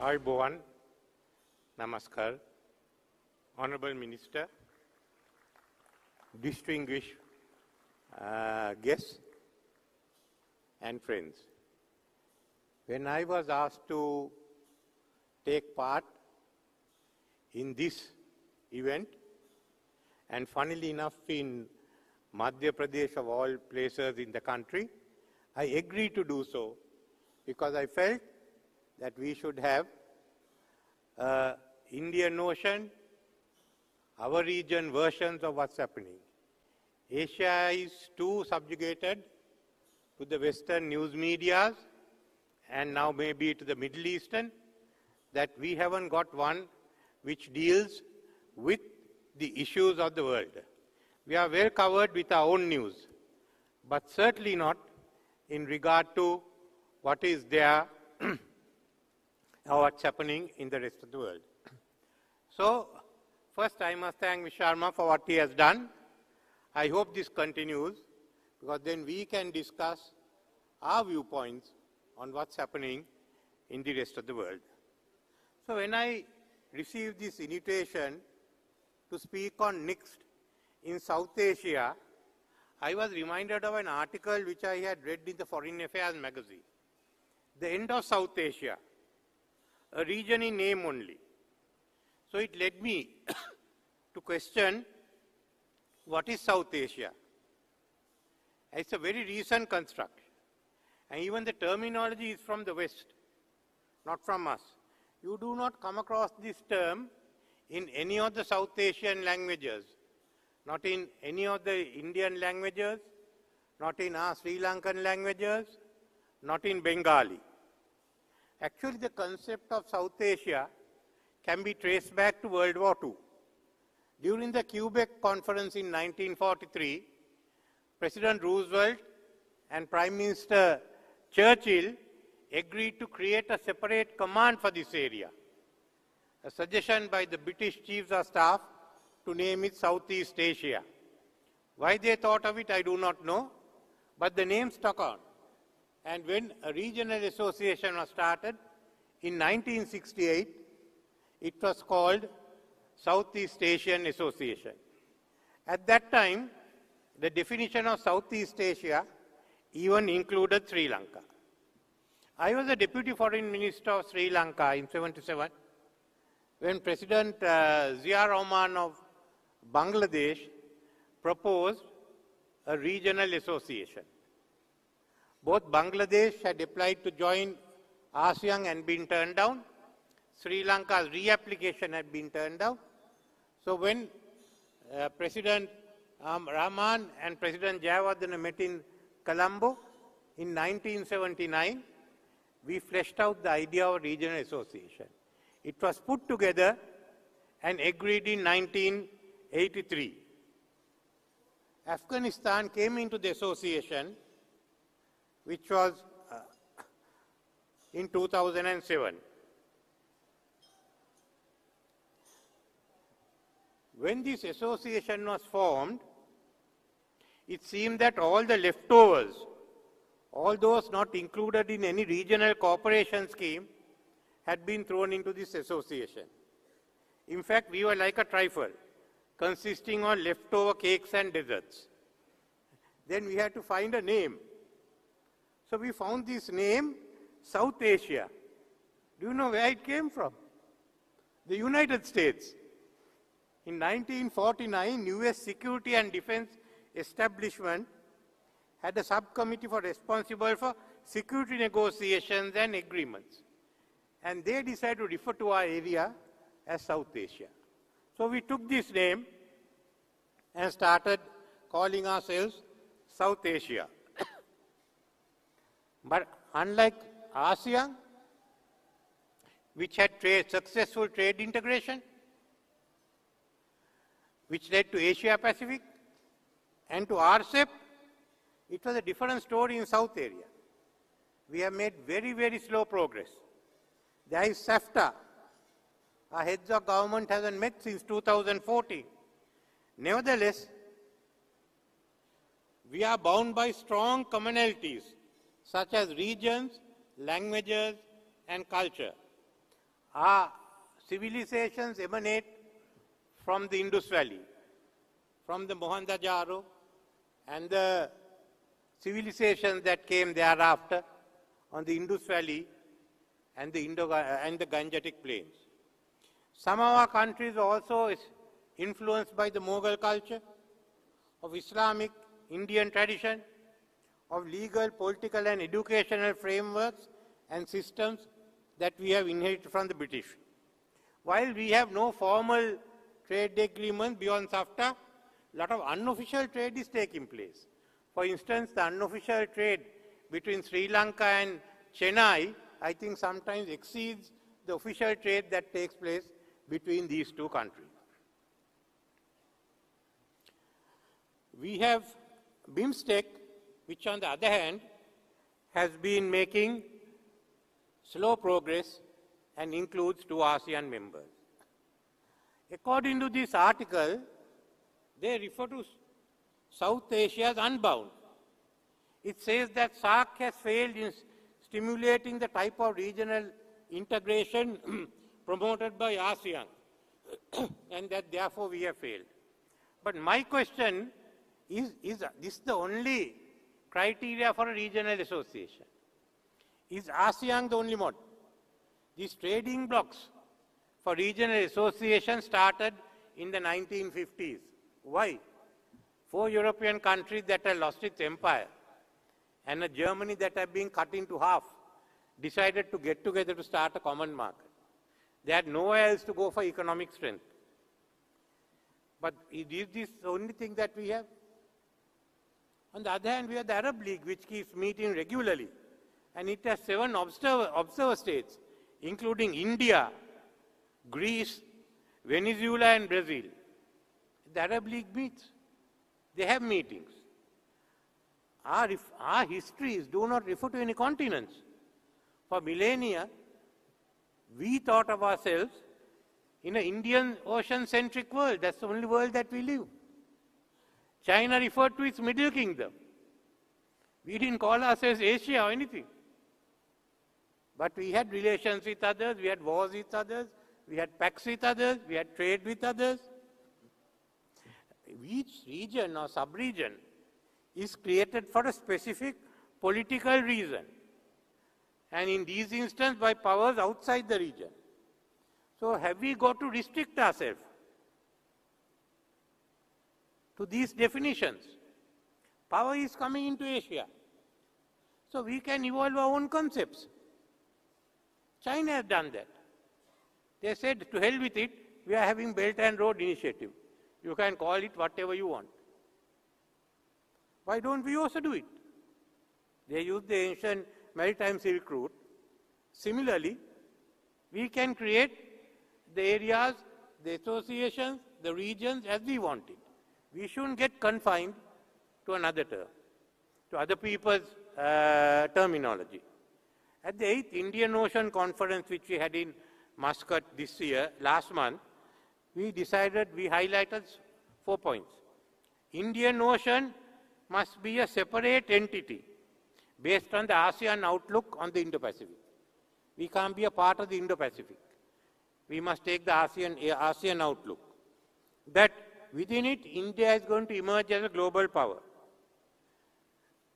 Ayubowan, Namaskar, Honorable Minister, distinguished guests and friends. When I was asked to take part in this event, and funnily enough in Madhya Pradesh of all places in the country, I agreed to do so because I felt that we should have Indian Ocean, our region versions of what's happening. Asia is too subjugated to the Western news medias and now maybe to the Middle Eastern, that we haven't got one which deals with the issues of the world. We are well covered with our own news, but certainly not in regard to what is there or what's happening in the rest of the world. So, first I must thank Mr. Sharma for what he has done. I hope this continues, because then we can discuss our viewpoints on what's happening in the rest of the world. So when I received this invitation to speak on NXT in South Asia, I was reminded of an article which I had read in the Foreign Affairs magazine. The end of South Asia, a region in name only. So it led me to question, what is South Asia? It's a very recent construct. And even the terminology is from the West, not from us. You do not come across this term in any of the South Asian languages, not in any of the Indian languages, not in our Sri Lankan languages, not in Bengali. Actually, the concept of South Asia can be traced back to World War II. During the Quebec Conference in 1943, President Roosevelt and Prime Minister Churchill agreed to create a separate command for this area, a suggestion by the British Chiefs of Staff to name it Southeast Asia. Why they thought of it, I do not know, but the name stuck on. And when a regional association was started in 1968, it was called Southeast Asian Association. At that time, the definition of Southeast Asia even included Sri Lanka. I was the Deputy Foreign Minister of Sri Lanka in 1977 when President Zia Rahman of Bangladesh proposed a regional association. Both Bangladesh had applied to join ASEAN and been turned down. Sri Lanka's reapplication had been turned down. So when President Rahman and President Jayawardena met in Colombo in 1979, we fleshed out the idea of regional association. It was put together and agreed in 1983. Afghanistan came into the association, which was in 2007. When this association was formed, it seemed that all the leftovers, all those not included in any regional cooperation scheme, had been thrown into this association. In fact, we were like a trifle, consisting of leftover cakes and desserts. Then we had to find a name. So we found this name, South Asia. Do you know where it came from? The United States. In 1949, US Security and Defense Establishment had a subcommittee responsible for security negotiations and agreements. And they decided to refer to our area as South Asia. So we took this name and started calling ourselves South Asia. But unlike ASEAN, which had successful trade integration, which led to Asia Pacific, and to RCEP, it was a different story in South area. We have made very, very slow progress. There is SAFTA. Our heads of government hasn't met since 2014. Nevertheless, we are bound by strong commonalities such as regions, languages, and culture. Our civilizations emanate from the Indus Valley, from the Mohenjo-daro, and the civilizations that came thereafter on the Indus Valley and the Gangetic Plains. Some of our countries also is influenced by the Mughal culture, of Islamic, Indian tradition, of legal, political, and educational frameworks and systems that we have inherited from the British. While we have no formal trade agreement beyond SAFTA, a lot of unofficial trade is taking place. For instance, the unofficial trade between Sri Lanka and Chennai, I think sometimes exceeds the official trade that takes place between these two countries. We have BIMSTEC, which on the other hand has been making slow progress and includes 2 ASEAN members. According to this article, they refer to South Asia as unbound. It says that SAARC has failed in stimulating the type of regional integration promoted by ASEAN and that therefore we have failed. But my question is this the only criteria for a regional association? Is ASEAN the only model? These trading blocks for regional association started in the 1950s. Why? 4 European countries that had lost its empire and a Germany that had been cut into half decided to get together to start a common market. They had nowhere else to go for economic strength. But is this the only thing that we have? On the other hand, we have the Arab League, which keeps meeting regularly and it has 7 observer states, including India, Greece, Venezuela, and Brazil. The Arab League meets. They have meetings. Our histories do not refer to any continents. For millennia, we thought of ourselves in an Indian Ocean-centric world. That's the only world that we live. China referred to its Middle Kingdom. We didn't call ourselves Asia or anything. But we had relations with others, we had wars with others, we had pacts with others, we had trade with others. Each region or sub-region is created for a specific political reason, and in these instances by powers outside the region. So have we got to restrict ourselves to these definitions? Power is coming into Asia, so we can evolve our own concepts. China has done that. They said, to hell with it, we are having Belt and Road Initiative. You can call it whatever you want. Why don't we also do it? They used the ancient maritime Silk Route. Similarly, we can create the areas, the associations, the regions as we want it. We shouldn't get confined to another term, to other people's terminology. At the 8th Indian Ocean Conference, which we had in Muscat last month, we highlighted 4 points. Indian Ocean must be a separate entity based on the ASEAN outlook on the Indo-Pacific. We can't be a part of the Indo-Pacific. We must take the ASEAN outlook. That within it, India is going to emerge as a global power.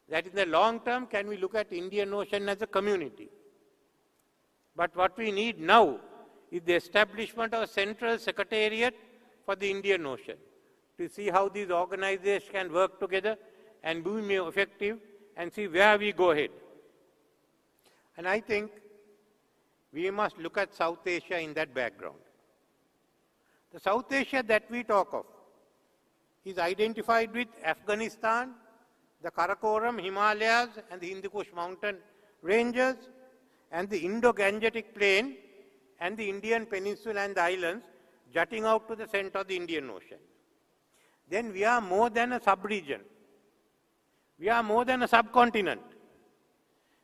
That in the long term, can we look at Indian Ocean as a community? But what we need now is the establishment of a central secretariat for the Indian Ocean to see how these organizations can work together and be more effective and see where we go ahead. And I think we must look at South Asia in that background. The South Asia that we talk of is identified with Afghanistan, the Karakoram, Himalayas, and the Hindu Kush mountain ranges, and the Indo-Gangetic plain, and the Indian peninsula and the islands jutting out to the center of the Indian Ocean. Then we are more than a sub-region. We are more than a subcontinent.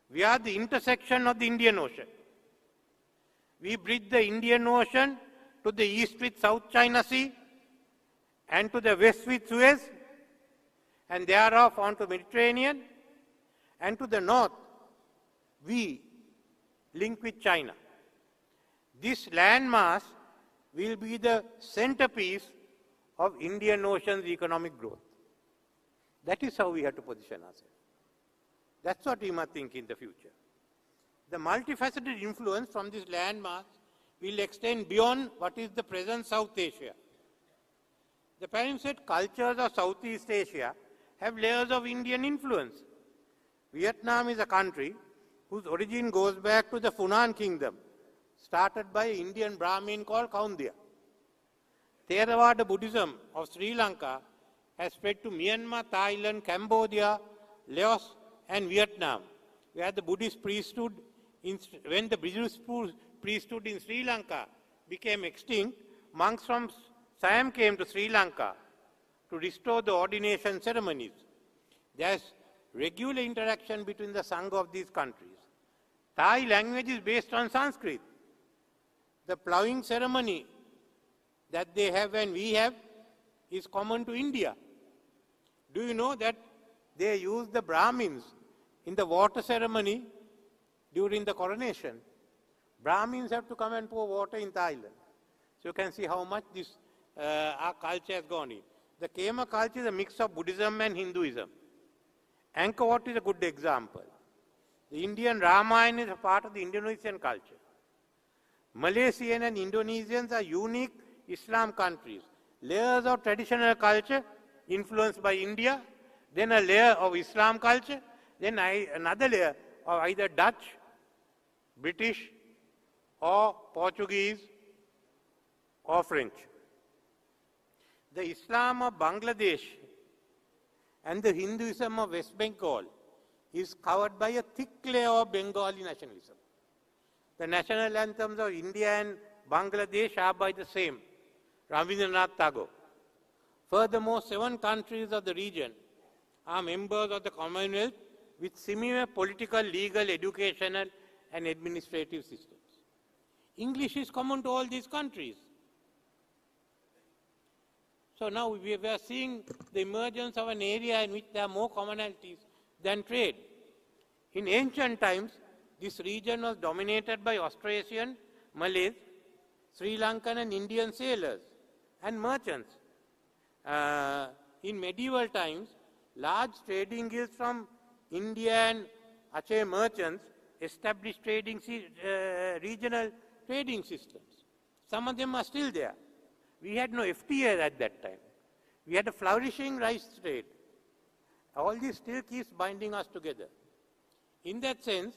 We are the intersection of the Indian Ocean. We bridge the Indian Ocean to the east with South China Sea, and to the west with Suez, and thereof on to Mediterranean, and to the north, we link with China. This landmass will be the centerpiece of Indian Ocean's economic growth. That is how we have to position ourselves. That's what we must think in the future. The multifaceted influence from this landmass will extend beyond what is the present South Asia. The palimpsest cultures of Southeast Asia have layers of Indian influence. Vietnam is a country whose origin goes back to the Funan kingdom, started by an Indian Brahmin called Kaundia. Theravada Buddhism of Sri Lanka has spread to Myanmar, Thailand, Cambodia, Laos, and Vietnam, where the Buddhist priesthood, when the Buddhist priesthood in Sri Lanka became extinct, monks from Siam came to Sri Lanka to restore the ordination ceremonies. There is regular interaction between the Sangha of these countries. Thai language is based on Sanskrit. The ploughing ceremony that they have and we have is common to India. Do you know that they use the Brahmins in the water ceremony during the coronation? Brahmins have to come and pour water in Thailand. So you can see how much this our culture has gone in. The Khmer culture is a mix of Buddhism and Hinduism. Angkor Wat is a good example. The Indian Ramayana is a part of the Indonesian culture. Malaysian and Indonesians are unique Islam countries. Layers of traditional culture influenced by India, then a layer of Islam culture, then another layer of either Dutch, British, or Portuguese, or French. The Islam of Bangladesh and the Hinduism of West Bengal is covered by a thick layer of Bengali nationalism. The national anthems of India and Bangladesh are by the same, Rabindranath Tagore. Furthermore, 7 countries of the region are members of the Commonwealth with similar political, legal, educational and administrative systems. English is common to all these countries. So now we are seeing the emergence of an area in which there are more commonalities than trade. In ancient times, this region was dominated by Austrasian, Malays, Sri Lankan and Indian sailors and merchants. In medieval times, large trading guilds from India and Aceh merchants established regional trading systems. Some of them are still there. We had no FTA at that time. We had a flourishing rice trade. All this still keeps binding us together. In that sense,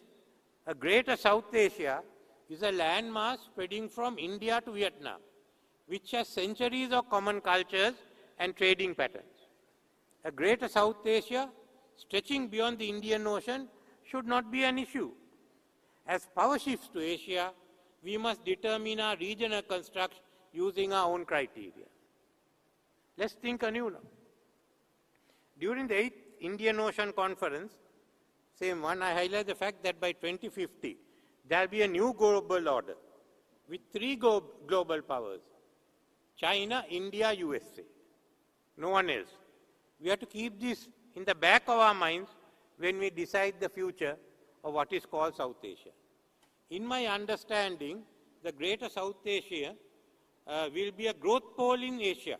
a greater South Asia is a landmass spreading from India to Vietnam, which has centuries of common cultures and trading patterns. A greater South Asia stretching beyond the Indian Ocean should not be an issue. As power shifts to Asia, we must determine our regional construct using our own criteria. Let's think anew now. During the 8th Indian Ocean Conference, same one, I highlight the fact that by 2050, there will be a new global order with 3 global powers, China, India, USA, no one else. We have to keep this in the back of our minds when we decide the future of what is called South Asia. In my understanding, the greater South Asia will be a growth pole in Asia.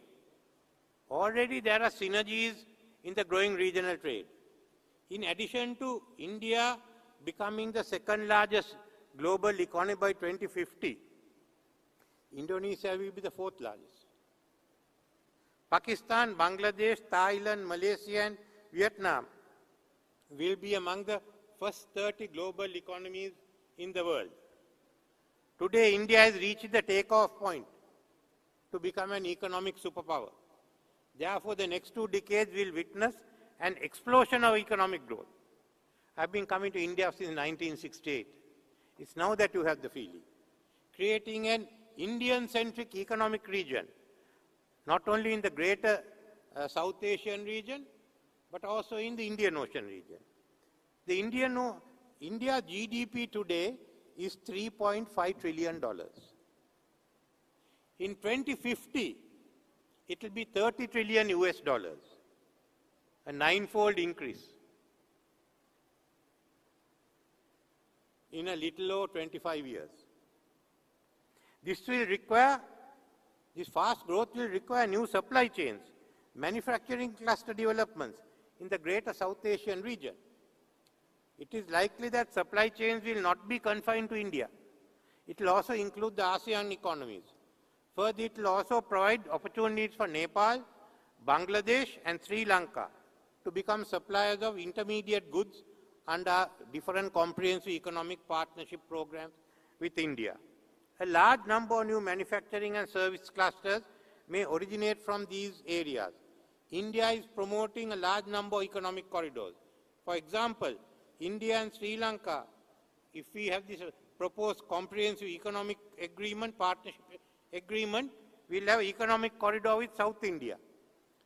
Already there are synergies in the growing regional trade. In addition to India becoming the 2nd largest global economy by 2050, Indonesia will be the 4th largest. Pakistan, Bangladesh, Thailand, Malaysia and Vietnam will be among the first 30 global economies in the world. Today, India has reached the takeoff point to become an economic superpower. Therefore, the next 2 decades will witness an explosion of economic growth. I've been coming to India since 1968. It's now that you have the feeling. Creating an Indian-centric economic region, not only in the greater South Asian region, but also in the Indian Ocean region. The India GDP today is $3.5 trillion. In 2050, it will be 30 trillion US dollars, a 9-fold increase in a little over 25 years. This fast growth will require new supply chains, manufacturing cluster developments in the greater South Asian region. It is likely that supply chains will not be confined to India. It will also include the ASEAN economies. Further, it will also provide opportunities for Nepal, Bangladesh and Sri Lanka to become suppliers of intermediate goods under different comprehensive economic partnership programs with India. A large number of new manufacturing and service clusters may originate from these areas. India is promoting a large number of economic corridors. For example, India and Sri Lanka, if we have this proposed comprehensive economic agreement, partnership agreement, we'll have an economic corridor with South India.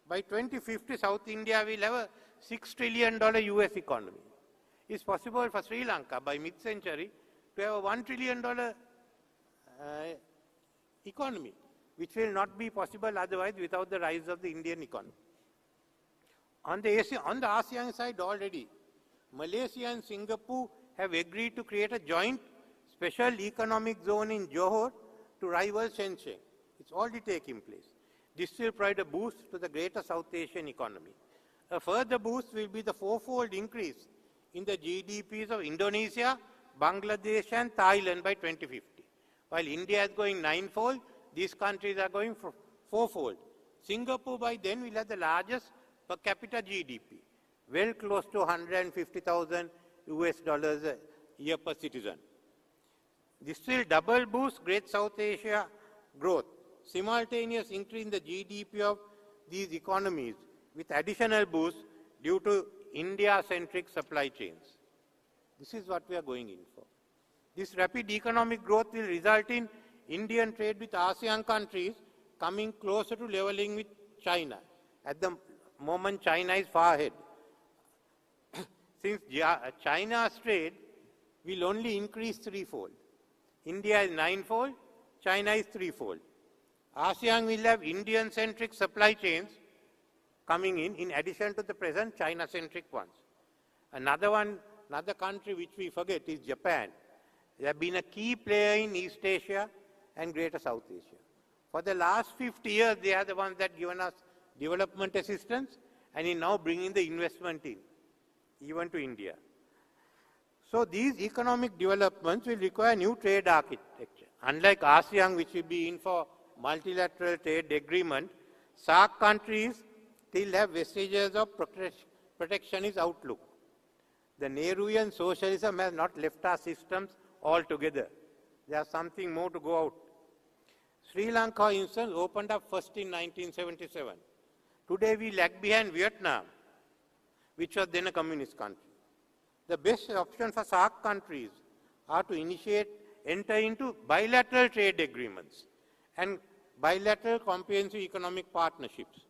By 2050, South India will have a $6 trillion US economy. It's possible for Sri Lanka by mid-century to have a $1 trillion economy, which will not be possible otherwise without the rise of the Indian economy. On the ASEAN side already, Malaysia and Singapore have agreed to create a joint special economic zone in Johor to rival Shenzhen. It's already taking place. This will provide a boost to the greater South Asian economy. A further boost will be the 4-fold increase in the GDPs of Indonesia, Bangladesh and Thailand by 2050. While India is going 9-fold, these countries are going 4-fold. Singapore by then will have the largest per capita GDP, well close to $150,000 US dollars a year per citizen. This will double boost Great South Asia growth, simultaneous increase in the GDP of these economies with additional boost due to India-centric supply chains. This is what we are going in for. This rapid economic growth will result in Indian trade with ASEAN countries coming closer to leveling with China. At the moment, China is far ahead. Since China's trade will only increase threefold. India is ninefold, China is threefold. ASEAN will have Indian-centric supply chains coming in addition to the present China-centric ones. Another country which we forget is Japan. They have been a key player in East Asia and Greater South Asia. For the last 50 years, they are the ones that given us development assistance and is now bringing the investment in, even to India. So these economic developments will require new trade architecture. Unlike ASEAN, which will be in for multilateral trade agreement, SAARC countries still have vestiges of protectionist outlook. The Nehruvian socialism has not left our systems altogether. There's something more to go out. Sri Lanka, for instance, opened up first in 1977. Today we lag behind Vietnam, which was then a communist country. The best option for SAARC countries are to enter into bilateral trade agreements and bilateral comprehensive economic partnerships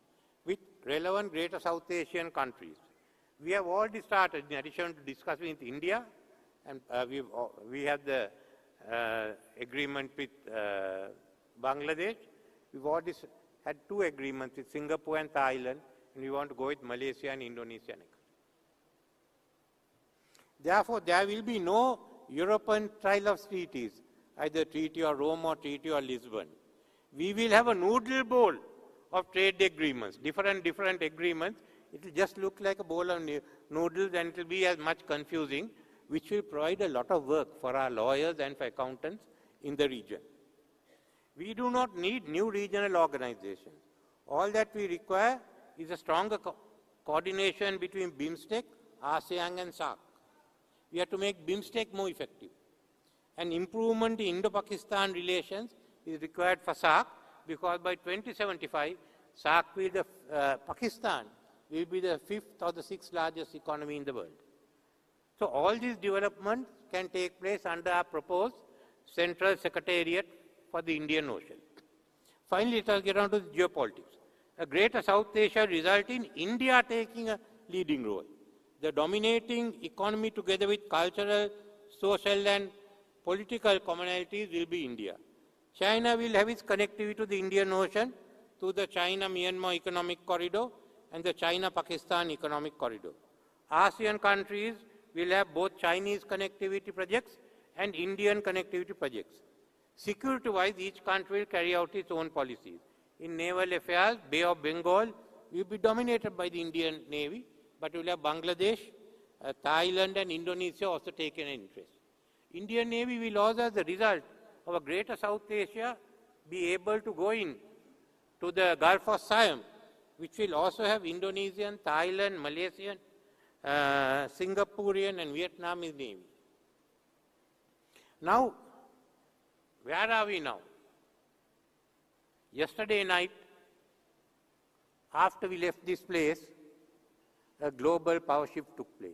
with relevant Greater South Asian countries. We have already started, in addition to discussing with India, and we have the agreement with Bangladesh. We've already had 2 agreements with Singapore and Thailand, and we want to go with Malaysia and Indonesia next. Therefore, there will be no European style of treaties, either Treaty of Rome or Treaty of Lisbon. We will have a noodle bowl of trade agreements, different agreements. It will just look like a bowl of noodles, and it will be as much confusing, which will provide a lot of work for our lawyers and for accountants in the region. We do not need new regional organizations. All that we require is a stronger coordination between BIMSTEC, ASEAN and SAARC. We have to make BIMSTEC more effective. An improvement in Indo-Pakistan relations is required for SAARC, because by 2075, Pakistan will be the 5th or the 6th largest economy in the world. So all these developments can take place under our proposed Central Secretariat for the Indian Ocean. Finally, let us get on to geopolitics. A Greater South Asia result in India taking a leading role. The dominating economy, together with cultural, social and political commonalities, will be India. China will have its connectivity to the Indian Ocean through the China-Myanmar Economic Corridor and the China-Pakistan Economic Corridor. ASEAN countries will have both Chinese connectivity projects and Indian connectivity projects. Security-wise, each country will carry out its own policies. In naval affairs, Bay of Bengal will be dominated by the Indian Navy, but we will have Bangladesh, Thailand and Indonesia also taken an interest. Indian Navy will also, as a result of a Greater South Asia, be able to go in to the Gulf of Siam, which will also have Indonesian, Thailand, Malaysian, Singaporean and Vietnamese Navy. Now, where are we now? Yesterday night, after we left this place, a global power shift took place.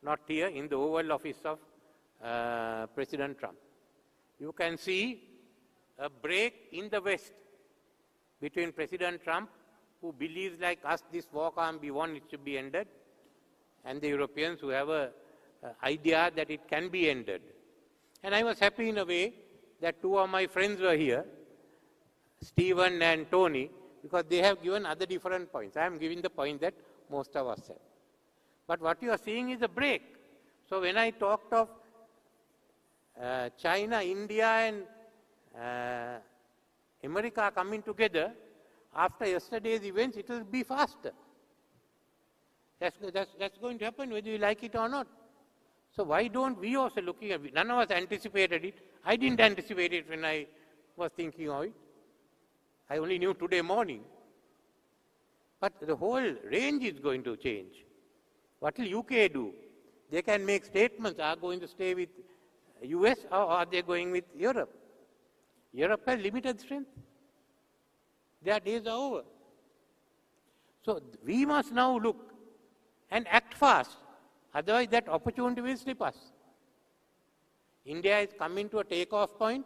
Not here, in the Oval Office of President Trump. You can see a break in the West between President Trump, who believes like us this war can't be won, it should be ended, and the Europeans who have an idea that it can be ended. And I was happy in a way that 2 of my friends were here, Stephen and Tony, because they have given other different points. I am giving the point that most of us have. But what you are seeing is a break. So when I talked of China, India and America coming together, after yesterday's events, it will be faster. That's going to happen whether you like it or not. So why don't we also looking at it? None of us anticipated it. I didn't anticipate it when I was thinking of it. I only knew today morning. But the whole range is going to change. What will UK do? They can make statements, are going to stay with US or are they going with Europe? Europe has limited strength. Their days are over. So we must now look and act fast. Otherwise, that opportunity will slip us. India is coming to a takeoff point.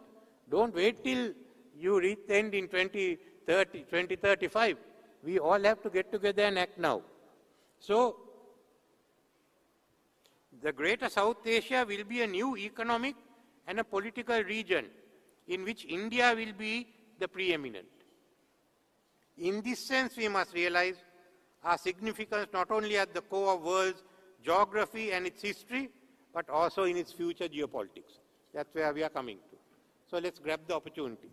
Don't wait till you reach the end in 2030, 2035. We all have to get together and act now. So, the Greater South Asia will be a new economic and a political region in which India will be the preeminent. In this sense, we must realize our significance not only at the core of world's geography and its history, but also in its future geopolitics. That's where we are coming to. So let's grab the opportunity.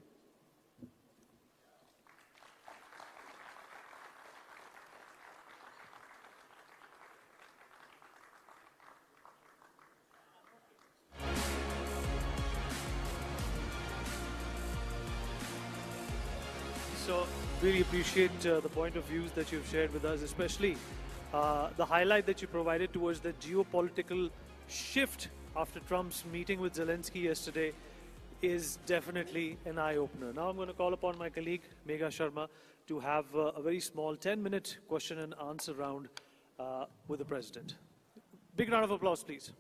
So really appreciate the point of views that you've shared with us, especially the highlight that you provided towards the geopolitical shift after Trump's meeting with Zelensky yesterday is definitely an eye-opener. Now I'm going to call upon my colleague, Megha Sharma, to have a very small 10-minute question and answer round with the President. Big round of applause, please.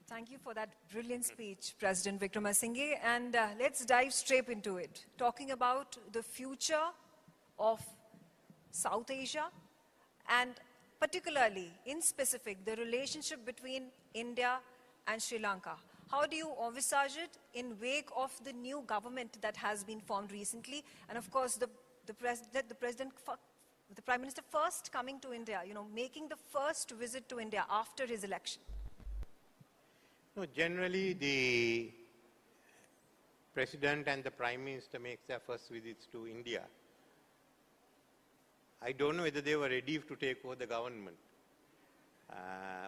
Thank you for that brilliant speech, President Wickremesinghe. And let's dive straight into it, talking about the future of South Asia and particularly, in specific, the relationship between India and Sri Lanka. How do you envisage it in wake of the new government that has been formed recently? And of course, the Prime Minister first coming to India, making the first visit to India after his election. No, generally, the President and the Prime Minister make their first visits to India. I don't know whether they were ready to take over the government.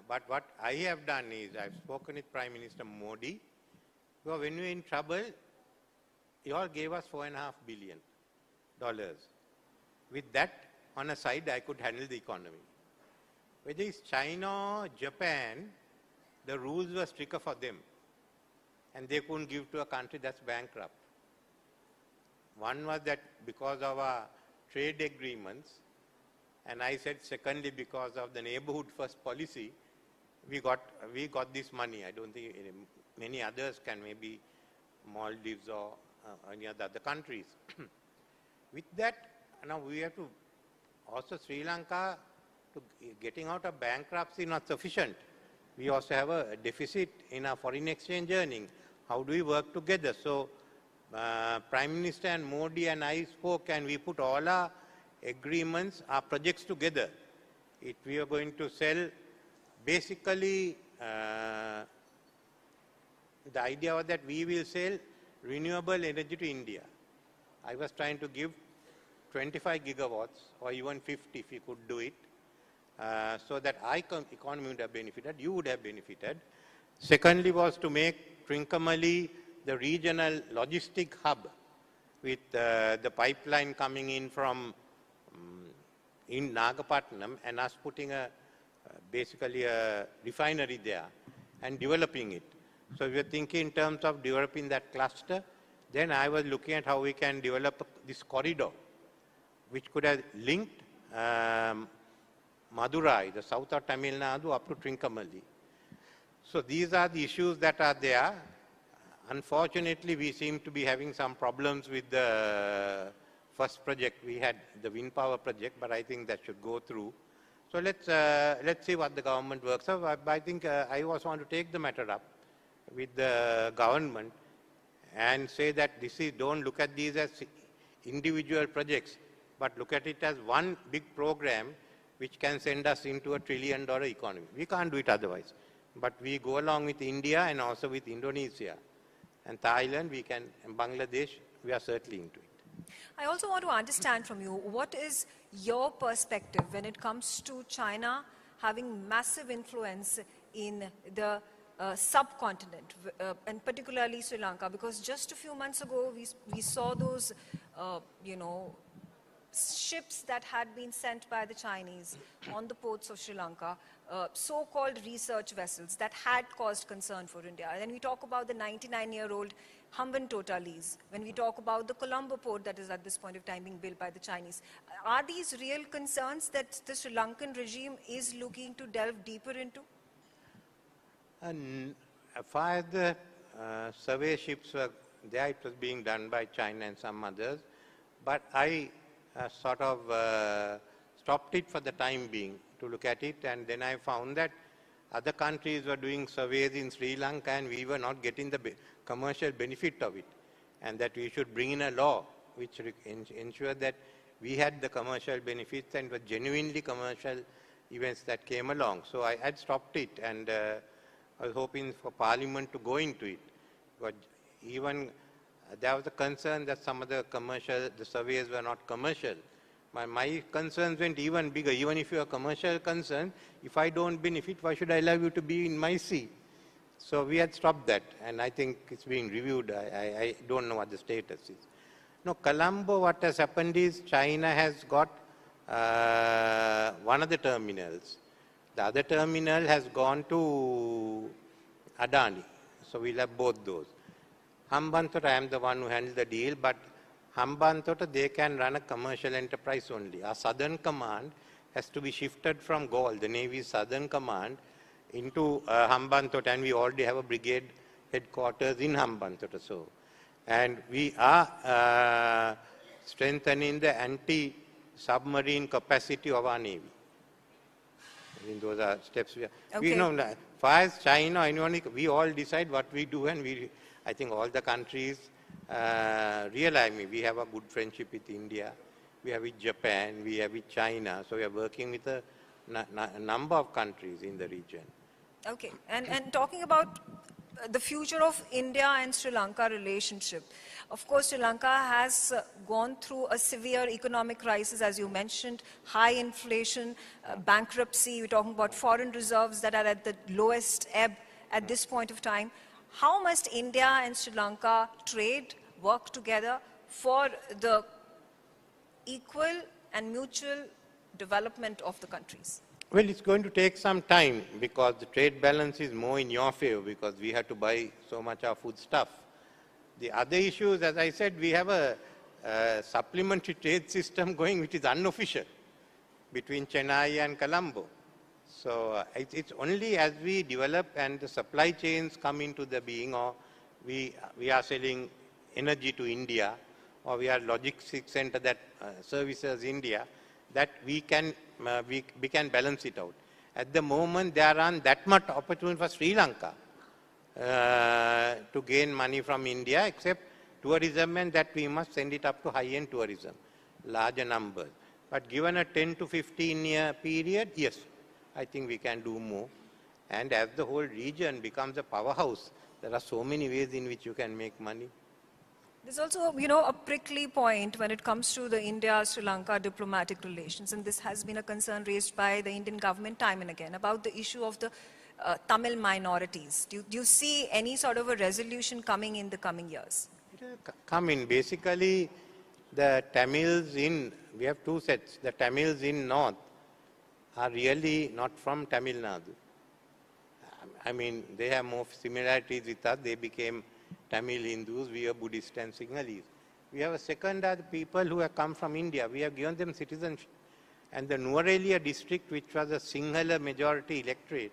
But what I have done is, I've spoken with Prime Minister Modi, because when we were in trouble, he all gave us $4.5 billion. With that, on a side, I could handle the economy. Whether it's China or Japan, the rules were stricter for them, and they couldn't give to a country that's bankrupt. One was that because of our trade agreements, and I said secondly because of the neighborhood first policy, we got this money. I don't think many others can, maybe Maldives or any other countries. With that, now we have to also Sri Lanka, getting out of bankruptcy not sufficient. We also have a deficit in our foreign exchange earning. How do we work together? So Prime Minister and Modi and I spoke, and we put all our agreements, our projects together. We are going to sell, basically, the idea was that we will sell renewable energy to India. I was trying to give 25 gigawatts or even 50 if we could do it. So that our economy would have benefited, you would have benefited. Secondly was to make Trincomalee the regional logistic hub with the pipeline coming in from in Nagapattinam and us putting basically a refinery there and developing it. So we were thinking in terms of developing that cluster. Then I was looking at how we can develop this corridor, which could have linked Madurai, the south of Tamil Nadu, up to Trincomalee. So these are the issues that are there. Unfortunately, we seem to be having some problems with the first project. We had the wind power project, but I think that should go through. So let's see what the government works out. I think I also want to take the matter up with the government and say that don't look at these as individual projects, but look at it as one big program which can send us into a $1 trillion economy. We can't do it otherwise. But we go along with India and also with Indonesia. And Thailand, and Bangladesh, we are certainly into it. I also want to understand from you, what is your perspective when it comes to China having massive influence in the subcontinent, and particularly Sri Lanka? Because just a few months ago, we saw those, ships that had been sent by the Chinese on the ports of Sri Lanka, so-called research vessels that had caused concern for India. And then we talk about the 99-year-old Hambantota lease, when we talk about the Colombo port that is at this point of time being built by the Chinese. Are these real concerns that the Sri Lankan regime is looking to delve deeper into? And as far as the survey ships were there, it was being done by China and some others. But I sort of stopped it for the time being to look at it, and then I found that other countries were doing surveys in Sri Lanka and we were not getting the commercial benefit of it, and that we should bring in a law which ensured that we had the commercial benefits and were genuinely commercial events that came along. So I had stopped it, and I was hoping for Parliament to go into it. But even there was a concern that some of the surveys were not commercial. My concerns went even bigger. Even if you are commercial concerned, if I don't benefit, why should I allow you to be in my sea? So we had stopped that, and I think it's being reviewed. I don't know what the status is. No, Colombo, what has happened is China has got one of the terminals. The other terminal has gone to Adani. So we'll have both those. Hambantota, I am the one who handles the deal, but Hambantota, they can run a commercial enterprise only. Our Southern Command has to be shifted from Galle, the Navy's Southern Command, into Hambantota, and we already have a brigade headquarters in Hambantota. So, and we are strengthening the anti-submarine capacity of our Navy. I mean, those are steps we are. Okay. We know, as far as China, we all decide what we do, and I think all the countries realize we have a good friendship with India, we have with Japan, we have with China, so we are working with a number of countries in the region. Okay, and talking about the future of India and Sri Lanka relationship. Of course, Sri Lanka has gone through a severe economic crisis, as you mentioned, high inflation, bankruptcy. We're talking about foreign reserves that are at the lowest ebb at this point of time. How must India and Sri Lanka trade, work together for the equal and mutual development of the countries? Well, it's going to take some time because the trade balance is more in your favor because we have to buy so much of food stuff. The other issues, as I said, we have a supplementary trade system going which is unofficial between Chennai and Colombo. So it's only as we develop and the supply chains come into the being, or we are selling energy to India, or we are logistics center that services India, that we can balance it out. At the moment, there aren't that much opportunity for Sri Lanka to gain money from India, except tourism, and that we must send it up to high-end tourism, larger numbers. But given a 10 to 15 year period, yes, I think we can do more. And as the whole region becomes a powerhouse, there are so many ways in which you can make money. There's also, a prickly point when it comes to the India-Sri Lanka diplomatic relations, and this has been a concern raised by the Indian government time and again about the issue of the Tamil minorities. Do you see any sort of a resolution coming in the coming years? Come in. Basically, the Tamils we have two sets. The Tamils in North are really not from Tamil Nadu. I mean, they have more similarities with us. They became Tamil Hindus, we are Buddhist and Sinhalese. We have a second are the people who have come from India. We have given them citizenship. And the Nuwara district, which was a Sinhala majority electorate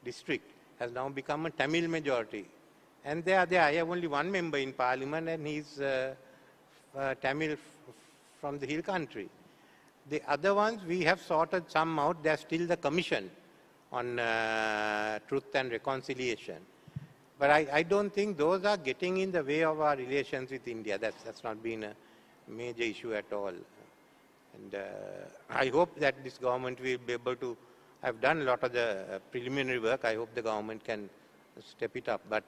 district, has now become a Tamil majority. And they are there. I have only one member in parliament, and he's Tamil from the hill country. The other ones, we have sorted some out. They're still the commission on truth and reconciliation. But I don't think those are getting in the way of our relations with India. That's not been a major issue at all. And I hope that this government will be able to have done a lot of the preliminary work. I hope the government can step it up. But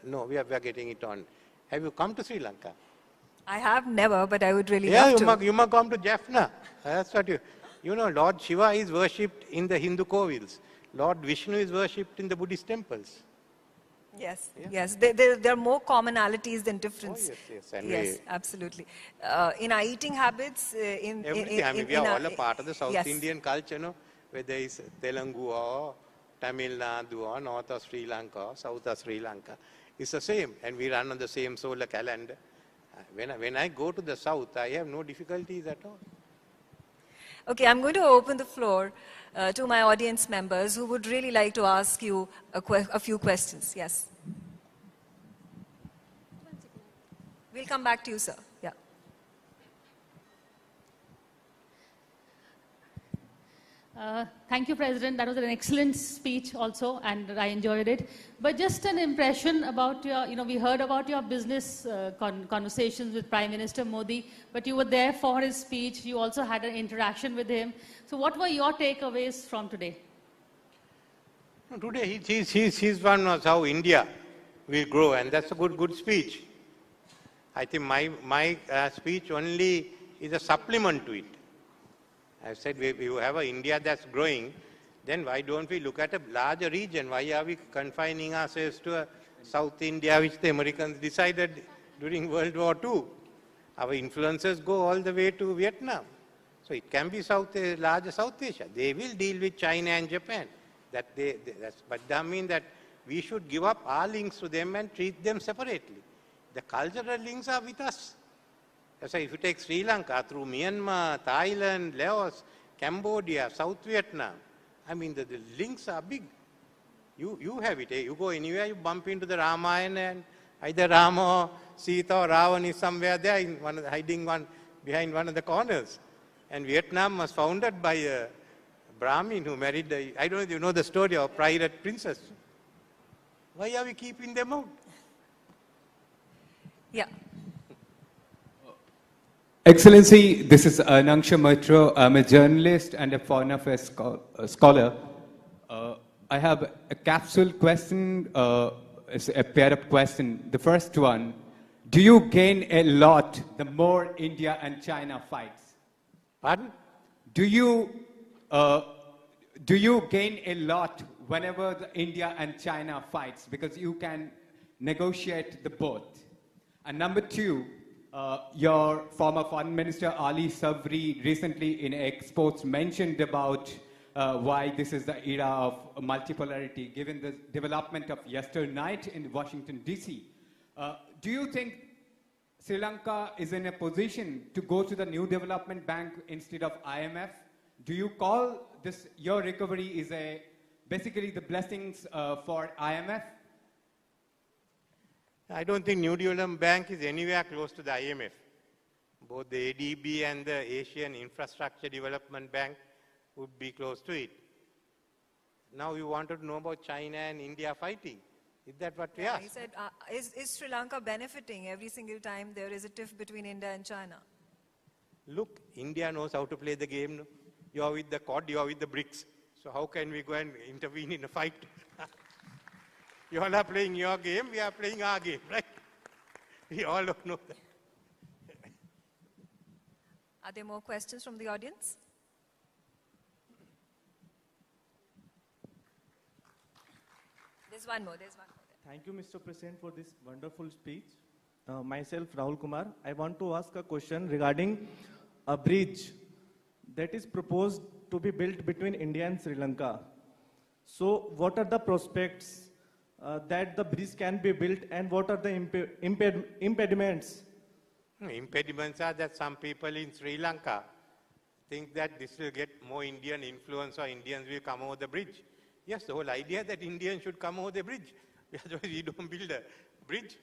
no, we are getting it on. Have you come to Sri Lanka? I have never, but I would really love to. You must come to Jaffna. That's what Lord Shiva is worshipped in the Hindu Kovils. Lord Vishnu is worshipped in the Buddhist temples. Yes, Yeah. yes. There are more commonalities than difference. Oh, yes, yes. And yes, absolutely. In our eating habits, everything. I mean, we are all a part of the South yes. Indian culture, no? Whether it's Telugu or Tamil Nadu or North of Sri Lanka or South of Sri Lanka. It's the same. And we run on the same solar calendar. When I go to the South, I have no difficulties at all. Okay, I'm going to open the floor to my audience members who would really like to ask you a few questions. Yes. We'll come back to you, sir. Yeah. Thank you, President. That was an excellent speech also, and I enjoyed it. But just an impression about your, we heard about your business conversations with Prime Minister Modi, but you were there for his speech. You also had an interaction with him. So what were your takeaways from today? Today, his one was how India will grow, and that's a good speech. I think my speech only is a supplement to it. I said, if you have an India that's growing, then why don't we look at a larger region? Why are we confining ourselves to South India, which the Americans decided during World War II? Our influences go all the way to Vietnam. So it can be larger South Asia. They will deal with China and Japan. But that means that we should give up our links to them and treat them separately. The cultural links are with us. So if you take Sri Lanka through Myanmar, Thailand, Laos, Cambodia, South Vietnam, I mean the links are big. You have it. You go anywhere, you bump into the Ramayana, and either Rama or Sita or Ravan is somewhere there, hiding behind one of the corners. And Vietnam was founded by a Brahmin who married, I don't know if you know the story of pirate princess. Why are we keeping them out? Yeah. Excellency, this is Nangsha Mitra. I'm a journalist and a foreign affairs scholar. I have a capsule question, it's a pair-up question. The first one, do you gain a lot the more India and China fights? Pardon? Do you gain a lot whenever the India and China fights because you can negotiate the both? And number two, your former foreign minister Ali Sabri recently in exports mentioned about why this is the era of multipolarity given the development of yesternight in Washington DC. Do you think Sri Lanka is in a position to go to the New Development Bank instead of IMF? Do you call this your recovery is basically the blessings for IMF? I don't think New Development Bank is anywhere close to the IMF. Both the ADB and the Asian Infrastructure Development Bank would be close to it. Now you wanted to know about China and India fighting. Is that what we asked? He said, is Sri Lanka benefiting every single time there is a tiff between India and China? Look, India knows how to play the game. No? You are with the Quad, you are with the BRICS. So how can we go and intervene in a fight? You all are playing your game, we are playing our game, right? We all know that. Are there more questions from the audience? There's one more. Thank you, Mr. President, for this wonderful speech. Myself, Rahul Kumar, I want to ask a question regarding a bridge that is proposed to be built between India and Sri Lanka. So what are the prospects that the bridge can be built, and what are the impediments? Impediments are that some people in Sri Lanka think that this will get more Indian influence or Indians will come over the bridge. Yes, the whole idea that Indians should come over the bridge. We don't build a bridge.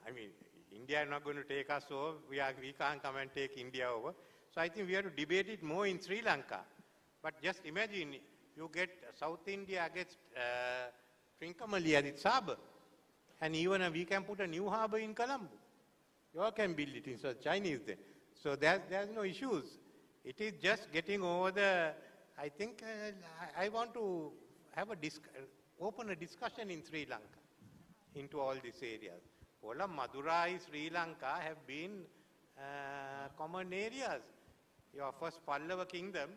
I mean, India is not going to take us over. We can't come and take India over. So I think we have to debate it more in Sri Lanka. But just imagine, you get South India gets Trincomalee as its harbour. And even we can put a new harbour in Colombo. You all can build it instead of Chinese there. So there's no issues. It is just getting over the, I think, I want to have open a discussion in Sri Lanka into all these areas. All of Madurai, Sri Lanka have been common areas. Your first Pallava kingdom,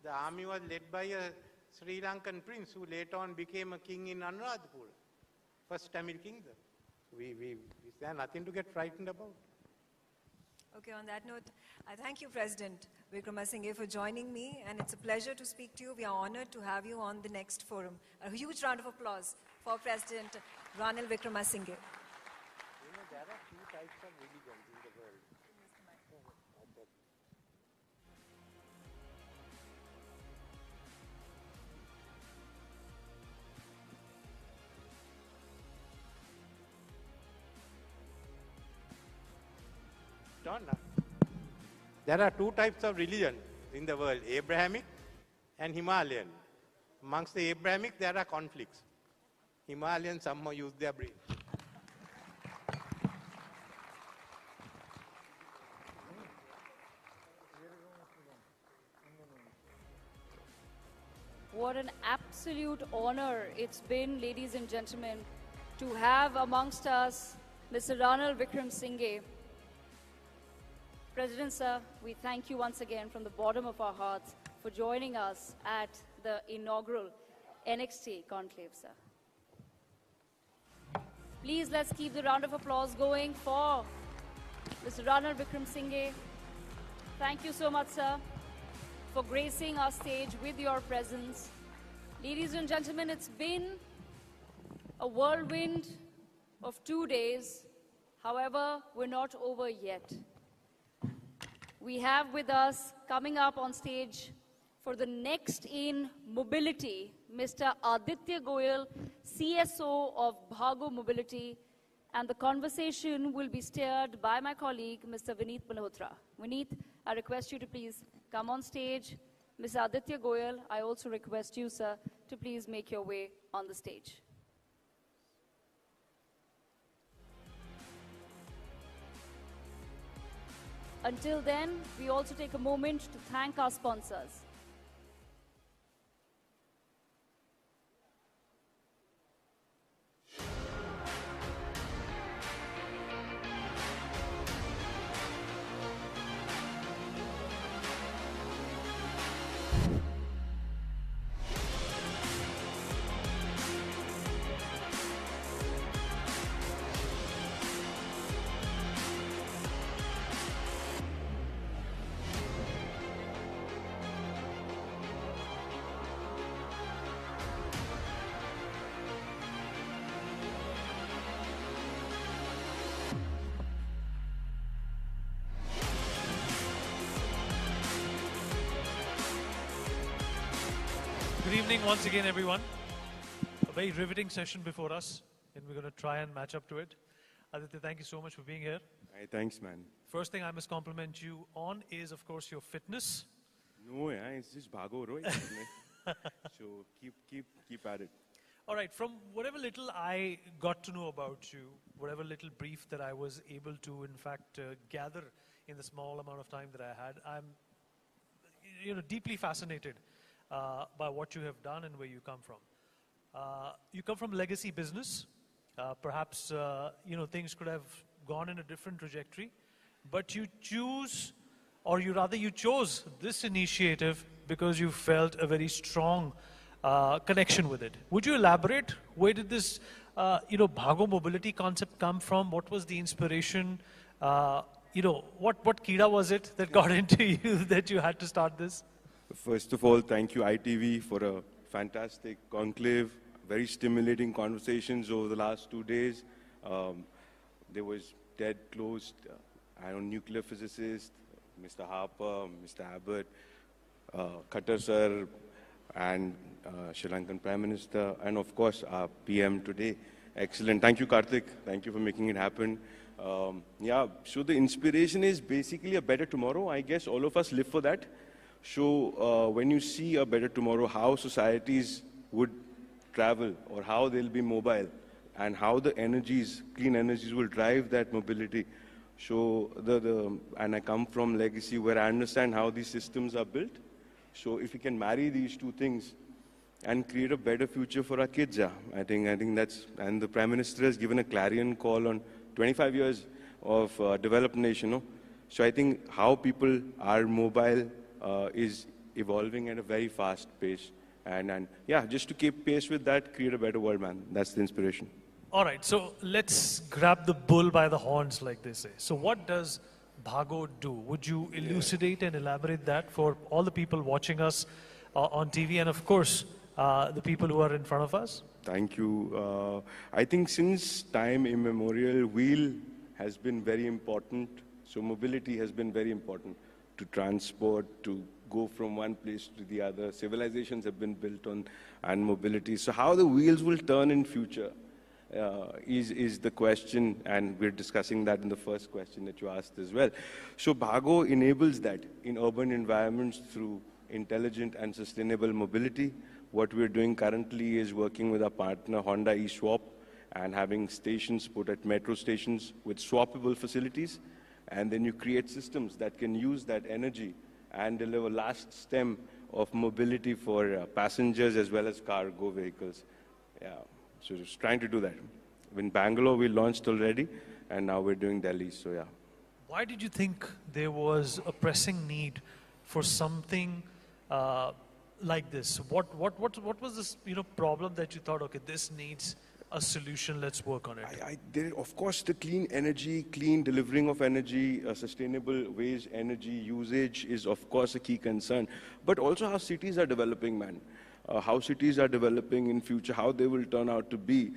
the army was led by a Sri Lankan prince who later on became a king in Anuradhapura. first Tamil kingdom. We have nothing to get frightened about. Okay, on that note, I thank you, President Wickramasinghe, for joining me, and it's a pleasure to speak to you. We are honored to have you on the next forum. A huge round of applause for President Ranil Wickramasinghe. You know, there are two types of religions in the world. There are two types of religion in the world, Abrahamic and Himalayan. Amongst the Abrahamic, there are conflicts. Himalayans somehow use their brain. What an absolute honor it's been, ladies and gentlemen, to have amongst us Mr. Ranil Wickramasinghe. President, sir, we thank you once again from the bottom of our hearts for joining us at the inaugural NXT Conclave, sir. Please, let's keep the round of applause going for Mr. Ranil Wickramasinghe. Thank you so much, sir, for gracing our stage with your presence. Ladies and gentlemen, it's been a whirlwind of 2 days. However, we're not over yet. We have with us, coming up on stage for the next in mobility, Mr. Aditya Goyal, CSO of Bhago Mobility, and the conversation will be steered by my colleague, Mr. Vineet Malhotra. Vineet, I request you to please come on stage. Mr. Aditya Goyal, I also request you, sir, to please make your way on the stage. Until then, we also take a moment to thank our sponsors. Good evening once again, everyone. A very riveting session before us, and we're going to try and match up to it. Aditya, thank you so much for being here. Hey, thanks, man. First thing I must compliment you on is, of course, your fitness. No, yeah, it's just bhago, right? So keep at it. All right, from whatever little I got to know about you, whatever little brief that I was able to, in fact, gather in the small amount of time that I had, I'm, deeply fascinated by what you have done and where you come from. You come from legacy business. Perhaps, things could have gone in a different trajectory, but you chose this initiative because you felt a very strong connection with it. Would you elaborate? Where did this, Bhago mobility concept come from? What was the inspiration? What kida was it that got into you that you had to start this? First of all, thank you ITV for a fantastic conclave, very stimulating conversations over the last 2 days. There was dead closed, nuclear physicist, Mr. Harper, Mr. Abbott, Khattar sir, and Sri Lankan Prime Minister, and of course our PM today. Excellent. Thank you, Karthik. Thank you for making it happen. So the inspiration is basically a better tomorrow. I guess all of us live for that. So when you see a better tomorrow, how societies would travel or how they'll be mobile and how the energies, clean energies will drive that mobility. So and I come from legacy where I understand how these systems are built. So if we can marry these two things and create a better future for our kids, I think that's, and the Prime Minister has given a clarion call on 25 years of developed nation. So I think how people are mobile is evolving at a very fast pace. And just to keep pace with that, create a better world, man. That's the inspiration. All right, so let's grab the bull by the horns, like they say. So what does Bhago do? Would you elucidate and elaborate that for all the people watching us on TV and, of course, the people who are in front of us? Thank you. I think since time immemorial, wheel has been very important. So mobility has been very important to transport, to go from one place to the other. Civilizations have been built on and mobility. So how the wheels will turn in future is the question, and we're discussing that in the first question that you asked as well. So Bhago enables that in urban environments through intelligent and sustainable mobility. What we're doing currently is working with our partner Honda eSwap and having stations put at metro stations with swappable facilities. And then you create systems that can use that energy and deliver last stem of mobility for passengers as well as cargo vehicles. Yeah, so just trying to do that. In Bangalore, we launched already, and now we're doing Delhi, so yeah. Why did you think there was a pressing need for something like this? What was this problem that you thought, okay, this needs a solution, let's work on it? Of course, the clean energy, clean delivering of energy, sustainable waste energy usage is of course a key concern. But also how cities are developing, man. How cities are developing in future, how they will turn out to be.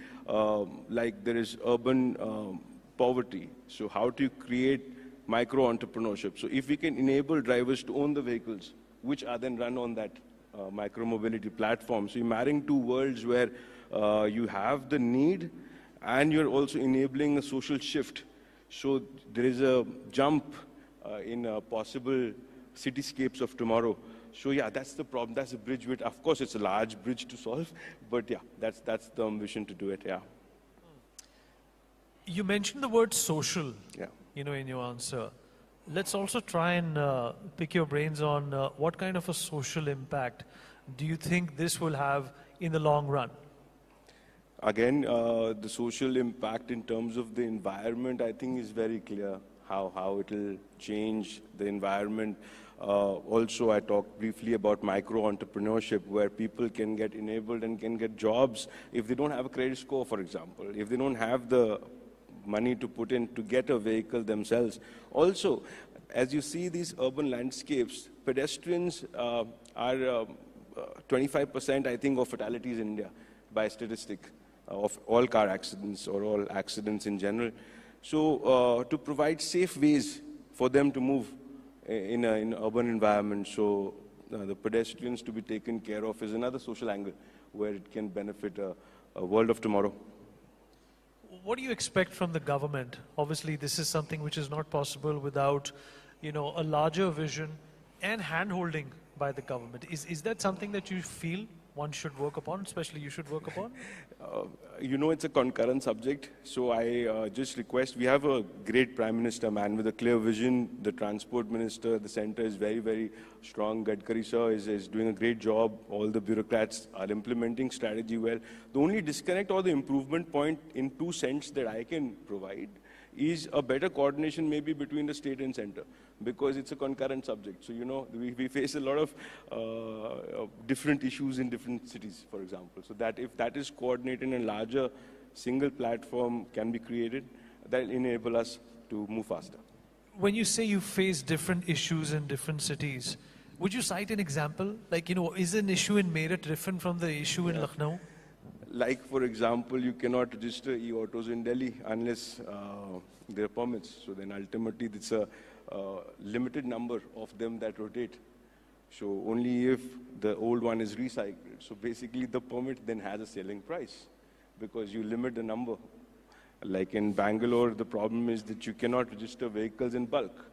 Like there is urban poverty. So how do you create micro-entrepreneurship? So if we can enable drivers to own the vehicles, which are then run on that micro-mobility platform. So you're marrying two worlds where you have the need and you're also enabling a social shift. So there is a jump in possible cityscapes of tomorrow. So yeah, that's the problem. That's the bridge. Of course, it's a large bridge to solve, but yeah, that's the ambition to do it. Yeah. You mentioned the word social, yeah. In your answer. Let's also try and pick your brains on what kind of a social impact do you think this will have in the long run? Again, the social impact in terms of the environment, I think is very clear how it will change the environment. Also, I talked briefly about micro-entrepreneurship, where people can get enabled and can get jobs if they don't have a credit score, for example, if they don't have the money to put in to get a vehicle themselves. Also, as you see these urban landscapes, pedestrians are 25%, I think, of fatalities in India by statistic of all car accidents or all accidents in general. So to provide safe ways for them to move in an urban environment, so the pedestrians to be taken care of is another social angle where it can benefit a world of tomorrow. What do you expect from the government? Obviously, this is something which is not possible without, a larger vision and hand-holding by the government. Is that something that you feel one should work upon, especially you should work upon? It's a concurrent subject. So I just request, we have a great Prime Minister, man, with a clear vision. The Transport Minister, the center is very, very strong. Gadkari sir is doing a great job. All the bureaucrats are implementing strategy well. The only disconnect or the improvement point in 2 cents that I can provide is a better coordination maybe between the state and center, because it's a concurrent subject. So, we face a lot of different issues in different cities, for example. So that if that is coordinated and a larger single platform can be created, that will enable us to move faster. When you say you face different issues in different cities, would you cite an example? Like, is an issue in Meerut different from the issue in Lucknow? Like, for example, you cannot register e-autos in Delhi unless there are permits. So then ultimately, it's a limited number of them that rotate. So only if the old one is recycled. So basically, the permit then has a selling price because you limit the number. Like in Bangalore, the problem is that you cannot register vehicles in bulk.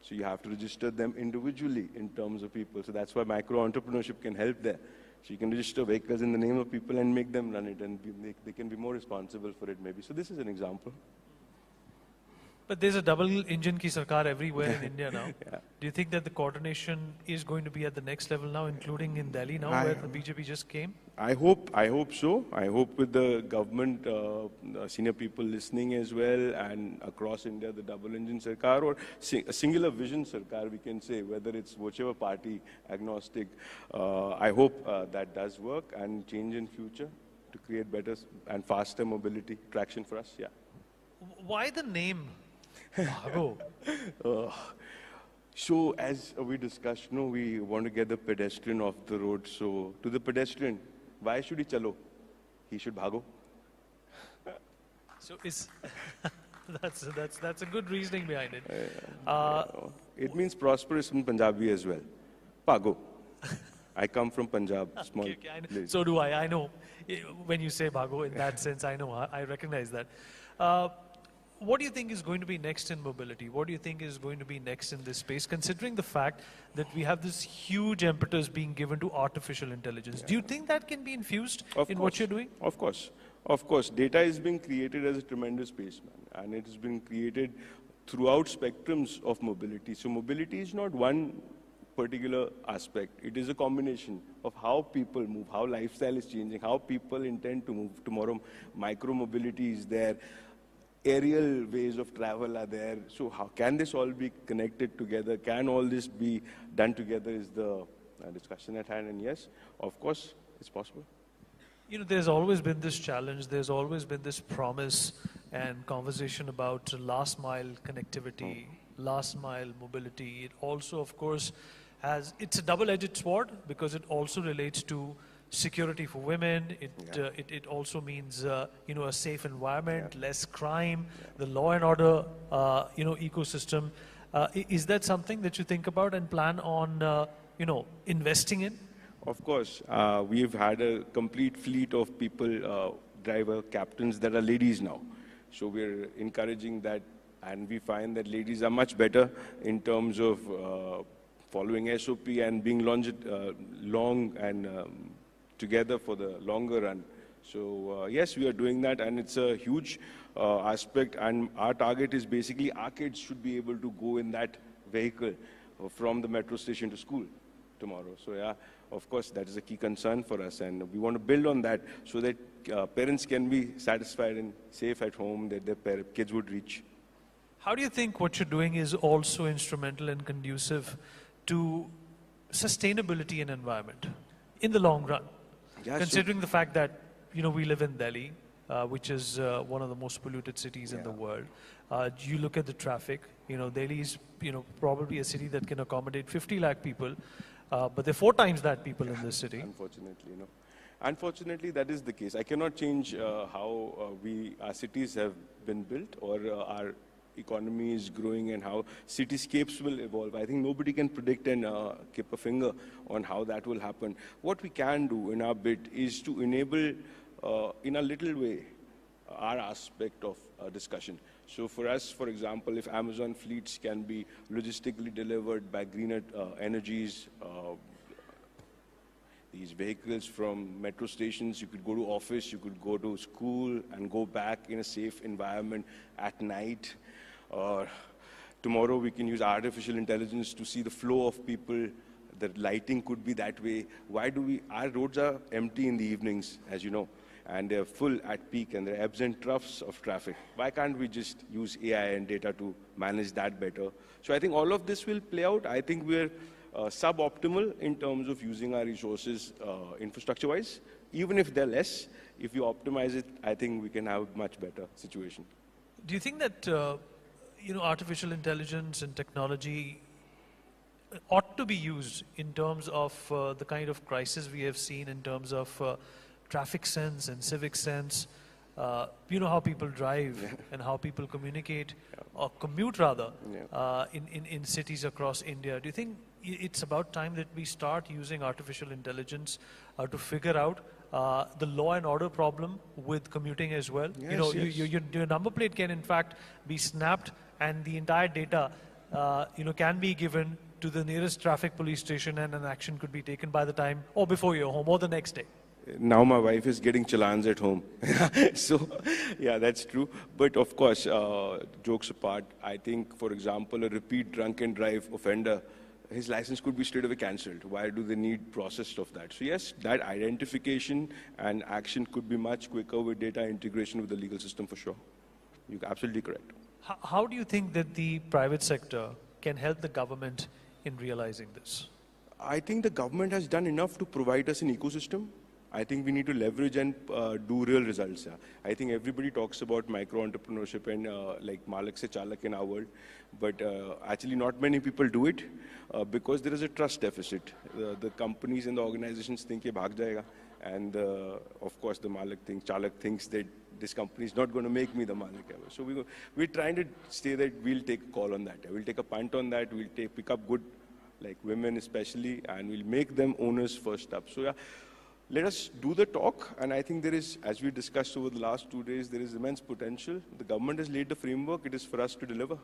So you have to register them individually in terms of people. So that's why micro-entrepreneurship can help there. So you can register vehicles in the name of people and make them run it, and they can be more responsible for it maybe. So this is an example. But there's a double engine ki sarkar everywhere in India now. Yeah. Do you think that the coordination is going to be at the next level now, including in Delhi now, where the BJP just came? I hope so. I hope with the government, senior people listening as well, and across India, the double engine sarkar or a singular vision sarkar, we can say, whether it's whichever party, agnostic. I hope that does work and change in future. to create better and faster mobility traction for us. Yeah. Why the name Bhago? So as we discussed, we want to get the pedestrian off the road. So to the pedestrian, why should he chalo? He should bhago. So is that's a good reasoning behind it. It means prosperous in Punjabi as well. Pago. I come from Punjab, small place. So do I. I know when you say Bhago in that sense, I know, I recognize that. What do you think is going to be next in mobility? What do you think is going to be next in this space, considering the fact that we have this huge impetus being given to artificial intelligence? Do you think that can be infused in what you're doing? Of course. Of course. Data is being created as a tremendous space, man. And it has been created throughout spectrums of mobility. So mobility is not one particular aspect. It is a combination of how people move, how lifestyle is changing, how people intend to move. Tomorrow, micro-mobility is there. Aerial ways of travel are there. So how can this all be connected together? Can all this be done together is the discussion at hand. And yes, of course, it's possible. You know, there's always been this challenge. There's always been this promise and conversation about last mile connectivity, last mile mobility. It also, of course, it's a double-edged sword because it also relates to security for women. It also means a safe environment, less crime, the law and order ecosystem. Is that something that you think about and plan on investing in? Of course, we've had a complete fleet of people, driver captains that are ladies now. So we're encouraging that, and we find that ladies are much better in terms of following SOP and being long and together for the longer run. So yes, we are doing that, and it's a huge aspect, and our target is basically our kids should be able to go in that vehicle from the metro station to school tomorrow. So yeah, of course, that is a key concern for us, and we want to build on that so that parents can be satisfied and safe at home, that their kids would reach. How do you think what you're doing is also instrumental and conducive to sustainability and environment in the long run? Yeah, considering the fact that, we live in Delhi, which is one of the most polluted cities in the world. You look at the traffic, Delhi is, probably a city that can accommodate 50 lakh people, but there are 4 times that people in this city. Unfortunately, Unfortunately, that is the case. I cannot change how our cities have been built or our economy is growing and how cityscapes will evolve. I think nobody can predict and keep a finger on how that will happen. What we can do in our bit is to enable, in a little way, our aspect of discussion. So for us, for example, if Amazon fleets can be logistically delivered by greener energies, these vehicles from metro stations, you could go to office, you could go to school and go back in a safe environment at night. Tomorrow we can use artificial intelligence to see the flow of people. The lighting could be that way. Our roads are empty in the evenings, as you know, and they're full at peak and there are ebbs and troughs of traffic. Why can't we just use AI and data to manage that better? So I think all of this will play out. I think we're suboptimal in terms of using our resources infrastructure-wise. Even if they're less, if you optimize it, I think we can have a much better situation. Do you think that artificial intelligence and technology ought to be used in terms of the kind of crisis we have seen in terms of traffic sense and civic sense? How people drive and how people communicate or commute rather in cities across India. Do you think it's about time that we start using artificial intelligence to figure out the law and order problem with commuting as well? Your number plate can in fact be snapped and the entire data can be given to the nearest traffic police station and an action could be taken by the time or before you're home or the next day. Now my wife is getting challans at home. So, yeah, that's true. But of course, jokes apart, I think, for example, a repeat drunk and drive offender, his license could be straight away cancelled. Why do they need process of that? So yes, that identification and action could be much quicker with data integration with the legal system for sure. You're absolutely correct. How do you think that the private sector can help the government in realizing this? I think the government has done enough to provide us an ecosystem. I think we need to leverage and do real results. Yeah. I think everybody talks about micro-entrepreneurship and like Malak se Chalak in our world, but actually not many people do it because there is a trust deficit. The companies and the organizations think ye bhag jayega, and of course the Chalak thinks that this company is not going to make me the Malik ever. So we're trying to say that we'll take a call on that. We'll take a punt on that. We'll pick up good, like women especially, and we'll make them owners first up. So yeah, let us do the talk. And I think there is, as we discussed over the last 2 days, there is immense potential. The government has laid the framework. It is for us to deliver.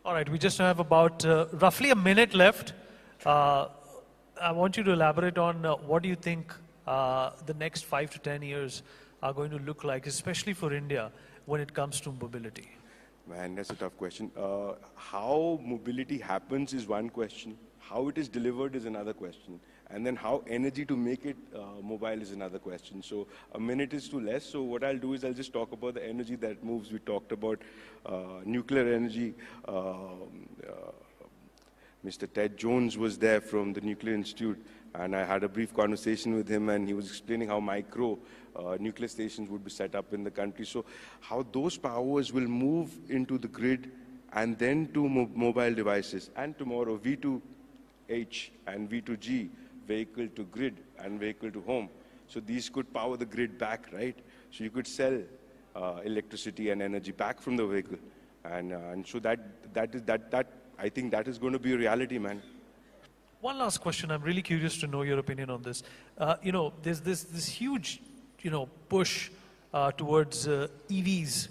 All right, we just have about roughly a minute left. I want you to elaborate on what do you think the next 5 to 10 years are going to look like, especially for India, when it comes to mobility? Man, that's a tough question. How mobility happens is one question. How it is delivered is another question. And then how energy to make it mobile is another question. So a minute is too less. So what I'll do is I'll just talk about the energy that moves. We talked about nuclear energy. Mr. Ted Jones was there from the Nuclear Institute, and I had a brief conversation with him, and he was explaining how micro nuclear stations would be set up in the country. So how those powers will move into the grid and then to mobile devices. And tomorrow, V2H and V2G, vehicle to grid and vehicle to home. So these could power the grid back, right? So you could sell electricity and energy back from the vehicle. And so that I think that is going to be a reality, man. One last question. I'm really curious to know your opinion on this. There's this huge, push towards EVs,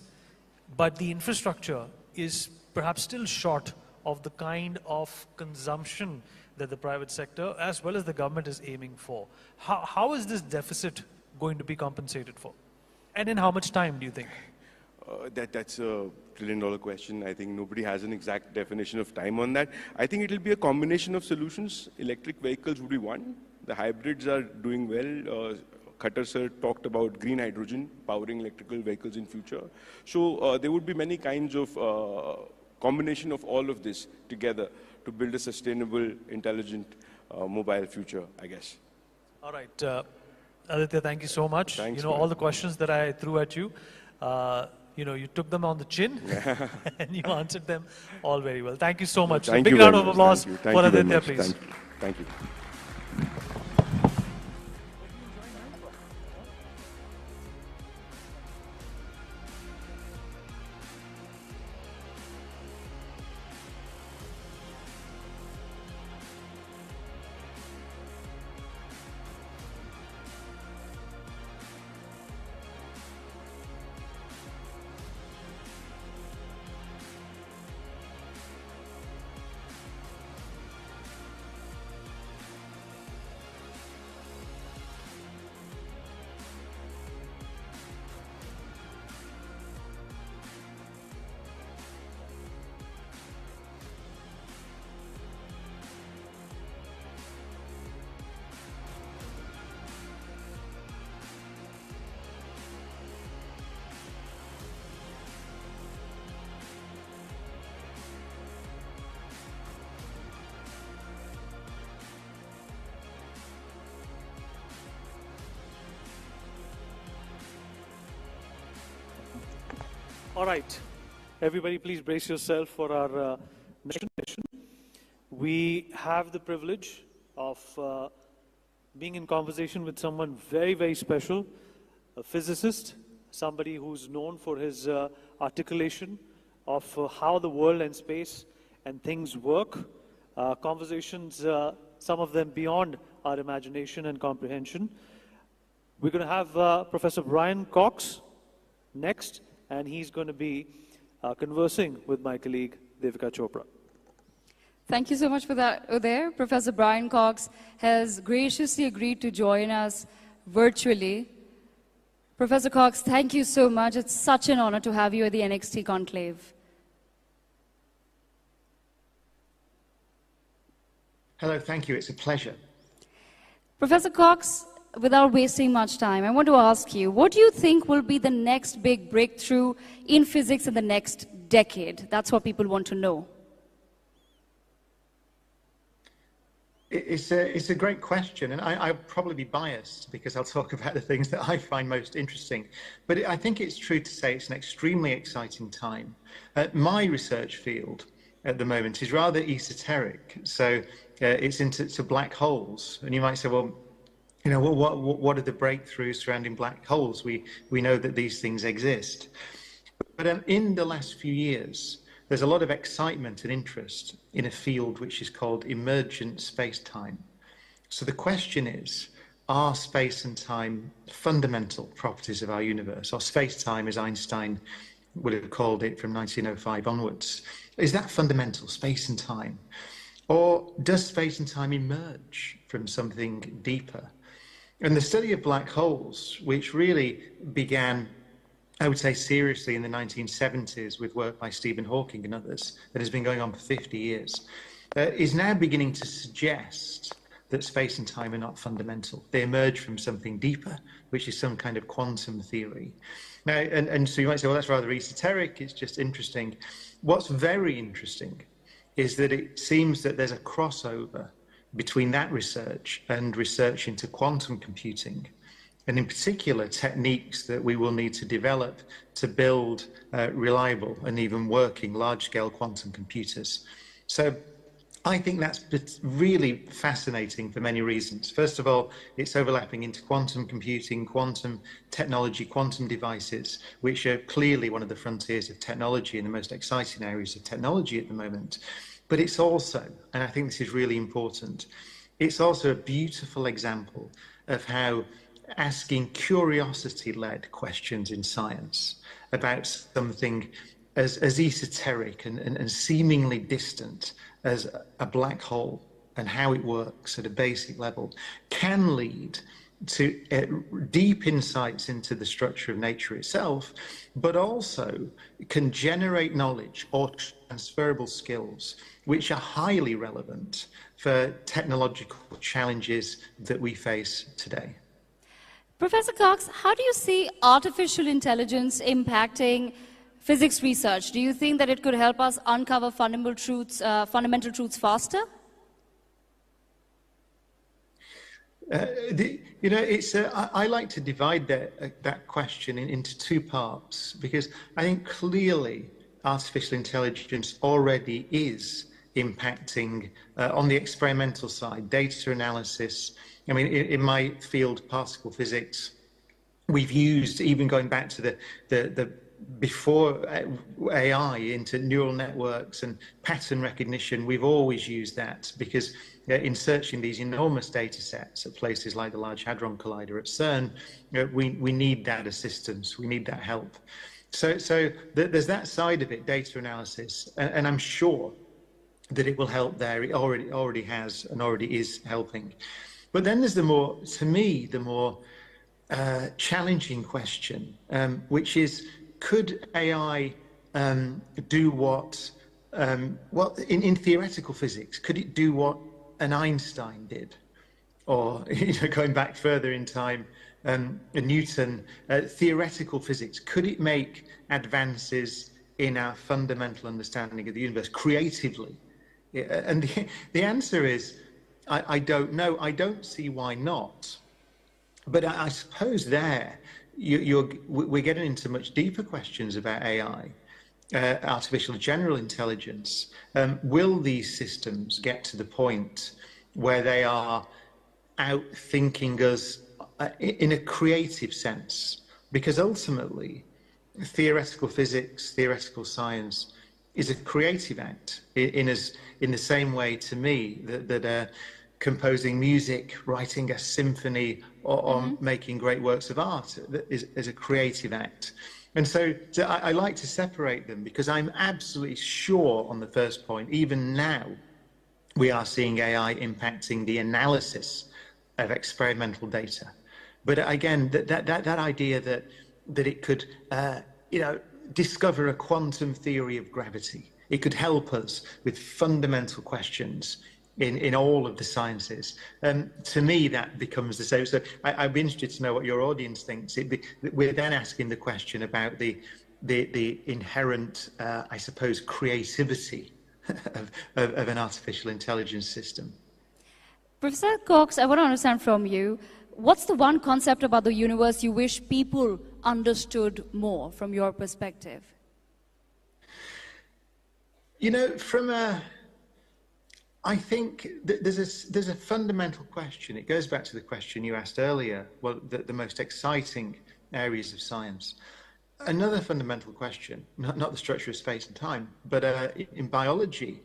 but the infrastructure is perhaps still short of the kind of consumption that the private sector as well as the government is aiming for. How is this deficit going to be compensated for? And in how much time do you think? That's a trillion-dollar question. I think nobody has an exact definition of time on that. I think it will be a combination of solutions. Electric vehicles would be one. The hybrids are doing well. Khattar sir talked about green hydrogen powering electrical vehicles in future. So there would be many kinds of combination of all of this together to build a sustainable, intelligent, mobile future, I guess. All right. Aditya, thank you so much. Thanks, all the questions that I threw at you, you took them on the chin and you answered them all very well. Thank you so much. Thank a big you round very of much. applause Thank for you very Aditya, much. please. Thank you. All right. Everybody, please brace yourself for our next session. We have the privilege of being in conversation with someone very, very special, a physicist, somebody who's known for his articulation of how the world and space and things work. Conversations, some of them beyond our imagination and comprehension. We're going to have Professor Brian Cox next, and he's going to be conversing with my colleague, Devika Chopra. Thank you so much for that, Uday. Professor Brian Cox has graciously agreed to join us virtually. Professor Cox, thank you so much. It's such an honor to have you at the NXT Conclave. Hello, thank you. It's a pleasure. Professor Cox, without wasting much time, I want to ask you, what do you think will be the next big breakthrough in physics in the next decade? That's what people want to know. It's a great question, and I'll probably be biased because I'll talk about the things that I find most interesting. But I think it's true to say it's an extremely exciting time. My research field at the moment is rather esoteric, so it's into black holes. And you might say, well, you know, what are the breakthroughs surrounding black holes? We know that these things exist. But in the last few years, there's a lot of excitement and interest in a field which is called emergent space-time. So the question is, are space and time fundamental properties of our universe? Or space-time, as Einstein would have called it from 1905 onwards. Is that fundamental, space and time? Or does space and time emerge from something deeper? And the study of black holes, which really began, I would say, seriously in the 1970s with work by Stephen Hawking and others that has been going on for 50 years, is now beginning to suggest that space and time are not fundamental. They emerge from something deeper, which is some kind of quantum theory. Now, and so you might say, well, that's rather esoteric, it's just interesting. What's very interesting is that it seems that there's a crossover between that research and research into quantum computing, and in particular techniques that we will need to develop to build reliable and even working large-scale quantum computers. So I think that's really fascinating for many reasons. First of all, it's overlapping into quantum computing, quantum technology, quantum devices, which are clearly one of the frontiers of technology and the most exciting areas of technology at the moment. But it's also, and I think this is really important, it's also a beautiful example of how asking curiosity-led questions in science about something as esoteric and seemingly distant as a black hole and how it works at a basic level can lead to deep insights into the structure of nature itself, but also can generate knowledge or transferable skills which are highly relevant for technological challenges that we face today. Professor Cox, how do you see artificial intelligence impacting physics research? Do you think that it could help us uncover fundamental truths faster? I like to divide that question into two parts, because I think clearly artificial intelligence already is impacting on the experimental side, data analysis. I mean, in my field, particle physics, we've used, even going back to the before AI, into neural networks and pattern recognition, we've always used that, because in searching these enormous data sets at places like the Large Hadron Collider at CERN, we need that assistance, we need that help. So there's that side of it, data analysis, and I'm sure that it will help there. It already has and already is helping. But then there's to me, the more challenging question, which is, could AI do what, in theoretical physics, could it do what an Einstein did? Or, going back further in time, Newton, theoretical physics, could it make advances in our fundamental understanding of the universe creatively? And the answer is, I don't know. I don't see why not. But I suppose there, we're getting into much deeper questions about AI, artificial general intelligence. Will these systems get to the point where they are outthinking us in a creative sense? Because ultimately, theoretical physics, theoretical science is a creative act in the same way, to me, that composing music, writing a symphony, or making great works of art is a creative act. And so I like to separate them, because I'm absolutely sure on the first point, even now, we are seeing AI impacting the analysis of experimental data. But again, that idea that it could, discover a quantum theory of gravity, it could help us with fundamental questions in all of the sciences. To me, that becomes the same. So I'd be interested to know what your audience thinks. We're then asking the question about the inherent, I suppose, creativity of an artificial intelligence system. Professor Cox, I want to understand from you, what's the one concept about the universe you wish people understood more from your perspective? You know, I think there's a fundamental question. It goes back to the question you asked earlier, well, the most exciting areas of science. Another fundamental question, not the structure of space and time, but in biology,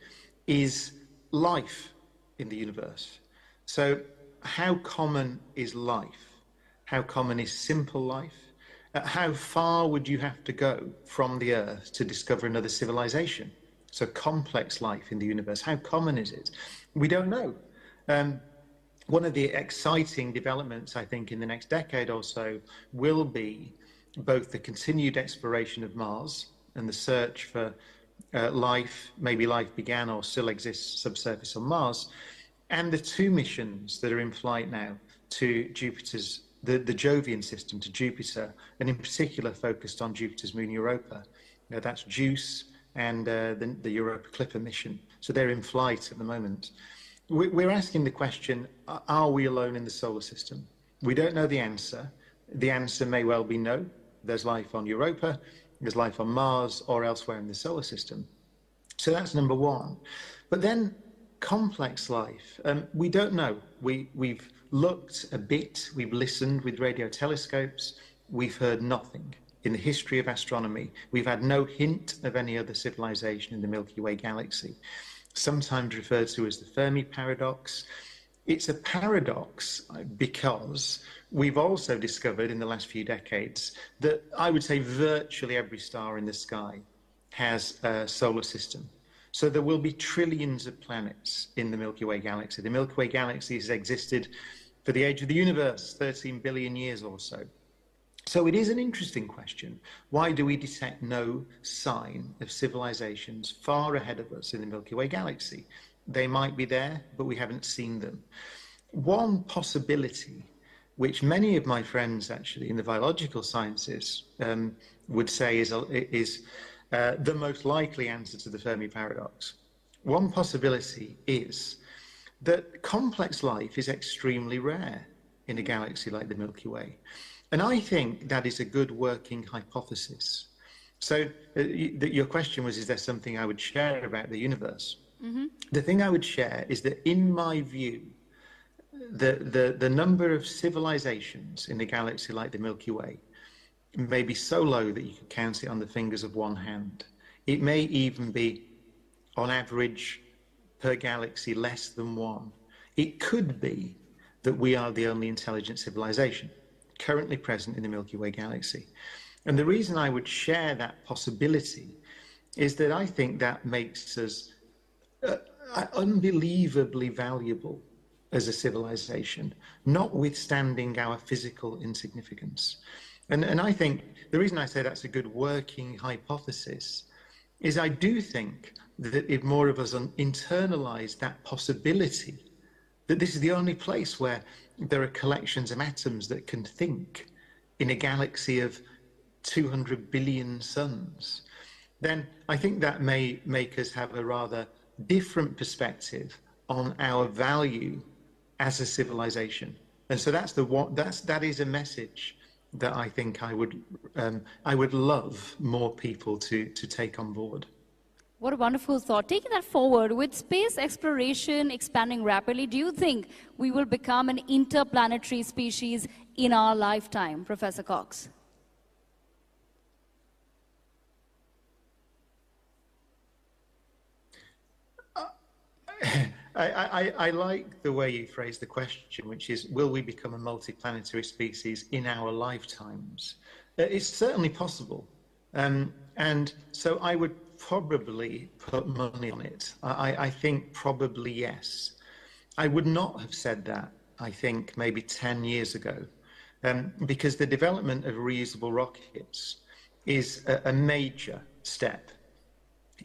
is life in the universe. So how common is life? How common is simple life? How far would you have to go from the Earth to discover another civilization? So complex life in the universe, how common is it? We don't know. One of the exciting developments, I think, in the next decade or so will be both the continued exploration of Mars and the search for life, maybe life began or still exists subsurface on Mars, and the two missions that are in flight now to Jupiter's, the Jovian system to Jupiter, and in particular focused on Jupiter's moon Europa. That's JUICE and the Europa Clipper mission. So they're in flight at the moment. We're asking the question, are we alone in the solar system? We don't know the answer. The answer may well be no. There's life on Europa, there's life on Mars, or elsewhere in the solar system. So that's number one. But then complex life, we don't know. We've looked a bit, we've listened with radio telescopes, we've heard nothing. In the history of astronomy, we've had no hint of any other civilization in the Milky Way galaxy, sometimes referred to as the Fermi paradox. It's a paradox because we've also discovered in the last few decades that I would say virtually every star in the sky has a solar system. So there will be trillions of planets in the Milky Way galaxy. The Milky Way galaxy has existed for the age of the universe, 13 billion years or so. So it is an interesting question. Why do we detect no sign of civilizations far ahead of us in the Milky Way galaxy? They might be there, but we haven't seen them. One possibility, which many of my friends actually in the biological sciences would say is the most likely answer to the Fermi paradox. One possibility is that complex life is extremely rare in a galaxy like the Milky Way. And I think that is a good working hypothesis. So your question was, is there something I would share about the universe? Mm-hmm. The thing I would share is that in my view, the number of civilizations in a galaxy like the Milky Way may be so low that you could count it on the fingers of one hand. It may even be, on average, per galaxy, less than one. It could be that we are the only intelligent civilization currently present in the Milky Way galaxy. And the reason I would share that possibility is that I think that makes us unbelievably valuable as a civilization, notwithstanding our physical insignificance. And I think the reason I say that's a good working hypothesis is I do think that if more of us internalize that possibility, that this is the only place where there are collections of atoms that can think in a galaxy of 200 billion suns, then I think that may make us have a rather different perspective on our value as a civilization. And so that is a message that I think I would love more people to take on board. What a wonderful thought. Taking that forward, with space exploration expanding rapidly, do you think we will become an interplanetary species in our lifetime, Professor Cox? I like the way you phrased the question, which is, will we become a multiplanetary species in our lifetimes? It's certainly possible. And so I would probably put money on it. I think probably yes. I would not have said that, I think, maybe 10 years ago, because the development of reusable rockets is a major step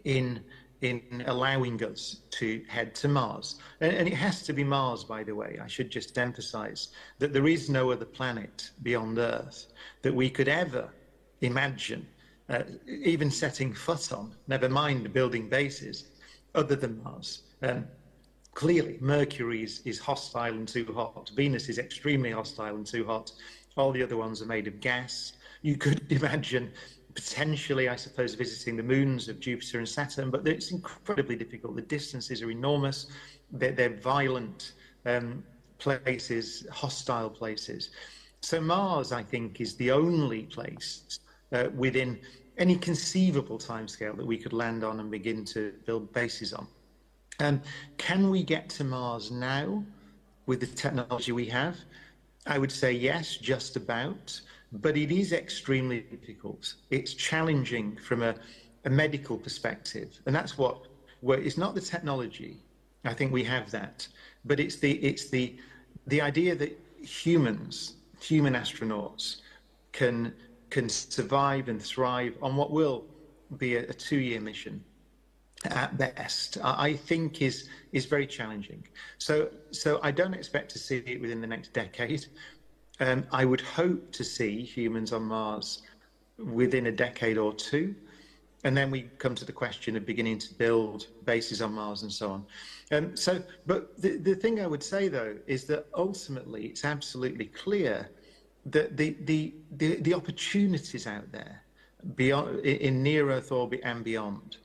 in allowing us to head to Mars. And it has to be Mars, by the way. I should just emphasize that there is no other planet beyond Earth that we could ever imagine even setting foot on, never mind building bases, other than Mars. Clearly, Mercury is hostile and too hot. Venus is extremely hostile and too hot. All the other ones are made of gas. You could imagine potentially, I suppose, visiting the moons of Jupiter and Saturn, but it's incredibly difficult. The distances are enormous. They're violent places, hostile places. So Mars, I think, is the only place within any conceivable timescale that we could land on and begin to build bases on. Can we get to Mars now with the technology we have? I would say yes, just about, but it is extremely difficult. It's challenging from a medical perspective, and that's where it's not the technology. I think we have that, but it's the idea that human astronauts can survive and thrive on what will be a 2-year mission at best, I think is very challenging. So I don't expect to see it within the next decade. I would hope to see humans on Mars within a decade or two. And then we come to the question of beginning to build bases on Mars and so on. But the thing I would say, though, is that ultimately it's absolutely clear that the opportunities out there beyond, in near-Earth orbit and beyond,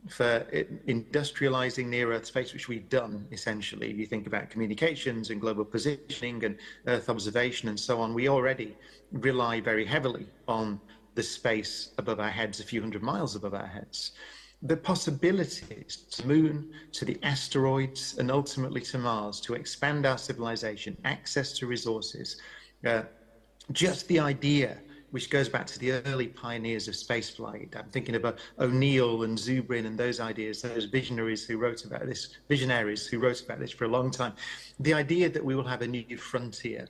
for industrializing near-Earth space, which we've done, essentially. If you think about communications and global positioning and Earth observation and so on, we already rely very heavily on the space above our heads, a few hundred miles above our heads. The possibilities to the moon, to the asteroids, and ultimately to Mars, to expand our civilization, access to resources, just the idea, which goes back to the early pioneers of spaceflight. I'm thinking about O'Neill and Zubrin and those ideas, those visionaries who wrote about this for a long time. The idea that we will have a new frontier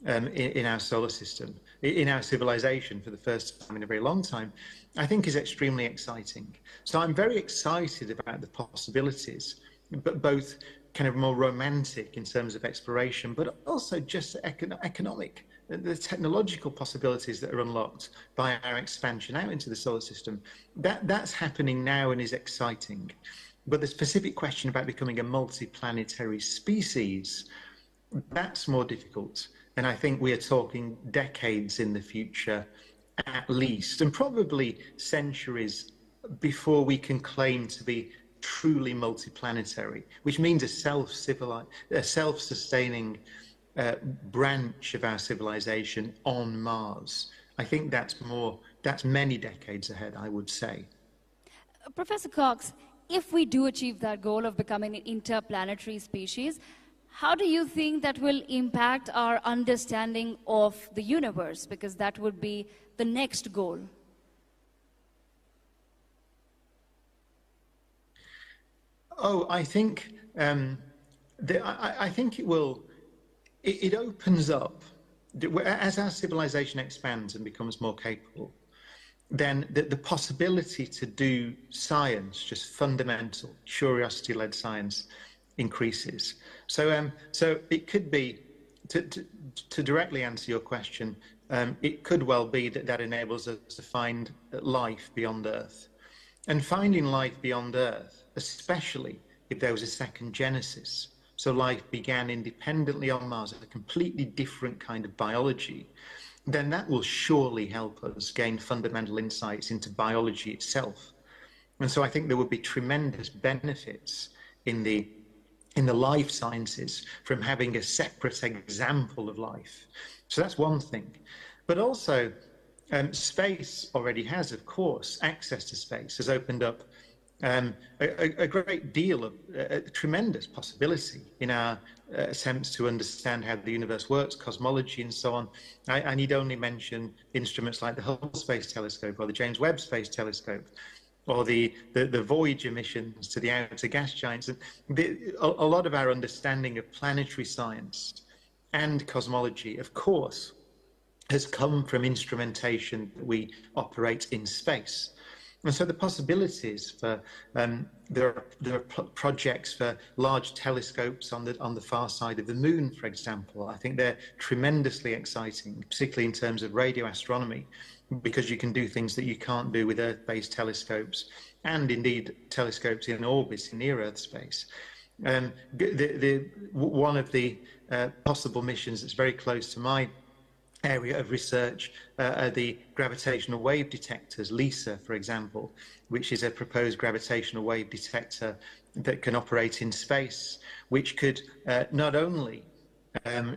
in our solar system, in our civilization for the first time in a very long time, I think is extremely exciting. So I'm very excited about the possibilities, but both kind of more romantic in terms of exploration, but also just economic. The technological possibilities that are unlocked by our expansion out into the solar system, that's happening now and is exciting. But the specific question about becoming a multi-planetary species, that's more difficult. And I think we are talking decades in the future, at least, and probably centuries before we can claim to be truly multi-planetary, which means a self-sustaining branch of our civilization on Mars. I think that's many decades ahead, I would say. Professor Cox, if we do achieve that goal of becoming an interplanetary species, how do you think that will impact our understanding of the universe? Because that would be the next goal. Oh, I think I think it will. It opens up, as our civilization expands and becomes more capable, then the possibility to do science, just fundamental, curiosity-led science, increases. So it could be, to directly answer your question, it could well be that enables us to find life beyond Earth. And finding life beyond Earth, especially if there was a second genesis, so life began independently on Mars, a completely different kind of biology, then that will surely help us gain fundamental insights into biology itself. And so I think there would be tremendous benefits in the life sciences from having a separate example of life. So that's one thing. But also, space already has, of course, access to space has opened up a great deal of tremendous possibility in our attempts to understand how the universe works, cosmology and so on. I need only mention instruments like the Hubble Space Telescope or the James Webb Space Telescope or the Voyager missions to the outer gas giants. And a lot of our understanding of planetary science and cosmology, of course, has come from instrumentation that we operate in space. And so the possibilities for there are projects for large telescopes on the far side of the moon, for example. I think they're tremendously exciting, particularly in terms of radio astronomy, because you can do things that you can't do with Earth-based telescopes, and indeed telescopes in orbit in near Earth space. One of the possible missions that's very close to my area of research are the gravitational wave detectors, LISA, for example, which is a proposed gravitational wave detector that can operate in space, which could not only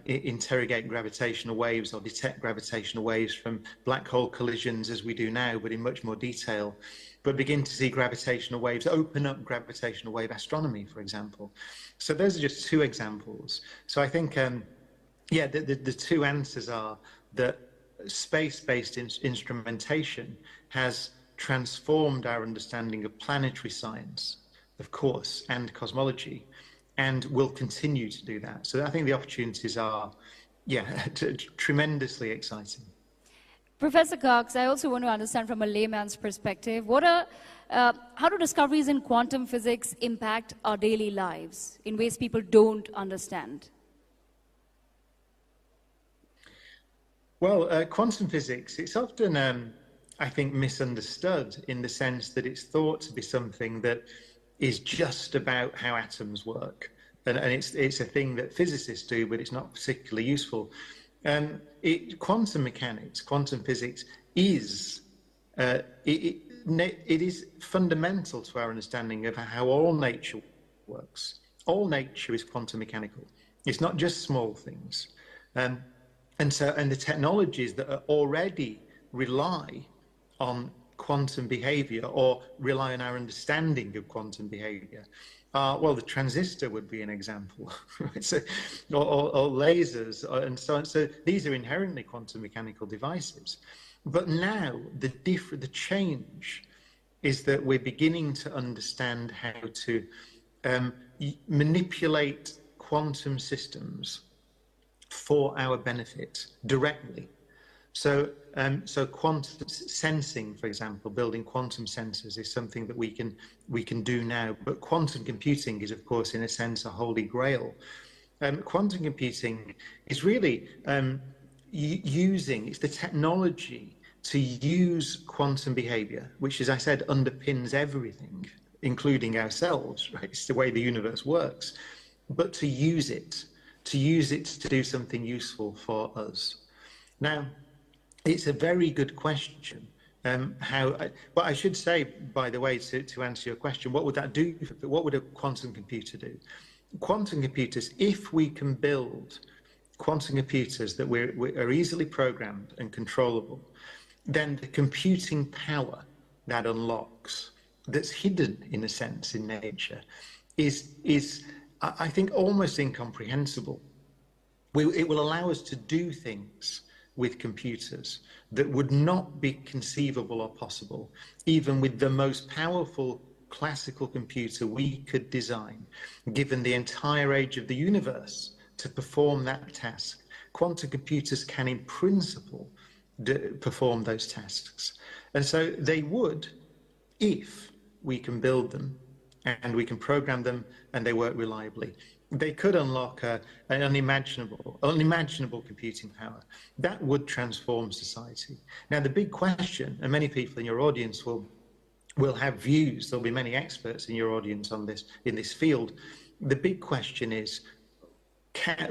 interrogate gravitational waves or detect gravitational waves from black hole collisions as we do now, but in much more detail, but begin to see gravitational waves, open up gravitational wave astronomy, for example. So those are just two examples. So I think, yeah, the two answers are that space-based instrumentation has transformed our understanding of planetary science, of course, and cosmology, and will continue to do that. So I think the opportunities are, yeah, tremendously exciting. Professor Cox, I also want to understand from a layman's perspective, how do discoveries in quantum physics impact our daily lives in ways people don't understand? Well, quantum physics, it's often, I think, misunderstood in the sense that it's thought to be something that is just about how atoms work. And it's a thing that physicists do, but it's not particularly useful. Quantum mechanics, quantum physics is, it is fundamental to our understanding of how all nature works. All nature is quantum mechanical. It's not just small things. And the technologies that are already rely on quantum behavior or rely on our understanding of quantum behavior. Well, the transistor would be an example, right? So, or lasers and so on. So these are inherently quantum mechanical devices. But now the change is that we're beginning to understand how to manipulate quantum systems for our benefit directly. So quantum sensing, for example, building quantum sensors is something that we can do now. But quantum computing is, of course, in a sense, a holy grail. Quantum computing is really it's the technology to use quantum behavior, which, as I said, underpins everything, including ourselves, right? It's the way the universe works. But to use it to do something useful for us. Now, it's a very good question. But I should say, by the way, to answer your question, what would that do? What would a quantum computer do? Quantum computers, if we can build quantum computers that are easily programmed and controllable, then the computing power that unlocks, that's hidden in a sense in nature, is I think almost incomprehensible. It will allow us to do things with computers that would not be conceivable or possible, even with the most powerful classical computer we could design, given the entire age of the universe to perform that task. Quantum computers can, in principle, perform those tasks. And so they would, if we can build them and we can program them and they work reliably. They could unlock an unimaginable computing power. That would transform society. Now, the big question, and many people in your audience will have views, there'll be many experts in your audience on this, in this field. The big question is,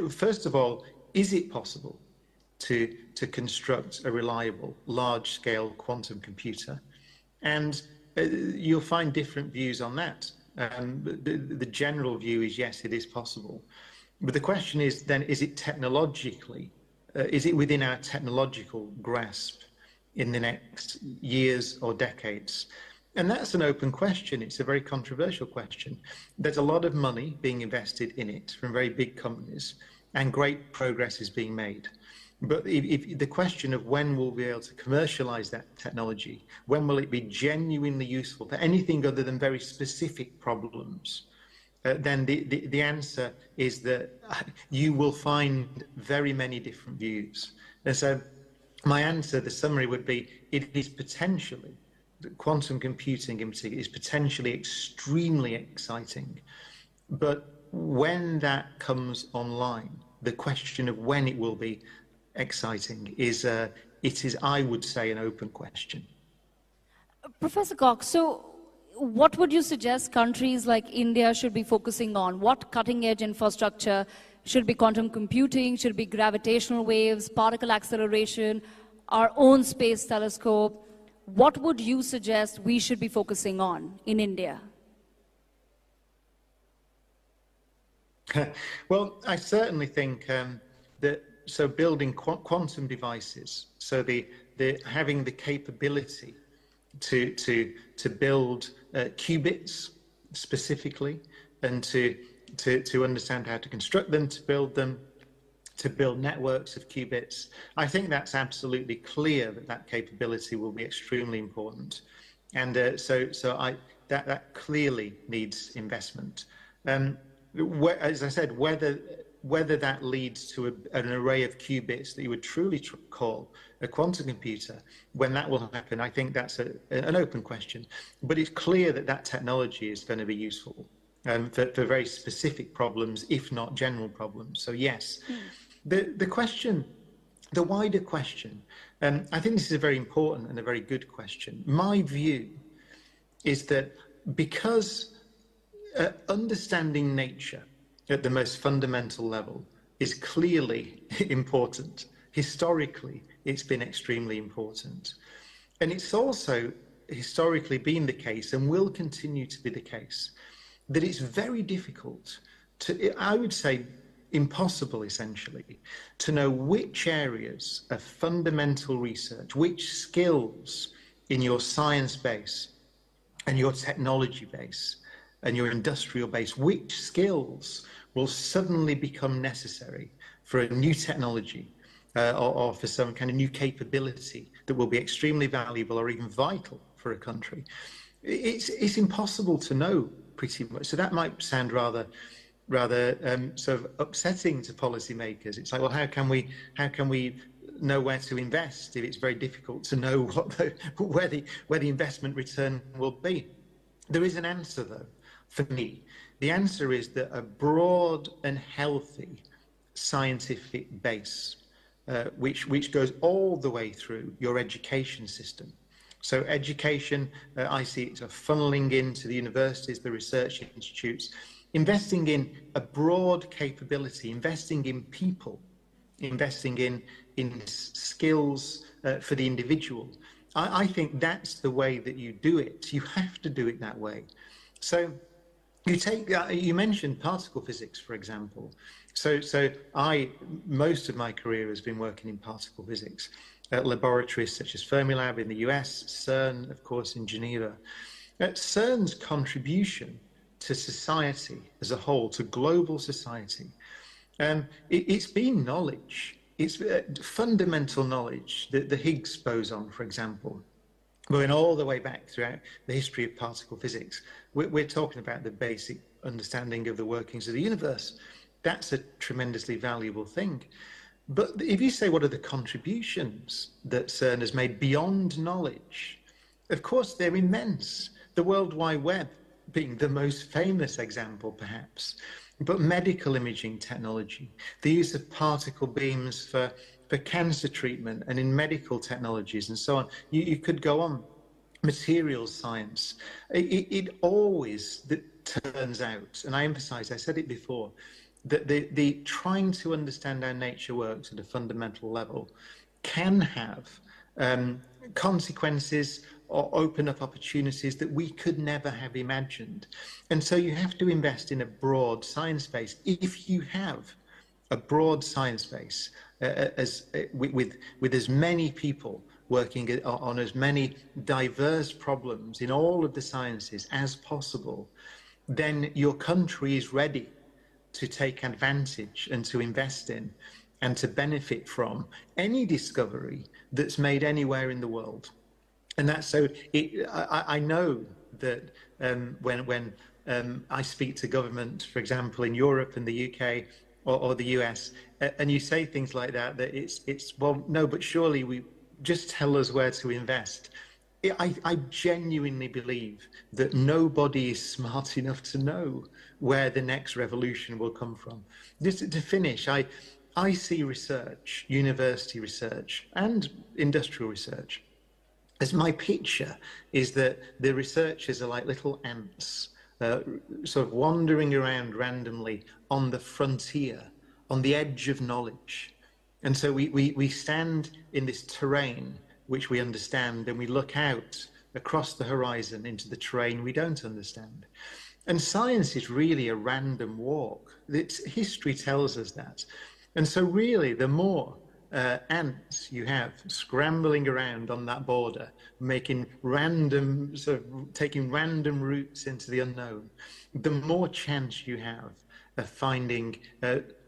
first of all, is it possible to construct a reliable, large-scale quantum computer? And you'll find different views on that. The general view is yes, it is possible. But the question is then, is it technologically, is it within our technological grasp in the next years or decades? And that's an open question. It's a very controversial question. There's a lot of money being invested in it from very big companies, and great progress is being made. But if the question of when we'll be able to commercialize that technology, when will it be genuinely useful for anything other than very specific problems, then the answer is that you will find very many different views. And so my answer, the summary would be, it is potentially, quantum computing in particular, is potentially extremely exciting. But when that comes online, the question of when it will be exciting is, it is, I would say, an open question. Professor Cox, so what would you suggest countries like India should be focusing on? What cutting-edge infrastructure? Should it be quantum computing? Should it be gravitational waves, particle acceleration, our own space telescope? What would you suggest we should be focusing on in India? Well, I certainly think that building quantum devices, so having the capability to build qubits specifically, and to understand how to construct them, to build them, to build networks of qubits. I think that's absolutely clear that capability will be extremely important, and that clearly needs investment. As I said, whether that leads to an array of qubits that you would truly call a quantum computer, when that will happen, I think that's an open question. But it's clear that technology is going to be useful for very specific problems, if not general problems. So yes, the wider question, I think this is a very important and a very good question. My view is that because understanding nature at the most fundamental level is clearly important. Historically, it's been extremely important. And it's also historically been the case, and will continue to be the case, that it's very difficult to, I would say impossible essentially, to know which areas of fundamental research, which skills in your science base and your technology base and your industrial base, which skills will suddenly become necessary for a new technology or for some kind of new capability that will be extremely valuable or even vital for a country. It's impossible to know pretty much. So that might sound rather sort of upsetting to policymakers. It's like, well, how can we know where to invest if it's very difficult to know where the investment return will be? There is an answer though. For me, the answer is that a broad and healthy scientific base, which goes all the way through your education system. So education, I see it sort of funneling into the universities, the research institutes, investing in a broad capability, investing in people, investing in skills for the individual. I think that's the way that you do it. You have to do it that way. So you mentioned particle physics, for example. So most of my career has been working in particle physics at laboratories such as Fermilab in the US, CERN, of course, in Geneva. CERN's contribution to society as a whole, to global society, it's been knowledge. It's fundamental knowledge, the Higgs boson, for example. Going all the way back throughout the history of particle physics, we're talking about the basic understanding of the workings of the universe. That's a tremendously valuable thing. But if you say, what are the contributions that CERN has made beyond knowledge? Of course, they're immense. The World Wide Web being the most famous example, perhaps. But medical imaging technology, the use of particle beams for cancer treatment and in medical technologies and so on. You could go on. Materials science. It always turns out, and I emphasize, I said it before, that the trying to understand how nature works at a fundamental level can have consequences or open up opportunities that we could never have imagined. And so you have to invest in a broad science base. If you have a broad science base, with as many people working on as many diverse problems in all of the sciences as possible, then your country is ready to take advantage and to invest in and to benefit from any discovery that's made anywhere in the world. And that's so, I know that when I speak to government, for example, in Europe and the UK or the US, and you say things like that it's well, no, but surely we just tell us where to invest. I genuinely believe that nobody is smart enough to know where the next revolution will come from. Just to finish, I see research, university research and industrial research as my picture is that the researchers are like little ants, sort of wandering around randomly on the frontier, on the edge of knowledge. And so we stand in this terrain which we understand, and we look out across the horizon into the terrain we don't understand. And science is really a random walk. History tells us that. And so really, the more ants you have scrambling around on that border, making random, taking random routes into the unknown, the more chance you have of finding,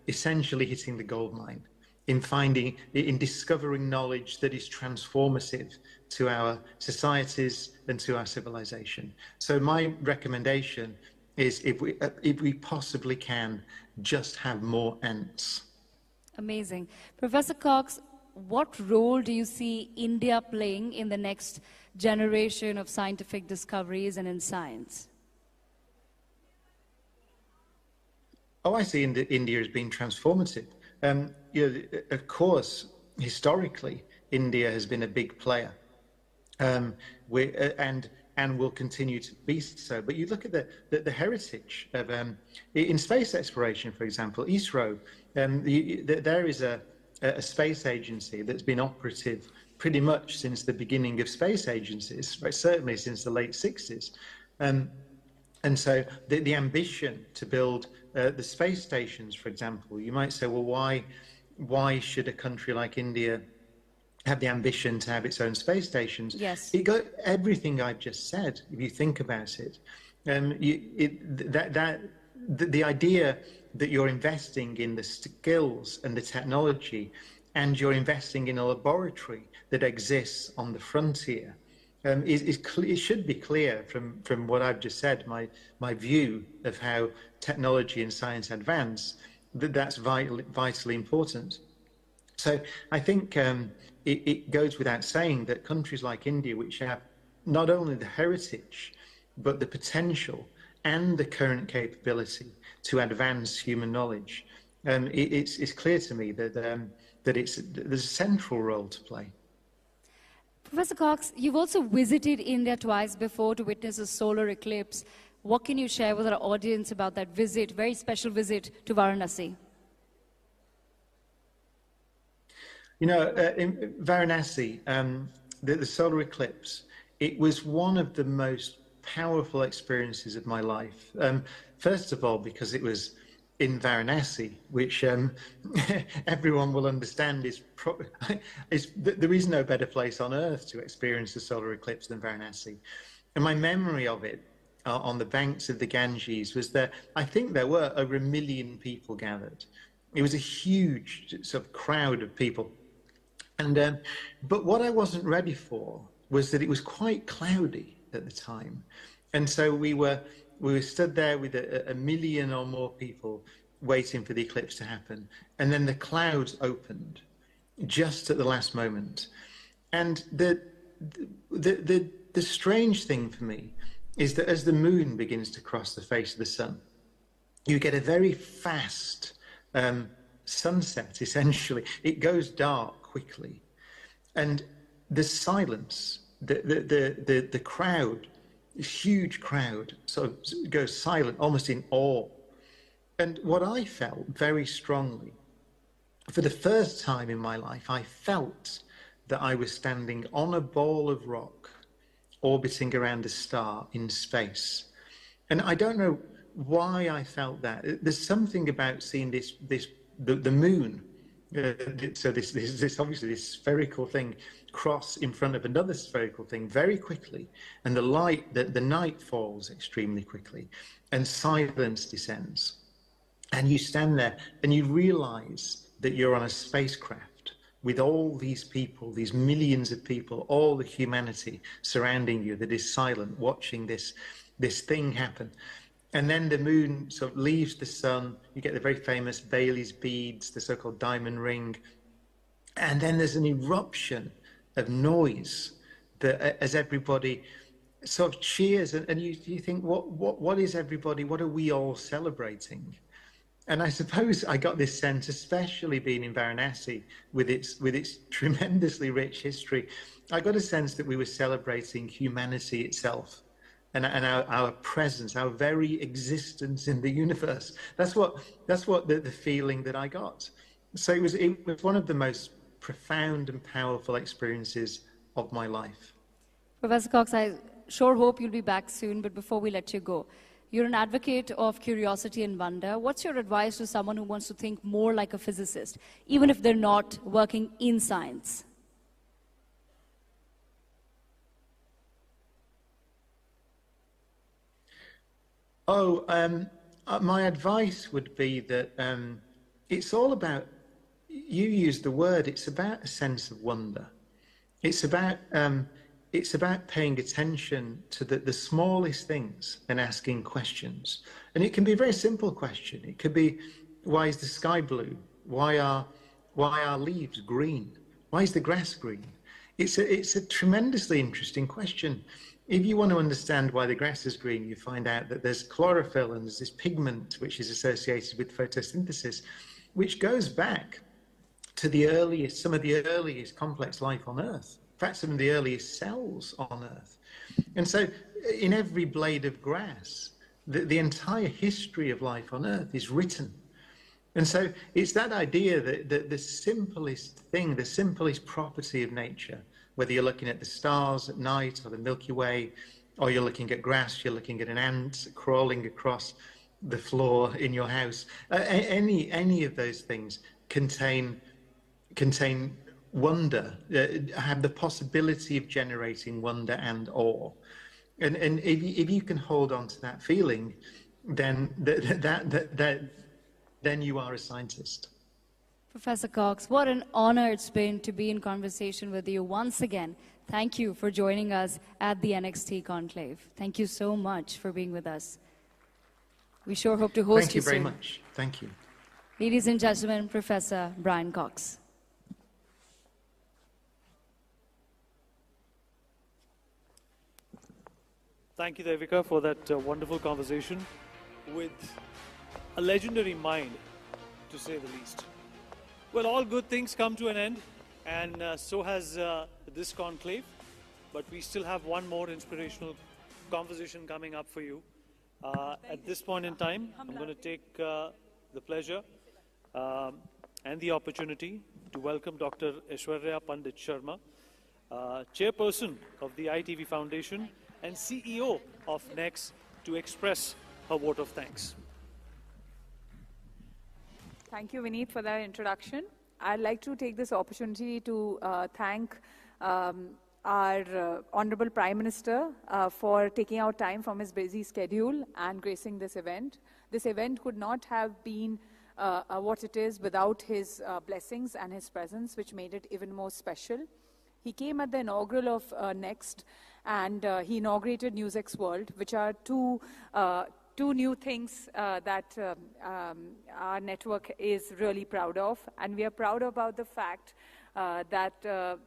essentially hitting the gold mine, in discovering knowledge that is transformative to our societies and to our civilization. So my recommendation is, if we possibly can, just have more ants. Amazing. Professor Cox, what role do you see India playing in the next generation of scientific discoveries and in science? Oh, I see India as being transformative. Of course, historically, India has been a big player, and will continue to be so. But you look at the heritage of in space exploration, for example, ISRO. There is a space agency that's been operative pretty much since the beginning of space agencies, right? Certainly since the late 60s. And so the ambition to build the space stations, for example, you might say, well, why should a country like India have the ambition to have its own space stations? Yes. It got everything I've just said, if you think about it. The idea that you're investing in the skills and the technology, and you're investing in a laboratory that exists on the frontier, it should be clear from what I've just said, my view of how technology and science advance, that's vitally important. So I think it goes without saying that countries like India, which have not only the heritage, but the potential and the current capability to advance human knowledge, it's clear to me that there's a central role to play. Professor Cox, you've also visited India twice before to witness a solar eclipse. What can you share with our audience about that visit, very special visit to Varanasi? You know, in Varanasi, the solar eclipse, it was one of the most powerful experiences of my life. First of all, because it was in Varanasi, which everyone will understand there is no better place on earth to experience a solar eclipse than Varanasi. And my memory of it on the banks of the Ganges was that I think there were over 1 million people gathered. It was a huge sort of crowd of people. And but what I wasn't ready for was that it was quite cloudy at the time. And so we were stood there with a million or more people waiting for the eclipse to happen. And then the clouds opened just at the last moment. And the strange thing for me is that as the moon begins to cross the face of the sun, you get a very fast sunset, essentially. It goes dark quickly. And the silence, the crowd, this huge crowd sort of goes silent, almost in awe. And what I felt very strongly, for the first time in my life, I felt that I was standing on a ball of rock orbiting around a star in space. And I don't know why I felt that. There's something about seeing the moon, so this obviously this spherical thing cross in front of another spherical thing very quickly, and the night falls extremely quickly, and silence descends. And you stand there and you realize that you're on a spacecraft with all these people, these millions of people, all the humanity surrounding you that is silent, watching this thing happen. And then the moon sort of leaves the sun. You get the very famous Bailey's beads, the so-called diamond ring. And then there's an eruption of noise that as everybody sort of cheers. And you think, what is everybody, what are we all celebrating? And I suppose I got this sense, especially being in Varanasi with its tremendously rich history, I got a sense that we were celebrating humanity itself and our presence, our very existence in the universe. That's what the feeling that I got. So it was one of the most profound and powerful experiences of my life. Professor Cox, I sure hope you'll be back soon, but before we let you go, you're an advocate of curiosity and wonder. What's your advice to someone who wants to think more like a physicist, even if they're not working in science? My advice would be that it's all about, you used the word, it's about a sense of wonder. It's about paying attention to the smallest things and asking questions. And it can be a very simple question. It could be, why is the sky blue? Why are leaves green? Why is the grass green? It's a tremendously interesting question. If you want to understand why the grass is green, you find out that there's chlorophyll and there's this pigment which is associated with photosynthesis, which goes back to some of the earliest complex life on Earth. In fact, some of the earliest cells on Earth. And so in every blade of grass, the entire history of life on Earth is written. And so it's that idea that the simplest thing, the simplest property of nature, whether you're looking at the stars at night or the Milky Way, or you're looking at grass, you're looking at an ant crawling across the floor in your house, any of those things contain wonder, have the possibility of generating wonder and awe. And if you can hold on to that feeling, then you are a scientist. Professor Cox, what an honor it's been to be in conversation with you once again. Thank you for joining us at the NXT Conclave. Thank you so much for being with us. We sure hope to host you soon. Thank you very much. Thank you. Ladies and gentlemen, Professor Brian Cox. Thank you, Devika, for that wonderful conversation with a legendary mind, to say the least. Well, all good things come to an end, and so has this conclave. But we still have one more inspirational conversation coming up for you. At this point in time, I'm going to take the pleasure and the opportunity to welcome Dr. Aishwarya Pandit Sharma, Chairperson of the iTV Foundation and CEO of NEX, to express her vote of thanks. Thank you, Vineet, for that introduction. I'd like to take this opportunity to thank our Honorable Prime Minister for taking out time from his busy schedule and gracing this event. This event could not have been what it is without his blessings and his presence, which made it even more special. He came at the inaugural of NEXT, and he inaugurated NewsX World, which are two new things that our network is really proud of. And we are proud about the fact that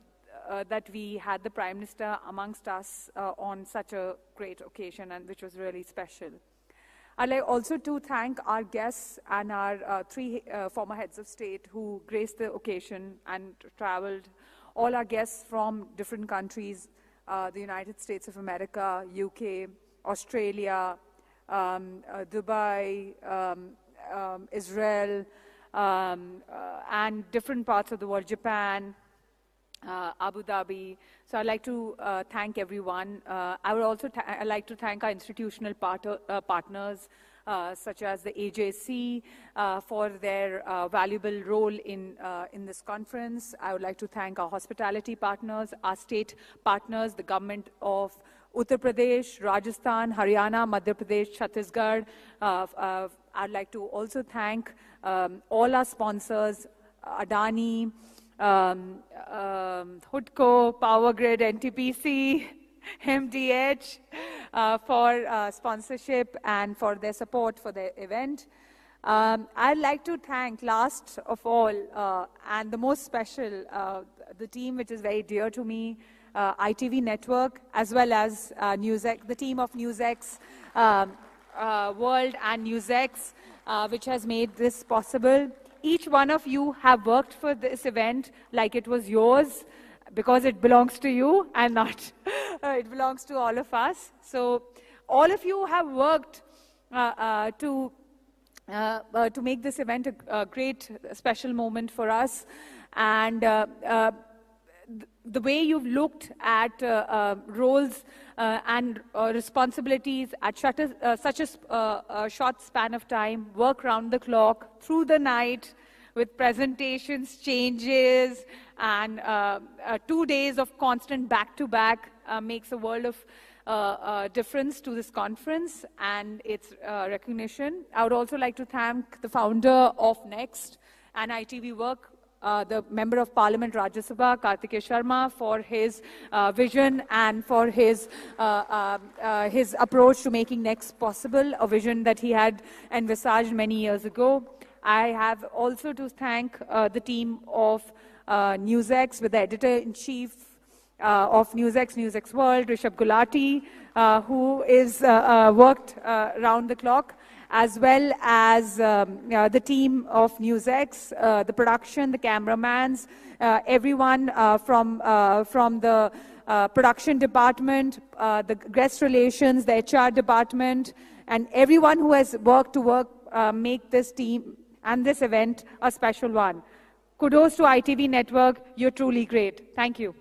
we had the Prime Minister amongst us on such a great occasion, and which was really special. I'd like also to thank our guests and our three former heads of state who graced the occasion and traveled. All our guests from different countries, the United States of America, UK, Australia, Dubai, Israel, and different parts of the world, Japan, Abu Dhabi. So I'd like to thank everyone. I would also like to thank our institutional partners, such as the AJC, for their valuable role in this conference. I would like to thank our hospitality partners, our state partners, the government of Uttar Pradesh, Rajasthan, Haryana, Madhya Pradesh, Chhattisgarh. I'd like to also thank all our sponsors, Adani, Hudco, Power Grid, NTPC, MDH, for sponsorship and for their support for the event. I'd like to thank, last of all, and the most special, the team which is very dear to me, iTV Network, as well as NewsX, the team of NewsX World and NewsX, which has made this possible. Each one of you have worked for this event like it was yours, because it belongs to you and not, it belongs to all of us. So all of you have worked to make this event a great, special moment for us. And the way you've looked at roles and responsibilities at such a short span of time, work round the clock, through the night, with presentations, changes, and 2 days of constant back-to-back makes a world of difference to this conference and its recognition. I would also like to thank the founder of Next and iTV Work, the Member of Parliament Rajya Sabha, Kartikeya Sharma, for his vision and for his approach to making Next possible, a vision that he had envisaged many years ago. I have also to thank the team of NewsX, with the editor-in-chief of NewsX, NewsX World, Rishabh Gulati, who is worked round the clock, as well as the team of NewsX, the production, the cameramans, everyone from the production department, the guest relations, the HR department, and everyone who has worked to make this team and this event a special one. Kudos to ITV Network. You're truly great. Thank you.